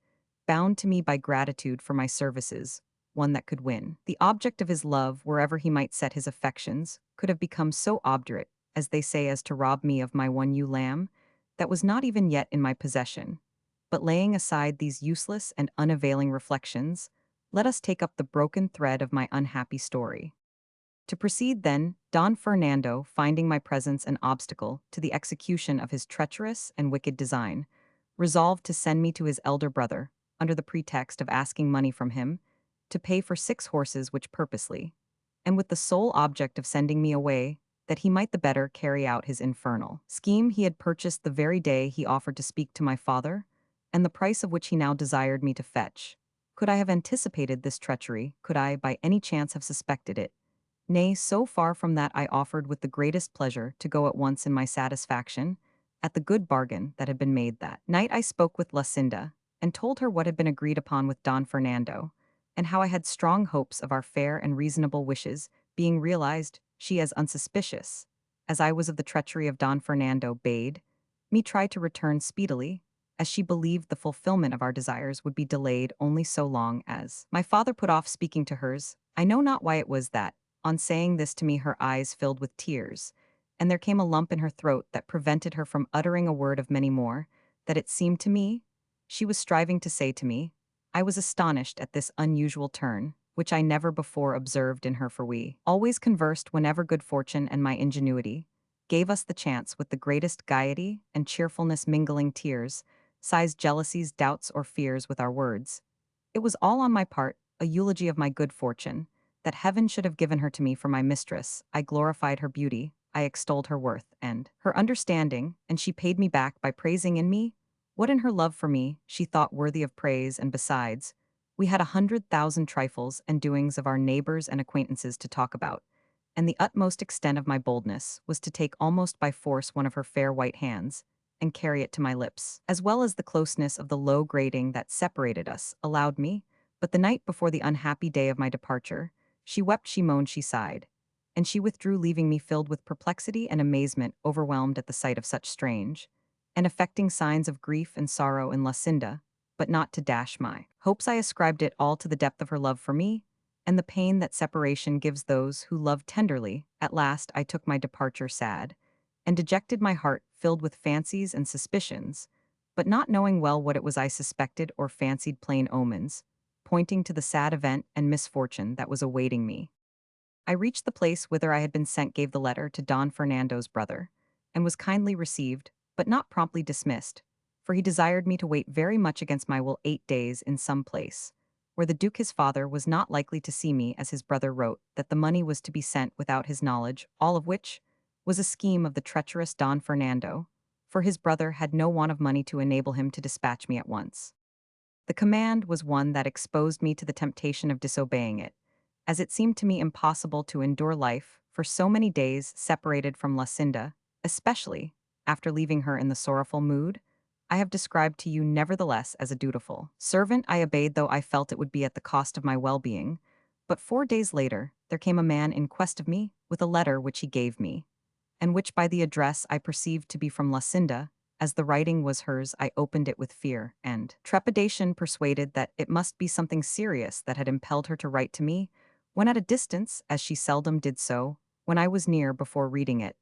bound to me by gratitude for my services, one that could win the object of his love wherever he might set his affections, could have become so obdurate, as they say, as to rob me of my one ewe lamb, that was not even yet in my possession? But laying aside these useless and unavailing reflections, let us take up the broken thread of my unhappy story. To proceed then, Don Fernando, finding my presence an obstacle to the execution of his treacherous and wicked design, resolved to send me to his elder brother, under the pretext of asking money from him, to pay for 6 horses, which purposely, and with the sole object of sending me away, that he might the better carry out his infernal scheme, he had purchased the very day he offered to speak to my father, and the price of which he now desired me to fetch. Could I have anticipated this treachery? Could I, by any chance, have suspected it? Nay, so far from that, I offered with the greatest pleasure to go at once in my satisfaction at the good bargain that had been made that night. I spoke with Lucinda, and told her what had been agreed upon with Don Fernando, and how I had strong hopes of our fair and reasonable wishes being realized. She, as unsuspicious as I was of the treachery of Don Fernando, bade me try to return speedily, as she believed the fulfillment of our desires would be delayed only so long as my father put off speaking to hers. I know not why it was that, on saying this to me, her eyes filled with tears, and there came a lump in her throat that prevented her from uttering a word of many more, that it seemed to me she was striving to say to me. I was astonished at this unusual turn, which I never before observed in her, for we always conversed whenever good fortune and my ingenuity gave us the chance with the greatest gaiety and cheerfulness, mingling tears, sighs, jealousies, doubts, or fears with our words. It was all on my part a eulogy of my good fortune, that heaven should have given her to me for my mistress. I glorified her beauty, I extolled her worth and her understanding, and she paid me back by praising in me what in her love for me she thought worthy of praise. And besides, we had 100,000 trifles and doings of our neighbors and acquaintances to talk about, and the utmost extent of my boldness was to take almost by force one of her fair white hands, and carry it to my lips, as well as the closeness of the low grating that separated us allowed me. But the night before the unhappy day of my departure, she wept, she moaned, she sighed, and she withdrew, leaving me filled with perplexity and amazement, overwhelmed at the sight of such strange and affecting signs of grief and sorrow in Lucinda. But not to dash my hopes, I ascribed it all to the depth of her love for me, and the pain that separation gives those who love tenderly. At last I took my departure, sad and dejected, my heart filled with fancies and suspicions, but not knowing well what it was I suspected or fancied, plain omens pointing to the sad event and misfortune that was awaiting me. I reached the place whither I had been sent, gave the letter to Don Fernando's brother, and was kindly received, but not promptly dismissed, for he desired me to wait very much against my will 8 days in some place, where the Duke his father was not likely to see me, as his brother wrote that the money was to be sent without his knowledge, all of which was a scheme of the treacherous Don Fernando, for his brother had no want of money to enable him to dispatch me at once. The command was one that exposed me to the temptation of disobeying it, as it seemed to me impossible to endure life for so many days separated from Lucinda, especially after leaving her in the sorrowful mood I have described to you. Nevertheless, as a dutiful servant, I obeyed, though I felt it would be at the cost of my well-being. But 4 days later, there came a man in quest of me with a letter which he gave me, and which by the address I perceived to be from Lucinda. As the writing was hers, I opened it with fear and trepidation, persuaded that it must be something serious that had impelled her to write to me, when at a distance, as she seldom did so, when I was near before reading it.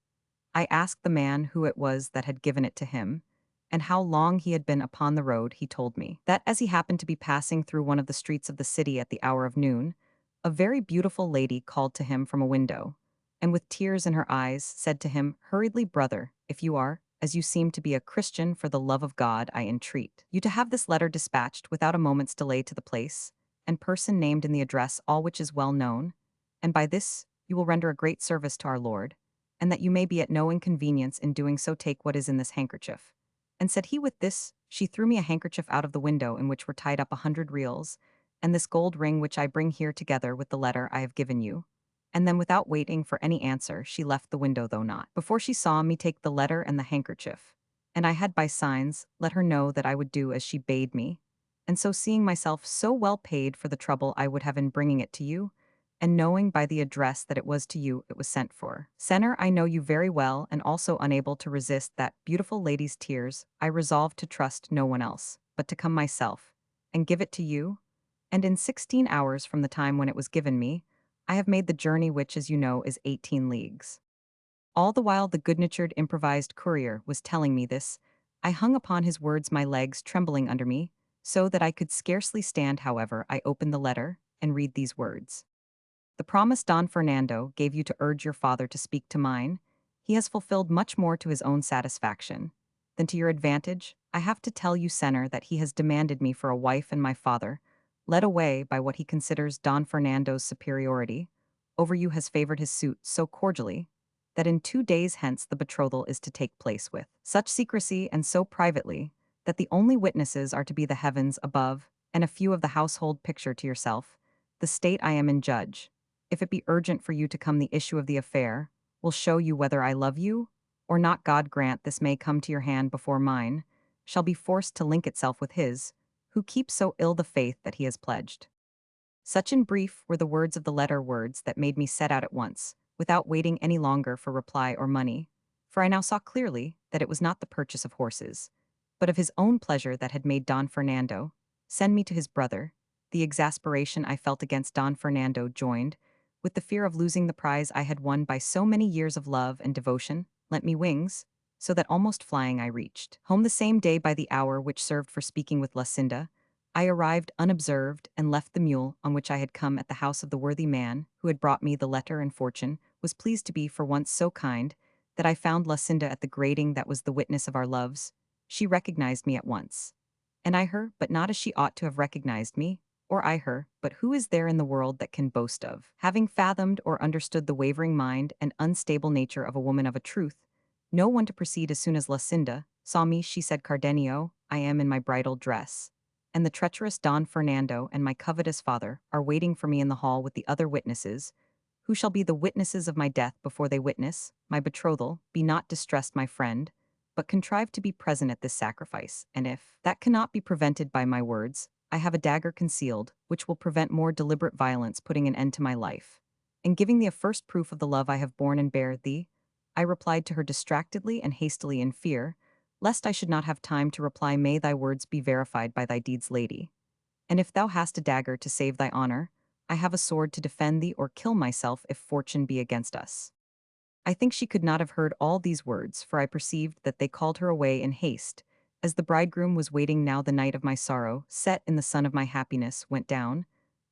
I asked the man who it was that had given it to him, and how long he had been upon the road. He told me that as he happened to be passing through one of the streets of the city at the hour of noon, a very beautiful lady called to him from a window, and with tears in her eyes said to him hurriedly, "Brother, if you are, as you seem to be, a Christian, for the love of God, I entreat you to have this letter dispatched without a moment's delay to the place and person named in the address, all which is well known, and by this you will render a great service to our Lord, and that you may be at no inconvenience in doing so, take what is in this handkerchief." And said he, with this, she threw me a handkerchief out of the window in which were tied up 100 reals, and this gold ring which I bring here together with the letter I have given you. And then without waiting for any answer, she left the window, though not before she saw me take the letter and the handkerchief. And I had by signs let her know that I would do as she bade me. And so, seeing myself so well paid for the trouble I would have in bringing it to you, and knowing by the address that it was to you it was sent for, Senner, I know you very well, and also unable to resist that beautiful lady's tears, I resolved to trust no one else, but to come myself, and give it to you. And in 16 hours from the time when it was given me, I have made the journey, which, as you know, is 18 leagues. All the while the good-natured improvised courier was telling me this, I hung upon his words, my legs trembling under me, so that I could scarcely stand. However, I opened the letter, and read these words. The promise Don Fernando gave you to urge your father to speak to mine, he has fulfilled much more to his own satisfaction than to your advantage. I have to tell you, Senner, that he has demanded me for a wife, and my father, led away by what he considers Don Fernando's superiority over you, has favored his suit so cordially that in 2 days hence the betrothal is to take place with such secrecy and so privately that the only witnesses are to be the heavens above and a few of the household. Picture to yourself the state I am in. Judge, if it be urgent for you to come, the issue of the affair will show you whether I love you or not. God grant this may come to your hand before mine shall be forced to link itself with his, who keeps so ill the faith that he has pledged. Such in brief were the words of the letter, words that made me set out at once, without waiting any longer for reply or money, for I now saw clearly that it was not the purchase of horses, but of his own pleasure that had made Don Fernando send me to his brother. The exasperation I felt against Don Fernando, joined with the fear of losing the prize I had won by so many years of love and devotion, lent me wings, so that almost flying I reached home the same day by the hour which served for speaking with Lucinda. I arrived unobserved and left the mule on which I had come at the house of the worthy man who had brought me the letter, and fortune was pleased to be for once so kind that I found Lucinda at the grating that was the witness of our loves. She recognized me at once, and I her, but not as she ought to have recognized me, or I her, but who is there in the world that can boast of having fathomed or understood the wavering mind and unstable nature of a woman of a truth? No one to proceed. As soon as Lucinda saw me, she said, "Cardenio, I am in my bridal dress, and the treacherous Don Fernando and my covetous father are waiting for me in the hall with the other witnesses, who shall be the witnesses of my death before they witness my betrothal. Be not distressed, my friend, but contrive to be present at this sacrifice, and if that cannot be prevented by my words, I have a dagger concealed, which will prevent more deliberate violence putting an end to my life, and giving thee a first proof of the love I have borne and bear thee." I replied to her distractedly and hastily, in fear lest I should not have time to reply, "May thy words be verified by thy deeds, lady. And if thou hast a dagger to save thy honor, I have a sword to defend thee, or kill myself if fortune be against us." I think she could not have heard all these words, for I perceived that they called her away in haste, as the bridegroom was waiting. Now the night of my sorrow, set in the sun of my happiness, went down.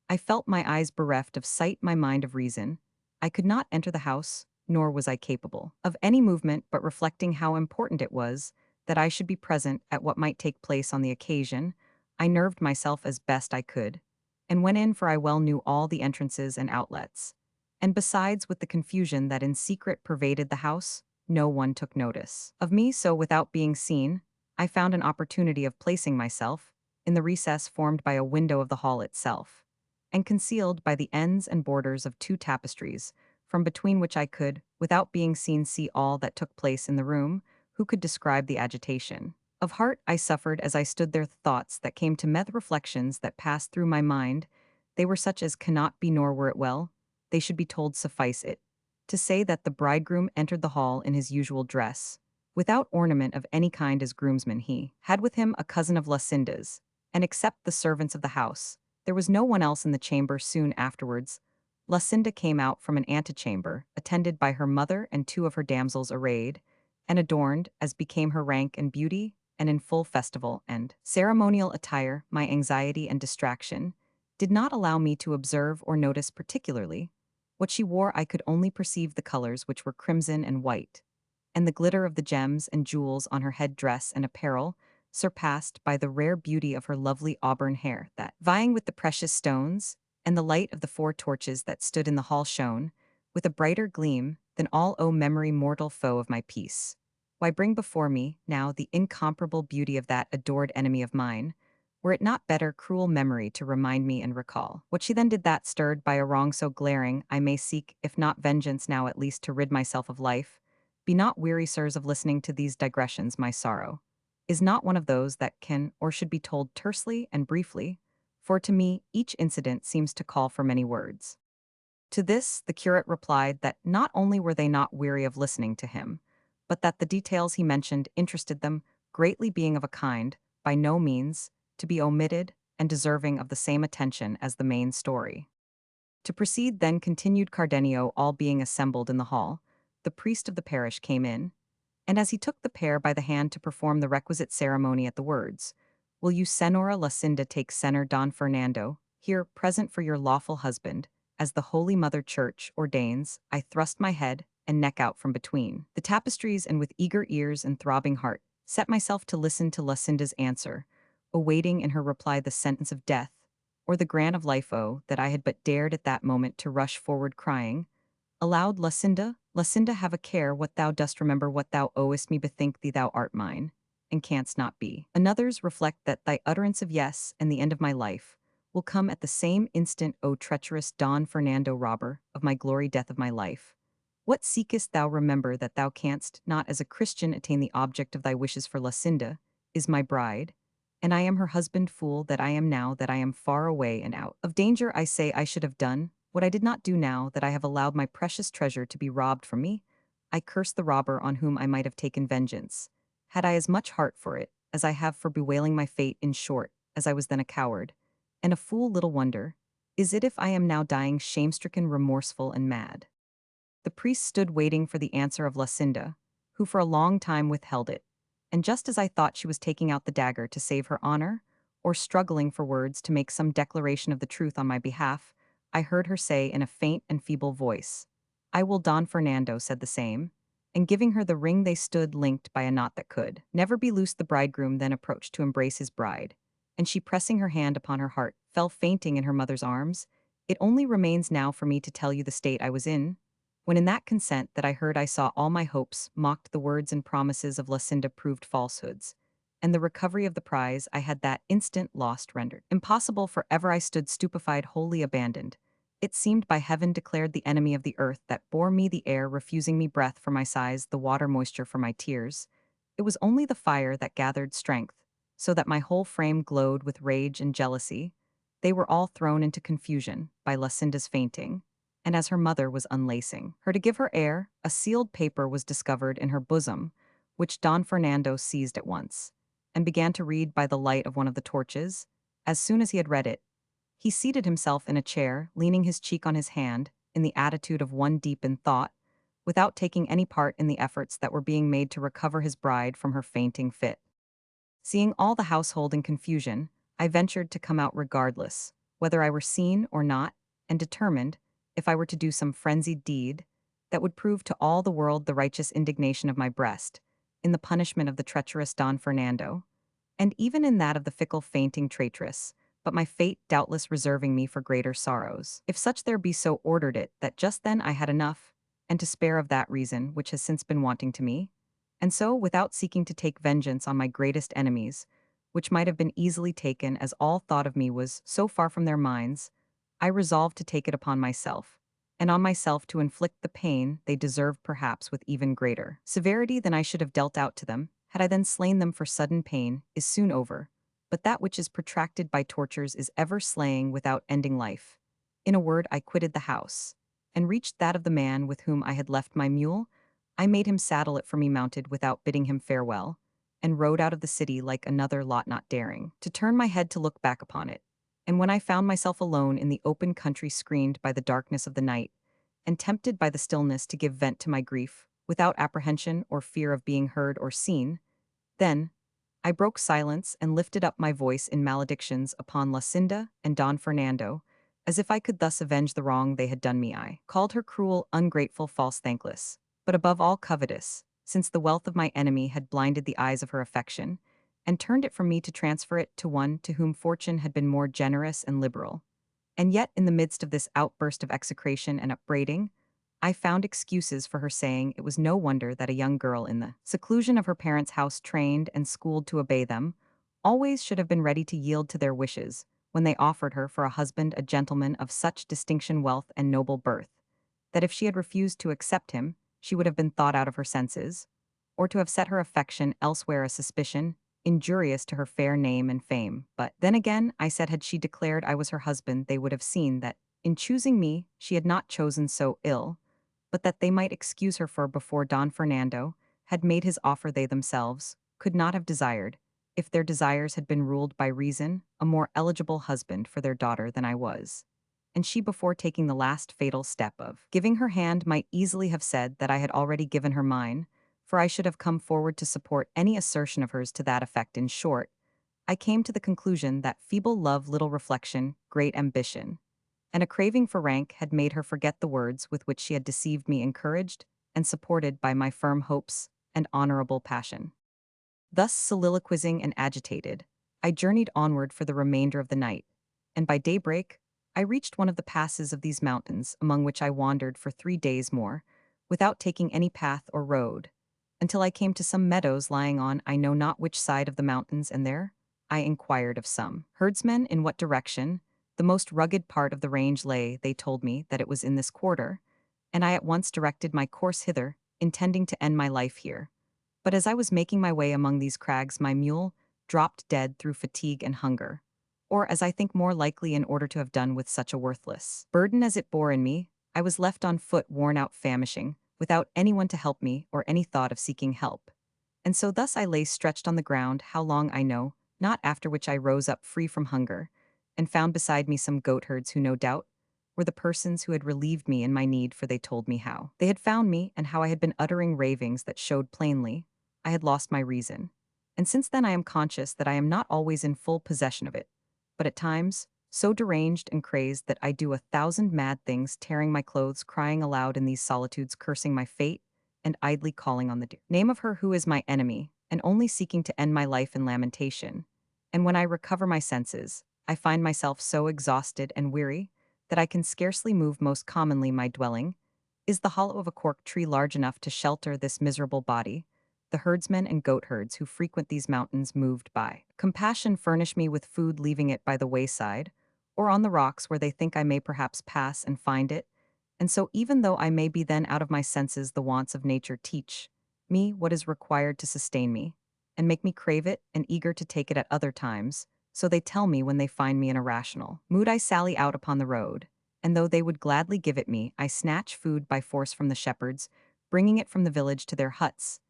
I felt my eyes bereft of sight, my mind of reason. I could not enter the house, nor was I capable of any movement, but reflecting how important it was that I should be present at what might take place on the occasion, I nerved myself as best I could, and went in, for I well knew all the entrances and outlets. And besides, with the confusion that in secret pervaded the house, no one took notice of me, so without being seen, I found an opportunity of placing myself in the recess formed by a window of the hall itself, and concealed by the ends and borders of two tapestries, from between which I could, without being seen, see all that took place in the room. Who could describe the agitation of heart I suffered as I stood there? Thoughts that came to me, reflections that passed through my mind, they were such as cannot be, nor were it well they should be told. Suffice it to say that the bridegroom entered the hall in his usual dress, without ornament of any kind as groomsman he had with him a cousin of Lucinda's, and except the servants of the house, there was no one else in the chamber soon afterwards. Lucinda came out from an antechamber, attended by her mother and two of her damsels arrayed, and adorned, as became her rank and beauty, and in full festival and ceremonial attire. My anxiety and distraction did not allow me to observe or notice particularly. What she wore I could only perceive the colors, which were crimson and white, and the glitter of the gems and jewels on her head dress and apparel, surpassed by the rare beauty of her lovely auburn hair that, vying with the precious stones, and the light of the four torches that stood in the hall shone, with a brighter gleam than all. O memory, mortal foe of my peace, why bring before me, now, the incomparable beauty of that adored enemy of mine? Were it not better, cruel memory, to remind me and recall what she then did, that, stirred by a wrong so glaring, I may seek, if not vengeance now, at least to rid myself of life? Be not weary, sirs, of listening to these digressions. My sorrow is not one of those that can or should be told tersely and briefly, for to me each incident seems to call for many words. To this the curate replied that not only were they not weary of listening to him, but that the details he mentioned interested them greatly, being of a kind, by no means, to be omitted, and deserving of the same attention as the main story. To proceed then, continued Cardenio, all being assembled in the hall, the priest of the parish came in, and as he took the pair by the hand to perform the requisite ceremony at the words, "Will you, Senora Lucinda, take Senor Don Fernando, here present, for your lawful husband, as the Holy Mother Church ordains," I thrust my head and neck out from between the tapestries, and with eager ears and throbbing heart, set myself to listen to Lucinda's answer, awaiting in her reply the sentence of death, or the grant of life. Oh, that I had but dared at that moment to rush forward, crying aloud, "Lucinda, Lucinda, have a care what thou dost, remember what thou owest me, bethink thee thou art mine, and canst not be another's. Reflect that thy utterance of yes, and the end of my life, will come at the same instant. O treacherous Don Fernando, robber of my glory, death of my life, what seekest thou? Remember that thou canst not as a Christian attain the object of thy wishes, for Lucinda is my bride, and I am her husband. Fool that I am, now that I am far away and out of danger, I say I should have done what I did not do. Now that I have allowed my precious treasure to be robbed from me, I curse the robber on whom I might have taken vengeance, had I as much heart for it as I have for bewailing my fate. In short, as I was then a coward and a fool, little wonder is it if I am now dying, shame-stricken, remorseful, and mad. The priest stood waiting for the answer of Lucinda, who for a long time withheld it, and just as I thought she was taking out the dagger to save her honor, or struggling for words to make some declaration of the truth on my behalf, I heard her say in a faint and feeble voice, "I will." Don Fernando said the same, and giving her the ring, they stood linked by a knot that could never be loosed. The bridegroom then approached to embrace his bride, and she, pressing her hand upon her heart, fell fainting in her mother's arms. It only remains now for me to tell you the state I was in, when in that consent that I heard I saw all my hopes mocked, the words and promises of Lucinda proved falsehoods, and the recovery of the prize I had that instant lost rendered impossible for ever. I stood stupefied, wholly abandoned. It seemed by heaven declared, the enemy of the earth that bore me the air, refusing me breath for my sighs, the water moisture for my tears. It was only the fire that gathered strength, so that my whole frame glowed with rage and jealousy. They were all thrown into confusion by Lucinda's fainting, and as her mother was unlacing her to give her air, a sealed paper was discovered in her bosom, which Don Fernando seized at once, and began to read by the light of one of the torches. As soon as he had read it, he seated himself in a chair, leaning his cheek on his hand, in the attitude of one deep in thought, without taking any part in the efforts that were being made to recover his bride from her fainting fit. Seeing all the household in confusion, I ventured to come out regardless, whether I were seen or not, and determined, if I were to do some frenzied deed, that would prove to all the world the righteous indignation of my breast, in the punishment of the treacherous Don Fernando, and even in that of the fickle fainting traitress, but my fate doubtless reserving me for greater sorrows, if such there be, so ordered it that just then I had enough, and to spare of that reason which has since been wanting to me. And so, without seeking to take vengeance on my greatest enemies, which might have been easily taken, as all thought of me was so far from their minds, I resolved to take it upon myself, and on myself to inflict the pain they deserved, perhaps with even greater severity than I should have dealt out to them, had I then slain them. For sudden pain is soon over, but that which is protracted by tortures is ever slaying without ending life. In a word, I quitted the house, and reached that of the man with whom I had left my mule, I made him saddle it for me mounted without bidding him farewell, and rode out of the city like another lot not daring to turn my head to look back upon it. And when I found myself alone in the open country screened by the darkness of the night, and tempted by the stillness to give vent to my grief, without apprehension or fear of being heard or seen, then I broke silence and lifted up my voice in maledictions upon Lucinda and Don Fernando, as if I could thus avenge the wrong they had done me. I called her cruel, ungrateful, false, thankless, but above all covetous, since the wealth of my enemy had blinded the eyes of her affection, and turned it from me to transfer it to one to whom fortune had been more generous and liberal. And yet, in the midst of this outburst of execration and upbraiding, I found excuses for her, saying it was no wonder that a young girl in the seclusion of her parents' house, trained and schooled to obey them, always should have been ready to yield to their wishes when they offered her for a husband a gentleman of such distinction, wealth, and noble birth, that if she had refused to accept him, she would have been thought out of her senses, or to have set her affection elsewhere a suspicion injurious to her fair name and fame. But then again, I said, had she declared I was her husband, they would have seen that, in choosing me, she had not chosen so ill, but that they might excuse her, for before Don Fernando had made his offer they themselves could not have desired, if their desires had been ruled by reason, a more eligible husband for their daughter than I was. And she, before taking the last fatal step of giving her hand, might easily have said that I had already given her mine, for I should have come forward to support any assertion of hers to that effect. In short, I came to the conclusion that feeble love, little reflection, great ambition, and a craving for rank had made her forget the words with which she had deceived me, encouraged and supported by my firm hopes and honorable passion. Thus soliloquizing and agitated, I journeyed onward for the remainder of the night, and by daybreak I reached one of the passes of these mountains, among which I wandered for 3 days more, without taking any path or road, until I came to some meadows lying on I know not which side of the mountains, and there I inquired of some herdsmen in what direction the most rugged part of the range lay. They told me that it was in this quarter, and I at once directed my course hither, intending to end my life here. But as I was making my way among these crags, my mule dropped dead through fatigue and hunger, or, as I think more likely, in order to have done with such a worthless burden as it bore in me, I was left on foot, worn out, famishing, without anyone to help me or any thought of seeking help. And so thus I lay stretched on the ground, how long I know not, after which I rose up free from hunger, and found beside me some goatherds who, no doubt, were the persons who had relieved me in my need, for they told me how they had found me, and how I had been uttering ravings that showed plainly I had lost my reason. And since then I am conscious that I am not always in full possession of it, but at times so deranged and crazed that I do 1,000 mad things, tearing my clothes, crying aloud in these solitudes, cursing my fate, and idly calling on the name of her who is my enemy, and only seeking to end my life in lamentation. And when I recover my senses, I find myself so exhausted and weary that I can scarcely move. Most commonly my dwelling is the hollow of a cork tree large enough to shelter this miserable body. The herdsmen and goatherds who frequent these mountains, moved by compassion, furnish me with food, leaving it by the wayside, or on the rocks, where they think I may perhaps pass and find it. And so, even though I may be then out of my senses, the wants of nature teach me what is required to sustain me, and make me crave it and eager to take it at other times. So they tell me, when they find me in a rational mood, I sally out upon the road, and though they would gladly give it me, I snatch food by force from the shepherds, bringing it from the village to their huts.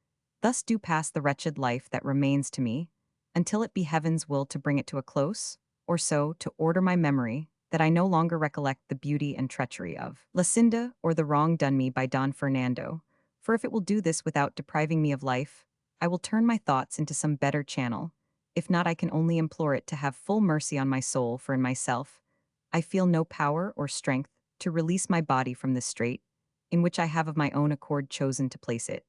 Thus do pass the wretched life that remains to me, until it be heaven's will to bring it to a close, or so to order my memory that I no longer recollect the beauty and treachery of Lucinda, or the wrong done me by Don Fernando. For if it will do this without depriving me of life, I will turn my thoughts into some better channel. If not, I can only implore it to have full mercy on my soul, for in myself I feel no power or strength to release my body from this strait, in which I have of my own accord chosen to place it.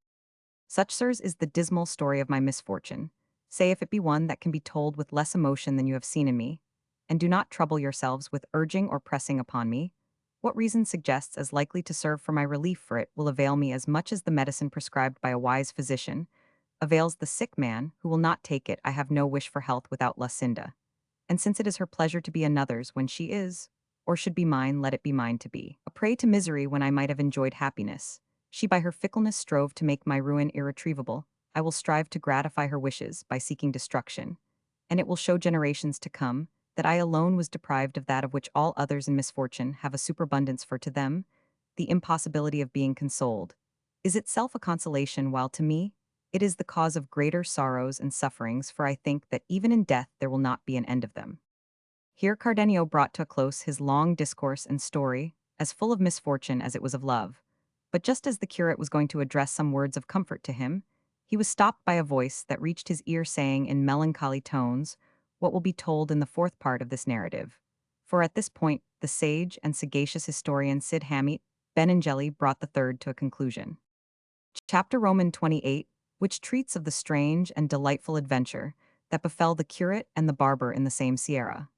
Such, sirs, is the dismal story of my misfortune. Say if it be one that can be told with less emotion than you have seen in me, and do not trouble yourselves with urging or pressing upon me. What reason suggests as likely to serve for my relief, for it will avail me as much as the medicine prescribed by a wise physician avails the sick man who will not take it. I have no wish for health without Lucinda, and since it is her pleasure to be another's when she is, or should be mine, let it be mine to be a prey to misery when I might have enjoyed happiness. She by her fickleness strove to make my ruin irretrievable. I will strive to gratify her wishes by seeking destruction, and it will show generations to come that I alone was deprived of that of which all others in misfortune have a superabundance, for to them the impossibility of being consoled, is itself a consolation, while to me, it is the cause of greater sorrows and sufferings, for I think that even in death there will not be an end of them. Here Cardenio brought to a close his long discourse and story, as full of misfortune as it was of love. But just as the curate was going to address some words of comfort to him, he was stopped by a voice that reached his ear saying in melancholy tones what will be told in the fourth part of this narrative. For at this point, the sage and sagacious historian Cid Hamete Benengeli brought the third to a conclusion. Chapter Roman 28, which treats of the strange and delightful adventure that befell the curate and the barber in the same sierra.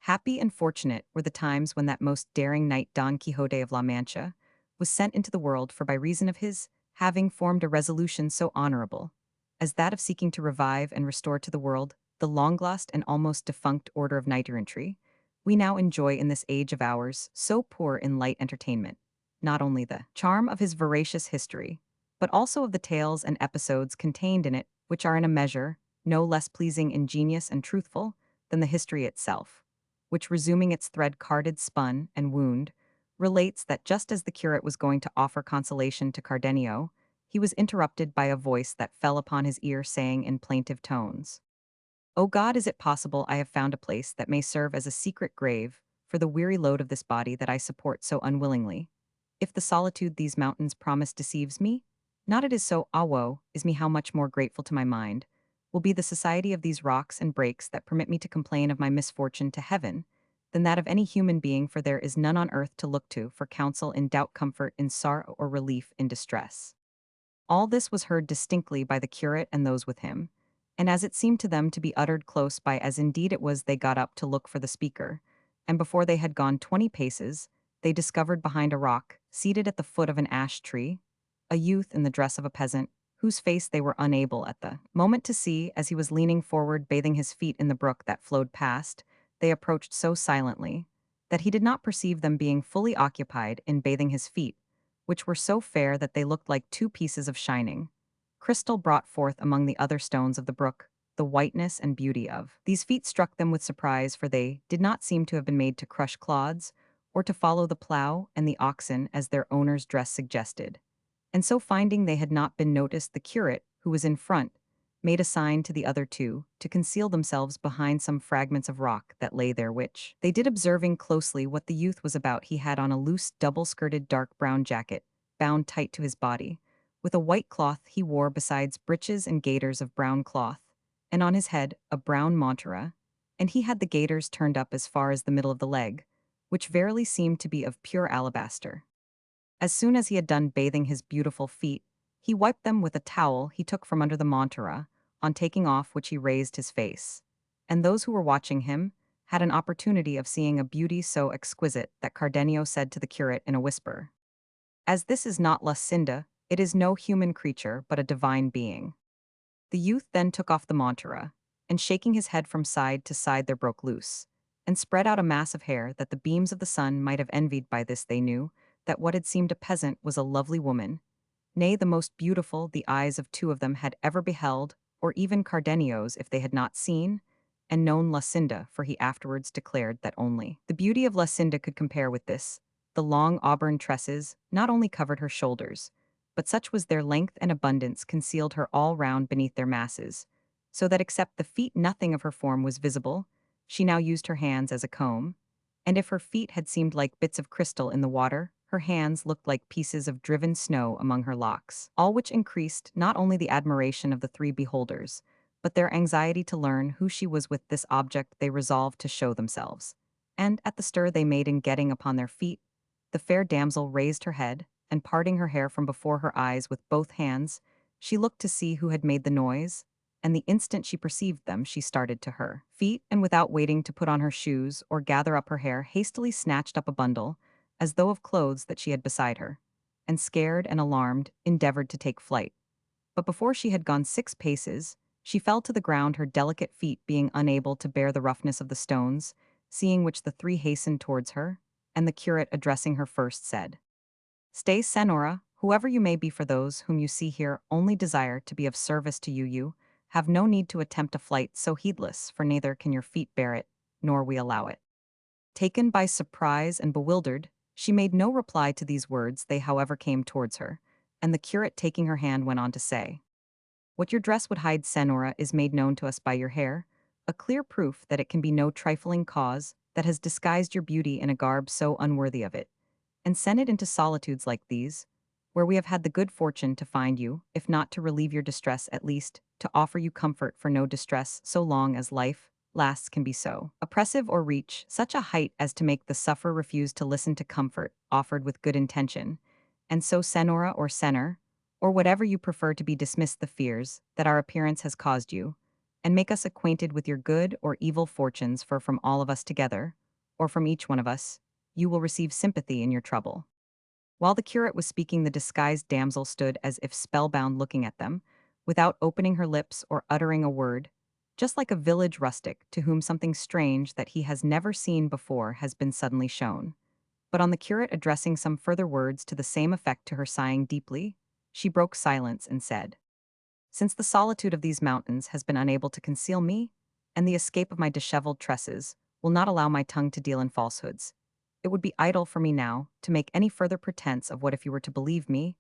Happy and fortunate were the times when that most daring knight Don Quixote of La Mancha was sent into the world, for by reason of his having formed a resolution so honorable as that of seeking to revive and restore to the world the long-lost and almost defunct order of knight-errantry, we now enjoy in this age of ours so poor in light entertainment, not only the charm of his veracious history, but also of the tales and episodes contained in it, which are in a measure no less pleasing, ingenious, and truthful than the history itself, which, resuming its thread carded, spun, and wound, relates that just as the curate was going to offer consolation to Cardenio, he was interrupted by a voice that fell upon his ear saying in plaintive tones, "O God, is it possible I have found a place that may serve as a secret grave for the weary load of this body that I support so unwillingly? If the solitude these mountains promise deceives me, not it is so, ah woe is me how much more grateful to my mind will be the society of these rocks and breaks that permit me to complain of my misfortune to heaven, than that of any human being, for there is none on earth to look to for counsel in doubt, comfort in sorrow, or relief in distress." All this was heard distinctly by the curate and those with him, and as it seemed to them to be uttered close by, as indeed it was, they got up to look for the speaker, and before they had gone 20 paces, they discovered behind a rock, seated at the foot of an ash tree, a youth in the dress of a peasant, whose face they were unable at the moment to see, as he was leaning forward bathing his feet in the brook that flowed past. They approached so silently that he did not perceive them, being fully occupied in bathing his feet, which were so fair that they looked like two pieces of shining crystal brought forth among the other stones of the brook. The whiteness and beauty of these feet struck them with surprise, for they did not seem to have been made to crush clods or to follow the plough and the oxen as their owner's dress suggested. And so, finding they had not been noticed, the curate, who was in front, made a sign to the other two to conceal themselves behind some fragments of rock that lay there, which they did. Observing closely what the youth was about, he had on a loose double-skirted dark brown jacket, bound tight to his body, with a white cloth he wore besides breeches and gaiters of brown cloth, and on his head a brown montera, and he had the gaiters turned up as far as the middle of the leg, which verily seemed to be of pure alabaster. As soon as he had done bathing his beautiful feet, he wiped them with a towel he took from under the montera, on taking off which he raised his face. And those who were watching him had an opportunity of seeing a beauty so exquisite that Cardenio said to the curate in a whisper, "As this is not Lucinda, it is no human creature but a divine being." The youth then took off the montera, and shaking his head from side to side there broke loose, and spread out a mass of hair that the beams of the sun might have envied. By this they knew that what had seemed a peasant was a lovely woman, nay, the most beautiful the eyes of two of them had ever beheld, or even Cardenio's if they had not seen and known Lucinda, for he afterwards declared that only the beauty of Lucinda could compare with this. The long auburn tresses not only covered her shoulders, but such was their length and abundance concealed her all round beneath their masses, so that except the feet nothing of her form was visible. She now used her hands as a comb, and if her feet had seemed like bits of crystal in the water, her hands looked like pieces of driven snow among her locks, all which increased not only the admiration of the three beholders, but their anxiety to learn who she was. With this object they resolved to show themselves, and at the stir they made in getting upon their feet, the fair damsel raised her head, and parting her hair from before her eyes with both hands, she looked to see who had made the noise, and the instant she perceived them she started to her feet, and without waiting to put on her shoes or gather up her hair, hastily snatched up a bundle, as though of clothes, that she had beside her, and scared and alarmed, endeavored to take flight. But before she had gone 6 paces, she fell to the ground, her delicate feet being unable to bear the roughness of the stones, seeing which the three hastened towards her, and the curate, addressing her first, said, "Stay, Senora, whoever you may be, for those whom you see here only desire to be of service to you. You have no need to attempt a flight so heedless, for neither can your feet bear it, nor we allow it." Taken by surprise and bewildered, She made no reply to these words, they however came towards her, and the curate taking her hand went on to say, "What your dress would hide, Senora, is made known to us by your hair, a clear proof that it can be no trifling cause that has disguised your beauty in a garb so unworthy of it, and sent it into solitudes like these, where we have had the good fortune to find you, if not to relieve your distress, at least to offer you comfort, for no distress, so long as life lasts, can be so oppressive or reach such a height as to make the sufferer refuse to listen to comfort offered with good intention. And so, Senora or Senor, or whatever you prefer to be, dismiss the fears that our appearance has caused you, and make us acquainted with your good or evil fortunes, for from all of us together, or from each one of us, you will receive sympathy in your trouble." While the curate was speaking, the disguised damsel stood as if spellbound, looking at them, without opening her lips or uttering a word, just like a village rustic to whom something strange that he has never seen before has been suddenly shown. But on the curate addressing some further words to the same effect to her, sighing deeply, she broke silence and said, "Since the solitude of these mountains has been unable to conceal me, and the escape of my disheveled tresses will not allow my tongue to deal in falsehoods, it would be idle for me now to make any further pretense of what, if you were to believe me,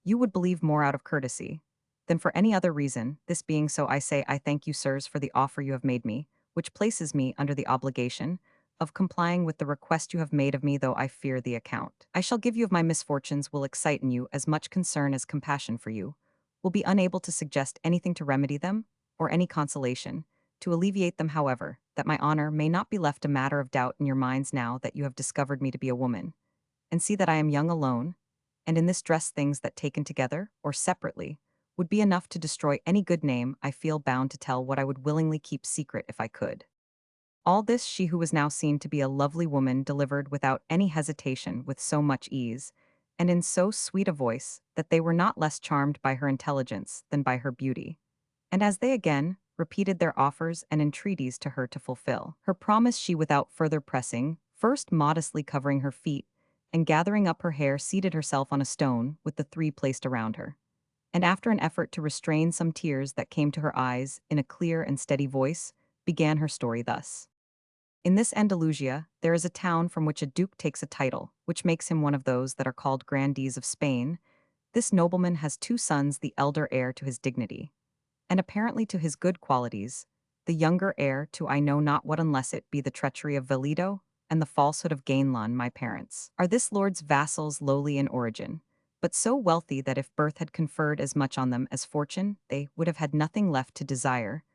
you would believe more out of courtesy than for any other reason. This being so, I say, I thank you, sirs, for the offer you have made me, which places me under the obligation of complying with the request you have made of me, though I fear the account I shall give you of my misfortunes will excite in you as much concern as compassion for you, will be unable to suggest anything to remedy them, or any consolation to alleviate them. However, that my honor may not be left a matter of doubt in your minds, now that you have discovered me to be a woman, and see that I am young alone, and in this dress things that taken together, or separately, would be enough to destroy any good name, I feel bound to tell what I would willingly keep secret if I could." All this she, who was now seen to be a lovely woman, delivered without any hesitation, with so much ease, and in so sweet a voice, that they were not less charmed by her intelligence than by her beauty. And as they again repeated their offers and entreaties to her to fulfill her promise, she, without further pressing, first modestly covering her feet, and gathering up her hair, seated herself on a stone with the three placed around her. And after an effort to restrain some tears that came to her eyes, in a clear and steady voice, began her story thus. In this Andalusia there is a town from which a duke takes a title, which makes him one of those that are called grandees of Spain. This nobleman has two sons, the elder heir to his dignity, and apparently to his good qualities, the younger heir to I know not what, unless it be the treachery of Valido and the falsehood of Gainlon. My parents are this lord's vassals, lowly in origin, but so wealthy that if birth had conferred as much on them as fortune, they would have had nothing left to desire,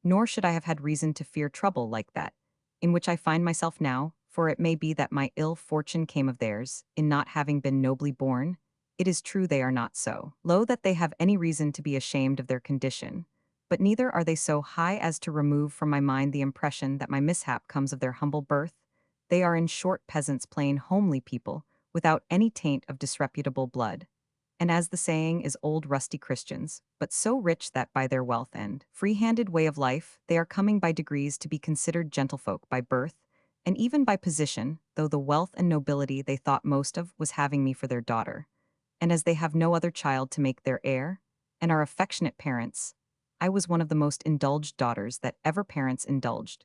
nor should I have had reason to fear trouble like that in which I find myself now, for it may be that my ill fortune came of theirs, in not having been nobly born. It is true they are not so low that they have any reason to be ashamed of their condition, but neither are they so high as to remove from my mind the impression that my mishap comes of their humble birth. They are in short peasants, plain homely people, without any taint of disreputable blood, and as the saying is, old rusty Christians, but so rich that by their wealth and free-handed way of life they are coming by degrees to be considered gentlefolk by birth, and even by position, though the wealth and nobility they thought most of was having me for their daughter. And as they have no other child to make their heir, and are affectionate parents, I was one of the most indulged daughters that ever parents indulged.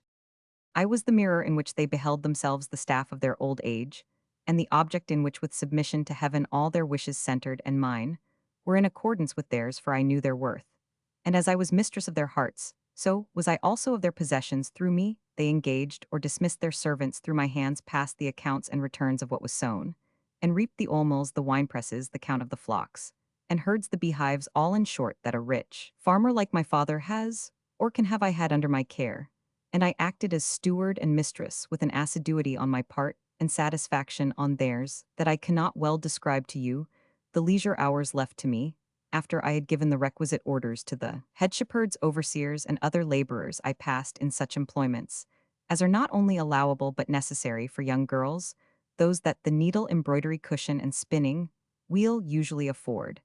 I was the mirror in which they beheld themselves, the staff of their old age, and the object in which with submission to heaven all their wishes centered, and mine were in accordance with theirs, for I knew their worth. And as I was mistress of their hearts, so was I also of their possessions. Through me they engaged or dismissed their servants, through my hands passed the accounts and returns of what was sown, and reaped the oilmills, the winepresses, the count of the flocks, and herds, the beehives, all in short that a rich farmer like my father has, or can have, I had under my care. And I acted as steward and mistress with an assiduity on my part and satisfaction on theirs that I cannot well describe to you. The leisure hours left to me, after I had given the requisite orders to the head shepherds, overseers, and other laborers, I passed in such employments as are not only allowable but necessary for young girls, those that the needle, embroidery, cushion, and spinning wheel usually afford.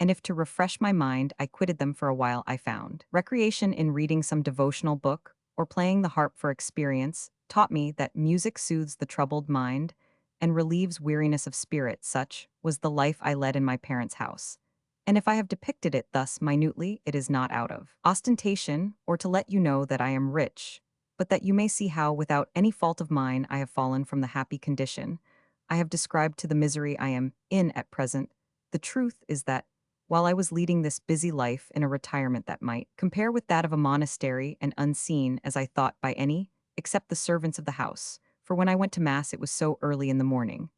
And if to refresh my mind I quitted them for a while, I found recreation in reading some devotional book, or playing the harp, for experience taught me that music soothes the troubled mind and relieves weariness of spirit. Such was the life I led in my parents' house. And if I have depicted it thus minutely, it is not out of ostentation, or to let you know that I am rich, but that you may see how, without any fault of mine, I have fallen from the happy condition I have described to the misery I am in at present, the truth is that, while I was leading this busy life in a retirement that might compare with that of a monastery and unseen, as I thought, by any, except the servants of the house, for when I went to Mass it was so early in the morning,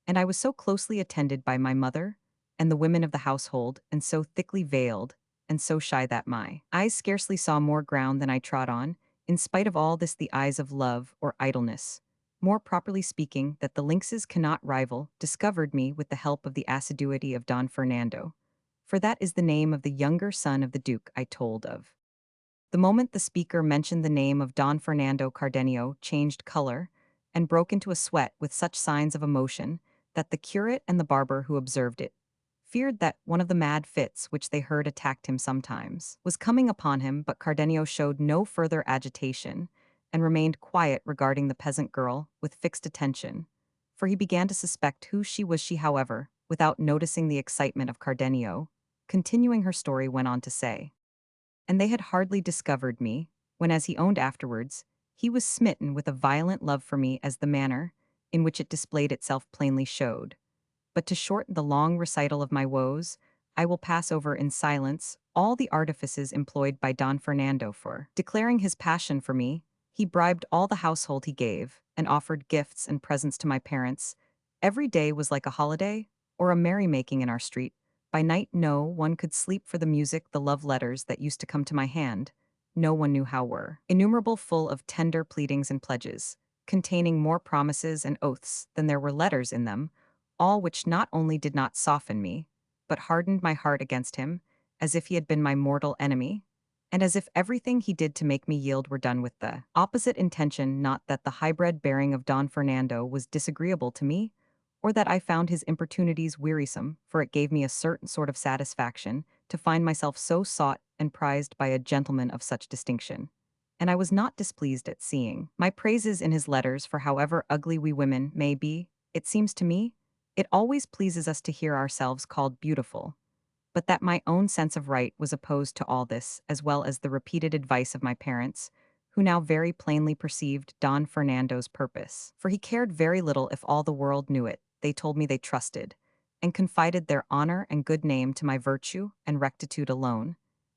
and I was so closely attended by my mother and the women of the household, and so thickly veiled, and so shy that my eyes scarcely saw more ground than I trod on, in spite of all this the eyes of love or idleness, more properly speaking, that the lynxes cannot rival, discovered me with the help of the assiduity of Don Fernando. For that is the name of the younger son of the Duke I told of. The moment the speaker mentioned the name of Don Fernando Cardenio changed color, and broke into a sweat with such signs of emotion, that the curate and the barber who observed it feared that one of the mad fits which they heard attacked him sometimes was coming upon him, but Cardenio showed no further agitation, and remained quiet regarding the peasant girl with fixed attention, for he began to suspect who she was. She, however, without noticing the excitement of Cardenio, continuing her story, went on to say, and they had hardly discovered me, when, as he owned afterwards, he was smitten with a violent love for me, as the manner in which it displayed itself plainly showed. But to shorten the long recital of my woes, I will pass over in silence all the artifices employed by Don Fernando for declaring his passion for me. He bribed all the household he gave, and offered gifts and presents to my parents. Every day was like a holiday or a merrymaking in our street. By night no one could sleep for the music. The love letters that used to come to my hand, no one knew how were innumerable, full of tender pleadings and pledges, containing more promises and oaths than there were letters in them, all which not only did not soften me, but hardened my heart against him, as if he had been my mortal enemy, and as if everything he did to make me yield were done with the opposite intention. Not that the high-bred bearing of Don Fernando was disagreeable to me, or that I found his importunities wearisome, for it gave me a certain sort of satisfaction to find myself so sought and prized by a gentleman of such distinction. And I was not displeased at seeing my praises in his letters, for however ugly we women may be, it seems to me, it always pleases us to hear ourselves called beautiful. But that my own sense of right was opposed to all this, as well as the repeated advice of my parents, who now very plainly perceived Don Fernando's purpose. For he cared very little if all the world knew it. They told me they trusted, and confided their honor and good name to my virtue and rectitude alone,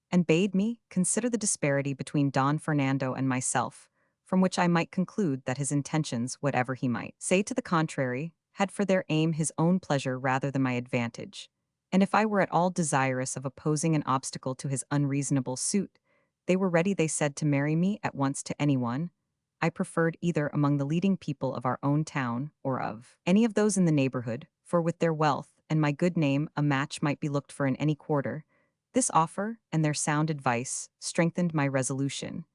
and bade me consider the disparity between Don Fernando and myself, from which I might conclude that his intentions, whatever he might say to the contrary, had for their aim his own pleasure rather than my advantage. And if I were at all desirous of opposing an obstacle to his unreasonable suit, they were ready, they said, to marry me at once to anyone I preferred, either among the leading people of our own town or of any of those in the neighborhood, for with their wealth and my good name a match might be looked for in any quarter. This offer and their sound advice strengthened my resolution,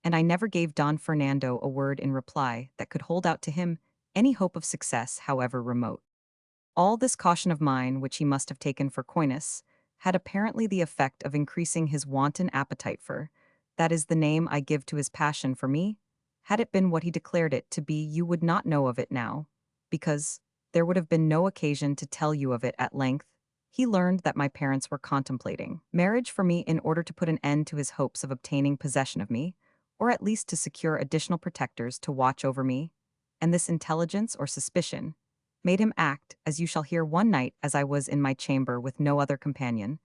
and I never gave Don Fernando a word in reply that could hold out to him any hope of success, however remote. All this caution of mine, which he must have taken for coyness, had apparently the effect of increasing his wanton appetite for, that is the name I give to his passion for me. Had it been what he declared it to be, you would not know of it now, because there would have been no occasion to tell you of it at length. He learned that my parents were contemplating marriage for me in order to put an end to his hopes of obtaining possession of me, or at least to secure additional protectors to watch over me, and this intelligence or suspicion made him act, as you shall hear. One night, as I was in my chamber with no other companion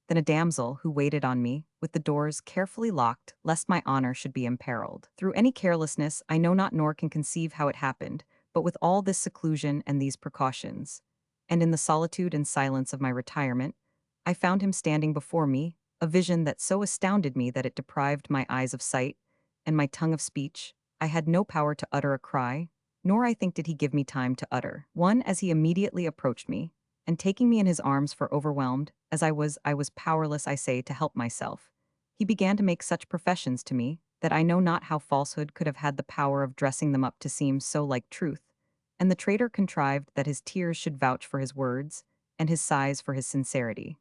than a damsel who waited on me, with the doors carefully locked, lest my honor should be imperiled through any carelessness, I know not nor can conceive how it happened, but with all this seclusion and these precautions, and in the solitude and silence of my retirement, I found him standing before me, a vision that so astounded me that it deprived my eyes of sight and my tongue of speech. I had no power to utter a cry, nor I think did he give me time to utter one, as he immediately approached me, and taking me in his arms, for overwhelmed as I was powerless, I say, to help myself. He began to make such professions to me that I know not how falsehood could have had the power of dressing them up to seem so like truth, and the traitor contrived that his tears should vouch for his words, and his sighs for his sincerity.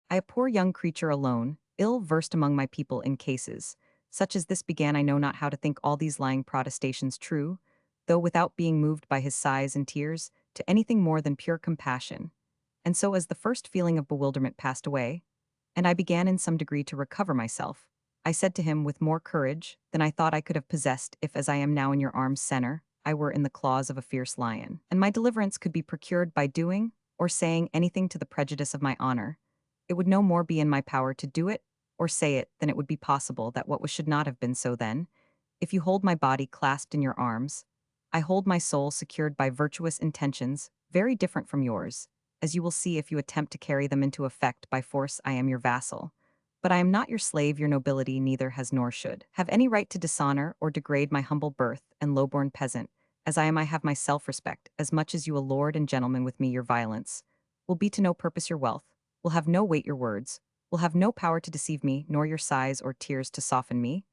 I, a poor young creature alone, ill versed among my people in cases such as this, began I know not how to think all these lying protestations true, though without being moved by his sighs and tears to anything more than pure compassion. And so, as the first feeling of bewilderment passed away, and I began in some degree to recover myself, I said to him with more courage than I thought I could have possessed if, as I am now in your arms, Senor, I were in the claws of a fierce lion, and my deliverance could be procured by doing or saying anything to the prejudice of my honor. It would no more be in my power to do it or say it than it would be possible that what should not have been so then. If you hold my body clasped in your arms, I hold my soul secured by virtuous intentions, very different from yours. As you will see if you attempt to carry them into effect by force, I am your vassal. But I am not your slave, your nobility neither has nor should have any right to dishonor or degrade my humble birth and low-born peasant. As I am, I have my self-respect, as much as you a lord and gentleman with me your violence. Will be to no purpose your wealth, will have no weight your words, will have no power to deceive me, nor your sighs or tears to soften me.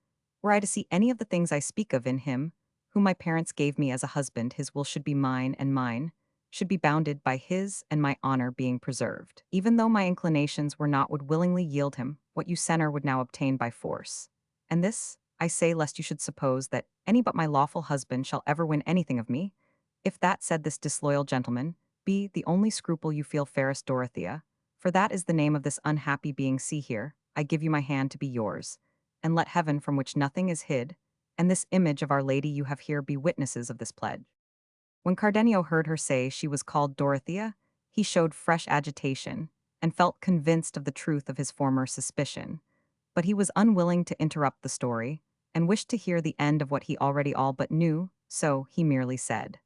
Were I to see any of the things I speak of in him, whom my parents gave me as a husband, his will should be mine, and mine should be bounded by his and my honor being preserved. Even though my inclinations were not, would willingly yield him what you center would now obtain by force. And this, I say lest you should suppose that any but my lawful husband shall ever win anything of me. If that, said this disloyal gentleman, be the only scruple you feel, fairest Dorothea, for that is the name of this unhappy being, see here, I give you my hand to be yours, and let heaven from which nothing is hid, and this image of Our Lady you have here be witnesses of this pledge. When Cardenio heard her say she was called Dorothea, he showed fresh agitation, and felt convinced of the truth of his former suspicion. But he was unwilling to interrupt the story, and wished to hear the end of what he already all but knew, so he merely said,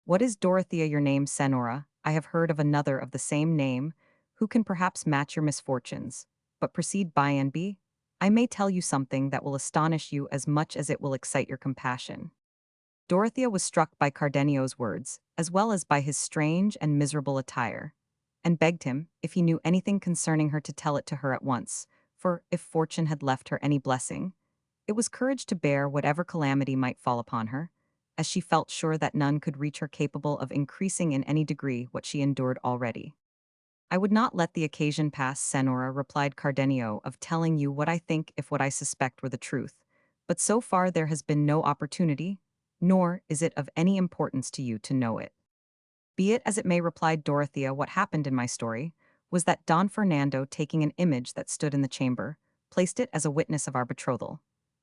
"What is Dorothea your name, Senora? I have heard of another of the same name, who can perhaps match your misfortunes. But proceed by and by. I may tell you something that will astonish you as much as it will excite your compassion." Dorothea was struck by Cardenio's words, as well as by his strange and miserable attire, and begged him, if he knew anything concerning her, to tell it to her at once, for, if fortune had left her any blessing, it was courage to bear whatever calamity might fall upon her, as she felt sure that none could reach her capable of increasing in any degree what she endured already. "I would not let the occasion pass, Senora," replied Cardenio, "of telling you what I think if what I suspect were the truth. But so far there has been no opportunity, nor is it of any importance to you to know it." "Be it as it may," replied Dorothea, "what happened in my story was that Don Fernando, taking an image that stood in the chamber, placed it as a witness of our betrothal,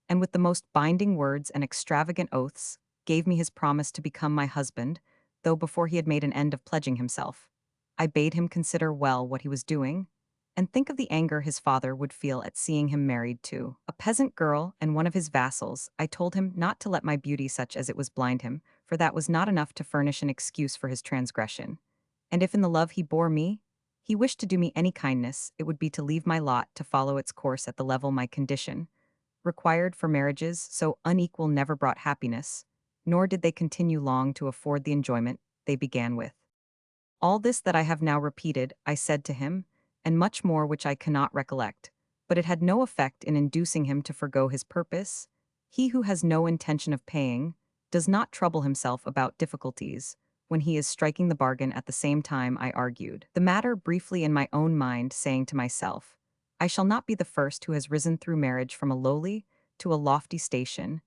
and with the most binding words and extravagant oaths, gave me his promise to become my husband, though before he had made an end of pledging himself, I bade him consider well what he was doing, and think of the anger his father would feel at seeing him married to a peasant girl and one of his vassals. I told him not to let my beauty, such as it was, blind him, for that was not enough to furnish an excuse for his transgression. And if in the love he bore me, he wished to do me any kindness, it would be to leave my lot to follow its course at the level my condition required, for marriages so unequal never brought happiness, nor did they continue long to afford the enjoyment they began with. All this that I have now repeated, I said to him, and much more which I cannot recollect, but it had no effect in inducing him to forego his purpose. He who has no intention of paying does not trouble himself about difficulties when he is striking the bargain. At the same time I argued the matter briefly in my own mind, saying to myself, I shall not be the first who has risen through marriage from a lowly to a lofty station,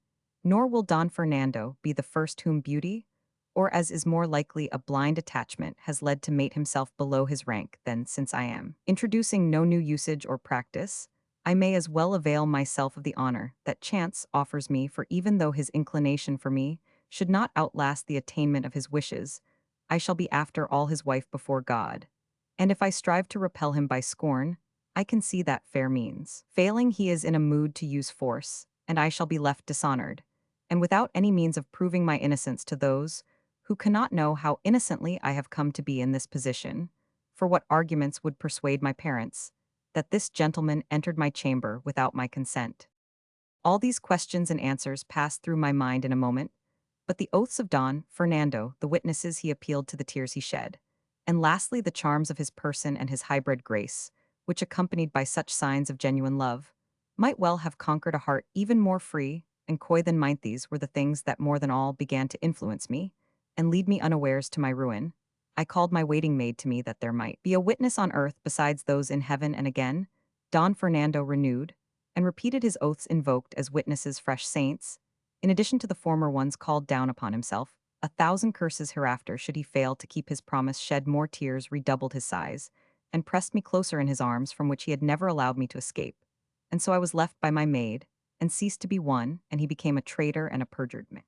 nor will Don Fernando be the first whom beauty, or as is more likely a blind attachment, has led to mate himself below his rank. Then, since I am introducing no new usage or practice, I may as well avail myself of the honor that chance offers me, for even though his inclination for me should not outlast the attainment of his wishes, I shall be after all his wife before God. And if I strive to repel him by scorn, I can see that fair means. Failing, he is in a mood to use force, and I shall be left dishonored, and without any means of proving my innocence to those who cannot know how innocently I have come to be in this position. For what arguments would persuade my parents that this gentleman entered my chamber without my consent? All these questions and answers passed through my mind in a moment, but the oaths of Don Fernando, the witnesses he appealed to, the tears he shed, and lastly the charms of his person and his hybrid grace, which, accompanied by such signs of genuine love, might well have conquered a heart even more free and coy than mine. These were the things that more than all began to influence me and lead me unawares to my ruin. I called my waiting maid to me that there might be a witness on earth besides those in heaven, and again Don Fernando renewed and repeated his oaths, invoked as witnesses fresh saints, in addition to the former ones called down upon himself. 1,000 curses hereafter should he fail to keep his promise. Shed more tears, redoubled his sighs, and pressed me closer in his arms, from which he had never allowed me to escape. And so I was left by my maid, and ceased to be one, and he became a traitor and a perjured man.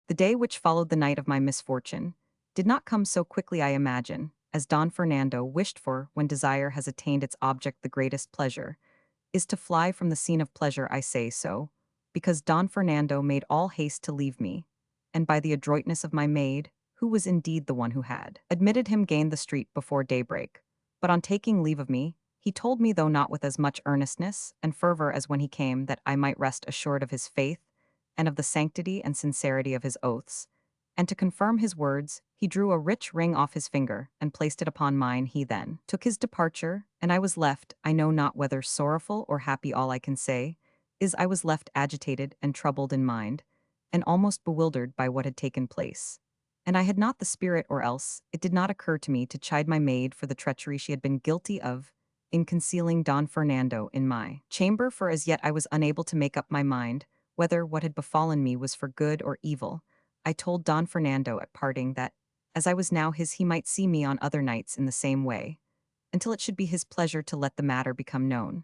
The day which followed the night of my misfortune did not come so quickly, I imagine, as Don Fernando wished for when desire has attained its object. The greatest pleasure is to fly from the scene of pleasure. I say so, because Don Fernando made all haste to leave me, and by the adroitness of my maid, who was indeed the one who had admitted him, gained the street before daybreak. But on taking leave of me, he told me, though not with as much earnestness and fervor as when he came, that I might rest assured of his faith and of the sanctity and sincerity of his oaths. And to confirm his words, he drew a rich ring off his finger and placed it upon mine. He then took his departure, and I was left, I know not whether sorrowful or happy. All I can say is I was left agitated and troubled in mind, and almost bewildered by what had taken place. And I had not the spirit, or else it did not occur to me, to chide my maid for the treachery she had been guilty of in concealing Don Fernando in my chamber, for as yet I was unable to make up my mind whether what had befallen me was for good or evil. I told Don Fernando at parting that, as I was now his, he might see me on other nights in the same way, until it should be his pleasure to let the matter become known.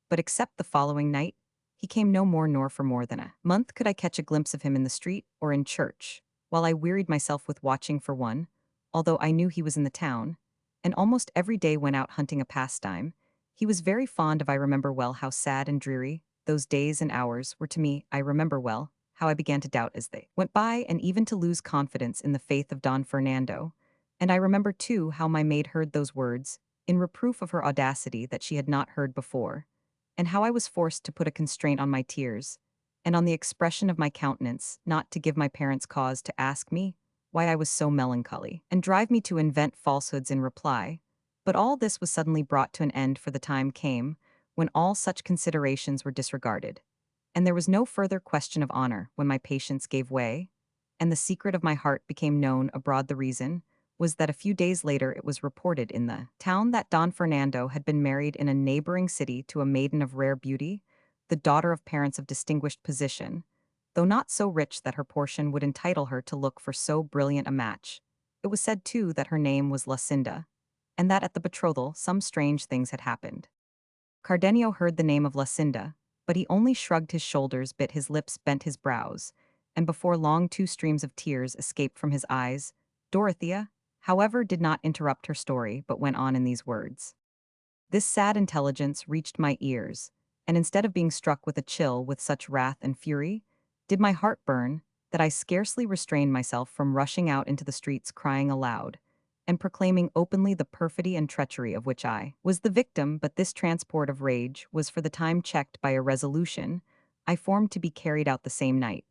But except the following night, he came no more, nor for more than a month could I catch a glimpse of him in the street or in church, while I wearied myself with watching for one, although I knew he was in the town, and almost every day went out hunting a pastime. He was very fond of. I remember well how sad and dreary those days and hours were to me. I remember well how I began to doubt as they went by, and even to lose confidence in the faith of Don Fernando. And I remember too how my maid heard those words, in reproof of her audacity, that she had not heard before, and how I was forced to put a constraint on my tears, and on the expression of my countenance, not to give my parents cause to ask me why I was so melancholy, and drive me to invent falsehoods in reply. But all this was suddenly brought to an end, for the time came when all such considerations were disregarded, and there was no further question of honor. When my patience gave way, and the secret of my heart became known abroad, the reason was that a few days later it was reported in the town that Don Fernando had been married in a neighboring city to a maiden of rare beauty, the daughter of parents of distinguished position, though not so rich that her portion would entitle her to look for so brilliant a match. It was said, too, that her name was Lucinda, and that at the betrothal some strange things had happened. Cardenio heard the name of Lucinda, but he only shrugged his shoulders, bit his lips, bent his brows, and before long 2 streams of tears escaped from his eyes. Dorothea, however, did not interrupt her story, but went on in these words. This sad intelligence reached my ears, and instead of being struck with a chill with such wrath and fury, did my heart burn, that I scarcely restrained myself from rushing out into the streets, crying aloud, and proclaiming openly the perfidy and treachery of which I was the victim. But this transport of rage was for the time checked by a resolution I formed to be carried out the same night,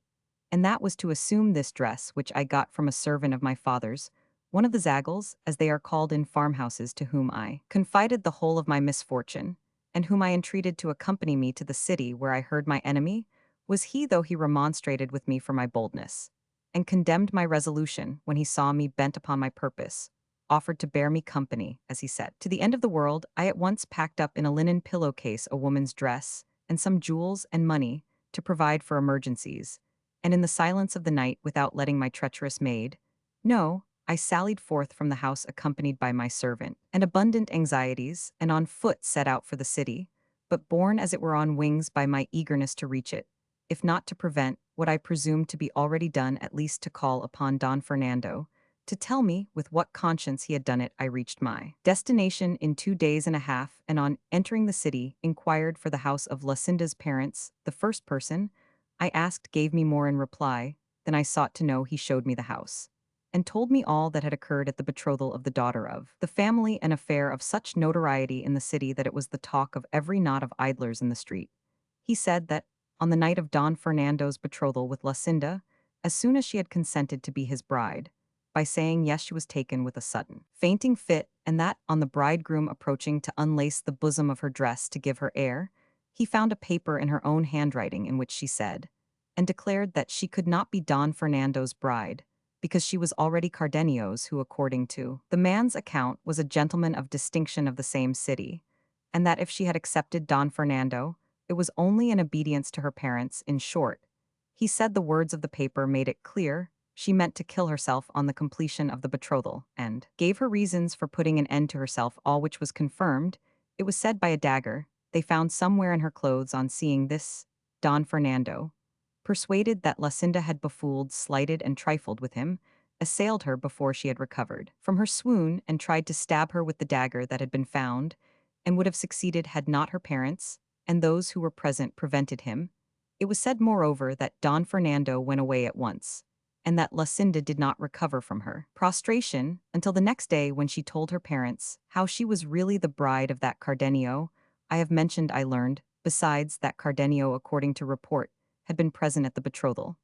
and that was to assume this dress, which I got from a servant of my father's, one of the Zagals, as they are called in farmhouses, to whom I confided the whole of my misfortune, and whom I entreated to accompany me to the city where I heard my enemy. Was he, though he remonstrated with me for my boldness, and condemned my resolution when he saw me bent upon my purpose, offered to bear me company, as he said, to the end of the world. I at once packed up in a linen pillowcase a woman's dress, and some jewels and money, to provide for emergencies, and in the silence of the night, without letting my treacherous maid know, I sallied forth from the house accompanied by my servant, and abundant anxieties, and on foot set out for the city, but borne as it were on wings by my eagerness to reach it, if not to prevent what I presumed to be already done, at least to call upon Don Fernando to tell me with what conscience he had done it. I reached my destination in 2 days and a half, and on entering the city, inquired for the house of Lucinda's parents. The first person I asked gave me more in reply than I sought to know. He showed me the house, and told me all that had occurred at the betrothal of the daughter of the family, an affair of such notoriety in the city that it was the talk of every knot of idlers in the street. He said that, on the night of Don Fernando's betrothal with Lucinda, as soon as she had consented to be his bride, by saying yes, she was taken with a sudden fainting fit, and that, on the bridegroom approaching to unlace the bosom of her dress to give her air, he found a paper in her own handwriting in which she said, and declared that she could not be Don Fernando's bride, because she was already Cardenio's, who, according to the man's account, was a gentleman of distinction of the same city, and that if she had accepted Don Fernando, it was only in obedience to her parents. In short, he said the words of the paper made it clear she meant to kill herself on the completion of the betrothal, and gave her reasons for putting an end to herself, all which was confirmed, it was said, by a dagger they found somewhere in her clothes on seeing this Don Fernando, persuaded that Lucinda had befooled, slighted, and trifled with him, assailed her before she had recovered from her swoon and tried to stab her with the dagger that had been found, and would have succeeded had not her parents, and those who were present, prevented him. It was said, moreover, that Don Fernando went away at once, and that Lucinda did not recover from her prostration until the next day, when she told her parents how she was really the bride of that Cardenio I have mentioned. I learned, besides, that Cardenio, according to report, had been present at the betrothal,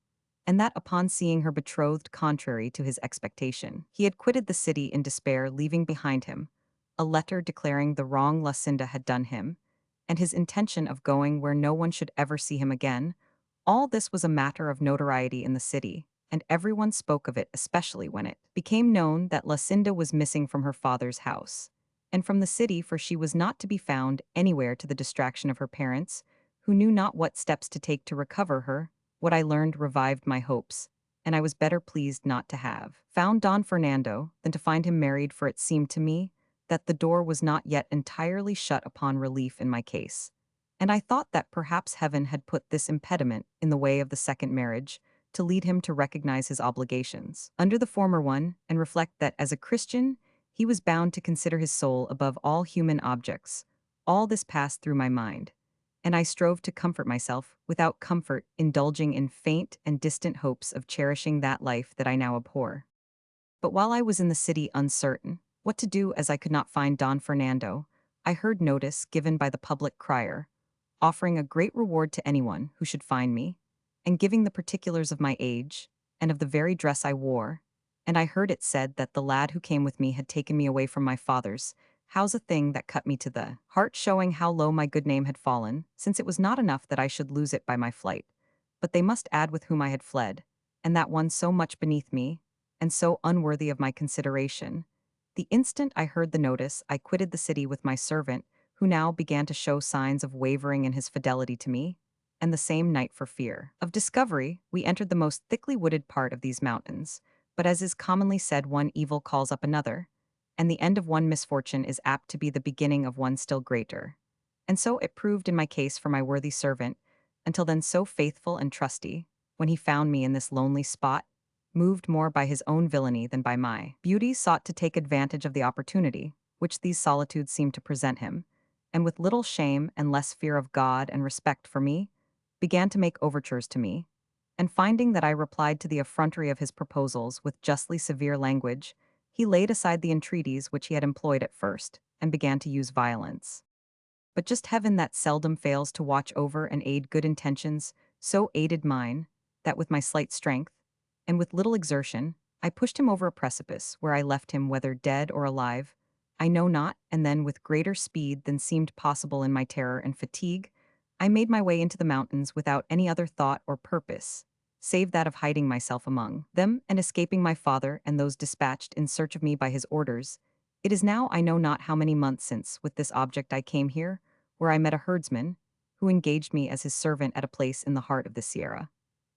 and that upon seeing her betrothed contrary to his expectation, he had quitted the city in despair, leaving behind him a letter declaring the wrong Lucinda had done him, and his intention of going where no one should ever see him again. All this was a matter of notoriety in the city, and everyone spoke of it, especially when it became known that Lucinda was missing from her father's house, and from the city, for she was not to be found anywhere, to the distraction of her parents, who knew not what steps to take to recover her. What I learned revived my hopes, and I was better pleased not to have found Don Fernando than to find him married, for it seemed to me that the door was not yet entirely shut upon relief in my case, and I thought that perhaps heaven had put this impediment in the way of the second marriage to lead him to recognize his obligations under the former one, and reflect that as a Christian he was bound to consider his soul above all human objects. All this passed through my mind, and I strove to comfort myself without comfort, indulging in faint and distant hopes of cherishing that life that I now abhor. But while I was in the city uncertain what to do, as I could not find Don Fernando, I heard notice given by the public crier, offering a great reward to anyone who should find me, and giving the particulars of my age, and of the very dress I wore, and I heard it said that the lad who came with me had taken me away from my father's house, a thing that cut me to the heart, showing how low my good name had fallen, since it was not enough that I should lose it by my flight, but they must add with whom I had fled, and that one so much beneath me, and so unworthy of my consideration. The instant I heard the notice, I quitted the city with my servant, who now began to show signs of wavering in his fidelity to me, and the same night, for fear of discovery, we entered the most thickly wooded part of these mountains. But as is commonly said, one evil calls up another, and the end of one misfortune is apt to be the beginning of one still greater. And so it proved in my case for my worthy servant, until then so faithful and trusty, when he found me in this lonely spot, moved more by his own villainy than by my beauty, sought to take advantage of the opportunity which these solitudes seemed to present him, and with little shame and less fear of God and respect for me, began to make overtures to me, and finding that I replied to the effrontery of his proposals with justly severe language, he laid aside the entreaties which he had employed at first, and began to use violence. But just heaven, that seldom fails to watch over and aid good intentions, so aided mine, that with my slight strength, and with little exertion, I pushed him over a precipice, where I left him, whether dead or alive, I know not, and then, with greater speed than seemed possible in my terror and fatigue, I made my way into the mountains without any other thought or purpose, save that of hiding myself among them and escaping my father and those dispatched in search of me by his orders. It is now I know not how many months since, with this object I came here, where I met a herdsman, who engaged me as his servant at a place in the heart of the Sierra.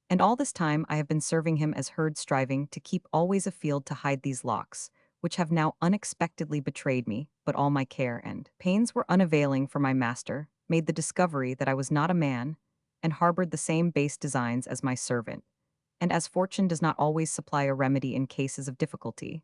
And all this time I have been serving him as herd, striving to keep always afield to hide these locks, which have now unexpectedly betrayed me. But all my care and pains were unavailing, for my master made the discovery that I was not a man, and harbored the same base designs as my servant. And as fortune does not always supply a remedy in cases of difficulty,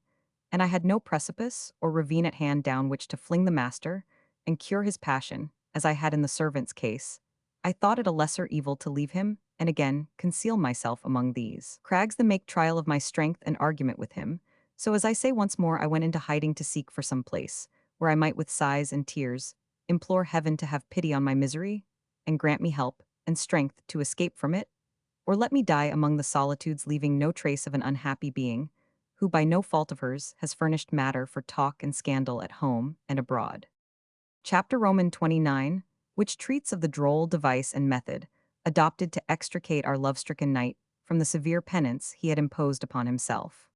and I had no precipice or ravine at hand down which to fling the master and cure his passion, as I had in the servant's case, I thought it a lesser evil to leave him and again conceal myself among these crags than make trial of my strength and argument with him. So, as I say once more, I went into hiding to seek for some place where I might with sighs and tears implore heaven to have pity on my misery and grant me help and strength to escape from it, or let me die among the solitudes, leaving no trace of an unhappy being who, by no fault of hers, has furnished matter for talk and scandal at home and abroad. Chapter Roman 29, which treats of the droll device and method adopted to extricate our love-stricken knight from the severe penance he had imposed upon himself.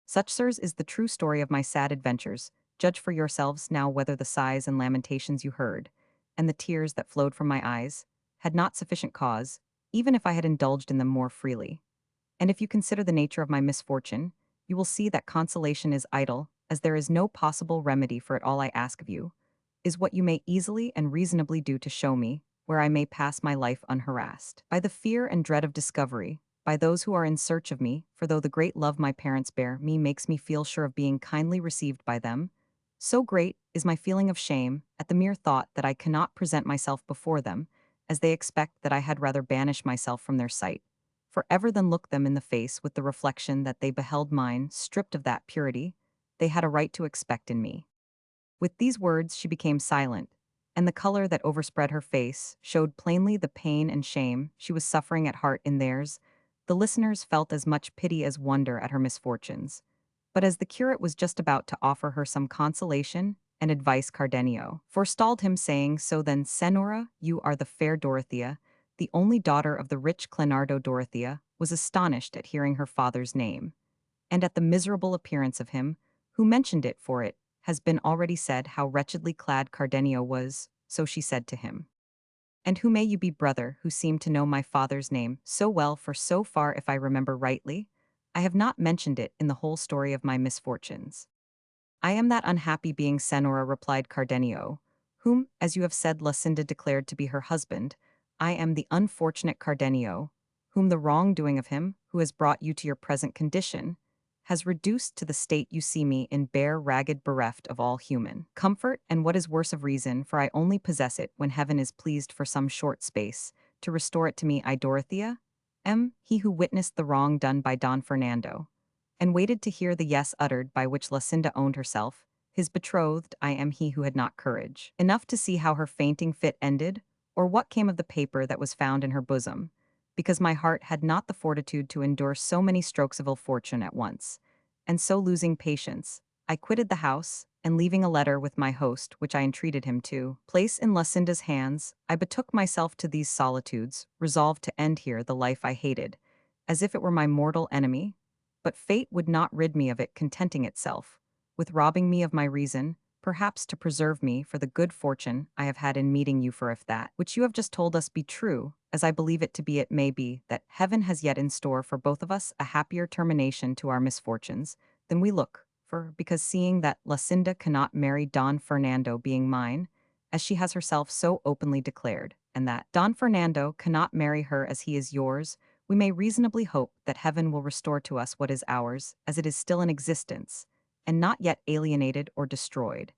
Such, sirs, is the true story of my sad adventures. Judge for yourselves now whether the sighs and lamentations you heard, and the tears that flowed from my eyes, had not sufficient cause, even if I had indulged in them more freely. And if you consider the nature of my misfortune, you will see that consolation is idle, as there is no possible remedy for it. All I ask of you is what you may easily and reasonably do to show me where I may pass my life unharassed by the fear and dread of discovery, by those who are in search of me, for though the great love my parents bear me makes me feel sure of being kindly received by them, so great is my feeling of shame at the mere thought that I cannot present myself before them, as they expect that I had rather banish myself from their sight, for ever than look them in the face with the reflection that they beheld mine stripped of that purity they had a right to expect in me. With these words she became silent, and the color that overspread her face showed plainly the pain and shame she was suffering at heart in theirs. The listeners felt as much pity as wonder at her misfortunes. But as the curate was just about to offer her some consolation and advice, Cardenio forestalled him, saying, "So then, Senora, you are the fair Dorothea, the only daughter of the rich Clenardo." Dorothea was astonished at hearing her father's name, and at the miserable appearance of him who mentioned it, for it has been already said how wretchedly clad Cardenio was, so she said to him, "And who may you be, brother, who seem to know my father's name so well, for so far, if I remember rightly, I have not mentioned it in the whole story of my misfortunes." "I am that unhappy being, Senora," replied Cardenio, "whom, as you have said, Lucinda declared to be her husband. I am the unfortunate Cardenio, whom the wrongdoing of him, who has brought you to your present condition, has reduced to the state you see me in, bare, ragged, bereft of all human comfort, and what is worse of reason, for I only possess it when heaven is pleased for some short space to restore it to me. I, Dorothea, am he who witnessed the wrong done by Don Fernando, and waited to hear the yes uttered by which Lucinda owned herself his betrothed. I am he who had not courage enough to see how her fainting fit ended, or what came of the paper that was found in her bosom, because my heart had not the fortitude to endure so many strokes of ill fortune at once, and so losing patience, I quitted the house, and leaving a letter with my host, which I entreated him to place in Lucinda's hands, I betook myself to these solitudes, resolved to end here the life I hated, as if it were my mortal enemy. But fate would not rid me of it, contenting itself with robbing me of my reason, perhaps to preserve me for the good fortune I have had in meeting you. For if that which you have just told us be true, as I believe it to be, it may be that heaven has yet in store for both of us a happier termination to our misfortunes than we look for, because seeing that Lucinda cannot marry Don Fernando, being mine, as she has herself so openly declared, and that Don Fernando cannot marry her as he is yours, we may reasonably hope that heaven will restore to us what is ours, as it is still in existence, and not yet alienated or destroyed.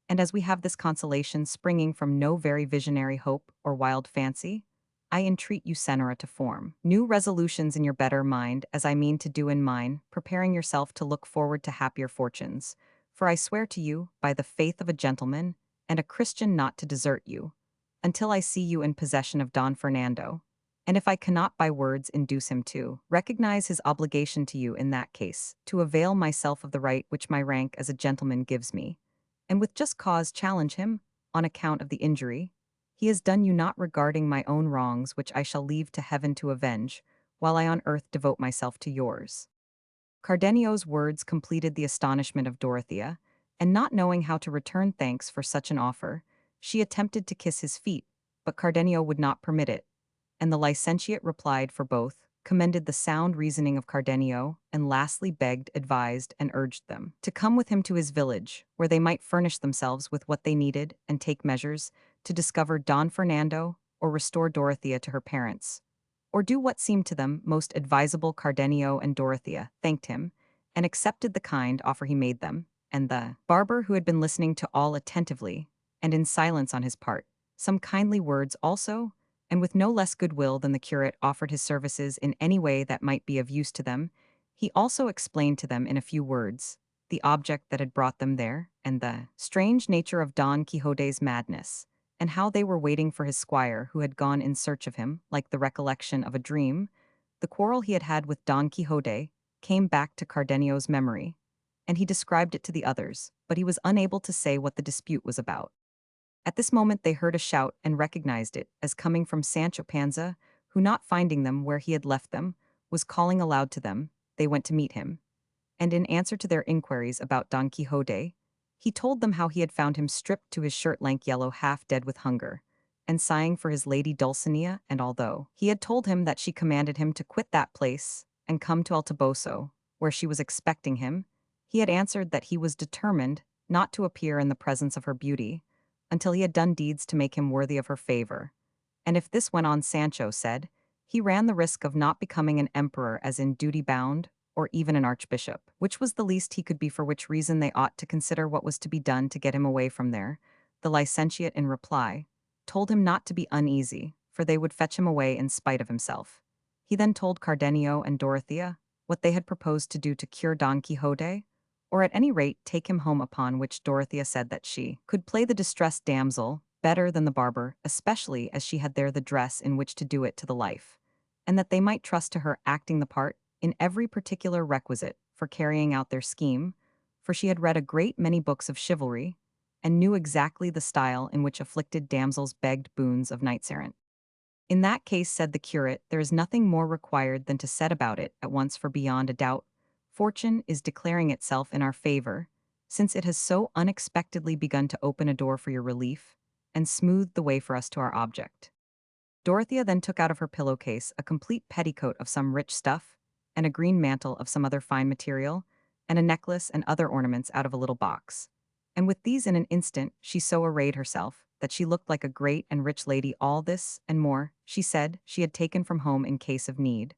And as we have this consolation springing from no very visionary hope or wild fancy, I entreat you, Senora, to form new resolutions in your better mind, as I mean to do in mine, preparing yourself to look forward to happier fortunes. For I swear to you, by the faith of a gentleman and a Christian, not to desert you, until I see you in possession of Don Fernando, and if I cannot by words induce him to recognize his obligation to you, in that case, to avail myself of the right which my rank as a gentleman gives me, and with just cause challenge him, on account of the injury he has done you, not regarding my own wrongs, which I shall leave to heaven to avenge, while I on earth devote myself to yours." Cardenio's words completed the astonishment of Dorothea, and not knowing how to return thanks for such an offer, she attempted to kiss his feet, but Cardenio would not permit it, and the licentiate replied for both, commended the sound reasoning of Cardenio, and lastly begged, advised, and urged them to come with him to his village, where they might furnish themselves with what they needed and take measures to discover Don Fernando or restore Dorothea to her parents, or do what seemed to them most advisable. Cardenio and Dorothea thanked him, and accepted the kind offer he made them, and the barber, who had been listening to all attentively, and in silence on his part, some kindly words also, and with no less goodwill than the curate offered his services in any way that might be of use to them, he also explained to them in a few words the object that had brought them there, and the strange nature of Don Quixote's madness, and how they were waiting for his squire, who had gone in search of him, like the recollection of a dream. The quarrel he had had with Don Quixote came back to Cardenio's memory, and he described it to the others, but he was unable to say what the dispute was about. At this moment they heard a shout and recognized it as coming from Sancho Panza, who, not finding them where he had left them, was calling aloud to them. They went to meet him, and in answer to their inquiries about Don Quixote, he told them how he had found him stripped to his shirt-length yellow, half dead with hunger, and sighing for his lady Dulcinea, and although he had told him that she commanded him to quit that place and come to El Toboso, where she was expecting him, he had answered that he was determined not to appear in the presence of her beauty until he had done deeds to make him worthy of her favor, And if this went on, Sancho said, he ran the risk of not becoming an emperor as in duty-bound, or even an archbishop, which was the least he could be, for which reason they ought to consider what was to be done to get him away from there. The licentiate, in reply, told him not to be uneasy, for they would fetch him away in spite of himself. He then told Cardenio and Dorothea what they had proposed to do to cure Don Quixote, or at any rate take him home, upon which Dorothea said that she could play the distressed damsel better than the barber, especially as she had there the dress in which to do it to the life, and that they might trust to her acting the part in every particular requisite for carrying out their scheme, for she had read a great many books of chivalry, and knew exactly the style in which afflicted damsels begged boons of knights-errant. In that case, said the curate, there is nothing more required than to set about it at once, for beyond a doubt, fortune is declaring itself in our favor, since it has so unexpectedly begun to open a door for your relief, and smoothed the way for us to our object. Dorothea then took out of her pillowcase a complete petticoat of some rich stuff, and a green mantle of some other fine material, and a necklace and other ornaments out of a little box. And with these in an instant she so arrayed herself that she looked like a great and rich lady. All this, and more, she said, she had taken from home in case of need,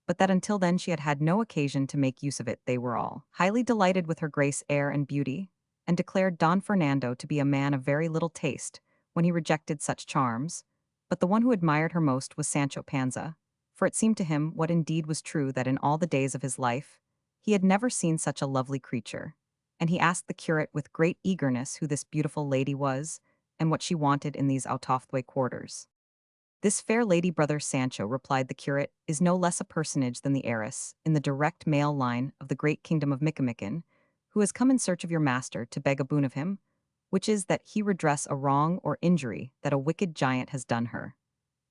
but that until then she had had no occasion to make use of it. They were all highly delighted with her grace, air, and beauty, and declared Don Fernando to be a man of very little taste when he rejected such charms, but the one who admired her most was Sancho Panza, for it seemed to him, what indeed was true, that in all the days of his life he had never seen such a lovely creature, and he asked the curate with great eagerness who this beautiful lady was, and what she wanted in these out-of-the-way quarters. This fair lady, brother Sancho, replied the curate, is no less a personage than the heiress, in the direct male line of the great kingdom of Micamican, who has come in search of your master to beg a boon of him, which is that he redress a wrong or injury that a wicked giant has done her.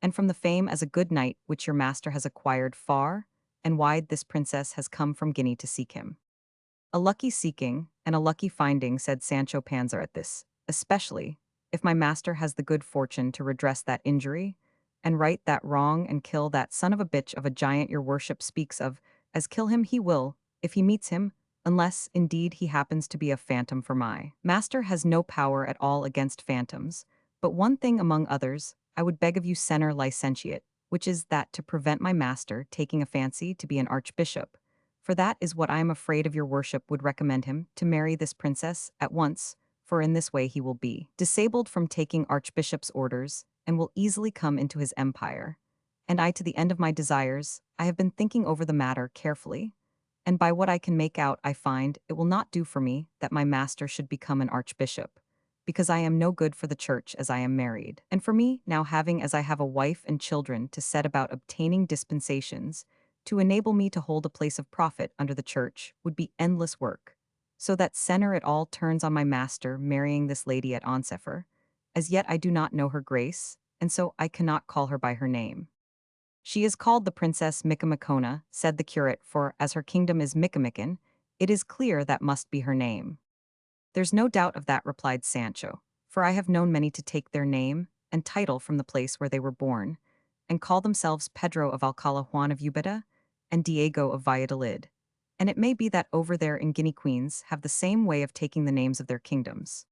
And from the fame as a good knight which your master has acquired far and wide, this princess has come from Guinea to seek him. A lucky seeking and a lucky finding, said Sancho Panza at this, especially if my master has the good fortune to redress that injury, and right that wrong, and kill that son of a bitch of a giant your worship speaks of, as kill him he will, if he meets him, unless, indeed, he happens to be a phantom, for my master has no power at all against phantoms, but one thing among others I would beg of you, senor licentiate, which is that to prevent my master taking a fancy to be an archbishop, for that is what I am afraid of your worship would recommend him to marry this princess at once, for in this way he will be disabled from taking archbishop's orders, and will easily come into his empire. And I, to the end of my desires, I have been thinking over the matter carefully, and by what I can make out I find it will not do for me that my master should become an archbishop, because I am no good for the church as I am married. And for me, now having as I have a wife and children to set about obtaining dispensations, to enable me to hold a place of profit under the church would be endless work. So that senor it all turns on my master marrying this lady at Onsefer. As yet I do not know her grace, and so I cannot call her by her name. She is called the Princess Micomicona, said the curate, for as her kingdom is Micamican, it is clear that must be her name. There's no doubt of that, replied Sancho, for I have known many to take their name and title from the place where they were born, and call themselves Pedro of Alcala, Juan of Ubeda, and Diego of Valladolid, and it may be that over there in Guinea queens have the same way of taking the names of their kingdoms.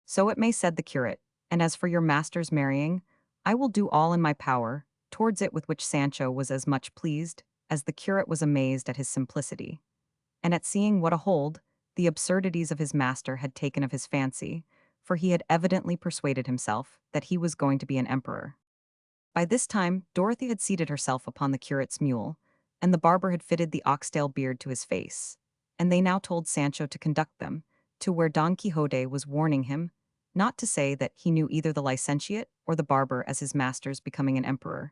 So it may, said the curate, and as for your master's marrying, I will do all in my power towards it, with which Sancho was as much pleased as the curate was amazed at his simplicity, and at seeing what a hold the absurdities of his master had taken of his fancy, for he had evidently persuaded himself that he was going to be an emperor. By this time, Dorothy had seated herself upon the curate's mule, and the barber had fitted the oxtail beard to his face, and they now told Sancho to conduct them to where Don Quixote was, warning him not to say that he knew either the licentiate or the barber, as his master's becoming an emperor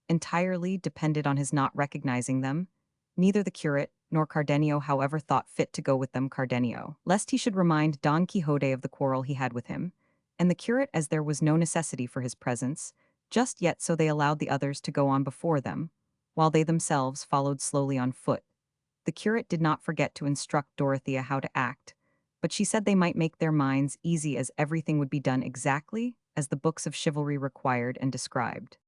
entirely depended on his not recognizing them. Neither the curate nor Cardenio, however, thought fit to go with them, Cardenio, lest he should remind Don Quixote of the quarrel he had with him, and the curate, as there was no necessity for his presence just yet, so they allowed the others to go on before them, while they themselves followed slowly on foot. The curate did not forget to instruct Dorothea how to act, but she said they might make their minds easy, as everything would be done exactly as the books of chivalry required and described.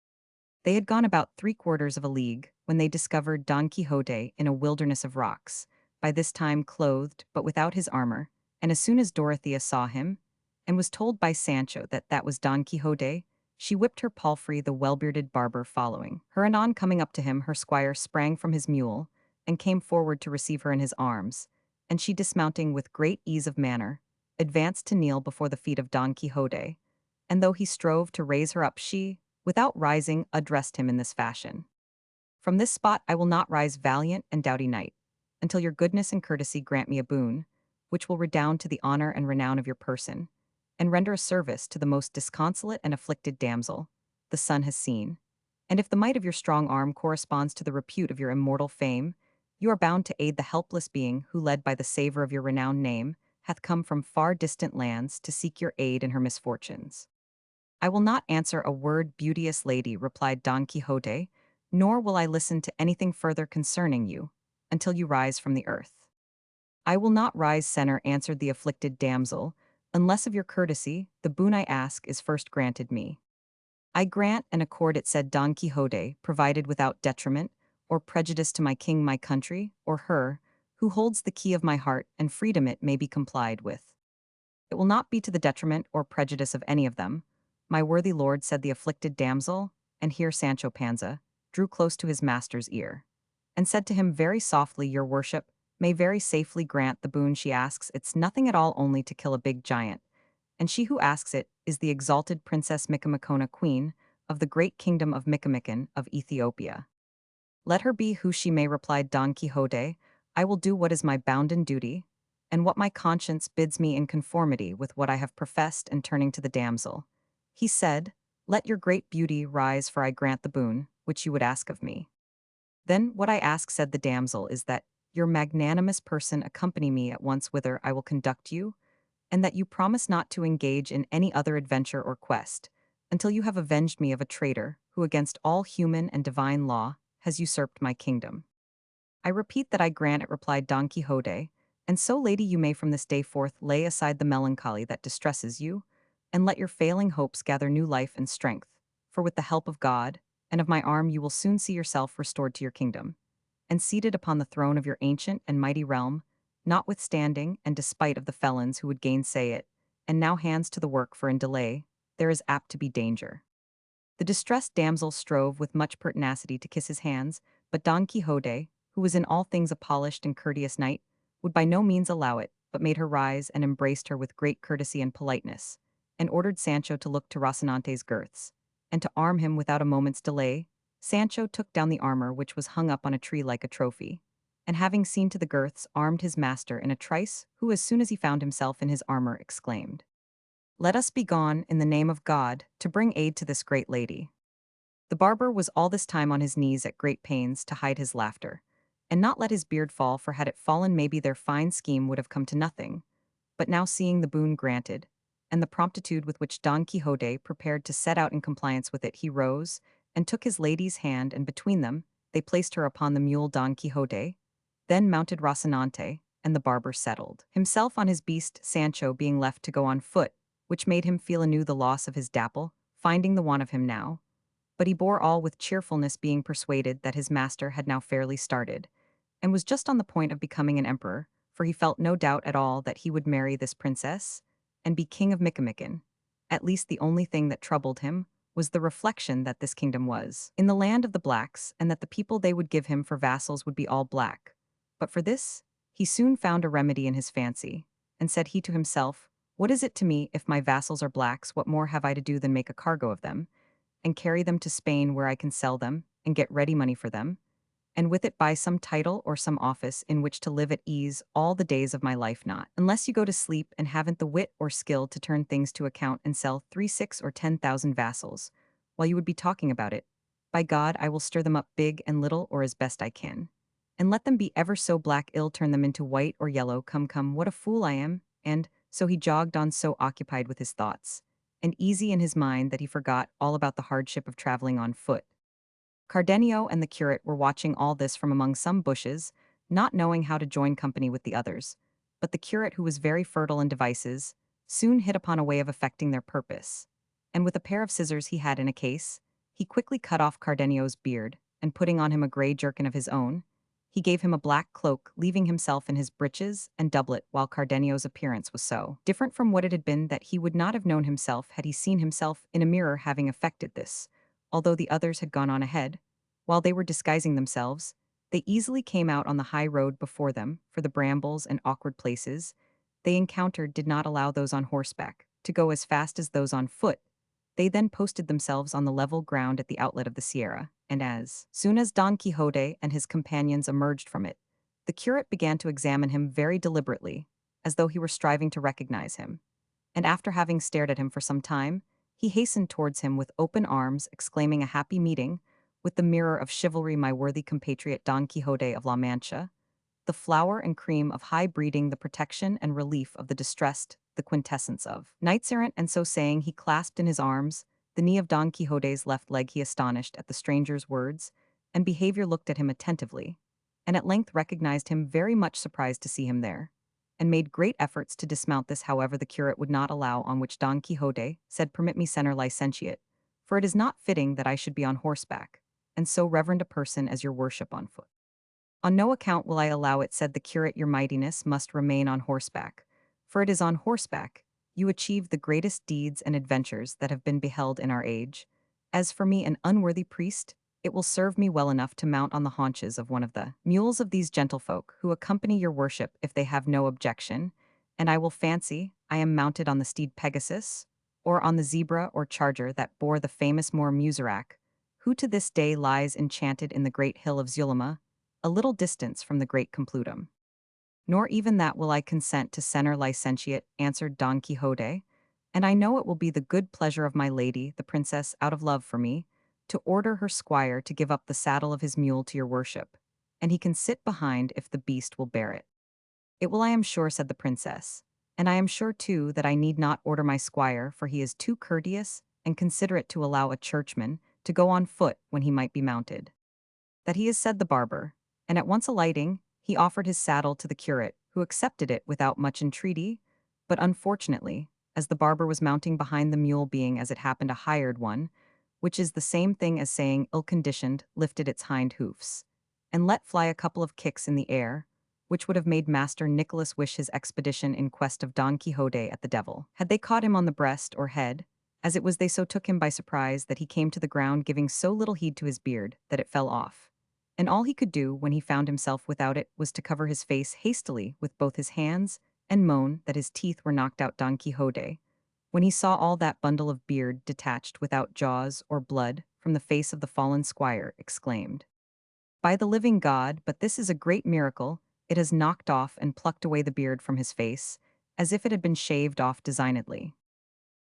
They had gone about 3/4 of a league when they discovered Don Quixote in a wilderness of rocks, by this time clothed but without his armor, and as soon as Dorothea saw him, and was told by Sancho that that was Don Quixote, She whipped her palfrey, the well-bearded barber following. Her anon coming up to him, her squire sprang from his mule, and came forward to receive her in his arms, and she dismounting with great ease of manner, advanced to kneel before the feet of Don Quixote, and though he strove to raise her up, she, without rising, addressed him in this fashion. From this spot I will not rise, valiant and doughty knight, until your goodness and courtesy grant me a boon, which will redound to the honor and renown of your person, and render a service to the most disconsolate and afflicted damsel the sun has seen. And if the might of your strong arm corresponds to the repute of your immortal fame, you are bound to aid the helpless being who, led by the savor of your renowned name, hath come from far distant lands to seek your aid in her misfortunes. I will not answer a word, beauteous lady, replied Don Quixote, nor will I listen to anything further concerning you, until you rise from the earth. I will not rise, senor, answered the afflicted damsel, unless of your courtesy the boon I ask is first granted me. I grant and accord it, said Don Quixote, provided without detriment or prejudice to my king, my country, or her, who holds the key of my heart, and freedom it may be complied with. It will not be to the detriment or prejudice of any of them, my worthy lord, said the afflicted damsel, and here Sancho Panza drew close to his master's ear, and said to him very softly, your worship may very safely grant the boon she asks. It's nothing at all, only to kill a big giant, and she who asks it is the exalted Princess Micomicona, queen of the great kingdom of Micomicon of Ethiopia. Let her be who she may, replied Don Quixote, I will do what is my bounden duty, and what my conscience bids me in conformity with what I have professed. And turning to the damsel, he said, let your great beauty rise, for I grant the boon which you would ask of me. Then what I ask, said the damsel, is that your magnanimous person accompany me at once whither I will conduct you, and that you promise not to engage in any other adventure or quest, until you have avenged me of a traitor who against all human and divine law has usurped my kingdom. I repeat that I grant it, replied Don Quixote, and so, lady, you may from this day forth lay aside the melancholy that distresses you, and let your failing hopes gather new life and strength, for with the help of God and of my arm you will soon see yourself restored to your kingdom, and seated upon the throne of your ancient and mighty realm, notwithstanding and despite of the felons who would gainsay it. And now hands to the work, for in delay there is apt to be danger. The distressed damsel strove with much pertinacity to kiss his hands, but Don Quixote, who was in all things a polished and courteous knight, would by no means allow it, but made her rise and embraced her with great courtesy and politeness, and ordered Sancho to look to Rocinante's girths, and to arm him without a moment's delay. Sancho took down the armor which was hung up on a tree like a trophy, and having seen to the girths, armed his master in a trice, who as soon as he found himself in his armor exclaimed, let us be gone, in the name of God, to bring aid to this great lady. The barber was all this time on his knees at great pains to hide his laughter, and not let his beard fall, for had it fallen maybe their fine scheme would have come to nothing. But now seeing the boon granted, and the promptitude with which Don Quixote prepared to set out in compliance with it, he rose, and took his lady's hand, and between them they placed her upon the mule Don Quixote, then mounted Rocinante, and the barber settled himself on his beast, Sancho being left to go on foot, which made him feel anew the loss of his dapple, finding the want of him now. But he bore all with cheerfulness, being persuaded that his master had now fairly started, and was just on the point of becoming an emperor, for he felt no doubt at all that he would marry this princess, and be king of Micomicon. At least the only thing that troubled him was the reflection that this kingdom was in the land of the blacks, and that the people they would give him for vassals would be all black. But for this, he soon found a remedy in his fancy, and said he to himself, what is it to me if my vassals are blacks? What more have I to do than make a cargo of them, and carry them to Spain, where I can sell them, and get ready money for them, and with it buy some title or some office in which to live at ease all the days of my life, not unless you go to sleep and haven't the wit or skill to turn things to account and sell 3, 6, or 10,000 vassals, while you would be talking about it. By God, I will stir them up big and little, or as best I can, and let them be ever so black, ill turn them into white or yellow. Come, come, what a fool I am. And so he jogged on, so occupied with his thoughts, and easy in his mind, that he forgot all about the hardship of traveling on foot. Cardenio and the curate were watching all this from among some bushes, not knowing how to join company with the others, but the curate, who was very fertile in devices, soon hit upon a way of effecting their purpose, and with a pair of scissors he had in a case, he quickly cut off Cardenio's beard, and putting on him a grey jerkin of his own, he gave him a black cloak, leaving himself in his breeches and doublet, while Cardenio's appearance was so different from what it had been that he would not have known himself had he seen himself in a mirror having effected this. Although the others had gone on ahead, while they were disguising themselves, they easily came out on the high road before them, for the brambles and awkward places they encountered did not allow those on horseback to go as fast as those on foot. They then posted themselves on the level ground at the outlet of the sierra, and as soon as Don Quixote and his companions emerged from it, the curate began to examine him very deliberately, as though he were striving to recognize him. And after having stared at him for some time, he hastened towards him with open arms, exclaiming, "A happy meeting, with the mirror of chivalry, my worthy compatriot Don Quixote of La Mancha, the flower and cream of high breeding, the protection and relief of the distressed, the quintessence of knights errant." And so saying, he clasped in his arms the knee of Don Quixote's left leg. He, astonished at the stranger's words and behavior, looked at him attentively, and at length recognized him, very much surprised to see him there, and made great efforts to dismount. This, however, the curate would not allow, on which Don Quixote said, "Permit me, Senor Licentiate, for it is not fitting that I should be on horseback, and so reverend a person as your worship on foot." "On no account will I allow it," said the curate. "Your mightiness must remain on horseback, for it is on horseback you achieve the greatest deeds and adventures that have been beheld in our age. As for me, an unworthy priest, it will serve me well enough to mount on the haunches of one of the mules of these gentlefolk who accompany your worship, if they have no objection, and I will fancy I am mounted on the steed Pegasus, or on the zebra or charger that bore the famous Moor Musarac, who to this day lies enchanted in the great hill of Zulema, a little distance from the great Complutum." "Nor even that will I consent to, Senor Licentiate," answered Don Quixote, "and I know it will be the good pleasure of my lady, the princess, out of love for me, to order her squire to give up the saddle of his mule to your worship, and he can sit behind if the beast will bear it." "It will, I am sure," said the princess, "and I am sure, too, that I need not order my squire, for he is too courteous and considerate to allow a churchman to go on foot when he might be mounted." "That he is," said the barber, and at once alighting, he offered his saddle to the curate, who accepted it without much entreaty, but unfortunately, as the barber was mounting behind the mule, being, as it happened, a hired one, which is the same thing as saying ill-conditioned, lifted its hind hoofs, and let fly a couple of kicks in the air, which would have made Master Nicholas wish his expedition in quest of Don Quixote at the devil had they caught him on the breast or head. As it was, they so took him by surprise that he came to the ground, giving so little heed to his beard that it fell off, and all he could do when he found himself without it was to cover his face hastily with both his hands and moan that his teeth were knocked out. Don Quixote, when he saw all that bundle of beard detached without jaws or blood from the face of the fallen squire, exclaimed, "By the living God, but this is a great miracle! It has knocked off and plucked away the beard from his face, as if it had been shaved off designedly."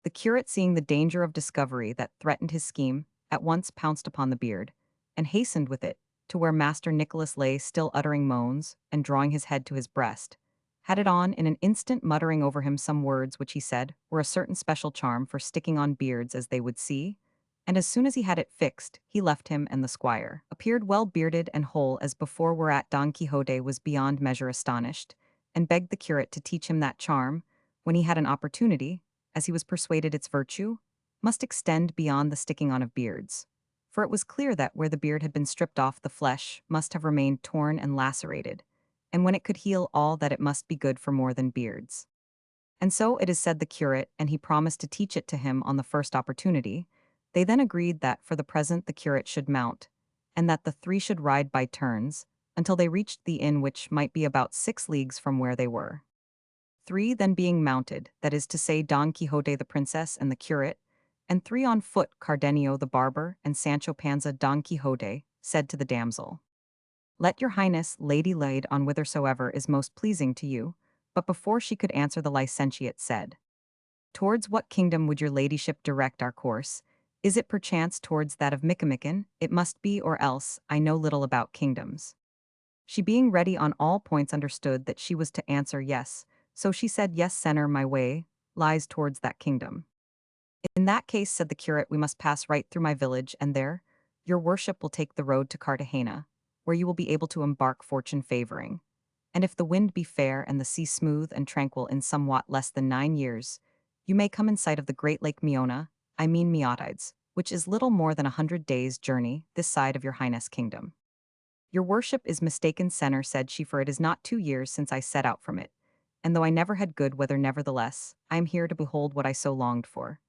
The curate, seeing the danger of discovery that threatened his scheme, at once pounced upon the beard, and hastened with it to where Master Nicholas lay, still uttering moans, and drawing his head to his breast, had it on in an instant, muttering over him some words which he said were a certain special charm for sticking on beards, as they would see, and as soon as he had it fixed, he left him, and the squire appeared well bearded and whole as before, whereat Don Quixote was beyond measure astonished, and begged the curate to teach him that charm, when he had an opportunity, as he was persuaded its virtue must extend beyond the sticking on of beards. For it was clear that where the beard had been stripped off, the flesh must have remained torn and lacerated, and when it could heal all that, it must be good for more than beards. And so it is, said the curate, and he promised to teach it to him on the first opportunity. They then agreed that for the present the curate should mount, and that the three should ride by turns, until they reached the inn, which might be about 6 leagues from where they were. 3 then being mounted, that is to say, Don Quixote, the princess, and the curate, and 3 on foot, Cardenio the barber, and Sancho Panza. Don Quixote said to the damsel, "Let your highness, lady, lead on whithersoever is most pleasing to you." But before she could answer, the licentiate said, "Towards what kingdom would your ladyship direct our course? Is it perchance towards that of Micamican? It must be, or else I know little about kingdoms." She, being ready on all points, understood that she was to answer yes, so she said, "Yes, senor, my way lies towards that kingdom." "In that case," said the curate, "we must pass right through my village, and there your worship will take the road to Cartagena, where you will be able to embark, fortune favoring. And if the wind be fair and the sea smooth and tranquil, in somewhat less than 9 years, you may come in sight of the great Lake Miona, I mean Meotides, which is little more than 100 days' journey this side of your highness' kingdom." Your worship is mistaken, Senner, said she, for it is not 2 years since I set out from it. And though I never had good weather, nevertheless, I am here to behold what I so longed for.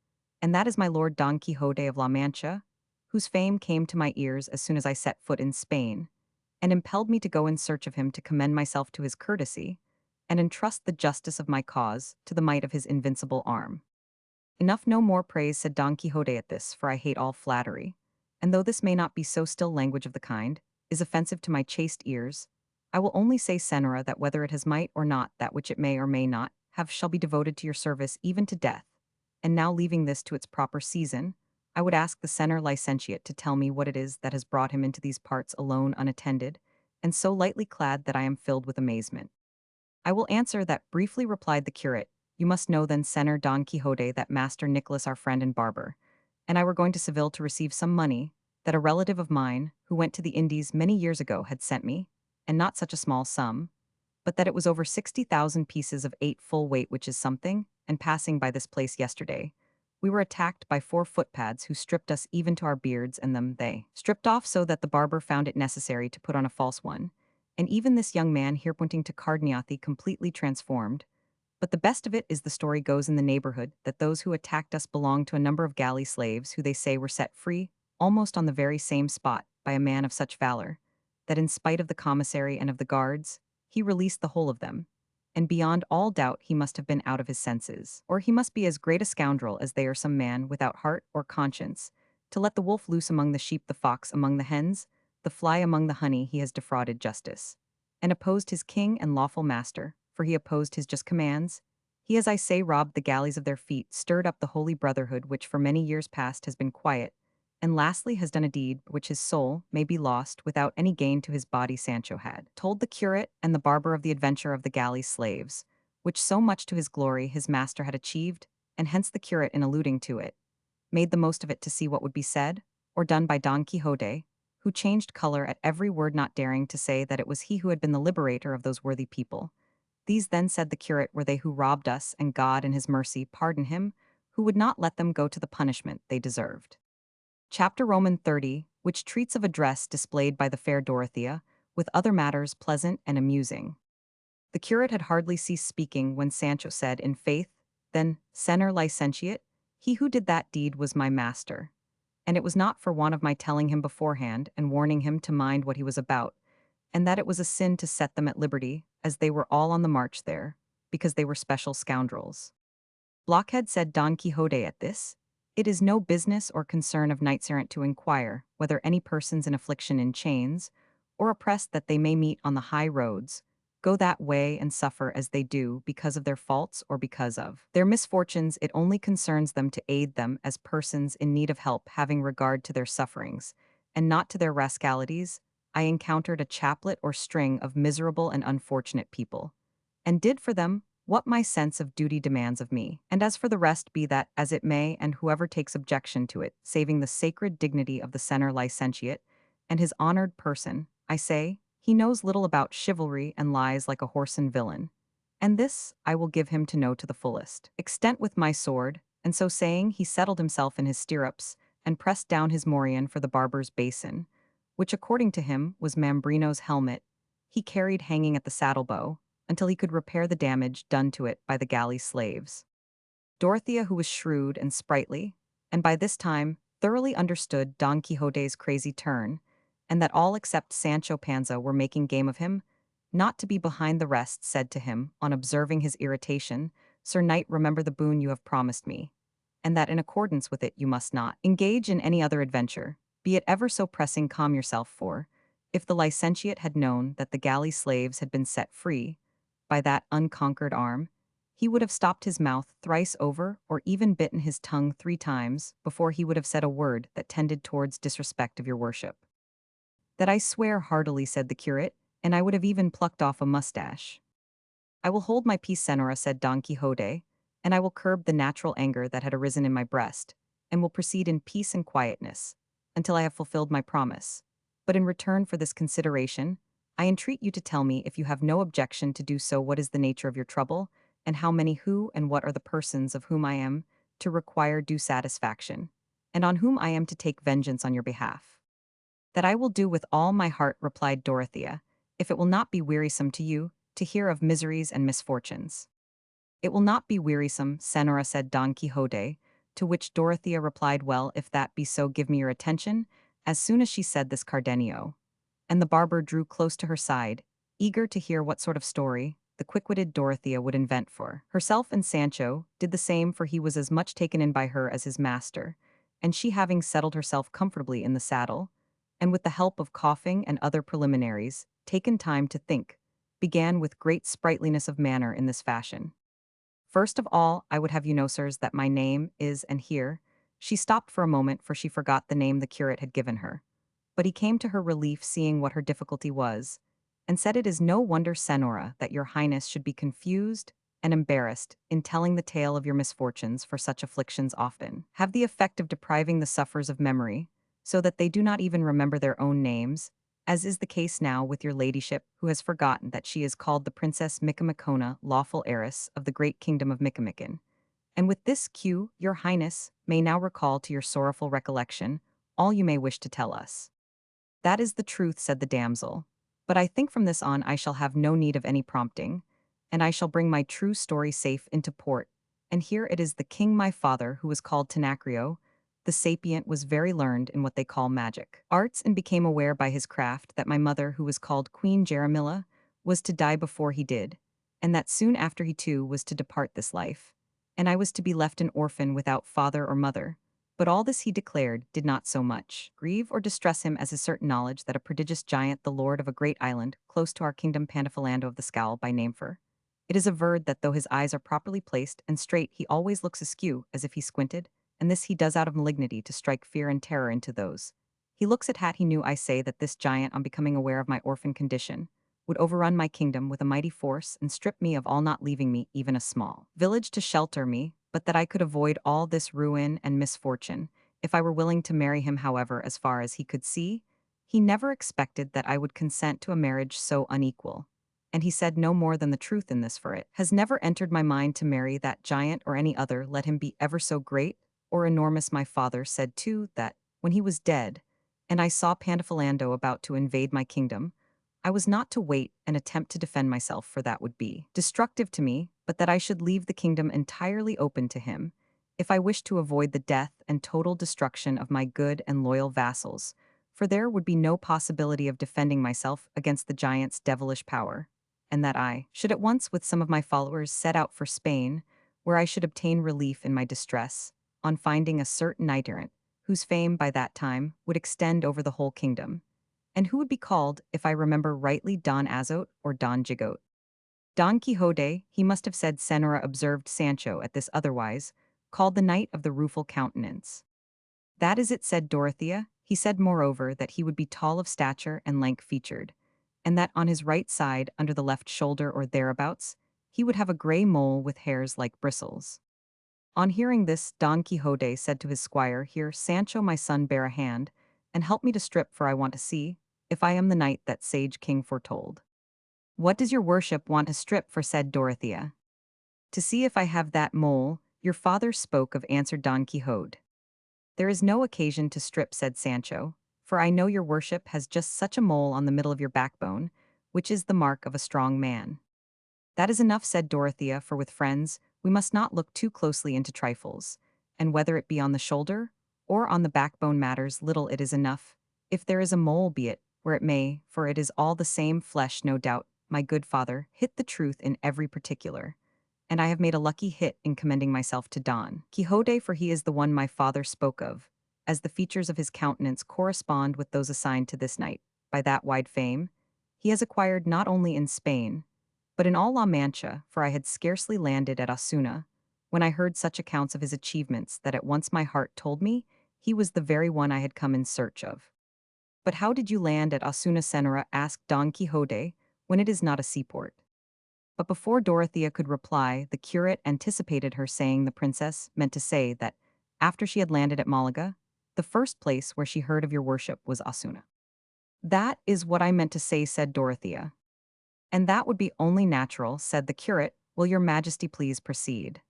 And that is my lord Don Quixote of La Mancha, whose fame came to my ears as soon as I set foot in Spain, and impelled me to go in search of him to commend myself to his courtesy, and entrust the justice of my cause to the might of his invincible arm. Enough, no more praise, said Don Quixote at this, for I hate all flattery. And though this may not be so, still language of the kind is offensive to my chaste ears. I will only say, Senora, that whether it has might or not, that which it may or may not have shall be devoted to your service even to death. And now, leaving this to its proper season, I would ask the Senor Licentiate to tell me what it is that has brought him into these parts alone, unattended, and so lightly clad that I am filled with amazement. I will answer that, briefly replied the curate. You must know then, Senor Don Quixote, that Master Nicholas, our friend and barber, and I were going to Seville to receive some money that a relative of mine, who went to the Indies many years ago, had sent me, and not such a small sum, but that it was over 60,000 pieces of 8 full weight, which is something, and passing by this place yesterday, we were attacked by 4 footpads who stripped us even to our beards, and them they stripped off so that the barber found it necessary to put on a false one, and even this young man here, pointing to Cardignathi, completely transformed. But the best of it is, the story goes in the neighborhood that those who attacked us belonged to a number of galley slaves who they say were set free, almost on the very same spot, by a man of such valor, that in spite of the commissary and of the guards, he released the whole of them. And beyond all doubt he must have been out of his senses, or he must be as great a scoundrel as they are some man without heart or conscience, to let the wolf loose among the sheep, the fox among the hens, the fly among the honey. He has defrauded justice, and opposed his king and lawful master, for he opposed his just commands. He, as I say, robbed the galleys of their feet, stirred up the holy brotherhood which for many years past has been quiet, and lastly has done a deed which his soul may be lost without any gain to his body. Sancho had told the curate and the barber of the adventure of the galley slaves, which so much to his glory his master had achieved, and hence the curate, in alluding to it, made the most of it to see what would be said or done by Don Quixote, who changed color at every word, not daring to say that it was he who had been the liberator of those worthy people. These then, said the curate, were they who robbed us, and God in his mercy pardon him, who would not let them go to the punishment they deserved. Chapter Roman 30, which treats of a dress displayed by the fair Dorothea, with other matters pleasant and amusing. The curate had hardly ceased speaking when Sancho said, in faith, then, Senor Licentiate, he who did that deed was my master. And it was not for want of my telling him beforehand and warning him to mind what he was about, and that it was a sin to set them at liberty, as they were all on the march there, because they were special scoundrels. Blockhead, said Don Quixote at this, it is no business or concern of knights-errant to inquire whether any persons in affliction, in chains, or oppressed that they may meet on the high roads, go that way and suffer as they do because of their faults or because of their misfortunes. It only concerns them to aid them as persons in need of help, having regard to their sufferings, and not to their rascalities. I encountered a chaplet or string of miserable and unfortunate people, and did for them what my sense of duty demands of me. And as for the rest, be that as it may, and whoever takes objection to it, saving the sacred dignity of the Senor Licentiate and his honored person, I say, he knows little about chivalry and lies like a whoreson villain. And this I will give him to know to the fullest extent with my sword. And so saying, he settled himself in his stirrups, and pressed down his morion for the barber's basin, which according to him was Mambrino's helmet, he carried hanging at the saddle-bow, until he could repair the damage done to it by the galley slaves. Dorothea, who was shrewd and sprightly, and by this time thoroughly understood Don Quixote's crazy turn, and that all except Sancho Panza were making game of him, not to be behind the rest, said to him, on observing his irritation, Sir Knight, remember the boon you have promised me, and that in accordance with it you must not engage in any other adventure, be it ever so pressing. Calm yourself, for, if the licentiate had known that the galley slaves had been set free by that unconquered arm, he would have stopped his mouth thrice over, or even bitten his tongue 3 times, before he would have said a word that tended towards disrespect of your worship. That I swear heartily, said the curate, and I would have even plucked off a mustache. I will hold my peace, Senora, said Don Quixote, and I will curb the natural anger that had arisen in my breast, and will proceed in peace and quietness, until I have fulfilled my promise. But in return for this consideration, I entreat you to tell me, if you have no objection to do so, what is the nature of your trouble, and how many, who and what are the persons of whom I am to require due satisfaction, and on whom I am to take vengeance on your behalf. "That I will do with all my heart," replied Dorothea, "if it will not be wearisome to you to hear of miseries and misfortunes." "It will not be wearisome, Senora," said Don Quixote, to which Dorothea replied, "Well, if that be so, give me your attention." As soon as she said this, Cardenio and the barber drew close to her side, eager to hear what sort of story the quick-witted Dorothea would invent for herself, and Sancho did the same, for he was as much taken in by her as his master, and she, having settled herself comfortably in the saddle, and with the help of coughing and other preliminaries, taken time to think, began with great sprightliness of manner in this fashion. "First of all, I would have you know, sirs, that my name is," and here she stopped for a moment, for she forgot the name the curate had given her. But he came to her relief, seeing what her difficulty was, and said, "It is no wonder, Senora, that your highness should be confused and embarrassed in telling the tale of your misfortunes, for such afflictions often have the effect of depriving the sufferers of memory, so that they do not even remember their own names, as is the case now with your ladyship, who has forgotten that she is called the Princess Micomicona, lawful heiress of the great kingdom of Micomicon. And with this cue, your highness may now recall to your sorrowful recollection all you may wish to tell us." "That is the truth," said the damsel, "but I think from this on I shall have no need of any prompting, and I shall bring my true story safe into port. And here it is: the king my father, who was called Tenacrio, the sapient, was very learned in what they call magic arts, and became aware by his craft that my mother, who was called Queen Jaramilla, was to die before he did, and that soon after he too was to depart this life, and I was to be left an orphan without father or mother. But all this, he declared, did not so much grieve or distress him as his certain knowledge that a prodigious giant, the lord of a great island close to our kingdom, Pandafilando of the Scowl by name, for it is averred that though his eyes are properly placed and straight, he always looks askew, as if he squinted, and this he does out of malignity to strike fear and terror into those he looks at. Had he knew, I say, that this giant, on becoming aware of my orphan condition, would overrun my kingdom with a mighty force and strip me of all, not leaving me even a small village to shelter me, but that I could avoid all this ruin and misfortune if I were willing to marry him. However, as far as he could see, he never expected that I would consent to a marriage so unequal. And he said no more than the truth in this, for it has never entered my mind to marry that giant or any other, let him be ever so great or enormous. My father said too that, when he was dead, and I saw Pandafilando about to invade my kingdom, I was not to wait and attempt to defend myself, for that would be destructive to me, but that I should leave the kingdom entirely open to him, if I wished to avoid the death and total destruction of my good and loyal vassals, for there would be no possibility of defending myself against the giant's devilish power, and that I should at once with some of my followers set out for Spain, where I should obtain relief in my distress, on finding a certain knight errant, whose fame by that time would extend over the whole kingdom, and who would be called, if I remember rightly, Don Azote or Don Gigote. Don Quixote, he must have said, Senora, observed Sancho at this, otherwise called the Knight of the Rueful Countenance. "That is it," said Dorothea. "He said moreover that he would be tall of stature and lank-featured, and that on his right side, under the left shoulder or thereabouts, he would have a grey mole with hairs like bristles." On hearing this, Don Quixote said to his squire, "Here, Sancho, my son, bear a hand, and help me to strip, for I want to see if I am the knight that sage king foretold." "What does your worship want to strip for?" said Dorothea. "To see if I have that mole your father spoke of," answered Don Quixote. "There is no occasion to strip," said Sancho, "for I know your worship has just such a mole on the middle of your backbone, which is the mark of a strong man." "That is enough," said Dorothea, "for with friends we must not look too closely into trifles, and whether it be on the shoulder or on the backbone matters little. It is enough if there is a mole, be it where it may, for it is all the same flesh. No doubt my good father hit the truth in every particular, and I have made a lucky hit in commending myself to Don Quixote, for he is the one my father spoke of, as the features of his countenance correspond with those assigned to this knight by that wide fame he has acquired not only in Spain, but in all La Mancha, for I had scarcely landed at Osuna, when I heard such accounts of his achievements that at once my heart told me he was the very one I had come in search of." "But how did you land at Osuna, Senora?" asked Don Quixote, "when it is not a seaport?" But before Dorothea could reply, the curate anticipated her, saying the princess meant to say that, after she had landed at Malaga, the first place where she heard of your worship was Osuna. "That is what I meant to say," said Dorothea. "And that would be only natural," said the curate. "Will your majesty please proceed?"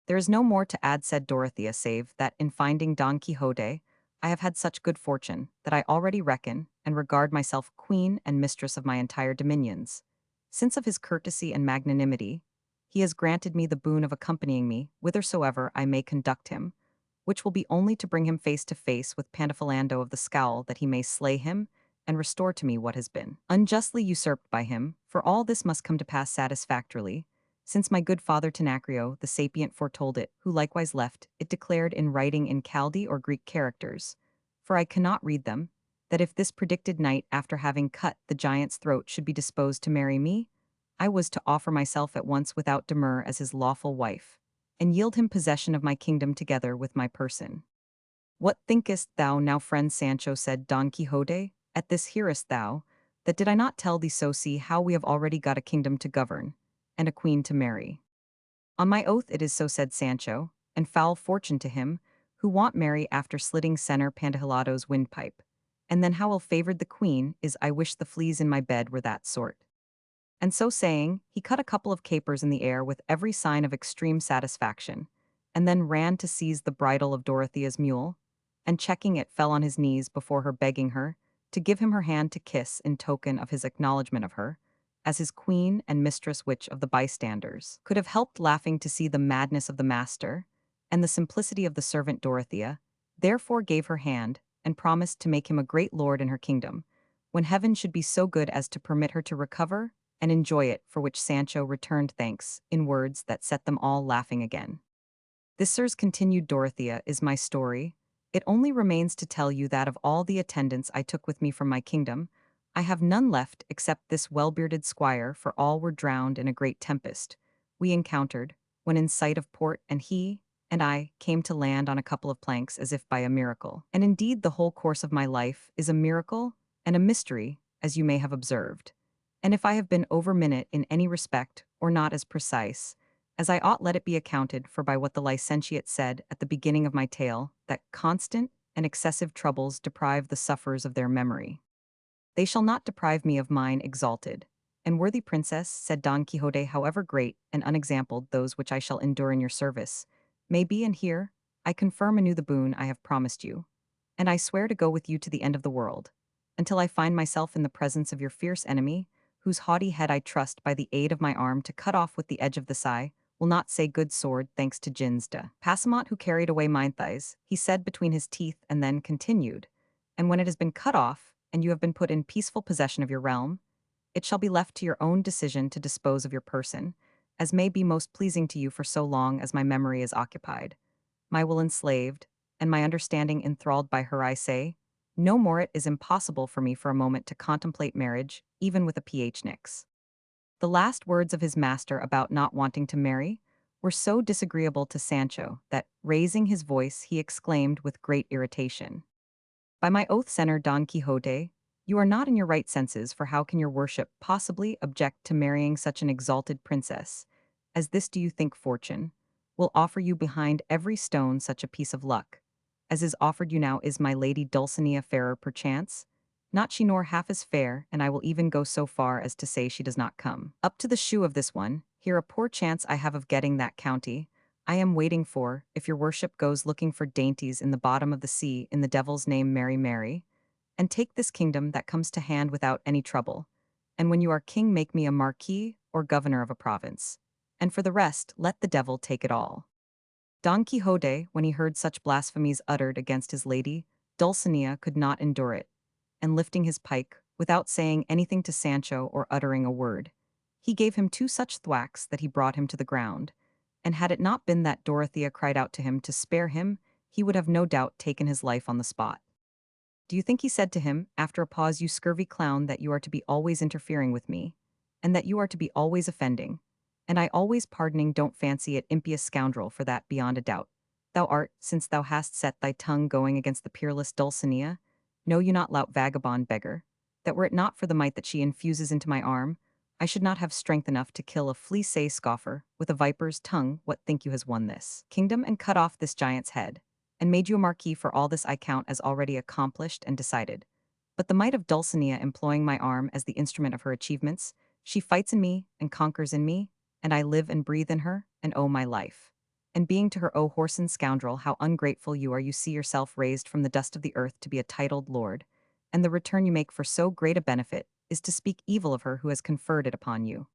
"There is no more to add," said Dorothea, "save that in finding Don Quixote, I have had such good fortune that I already reckon and regard myself queen and mistress of my entire dominions. Since of his courtesy and magnanimity, he has granted me the boon of accompanying me whithersoever I may conduct him, which will be only to bring him face to face with Pandafilando of the Scowl, that he may slay him and restore to me what has been unjustly usurped by him. For all this must come to pass satisfactorily, since my good father Tenacrio the sapient foretold it, who likewise left it declared in writing in Chaldee or Greek characters, for I cannot read them, that if this predicted night after having cut the giant's throat should be disposed to marry me, I was to offer myself at once without demur as his lawful wife, and yield him possession of my kingdom together with my person. What thinkest thou now, friend Sancho, said Don Quixote? At this hearest thou, that did I not tell thee so? See how we have already got a kingdom to govern, and a queen to marry. On my oath it is so, said Sancho, and foul fortune to him, who want marry after slitting Senor Pantahilado's windpipe. And then how ill-favoured the queen is, I wish the fleas in my bed were that sort. And so saying, he cut a couple of capers in the air with every sign of extreme satisfaction, and then ran to seize the bridle of Dorothea's mule, and checking it fell on his knees before her, begging her to give him her hand to kiss in token of his acknowledgment of her, as his queen and mistress. Which of the bystanders could have helped laughing to see the madness of the master, and the simplicity of the servant Dorothea, therefore gave her hand, and promised to make him a great lord in her kingdom, when heaven should be so good as to permit her to recover and enjoy it, for which Sancho returned thanks in words that set them all laughing again. This, sirs, continued Dorothea, is my story. It only remains to tell you that of all the attendants I took with me from my kingdom, I have none left except this well-bearded squire, for all were drowned in a great tempest we encountered, when in sight of port, and he and I came to land on a couple of planks as if by a miracle. And indeed the whole course of my life is a miracle and a mystery, as you may have observed. And if I have been over-minute in any respect, or not as precise as I ought, let it be accounted for by what the licentiate said at the beginning of my tale, that constant and excessive troubles deprive the sufferers of their memory. They shall not deprive me of mine, exalted and worthy princess, said Don Quixote. However great and unexampled those which I shall endure in your service may be, and here I confirm anew the boon I have promised you, and I swear to go with you to the end of the world, until I find myself in the presence of your fierce enemy, whose haughty head I trust by the aid of my arm to cut off with the edge of the sai, will not say good sword, thanks to Gins de Passamont who carried away mine thighs, he said between his teeth, and then continued, and when it has been cut off, and you have been put in peaceful possession of your realm, it shall be left to your own decision to dispose of your person, as may be most pleasing to you, for so long as my memory is occupied, my will enslaved, and my understanding enthralled by her. I say, no more. It is impossible for me for a moment to contemplate marriage, even with a PH. The last words of his master about not wanting to marry were so disagreeable to Sancho that, raising his voice, he exclaimed with great irritation, by my oath, Senor Don Quixote, you are not in your right senses, for how can your worship possibly object to marrying such an exalted princess as this? Do you think fortune will offer you behind every stone such a piece of luck as is offered you now? Is my lady Dulcinea fairer perchance? Not she, nor half as fair, and I will even go so far as to say she does not come up to the shoe of this one. Here a poor chance I have of getting that county I am waiting for, if your worship goes looking for dainties in the bottom of the sea, in the devil's name, Mary, Mary, and take this kingdom that comes to hand without any trouble, and when you are king make me a marquis or governor of a province, and for the rest let the devil take it all. Don Quixote, when he heard such blasphemies uttered against his lady Dulcinea, could not endure it, and lifting his pike, without saying anything to Sancho or uttering a word, he gave him two such thwacks that he brought him to the ground, and had it not been that Dorothea cried out to him to spare him, he would have no doubt taken his life on the spot. Do you think he said to him, after a pause, you scurvy clown, that you are to be always interfering with me, and that you are to be always offending, and I always pardoning? Don't fancy it, impious scoundrel, for that beyond a doubt thou art, since thou hast set thy tongue going against the peerless Dulcinea. Know you not, lout vagabond beggar, that were it not for the might that she infuses into my arm, I should not have strength enough to kill a flea-say scoffer with a viper's tongue? What think you has won this kingdom and cut off this giant's head, and made you a marquis? For all this I count as already accomplished and decided. But the might of Dulcinea employing my arm as the instrument of her achievements, she fights in me and conquers in me, and I live and breathe in her, and owe my life and being to her, "O whoreson scoundrel, how ungrateful you are! You see yourself raised from the dust of the earth to be a titled lord, and the return you make for so great a benefit is to speak evil of her who has conferred it upon you."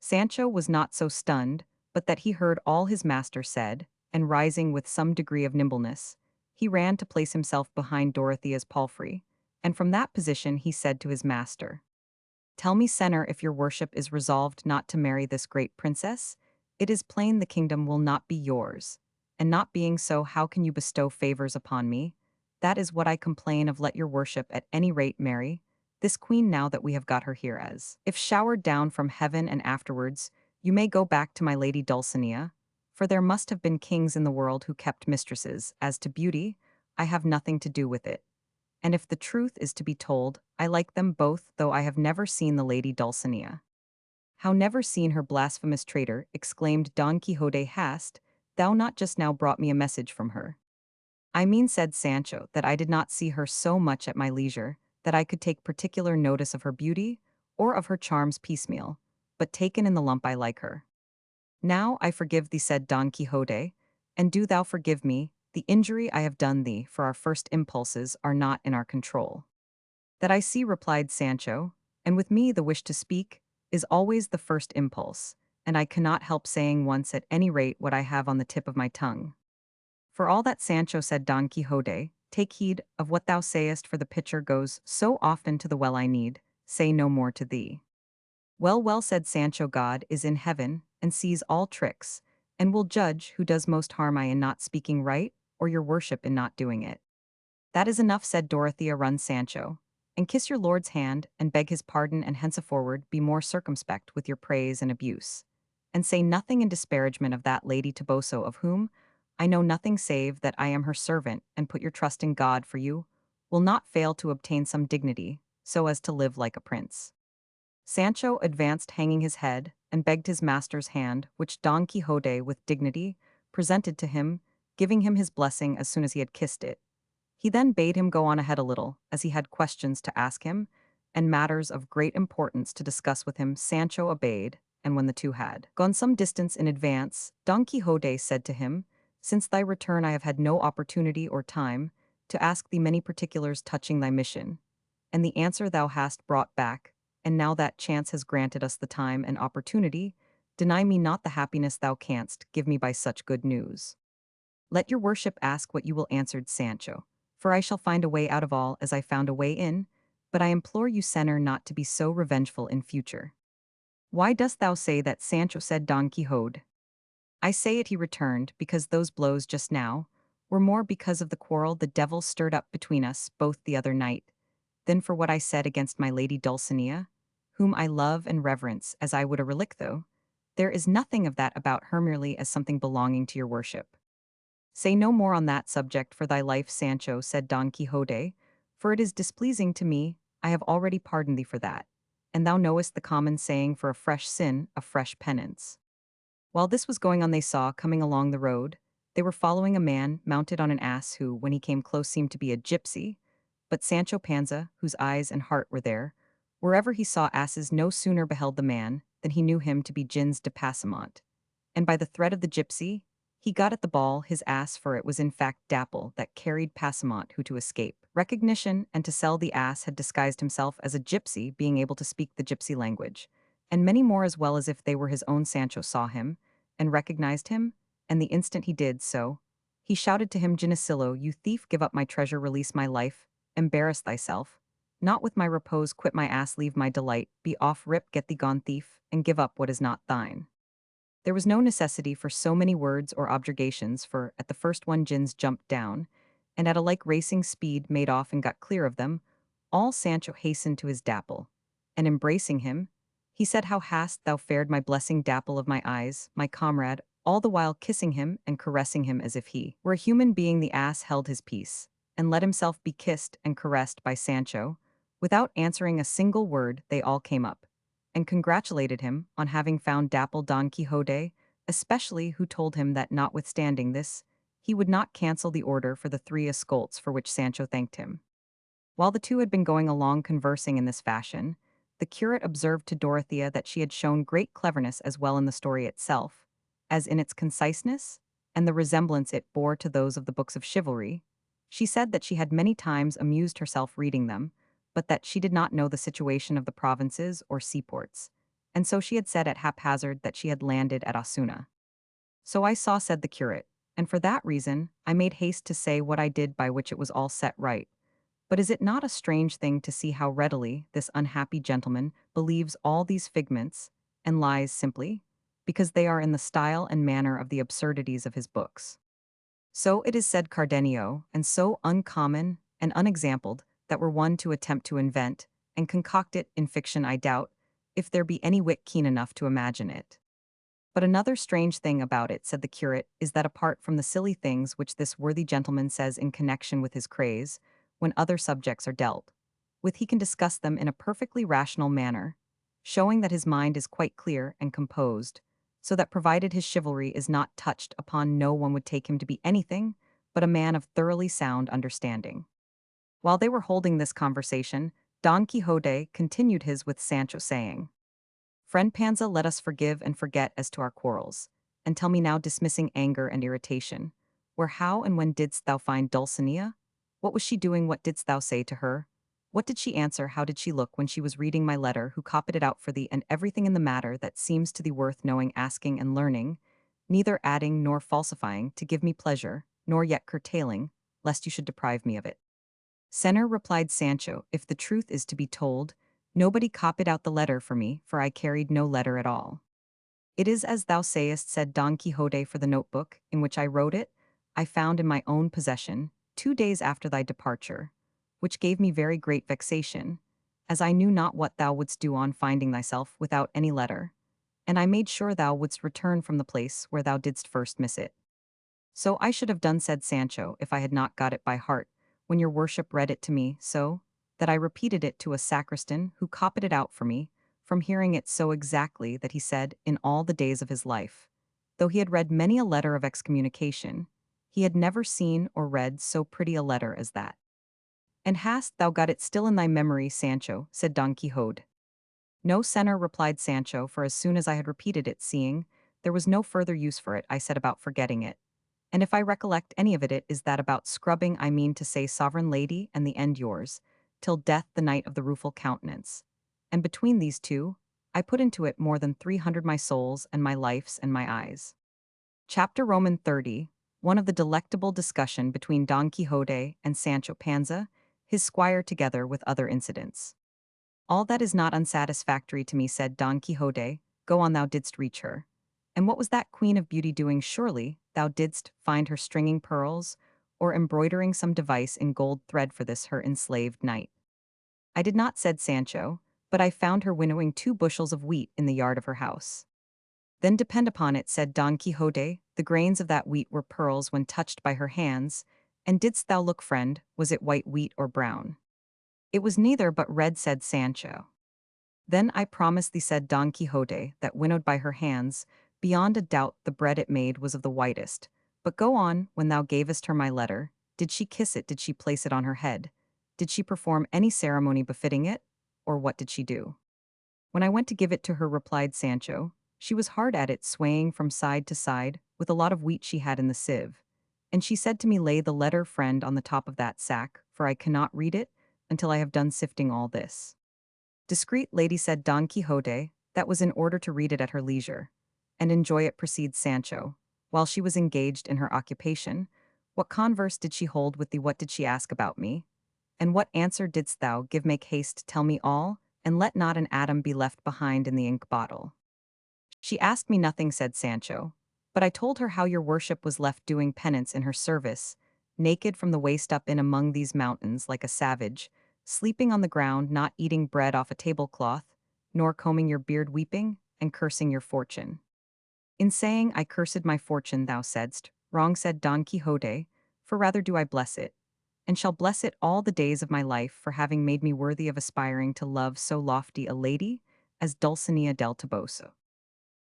Sancho was not so stunned, but that he heard all his master said, and rising with some degree of nimbleness, he ran to place himself behind Dorothea's palfrey, and from that position he said to his master, "Tell me, senor, if your worship is resolved not to marry this great princess? It is plain the kingdom will not be yours, and not being so, how can you bestow favors upon me? That is what I complain of. Let your worship at any rate marry this queen now that we have got her here, as if showered down from heaven, and afterwards you may go back to my lady Dulcinea, for there must have been kings in the world who kept mistresses. As to beauty, I have nothing to do with it. And if the truth is to be told, I like them both, though I have never seen the lady Dulcinea." "How never seen her, blasphemous traitor?" exclaimed Don Quixote. "Hast thou not just now brought me a message from her?" "I mean," said Sancho, "that I did not see her so much at my leisure, that I could take particular notice of her beauty, or of her charms piecemeal, but taken in the lump I like her." "Now I forgive thee," said Don Quixote, "and do thou forgive me the injury I have done thee, for our first impulses are not in our control." "That I see," replied Sancho, "and with me the wish to speak is always the first impulse, and I cannot help saying once at any rate what I have on the tip of my tongue." "For all that, Sancho," said Don Quixote, "take heed of what thou sayest, for the pitcher goes so often to the well I need say no more to thee." "Well, well," said Sancho, "God is in heaven, and sees all tricks, and will judge who does most harm, I in not speaking right, or your worship in not doing it." "That is enough," said Dorothea. "Run, Sancho, and kiss your lord's hand, and beg his pardon, and henceforward be more circumspect with your praise and abuse, and say nothing in disparagement of that lady Toboso, of whom I know nothing save that I am her servant, and put your trust in God, for you will not fail to obtain some dignity, so as to live like a prince." Sancho advanced hanging his head, and begged his master's hand, which Don Quixote, with dignity, presented to him, giving him his blessing as soon as he had kissed it. He then bade him go on ahead a little, as he had questions to ask him, and matters of great importance to discuss with him. Sancho obeyed, and when the two had gone some distance in advance, Don Quixote said to him, "Since thy return I have had no opportunity or time to ask thee many particulars touching thy mission, and the answer thou hast brought back, and now that chance has granted us the time and opportunity, deny me not the happiness thou canst give me by such good news." "Let your worship ask what you will," answered Sancho, "for I shall find a way out of all as I found a way in, but I implore you, senor, not to be so revengeful in future." "Why dost thou say that, Sancho?" said Don Quixote. "I say it," he returned, "because those blows just now were more because of the quarrel the devil stirred up between us both the other night, than for what I said against my lady Dulcinea, whom I love and reverence as I would a relic, though there is nothing of that about her, merely as something belonging to your worship." "Say no more on that subject for thy life, Sancho," said Don Quixote, "for it is displeasing to me. I have already pardoned thee for that, and thou knowest the common saying, for a fresh sin, a fresh penance." While this was going on, they saw, coming along the road, they were following a man mounted on an ass who, when he came close, seemed to be a gypsy, but Sancho Panza, whose eyes and heart were there, wherever he saw asses, no sooner beheld the man than he knew him to be Gins de Passamont, and by the thread of the gypsy he got at the ball his ass, for it was in fact Dapple that carried Passamont, who to escape recognition and to sell the ass had disguised himself as a gypsy, being able to speak the gypsy language, and many more as well as if they were his own. Sancho saw him and recognized him, and the instant he did so, he shouted to him, "Ginesillo, you thief, give up my treasure, release my life, embarrass thyself not with my repose, quit my ass, leave my delight, be off, rip, get thee gone, thief, and give up what is not thine." There was no necessity for so many words or objurgations, for at the first one Gins jumped down, and at a like racing speed made off and got clear of them. All Sancho hastened to his Dapple, and embracing him, he said, "How hast thou fared, my blessing Dapple of my eyes, my comrade?" all the while kissing him and caressing him as if he were a human being. The ass held his peace, and let himself be kissed and caressed by Sancho. Without answering a single word, they all came up and congratulated him on having found Dapple. Don Quixote, especially, who told him that notwithstanding this, he would not cancel the order for the 3 escolts, for which Sancho thanked him. While the two had been going along conversing in this fashion, the curate observed to Dorothea that she had shown great cleverness as well in the story itself, as in its conciseness, and the resemblance it bore to those of the books of chivalry. She said that she had many times amused herself reading them, but that she did not know the situation of the provinces or seaports, and so she had said at haphazard that she had landed at Osuna. So I saw, said the curate, and for that reason I made haste to say what I did, by which it was all set right. But is it not a strange thing to see how readily this unhappy gentleman believes all these figments, and lies simply, because they are in the style and manner of the absurdities of his books? So it is, said Cardenio, and so uncommon and unexampled that were one to attempt to invent and concoct it in fiction, I doubt if there be any wit keen enough to imagine it. But another strange thing about it, said the curate, is that apart from the silly things which this worthy gentleman says in connection with his craze, when other subjects are dealt with, he can discuss them in a perfectly rational manner, showing that his mind is quite clear and composed, so that provided his chivalry is not touched upon, no one would take him to be anything but a man of thoroughly sound understanding. While they were holding this conversation, Don Quixote continued his with Sancho, saying, Friend Panza, let us forgive and forget as to our quarrels, and tell me now, dismissing anger and irritation, where, how, and when didst thou find Dulcinea? What was she doing? What didst thou say to her? What did she answer? How did she look when she was reading my letter? Who copied it out for thee? And everything in the matter that seems to thee worth knowing, asking, and learning, neither adding nor falsifying, to give me pleasure, nor yet curtailing, lest you should deprive me of it. Senor, replied Sancho, if the truth is to be told, nobody copied out the letter for me, for I carried no letter at all. It is as thou sayest, said Don Quixote, for the notebook, in which I wrote it, I found in my own possession, 2 days after thy departure, which gave me very great vexation, as I knew not what thou wouldst do on finding thyself without any letter, and I made sure thou wouldst return from the place where thou didst first miss it. So I should have done, said Sancho, if I had not got it by heart, when your worship read it to me, so that I repeated it to a sacristan who copied it out for me, from hearing it so exactly that he said, in all the days of his life, though he had read many a letter of excommunication, he had never seen or read so pretty a letter as that. And hast thou got it still in thy memory, Sancho? Said Don Quixote. No, senor, replied Sancho, for as soon as I had repeated it, seeing there was no further use for it, I set about forgetting it. And if I recollect any of it, it is that about scrubbing, I mean to say, sovereign lady, and the end yours, till death the knight of the rueful countenance. And between these two, I put into it more than 300 my souls and my life's and my eyes. Chapter Roman 30, one of the delectable discussion between Don Quixote and Sancho Panza, his squire, together with other incidents. All that is not unsatisfactory to me, said Don Quixote, go on, thou didst reach her. And what was that Queen of Beauty doing? Surely thou didst find her stringing pearls, or embroidering some device in gold thread for this her enslaved knight. I did not, said Sancho, but I found her winnowing 2 bushels of wheat in the yard of her house. Then depend upon it, said Don Quixote, the grains of that wheat were pearls when touched by her hands, and didst thou look, friend, was it white wheat or brown? It was neither but red, said Sancho. Then I promise thee, said Don Quixote, that winnowed by her hands, beyond a doubt the bread it made was of the whitest. But go on, when thou gavest her my letter, did she kiss it? Did she place it on her head? Did she perform any ceremony befitting it? Or what did she do? When I went to give it to her, replied Sancho, she was hard at it, swaying from side to side, with a lot of wheat she had in the sieve. And she said to me, lay the letter, friend, on the top of that sack, for I cannot read it until I have done sifting all this. Discreet lady, said Don Quixote, that was in order to read it at her leisure, and enjoy it, proceeds Sancho. While she was engaged in her occupation, what converse did she hold with thee? What did she ask about me? And what answer didst thou give? Make haste, tell me all, and let not an atom be left behind in the ink bottle. She asked me nothing, said Sancho, but I told her how your worship was left doing penance in her service, naked from the waist up in among these mountains like a savage, sleeping on the ground, not eating bread off a tablecloth, nor combing your beard, weeping, and cursing your fortune. In saying I cursed my fortune, thou saidst, wrong, said Don Quixote, for rather do I bless it, and shall bless it all the days of my life for having made me worthy of aspiring to love so lofty a lady as Dulcinea del Toboso.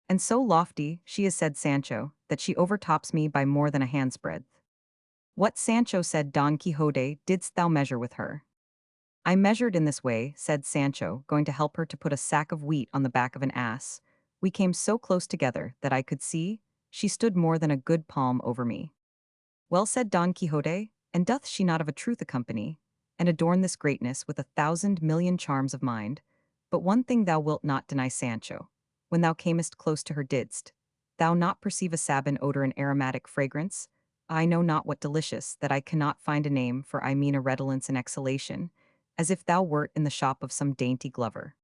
And so lofty she is, said Sancho, that she overtops me by more than a hand's breadth. What, Sancho, said Don Quixote, didst thou measure with her? I measured in this way, said Sancho, going to help her to put a sack of wheat on the back of an ass. We came so close together that I could see she stood more than a good palm over me. Well said Don Quixote, and doth she not of a truth accompany, and adorn this greatness with 1,000,000,000 charms of mind? But one thing thou wilt not deny, Sancho. When thou camest close to her, didst thou not perceive a sabin odor and aromatic fragrance? I know not what delicious, that I cannot find a name, for I mean a redolence and exhalation, as if thou wert in the shop of some dainty glover.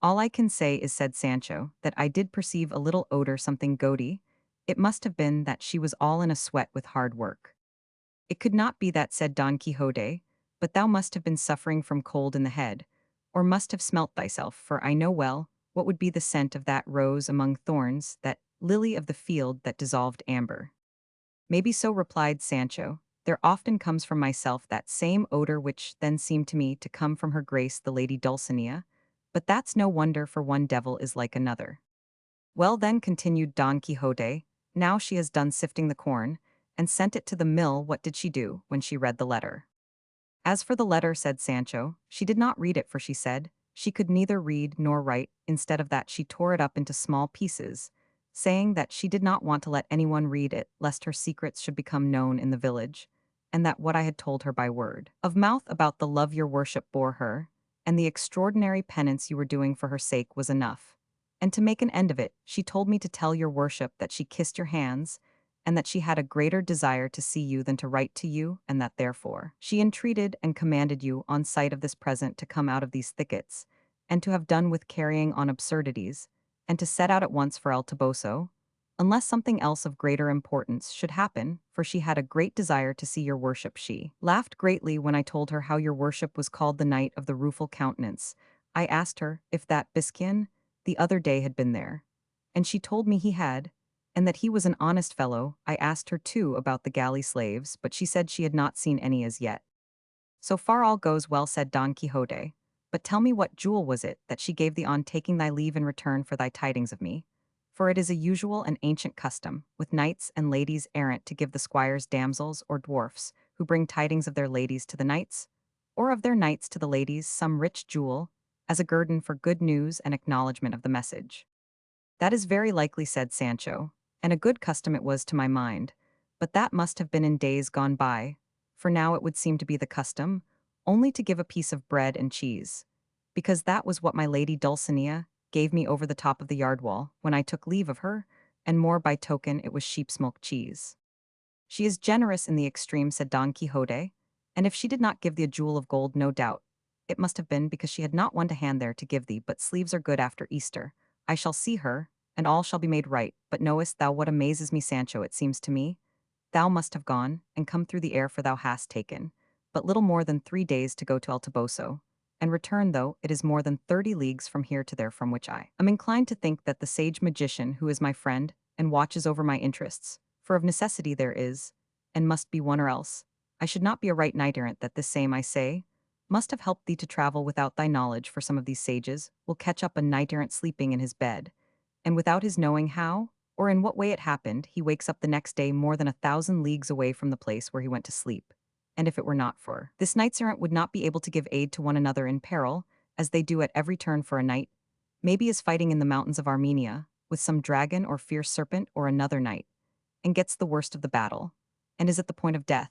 All I can say is, said Sancho, that I did perceive a little odor something gaudy. It must have been that she was all in a sweat with hard work. It could not be that, said Don Quixote, but thou must have been suffering from cold in the head, or must have smelt thyself, for I know well what would be the scent of that rose among thorns, that lily of the field that dissolved amber. Maybe so, replied Sancho. There often comes from myself that same odor which then seemed to me to come from her grace the lady Dulcinea, but that's no wonder, for one devil is like another. Well then, continued Don Quixote, now she has done sifting the corn, and sent it to the mill. What did she do when she read the letter? As for the letter, said Sancho, she did not read it, for she said she could neither read nor write. Instead of that, she tore it up into small pieces, saying that she did not want to let anyone read it, lest her secrets should become known in the village, and that what I had told her by word of mouth about the love your worship bore her, and the extraordinary penance you were doing for her sake, was enough. And to make an end of it, she told me to tell your worship that she kissed your hands, and that she had a greater desire to see you than to write to you, and that therefore she entreated and commanded you on sight of this present to come out of these thickets, and to have done with carrying on absurdities, and to set out at once for El Toboso, unless something else of greater importance should happen, for she had a great desire to see your worship. She laughed greatly when I told her how your worship was called the Knight of the Rueful Countenance. I asked her if that Biscayan the other day had been there, and she told me he had, and that he was an honest fellow. I asked her too about the galley slaves, but she said she had not seen any as yet. So far all goes well, said Don Quixote. But tell me, what jewel was it that she gave thee on taking thy leave in return for thy tidings of me? For it is a usual and ancient custom, with knights and ladies errant, to give the squires damsels or dwarfs, who bring tidings of their ladies to the knights, or of their knights to the ladies, some rich jewel, as a guerdon for good news and acknowledgment of the message. That is very likely, said Sancho, and a good custom it was to my mind, but that must have been in days gone by, for now it would seem to be the custom only to give a piece of bread and cheese, because that was what my lady Dulcinea gave me over the top of the yard wall when I took leave of her, and more by token it was sheep's milk cheese. She is generous in the extreme, said Don Quixote, and if she did not give thee a jewel of gold, no doubt it must have been because she had not one to hand there to give thee. But sleeves are good after Easter. I shall see her, and all shall be made right. But knowest thou what amazes me, Sancho? It seems to me thou must have gone and come through the air, for thou hast taken but little more than 3 days to go to El Toboso, and return, though it is more than 30 leagues from here to there, from which I am inclined to think that the sage magician, who is my friend and watches over my interests, for of necessity there is, and must be one, or else I should not be a right knight-errant, that this same, I say, must have helped thee to travel without thy knowledge, for some of these sages will catch up a knight-errant sleeping in his bed, and without his knowing how, or in what way it happened, he wakes up the next day more than 1,000 leagues away from the place where he went to sleep. And if it were not for this, knights-errant would not be able to give aid to one another in peril, as they do at every turn, for a knight maybe is fighting in the mountains of Armenia with some dragon or fierce serpent or another knight, and gets the worst of the battle, and is at the point of death.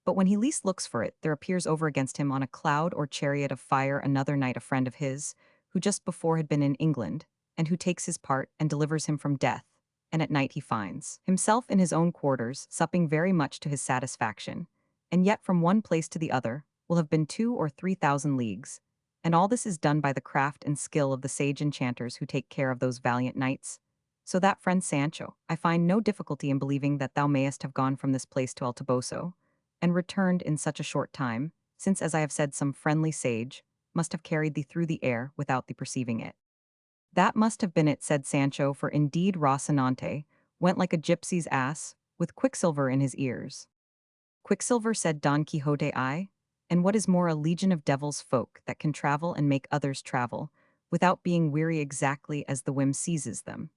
But when he least looks for it, there appears over against him on a cloud or chariot of fire another knight, a friend of his, who just before had been in England, and who takes his part and delivers him from death, and at night he finds himself in his own quarters, supping very much to his satisfaction, and yet from one place to the other will have been 2 or 3 thousand leagues, and all this is done by the craft and skill of the sage enchanters who take care of those valiant knights. So that, friend Sancho, I find no difficulty in believing that thou mayest have gone from this place to El Toboso, and returned in such a short time, since, as I have said, some friendly sage must have carried thee through the air without thee perceiving it. That must have been it, said Sancho, for indeed Rocinante went like a gypsy's ass, with quicksilver in his ears. Quicksilver, said Don Quixote, I, and what is more, a legion of devil's folk that can travel and make others travel, without being weary exactly as the whim seizes them.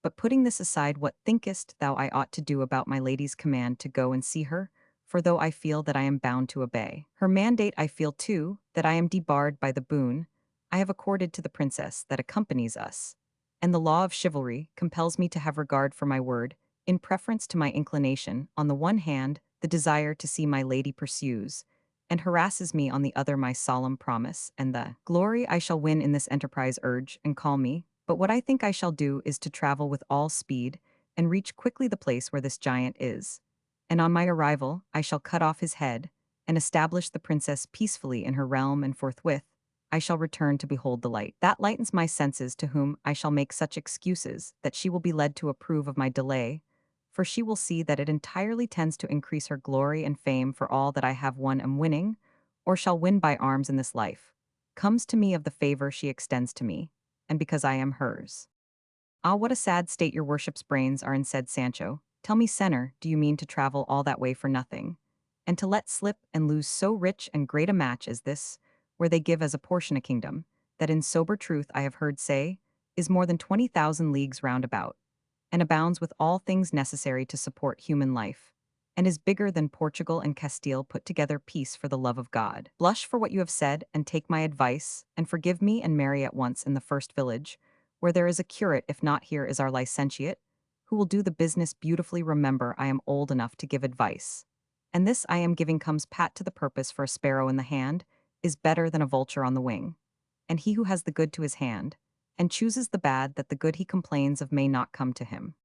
But putting this aside, what thinkest thou I ought to do about my lady's command to go and see her? For though I feel that I am bound to obey her mandate, I feel too that I am debarred by the boon I have accorded to the princess that accompanies us, and the law of chivalry compels me to have regard for my word, In preference to my inclination, on the one hand, the desire to see my lady pursues, and harasses me on the other my solemn promise, and the glory I shall win in this enterprise urge and call me. But what I think I shall do is to travel with all speed, and reach quickly the place where this giant is. And on my arrival, I shall cut off his head, and establish the princess peacefully in her realm, and forthwith I shall return to behold the light. That lightens my senses, to whom I shall make such excuses that she will be led to approve of my delay, for she will see that it entirely tends to increase her glory and fame, for all that I have won am winning, or shall win by arms in this life, comes to me of the favor she extends to me, and because I am hers. Ah, what a sad state your worship's brains are in, said Sancho. Tell me, senor, do you mean to travel all that way for nothing, and to let slip and lose so rich and great a match as this, where they give as a portion a kingdom, that in sober truth I have heard say, is more than 20,000 leagues round about, and abounds with all things necessary to support human life, and is bigger than Portugal and Castile put together? Peace, for the love of God. Blush for what you have said, and take my advice, and forgive me and marry at once in the first village, where there is a curate, if not here is our licentiate, who will do the business beautifully. Remember, I am old enough to give advice, and this I am giving comes pat to the purpose, for a sparrow in the hand is better than a vulture on the wing, and he who has the good to his hand, and chooses the bad, that the good he complains of may not come to him.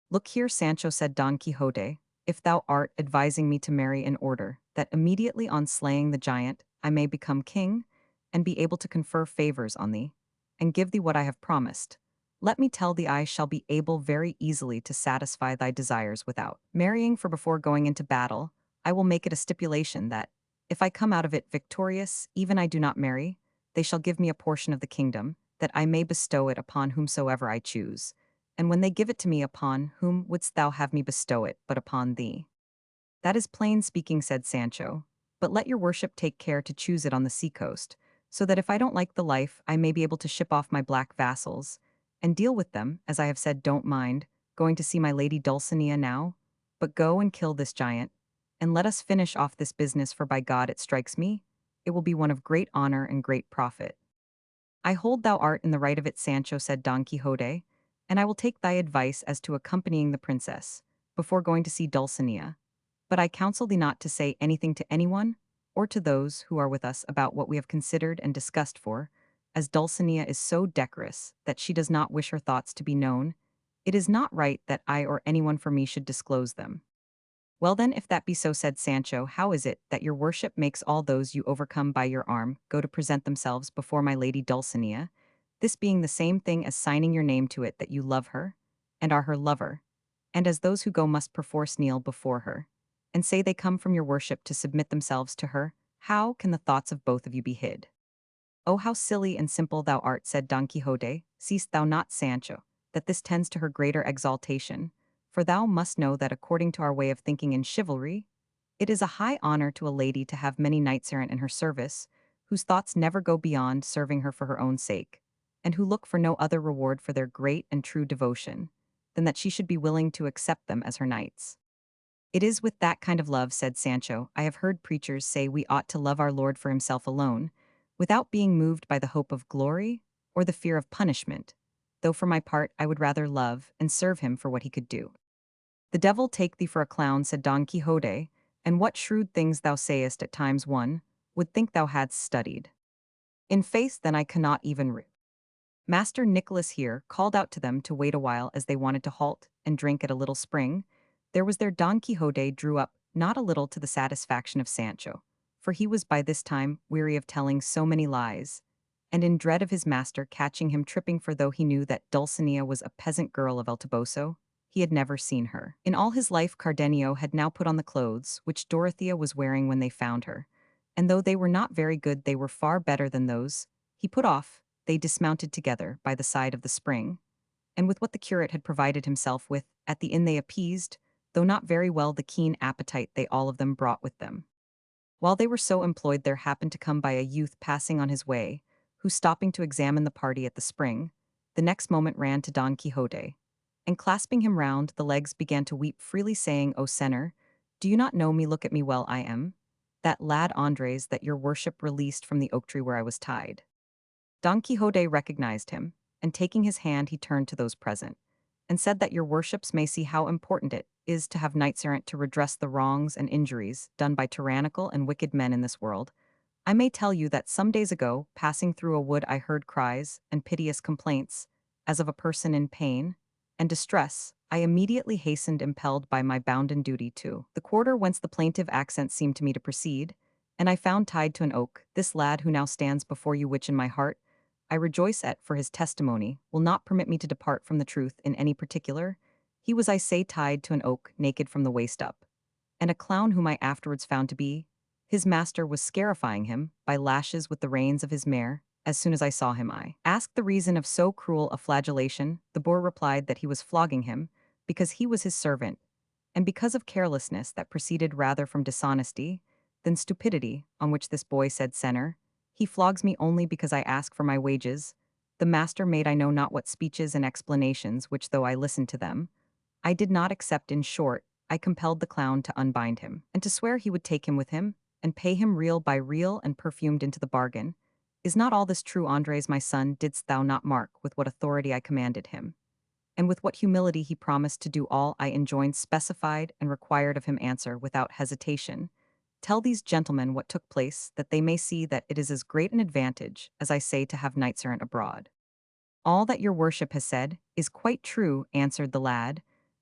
Look here, Sancho, said Don Quixote, if thou art advising me to marry in order, that immediately on slaying the giant I may become king, and be able to confer favors on thee, and give thee what I have promised, let me tell thee I shall be able very easily to satisfy thy desires without marrying, for before going into battle, I will make it a stipulation that, if I come out of it victorious, even I do not marry, they shall give me a portion of the kingdom, that I may bestow it upon whomsoever I choose. And when they give it to me, upon whom wouldst thou have me bestow it, but upon thee? That is plain speaking, said Sancho, but let your worship take care to choose it on the sea-coast, so that if I don't like the life, I may be able to ship off my black vassals, and deal with them, as I have said. Don't mind going to see my lady Dulcinea now, but go and kill this giant, and let us finish off this business, for by God it strikes me, it will be one of great honor and great profit. I hold thou art in the right of it, Sancho, said Don Quixote, and I will take thy advice as to accompanying the princess, before going to see Dulcinea. But I counsel thee not to say anything to anyone, or to those who are with us, about what we have considered and discussed, for, as Dulcinea is so decorous that she does not wish her thoughts to be known, it is not right that I or anyone for me should disclose them. Well then, if that be so, said Sancho, how is it that your worship makes all those you overcome by your arm go to present themselves before my lady Dulcinea, this being the same thing as signing your name to it that you love her, and are her lover, and as those who go must perforce kneel before her, and say they come from your worship to submit themselves to her? How can the thoughts of both of you be hid? Oh, how silly and simple thou art, said Don Quixote. Seest thou not, Sancho, that this tends to her greater exaltation? For thou must know that according to our way of thinking in chivalry, it is a high honor to a lady to have many knights-errant in her service, whose thoughts never go beyond serving her for her own sake, and who look for no other reward for their great and true devotion, than that she should be willing to accept them as her knights. It is with that kind of love, said Sancho, I have heard preachers say we ought to love our Lord for himself alone, without being moved by the hope of glory or the fear of punishment, though for my part I would rather love and serve him for what he could do. The devil take thee for a clown, said Don Quixote, and what shrewd things thou sayest at times one would think thou hadst studied. In faith, then I cannot even read. Master Nicholas here called out to them to wait a while, as they wanted to halt and drink at a little spring. There was there Don Quixote drew up, not a little to the satisfaction of Sancho, for he was by this time weary of telling so many lies, and in dread of his master catching him tripping, for though he knew that Dulcinea was a peasant girl of El Toboso, he had never seen her. In all his life Cardenio had now put on the clothes which Dorothea was wearing when they found her, and though they were not very good, they were far better than those he put off. They dismounted together by the side of the spring, and with what the curate had provided himself with at the inn they appeased, though not very well, the keen appetite they all of them brought with them. While they were so employed, there happened to come by a youth passing on his way, who, stopping to examine the party at the spring, the next moment ran to Don Quixote, and clasping him round the legs began to weep freely, saying, O senor, do you not know me? Look at me well, I am that lad Andres that your worship released from the oak tree where I was tied. Don Quixote recognized him, and taking his hand he turned to those present, and said that your worships may see how important it is to have knights errant to redress the wrongs and injuries done by tyrannical and wicked men in this world. I may tell you that some days ago, passing through a wood, I heard cries and piteous complaints, as of a person in pain and distress. I immediately hastened, impelled by my bounden duty, to the quarter whence the plaintive accents seemed to me to proceed, and I found tied to an oak this lad who now stands before you, which in my heart I rejoice at, for his testimony will not permit me to depart from the truth in any particular. He was, I say, tied to an oak, naked from the waist up, and a clown whom I afterwards found to be his master was scarifying him by lashes with the reins of his mare. As soon as I saw him, I asked the reason of so cruel a flagellation. The boor replied that he was flogging him because he was his servant, and because of carelessness that proceeded rather from dishonesty than stupidity, on which this boy said, Senner, he flogs me only because I ask for my wages. The master made I know not what speeches and explanations, which though I listened to them, I did not accept. In short, I compelled the clown to unbind him, and to swear he would take him with him, and pay him real by real and perfumed into the bargain. Is not all this true, Andres, my son? Didst thou not mark with what authority I commanded him, and with what humility he promised to do all I enjoined, specified, and required of him? Answer without hesitation. Tell these gentlemen what took place, that they may see that it is as great an advantage, as I say, to have knights errant abroad. All that your worship has said is quite true, answered the lad,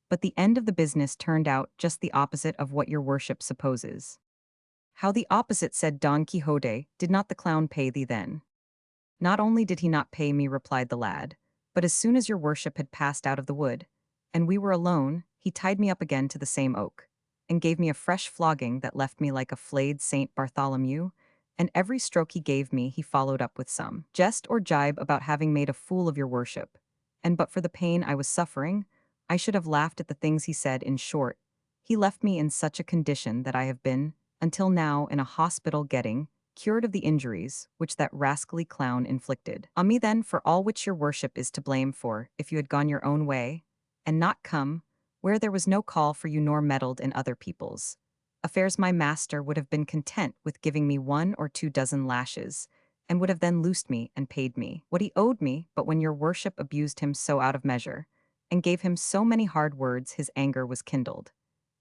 but the end of the business turned out just the opposite of what your worship supposes. How the opposite? Said Don Quixote. Did not the clown pay thee then? Not only did he not pay me, replied the lad, but as soon as your worship had passed out of the wood, and we were alone, he tied me up again to the same oak, and gave me a fresh flogging that left me like a flayed Saint Bartholomew, and every stroke he gave me he followed up with some jest or jibe about having made a fool of your worship, and but for the pain I was suffering, I should have laughed at the things he said. In short, he left me in such a condition that I have been, until now, in a hospital, getting cured of the injuries which that rascally clown inflicted on me. Then, for all which your worship is to blame, for if you had gone your own way, and not come where there was no call for you, nor meddled in other people's affairs, my master would have been content with giving me 1 or 2 dozen lashes, and would have then loosed me and paid me what he owed me. But when your worship abused him so out of measure, and gave him so many hard words, his anger was kindled,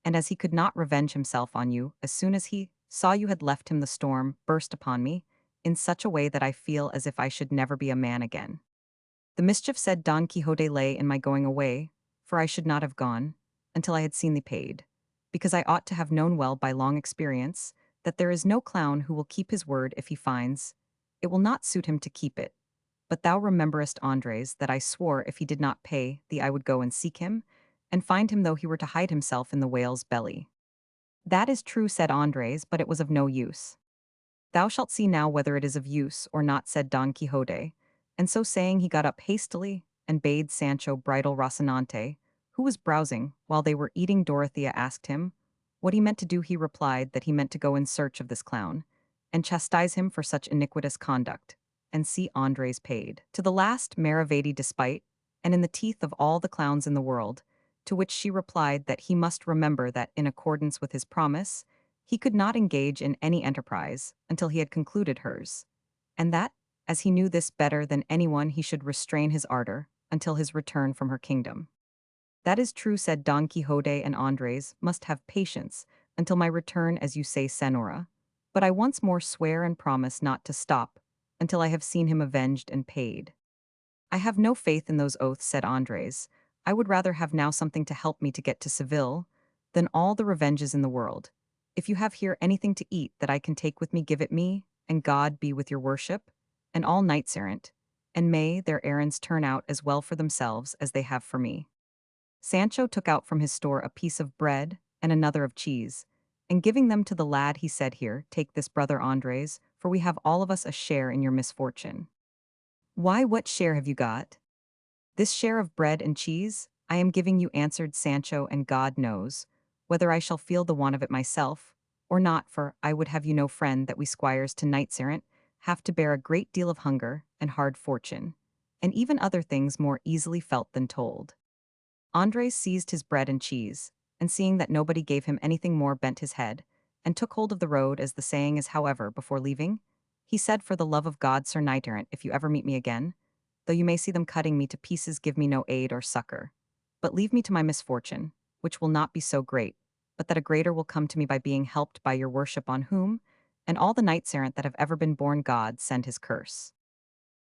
and as he could not revenge himself on you, as soon as he saw you had left him, the storm burst upon me in such a way that I feel as if I should never be a man again. The mischief, said Don Quixote, lay in my going away, for I should not have gone until I had seen thee paid, because I ought to have known well by long experience that there is no clown who will keep his word if he finds it will not suit him to keep it. But thou rememberest, Andres, that I swore if he did not pay thee I would go and seek him, and find him though he were to hide himself in the whale's belly. That is true, said Andres, but it was of no use. Thou shalt see now whether it is of use or not, said Don Quixote, and so saying he got up hastily and bade Sancho bridle. Rocinante, who was browsing while they were eating, Dorothea asked him what he meant to do. He replied that he meant to go in search of this clown, and chastise him for such iniquitous conduct, and see Andres paid to the last maravedi despite, and in the teeth of all the clowns in the world. To which she replied that he must remember that, in accordance with his promise, he could not engage in any enterprise until he had concluded hers, and that, as he knew this better than anyone, he should restrain his ardor until his return from her kingdom. That is true, said Don Quixote, and Andres must have patience until my return, as you say, Senora. But I once more swear and promise not to stop until I have seen him avenged and paid. I have no faith in those oaths, said Andres. I would rather have now something to help me to get to Seville than all the revenges in the world. If you have here anything to eat that I can take with me, give it me, and God be with your worship, and all knights errant, and may their errands turn out as well for themselves as they have for me. Sancho took out from his store a piece of bread and another of cheese, and giving them to the lad, he said, Here, take this, brother Andres, for we have all of us a share in your misfortune. Why, what share have you got? This share of bread and cheese I am giving you, answered Sancho, and God knows whether I shall feel the want of it myself or not, for I would have you know, friend, that we squires to knights errant have to bear a great deal of hunger and hard fortune, and even other things more easily felt than told. Andres seized his bread and cheese, and seeing that nobody gave him anything more, bent his head, and took hold of the road, as the saying is. However, before leaving, he said, For the love of God, Sir Knight-errant, if you ever meet me again, though you may see them cutting me to pieces, give me no aid or succor, but leave me to my misfortune, which will not be so great, but that a greater will come to me by being helped by your worship on whom, and all the knights errant that have ever been born God send his curse.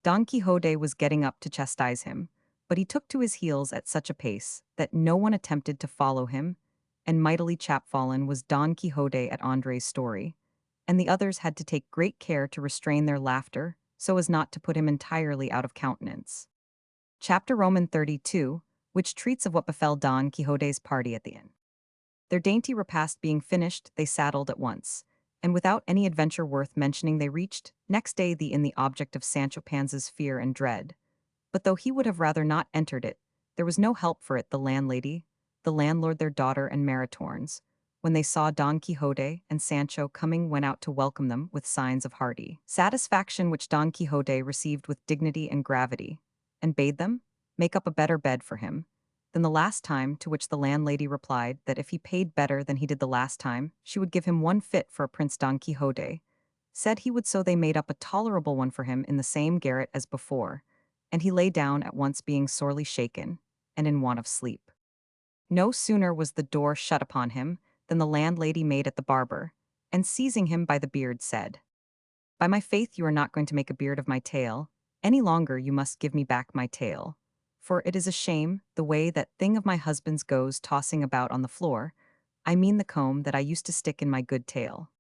Don Quixote was getting up to chastise him, but he took to his heels at such a pace that no one attempted to follow him, and mightily chapfallen was Don Quixote at Andre's story, and the others had to take great care to restrain their laughter so as not to put him entirely out of countenance. Chapter Roman 32, which treats of what befell Don Quixote's party at the inn. Their dainty repast being finished, they saddled at once, and without any adventure worth mentioning they reached, next day the inn the object of Sancho Panza's fear and dread. But though he would have rather not entered it, there was no help for it. The landlady, the landlord their daughter and Maritornes, when they saw Don Quixote and Sancho coming went out to welcome them with signs of hearty satisfaction which Don Quixote received with dignity and gravity, and bade them make up a better bed for him than the last time, to which the landlady replied that if he paid better than he did the last time, she would give him one fit for a Prince Don Quixote, said he would, so they made up a tolerable one for him in the same garret as before, and he lay down at once being sorely shaken, and in want of sleep. No sooner was the door shut upon him than the landlady made at the barber, and seizing him by the beard said, "By my faith you are not going to make a beard of my tail, any longer you must give me back my tail. For it is a shame, the way that thing of my husband's goes tossing about on the floor, I mean the comb that I used to stick in my good tail."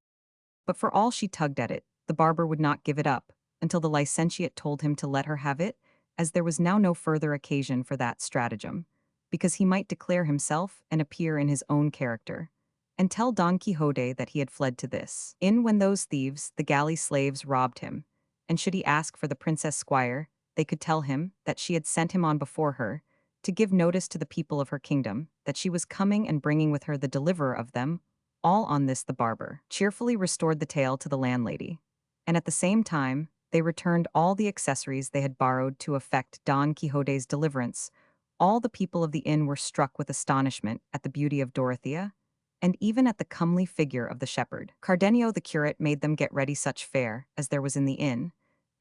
But for all she tugged at it, the barber would not give it up, until the licentiate told him to let her have it, as there was now no further occasion for that stratagem, because he might declare himself and appear in his own character, and tell Don Quixote that he had fled to this inn when those thieves, the galley slaves, robbed him, and should he ask for the princess squire, they could tell him that she had sent him on before her, to give notice to the people of her kingdom, that she was coming and bringing with her the deliverer of them. All on this the barber cheerfully restored the tale to the landlady, and at the same time they returned all the accessories they had borrowed to effect Don Quixote's deliverance. All the people of the inn were struck with astonishment at the beauty of Dorothea, and even at the comely figure of the shepherd. Cardenio the curate made them get ready such fare as there was in the inn,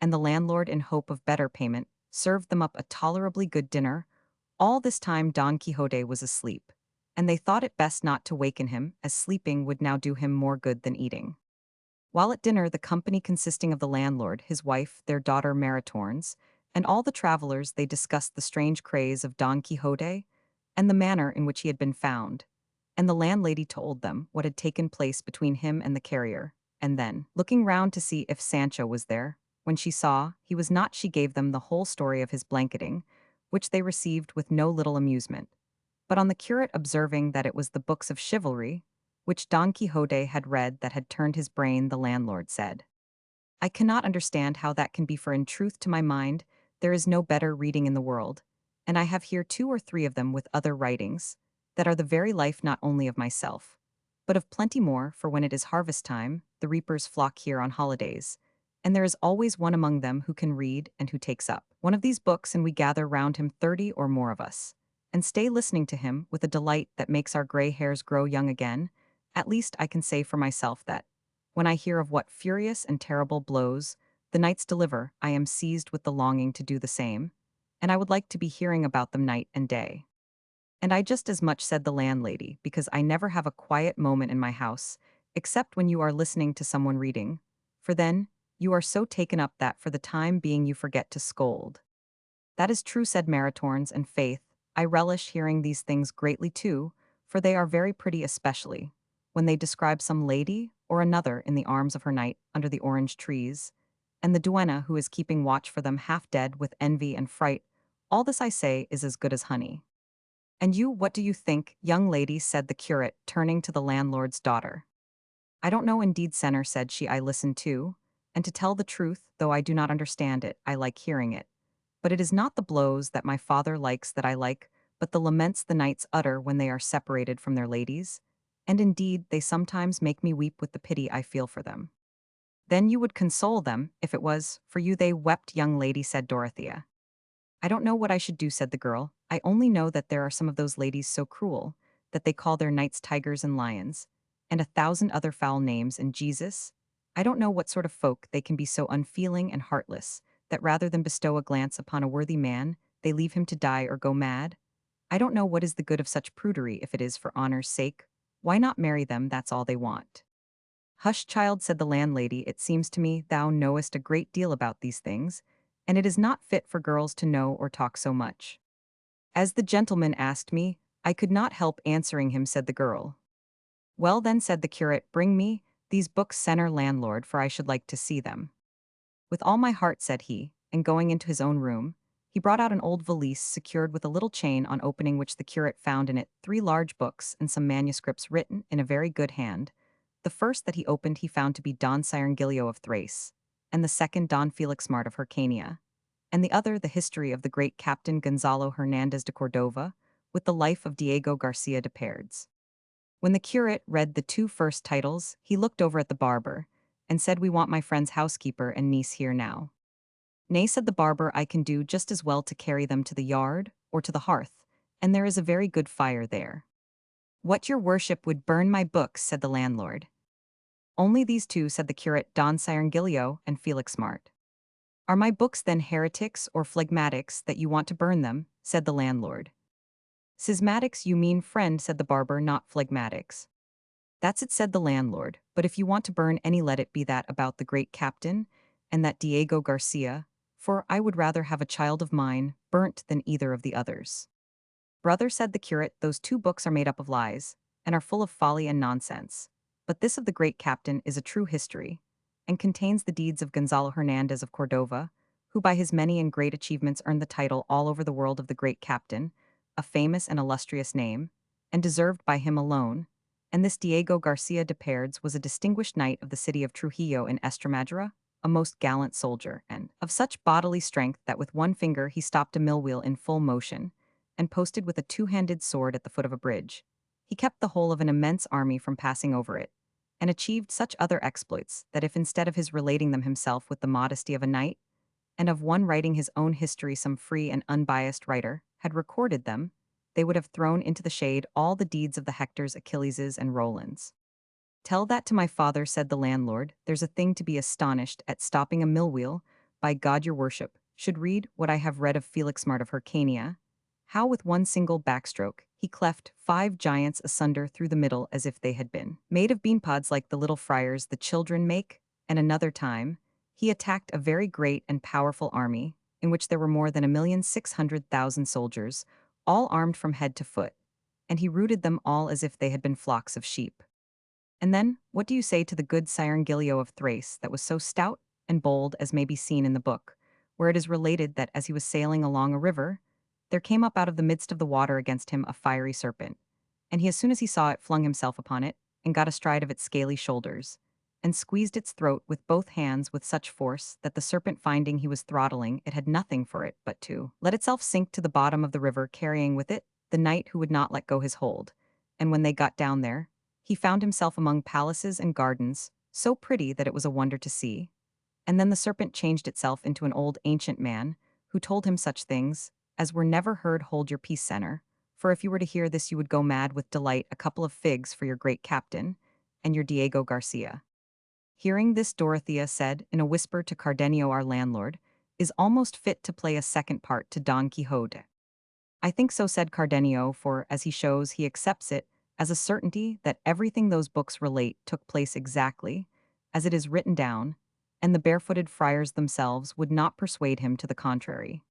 and the landlord, in hope of better payment, served them up a tolerably good dinner. All this time Don Quixote was asleep, and they thought it best not to waken him, as sleeping would now do him more good than eating. While at dinner, the company consisting of the landlord, his wife, their daughter Maritornes, and all the travelers, they discussed the strange craze of Don Quixote, and the manner in which he had been found, and the landlady told them what had taken place between him and the carrier, and then, looking round to see if Sancho was there, when she saw he was not, she gave them the whole story of his blanketing, which they received with no little amusement. But on the curate observing that it was the books of chivalry, which Don Quixote had read, that had turned his brain, the landlord said, "I cannot understand how that can be, for in truth to my mind there is no better reading in the world, and I have here 2 or 3 of them with other writings, that are the very life not only of myself, but of plenty more, for when it is harvest time, the reapers flock here on holidays, and there is always one among them who can read and who takes up one of these books, and we gather round him 30 or more of us, and stay listening to him with a delight that makes our gray hairs grow young again. At least I can say for myself that, when I hear of what furious and terrible blows the knights deliver, I am seized with the longing to do the same, and I would like to be hearing about them night and day." "And I just as much," said the landlady, "because I never have a quiet moment in my house, except when you are listening to someone reading, for then you are so taken up that for the time being you forget to scold." "That is true," said Maritornes, "and faith, I relish hearing these things greatly too, for they are very pretty, especially when they describe some lady or another in the arms of her knight under the orange trees, and the duenna who is keeping watch for them half dead with envy and fright. All this, I say, is as good as honey." "And you, what do you think, young lady?" said the curate, turning to the landlord's daughter. "I don't know indeed, senor," said she. "I listen too, and to tell the truth, though I do not understand it, I like hearing it. But it is not the blows that my father likes that I like, but the laments the knights utter when they are separated from their ladies, and indeed they sometimes make me weep with the pity I feel for them." "Then you would console them, if it was for you they wept, young lady," said Dorothea. "I don't know what I should do," said the girl. "I only know that there are some of those ladies so cruel, that they call their knights tigers and lions, and 1,000 other foul names, and Jesus, I don't know what sort of folk they can be so unfeeling and heartless, that rather than bestow a glance upon a worthy man, they leave him to die or go mad. I don't know what is the good of such prudery if it is for honor's sake. Why not marry them, that's all they want. Hush, child, said the landlady, it seems to me thou knowest a great deal about these things, and it is not fit for girls to know or talk so much. As the gentleman asked me, I could not help answering him, said the girl. Well then, said the curate, bring me these books, senor landlord, for I should like to see them. With all my heart, said he, and going into his own room, he brought out an old valise secured with a little chain, on opening which the curate found in it 3 large books and some manuscripts written in a very good hand. The first that he opened he found to be Don Cyrangilio of Thrace, and the second Don Felix Mart of Hyrcania, and the other the history of the great Captain Gonzalo Hernandez de Cordova, with the life of Diego Garcia de Perez. When the curate read the 2 first titles, he looked over at the barber, and said, we want my friend's housekeeper and niece here now. Nay, said the barber, I can do just as well to carry them to the yard, or to the hearth, and there is a very good fire there. What, your worship would burn my books, said the landlord. Only these 2, said the curate, Don Cyrangilio and Felix Mart. Are my books then heretics or phlegmatics that you want to burn them, said the landlord. Schismatics you mean, friend, said the barber, not phlegmatics. That's it, said the landlord, but if you want to burn any, let it be that about the great captain, and that Diego Garcia, for I would rather have a child of mine burnt than either of the others. Brother, said the curate, those 2 books are made up of lies, and are full of folly and nonsense. But this of the great captain is a true history, and contains the deeds of Gonzalo Hernandez of Cordova, who by his many and great achievements earned the title all over the world of the great captain, a famous and illustrious name, and deserved by him alone. And this Diego Garcia de Perez was a distinguished knight of the city of Trujillo in Estremadura, a most gallant soldier, and of such bodily strength that with one finger he stopped a mill wheel in full motion, and posted with a 2-handed sword at the foot of a bridge. He kept the whole of an immense army from passing over it, and achieved such other exploits that if instead of his relating them himself with the modesty of a knight, and of one writing his own history some free and unbiased writer had recorded them, they would have thrown into the shade all the deeds of the Hectors, Achilleses, and Rolands. Tell that to my father, said the landlord, there's a thing to be astonished at, stopping a mill wheel. By God, your worship should read what I have read of Felix Mart of Hyrcania, how with one single backstroke he cleft 5 giants asunder through the middle as if they had been made of beanpods, like the little friars the children make, and another time he attacked a very great and powerful army, in which there were more than 1,600,000 soldiers, all armed from head to foot, and he routed them all as if they had been flocks of sheep. And then, what do you say to the good Cyrangilio of Thrace, that was so stout and bold as may be seen in the book, where it is related that as he was sailing along a river, there came up out of the midst of the water against him a fiery serpent, and he, as soon as he saw it, flung himself upon it, and got astride of its scaly shoulders, and squeezed its throat with both hands with such force that the serpent, finding he was throttling, it had nothing for it but to let itself sink to the bottom of the river, carrying with it the knight who would not let go his hold. And when they got down there, he found himself among palaces and gardens, so pretty that it was a wonder to see. And then the serpent changed itself into an old ancient man, who told him such things as were never heard. Hold your peace, senor, for if you were to hear this you would go mad with delight. A couple of figs for your great captain, and your Diego Garcia. Hearing this, Dorothea said in a whisper to Cardenio, our landlord is almost fit to play a second part to Don Quixote. I think so, said Cardenio, for, as he shows, he accepts it as a certainty that everything those books relate took place exactly as it is written down, and the barefooted friars themselves would not persuade him to the contrary.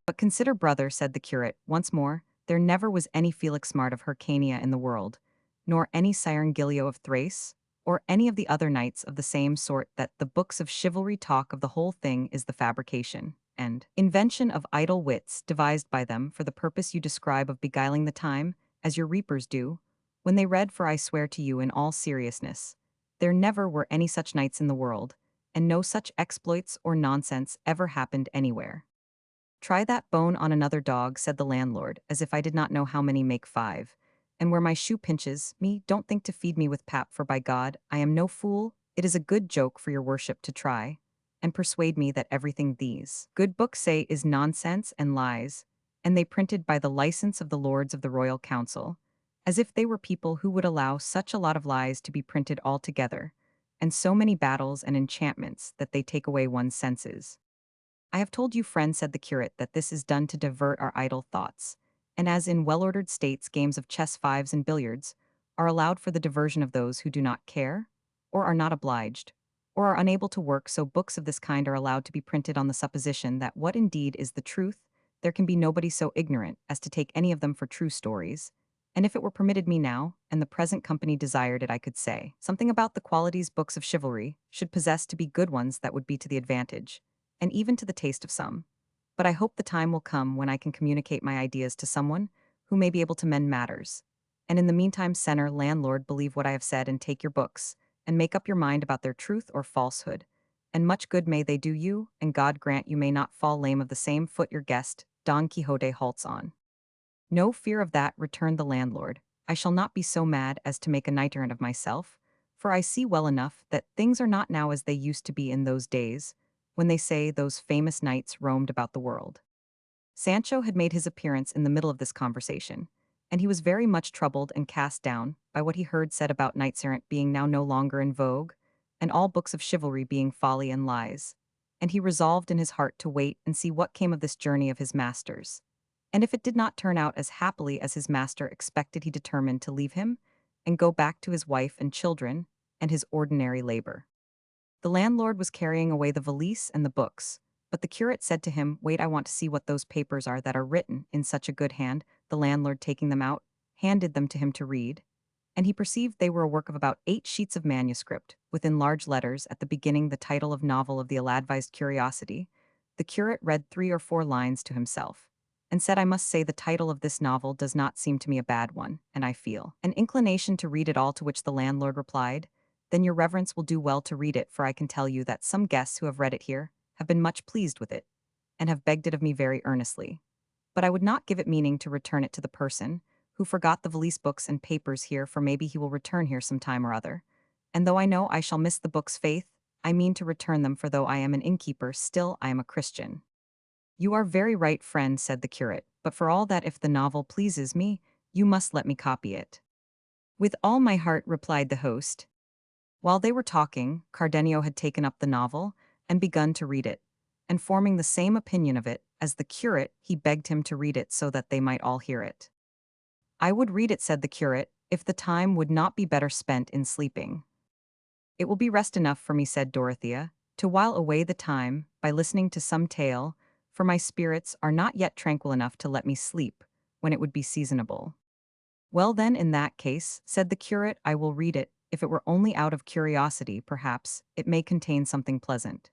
But consider, brother, said the curate, once more, there never was any Felix Mart of Hyrcania in the world, nor any Cyrangilio of Thrace, or any of the other knights of the same sort, that the books of chivalry talk of the whole thing is the fabrication and invention of idle wits devised by them for the purpose you describe of beguiling the time, as your reapers do, when they read. For I swear to you in all seriousness, there never were any such knights in the world, and no such exploits or nonsense ever happened anywhere. Try that bone on another dog, said the landlord, as if I did not know how many make 5. And where my shoe pinches me, don't think to feed me with pap, for by God, I am no fool. It is a good joke for your worship to try, and persuade me that everything these good books say is nonsense and lies, and they printed by the license of the lords of the royal council, as if they were people who would allow such a lot of lies to be printed all together, and so many battles and enchantments that they take away one's senses. I have told you, friend, said the curate, that this is done to divert our idle thoughts, and as in well-ordered states games of chess, fives, and billiards are allowed for the diversion of those who do not care, or are not obliged, or are unable to work, so books of this kind are allowed to be printed on the supposition that what indeed is the truth, there can be nobody so ignorant as to take any of them for true stories. And if it were permitted me now, and the present company desired it, I could say something about the qualities books of chivalry should possess to be good ones that would be to the advantage, and even to the taste of some. But I hope the time will come when I can communicate my ideas to someone who may be able to mend matters. And in the meantime, Senor landlord, believe what I have said and take your books, and make up your mind about their truth or falsehood. And much good may they do you, and God grant you may not fall lame of the same foot your guest, Don Quixote, halts on. No fear of that, returned the landlord. I shall not be so mad as to make a knight errant of myself, for I see well enough that things are not now as they used to be in those days, when they say those famous knights roamed about the world. Sancho had made his appearance in the middle of this conversation, and he was very much troubled and cast down by what he heard said about knights-errant being now no longer in vogue, and all books of chivalry being folly and lies. And he resolved in his heart to wait and see what came of this journey of his master's. And if it did not turn out as happily as his master expected, he determined to leave him and go back to his wife and children and his ordinary labor. The landlord was carrying away the valise and the books, but the curate said to him, "Wait, I want to see what those papers are that are written in such a good hand." The landlord, taking them out, handed them to him to read, and he perceived they were a work of about 8 sheets of manuscript, with in large letters at the beginning the title of novel of the ill-advised curiosity. The curate read 3 or 4 lines to himself, and said, "I must say the title of this novel does not seem to me a bad one, and I feel an inclination to read it all." To which the landlord replied, "Then your reverence will do well to read it, for I can tell you that some guests who have read it here have been much pleased with it, and have begged it of me very earnestly. But I would not give it meaning to return it to the person who forgot the valise books and papers here, for maybe he will return here some time or other. And though I know I shall miss the books, faith, I mean to return them, for though I am an innkeeper, still I am a Christian." "You are very right, friend," said the curate, "but for all that, if the novel pleases me, you must let me copy it." "With all my heart," replied the host. While they were talking, Cardenio had taken up the novel and begun to read it, and forming the same opinion of it as the curate, he begged him to read it so that they might all hear it. "I would read it," said the curate, "if the time would not be better spent in sleeping." "It will be rest enough for me," said Dorothea, "to while away the time by listening to some tale, for my spirits are not yet tranquil enough to let me sleep when it would be seasonable." "Well then, in that case," said the curate, "I will read it. If it were only out of curiosity, perhaps it may contain something pleasant."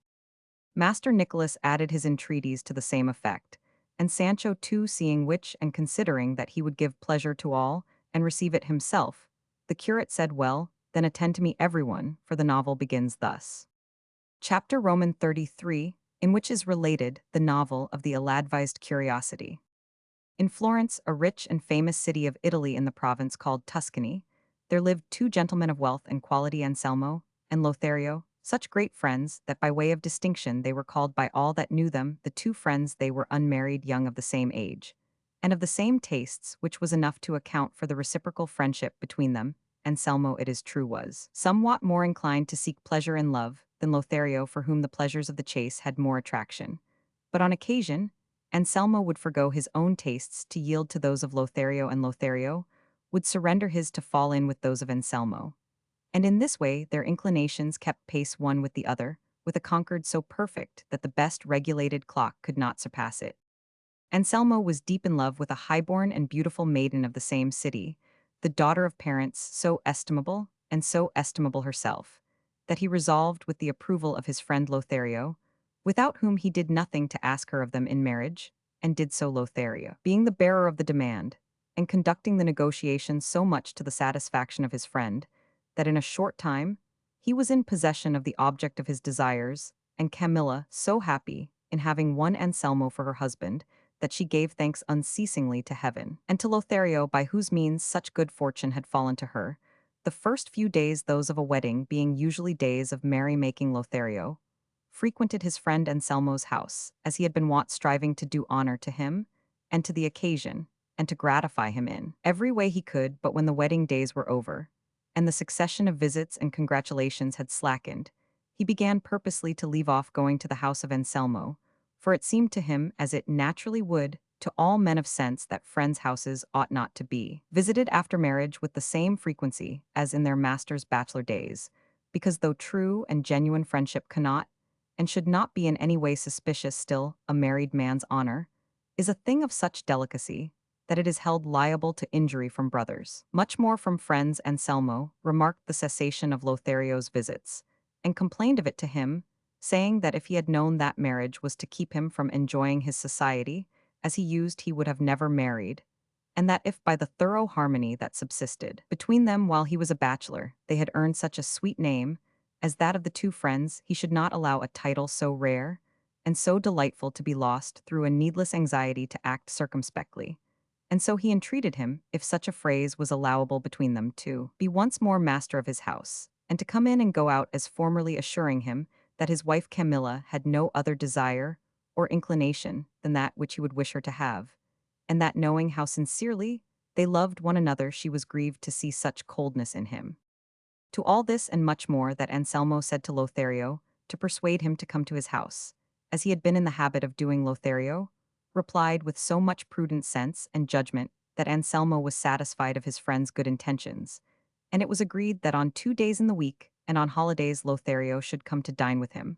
Master Nicholas added his entreaties to the same effect, and Sancho too, seeing which and considering that he would give pleasure to all and receive it himself, the curate said, "Well, then attend to me everyone, for the novel begins thus." Chapter Roman 33, in which is related the novel of the ill-advised curiosity. In Florence, a rich and famous city of Italy in the province called Tuscany, there lived 2 gentlemen of wealth and quality, Anselmo and Lothario, such great friends that by way of distinction they were called by all that knew them the 2 friends. They were unmarried, young, of the same age, and of the same tastes, which was enough to account for the reciprocal friendship between them. Anselmo, it is true, was somewhat more inclined to seek pleasure in love than Lothario, for whom the pleasures of the chase had more attraction. But on occasion, Anselmo would forego his own tastes to yield to those of Lothario, and Lothario would surrender his to fall in with those of Anselmo. And in this way their inclinations kept pace one with the other, with a concord so perfect that the best regulated clock could not surpass it. Anselmo was deep in love with a highborn and beautiful maiden of the same city, the daughter of parents so estimable, and so estimable herself, that he resolved, with the approval of his friend Lothario, without whom he did nothing, to ask her of them in marriage, and did so, Lothario being the bearer of the demand, and conducting the negotiations so much to the satisfaction of his friend, that in a short time he was in possession of the object of his desires, and Camilla so happy in having one Anselmo for her husband, that she gave thanks unceasingly to heaven, and to Lothario, by whose means such good fortune had fallen to her. The first few days, those of a wedding, being usually days of merry-making, Lothario frequented his friend Anselmo's house, as he had been wont, striving to do honor to him and to the occasion, and to gratify him in every way he could. But when the wedding days were over, and the succession of visits and congratulations had slackened, he began purposely to leave off going to the house of Anselmo, for it seemed to him, as it naturally would, to all men of sense that friends' houses ought not to be visited after marriage with the same frequency as in their master's bachelor days, because though true and genuine friendship cannot, and should not be in any way suspicious, still a married man's honor is a thing of such delicacy that it is held liable to injury from brothers. Much more from friends. Anselmo remarked the cessation of Lothario's visits, and complained of it to him, saying that if he had known that marriage was to keep him from enjoying his society, as he used, he would have never married, and that if by the thorough harmony that subsisted between them while he was a bachelor, they had earned such a sweet name as that of the two friends, he should not allow a title so rare and so delightful to be lost through a needless anxiety to act circumspectly. And so he entreated him, if such a phrase was allowable between them, to be once more master of his house, and to come in and go out as formerly, assuring him that his wife Camilla had no other desire or inclination than that which he would wish her to have, and that knowing how sincerely they loved one another, she was grieved to see such coldness in him. To all this and much more that Anselmo said to Lothario, to persuade him to come to his house, as he had been in the habit of doing, Lothario replied with so much prudent sense and judgment that Anselmo was satisfied of his friend's good intentions, and it was agreed that on 2 days in the week and on holidays Lothario should come to dine with him.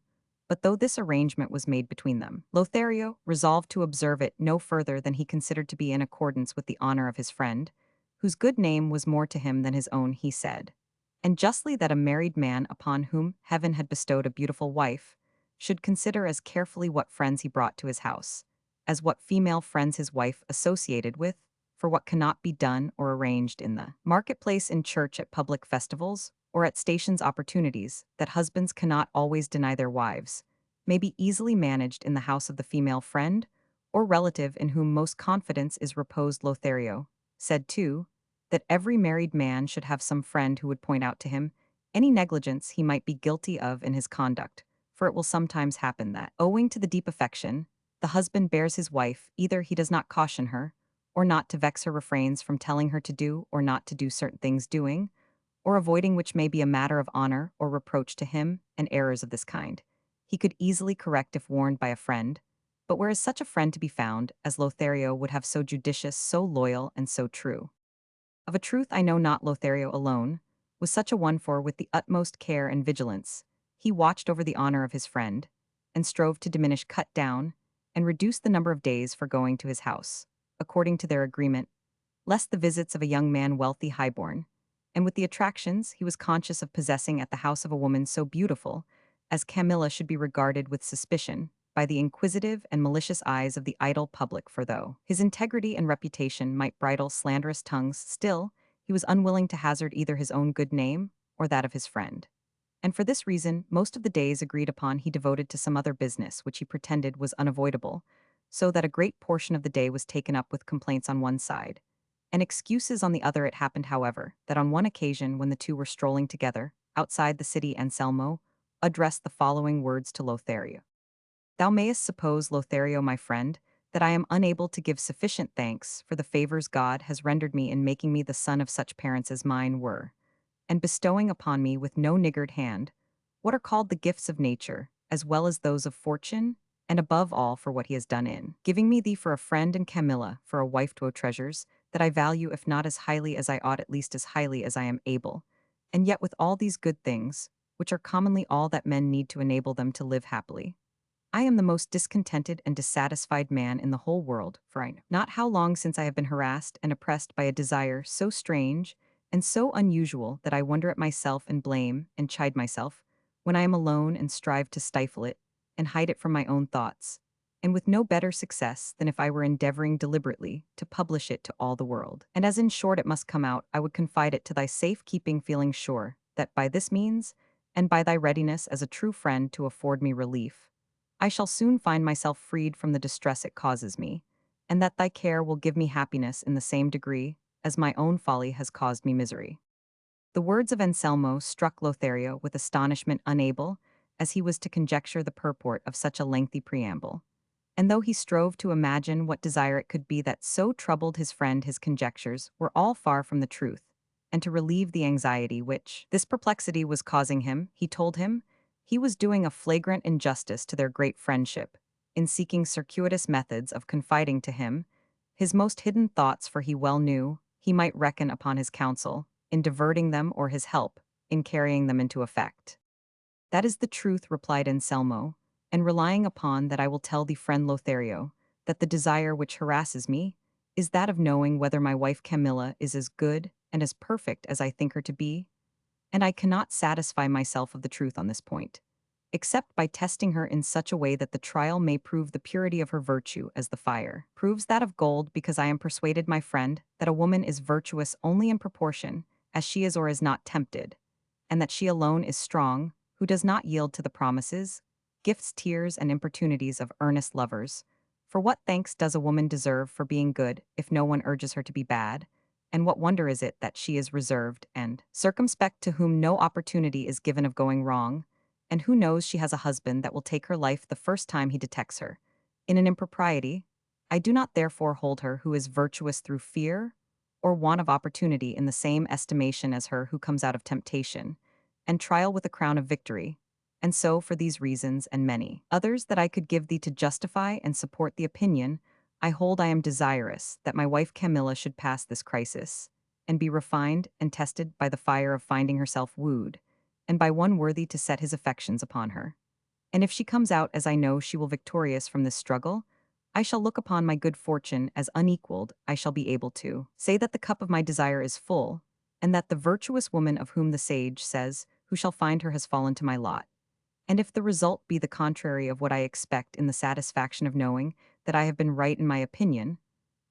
But though this arrangement was made between them, Lothario resolved to observe it no further than he considered to be in accordance with the honor of his friend, whose good name was more to him than his own, he said. And justly that a married man upon whom heaven had bestowed a beautiful wife should consider as carefully what friends he brought to his house, as what female friends his wife associated with, for what cannot be done or arranged in the marketplace, in church, at public festivals, or at stations, opportunities that husbands cannot always deny their wives, may be easily managed in the house of the female friend or relative in whom most confidence is reposed. Lothario said, too, that every married man should have some friend who would point out to him any negligence he might be guilty of in his conduct, for it will sometimes happen that, owing to the deep affection the husband bears his wife, either he does not caution her, or not to vex her, refrains from telling her to do or not to do certain things, doing or avoiding which may be a matter of honor or reproach to him, and errors of this kind he could easily correct if warned by a friend. But where is such a friend to be found as Lothario would have, so judicious, so loyal, and so true? Of a truth I know not Lothario alone was such a one, for with the utmost care and vigilance he watched over the honor of his friend, and strove to diminish, cut down, and reduce the number of days for going to his house, according to their agreement, lest the visits of a young man wealthy, highborn, and with the attractions he was conscious of possessing at the house of a woman so beautiful as Camilla should be regarded with suspicion by the inquisitive and malicious eyes of the idle public, for though his integrity and reputation might bridle slanderous tongues, still he was unwilling to hazard either his own good name or that of his friend. And for this reason, most of the days agreed upon he devoted to some other business which he pretended was unavoidable, so that a great portion of the day was taken up with complaints on one side and excuses on the other. It happened, however, that on one occasion when the two were strolling together outside the city, Anselmo addressed the following words to Lothario. Thou mayest suppose, Lothario, my friend, that I am unable to give sufficient thanks for the favors God has rendered me in making me the son of such parents as mine were, and bestowing upon me with no niggard hand what are called the gifts of nature, as well as those of fortune, and above all for what he has done in giving me thee for a friend and Camilla for a wife, to treasures that I value, if not as highly as I ought, at least as highly as I am able. And yet with all these good things, which are commonly all that men need to enable them to live happily, I am the most discontented and dissatisfied man in the whole world, for I know not how long since I have been harassed and oppressed by a desire so strange and so unusual that I wonder at myself and blame and chide myself when I am alone and strive to stifle it and hide it from my own thoughts, and with no better success than if I were endeavoring deliberately to publish it to all the world. And as in short it must come out, I would confide it to thy safe keeping, feeling sure that by this means, and by thy readiness as a true friend to afford me relief, I shall soon find myself freed from the distress it causes me, and that thy care will give me happiness in the same degree as my own folly has caused me misery. The words of Anselmo struck Lothario with astonishment, unable, as he was to conjecture the purport of such a lengthy preamble. And though he strove to imagine what desire it could be that so troubled his friend, his conjectures were all far from the truth, and to relieve the anxiety which this perplexity was causing him, he told him he was doing a flagrant injustice to their great friendship in seeking circuitous methods of confiding to him his most hidden thoughts, for he well knew he might reckon upon his counsel, in diverting them, or his help, in carrying them into effect. That is the truth, replied Anselmo, and relying upon that I will tell thee, friend Lothario, that the desire which harasses me is that of knowing whether my wife Camilla is as good and as perfect as I think her to be, and I cannot satisfy myself of the truth on this point, except by testing her in such a way that the trial may prove the purity of her virtue as the fire proves that of gold, because I am persuaded, my friend, that a woman is virtuous only in proportion as she is or is not tempted, and that she alone is strong who does not yield to the promises, gifts, tears, and importunities of earnest lovers. For what thanks does a woman deserve for being good if no one urges her to be bad? And what wonder is it that she is reserved and circumspect, to whom no opportunity is given of going wrong, and who knows she has a husband that will take her life the first time he detects her in an impropriety? I do not therefore hold her who is virtuous through fear or want of opportunity in the same estimation as her who comes out of temptation and trial with a crown of victory. And so, for these reasons and many others that I could give thee to justify and support the opinion, I hold I am desirous that my wife Camilla should pass this crisis, and be refined and tested by the fire of finding herself wooed, and by one worthy to set his affections upon her. And if she comes out as I know she will victorious from this struggle, I shall look upon my good fortune as unequaled. I shall be able to say that the cup of my desire is full, and that the virtuous woman of whom the sage says, who shall find her has fallen to my lot. And if the result be the contrary of what I expect, in the satisfaction of knowing that I have been right in my opinion,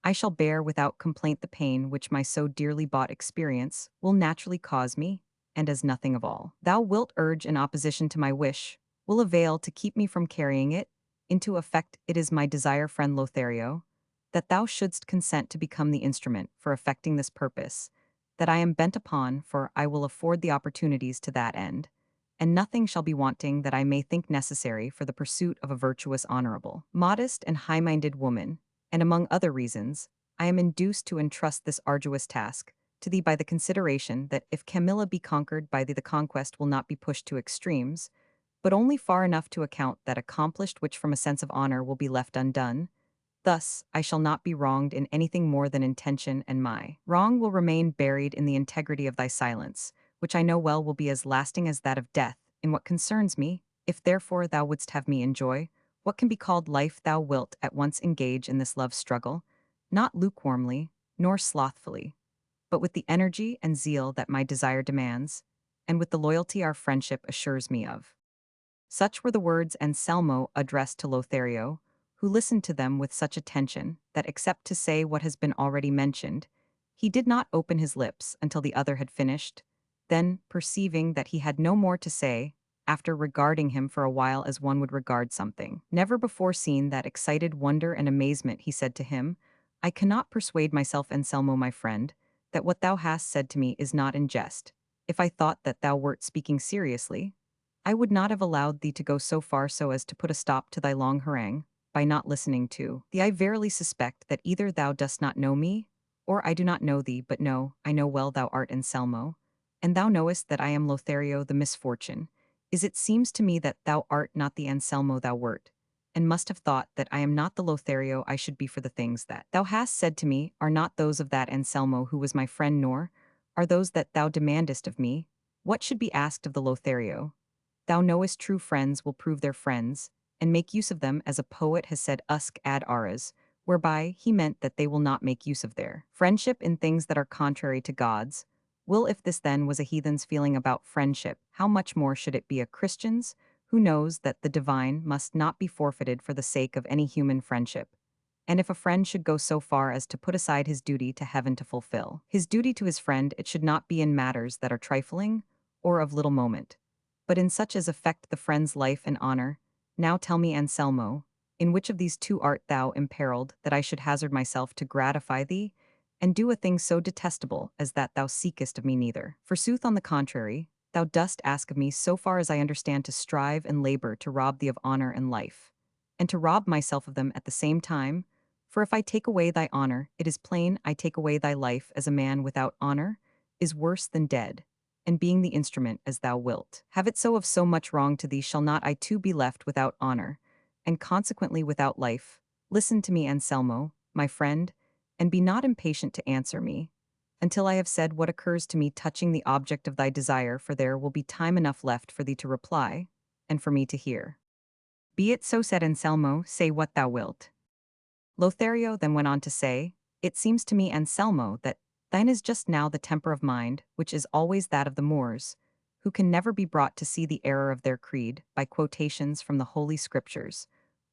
I shall bear without complaint the pain which my so dearly bought experience will naturally cause me, and as nothing of all thou wilt urge in opposition to my wish will avail to keep me from carrying it into effect. It is my desire, friend Lothario, that thou shouldst consent to become the instrument for effecting this purpose that I am bent upon, for I will afford the opportunities to that end, and nothing shall be wanting that I may think necessary for the pursuit of a virtuous, honorable, modest, and high-minded woman. And among other reasons, I am induced to entrust this arduous task to thee by the consideration that if Camilla be conquered by thee, the conquest will not be pushed to extremes, but only far enough to account that accomplished which from a sense of honor will be left undone. Thus, I shall not be wronged in anything more than intention, and my wrong will remain buried in the integrity of thy silence, which I know well will be as lasting as that of death. In what concerns me, if therefore thou wouldst have me enjoy what can be called life, thou wilt at once engage in this love struggle, not lukewarmly, nor slothfully, but with the energy and zeal that my desire demands, and with the loyalty our friendship assures me of. Such were the words Anselmo addressed to Lothario, who listened to them with such attention that, except to say what has been already mentioned, he did not open his lips until the other had finished. Then, perceiving that he had no more to say, after regarding him for a while as one would regard something never before seen, that excited wonder and amazement, he said to him, I cannot persuade myself, Anselmo, my friend, that what thou hast said to me is not in jest. If I thought that thou wert speaking seriously, I would not have allowed thee to go so far so as to put a stop to thy long harangue, by not listening to thee. I verily suspect that either thou dost not know me, or I do not know thee, but no, I know well thou art Anselmo, and thou knowest that I am Lothario the misfortune. It seems to me that thou art not the Anselmo thou wert, and must have thought that I am not the Lothario I should be, for the things that thou hast said to me are not those of that Anselmo who was my friend, nor are those that thou demandest of me. What should be asked of the Lothario? Thou knowest true friends will prove their friends, and make use of them, as a poet has said, usque ad aras, whereby he meant that they will not make use of their friendship in things that are contrary to God's will. If this then was a heathen's feeling about friendship, how much more should it be a Christian's, who knows that the divine must not be forfeited for the sake of any human friendship? And if a friend should go so far as to put aside his duty to heaven to fulfill his duty to his friend, it should not be in matters that are trifling or of little moment, but in such as affect the friend's life and honor. Now tell me, Anselmo, in which of these two art thou imperiled, that I should hazard myself to gratify thee, and do a thing so detestable as that thou seekest of me neither? Forsooth, on the contrary, thou dost ask of me, so far as I understand, to strive and labor to rob thee of honor and life, and to rob myself of them at the same time. For if I take away thy honor, it is plain I take away thy life, as a man without honor is worse than dead, and being the instrument, as thou wilt have it so, of so much wrong to thee, shall not I too be left without honor, and consequently without life? Listen to me, Anselmo, my friend, and be not impatient to answer me, until I have said what occurs to me touching the object of thy desire, for there will be time enough left for thee to reply, and for me to hear. Be it so, said Anselmo, say what thou wilt. Lothario then went on to say, It seems to me, Anselmo, that thine is just now the temper of mind, which is always that of the Moors, who can never be brought to see the error of their creed by quotations from the Holy Scriptures,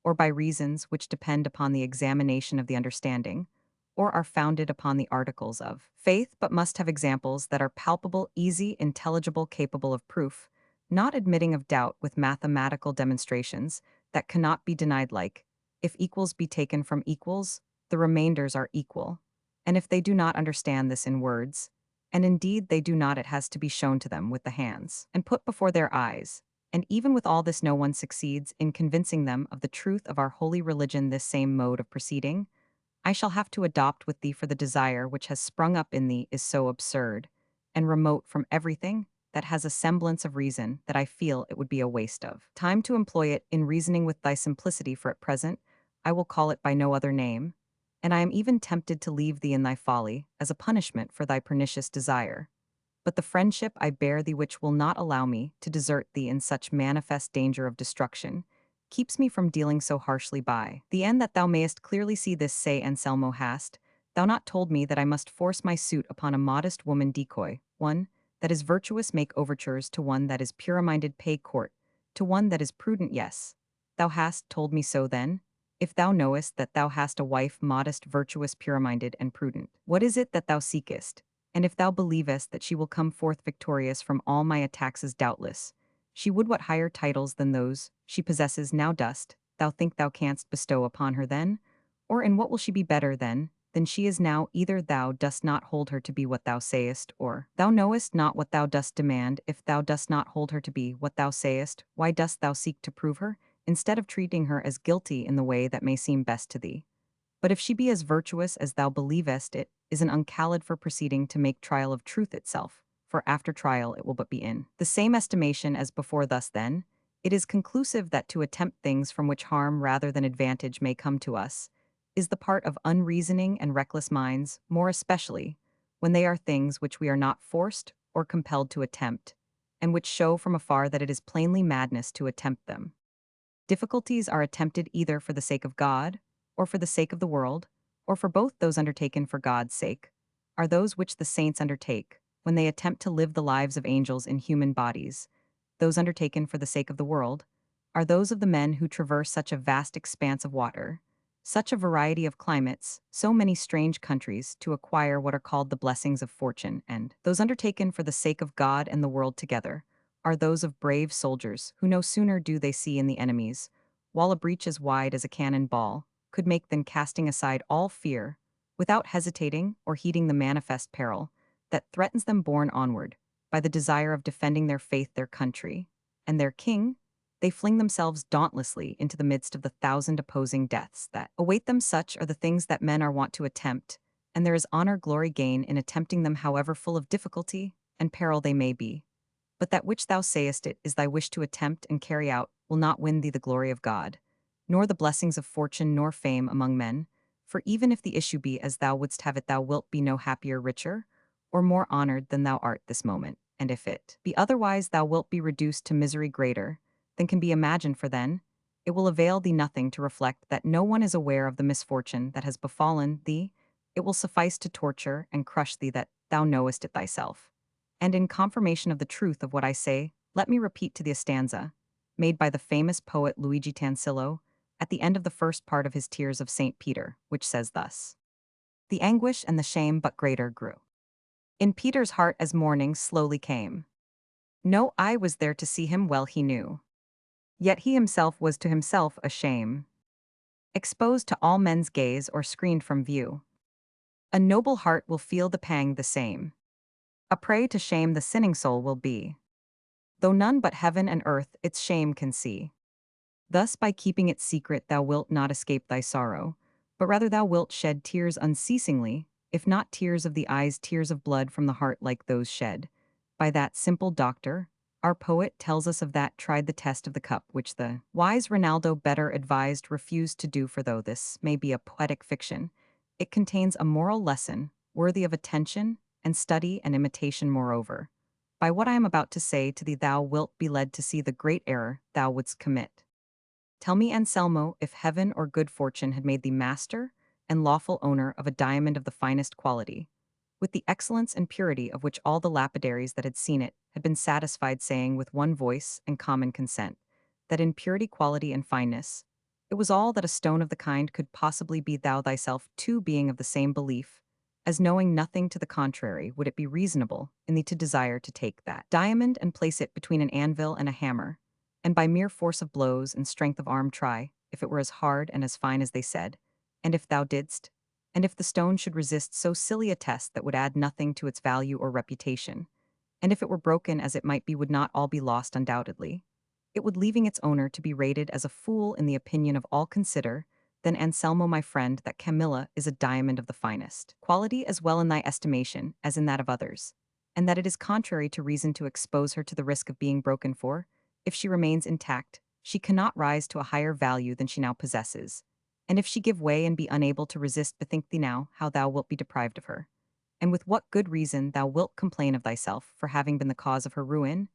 or by reasons which depend upon the examination of the understanding, or are founded upon the articles of faith, but must have examples that are palpable, easy, intelligible, capable of proof, not admitting of doubt, with mathematical demonstrations that cannot be denied, like, if equals be taken from equals, the remainders are equal. And if they do not understand this in words, and indeed they do not, it has to be shown to them with the hands, and put before their eyes. And even with all this no one succeeds in convincing them of the truth of our holy religion. This same mode of proceeding I shall have to adopt with thee, for the desire which has sprung up in thee is so absurd, and remote from everything that has a semblance of reason, that I feel it would be a waste of time to employ it in reasoning with thy simplicity, for at present I will call it by no other name, and I am even tempted to leave thee in thy folly, as a punishment for thy pernicious desire. But the friendship I bear thee, which will not allow me to desert thee in such manifest danger of destruction, keeps me from dealing so harshly by the end, that thou mayest clearly see this. Say, Anselmo, hast thou not told me that I must force my suit upon a modest woman decoy, one that is virtuous make overtures, to one that is pure-minded pay court, to one that is prudent? Yes, thou hast told me so. Then, if thou knowest that thou hast a wife modest, virtuous, pure-minded, and prudent, what is it that thou seekest? And if thou believest that she will come forth victorious from all my attacks, doubtless she would, what higher titles than those she possesses now dost thou think thou canst bestow upon her then? Or in what will she be better then than she is now? Either thou dost not hold her to be what thou sayest, or thou knowest not what thou dost demand. If thou dost not hold her to be what thou sayest, why dost thou seek to prove her, instead of treating her as guilty in the way that may seem best to thee? But if she be as virtuous as thou believest, it is an uncalled for proceeding to make trial of truth itself, for after trial it will but be in the same estimation as before. Thus then, it is conclusive that to attempt things from which harm rather than advantage may come to us, is the part of unreasoning and reckless minds, more especially when they are things which we are not forced or compelled to attempt, and which show from afar that it is plainly madness to attempt them. Difficulties are attempted either for the sake of God, or for the sake of the world, or for both. Those undertaken for God's sake are those which the saints undertake when they attempt to live the lives of angels in human bodies. Those undertaken for the sake of the world are those of the men who traverse such a vast expanse of water, such a variety of climates, so many strange countries, to acquire what are called the blessings of fortune. And those undertaken for the sake of God and the world together are those of brave soldiers, who no sooner do they see in the enemies, while a breach as wide as a cannon ball could make, than casting aside all fear, without hesitating or heeding the manifest peril that threatens them, borne onward by the desire of defending their faith, their country, and their king, they fling themselves dauntlessly into the midst of the thousand opposing deaths that await them. Such are the things that men are wont to attempt, and there is honor, glory, gain in attempting them, however full of difficulty and peril they may be. But that which thou sayest it is thy wish to attempt and carry out will not win thee the glory of God, nor the blessings of fortune, nor fame among men. For even if the issue be as thou wouldst have it, thou wilt be no happier, richer, or more honored than thou art this moment. And if it be otherwise, thou wilt be reduced to misery greater than can be imagined. For then it will avail thee nothing to reflect that no one is aware of the misfortune that has befallen thee. It will suffice to torture and crush thee that thou knowest it thyself. And in confirmation of the truth of what I say, let me repeat to thee a stanza made by the famous poet Luigi Tansillo at the end of the first part of his Tears of St. Peter, which says thus: The anguish and the shame but greater grew in Peter's heart as morning slowly came. No eye was there to see him, well he knew. Yet he himself was to himself a shame, exposed to all men's gaze or screened from view. A noble heart will feel the pang the same. A prey to shame the sinning soul will be, though none but heaven and earth its shame can see. Thus by keeping it secret thou wilt not escape thy sorrow, but rather thou wilt shed tears unceasingly, if not tears of the eyes, tears of blood from the heart, like those shed by that simple doctor. Our poet tells us of that tried the test of the cup, which the wise Rinaldo, better advised, refused to do. For though this may be a poetic fiction, It contains a moral lesson, worthy of attention, and study and imitation moreover. By what I am about to say to thee thou wilt be led to see the great error thou wouldst commit. Tell me, Anselmo, if heaven or good fortune had made thee master and lawful owner of a diamond of the finest quality, with the excellence and purity of which all the lapidaries that had seen it had been satisfied, saying with one voice and common consent, that in purity, quality, and fineness, it was all that a stone of the kind could possibly be, thou thyself too being of the same belief, as knowing nothing to the contrary, would it be reasonable in thee to desire to take that diamond and place it between an anvil and a hammer, and by mere force of blows and strength of arm try, if it were as hard and as fine as they said, and if thou didst, and if the stone should resist so silly a test that would add nothing to its value or reputation, and if it were broken as it might be, would not all be lost undoubtedly, it would leaving its owner to be rated as a fool in the opinion of all consider, then Anselmo my friend, that Camilla is a diamond of the finest quality as well in thy estimation as in that of others, and that it is contrary to reason to expose her to the risk of being broken, for, if she remains intact, she cannot rise to a higher value than she now possesses, and if she give way and be unable to resist, bethink thee now how thou wilt be deprived of her, and with what good reason thou wilt complain of thyself for having been the cause of her ruin,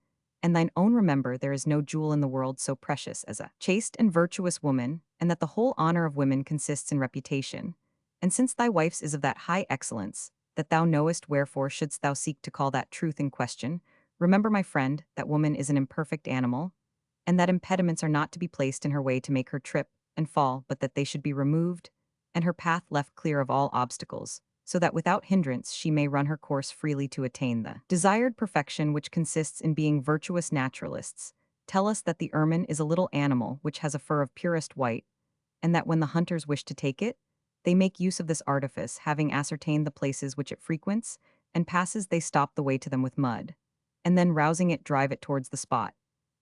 and thine own remember there is no jewel in the world so precious as a chaste and virtuous woman, and that the whole honor of women consists in reputation. And since thy wife's is of that high excellence, that thou knowest, wherefore shouldst thou seek to call that truth in question, remember, my friend, that woman is an imperfect animal, and that impediments are not to be placed in her way to make her trip and fall, but that they should be removed, and her path left clear of all obstacles, so that without hindrance she may run her course freely to attain the desired perfection, which consists in being virtuous. Naturalists tell us that the ermine is a little animal which has a fur of purest white, and that when the hunters wish to take it, they make use of this artifice, having ascertained the places which it frequents and passes, they stop the way to them with mud, and then rousing it drive it towards the spot.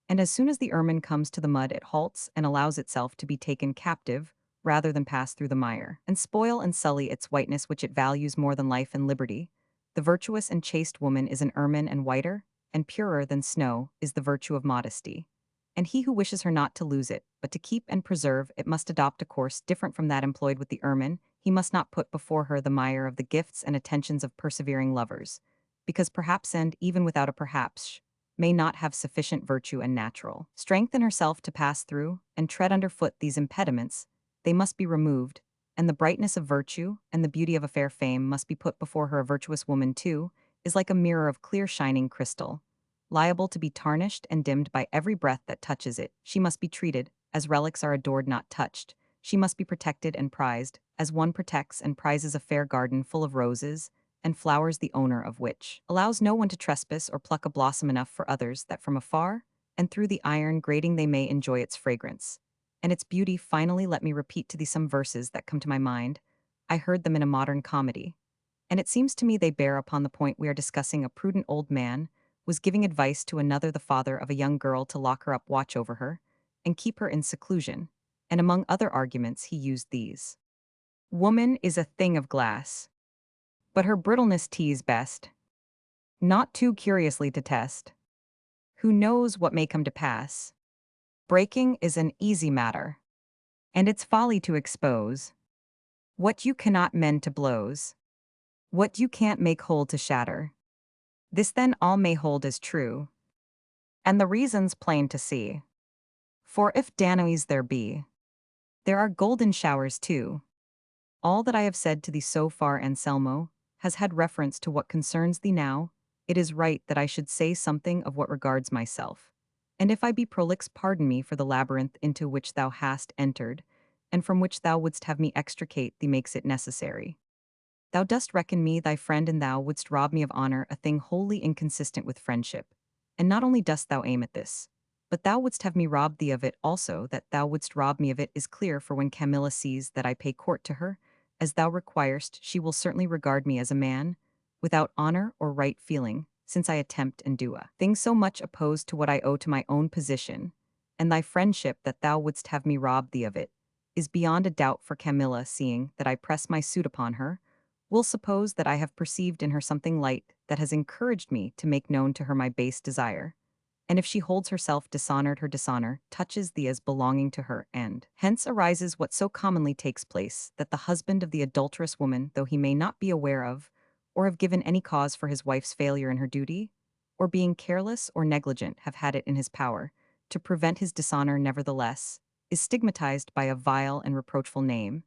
And as soon as the ermine comes to the mud, it halts and allows itself to be taken captive, rather than pass through the mire, and spoil and sully its whiteness which it values more than life and liberty. The virtuous and chaste woman is an ermine, and whiter and purer than snow is the virtue of modesty. And he who wishes her not to lose it, but to keep and preserve it, must adopt a course different from that employed with the ermine. He must not put before her the mire of the gifts and attentions of persevering lovers, because perhaps, and even without a perhaps, may not have sufficient virtue and natural strength in herself to pass through and tread under foot these impediments. They must be removed, and the brightness of virtue and the beauty of a fair fame must be put before her. A virtuous woman, too, is like a mirror of clear shining crystal, liable to be tarnished and dimmed by every breath that touches it. She must be treated as relics are adored, not touched. She must be protected and prized, as one protects and prizes a fair garden full of roses and flowers, the owner of which allows no one to trespass or pluck a blossom enough for others, that from afar and through the iron grating they may enjoy its fragrance and its beauty. Finally, let me repeat to thee some verses that come to my mind. I heard them in a modern comedy, and it seems to me they bear upon the point we are discussing. A prudent old man was giving advice to another, the father of a young girl, to lock her up, watch over her, and keep her in seclusion, and among other arguments he used these: woman is a thing of glass, but her brittleness tease best, not too curiously to test. Who knows what may come to pass? Breaking is an easy matter, and it's folly to expose what you cannot mend to blows, what you can't make whole to shatter. This then all may hold as true, and the reason's plain to see. For if Danaes there be, there are golden showers too. All that I have said to thee so far, Anselmo, has had reference to what concerns thee now. It is right that I should say something of what regards myself. And if I be prolix, pardon me, for the labyrinth into which thou hast entered, and from which thou wouldst have me extricate thee makes it necessary. Thou dost reckon me thy friend, and thou wouldst rob me of honor, a thing wholly inconsistent with friendship. And not only dost thou aim at this, but thou wouldst have me rob thee of it also. That thou wouldst rob me of it is clear, for when Camilla sees that I pay court to her, as thou requirest, she will certainly regard me as a man, without honor or right feeling, since I attempt and do a thing so much opposed to what I owe to my own position, and thy friendship, that thou wouldst have me rob thee of it, is beyond a doubt. For Camilla, seeing that I press my suit upon her, will suppose that I have perceived in her something light that has encouraged me to make known to her my base desire, And if she holds herself dishonored, her dishonor touches thee as belonging to her, and hence arises what so commonly takes place, that the husband of the adulterous woman, though he may not be aware of, or have given any cause for his wife's failure in her duty, or being careless or negligent have had it in his power, to prevent his dishonor nevertheless, is stigmatized by a vile and reproachful name,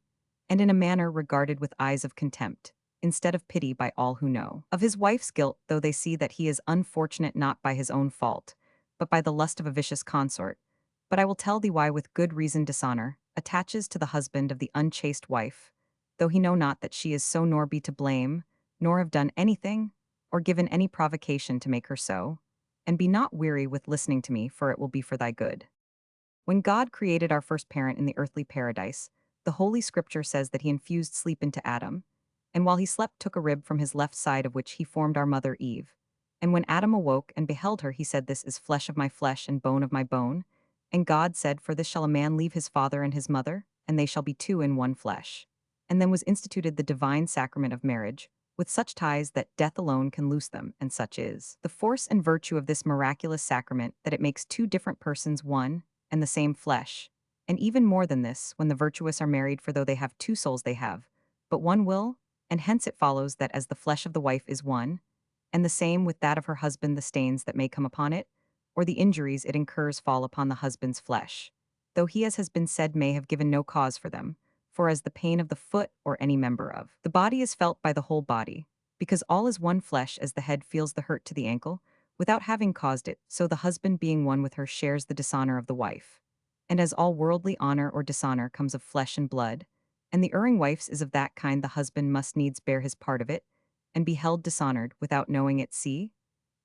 and in a manner regarded with eyes of contempt, instead of pity by all who know of his wife's guilt, though they see that he is unfortunate not by his own fault, but by the lust of a vicious consort. But I will tell thee why with good reason dishonor attaches to the husband of the unchaste wife, though he know not that she is so, nor be to blame, nor have done anything, or given any provocation to make her so. And be not weary with listening to me, for it will be for thy good. When God created our first parent in the earthly paradise, the Holy Scripture says that he infused sleep into Adam, and while he slept took a rib from his left side of which he formed our mother Eve. And when Adam awoke and beheld her, he said, "This is flesh of my flesh and bone of my bone." And God said, "For this shall a man leave his father and his mother, and they shall be two in one flesh." And then was instituted the divine sacrament of marriage, with such ties that death alone can loose them, and such is the force and virtue of this miraculous sacrament that it makes two different persons one and the same flesh. And even more than this, when the virtuous are married, for though they have two souls they have but one will, and hence it follows that as the flesh of the wife is one, and the same with that of her husband, the stains that may come upon it, or the injuries it incurs fall upon the husband's flesh, though he, as has been said, may have given no cause for them, for as the pain of the foot or any member of the body is felt by the whole body, because all is one flesh, as the head feels the hurt to the ankle, without having caused it, so the husband being one with her shares the dishonor of the wife. And as all worldly honor or dishonor comes of flesh and blood, and the erring wife's is of that kind, the husband must needs bear his part of it, and be held dishonored without knowing it. See,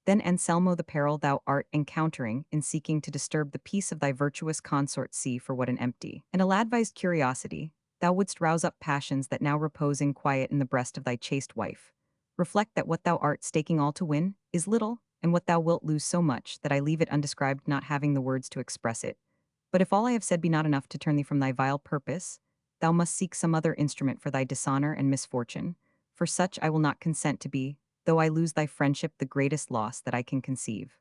then, Anselmo, the peril thou art encountering in seeking to disturb the peace of thy virtuous consort, see for what an empty and ill-advised curiosity thou wouldst rouse up passions that now repose in quiet in the breast of thy chaste wife. Reflect that what thou art staking all to win is little, and what thou wilt lose so much that I leave it undescribed, not having the words to express it. But if all I have said be not enough to turn thee from thy vile purpose, thou must seek some other instrument for thy dishonor and misfortune, for such I will not consent to be, though I lose thy friendship, the greatest loss that I can conceive.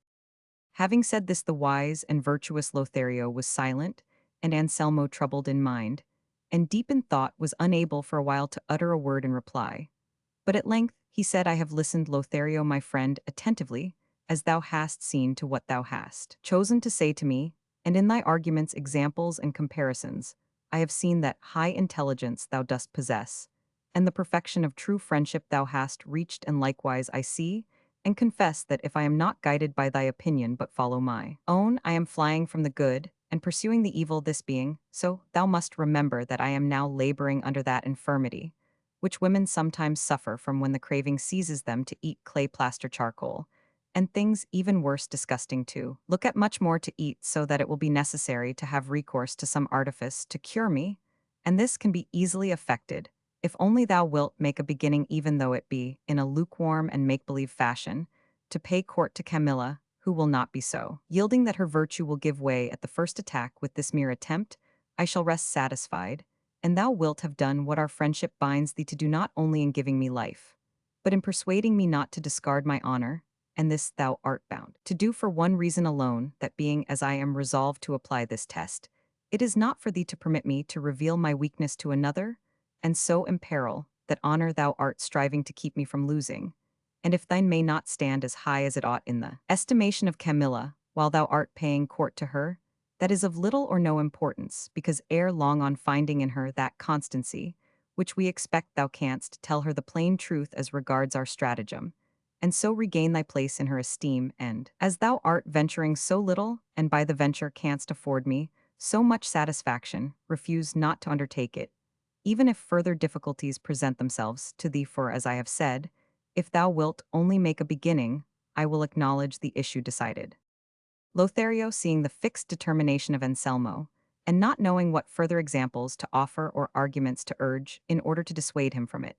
Having said this, the wise and virtuous Lothario was silent, and Anselmo, troubled in mind, and deep in thought, was unable for a while to utter a word in reply. But at length he said, "I have listened, Lothario, my friend, attentively, as thou hast seen to what thou hast chosen to say to me, and in thy arguments, examples, and comparisons, I have seen that high intelligence thou dost possess, and the perfection of true friendship thou hast reached, and likewise I see and confess that if I am not guided by thy opinion but follow my own, I am flying from the good and pursuing the evil. This being so, thou must remember that I am now laboring under that infirmity which women sometimes suffer from when the craving seizes them to eat clay plaster charcoal, and things even worse, disgusting too. Look at much more to eat, so that it will be necessary to have recourse to some artifice to cure me, and this can be easily effected, if only thou wilt make a beginning, even though it be in a lukewarm and make-believe fashion, to pay court to Camilla, who will not be so. Yielding that her virtue will give way at the first attack with this mere attempt, I shall rest satisfied, and thou wilt have done what our friendship binds thee to do, not only in giving me life, but in persuading me not to discard my honor, and this thou art bound to do for one reason alone, that being as I am resolved to apply this test, it is not for thee to permit me to reveal my weakness to another, and so imperil that honor thou art striving to keep me from losing, and if thine may not stand as high as it ought in the estimation of Camilla, while thou art paying court to her, that is of little or no importance, because ere long, on finding in her that constancy, which we expect, thou canst tell her the plain truth as regards our stratagem, and so regain thy place in her esteem, and, as thou art venturing so little, and by the venture canst afford me so much satisfaction, refuse not to undertake it, even if further difficulties present themselves to thee, for, as I have said, if thou wilt only make a beginning, I will acknowledge the issue decided." Lothario, seeing the fixed determination of Anselmo, and not knowing what further examples to offer or arguments to urge in order to dissuade him from it,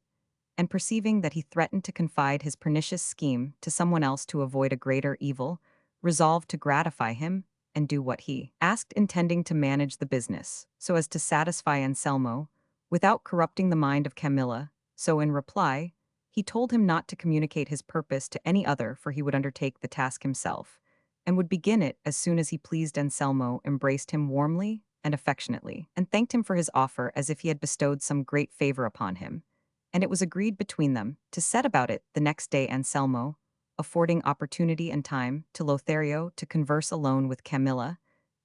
and perceiving that he threatened to confide his pernicious scheme to someone else to avoid a greater evil, resolved to gratify him and do what he asked, intending to manage the business so as to satisfy Anselmo without corrupting the mind of Camilla. So in reply, he told him not to communicate his purpose to any other, for he would undertake the task himself, and would begin it as soon as he pleased. Anselmo embraced him warmly and affectionately, and thanked him for his offer as if he had bestowed some great favor upon him. And it was agreed between them to set about it the next day. Anselmo, affording opportunity and time to Lothario to converse alone with Camilla,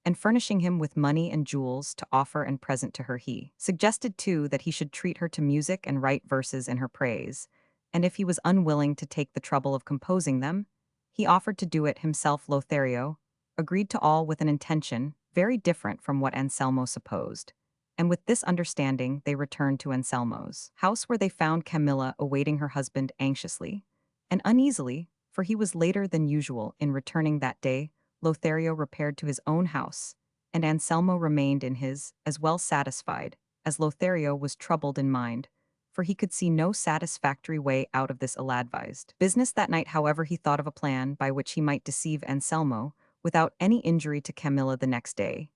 and furnishing him with money and jewels to offer and present to her, he suggested too that he should treat her to music and write verses in her praise, and if he was unwilling to take the trouble of composing them, he offered to do it himself. Lothario agreed to all with an intention very different from what Anselmo supposed, and with this understanding they returned to Anselmo's house, where they found Camilla awaiting her husband anxiously and uneasily, for he was later than usual in returning that day. Lothario repaired to his own house, and Anselmo remained in his, as well satisfied, as Lothario was troubled in mind, for he could see no satisfactory way out of this ill-advised business. That night, however, he thought of a plan by which he might deceive Anselmo without any injury to Camilla. The next day,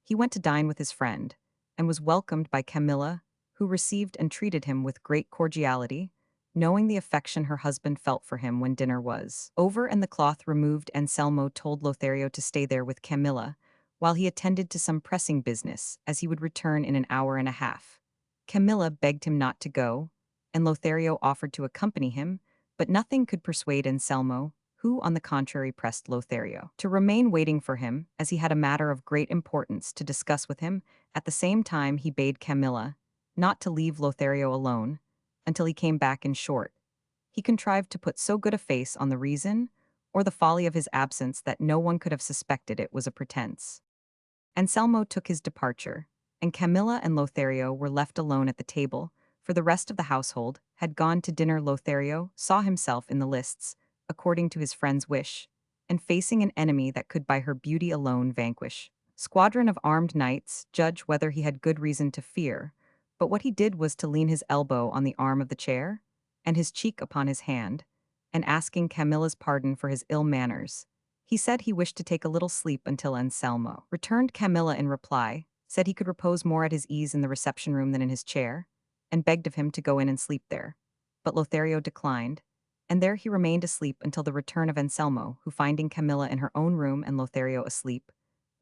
he went to dine with his friend, and was welcomed by Camilla, who received and treated him with great cordiality, knowing the affection her husband felt for him. When dinner was over and the cloth removed, Anselmo told Lothario to stay there with Camilla, while he attended to some pressing business, as he would return in an hour and a half. Camilla begged him not to go, and Lothario offered to accompany him, but nothing could persuade Anselmo, who, on the contrary, pressed Lothario to remain waiting for him, as he had a matter of great importance to discuss with him. At the same time, he bade Camilla not to leave Lothario alone until he came back. In short, he contrived to put so good a face on the reason or the folly of his absence that no one could have suspected it was a pretense. Anselmo took his departure, and Camilla and Lothario were left alone at the table, for the rest of the household had gone to dinner. Lothario saw himself in the lists, according to his friend's wish, and facing an enemy that could by her beauty alone vanquish squadron of armed knights. Judge whether he had good reason to fear, but what he did was to lean his elbow on the arm of the chair, and his cheek upon his hand, and asking Camilla's pardon for his ill manners, he said he wished to take a little sleep until Anselmo returned. Camilla, in reply, said he could repose more at his ease in the reception room than in his chair, and begged of him to go in and sleep there. But Lothario declined, and there he remained asleep until the return of Anselmo, who, finding Camilla in her own room and Lothario asleep,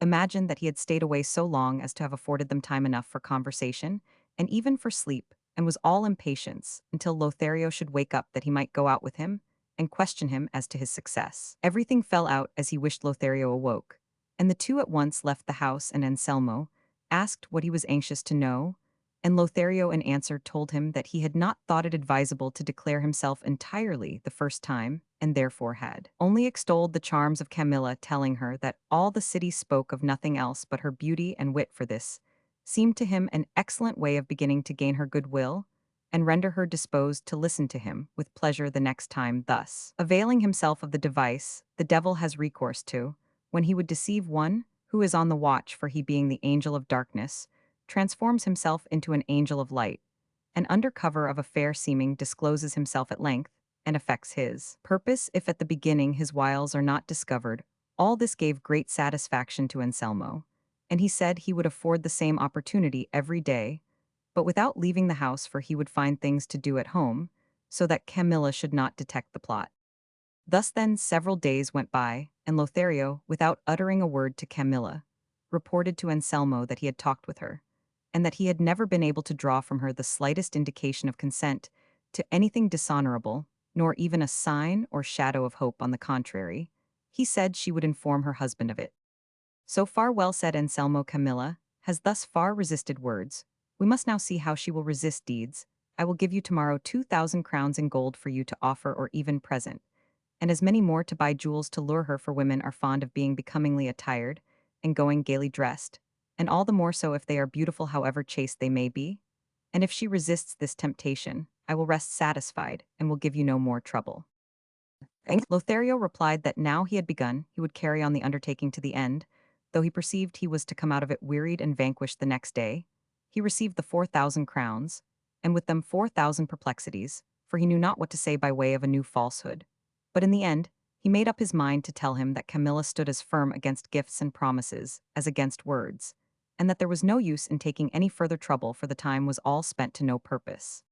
imagined that he had stayed away so long as to have afforded them time enough for conversation, and even for sleep, and was all impatience until Lothario should wake up that he might go out with him and question him as to his success. Everything fell out as he wished. Lothario awoke, and the two at once left the house, and Anselmo asked what he was anxious to know, and Lothario in answer told him that he had not thought it advisable to declare himself entirely the first time, and therefore had only extolled the charms of Camilla, telling her that all the city spoke of nothing else but her beauty and wit. For this seemed to him an excellent way of beginning to gain her goodwill, and render her disposed to listen to him with pleasure the next time. Thus, availing himself of the device the devil has recourse to, when he would deceive one who is on the watch, for he, being the angel of darkness, transforms himself into an angel of light, and under cover of a fair seeming discloses himself at length, and effects his purpose, if at the beginning his wiles are not discovered. All this gave great satisfaction to Anselmo, and he said he would afford the same opportunity every day, but without leaving the house, for he would find things to do at home, so that Camilla should not detect the plot. Thus then several days went by, and Lothario, without uttering a word to Camilla, reported to Anselmo that he had talked with her, and that he had never been able to draw from her the slightest indication of consent to anything dishonorable, nor even a sign or shadow of hope. On the contrary, he said she would inform her husband of it. So far well said. Anselmo. Camilla has thus far resisted words. We must now see how she will resist deeds. I will give you tomorrow 2,000 crowns in gold for you to offer or even present, and as many more to buy jewels to lure her, for women are fond of being becomingly attired and going gaily dressed, and all the more so if they are beautiful, however chaste they may be. And if she resists this temptation, I will rest satisfied and will give you no more trouble. And Lothario replied that now he had begun, he would carry on the undertaking to the end, though he perceived he was to come out of it wearied and vanquished the next day. He received the 4,000 crowns, and with them 4,000 perplexities, for he knew not what to say by way of a new falsehood. But in the end, he made up his mind to tell him that Camilla stood as firm against gifts and promises as against words, and that there was no use in taking any further trouble, for the time was all spent to no purpose.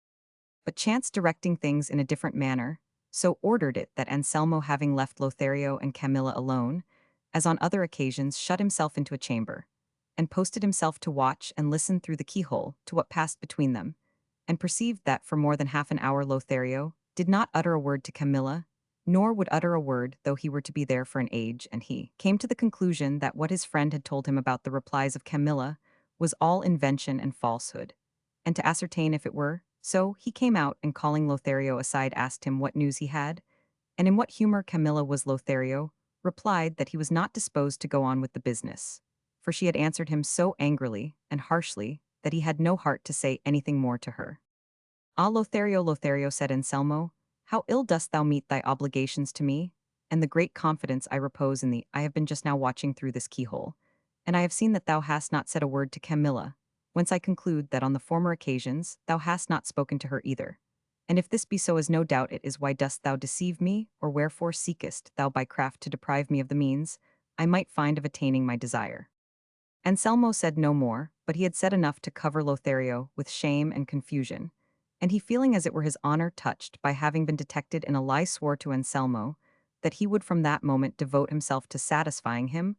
But chance, directing things in a different manner, so ordered it that Anselmo, having left Lothario and Camilla alone, as on other occasions shut himself into a chamber, and posted himself to watch and listen through the keyhole to what passed between them, and perceived that for more than half an hour Lothario did not utter a word to Camilla, nor would utter a word though he were to be there for an age, and he came to the conclusion that what his friend had told him about the replies of Camilla was all invention and falsehood, and to ascertain if it were so, he came out and calling Lothario aside asked him what news he had, and in what humor Camilla was. Lothario replied that he was not disposed to go on with the business, for she had answered him so angrily and harshly that he had no heart to say anything more to her. Ah, Lothario, Lothario, said Anselmo, how ill dost thou meet thy obligations to me, and the great confidence I repose in thee. I have been just now watching through this keyhole, and I have seen that thou hast not said a word to Camilla, whence I conclude that on the former occasions thou hast not spoken to her either. And if this be so, as no doubt it is, why dost thou deceive me, or wherefore seekest thou by craft to deprive me of the means I might find of attaining my desire? Anselmo said no more, but he had said enough to cover Lothario with shame and confusion, and he, feeling as it were his honor touched by having been detected in a lie, swore to Anselmo that he would from that moment devote himself to satisfying him,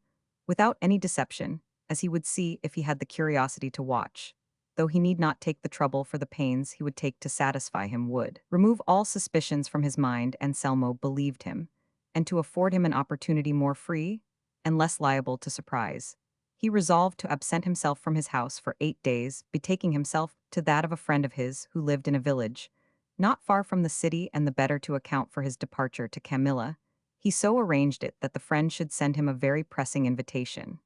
without any deception, as he would see if he had the curiosity to watch, though he need not take the trouble, for the pains he would take to satisfy him would remove all suspicions from his mind. Anselmo believed him, and to afford him an opportunity more free and less liable to surprise, he resolved to absent himself from his house for 8 days, betaking himself to that of a friend of his who lived in a village not far from the city, and the better to account for his departure to Camilla, he so arranged it that the friend should send him a very pressing invitation.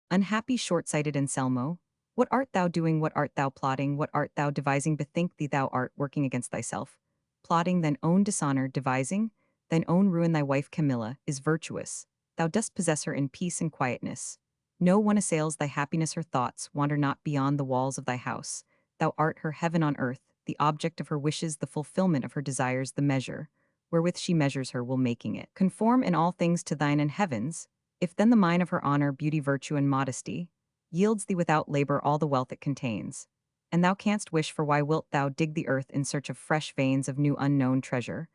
Unhappy short-sighted Anselmo, what art thou doing? What art thou plotting? What art thou devising? Bethink thee thou art working against thyself, plotting thine own dishonor, devising thine own ruin. Thy wife Camilla is virtuous, thou dost possess her in peace and quietness. No one assails thy happiness, her thoughts wander not beyond the walls of thy house. Thou art her heaven on earth, the object of her wishes, the fulfillment of her desires, the measure wherewith she measures her will, making it conform in all things to thine and heaven's. If then the mine of her honor, beauty, virtue, and modesty yields thee without labor all the wealth it contains, and thou canst wish for, why wilt thou dig the earth in search of fresh veins of new unknown treasure,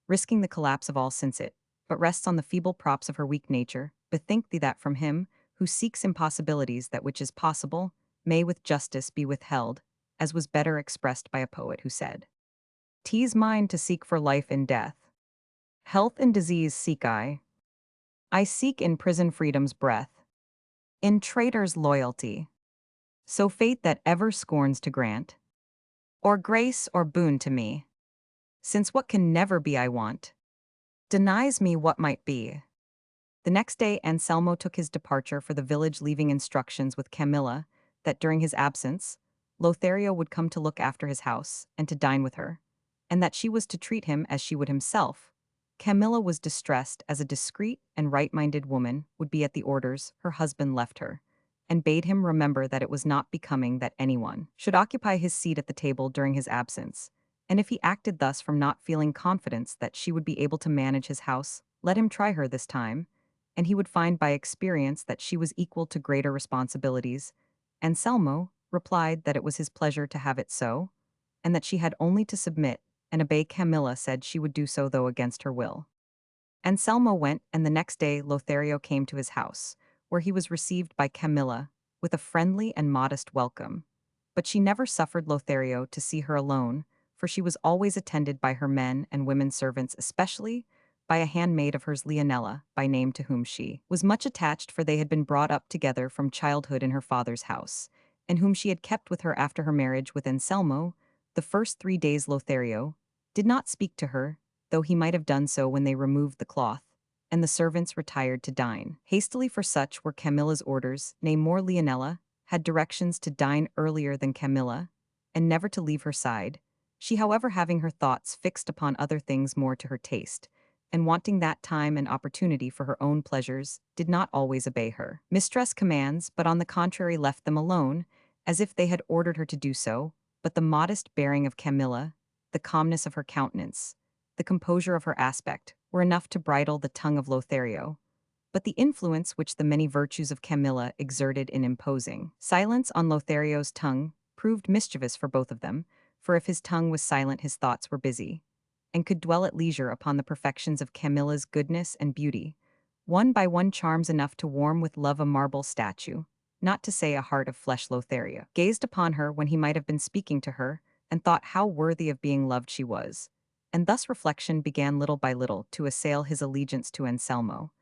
risking the collapse of all, since it but rests on the feeble props of her weak nature? Bethink thee that from him who seeks impossibilities that which is possible may with justice be withheld, as was better expressed by a poet who said, "'Tis mine to seek for life in death. Health in disease seek I. I seek in prison freedom's breath, in traitor's loyalty. So fate that ever scorns to grant, or grace or boon to me, since what can never be I want, denies me what might be." The next day Anselmo took his departure for the village, leaving instructions with Camilla that during his absence, Lothario would come to look after his house and to dine with her, and that she was to treat him as she would himself. Camilla was distressed, as a discreet and right-minded woman would be at the orders her husband left her, and bade him remember that it was not becoming that anyone should occupy his seat at the table during his absence, and if he acted thus from not feeling confidence that she would be able to manage his house, let him try her this time, and he would find by experience that she was equal to greater responsibilities. Anselmo replied that it was his pleasure to have it so, and that she had only to submit and obey. Camilla said she would do so, though against her will. Anselmo went, and the next day Lothario came to his house, where he was received by Camilla with a friendly and modest welcome. But she never suffered Lothario to see her alone, for she was always attended by her men and women servants, especially by a handmaid of hers, Leonela, by name, to whom she was much attached, for they had been brought up together from childhood in her father's house, and whom she had kept with her after her marriage with Anselmo. The first 3 days Lothario did not speak to her, though he might have done so when they removed the cloth, and the servants retired to dine hastily, for such were Camilla's orders. Nay, more, Leonela had directions to dine earlier than Camilla, and never to leave her side. She, however, having her thoughts fixed upon other things more to her taste, and wanting that time and opportunity for her own pleasures, did not always obey her mistress' commands, but on the contrary left them alone, as if they had ordered her to do so. But the modest bearing of Camilla, the calmness of her countenance, the composure of her aspect, were enough to bridle the tongue of Lothario. But the influence which the many virtues of Camilla exerted in imposing silence on Lothario's tongue proved mischievous for both of them, for if his tongue was silent his thoughts were busy, and could dwell at leisure upon the perfections of Camilla's goodness and beauty, one by one charms enough to warm with love a marble statue, not to say a heart of flesh. Lothario gazed upon her when he might have been speaking to her, and thought how worthy of being loved she was. And thus reflection began little by little to assail his allegiance to Anselmo.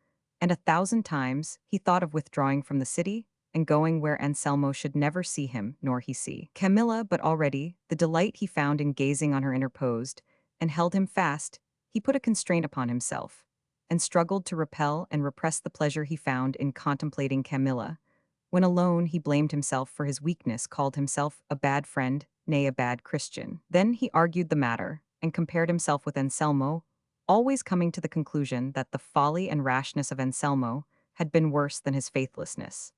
And 1,000 times he thought of withdrawing from the city, and going where Anselmo should never see him, nor he see Camilla. But already, the delight he found in gazing on her interposed, and held him fast. He put a constraint upon himself, and struggled to repel and repress the pleasure he found in contemplating Camilla. When alone, he blamed himself for his weakness, called himself a bad friend, nay, a bad Christian. Then he argued the matter, and compared himself with Anselmo, always coming to the conclusion that the folly and rashness of Anselmo had been worse than his faithlessness,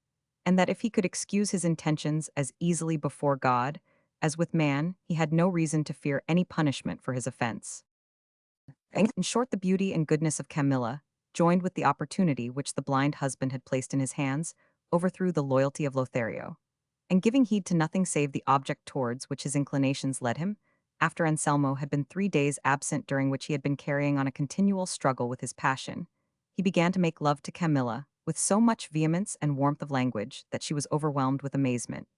and that if he could excuse his intentions as easily before God as with man, he had no reason to fear any punishment for his offense. In short, the beauty and goodness of Camilla, joined with the opportunity which the blind husband had placed in his hands, overthrew the loyalty of Lothario. And giving heed to nothing save the object towards which his inclinations led him, after Anselmo had been 3 days absent during which he had been carrying on a continual struggle with his passion, he began to make love to Camilla with so much vehemence and warmth of language that she was overwhelmed with amazement,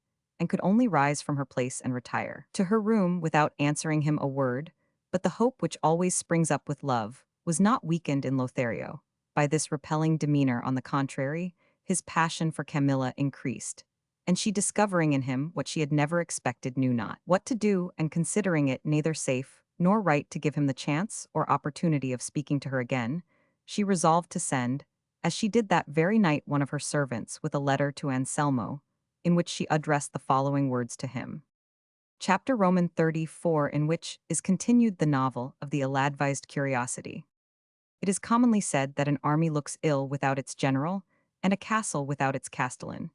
and could only rise from her place and retire to her room without answering him a word. But the hope which always springs up with love was not weakened in Lothario. By this repelling demeanor, on the contrary, his passion for Camilla increased, and she, discovering in him what she had never expected, knew not what to do, and considering it neither safe nor right to give him the chance or opportunity of speaking to her again, she resolved to send, as she did that very night, one of her servants with a letter to Anselmo, in which she addressed the following words to him. Chapter Roman 34, in which is continued the novel of the ill-advised curiosity. It is commonly said that an army looks ill without its general, and a castle without its castellan.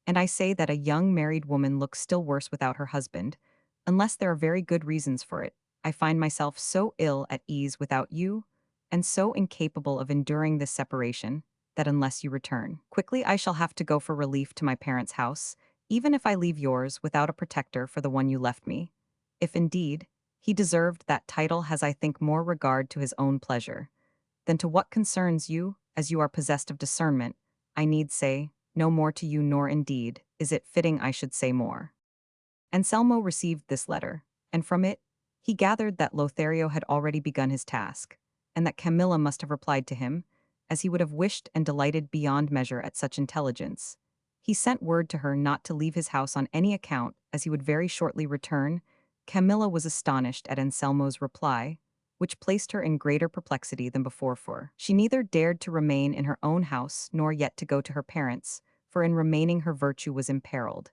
And I say that a young married woman looks still worse without her husband, unless there are very good reasons for it. I find myself so ill at ease without you, and so incapable of enduring this separation, that unless you return quickly, I shall have to go for relief to my parents' house, even if I leave yours without a protector for the one you left me. If indeed he deserved that title, has, I think, more regard to his own pleasure than to what concerns you, as you are possessed of discernment. I need say no more to you, nor indeed is it fitting I should say more. Anselmo received this letter, and from it he gathered that Lothario had already begun his task, and that Camilla must have replied to him, as he would have wished, and delighted beyond measure at such intelligence. He sent word to her not to leave his house on any account, as he would very shortly return. Camilla was astonished at Anselmo's reply, which placed her in greater perplexity than before, for she neither dared to remain in her own house nor yet to go to her parents', for in remaining her virtue was imperiled,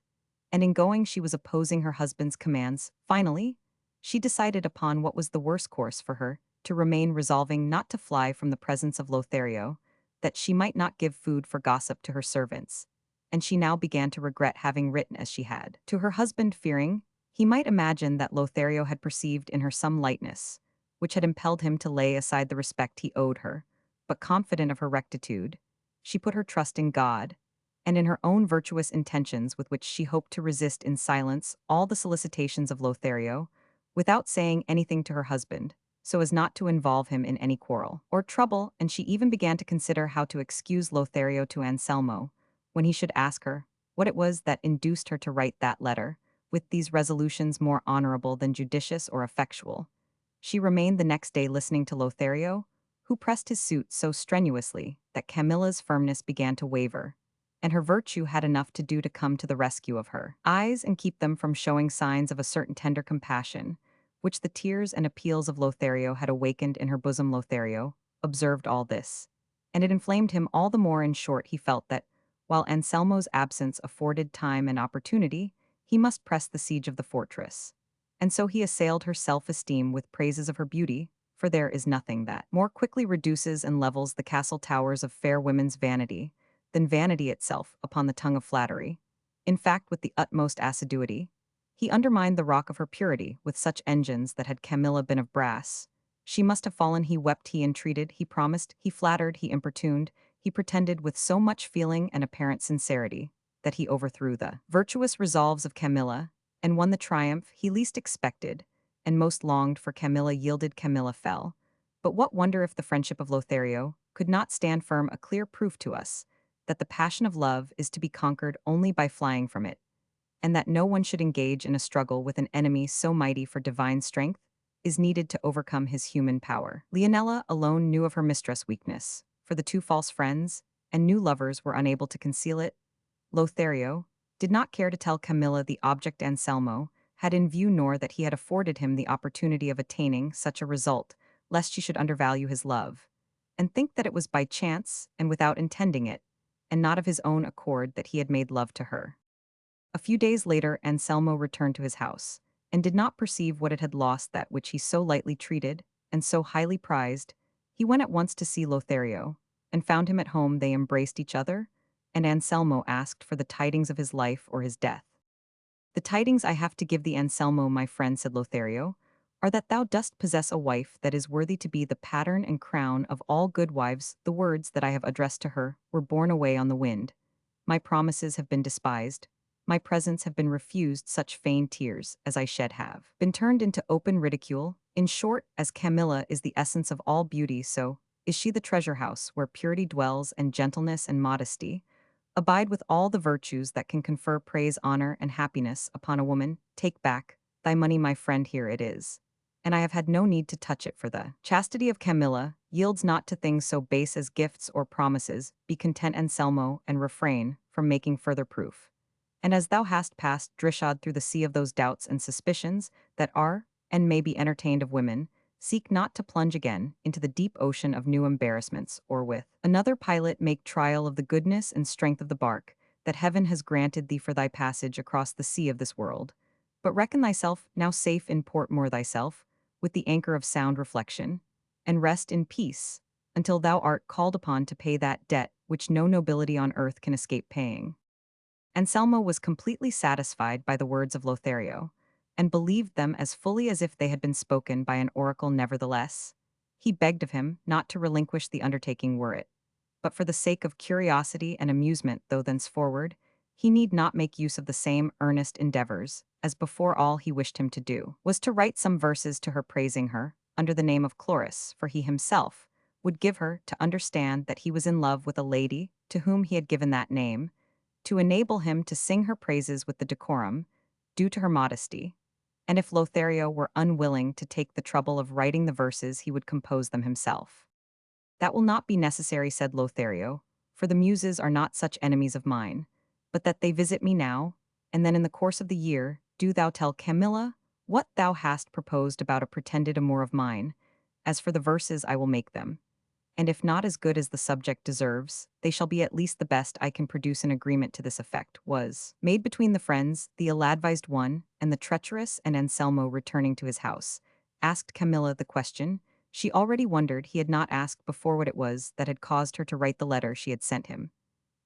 and in going she was opposing her husband's commands. Finally, she decided upon what was the worst course for her, to remain, resolving not to fly from the presence of Lothario, that she might not give food for gossip to her servants. And she now began to regret having written as she had to her husband, fearing he might imagine that Lothario had perceived in her some lightness, which had impelled him to lay aside the respect he owed her. But confident of her rectitude, she put her trust in God, and in her own virtuous intentions, with which she hoped to resist in silence all the solicitations of Lothario, without saying anything to her husband, so as not to involve him in any quarrel or trouble. And she even began to consider how to excuse Lothario to Anselmo, when he should ask her what it was that induced her to write that letter, with these resolutions more honorable than judicious or effectual. She remained the next day listening to Lothario, who pressed his suit so strenuously that Camilla's firmness began to waver, and her virtue had enough to do to come to the rescue of her eyes and keep them from showing signs of a certain tender compassion, which the tears and appeals of Lothario had awakened in her bosom. Lothario observed all this, and it inflamed him all the more. In short, he felt that, while Anselmo's absence afforded time and opportunity, he must press the siege of the fortress. And so he assailed her self-esteem with praises of her beauty, for there is nothing that more quickly reduces and levels the castle towers of fair women's vanity than vanity itself upon the tongue of flattery. In fact, with the utmost assiduity, he undermined the rock of her purity with such engines that, had Camilla been of brass, she must have fallen. He wept, he entreated, he promised, he flattered, he importuned, he pretended with so much feeling and apparent sincerity that he overthrew the virtuous resolves of Camilla, and won the triumph he least expected and most longed for. Camilla yielded, Camilla fell. But what wonder if the friendship of Lothario, could not stand firm a clear proof to us that the passion of love is to be conquered only by flying from it, and that no one should engage in a struggle with an enemy so mighty for divine strength is needed to overcome his human power. Leonela alone knew of her mistress' weakness, for the two false friends and new lovers were unable to conceal it. Lothario did not care to tell Camilla the object Anselmo had in view, nor that he had afforded him the opportunity of attaining such a result, lest she should undervalue his love, and think that it was by chance and without intending it, and not of his own accord, that he had made love to her. A few days later Anselmo returned to his house, and did not perceive what it had lost that which he so lightly treated, and so highly prized. He went at once to see Lothario, and found him at home. They embraced each other, and Anselmo asked for the tidings of his life or his death. "The tidings I have to give thee, Anselmo, my friend," said Lothario, "are that thou dost possess a wife that is worthy to be the pattern and crown of all good wives. The words that I have addressed to her were borne away on the wind. My promises have been despised. My presents have been refused. Such feigned tears as I shed have been turned into open ridicule. In short, as Camilla is the essence of all beauty, so is she the treasure house where purity dwells, and gentleness and modesty abide, with all the virtues that can confer praise, honor, and happiness upon a woman. Take back thy money, my friend, here it is, and I have had no need to touch it, for the chastity of Camilla yields not to things so base as gifts or promises. Be content, Anselmo, and refrain from making further proof. And as thou hast passed drishod through the sea of those doubts and suspicions that are and may be entertained of women, seek not to plunge again into the deep ocean of new embarrassments, or with another pilot make trial of the goodness and strength of the bark that heaven has granted thee for thy passage across the sea of this world. But reckon thyself now safe in port, moor thyself with the anchor of sound reflection, and rest in peace until thou art called upon to pay that debt which no nobility on earth can escape paying." Anselmo was completely satisfied by the words of Lothario, and believed them as fully as if they had been spoken by an oracle. Nevertheless, he begged of him not to relinquish the undertaking, were it but for the sake of curiosity and amusement, though thenceforward he need not make use of the same earnest endeavors as before. All he wished him to do was to write some verses to her, praising her under the name of Chloris, for he himself would give her to understand that he was in love with a lady to whom he had given that name, to enable him to sing her praises with the decorum due to her modesty. And if Lothario were unwilling to take the trouble of writing the verses, he would compose them himself. "That will not be necessary," said Lothario, "for the muses are not such enemies of mine, but that they visit me now, and then in the course of the year do thou tell Camilla what thou hast proposed about a pretended amour of mine. As for the verses, I will make them, and if not as good as the subject deserves, they shall be at least the best I can produce." An agreement to this effect was made between the friends, the ill-advised one and the treacherous, and Anselmo, returning to his house, asked Camilla the question she already wondered he had not asked before, what it was that had caused her to write the letter she had sent him.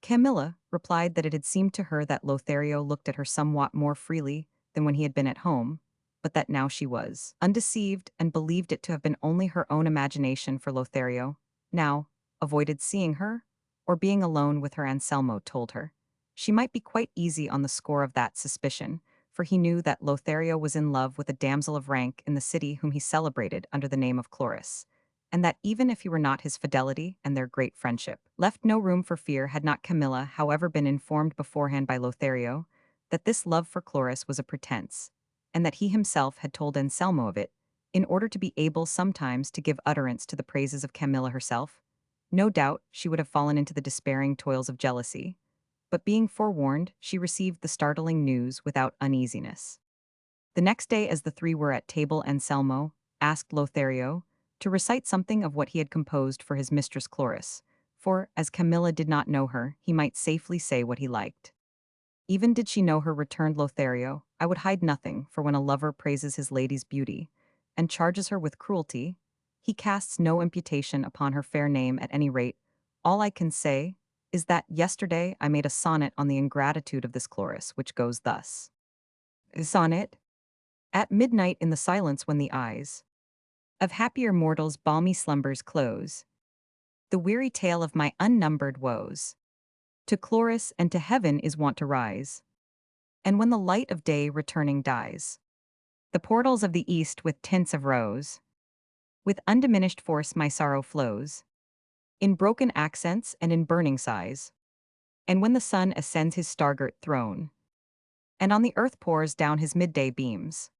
Camilla replied that it had seemed to her that Lothario looked at her somewhat more freely than when he had been at home, but that now she was undeceived and believed it to have been only her own imagination, for Lothario now avoided seeing her or being alone with her. Anselmo told her she might be quite easy on the score of that suspicion, for he knew that Lothario was in love with a damsel of rank in the city whom he celebrated under the name of Chloris, and that even if he were not, his fidelity and their great friendship left no room for fear. Had not Camilla, however, been informed beforehand by Lothario that this love for Chloris was a pretense, and that he himself had told Anselmo of it, in order to be able sometimes to give utterance to the praises of Camilla herself, no doubt she would have fallen into the despairing toils of jealousy. But being forewarned, she received the startling news without uneasiness. The next day, as the three were at table, Anselmo asked Lothario to recite something of what he had composed for his mistress Chloris, for, as Camilla did not know her, he might safely say what he liked. "Even did she know her," returned Lothario, "I would hide nothing, for when a lover praises his lady's beauty, and charges her with cruelty, he casts no imputation upon her fair name. At any rate, all I can say is that yesterday I made a sonnet on the ingratitude of this Chloris, which goes thus. Sonnet. At midnight, in the silence when the eyes of happier mortals balmy slumbers close, the weary tale of my unnumbered woes to Chloris and to heaven is wont to rise. And when the light of day returning dies, the portals of the east with tints of rose, with undiminished force my sorrow flows. in broken accents and in burning sighs. And when the sun ascends his star-girt throne, and on the earth pours down his midday beams,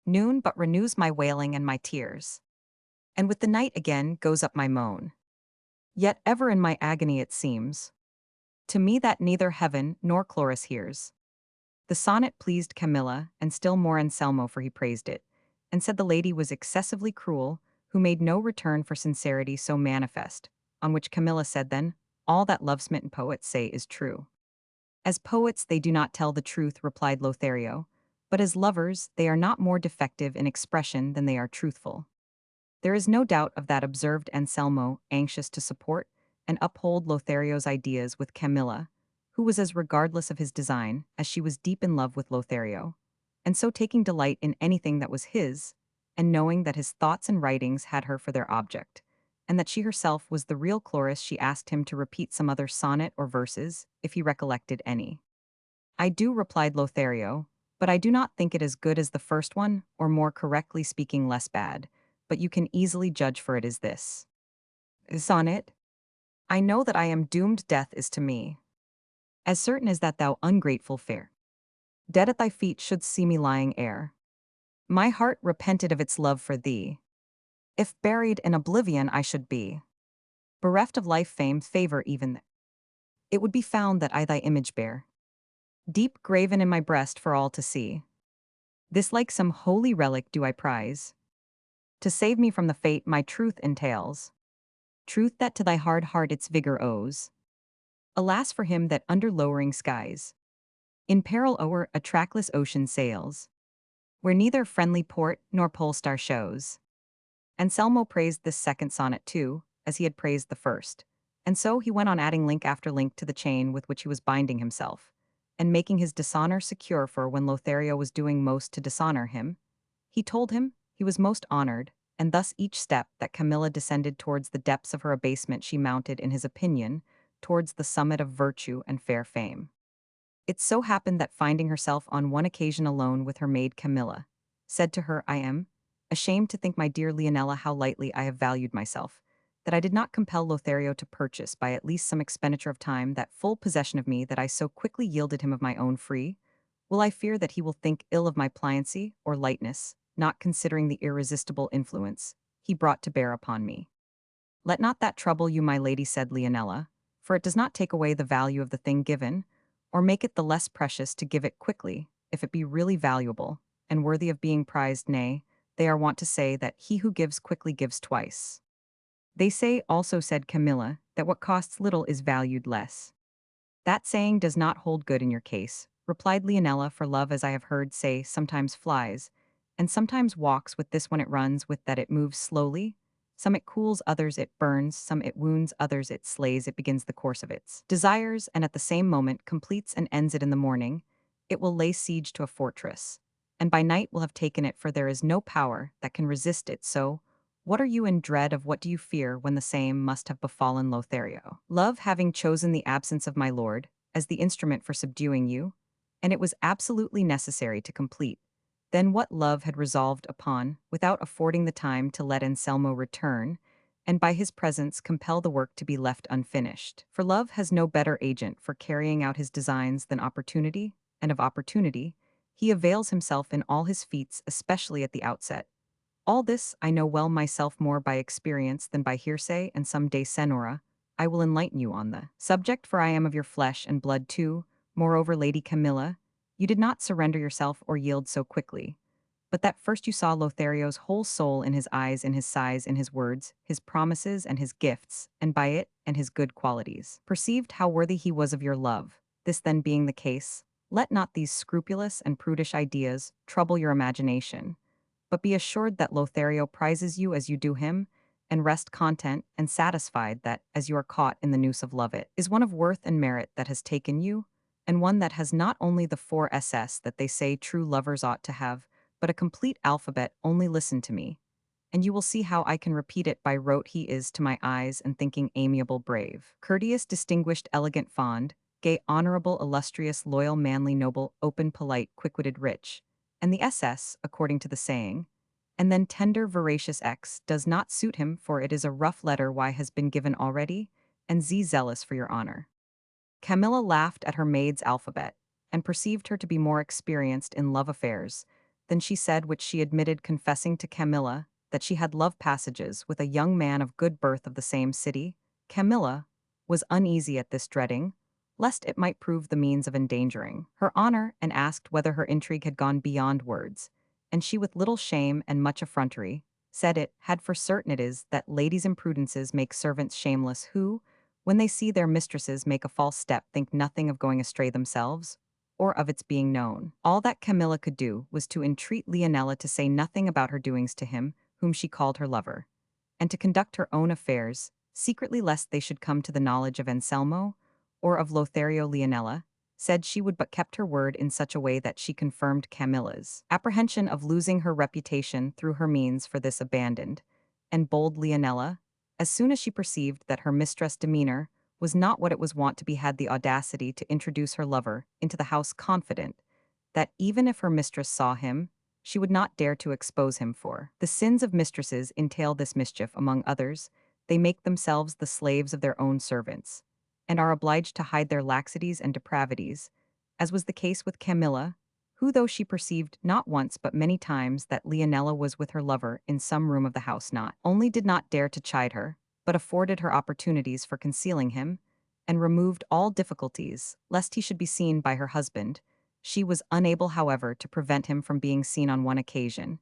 noon but renews my wailing and my tears, and with the night again goes up my moan. Yet ever in my agony it seems, to me that neither heaven nor Chloris hears. The sonnet pleased Camilla, and still more Anselmo, for he praised it, and said the lady was excessively cruel, who made no return for sincerity so manifest, on which Camilla said then, all that love-smitten poets say is true. As poets they do not tell the truth, replied Lothario, but as lovers they are not more defective in expression than they are truthful. There is no doubt of that, observed Anselmo, anxious to support and uphold Lothario's ideas with Camilla, who was as regardless of his design as she was deep in love with Lothario, and so taking delight in anything that was his, and knowing that his thoughts and writings had her for their object, and that she herself was the real Chloris, she asked him to repeat some other sonnet or verses, if he recollected any. I do, replied Lothario, but I do not think it as good as the first one, or more correctly speaking less bad, but you can easily judge, for it is this. Sonnet. I know that I am doomed, death is to me as certain as that thou ungrateful fair, dead at thy feet shouldst see me lying ere my heart repented of its love for thee. If buried in oblivion I should be, bereft of life, fame, favor even, it would be found that I thy image bear, deep graven in my breast for all to see. This like some holy relic do I prize, to save me from the fate my truth entails, truth that to thy hard heart its vigor owes. Alas for him that under lowering skies, in peril o'er a trackless ocean sails, where neither friendly port nor pole star shows. Anselmo praised this second sonnet too, as he had praised the first, and so he went on adding link after link to the chain with which he was binding himself, and making his dishonor secure, for when Lothario was doing most to dishonor him, he told him he was most honored, and thus each step that Camilla descended towards the depths of her abasement she mounted, in his opinion, towards the summit of virtue and fair fame. It so happened that, finding herself on one occasion alone with her maid Camilla, said to her, I am ashamed to think, my dear Leonela, how lightly I have valued myself, that I did not compel Lothario to purchase, by at least some expenditure of time, that full possession of me that I so quickly yielded him of my own free. Will I fear that he will think ill of my pliancy or lightness, not considering the irresistible influence he brought to bear upon me? Let not that trouble you, my lady, said Leonela, for it does not take away the value of the thing given, or make it the less precious to give it quickly, if it be really valuable, and worthy of being prized. Nay, they are wont to say that he who gives quickly gives twice. They say also, said Camilla, that what costs little is valued less. That saying does not hold good in your case, replied Leonela, for love, as I have heard say, sometimes flies, and sometimes walks with this when it runs with that it moves slowly. Some it cools, others it burns, some it wounds, others it slays. It begins the course of its desires, and at the same moment completes and ends it. In the morning it will lay siege to a fortress, and by night will have taken it, for there is no power that can resist it. So, what are you in dread of? What do you fear, when the same must have befallen Lothario? Love, having chosen the absence of my lord as the instrument for subduing you, and it was absolutely necessary to complete then what love had resolved upon, without affording the time to let Anselmo return, and by his presence compel the work to be left unfinished. For love has no better agent for carrying out his designs than opportunity, and of opportunity he avails himself in all his feats, especially at the outset. All this I know well myself, more by experience than by hearsay, and some day, Senora, I will enlighten you on the subject, for I am of your flesh and blood too. Moreover, Lady Camilla, you did not surrender yourself or yield so quickly, but that first you saw Lothario's whole soul in his eyes, in his sighs, in his words, his promises, and his gifts, and by it, and his good qualities, perceived how worthy he was of your love. This then being the case, let not these scrupulous and prudish ideas trouble your imagination, but be assured that Lothario prizes you as you do him, and rest content and satisfied that, as you are caught in the noose of love, it is one of worth and merit that has taken you, and one that has not only the 4 SS that they say true lovers ought to have, but a complete alphabet. Only listen to me, and you will see how I can repeat it by rote. He is to my eyes and thinking amiable, brave, courteous, distinguished, elegant, fond, gay, honorable, illustrious, loyal, manly, noble, open, polite, quick-witted, rich, and the SS, according to the saying, And then tender voracious X does not suit him, for it is a rough letter Y has been given already, and Z zealous for your honor. Camilla laughed at her maid's alphabet, and perceived her to be more experienced in love affairs than she said, which she admitted, confessing to Camilla that she had love passages with a young man of good birth of the same city. Camilla was uneasy at this, dreading lest it might prove the means of endangering her honor, and asked whether her intrigue had gone beyond words, and she, with little shame and much effrontery, said it had. For certain it is that ladies' imprudences make servants shameless, who, when they see their mistresses make a false step, think nothing of going astray themselves, or of its being known. All that Camilla could do was to entreat Leonela to say nothing about her doings to him, whom she called her lover, and to conduct her own affairs secretly, lest they should come to the knowledge of Anselmo, or of Lothario. Leonela said she would, but kept her word in such a way that she confirmed Camilla's apprehension of losing her reputation through her means. For this abandoned and bold Leonela, as soon as she perceived that her mistress' demeanor was not what it was wont to be, had the audacity to introduce her lover into the house, confident that even if her mistress saw him, she would not dare to expose him. For the sins of mistresses entail this mischief: among others, they make themselves the slaves of their own servants, and are obliged to hide their laxities and depravities, as was the case with Camilla, who, though she perceived not once but many times that Leonela was with her lover in some room of the house, not only did not dare to chide her, but afforded her opportunities for concealing him, and removed all difficulties lest he should be seen by her husband. She was unable, however, to prevent him from being seen on one occasion,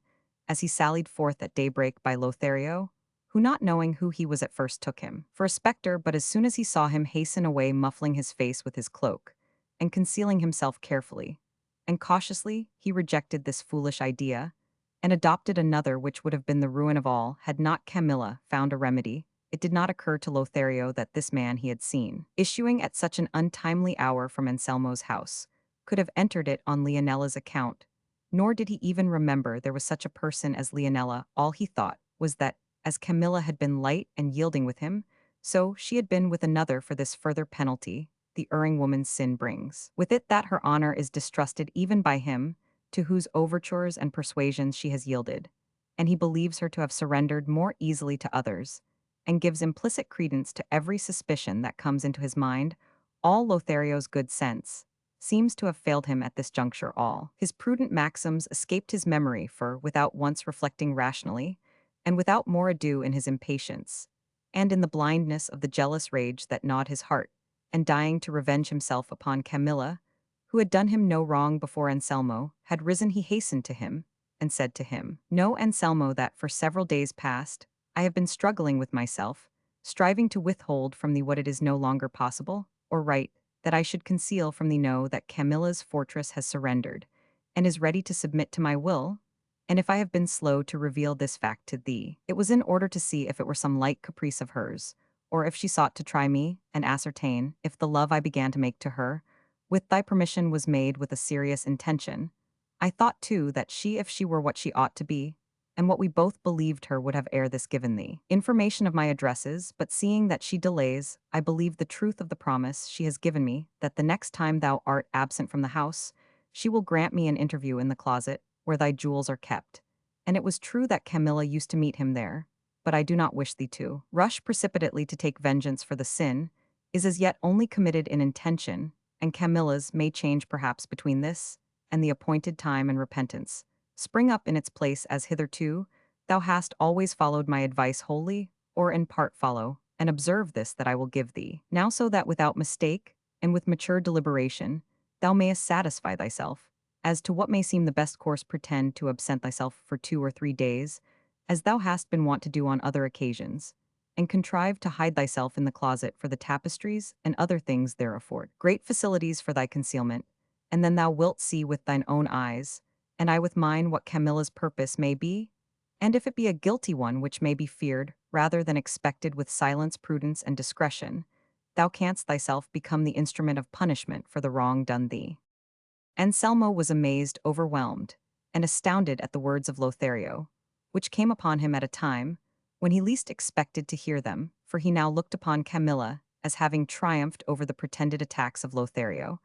as he sallied forth at daybreak by Lothario, who, not knowing who he was, at first took him for a spectre, but as soon as he saw him, hasten away, muffling his face with his cloak, and concealing himself carefully and cautiously. He rejected this foolish idea, and adopted another which would have been the ruin of all, had not Camilla found a remedy. It did not occur to Lothario that this man he had seen, issuing at such an untimely hour from Anselmo's house, could have entered it on Leonela's account, nor did he even remember there was such a person as Leonela. All he thought was that, as Camilla had been light and yielding with him, so she had been with another. For this further penalty the erring woman's sin brings with it, that her honor is distrusted even by him to whose overtures and persuasions she has yielded, and he believes her to have surrendered more easily to others, and gives implicit credence to every suspicion that comes into his mind. All Lothario's good sense seems to have failed him at this juncture. All his prudent maxims escaped his memory, for, without once reflecting rationally, and without more ado in his impatience, and in the blindness of the jealous rage that gnawed his heart, and dying to revenge himself upon Camilla, who had done him no wrong before Anselmo had risen, he hastened to him, and said to him, "Know, Anselmo, that for several days past I have been struggling with myself, striving to withhold from thee what it is no longer possible or right that I should conceal from thee. Know that Camilla's fortress has surrendered, and is ready to submit to my will, and if I have been slow to reveal this fact to thee, it was in order to see if it were some light caprice of hers, or if she sought to try me, and ascertain if the love I began to make to her, with thy permission, was made with a serious intention. I thought, too, that she, if she were what she ought to be, and what we both believed her, would have ere this given thee information of my addresses, but seeing that she delays, I believe the truth of the promise she has given me, that the next time thou art absent from the house, she will grant me an interview in the closet, where thy jewels are kept. And it was true that Camilla used to meet him there, but I do not wish thee to rush precipitately to take vengeance, for the sin is as yet only committed in intention, and Camilla's may change perhaps between this and the appointed time, and repentance spring up in its place, as hitherto thou hast always followed my advice wholly, or in part follow, and observe this that I will give thee now, so that without mistake, and with mature deliberation, thou mayest satisfy thyself as to what may seem the best course. Pretend to absent thyself for 2 or 3 days, as thou hast been wont to do on other occasions, and contrive to hide thyself in the closet, for the tapestries and other things there afford great facilities for thy concealment, and then thou wilt see with thine own eyes, and I with mine, what Camilla's purpose may be, and if it be a guilty one which may be feared rather than expected. With silence, prudence, and discretion, thou canst thyself become the instrument of punishment for the wrong done thee." Anselmo was amazed, overwhelmed, and astounded at the words of Lothario, which came upon him at a time when he least expected to hear them, for he now looked upon Camilla as having triumphed over the pretended attacks of Lothario,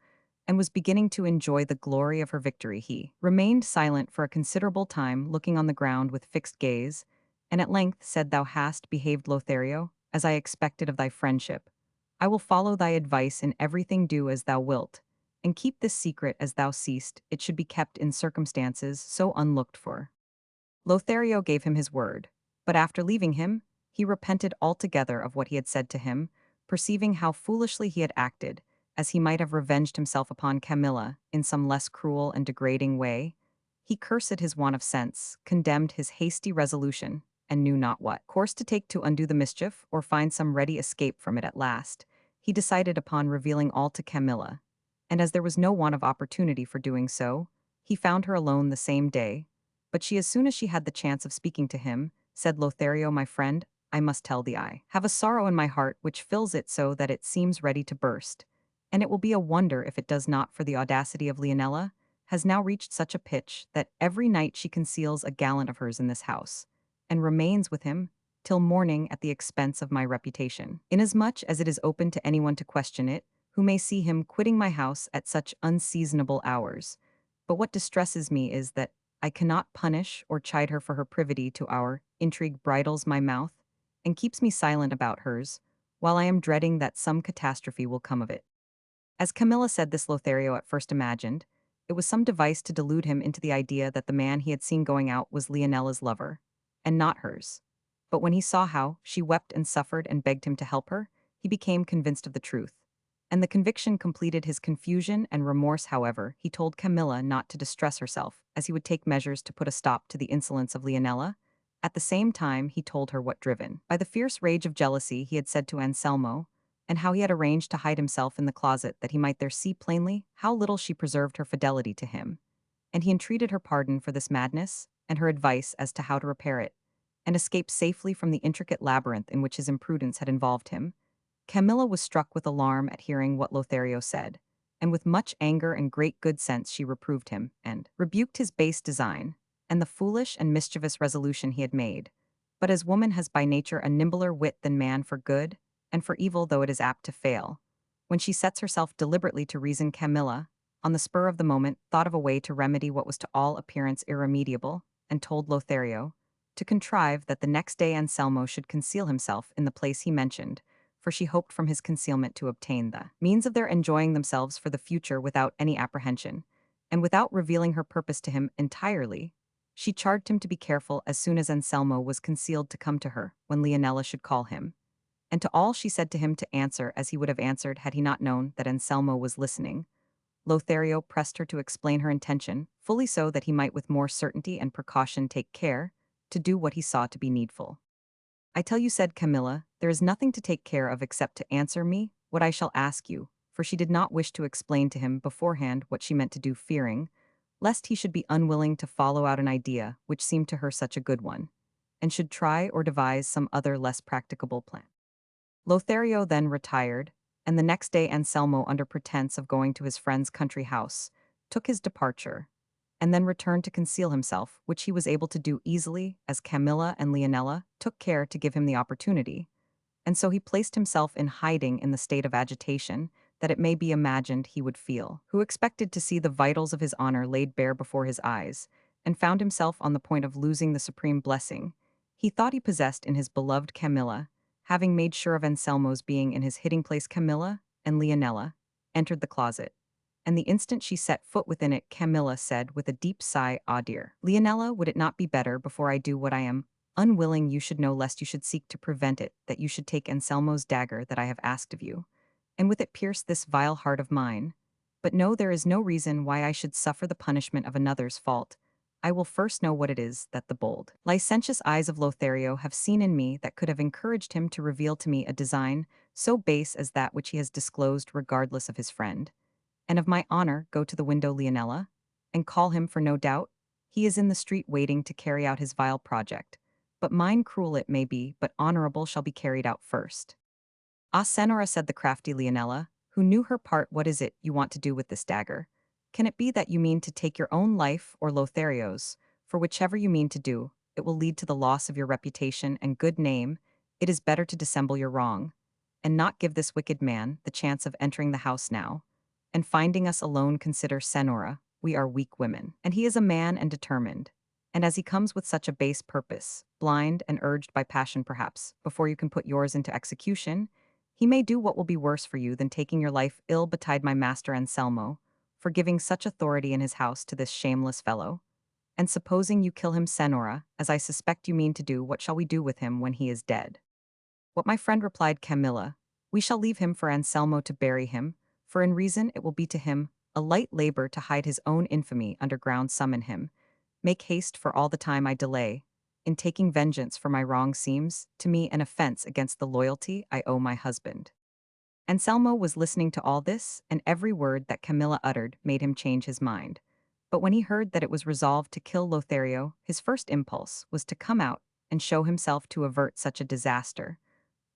and was beginning to enjoy the glory of her victory. He remained silent for a considerable time, looking on the ground with fixed gaze, and at length said, "Thou hast behaved, Lothario, as I expected of thy friendship. I will follow thy advice in everything, do as thou wilt, and keep this secret as thou seest it should be kept in circumstances so unlooked for." Lothario gave him his word, but after leaving him, he repented altogether of what he had said to him, perceiving how foolishly he had acted, as he might have revenged himself upon Camilla in some less cruel and degrading way. He cursed his want of sense, condemned his hasty resolution, and knew not what course to take to undo the mischief or find some ready escape from it. At last, he decided upon revealing all to Camilla, and as there was no want of opportunity for doing so, he found her alone the same day. But she, as soon as she had the chance of speaking to him, said, "Lothario, my friend, I must tell thee I have a sorrow in my heart which fills it so that it seems ready to burst, and it will be a wonder if it does not, for the audacity of Leonela has now reached such a pitch that every night she conceals a gallant of hers in this house, and remains with him till morning at the expense of my reputation, inasmuch as it is open to anyone to question it, who may see him quitting my house at such unseasonable hours. But what distresses me is that I cannot punish or chide her for her privity to our intrigue, bridles my mouth, and keeps me silent about hers, while I am dreading that some catastrophe will come of it." As Camilla said this, Lothario at first imagined it was some device to delude him into the idea that the man he had seen going out was Leonella's lover, and not hers. But when he saw how she wept and suffered and begged him to help her, he became convinced of the truth. And the conviction completed his confusion and remorse. However, he told Camilla not to distress herself, as he would take measures to put a stop to the insolence of Leonela. At the same time, he told her what, driven by the fierce rage of jealousy, he had said to Anselmo, and how he had arranged to hide himself in the closet that he might there see plainly how little she preserved her fidelity to him. And he entreated her pardon for this madness, and her advice as to how to repair it, and escape safely from the intricate labyrinth in which his imprudence had involved him. Camilla was struck with alarm at hearing what Lothario said, and with much anger and great good sense she reproved him, and rebuked his base design, and the foolish and mischievous resolution he had made. But as woman has by nature a nimbler wit than man for good, and for evil though it is apt to fail, when she sets herself deliberately to reason, Camilla, on the spur of the moment, thought of a way to remedy what was to all appearance irremediable, and told Lothario to contrive that the next day Anselmo should conceal himself in the place he mentioned, for she hoped from his concealment to obtain the means of their enjoying themselves for the future without any apprehension, and without revealing her purpose to him entirely. She charged him to be careful as soon as Anselmo was concealed to come to her when Leonela should call him, and to all she said to him to answer as he would have answered had he not known that Anselmo was listening. Lothario pressed her to explain her intention, fully so that he might with more certainty and precaution take care to do what he saw to be needful. "I tell you," said Camilla, "there is nothing to take care of except to answer me what I shall ask you," for she did not wish to explain to him beforehand what she meant to do, fearing lest he should be unwilling to follow out an idea which seemed to her such a good one, and should try or devise some other less practicable plan. Lothario then retired, and the next day Anselmo, under pretense of going to his friend's country house, took his departure, and then returned to conceal himself, which he was able to do easily, as Camilla and Leonela took care to give him the opportunity, and so he placed himself in hiding in the state of agitation that it may be imagined he would feel, who expected to see the vitals of his honor laid bare before his eyes, and found himself on the point of losing the supreme blessing he thought he possessed in his beloved Camilla. Having made sure of Anselmo's being in his hiding place, Camilla and Leonela entered the closet, and the instant she set foot within it, Camilla said with a deep sigh, "Ah dear, Leonela, would it not be better, before I do what I am unwilling you should know, lest you should seek to prevent it, that you should take Anselmo's dagger that I have asked of you, and with it pierce this vile heart of mine? But no, there is no reason why I should suffer the punishment of another's fault. I will first know what it is that the bold, licentious eyes of Lothario have seen in me that could have encouraged him to reveal to me a design so base as that which he has disclosed regardless of his friend. And of my honor, go to the window, Leonela, and call him, for no doubt he is in the street waiting to carry out his vile project. But mine, cruel it may be, but honorable, shall be carried out first." "Ah, Senora," said the crafty Leonela, who knew her part, "what is it you want to do with this dagger? Can it be that you mean to take your own life or Lothario's? For whichever you mean to do, it will lead to the loss of your reputation and good name. It is better to dissemble your wrong, and not give this wicked man the chance of entering the house now. and finding us alone consider Senora, we are weak women. And he is a man and determined. And as he comes with such a base purpose, blind and urged by passion perhaps, before you can put yours into execution, he may do what will be worse for you than taking your life ill betide my master Anselmo, for giving such authority in his house to this shameless fellow. And supposing you kill him, Senora, as I suspect you mean to do, what shall we do with him when he is dead? What my friend replied Camilla, we shall leave him for Anselmo to bury him, for in reason it will be to him a light labor to hide his own infamy underground summon him. Make haste, for all the time I delay, in taking vengeance for my wrong seems, to me an offense against the loyalty I owe my husband. Anselmo was listening to all this, and every word that Camilla uttered made him change his mind. But when he heard that it was resolved to kill Lothario, his first impulse was to come out and show himself to avert such a disaster.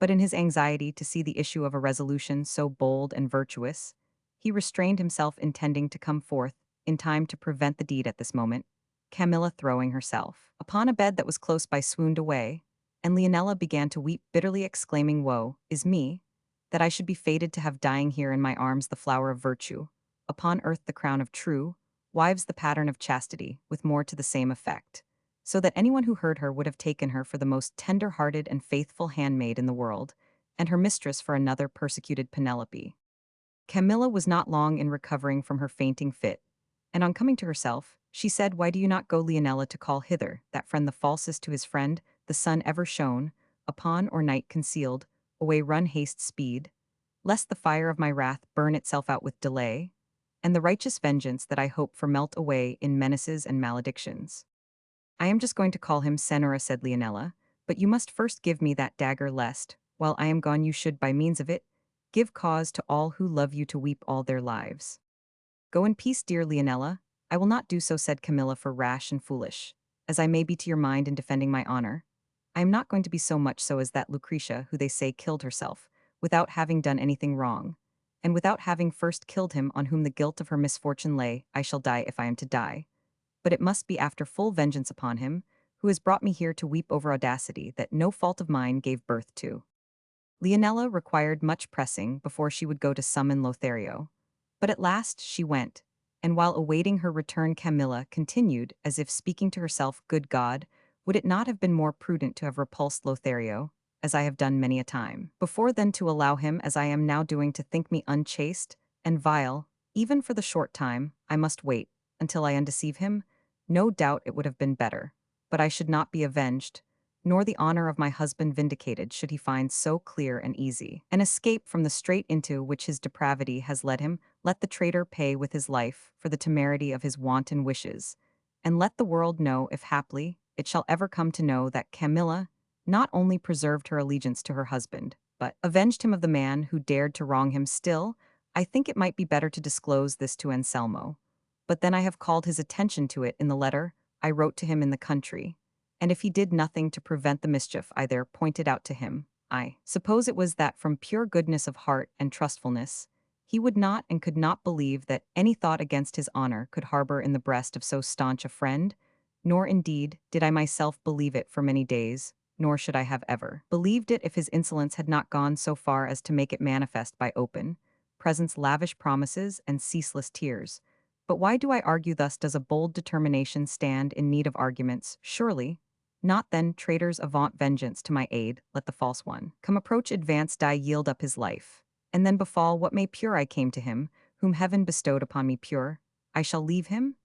But in his anxiety to see the issue of a resolution so bold and virtuous, he restrained himself, intending to come forth in time to prevent the deed at this moment, Camilla throwing herself upon a bed that was close by swooned away, and Leonela began to weep bitterly, exclaiming, woe is me, that I should be fated to have dying here in my arms the flower of virtue, upon earth the crown of true, wives the pattern of chastity, with more to the same effect, so that anyone who heard her would have taken her for the most tender-hearted and faithful handmaid in the world, and her mistress for another persecuted Penelope. Camilla was not long in recovering from her fainting fit, and on coming to herself, she said, why do you not go, Leonela, to call hither that friend the falsest to his friend, the sun ever shone, upon or night concealed, away run haste speed, lest the fire of my wrath burn itself out with delay, and the righteous vengeance that I hope for melt away in menaces and maledictions. I am just going to call him, Senora, said Leonela, but you must first give me that dagger, lest, while I am gone, you should, by means of it, give cause to all who love you to weep all their lives. Go in peace, dear Leonela. I will not do so, said Camilla, for rash and foolish, as I may be to your mind in defending my honor, I am not going to be so much so as that Lucretia, who they say killed herself, without having done anything wrong, and without having first killed him on whom the guilt of her misfortune lay. I shall die if I am to die, but it must be after full vengeance upon him, who has brought me here to weep over audacity that no fault of mine gave birth to. Leonela required much pressing before she would go to summon Lothario, but at last she went, and while awaiting her return Camilla continued, as if speaking to herself, good God, would it not have been more prudent to have repulsed Lothario, as I have done many a time, before than to allow him, as I am now doing, to think me unchaste and vile, even for the short time I must wait, until I undeceive him? No doubt it would have been better, but I should not be avenged, nor the honor of my husband vindicated, should he find so clear and easy an escape from the strait into which his depravity has led him. Let the traitor pay with his life for the temerity of his wanton wishes, and let the world know, if haply it shall ever come to know, that Camilla not only preserved her allegiance to her husband, but avenged him of the man who dared to wrong him. Still, I think it might be better to disclose this to Anselmo, but then I have called his attention to it in the letter I wrote to him in the country, and if he did nothing to prevent the mischief I there pointed out to him, I suppose it was that from pure goodness of heart and trustfulness, he would not and could not believe that any thought against his honor could harbor in the breast of so staunch a friend, nor indeed did I myself believe it for many days, nor should I have ever believed it if his insolence had not gone so far as to make it manifest by open presents, lavish promises, and ceaseless tears. But why do I argue thus? Does a bold determination stand in need of arguments? Surely not. Then, traitors, avaunt, vengeance to my aid, let the false one come, approach, advance, die, yield up his life, and then befall what may. Pure I came to him, whom heaven bestowed upon me pure, I shall leave him,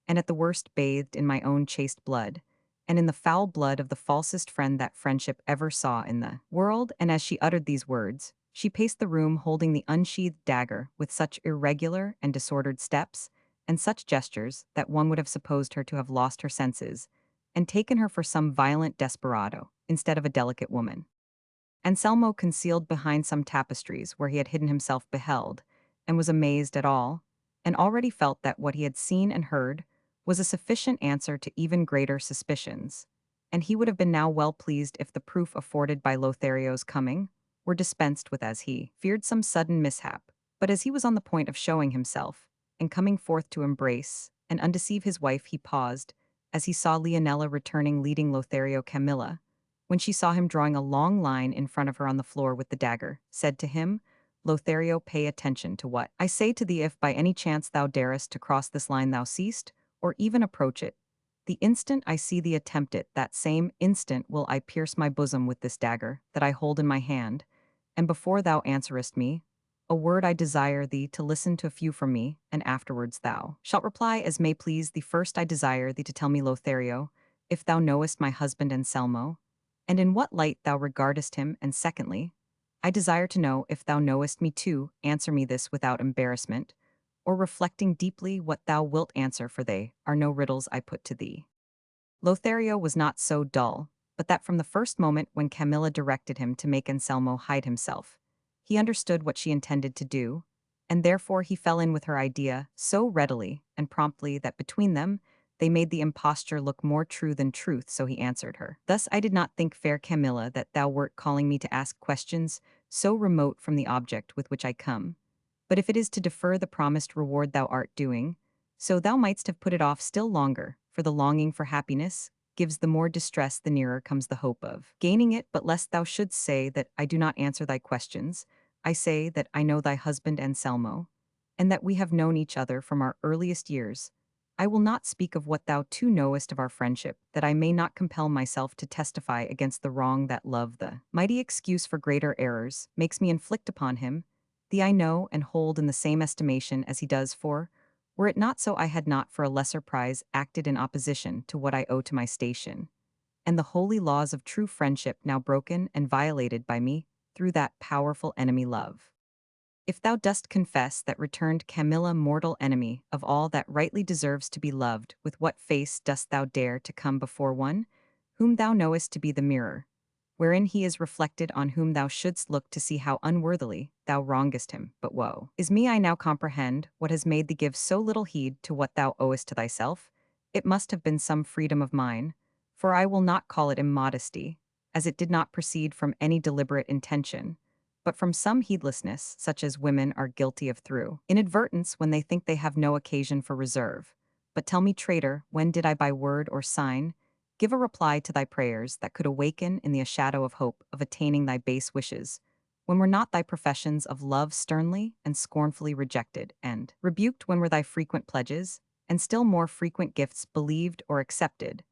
and at the worst bathed in my own chaste blood, and in the foul blood of the falsest friend that friendship ever saw in the world. And as she uttered these words, she paced the room holding the unsheathed dagger with such irregular and disordered steps, and such gestures, that one would have supposed her to have lost her senses, and taken her for some violent desperado, instead of a delicate woman. Anselmo, concealed behind some tapestries where he had hidden himself, beheld, and was amazed at all, and already felt that what he had seen and heard was a sufficient answer to even greater suspicions, and he would have been now well pleased if the proof afforded by Lothario's coming were dispensed with, as he feared some sudden mishap. But as he was on the point of showing himself, and coming forth to embrace and undeceive his wife, he paused, as he saw Leonela returning leading Lothario. Camilla, when she saw him drawing a long line in front of her on the floor with the dagger, said to him, Lothario, pay attention to what I say to thee. If by any chance thou darest to cross this line thou seest, or even approach it, the instant I see thee attempt it, that same instant will I pierce my bosom with this dagger that I hold in my hand, and before thou answerest me, a word I desire thee to listen to a few from me, and afterwards thou shalt reply as may please thee. First I desire thee to tell me, Lothario, if thou knowest my husband Anselmo, and in what light thou regardest him, and secondly, I desire to know if thou knowest me too. Answer me this without embarrassment, or reflecting deeply what thou wilt answer, for they are no riddles I put to thee. Lothario was not so dull, but that from the first moment when Camilla directed him to make Anselmo hide himself, he understood what she intended to do, and therefore he fell in with her idea so readily and promptly that between them they made the imposture look more true than truth. So he answered her, "Thus I did not think, fair Camilla, that thou wert calling me to ask questions so remote from the object with which I come. But if it is to defer the promised reward thou art doing, so thou mightst have put it off still longer, for the longing for happiness gives the more distress the nearer comes the hope of gaining it. But lest thou shouldst say that I do not answer thy questions, I say that I know thy husband Anselmo, and that we have known each other from our earliest years. I will not speak of what thou too knowest of our friendship, that I may not compel myself to testify against the wrong that love, the mighty excuse for greater errors, makes me inflict upon him, the I know and hold in the same estimation as he does. For, were it not so, I had not for a lesser prize acted in opposition to what I owe to my station, and the holy laws of true friendship now broken and violated by me through that powerful enemy love. If thou dost confess that, returned Camilla, mortal enemy of all that rightly deserves to be loved, with what face dost thou dare to come before one whom thou knowest to be the mirror, wherein he is reflected, on whom thou shouldst look to see how unworthily thou wrongest him? But woe is me, I now comprehend what has made thee give so little heed to what thou owest to thyself. It must have been some freedom of mine, for I will not call it immodesty, as it did not proceed from any deliberate intention, but from some heedlessness, such as women are guilty of through inadvertence when they think they have no occasion for reserve. But tell me, traitor, when did I by word or sign give a reply to thy prayers that could awaken in thee a shadow of hope of attaining thy base wishes, when were not thy professions of love sternly and scornfully rejected, and rebuked when were thy frequent pledges, and still more frequent gifts believed or accepted?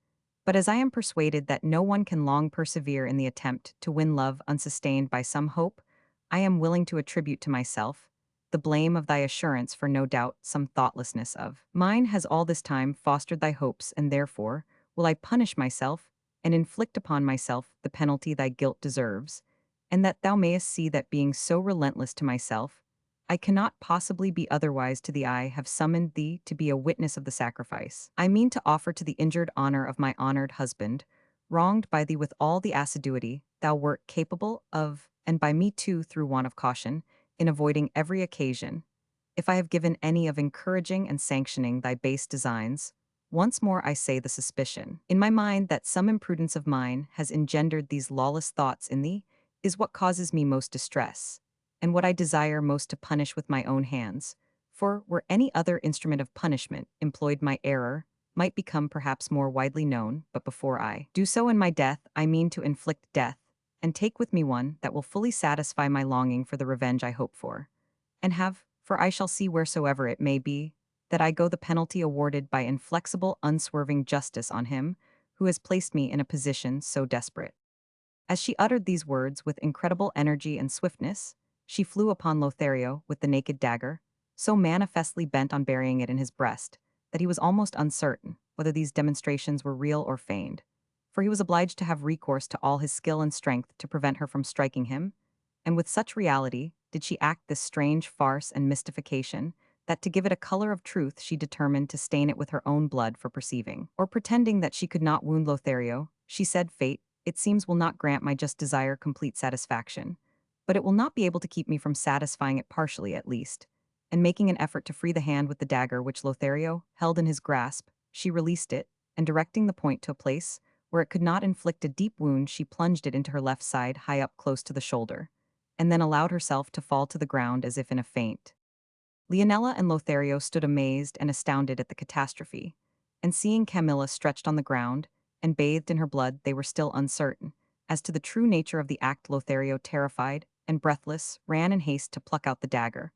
But as I am persuaded that no one can long persevere in the attempt to win love unsustained by some hope, I am willing to attribute to myself the blame of thy assurance, for no doubt some thoughtlessness of mine has all this time fostered thy hopes, and therefore will I punish myself and inflict upon myself the penalty thy guilt deserves, and that thou mayest see that, being so relentless to myself, I cannot possibly be otherwise to thee. I have summoned thee to be a witness of the sacrifice I mean to offer to the injured honor of my honored husband, wronged by thee with all the assiduity thou wert capable of, and by me too through want of caution, in avoiding every occasion, if I have given any, of encouraging and sanctioning thy base designs. Once more I say, the suspicion in my mind that some imprudence of mine has engendered these lawless thoughts in thee is what causes me most distress, and what I desire most to punish with my own hands. For, were any other instrument of punishment employed, my error might become perhaps more widely known, but before I do so in my death, I mean to inflict death, and take with me one that will fully satisfy my longing for the revenge I hope for, and have, for I shall see wheresoever it may be, that I go the penalty awarded by inflexible, unswerving justice on him who has placed me in a position so desperate." As she uttered these words with incredible energy and swiftness, she flew upon Lothario with the naked dagger, so manifestly bent on burying it in his breast that he was almost uncertain whether these demonstrations were real or feigned, for he was obliged to have recourse to all his skill and strength to prevent her from striking him, and with such reality did she act this strange farce and mystification, that to give it a color of truth she determined to stain it with her own blood. For perceiving, or pretending that she could not wound Lothario, she said, "Fate, it seems, will not grant my just desire complete satisfaction, but it will not be able to keep me from satisfying it partially at least." And making an effort to free the hand with the dagger which Lothario held in his grasp, she released it, and directing the point to a place where it could not inflict a deep wound, she plunged it into her left side, high up close to the shoulder, and then allowed herself to fall to the ground as if in a faint. Leonela and Lothario stood amazed and astounded at the catastrophe, and seeing Camilla stretched on the ground and bathed in her blood, they were still uncertain as to the true nature of the act. Lothario, terrified and breathless, ran in haste to pluck out the dagger.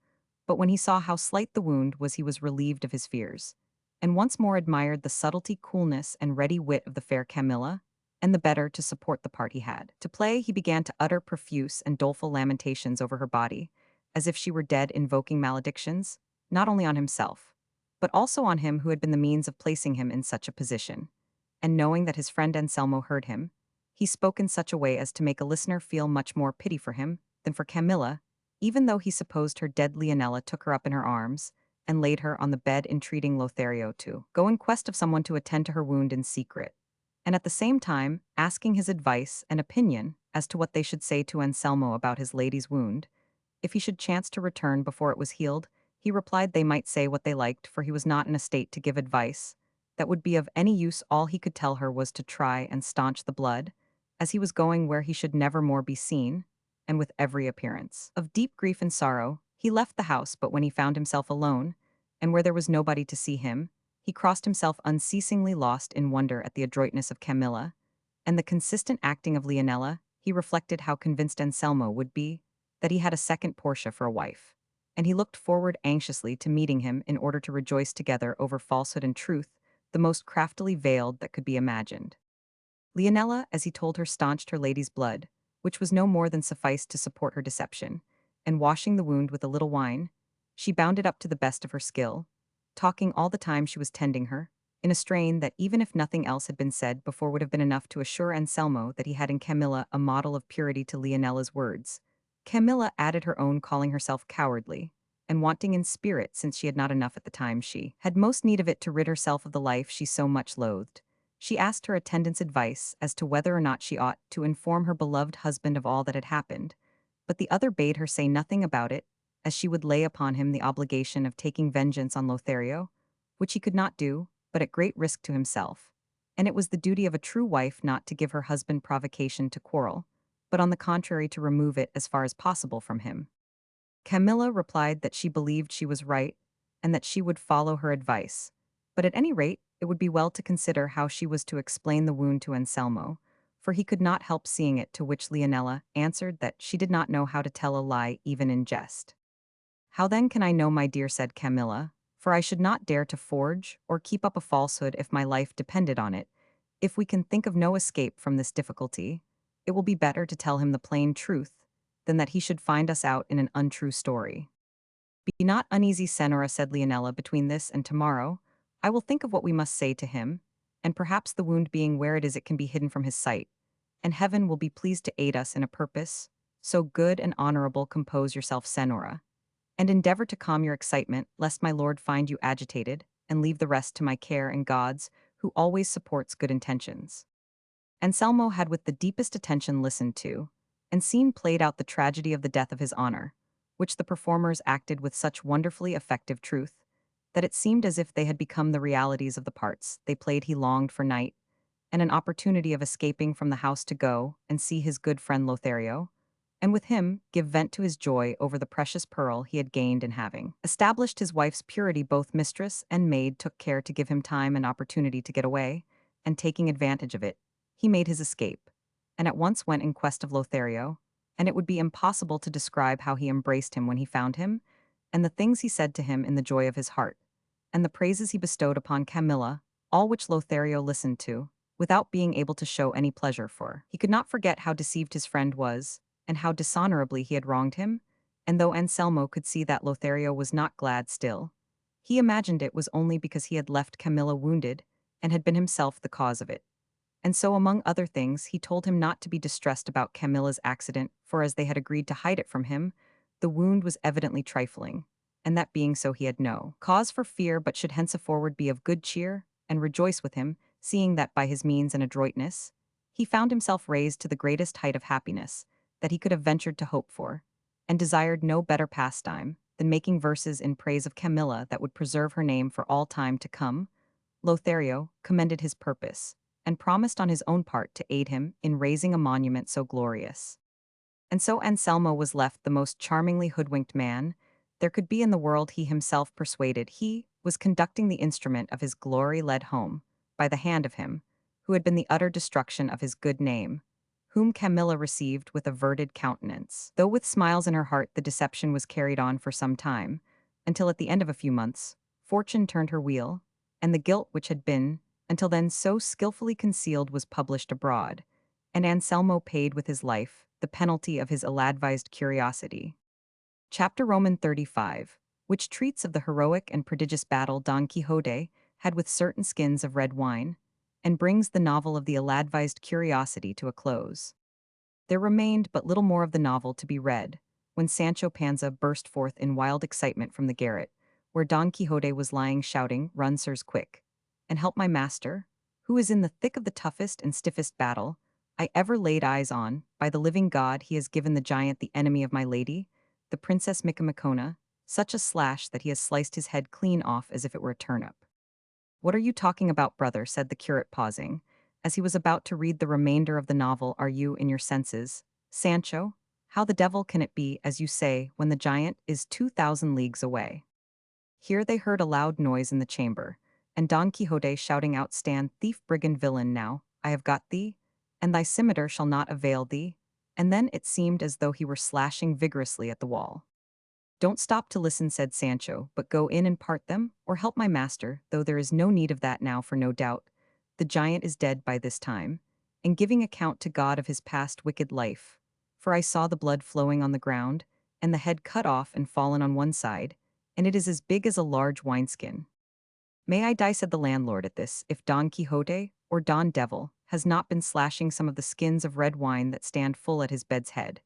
But when he saw how slight the wound was, he was relieved of his fears, and once more admired the subtlety, coolness, and ready wit of the fair Camilla, and the better to support the part he had to play, he began to utter profuse and doleful lamentations over her body, as if she were dead, invoking maledictions, not only on himself, but also on him who had been the means of placing him in such a position. And knowing that his friend Anselmo heard him, he spoke in such a way as to make a listener feel much more pity for him than for Camilla, even though he supposed her dead. Leonela took her up in her arms and laid her on the bed, entreating Lothario to go in quest of someone to attend to her wound in secret, and at the same time asking his advice and opinion as to what they should say to Anselmo about his lady's wound. If he should chance to return before it was healed, he replied they might say what they liked, for he was not in a state to give advice that would be of any use. All he could tell her was to try and staunch the blood, as he was going where he should never more be seen, and with every appearance of deep grief and sorrow, he left the house. But when he found himself alone, and where there was nobody to see him, he crossed himself unceasingly, lost in wonder at the adroitness of Camilla, and the consistent acting of Leonela. He reflected how convinced Anselmo would be that he had a second Portia for a wife, and he looked forward anxiously to meeting him in order to rejoice together over falsehood and truth, the most craftily veiled that could be imagined. Leonela, as he told her, staunched her lady's blood, which was no more than sufficed to support her deception, and washing the wound with a little wine, she bound it up to the best of her skill, talking all the time she was tending her, in a strain that, even if nothing else had been said before, would have been enough to assure Anselmo that he had in Camilla a model of purity. To Leonela's words, Camilla added her own, calling herself cowardly and wanting in spirit, since she had not enough at the time she had most need of it to rid herself of the life she so much loathed. She asked her attendant's advice as to whether or not she ought to inform her beloved husband of all that had happened, but the other bade her say nothing about it, as she would lay upon him the obligation of taking vengeance on Lothario, which he could not do, but at great risk to himself. And it was the duty of a true wife not to give her husband provocation to quarrel, but on the contrary to remove it as far as possible from him. Camilla replied that she believed she was right, and that she would follow her advice, but at any rate it would be well to consider how she was to explain the wound to Anselmo, for he could not help seeing it, to which Leonela answered that she did not know how to tell a lie even in jest. How then can I know, my dear, said Camilla, for I should not dare to forge or keep up a falsehood if my life depended on it. If we can think of no escape from this difficulty, it will be better to tell him the plain truth than that he should find us out in an untrue story. Be not uneasy, Senora, said Leonela, between this and tomorrow I will think of what we must say to him, and perhaps the wound being where it is, it can be hidden from his sight, and heaven will be pleased to aid us in a purpose so good and honorable. Compose yourself, Senora, and endeavor to calm your excitement, lest my lord find you agitated, and leave the rest to my care and God's, who always supports good intentions. Anselmo had with the deepest attention listened to, and seen played out the tragedy of the death of his honor, which the performers acted with such wonderfully effective truth, that it seemed as if they had become the realities of the parts they played. He longed for night, and an opportunity of escaping from the house to go and see his good friend Lothario, and with him give vent to his joy over the precious pearl he had gained in having established his wife's purity. Both mistress and maid took care to give him time and opportunity to get away, and taking advantage of it, he made his escape, and at once went in quest of Lothario, and it would be impossible to describe how he embraced him when he found him, and the things he said to him in the joy of his heart, and the praises he bestowed upon Camilla, all which Lothario listened to, without being able to show any pleasure, for he could not forget how deceived his friend was, and how dishonorably he had wronged him, and though Anselmo could see that Lothario was not glad still, he imagined it was only because he had left Camilla wounded, and had been himself the cause of it. And so, among other things, he told him not to be distressed about Camilla's accident, for as they had agreed to hide it from him, the wound was evidently trifling, and that being so he had no cause for fear, but should henceforward be of good cheer, and rejoice with him, seeing that by his means and adroitness, he found himself raised to the greatest height of happiness that he could have ventured to hope for, and desired no better pastime than making verses in praise of Camilla that would preserve her name for all time to come. Lothario commended his purpose, and promised on his own part to aid him in raising a monument so glorious. And so Anselmo was left the most charmingly hoodwinked man there could be in the world. He himself persuaded he was conducting the instrument of his glory, led home by the hand of him who had been the utter destruction of his good name, whom Camilla received with averted countenance. Though with smiles in her heart the deception was carried on for some time, until at the end of a few months, fortune turned her wheel, and the guilt which had been, until then so skillfully concealed was published abroad, and Anselmo paid with his life the penalty of his ill-advised curiosity. Chapter Roman 35, which treats of the heroic and prodigious battle Don Quixote had with certain skins of red wine, and brings the novel of the ill-advised curiosity to a close. There remained but little more of the novel to be read, when Sancho Panza burst forth in wild excitement from the garret, where Don Quixote was lying shouting, "Run, sirs, quick, and help my master, who is in the thick of the toughest and stiffest battle I ever laid eyes on. By the living God, he has given the giant the enemy of my lady, the Princess Micomicona, such a slash that he has sliced his head clean off as if it were a turnip." "What are you talking about, brother?" said the curate, pausing, as he was about to read the remainder of the novel. "Are you in your senses, Sancho? How the devil can it be, as you say, when the giant is 2,000 leagues away?" Here they heard a loud noise in the chamber, and Don Quixote shouting out, "Stand, thief, brigand, villain, now I have got thee, and thy scimitar shall not avail thee," and then it seemed as though he were slashing vigorously at the wall. "Don't stop to listen," said Sancho, "but go in and part them, or help my master, though there is no need of that now, for no doubt the giant is dead by this time, and giving account to God of his past wicked life. For I saw the blood flowing on the ground, and the head cut off and fallen on one side, and it is as big as a large wineskin." "May I die," said the landlord at this, "if Don Quixote, or Don Devil, has not been slashing some of the skins of red wine that stand full at his bed's head.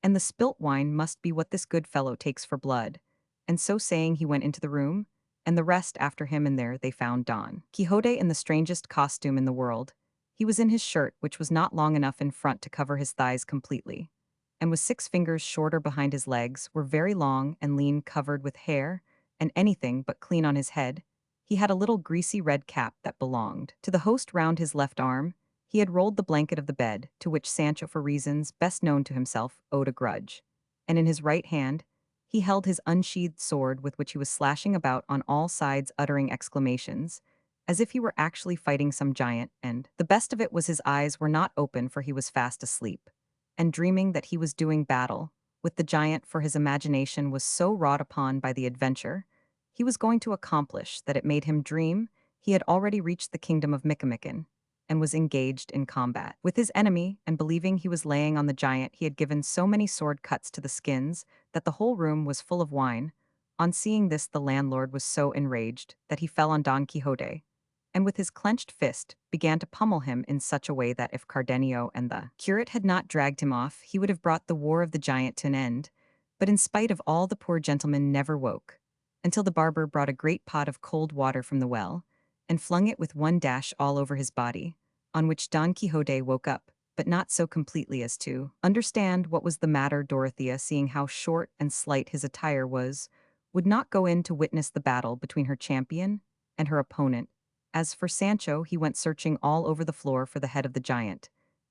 And the spilt wine must be what this good fellow takes for blood." And so saying he went into the room, and the rest after him, and there they found Don Quixote in the strangest costume in the world. He was in his shirt, which was not long enough in front to cover his thighs completely, and was 6 fingers shorter behind. His legs were very long and lean, covered with hair, and anything but clean on his head. He had a little greasy red cap that belonged to the host round his left arm. He had rolled the blanket of the bed, to which Sancho, for reasons best known to himself, owed a grudge, and in his right hand he held his unsheathed sword, with which he was slashing about on all sides, uttering exclamations, as if he were actually fighting some giant, and the best of it was his eyes were not open, for he was fast asleep, and dreaming that he was doing battle with the giant, for his imagination was so wrought upon by the adventure he was going to accomplish that it made him dream he had already reached the kingdom of Micomicon, and was engaged in combat with his enemy, and believing he was laying on the giant, he had given so many sword cuts to the skins that the whole room was full of wine. On seeing this, the landlord was so enraged that he fell on Don Quixote, and with his clenched fist began to pummel him in such a way that if Cardenio and the curate had not dragged him off, he would have brought the war of the giant to an end. But in spite of all, the poor gentleman never woke, until the barber brought a great pot of cold water from the well, and flung it with one dash all over his body, on which Don Quixote woke up, but not so completely as to understand what was the matter. Dorothea, seeing how short and slight his attire was, would not go in to witness the battle between her champion and her opponent. As for Sancho, he went searching all over the floor for the head of the giant,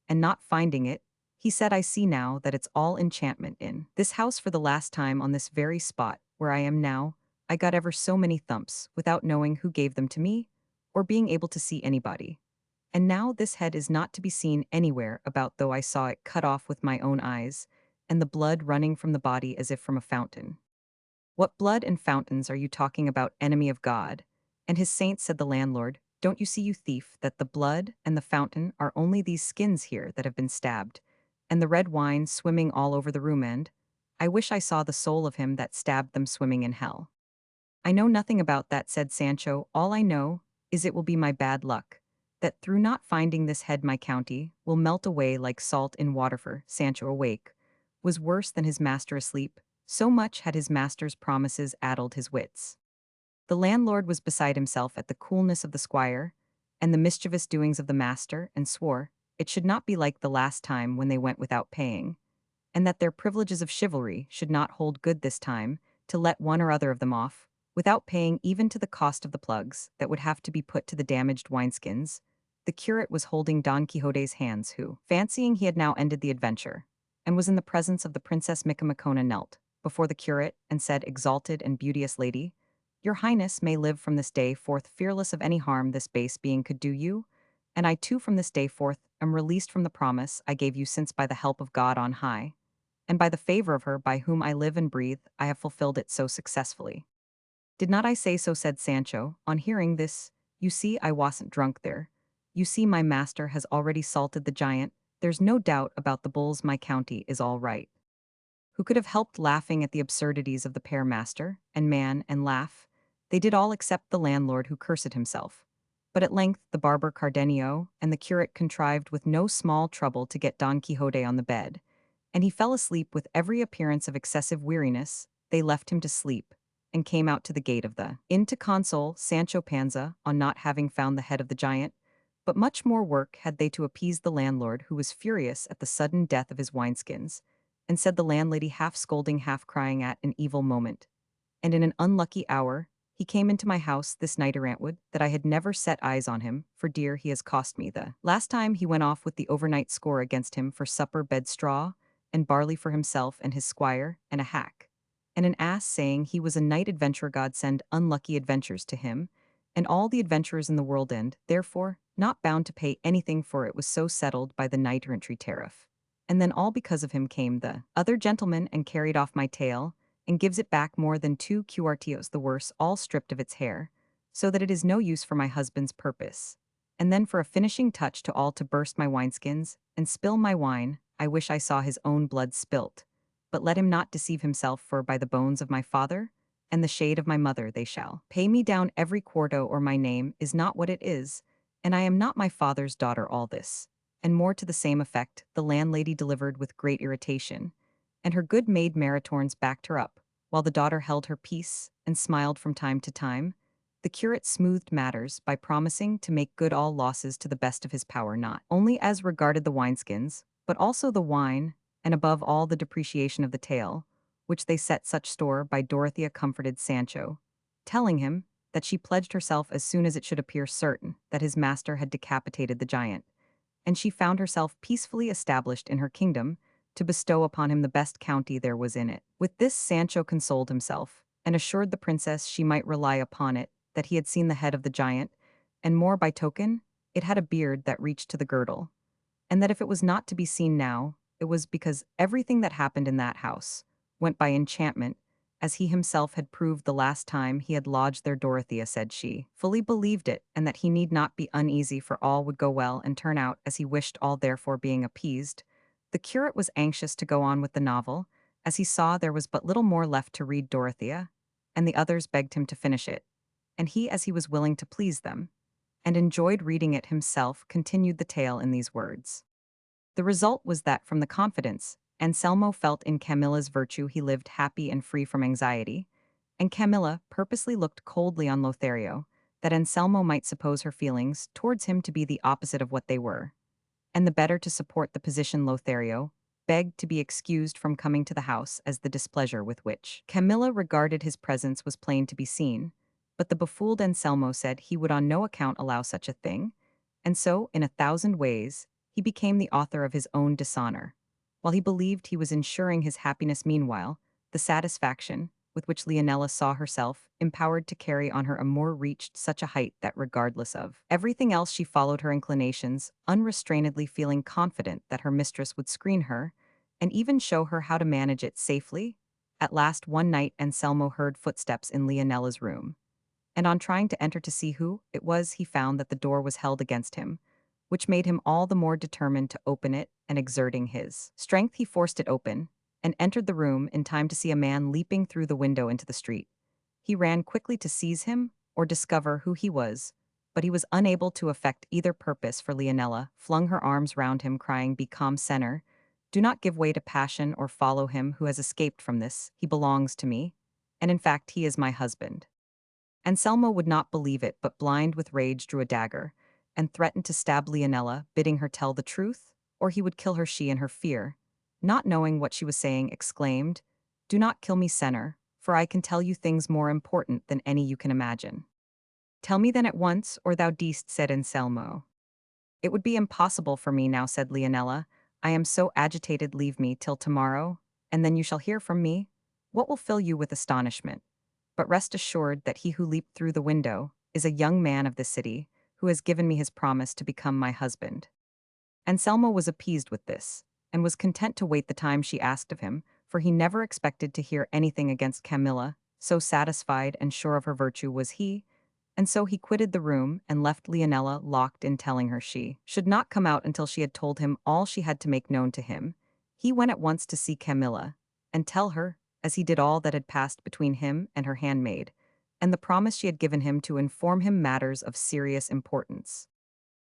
and not finding it, he said, "I see now that it's all enchantment in this house. For the last time, on this very spot where I am now, I got ever so many thumps without knowing who gave them to me, or being able to see anybody. And now this head is not to be seen anywhere about, though I saw it cut off with my own eyes, and the blood running from the body as if from a fountain." "What blood and fountains are you talking about, enemy of God and his saints?" said the landlord. "Don't you see, you thief, that the blood and the fountain are only these skins here that have been stabbed, and the red wine swimming all over the room, and I wish I saw the soul of him that stabbed them swimming in hell." "I know nothing about that," said Sancho. "All I know is it will be my bad luck that through not finding this head my county will melt away like salt in water." For Sancho, awake, was worse than his master asleep, so much had his master's promises addled his wits. The landlord was beside himself at the coolness of the squire, and the mischievous doings of the master, and swore it should not be like the last time when they went without paying, and that their privileges of chivalry should not hold good this time, to let one or other of them off, without paying even to the cost of the plugs that would have to be put to the damaged wineskins. The curate was holding Don Quixote's hands, who, fancying he had now ended the adventure, and was in the presence of the Princess Micomicona, knelt before the curate, and said, "Exalted and beauteous lady, your highness may live from this day forth fearless of any harm this base being could do you, and I too from this day forth am released from the promise I gave you, since by the help of God on high, and by the favor of her by whom I live and breathe, I have fulfilled it so successfully. Did not I say so? Said Sancho. On hearing this, you see I wasn't drunk there. You see my master has already salted the giant. There's no doubt about the bulls, my county is all right. Who could have helped laughing at the absurdities of the pair, master and man, and laugh? They did all except the landlord, who cursed himself. But at length the barber Cardenio and the curate contrived with no small trouble to get Don Quixote on the bed, and he fell asleep with every appearance of excessive weariness. They left him to sleep, and came out to the gate of the inn to console Sancho Panza on not having found the head of the giant. But much more work had they to appease the landlord, who was furious at the sudden death of his wineskins, and said the landlady, half scolding, half crying at an evil moment, and in an unlucky hour, he came into my house this night, Arantwood, that I had never set eyes on him, for dear he has cost me. The last time he went off with the overnight score against him for supper, bed straw, and barley for himself and his squire, and a hack, and an ass, saying he was a knight adventurer. God send unlucky adventures to him, and all the adventurers in the world, and, therefore, not bound to pay anything, for it was so settled by the knight errantry tariff. And then all because of him came the other gentleman and carried off my tail, and gives it back more than 2 quartios the worse, all stripped of its hair, so that it is no use for my husband's purpose. And then for a finishing touch to all, to burst my wineskins, and spill my wine, I wish I saw his own blood spilt. But let him not deceive himself, for by the bones of my father, and the shade of my mother, they shall pay me down every quarto, or my name is not what it is, and I am not my father's daughter. All this, and more to the same effect, the landlady delivered with great irritation, and her good maid Maritornes backed her up, while the daughter held her peace and smiled from time to time. The curate smoothed matters by promising to make good all losses to the best of his power, not only as regarded the wineskins, but also the wine, and above all the depreciation of the tale, which they set such store by. Dorothea comforted Sancho, telling him that she pledged herself as soon as it should appear certain that his master had decapitated the giant, and she found herself peacefully established in her kingdom, to bestow upon him the best county there was in it. With this Sancho consoled himself, and assured the princess she might rely upon it that he had seen the head of the giant, and more by token, it had a beard that reached to the girdle, and that if it was not to be seen now, it was because everything that happened in that house went by enchantment, as he himself had proved the last time he had lodged there. Dorothea said she fully believed it, and that he need not be uneasy, for all would go well and turn out as he wished. All therefore being appeased, the curate was anxious to go on with the novel, as he saw there was but little more left to read. Dorothea and the others begged him to finish it, and he, as he was willing to please them, and enjoyed reading it himself, continued the tale in these words. The result was that from the confidence Anselmo felt in Camilla's virtue he lived happy and free from anxiety, and Camilla purposely looked coldly on Lothario, that Anselmo might suppose her feelings towards him to be the opposite of what they were. And the better to support the position, Lothario begged to be excused from coming to the house, as the displeasure with which Camilla regarded his presence was plain to be seen, but the befooled Anselmo said he would on no account allow such a thing, and so, in 1,000 ways, he became the author of his own dishonor, while he believed he was ensuring his happiness. Meanwhile, the satisfaction with which Leonela saw herself empowered to carry on her amour reached such a height that, regardless of everything else, she followed her inclinations, unrestrainedly, feeling confident that her mistress would screen her, and even show her how to manage it safely. At last, one night, Anselmo heard footsteps in Leonela's room, and on trying to enter to see who it was, he found that the door was held against him, which made him all the more determined to open it, and exerting his strength he forced it open, and entered the room in time to see a man leaping through the window into the street. He ran quickly to seize him, or discover who he was, but he was unable to effect either purpose, for Leonela flung her arms round him, crying, "Be calm, Senor. Do not give way to passion, or follow him who has escaped from this. He belongs to me, and in fact he is my husband." Anselmo would not believe it, but blind with rage drew a dagger, and threatened to stab Leonela, bidding her tell the truth, or he would kill her. She, in her fear, not knowing what she was saying, exclaimed, "Do not kill me, Senor, for I can tell you things more important than any you can imagine." "Tell me then at once, or thou deest," said Anselmo. "It would be impossible for me now," said Leonela. "I am so agitated. Leave me till tomorrow, and then you shall hear from me what will fill you with astonishment. But rest assured that he who leaped through the window is a young man of the city, who has given me his promise to become my husband." Anselmo was appeased with this, and was content to wait the time she asked of him, for he never expected to hear anything against Camilla, so satisfied and sure of her virtue was he, and so he quitted the room and left Leonela locked in, telling her she should not come out until she had told him all she had to make known to him. He went at once to see Camilla, and tell her, as he did, all that had passed between him and her handmaid, and the promise she had given him to inform him matters of serious importance.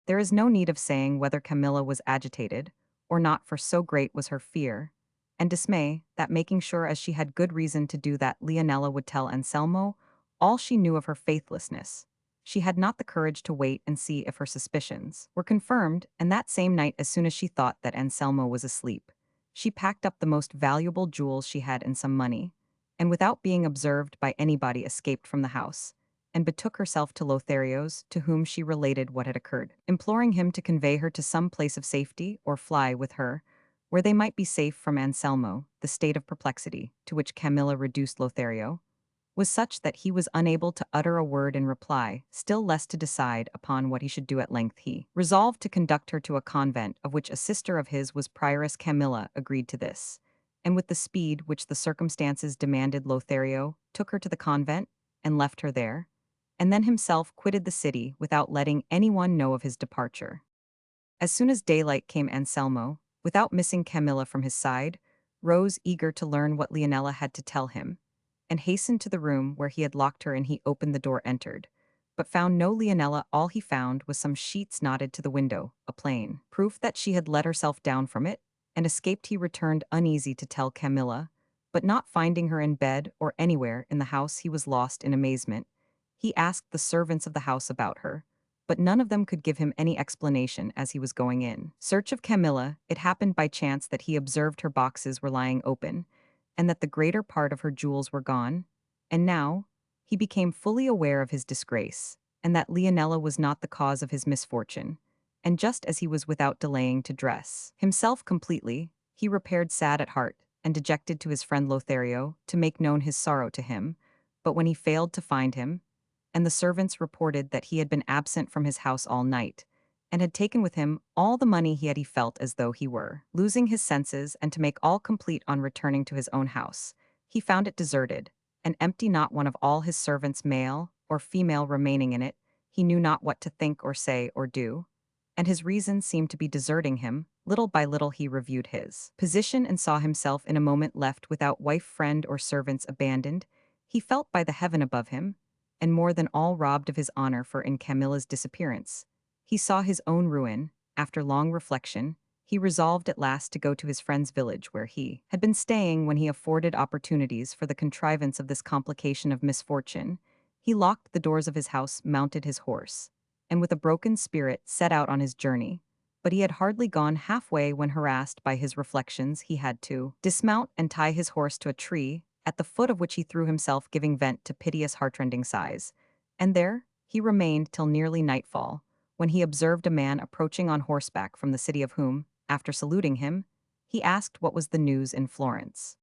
There is no need of saying whether Camilla was agitated or not, for so great was her fear and dismay that, making sure as she had good reason to do that Leonela would tell Anselmo all she knew of her faithlessness, she had not the courage to wait and see if her suspicions were confirmed, and that same night, as soon as she thought that Anselmo was asleep, she packed up the most valuable jewels she had and some money, and without being observed by anybody escaped from the house, and betook herself to Lothario's, to whom she related what had occurred, imploring him to convey her to some place of safety or fly with her, where they might be safe from Anselmo. The state of perplexity to which Camilla reduced Lothario was such that he was unable to utter a word in reply, still less to decide upon what he should do. At length he resolved to conduct her to a convent, of which a sister of his was prioress. Camilla agreed to this, and with the speed which the circumstances demanded, Lothario took her to the convent and left her there, and then himself quitted the city without letting anyone know of his departure. As soon as daylight came, Anselmo, without missing Camilla from his side, rose eager to learn what Leonela had to tell him, and hastened to the room where he had locked her in. He opened the door, entered, but found no Leonela. All he found was some sheets knotted to the window, a plain proof that she had let herself down from it, and escaped. He returned uneasy to tell Camilla, but not finding her in bed or anywhere in the house, he was lost in amazement. He asked the servants of the house about her, but none of them could give him any explanation. As he was going in search of Camilla, it happened by chance that he observed her boxes were lying open, and that the greater part of her jewels were gone, and now he became fully aware of his disgrace, and that Leonela was not the cause of his misfortune. And just as he was without delaying to dress himself completely, he repaired sad at heart and dejected to his friend Lothario to make known his sorrow to him, but when he failed to find him, and the servants reported that he had been absent from his house all night, and had taken with him all the money he had, he felt as though he were losing his senses, and to make all complete on returning to his own house, he found it deserted, and empty, not one of all his servants, male or female, remaining in it. He knew not what to think or say or do, and his reason seemed to be deserting him. Little by little he reviewed his position and saw himself in a moment left without wife, friend, or servants, abandoned, he felt, by the heaven above him, and more than all robbed of his honor, for in Camilla's disappearance he saw his own ruin. After long reflection, he resolved at last to go to his friend's village, where he had been staying when he afforded opportunities for the contrivance of this complication of misfortune. He locked the doors of his house, mounted his horse, and with a broken spirit set out on his journey. But he had hardly gone halfway when, harassed by his reflections, he had to dismount and tie his horse to a tree, at the foot of which he threw himself, giving vent to piteous heartrending sighs. And there he remained till nearly nightfall, when he observed a man approaching on horseback from the city, of whom, after saluting him, he asked what was the news in Florence.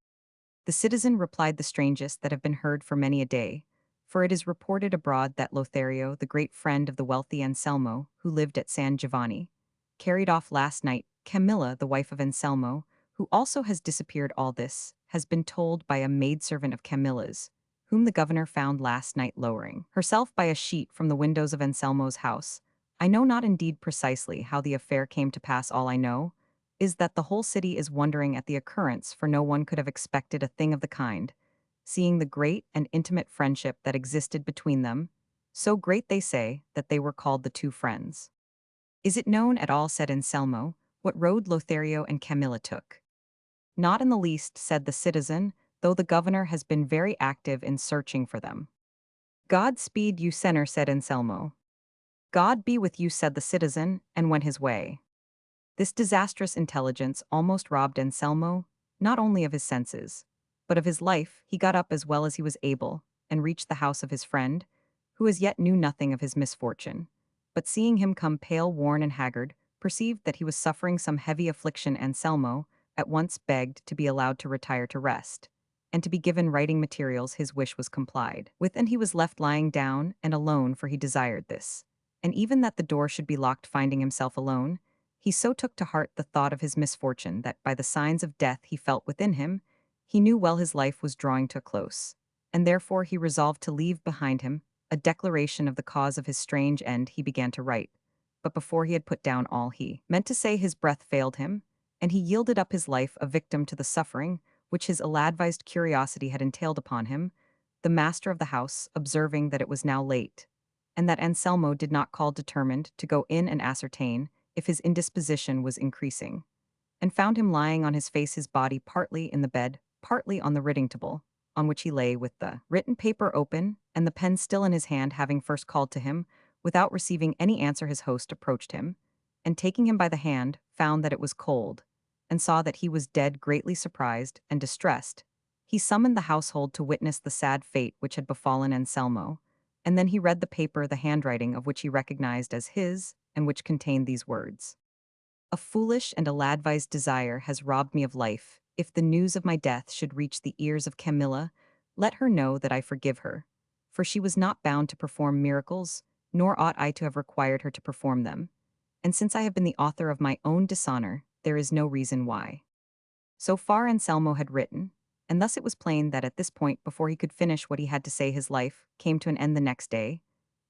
The citizen replied, "The strangest that have been heard for many a day, for it is reported abroad that Lothario, the great friend of the wealthy Anselmo, who lived at San Giovanni, carried off last night Camilla, the wife of Anselmo, who also has disappeared. All this has been told by a maidservant of Camilla's, whom the governor found last night lowering herself by a sheet from the windows of Anselmo's house. I know not indeed precisely how the affair came to pass. All I know is that the whole city is wondering at the occurrence, for no one could have expected a thing of the kind, seeing the great and intimate friendship that existed between them, so great, they say, that they were called the two friends." "Is it known at all," said Anselmo, "what road Lothario and Camilla took?" "Not in the least," said the citizen, "though the governor has been very active in searching for them." "God speed you, senor," said Anselmo. "God be with you," said the citizen, and went his way. This disastrous intelligence almost robbed Anselmo, not only of his senses, but of his life. He got up as well as he was able, and reached the house of his friend, who as yet knew nothing of his misfortune, but seeing him come pale, worn, and haggard, perceived that he was suffering some heavy affliction. Anselmo at once begged to be allowed to retire to rest, and to be given writing materials. His wish was complied with, and he was left lying down and alone, for he desired this, and even that the door should be locked. Finding himself alone, He so took to heart the thought of his misfortune that by the signs of death he felt within him, he knew well his life was drawing to a close, and therefore he resolved to leave behind him a declaration of the cause of his strange end. He began to write, but before he had put down all he meant to say his breath failed him, and he yielded up his life a victim to the suffering which his ill-advised curiosity had entailed upon him, the master of the house, observing that it was now late, and that Anselmo did not call, determined to go in and ascertain if his indisposition was increasing, and found him lying on his face, his body partly in the bed, partly on the writing table, on which he lay with the written paper open and the pen still in his hand. Having first called to him, without receiving any answer, his host approached him, and taking him by the hand, found that it was cold, and saw that he was dead. Greatly surprised and distressed, he summoned the household to witness the sad fate which had befallen Anselmo, and then he read the paper, the handwriting of which he recognized as his, and which contained these words: "A foolish and ill-advised desire has robbed me of life. If the news of my death should reach the ears of Camilla, let her know that I forgive her, for she was not bound to perform miracles, nor ought I to have required her to perform them. And since I have been the author of my own dishonor, there is no reason why." So far Anselmo had written, and thus it was plain that at this point, before he could finish what he had to say, his life came to an end. The next day,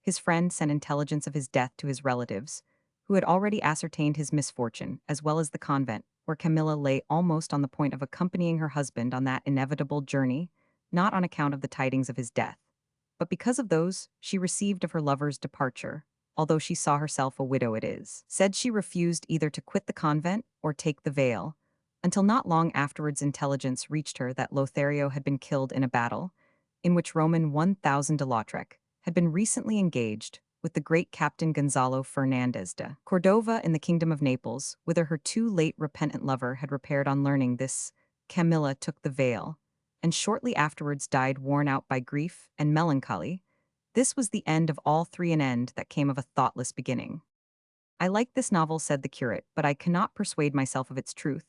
his friend sent intelligence of his death to his relatives, who had already ascertained his misfortune, as well as the convent, where Camilla lay almost on the point of accompanying her husband on that inevitable journey, not on account of the tidings of his death, but because of those she received of her lover's departure. Although she saw herself a widow, it is said she refused either to quit the convent or take the veil, until not long afterwards intelligence reached her that Lothario had been killed in a battle, in which Roman 1,000 de Lautrec had been recently engaged with the great Captain Gonzalo Fernandez de Cordova in the kingdom of Naples, whither her too late repentant lover had repaired. On learning this, Camilla took the veil, and shortly afterwards died, worn out by grief and melancholy. This was the end of all three, an end that came of a thoughtless beginning. "I like this novel," said the curate, "but I cannot persuade myself of its truth.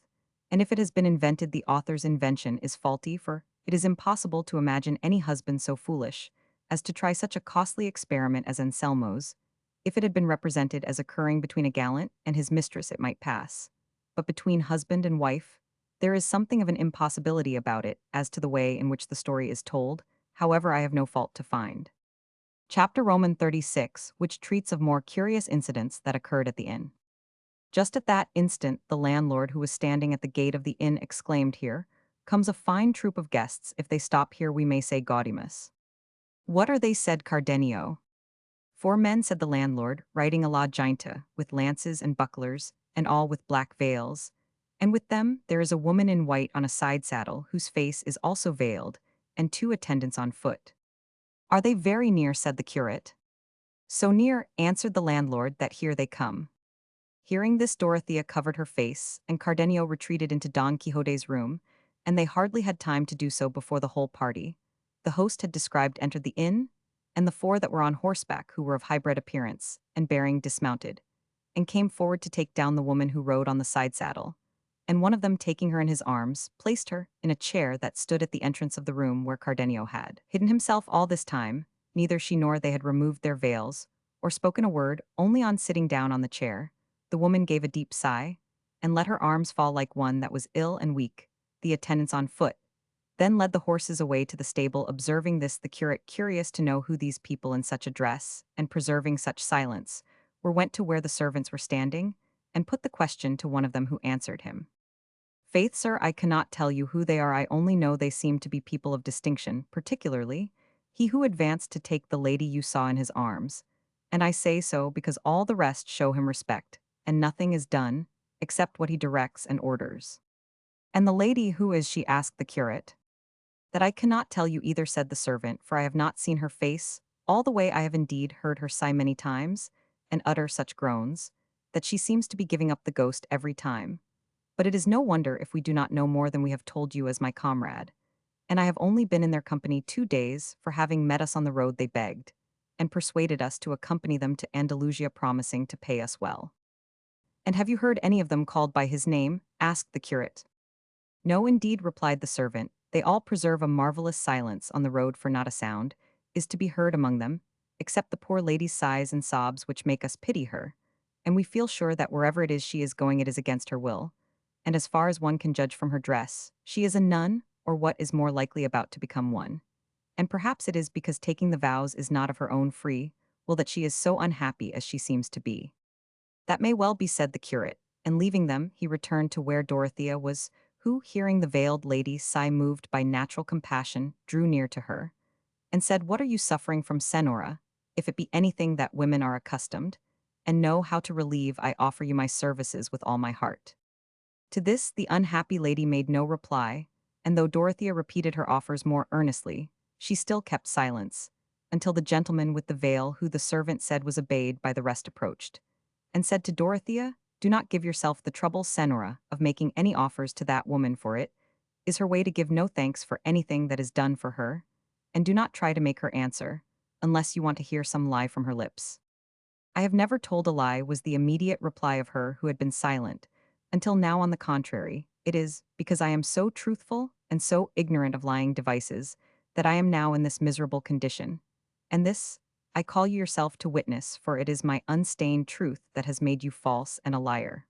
And if it has been invented, the author's invention is faulty, for it is impossible to imagine any husband so foolish as to try such a costly experiment as Anselmo's. If it had been represented as occurring between a gallant and his mistress, it might pass. But between husband and wife, there is something of an impossibility about it. As to the way in which the story is told, however, I have no fault to find." Chapter Roman 36, which treats of more curious incidents that occurred at the inn. Just at that instant, the landlord, who was standing at the gate of the inn, exclaimed, "Here comes a fine troop of guests. If they stop here, we may say gaudimus." "What are they?" said Cardenio. "4 men," said the landlord, "riding a la giunta, with lances and bucklers, and all with black veils. And with them there is a woman in white on a side saddle, whose face is also veiled, and 2 attendants on foot." "Are they very near?" said the curate. "So near," answered the landlord, "that here they come." Hearing this, Dorothea covered her face, and Cardenio retreated into Don Quixote's room, and they hardly had time to do so before the whole party the host had described entered the inn, and the 4 that were on horseback, who were of high-bred appearance, and bearing, dismounted, and came forward to take down the woman who rode on the side saddle, and one of them, taking her in his arms, placed her in a chair that stood at the entrance of the room where Cardenio had hidden himself all this time. Neither she nor they had removed their veils, or spoken a word. Only on sitting down on the chair, the woman gave a deep sigh, and let her arms fall like one that was ill and weak. The attendants on foot then led the horses away to the stable. Observing this, the curate, curious to know who these people in such a dress, and preserving such silence, went to where the servants were standing, and put the question to one of them, who answered him: "Faith, sir, I cannot tell you who they are. I only know they seem to be people of distinction, particularly he who advanced to take the lady you saw in his arms. And I say so because all the rest show him respect, and nothing is done except what he directs and orders." "And the lady, who is she?" asked the curate. "That I cannot tell you either," said the servant, "for I have not seen her face all the way. I have indeed heard her sigh many times, and utter such groans, that she seems to be giving up the ghost every time. But it is no wonder if we do not know more than we have told you as my comrade. And I have only been in their company 2 days, for having met us on the road they begged, and persuaded us to accompany them to Andalusia, promising to pay us well." "And have you heard any of them called by his name?" asked the curate. "No, indeed," replied the servant. "They all preserve a marvelous silence on the road, for not a sound is to be heard among them, except the poor lady's sighs and sobs, which make us pity her. and we feel sure that wherever it is she is going it is against her will, and as far as one can judge from her dress, she is a nun, or what is more likely about to become one. And perhaps it is because taking the vows is not of her own free will that she is so unhappy as she seems to be. That may well be, said the curate, and leaving them, he returned to where Dorothea was, who, hearing the veiled lady sigh moved by natural compassion, drew near to her, and said, "What are you suffering from, Senora? If it be anything that women are accustomed, and know how to relieve, I offer you my services with all my heart." To this the unhappy lady made no reply, and though Dorothea repeated her offers more earnestly, she still kept silence, until the gentleman with the veil, who the servant said was obeyed by the rest, approached, and said to Dorothea, "Do not give yourself the trouble, Senora, of making any offers to that woman, for it is her way to give no thanks for anything that is done for her, and do not try to make her answer, unless you want to hear some lie from her lips." "I have never told a lie," was the immediate reply of her who had been silent, "until now. On the contrary, it is because I am so truthful and so ignorant of lying devices that I am now in this miserable condition. And this I call you yourself to witness, for it is my unstained truth that has made you false and a liar."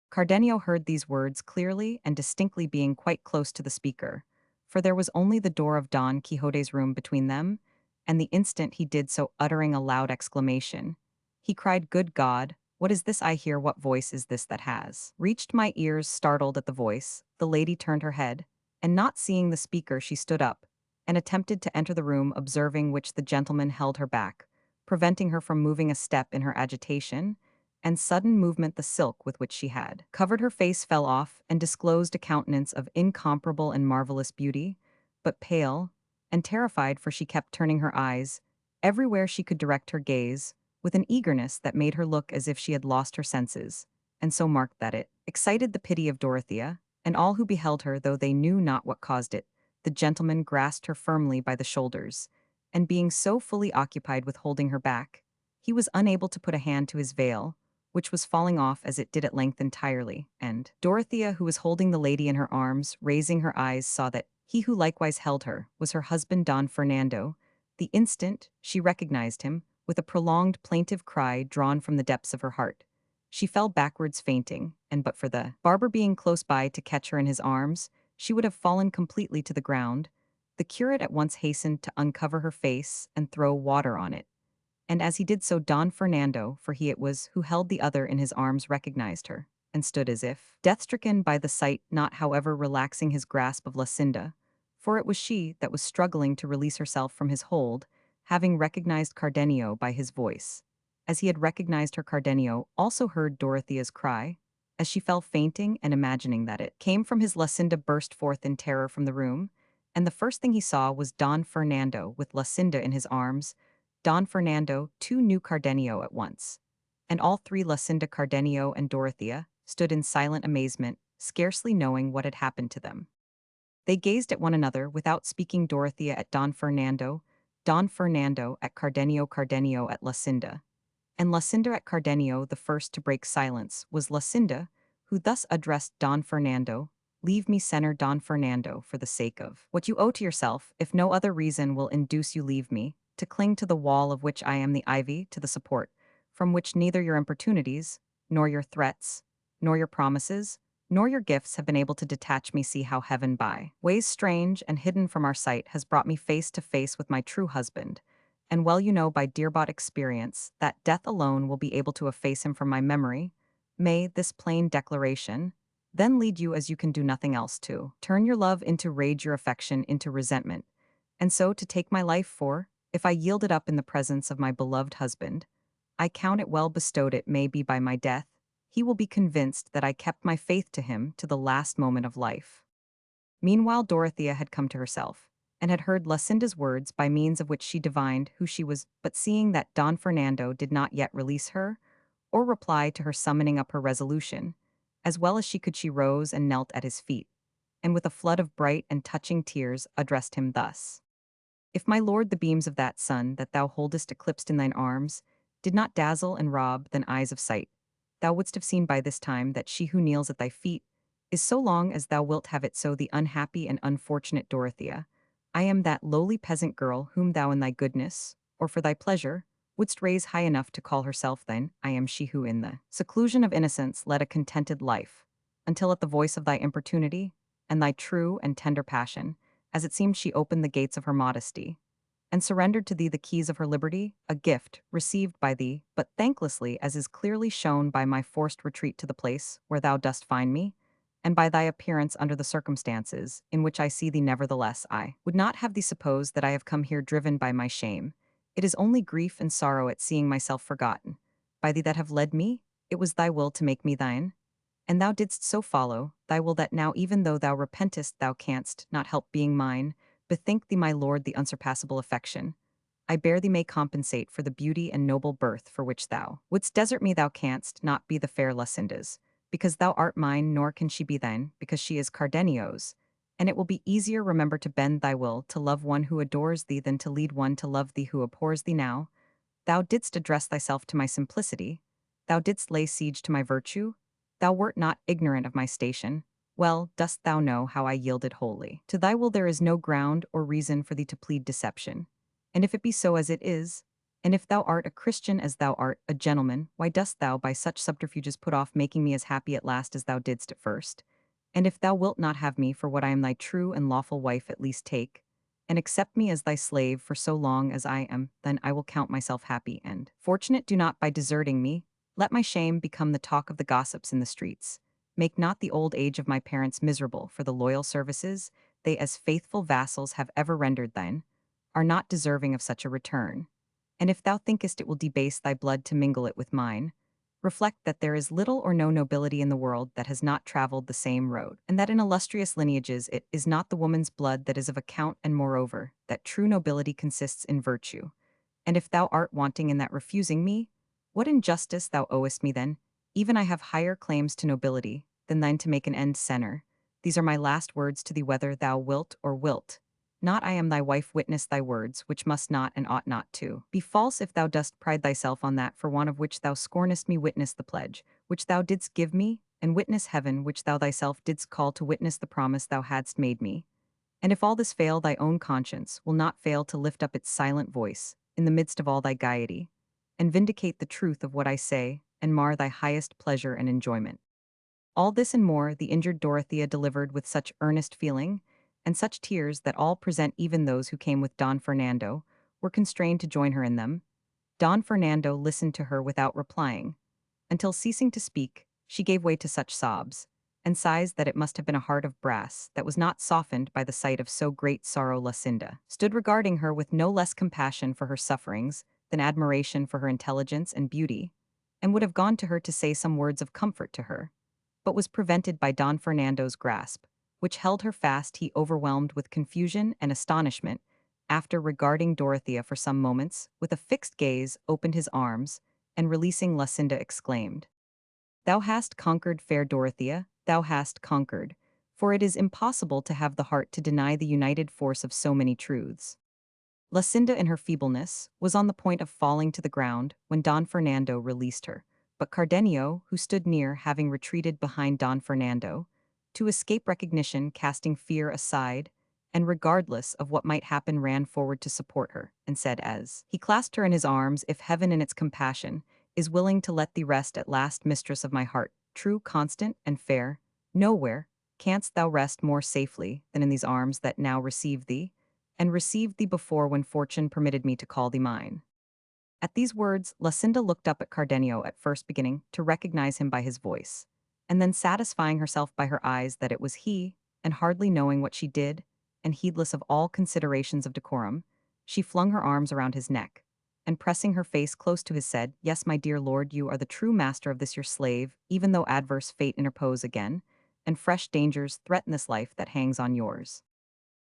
Cardenio heard these words clearly and distinctly, being quite close to the speaker, for there was only the door of Don Quixote's room between them, and the instant he did so, uttering a loud exclamation, he cried, "Good God, what is this I hear? What voice is this that has reached my ears?" Startled at the voice, the lady turned her head, and not seeing the speaker, she stood up, and attempted to enter the room, observing which the gentleman held her back, preventing her from moving a step in her agitation, and sudden movement the silk with which she had covered her face fell off and disclosed a countenance of incomparable and marvelous beauty, but pale and terrified, for she kept turning her eyes everywhere she could direct her gaze, with an eagerness that made her look as if she had lost her senses, and so marked that it excited the pity of Dorothea, and all who beheld her, though they knew not what caused it. The gentleman grasped her firmly by the shoulders, and being so fully occupied with holding her back, he was unable to put a hand to his veil, which was falling off as it did at length entirely, and Dorothea, who was holding the lady in her arms, raising her eyes, saw that he who likewise held her was her husband Don Fernando. The instant she recognized him, with a prolonged plaintive cry drawn from the depths of her heart, she fell backwards fainting, and but for the barber being close by to catch her in his arms, she would have fallen completely to the ground. The curate at once hastened to uncover her face and throw water on it, and as he did so, Don Fernando, for he it was who held the other in his arms, recognized her, and stood as if death-stricken by the sight, not however relaxing his grasp of Lucinda, for it was she that was struggling to release herself from his hold, having recognized Cardenio by his voice. As he had recognized her, Cardenio also heard Dorothea's cry, as she fell fainting, and imagining that it came from his Lucinda, burst forth in terror from the room, and the first thing he saw was Don Fernando with Lucinda in his arms. Don Fernando, too, knew Cardenio at once, and all three, Lucinda, Cardenio, and Dorothea, stood in silent amazement, scarcely knowing what had happened to them. They gazed at one another without speaking, Dorothea at Don Fernando at Cardenio, Cardenio at Lucinda, and Lucinda at Cardenio. The first to break silence was Lucinda, who thus addressed Don Fernando: "Leave me, Senor Don Fernando, for the sake of what you owe to yourself, if no other reason will induce you, leave me, to cling to the wall of which I am the ivy, to the support from which neither your importunities, nor your threats, nor your promises, nor your gifts have been able to detach me. See how heaven, by ways strange and hidden from our sight, has brought me face to face with my true husband, and well you know by dear-bought experience that death alone will be able to efface him from my memory. May this plain declaration then lead you, as you can do nothing else, to turn your love into rage, your affection into resentment, and so to take my life, for if I yield it up in the presence of my beloved husband, I count it well bestowed. It may be by my death he will be convinced that I kept my faith to him to the last moment of life." Meanwhile Dorothea had come to herself, and had heard Lucinda's words, by means of which she divined who she was, but seeing that Don Fernando did not yet release her, or reply to her summoning up her resolution, as well as she could, she rose and knelt at his feet, and with a flood of bright and touching tears addressed him thus: "If, my lord, the beams of that sun that thou holdest eclipsed in thine arms did not dazzle and rob thine eyes of sight, thou wouldst have seen by this time that she who kneels at thy feet is, so long as thou wilt have it so, the unhappy and unfortunate Dorothea. I am that lowly peasant girl whom thou in thy goodness, or for thy pleasure, wouldst raise high enough to call herself thine, I am she who in the seclusion of innocence led a contented life, until at the voice of thy importunity, and thy true and tender passion, as it seemed she opened the gates of her modesty, and surrendered to thee the keys of her liberty, a gift received by thee, but thanklessly, as is clearly shown by my forced retreat to the place where thou dost find me, and by thy appearance under the circumstances in which I see thee. Nevertheless, I would not have thee suppose that I have come here driven by my shame. It is only grief and sorrow at seeing myself forgotten by thee that have led me. It was thy will to make me thine, and thou didst so follow thy will that now, even though thou repentest, thou canst not help being mine. Bethink thee, my lord, the unsurpassable affection I bear thee may compensate for the beauty and noble birth for which thou wouldst desert me. Thou canst not be the fair Lucinda's, because thou art mine, nor can she be thine, because she is Cardenio's. And it will be easier, remember, to bend thy will to love one who adores thee than to lead one to love thee who abhors thee. Now, thou didst address thyself to my simplicity, thou didst lay siege to my virtue, thou wert not ignorant of my station. Well, dost thou know how I yielded wholly to thy will? There is no ground or reason for thee to plead deception. And if it be so as it is, and if thou art a Christian as thou art a gentleman, why dost thou by such subterfuges put off making me as happy at last as thou didst at first? And if thou wilt not have me for what I am, thy true and lawful wife, at least take and accept me as thy slave for so long as I am, then I will count myself happy and fortunate. Do not, by deserting me, let my shame become the talk of the gossips in the streets. Make not the old age of my parents miserable, for the loyal services they as faithful vassals have ever rendered thine are not deserving of such a return. And if thou thinkest it will debase thy blood to mingle it with mine, reflect that there is little or no nobility in the world that has not traveled the same road, and that in illustrious lineages it is not the woman's blood that is of account, and moreover, that true nobility consists in virtue. And if thou art wanting in that, refusing me, what injustice thou owest me then? Even I have higher claims to nobility than thine to make an end senner. These are my last words to thee, whether thou wilt or wilt not. I am thy wife. Witness thy words, which must not and ought not to be false. If thou dost pride thyself on that for want of which thou scornest me, witness the pledge which thou didst give me, and witness heaven, which thou thyself didst call to witness the promise thou hadst made me. And if all this fail, thy own conscience will not fail to lift up its silent voice in the midst of all thy gaiety, and vindicate the truth of what I say, and mar thy highest pleasure and enjoyment. All this and more the injured Dorothea delivered with such earnest feeling, and such tears, that all present, even those who came with Don Fernando, were constrained to join her in them. Don Fernando listened to her without replying, until, ceasing to speak, she gave way to such sobs and sighs that it must have been a heart of brass that was not softened by the sight of so great sorrow. Lucinda stood regarding her with no less compassion for her sufferings than admiration for her intelligence and beauty, and would have gone to her to say some words of comfort to her, but was prevented by Don Fernando's grasp, which held her fast. He, overwhelmed with confusion and astonishment, after regarding Dorothea for some moments with a fixed gaze, opened his arms, and releasing Lucinda, exclaimed, "Thou hast conquered, fair Dorothea, thou hast conquered, for it is impossible to have the heart to deny the united force of so many truths." Lucinda, in her feebleness, was on the point of falling to the ground when Don Fernando released her, but Cardenio, who stood near, having retreated behind Don Fernando, to escape recognition, casting fear aside, and regardless of what might happen, ran forward to support her, and said, as he clasped her in his arms, "If heaven in its compassion is willing to let thee rest at last, mistress of my heart, true, constant, and fair, nowhere canst thou rest more safely than in these arms that now receive thee, and received thee before when fortune permitted me to call thee mine." At these words, Lucinda looked up at Cardenio, at first beginning to recognize him by his voice, and then satisfying herself by her eyes that it was he, and hardly knowing what she did, and heedless of all considerations of decorum, she flung her arms around his neck, and pressing her face close to his, said, "Yes, my dear lord, you are the true master of this your slave, even though adverse fate interpose again, and fresh dangers threaten this life that hangs on yours."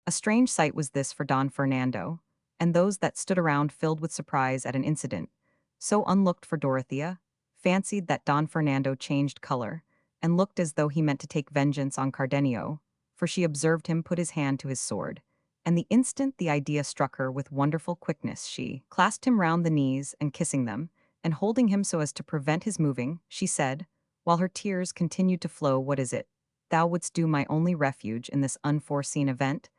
A strange sight was this for Don Fernando, and those that stood around, filled with surprise at an incident so unlooked for. Dorothea fancied that Don Fernando changed color, and looked as though he meant to take vengeance on Cardenio, for she observed him put his hand to his sword, and the instant the idea struck her with wonderful quickness, she clasped him round the knees, and kissing them, and holding him so as to prevent his moving, she said, while her tears continued to flow, "What is it thou wouldst do, my only refuge in this unforeseen event?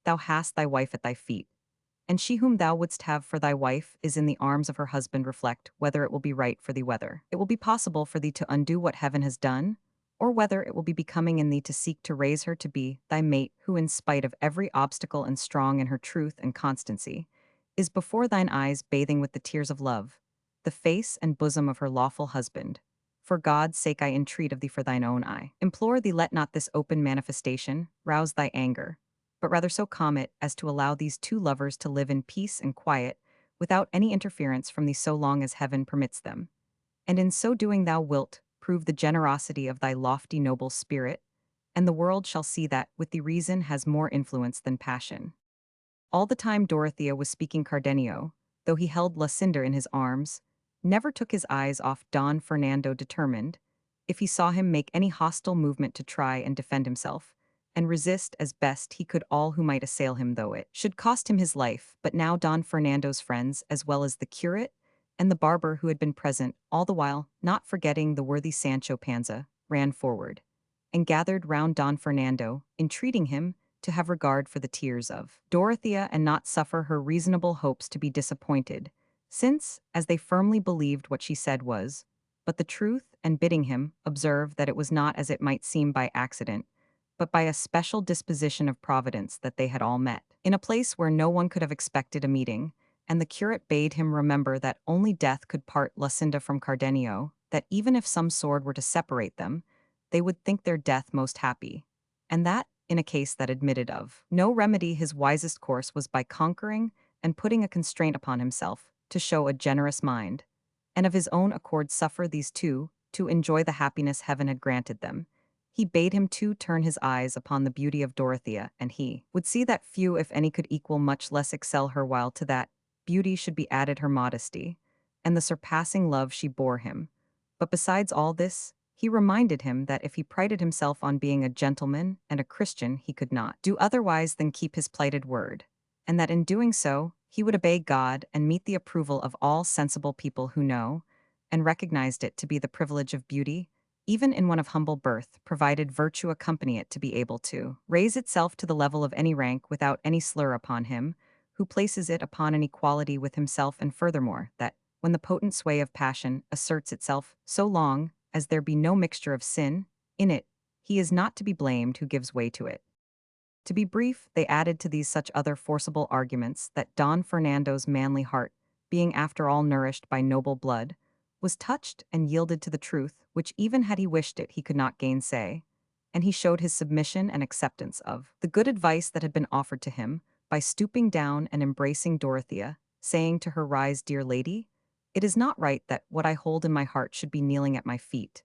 Thou hast thy wife at thy feet, and she whom thou wouldst have for thy wife is in the arms of her husband. Reflect whether it will be right for thee, whether it will be possible for thee to undo what heaven has done, or whether it will be becoming in thee to seek to raise her to be thy mate, who in spite of every obstacle and strong in her truth and constancy, is before thine eyes bathing with the tears of love, the face and bosom of her lawful husband. For God's sake I entreat of thee for thine own eye. Implore thee let not this open manifestation rouse thy anger, but rather so calm it as to allow these two lovers to live in peace and quiet, without any interference from thee so long as heaven permits them. And in so doing thou wilt prove the generosity of thy lofty noble spirit, and the world shall see that, with thee reason has more influence than passion. All the time Dorothea was speaking, Cardenio, though he held Lucinda in his arms, never took his eyes off Don Fernando, determined, if he saw him make any hostile movement, to try and defend himself, and resist as best he could all who might assail him, though it should cost him his life. But now Don Fernando's friends, as well as the curate and the barber who had been present, all the while, not forgetting the worthy Sancho Panza, ran forward, and gathered round Don Fernando, entreating him to have regard for the tears of Dorothea and not suffer her reasonable hopes to be disappointed, since, as they firmly believed, what she said was but the truth, and bidding him observe that it was not as it might seem by accident, but by a special disposition of Providence, that they had all met in a place where no one could have expected a meeting, and the curate bade him remember that only death could part Lucinda from Cardenio, that even if some sword were to separate them, they would think their death most happy, and that, in a case that admitted of no remedy, his wisest course was by conquering and putting a constraint upon himself, to show a generous mind, and of his own accord suffer these two to enjoy the happiness heaven had granted them. He bade him to turn his eyes upon the beauty of Dorothea, and he would see that few, if any, could equal, much less excel her, while to that beauty should be added her modesty, and the surpassing love she bore him. But besides all this, he reminded him that if he prided himself on being a gentleman and a Christian, he could not do otherwise than keep his plighted word, and that in doing so, he would obey God and meet the approval of all sensible people who know and recognized it to be the privilege of beauty, even in one of humble birth, provided virtue accompany it, to be able to raise itself to the level of any rank without any slur upon him who places it upon an equality with himself, and furthermore, that when the potent sway of passion asserts itself, so long as there be no mixture of sin in it, he is not to be blamed who gives way to it. To be brief, they added to these such other forcible arguments that Don Fernando's manly heart, being after all nourished by noble blood, was touched and yielded to the truth, which even had he wished it he could not gainsay, and he showed his submission and acceptance of the good advice that had been offered to him, by stooping down and embracing Dorothea, saying to her, Rise, dear lady, it is not right that what I hold in my heart should be kneeling at my feet,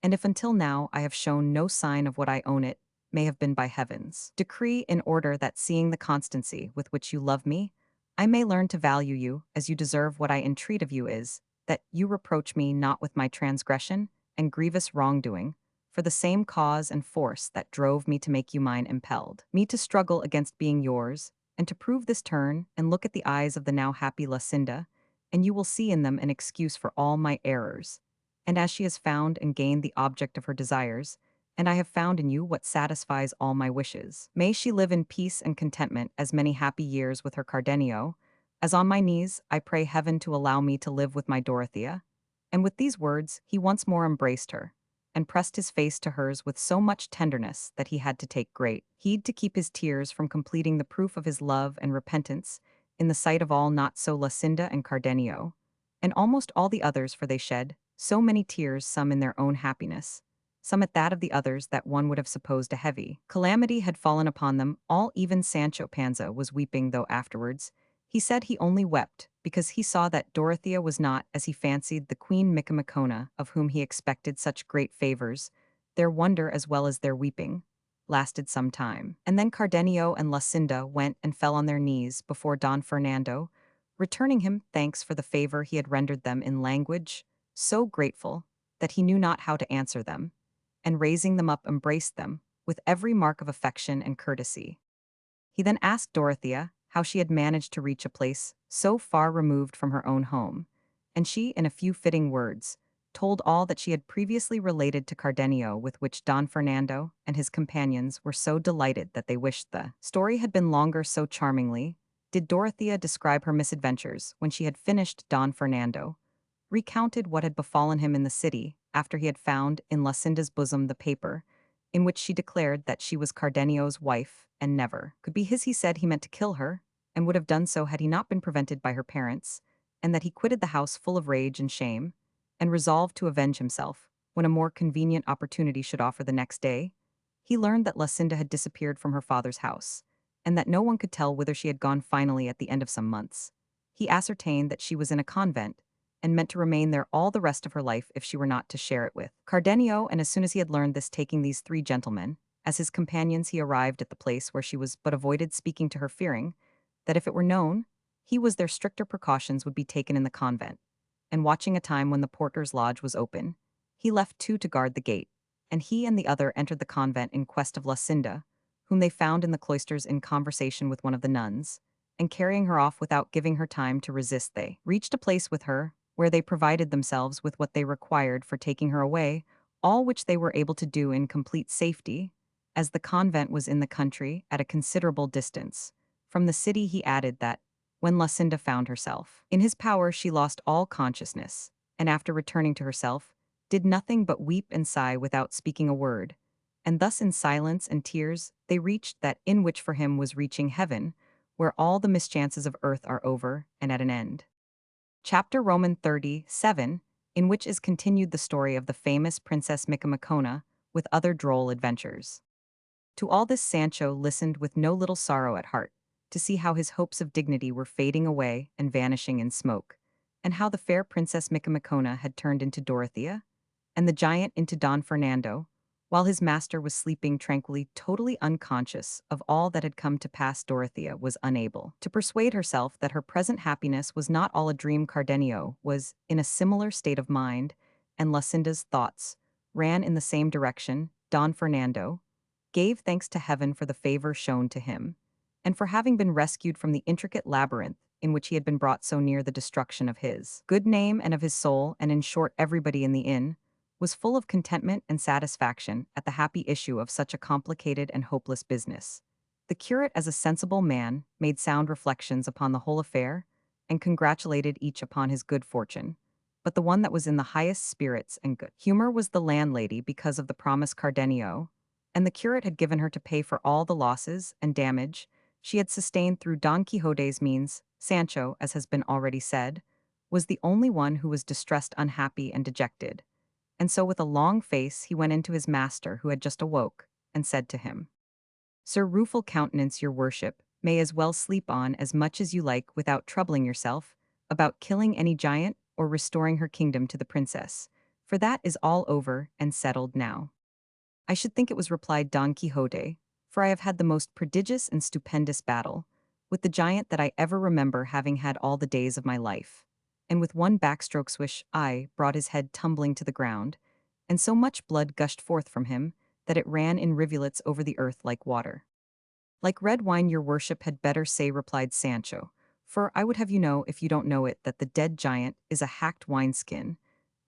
and if until now I have shown no sign of what I own, it may have been by heaven's decree, in order that, seeing the constancy with which you love me, I may learn to value you as you deserve. What I entreat of you is, that you reproach me not with my transgression and grievous wrongdoing, for the same cause and force that drove me to make you mine impelled me to struggle against being yours, and to prove this turn and look at the eyes of the now happy Lucinda, and you will see in them an excuse for all my errors. And as she has found and gained the object of her desires, and I have found in you what satisfies all my wishes, may she live in peace and contentment as many happy years with her Cardenio, as on my knees I pray heaven to allow me to live with my Dorothea. And with these words he once more embraced her, and pressed his face to hers with so much tenderness that he had to take great heed to keep his tears from completing the proof of his love and repentance in the sight of all, not so Lucinda and Cardenio, and almost all the others, for they shed so many tears, some in their own happiness, some at that of the others, that one would have supposed a heavy calamity had fallen upon them all. Even Sancho Panza was weeping, though afterwards he said he only wept because he saw that Dorothea was not, as he fancied, the Queen Micomicona, of whom he expected such great favors. Their wonder, as well as their weeping, lasted some time, and then Cardenio and Lucinda went and fell on their knees before Don Fernando, returning him thanks for the favor he had rendered them in language so grateful that he knew not how to answer them, and raising them up embraced them with every mark of affection and courtesy. He then asked Dorothea how she had managed to reach a place so far removed from her own home, and she, in a few fitting words, told all that she had previously related to Cardenio, with which Don Fernando and his companions were so delighted that they wished the story had been longer, so charmingly, did Dorothea describe her misadventures when she had finished Don Fernando, recounted what had befallen him in the city after he had found in Lucinda's bosom the paper, in which she declared that she was Cardenio's wife and never could be his. He said he meant to kill her, and would have done so had he not been prevented by her parents, and that he quitted the house full of rage and shame, and resolved to avenge himself when a more convenient opportunity should offer the next day. He learned that Lucinda had disappeared from her father's house, and that no one could tell whither she had gone finally at the end of some months. He ascertained that she was in a convent, and meant to remain there all the rest of her life if she were not to share it with Cardenio. And as soon as he had learned this, taking these three gentlemen as his companions, he arrived at the place where she was, but avoided speaking to her, fearing that if it were known he was there, stricter precautions would be taken in the convent. And watching a time when the porter's lodge was open, he left two to guard the gate, and he and the other entered the convent in quest of Lucinda, whom they found in the cloisters in conversation with one of the nuns, and carrying her off without giving her time to resist. They reached a place with her where they provided themselves with what they required for taking her away, all which they were able to do in complete safety, as the convent was in the country at a considerable distance from the city. He added that, when Lucinda found herself in his power, she lost all consciousness, and after returning to herself, did nothing but weep and sigh without speaking a word, and thus in silence and tears they reached that in which for him was reaching heaven, where all the mischances of earth are over and at an end. Chapter Roman 37, in which is continued the story of the famous Princess Micomicona, with other droll adventures. To all this Sancho listened with no little sorrow at heart, to see how his hopes of dignity were fading away and vanishing in smoke, and how the fair Princess Micomicona had turned into Dorothea, and the giant into Don Fernando, while his master was sleeping tranquilly, totally unconscious of all that had come to pass. Dorothea was unable to persuade herself that her present happiness was not all a dream. Cardenio was in a similar state of mind, and Lucinda's thoughts ran in the same direction. Don Fernando gave thanks to heaven for the favor shown to him, and for having been rescued from the intricate labyrinth in which he had been brought so near the destruction of his good name and of his soul. And in short, everybody in the inn was full of contentment and satisfaction at the happy issue of such a complicated and hopeless business. The curate, as a sensible man, made sound reflections upon the whole affair, and congratulated each upon his good fortune. But the one that was in the highest spirits and good humor was the landlady, because of the promise Cardenio and the curate had given her to pay for all the losses and damage she had sustained through Don Quixote's means. Sancho, as has been already said, was the only one who was distressed, unhappy, and dejected. And so with a long face he went into his master, who had just awoke, and said to him, "Sir, rueful countenance, your worship may as well sleep on as much as you like without troubling yourself about killing any giant or restoring her kingdom to the princess, for that is all over and settled now." "I should think it was," replied Don Quixote, "for I have had the most prodigious and stupendous battle with the giant that I ever remember having had all the days of my life." And with one backstroke swish, I brought his head tumbling to the ground, and so much blood gushed forth from him that it ran in rivulets over the earth like water. "Like red wine, your worship had better say," replied Sancho, "for I would have you know, if you don't know it, that the dead giant is a hacked wineskin,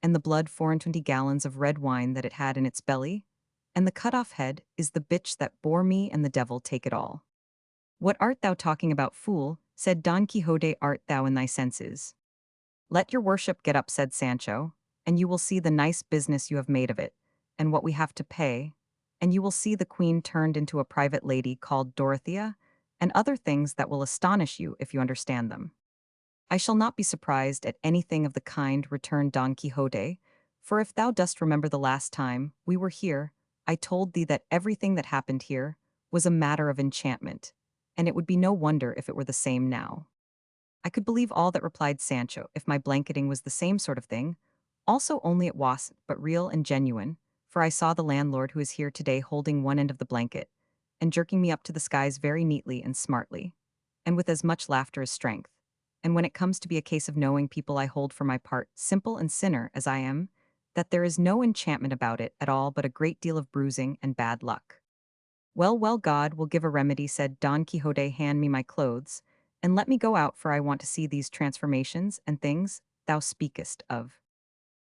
and the blood 24 gallons of red wine that it had in its belly, and the cut-off head is the bitch that bore me, and the devil take it all." "What art thou talking about, fool?" said Don Quixote. "Art thou in thy senses?" "Let your worship get up," said Sancho, "and you will see the nice business you have made of it, and what we have to pay, and you will see the queen turned into a private lady called Dorothea, and other things that will astonish you if you understand them." "I shall not be surprised at anything of the kind," returned Don Quixote, "for if thou dost remember the last time we were here, I told thee that everything that happened here was a matter of enchantment, and it would be no wonder if it were the same now." "I could believe all that," replied Sancho, "if my blanketing was the same sort of thing, also only it wasn't but real and genuine, for I saw the landlord who is here today holding one end of the blanket, and jerking me up to the skies very neatly and smartly, and with as much laughter as strength. And when it comes to be a case of knowing people, I hold for my part, simple and sinner as I am, that there is no enchantment about it at all, but a great deal of bruising and bad luck." "Well, well, God will give a remedy," said Don Quixote. "Hand me my clothes, and let me go out, for I want to see these transformations and things thou speakest of."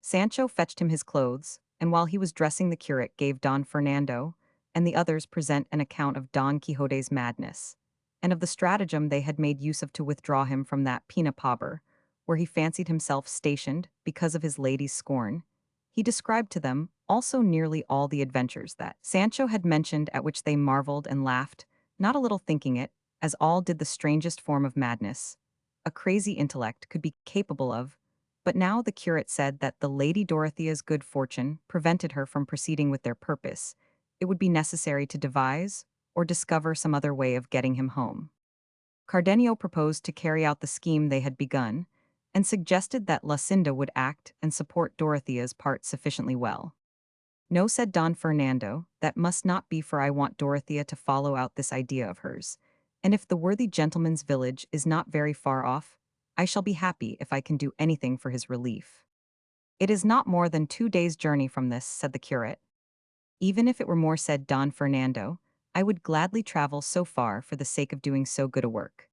Sancho fetched him his clothes, and while he was dressing, the curate gave Don Fernando and the others present an account of Don Quixote's madness, and of the stratagem they had made use of to withdraw him from that pena pauper, where he fancied himself stationed because of his lady's scorn. He described to them also nearly all the adventures that Sancho had mentioned, at which they marveled and laughed, not a little thinking it, as all did, the strangest form of madness a crazy intellect could be capable of. But now the curate said that the Lady Dorothea's good fortune prevented her from proceeding with their purpose. It would be necessary to devise or discover some other way of getting him home. Cardenio proposed to carry out the scheme they had begun, and suggested that Lucinda would act and support Dorothea's part sufficiently well. No, said Don Fernando, that must not be, for I want Dorothea to follow out this idea of hers, and if the worthy gentleman's village is not very far off, I shall be happy if I can do anything for his relief. It is not more than 2 days' journey from this, said the curate. Even if it were more, said Don Fernando, I would gladly travel so far for the sake of doing so good a work.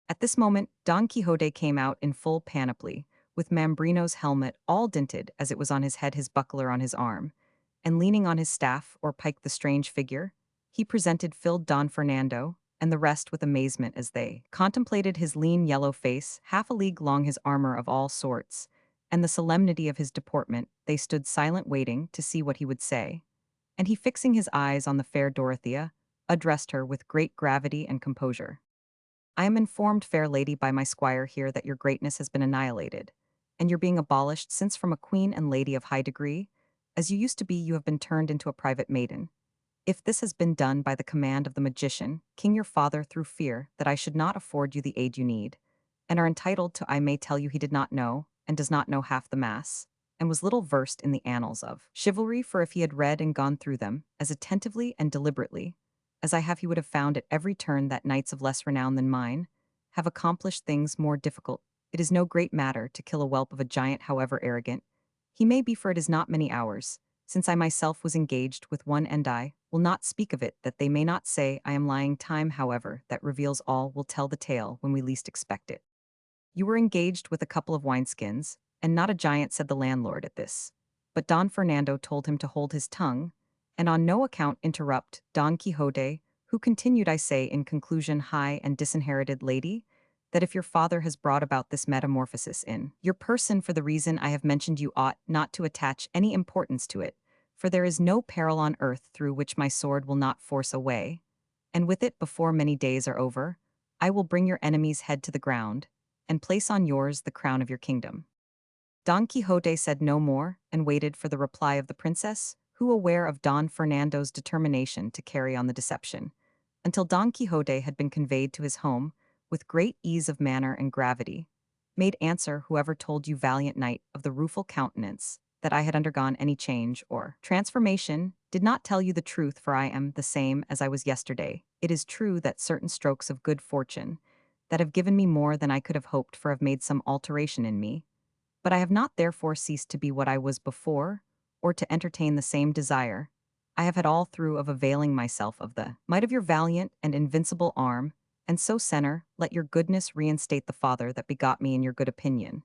At this moment, Don Quixote came out in full panoply, with Mambrino's helmet all dinted as it was on his head, his buckler on his arm, and leaning on his staff or pike the strange figure, he presented filled Don Fernando and the rest with amazement as they contemplated his lean yellow face, half a league long his armor of all sorts, and the solemnity of his deportment. They stood silent, waiting to see what he would say, and he, fixing his eyes on the fair Dorothea, addressed her with great gravity and composure. I am informed, fair lady, by my squire here, that your greatness has been annihilated, and your being abolished, since from a queen and lady of high degree, as you used to be, you have been turned into a private maiden. If this has been done by the command of the magician, king your father, through fear that I should not afford you the aid you need, and are entitled to, I may tell you he did not know, and does not know half the mass, and was little versed in the annals of chivalry, for if he had read and gone through them, as attentively and deliberately, as I have, he would have found at every turn that knights of less renown than mine have accomplished things more difficult. It is no great matter to kill a whelp of a giant, however arrogant he may be, for it is not many hours since I myself was engaged with one, and I will not speak of it that they may not say I am lying. Time, however, that reveals all, will tell the tale when we least expect it. You were engaged with a couple of wineskins, and not a giant, said the landlord at this. But Don Fernando told him to hold his tongue, and on no account interrupt Don Quixote, who continued, I say in conclusion, high and disinherited lady, that if your father has brought about this metamorphosis in your person for the reason I have mentioned, you ought not to attach any importance to it, for there is no peril on earth through which my sword will not force a way, and with it, before many days are over, I will bring your enemy's head to the ground, and place on yours the crown of your kingdom. Don Quixote said no more, and waited for the reply of the princess, who, aware of Don Fernando's determination to carry on the deception, until Don Quixote had been conveyed to his home, with great ease of manner and gravity, made answer, whoever told you, valiant knight of the rueful countenance, that I had undergone any change or transformation, did not tell you the truth, for I am the same as I was yesterday. It is true that certain strokes of good fortune, that have given me more than I could have hoped for, have made some alteration in me, but I have not therefore ceased to be what I was before, or to entertain the same desire. I have had all through of availing myself of the might of your valiant and invincible arm, and so, Senor, let your goodness reinstate the father that begot me in your good opinion,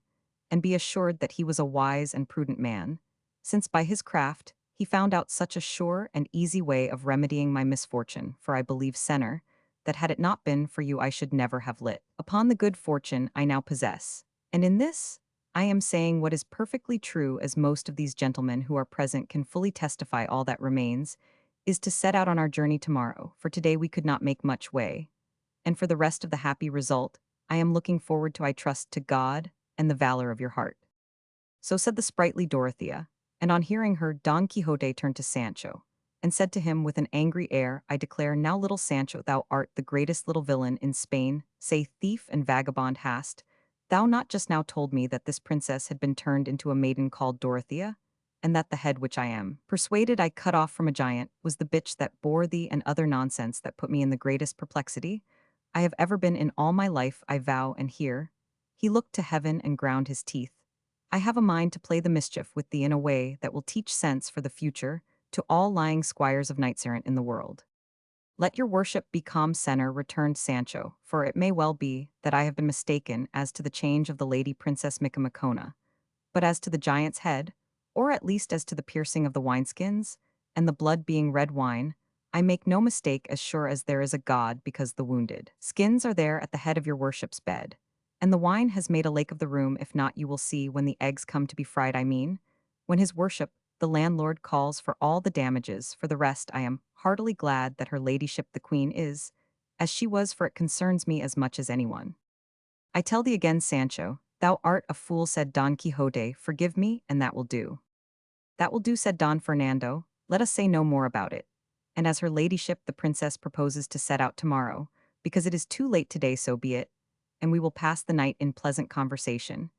and be assured that he was a wise and prudent man, since by his craft he found out such a sure and easy way of remedying my misfortune, for I believe, Senor, that had it not been for you I should never have lit upon the good fortune I now possess, and in this I am saying what is perfectly true, as most of these gentlemen who are present can fully testify. All that remains is to set out on our journey tomorrow, for today we could not make much way, and for the rest of the happy result, I am looking forward to, I trust to God and the valor of your heart. So said the sprightly Dorothea, and on hearing her, Don Quixote turned to Sancho, and said to him with an angry air, I declare now, little Sancho, thou art the greatest little villain in Spain, say thief and vagabond, hast thou not just now told me that this princess had been turned into a maiden called Dorothea, and that the head which I am persuaded I cut off from a giant was the bitch that bore thee, and other nonsense that put me in the greatest perplexity I have ever been in all my life, I vow, and here he looked to heaven and ground his teeth. I have a mind to play the mischief with thee in a way that will teach sense for the future to all lying squires of knights-errant in the world. Let your worship be calm, Senor, returned Sancho, for it may well be that I have been mistaken as to the change of the lady Princess Micomicona, but as to the giant's head, or at least as to the piercing of the wineskins, and the blood being red wine, I make no mistake as sure as there is a God because the wounded skins are there at the head of your worship's bed. And the wine has made a lake of the room, if not you will see when the eggs come to be fried, I mean. When his worship, the landlord, calls for all the damages, for the rest I am heartily glad that her ladyship the queen is, as she was, for it concerns me as much as anyone. I tell thee again, Sancho, thou art a fool, said Don Quixote, forgive me, and that will do. That will do, said Don Fernando, let us say no more about it. And as her ladyship the princess proposes to set out tomorrow, because it is too late today, so be it, and we will pass the night in pleasant conversation.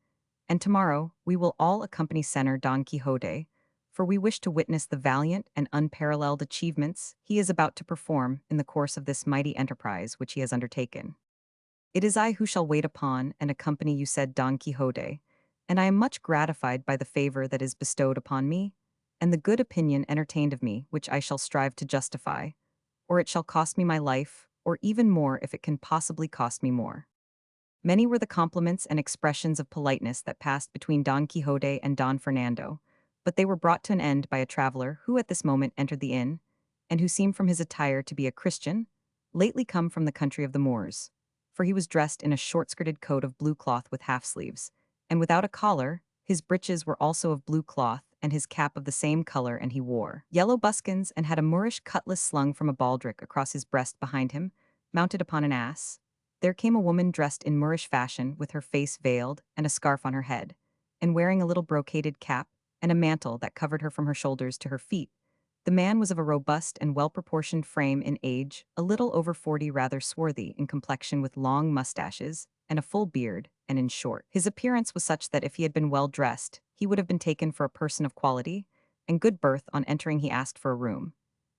And tomorrow we will all accompany Senor Don Quixote, for we wish to witness the valiant and unparalleled achievements he is about to perform in the course of this mighty enterprise which he has undertaken. It is I who shall wait upon and accompany you, said Don Quixote, and I am much gratified by the favor that is bestowed upon me, and the good opinion entertained of me, which I shall strive to justify, or it shall cost me my life, or even more if it can possibly cost me more. Many were the compliments and expressions of politeness that passed between Don Quixote and Don Fernando, but they were brought to an end by a traveler who at this moment entered the inn, and who seemed from his attire to be a Christian, lately come from the country of the Moors, for he was dressed in a short-skirted coat of blue cloth with half-sleeves, and without a collar. His breeches were also of blue cloth, and his cap of the same color, and he wore yellow buskins and had a Moorish cutlass slung from a baldric across his breast behind him, mounted upon an ass. There came a woman dressed in Moorish fashion, with her face veiled and a scarf on her head, and wearing a little brocaded cap and a mantle that covered her from her shoulders to her feet. The man was of a robust and well-proportioned frame, in age, a little over 40, rather swarthy in complexion, with long mustaches and a full beard, and in short, his appearance was such that if he had been well dressed, he would have been taken for a person of quality and good birth. On entering he asked for a room,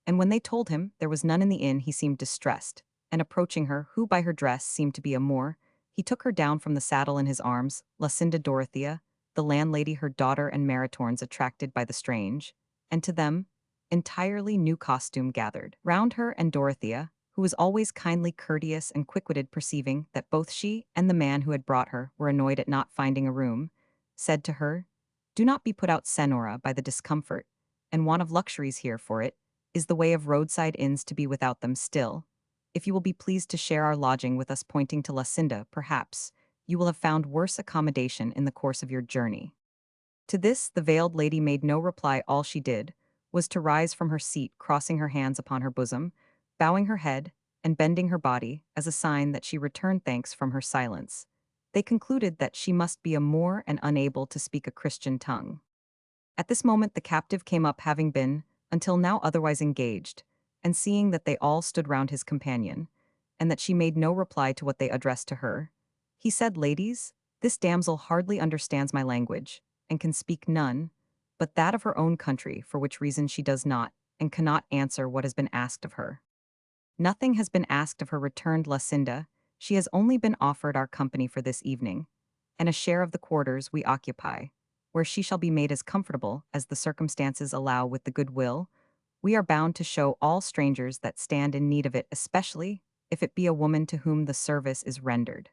and when they told him there was none in the inn, he seemed distressed, and approaching her, who by her dress seemed to be a Moor, he took her down from the saddle in his arms. Luscinda Dorothea, the landlady, her daughter, and Maritornes, attracted by the strange, and to them, entirely new costume, gathered round her, and Dorothea, who was always kindly courteous and quick-witted, perceiving that both she and the man who had brought her were annoyed at not finding a room, said to her, do not be put out, Senora, by the discomfort and want of luxuries here, for it is the way of roadside inns to be without them still. If you will be pleased to share our lodging with us, pointing to Luscinda, perhaps you will have found worse accommodation in the course of your journey. To this the veiled lady made no reply. All she did was to rise from her seat, crossing her hands upon her bosom, bowing her head, and bending her body, as a sign that she returned thanks from her silence. They concluded that she must be a Moor and unable to speak a Christian tongue. At this moment the captive came up, having been, until now, otherwise engaged, and seeing that they all stood round his companion, and that she made no reply to what they addressed to her, he said, ladies, this damsel hardly understands my language, and can speak none but that of her own country, for which reason she does not and cannot answer what has been asked of her. Nothing has been asked of her, returned Luscinda. She has only been offered our company for this evening, and a share of the quarters we occupy, where she shall be made as comfortable as the circumstances allow. With the good will we are bound to show all strangers that stand in need of it, especially if it be a woman to whom the service is rendered.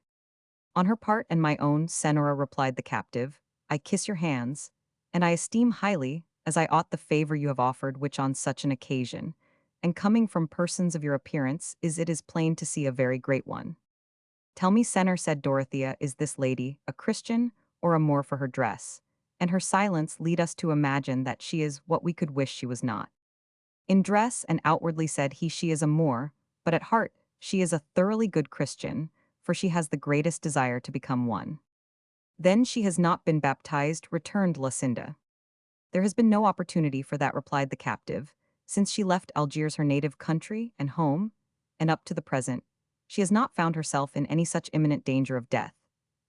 On her part and my own, Senora, replied the captive, I kiss your hands, and I esteem highly, as I ought, the favor you have offered, which on such an occasion, and coming from persons of your appearance, it is plain to see a very great one. Tell me, Senor, said Dorothea, is this lady a Christian or a Moor, for her dress and her silence lead us to imagine that she is what we could wish she was not. In dress and outwardly, said he, she is a Moor, but at heart she is a thoroughly good Christian, for she has the greatest desire to become one. Then she has not been baptized, returned Luscinda. There has been no opportunity for that, replied the captive, since she left Algiers, her native country and home, and up to the present, she has not found herself in any such imminent danger of death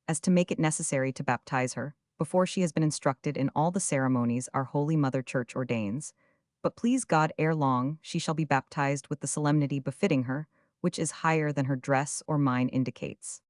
as to make it necessary to baptize her, before she has been instructed in all the ceremonies our Holy Mother Church ordains. But please God, ere long she shall be baptized with the solemnity befitting her, which is higher than her dress or mine indicates.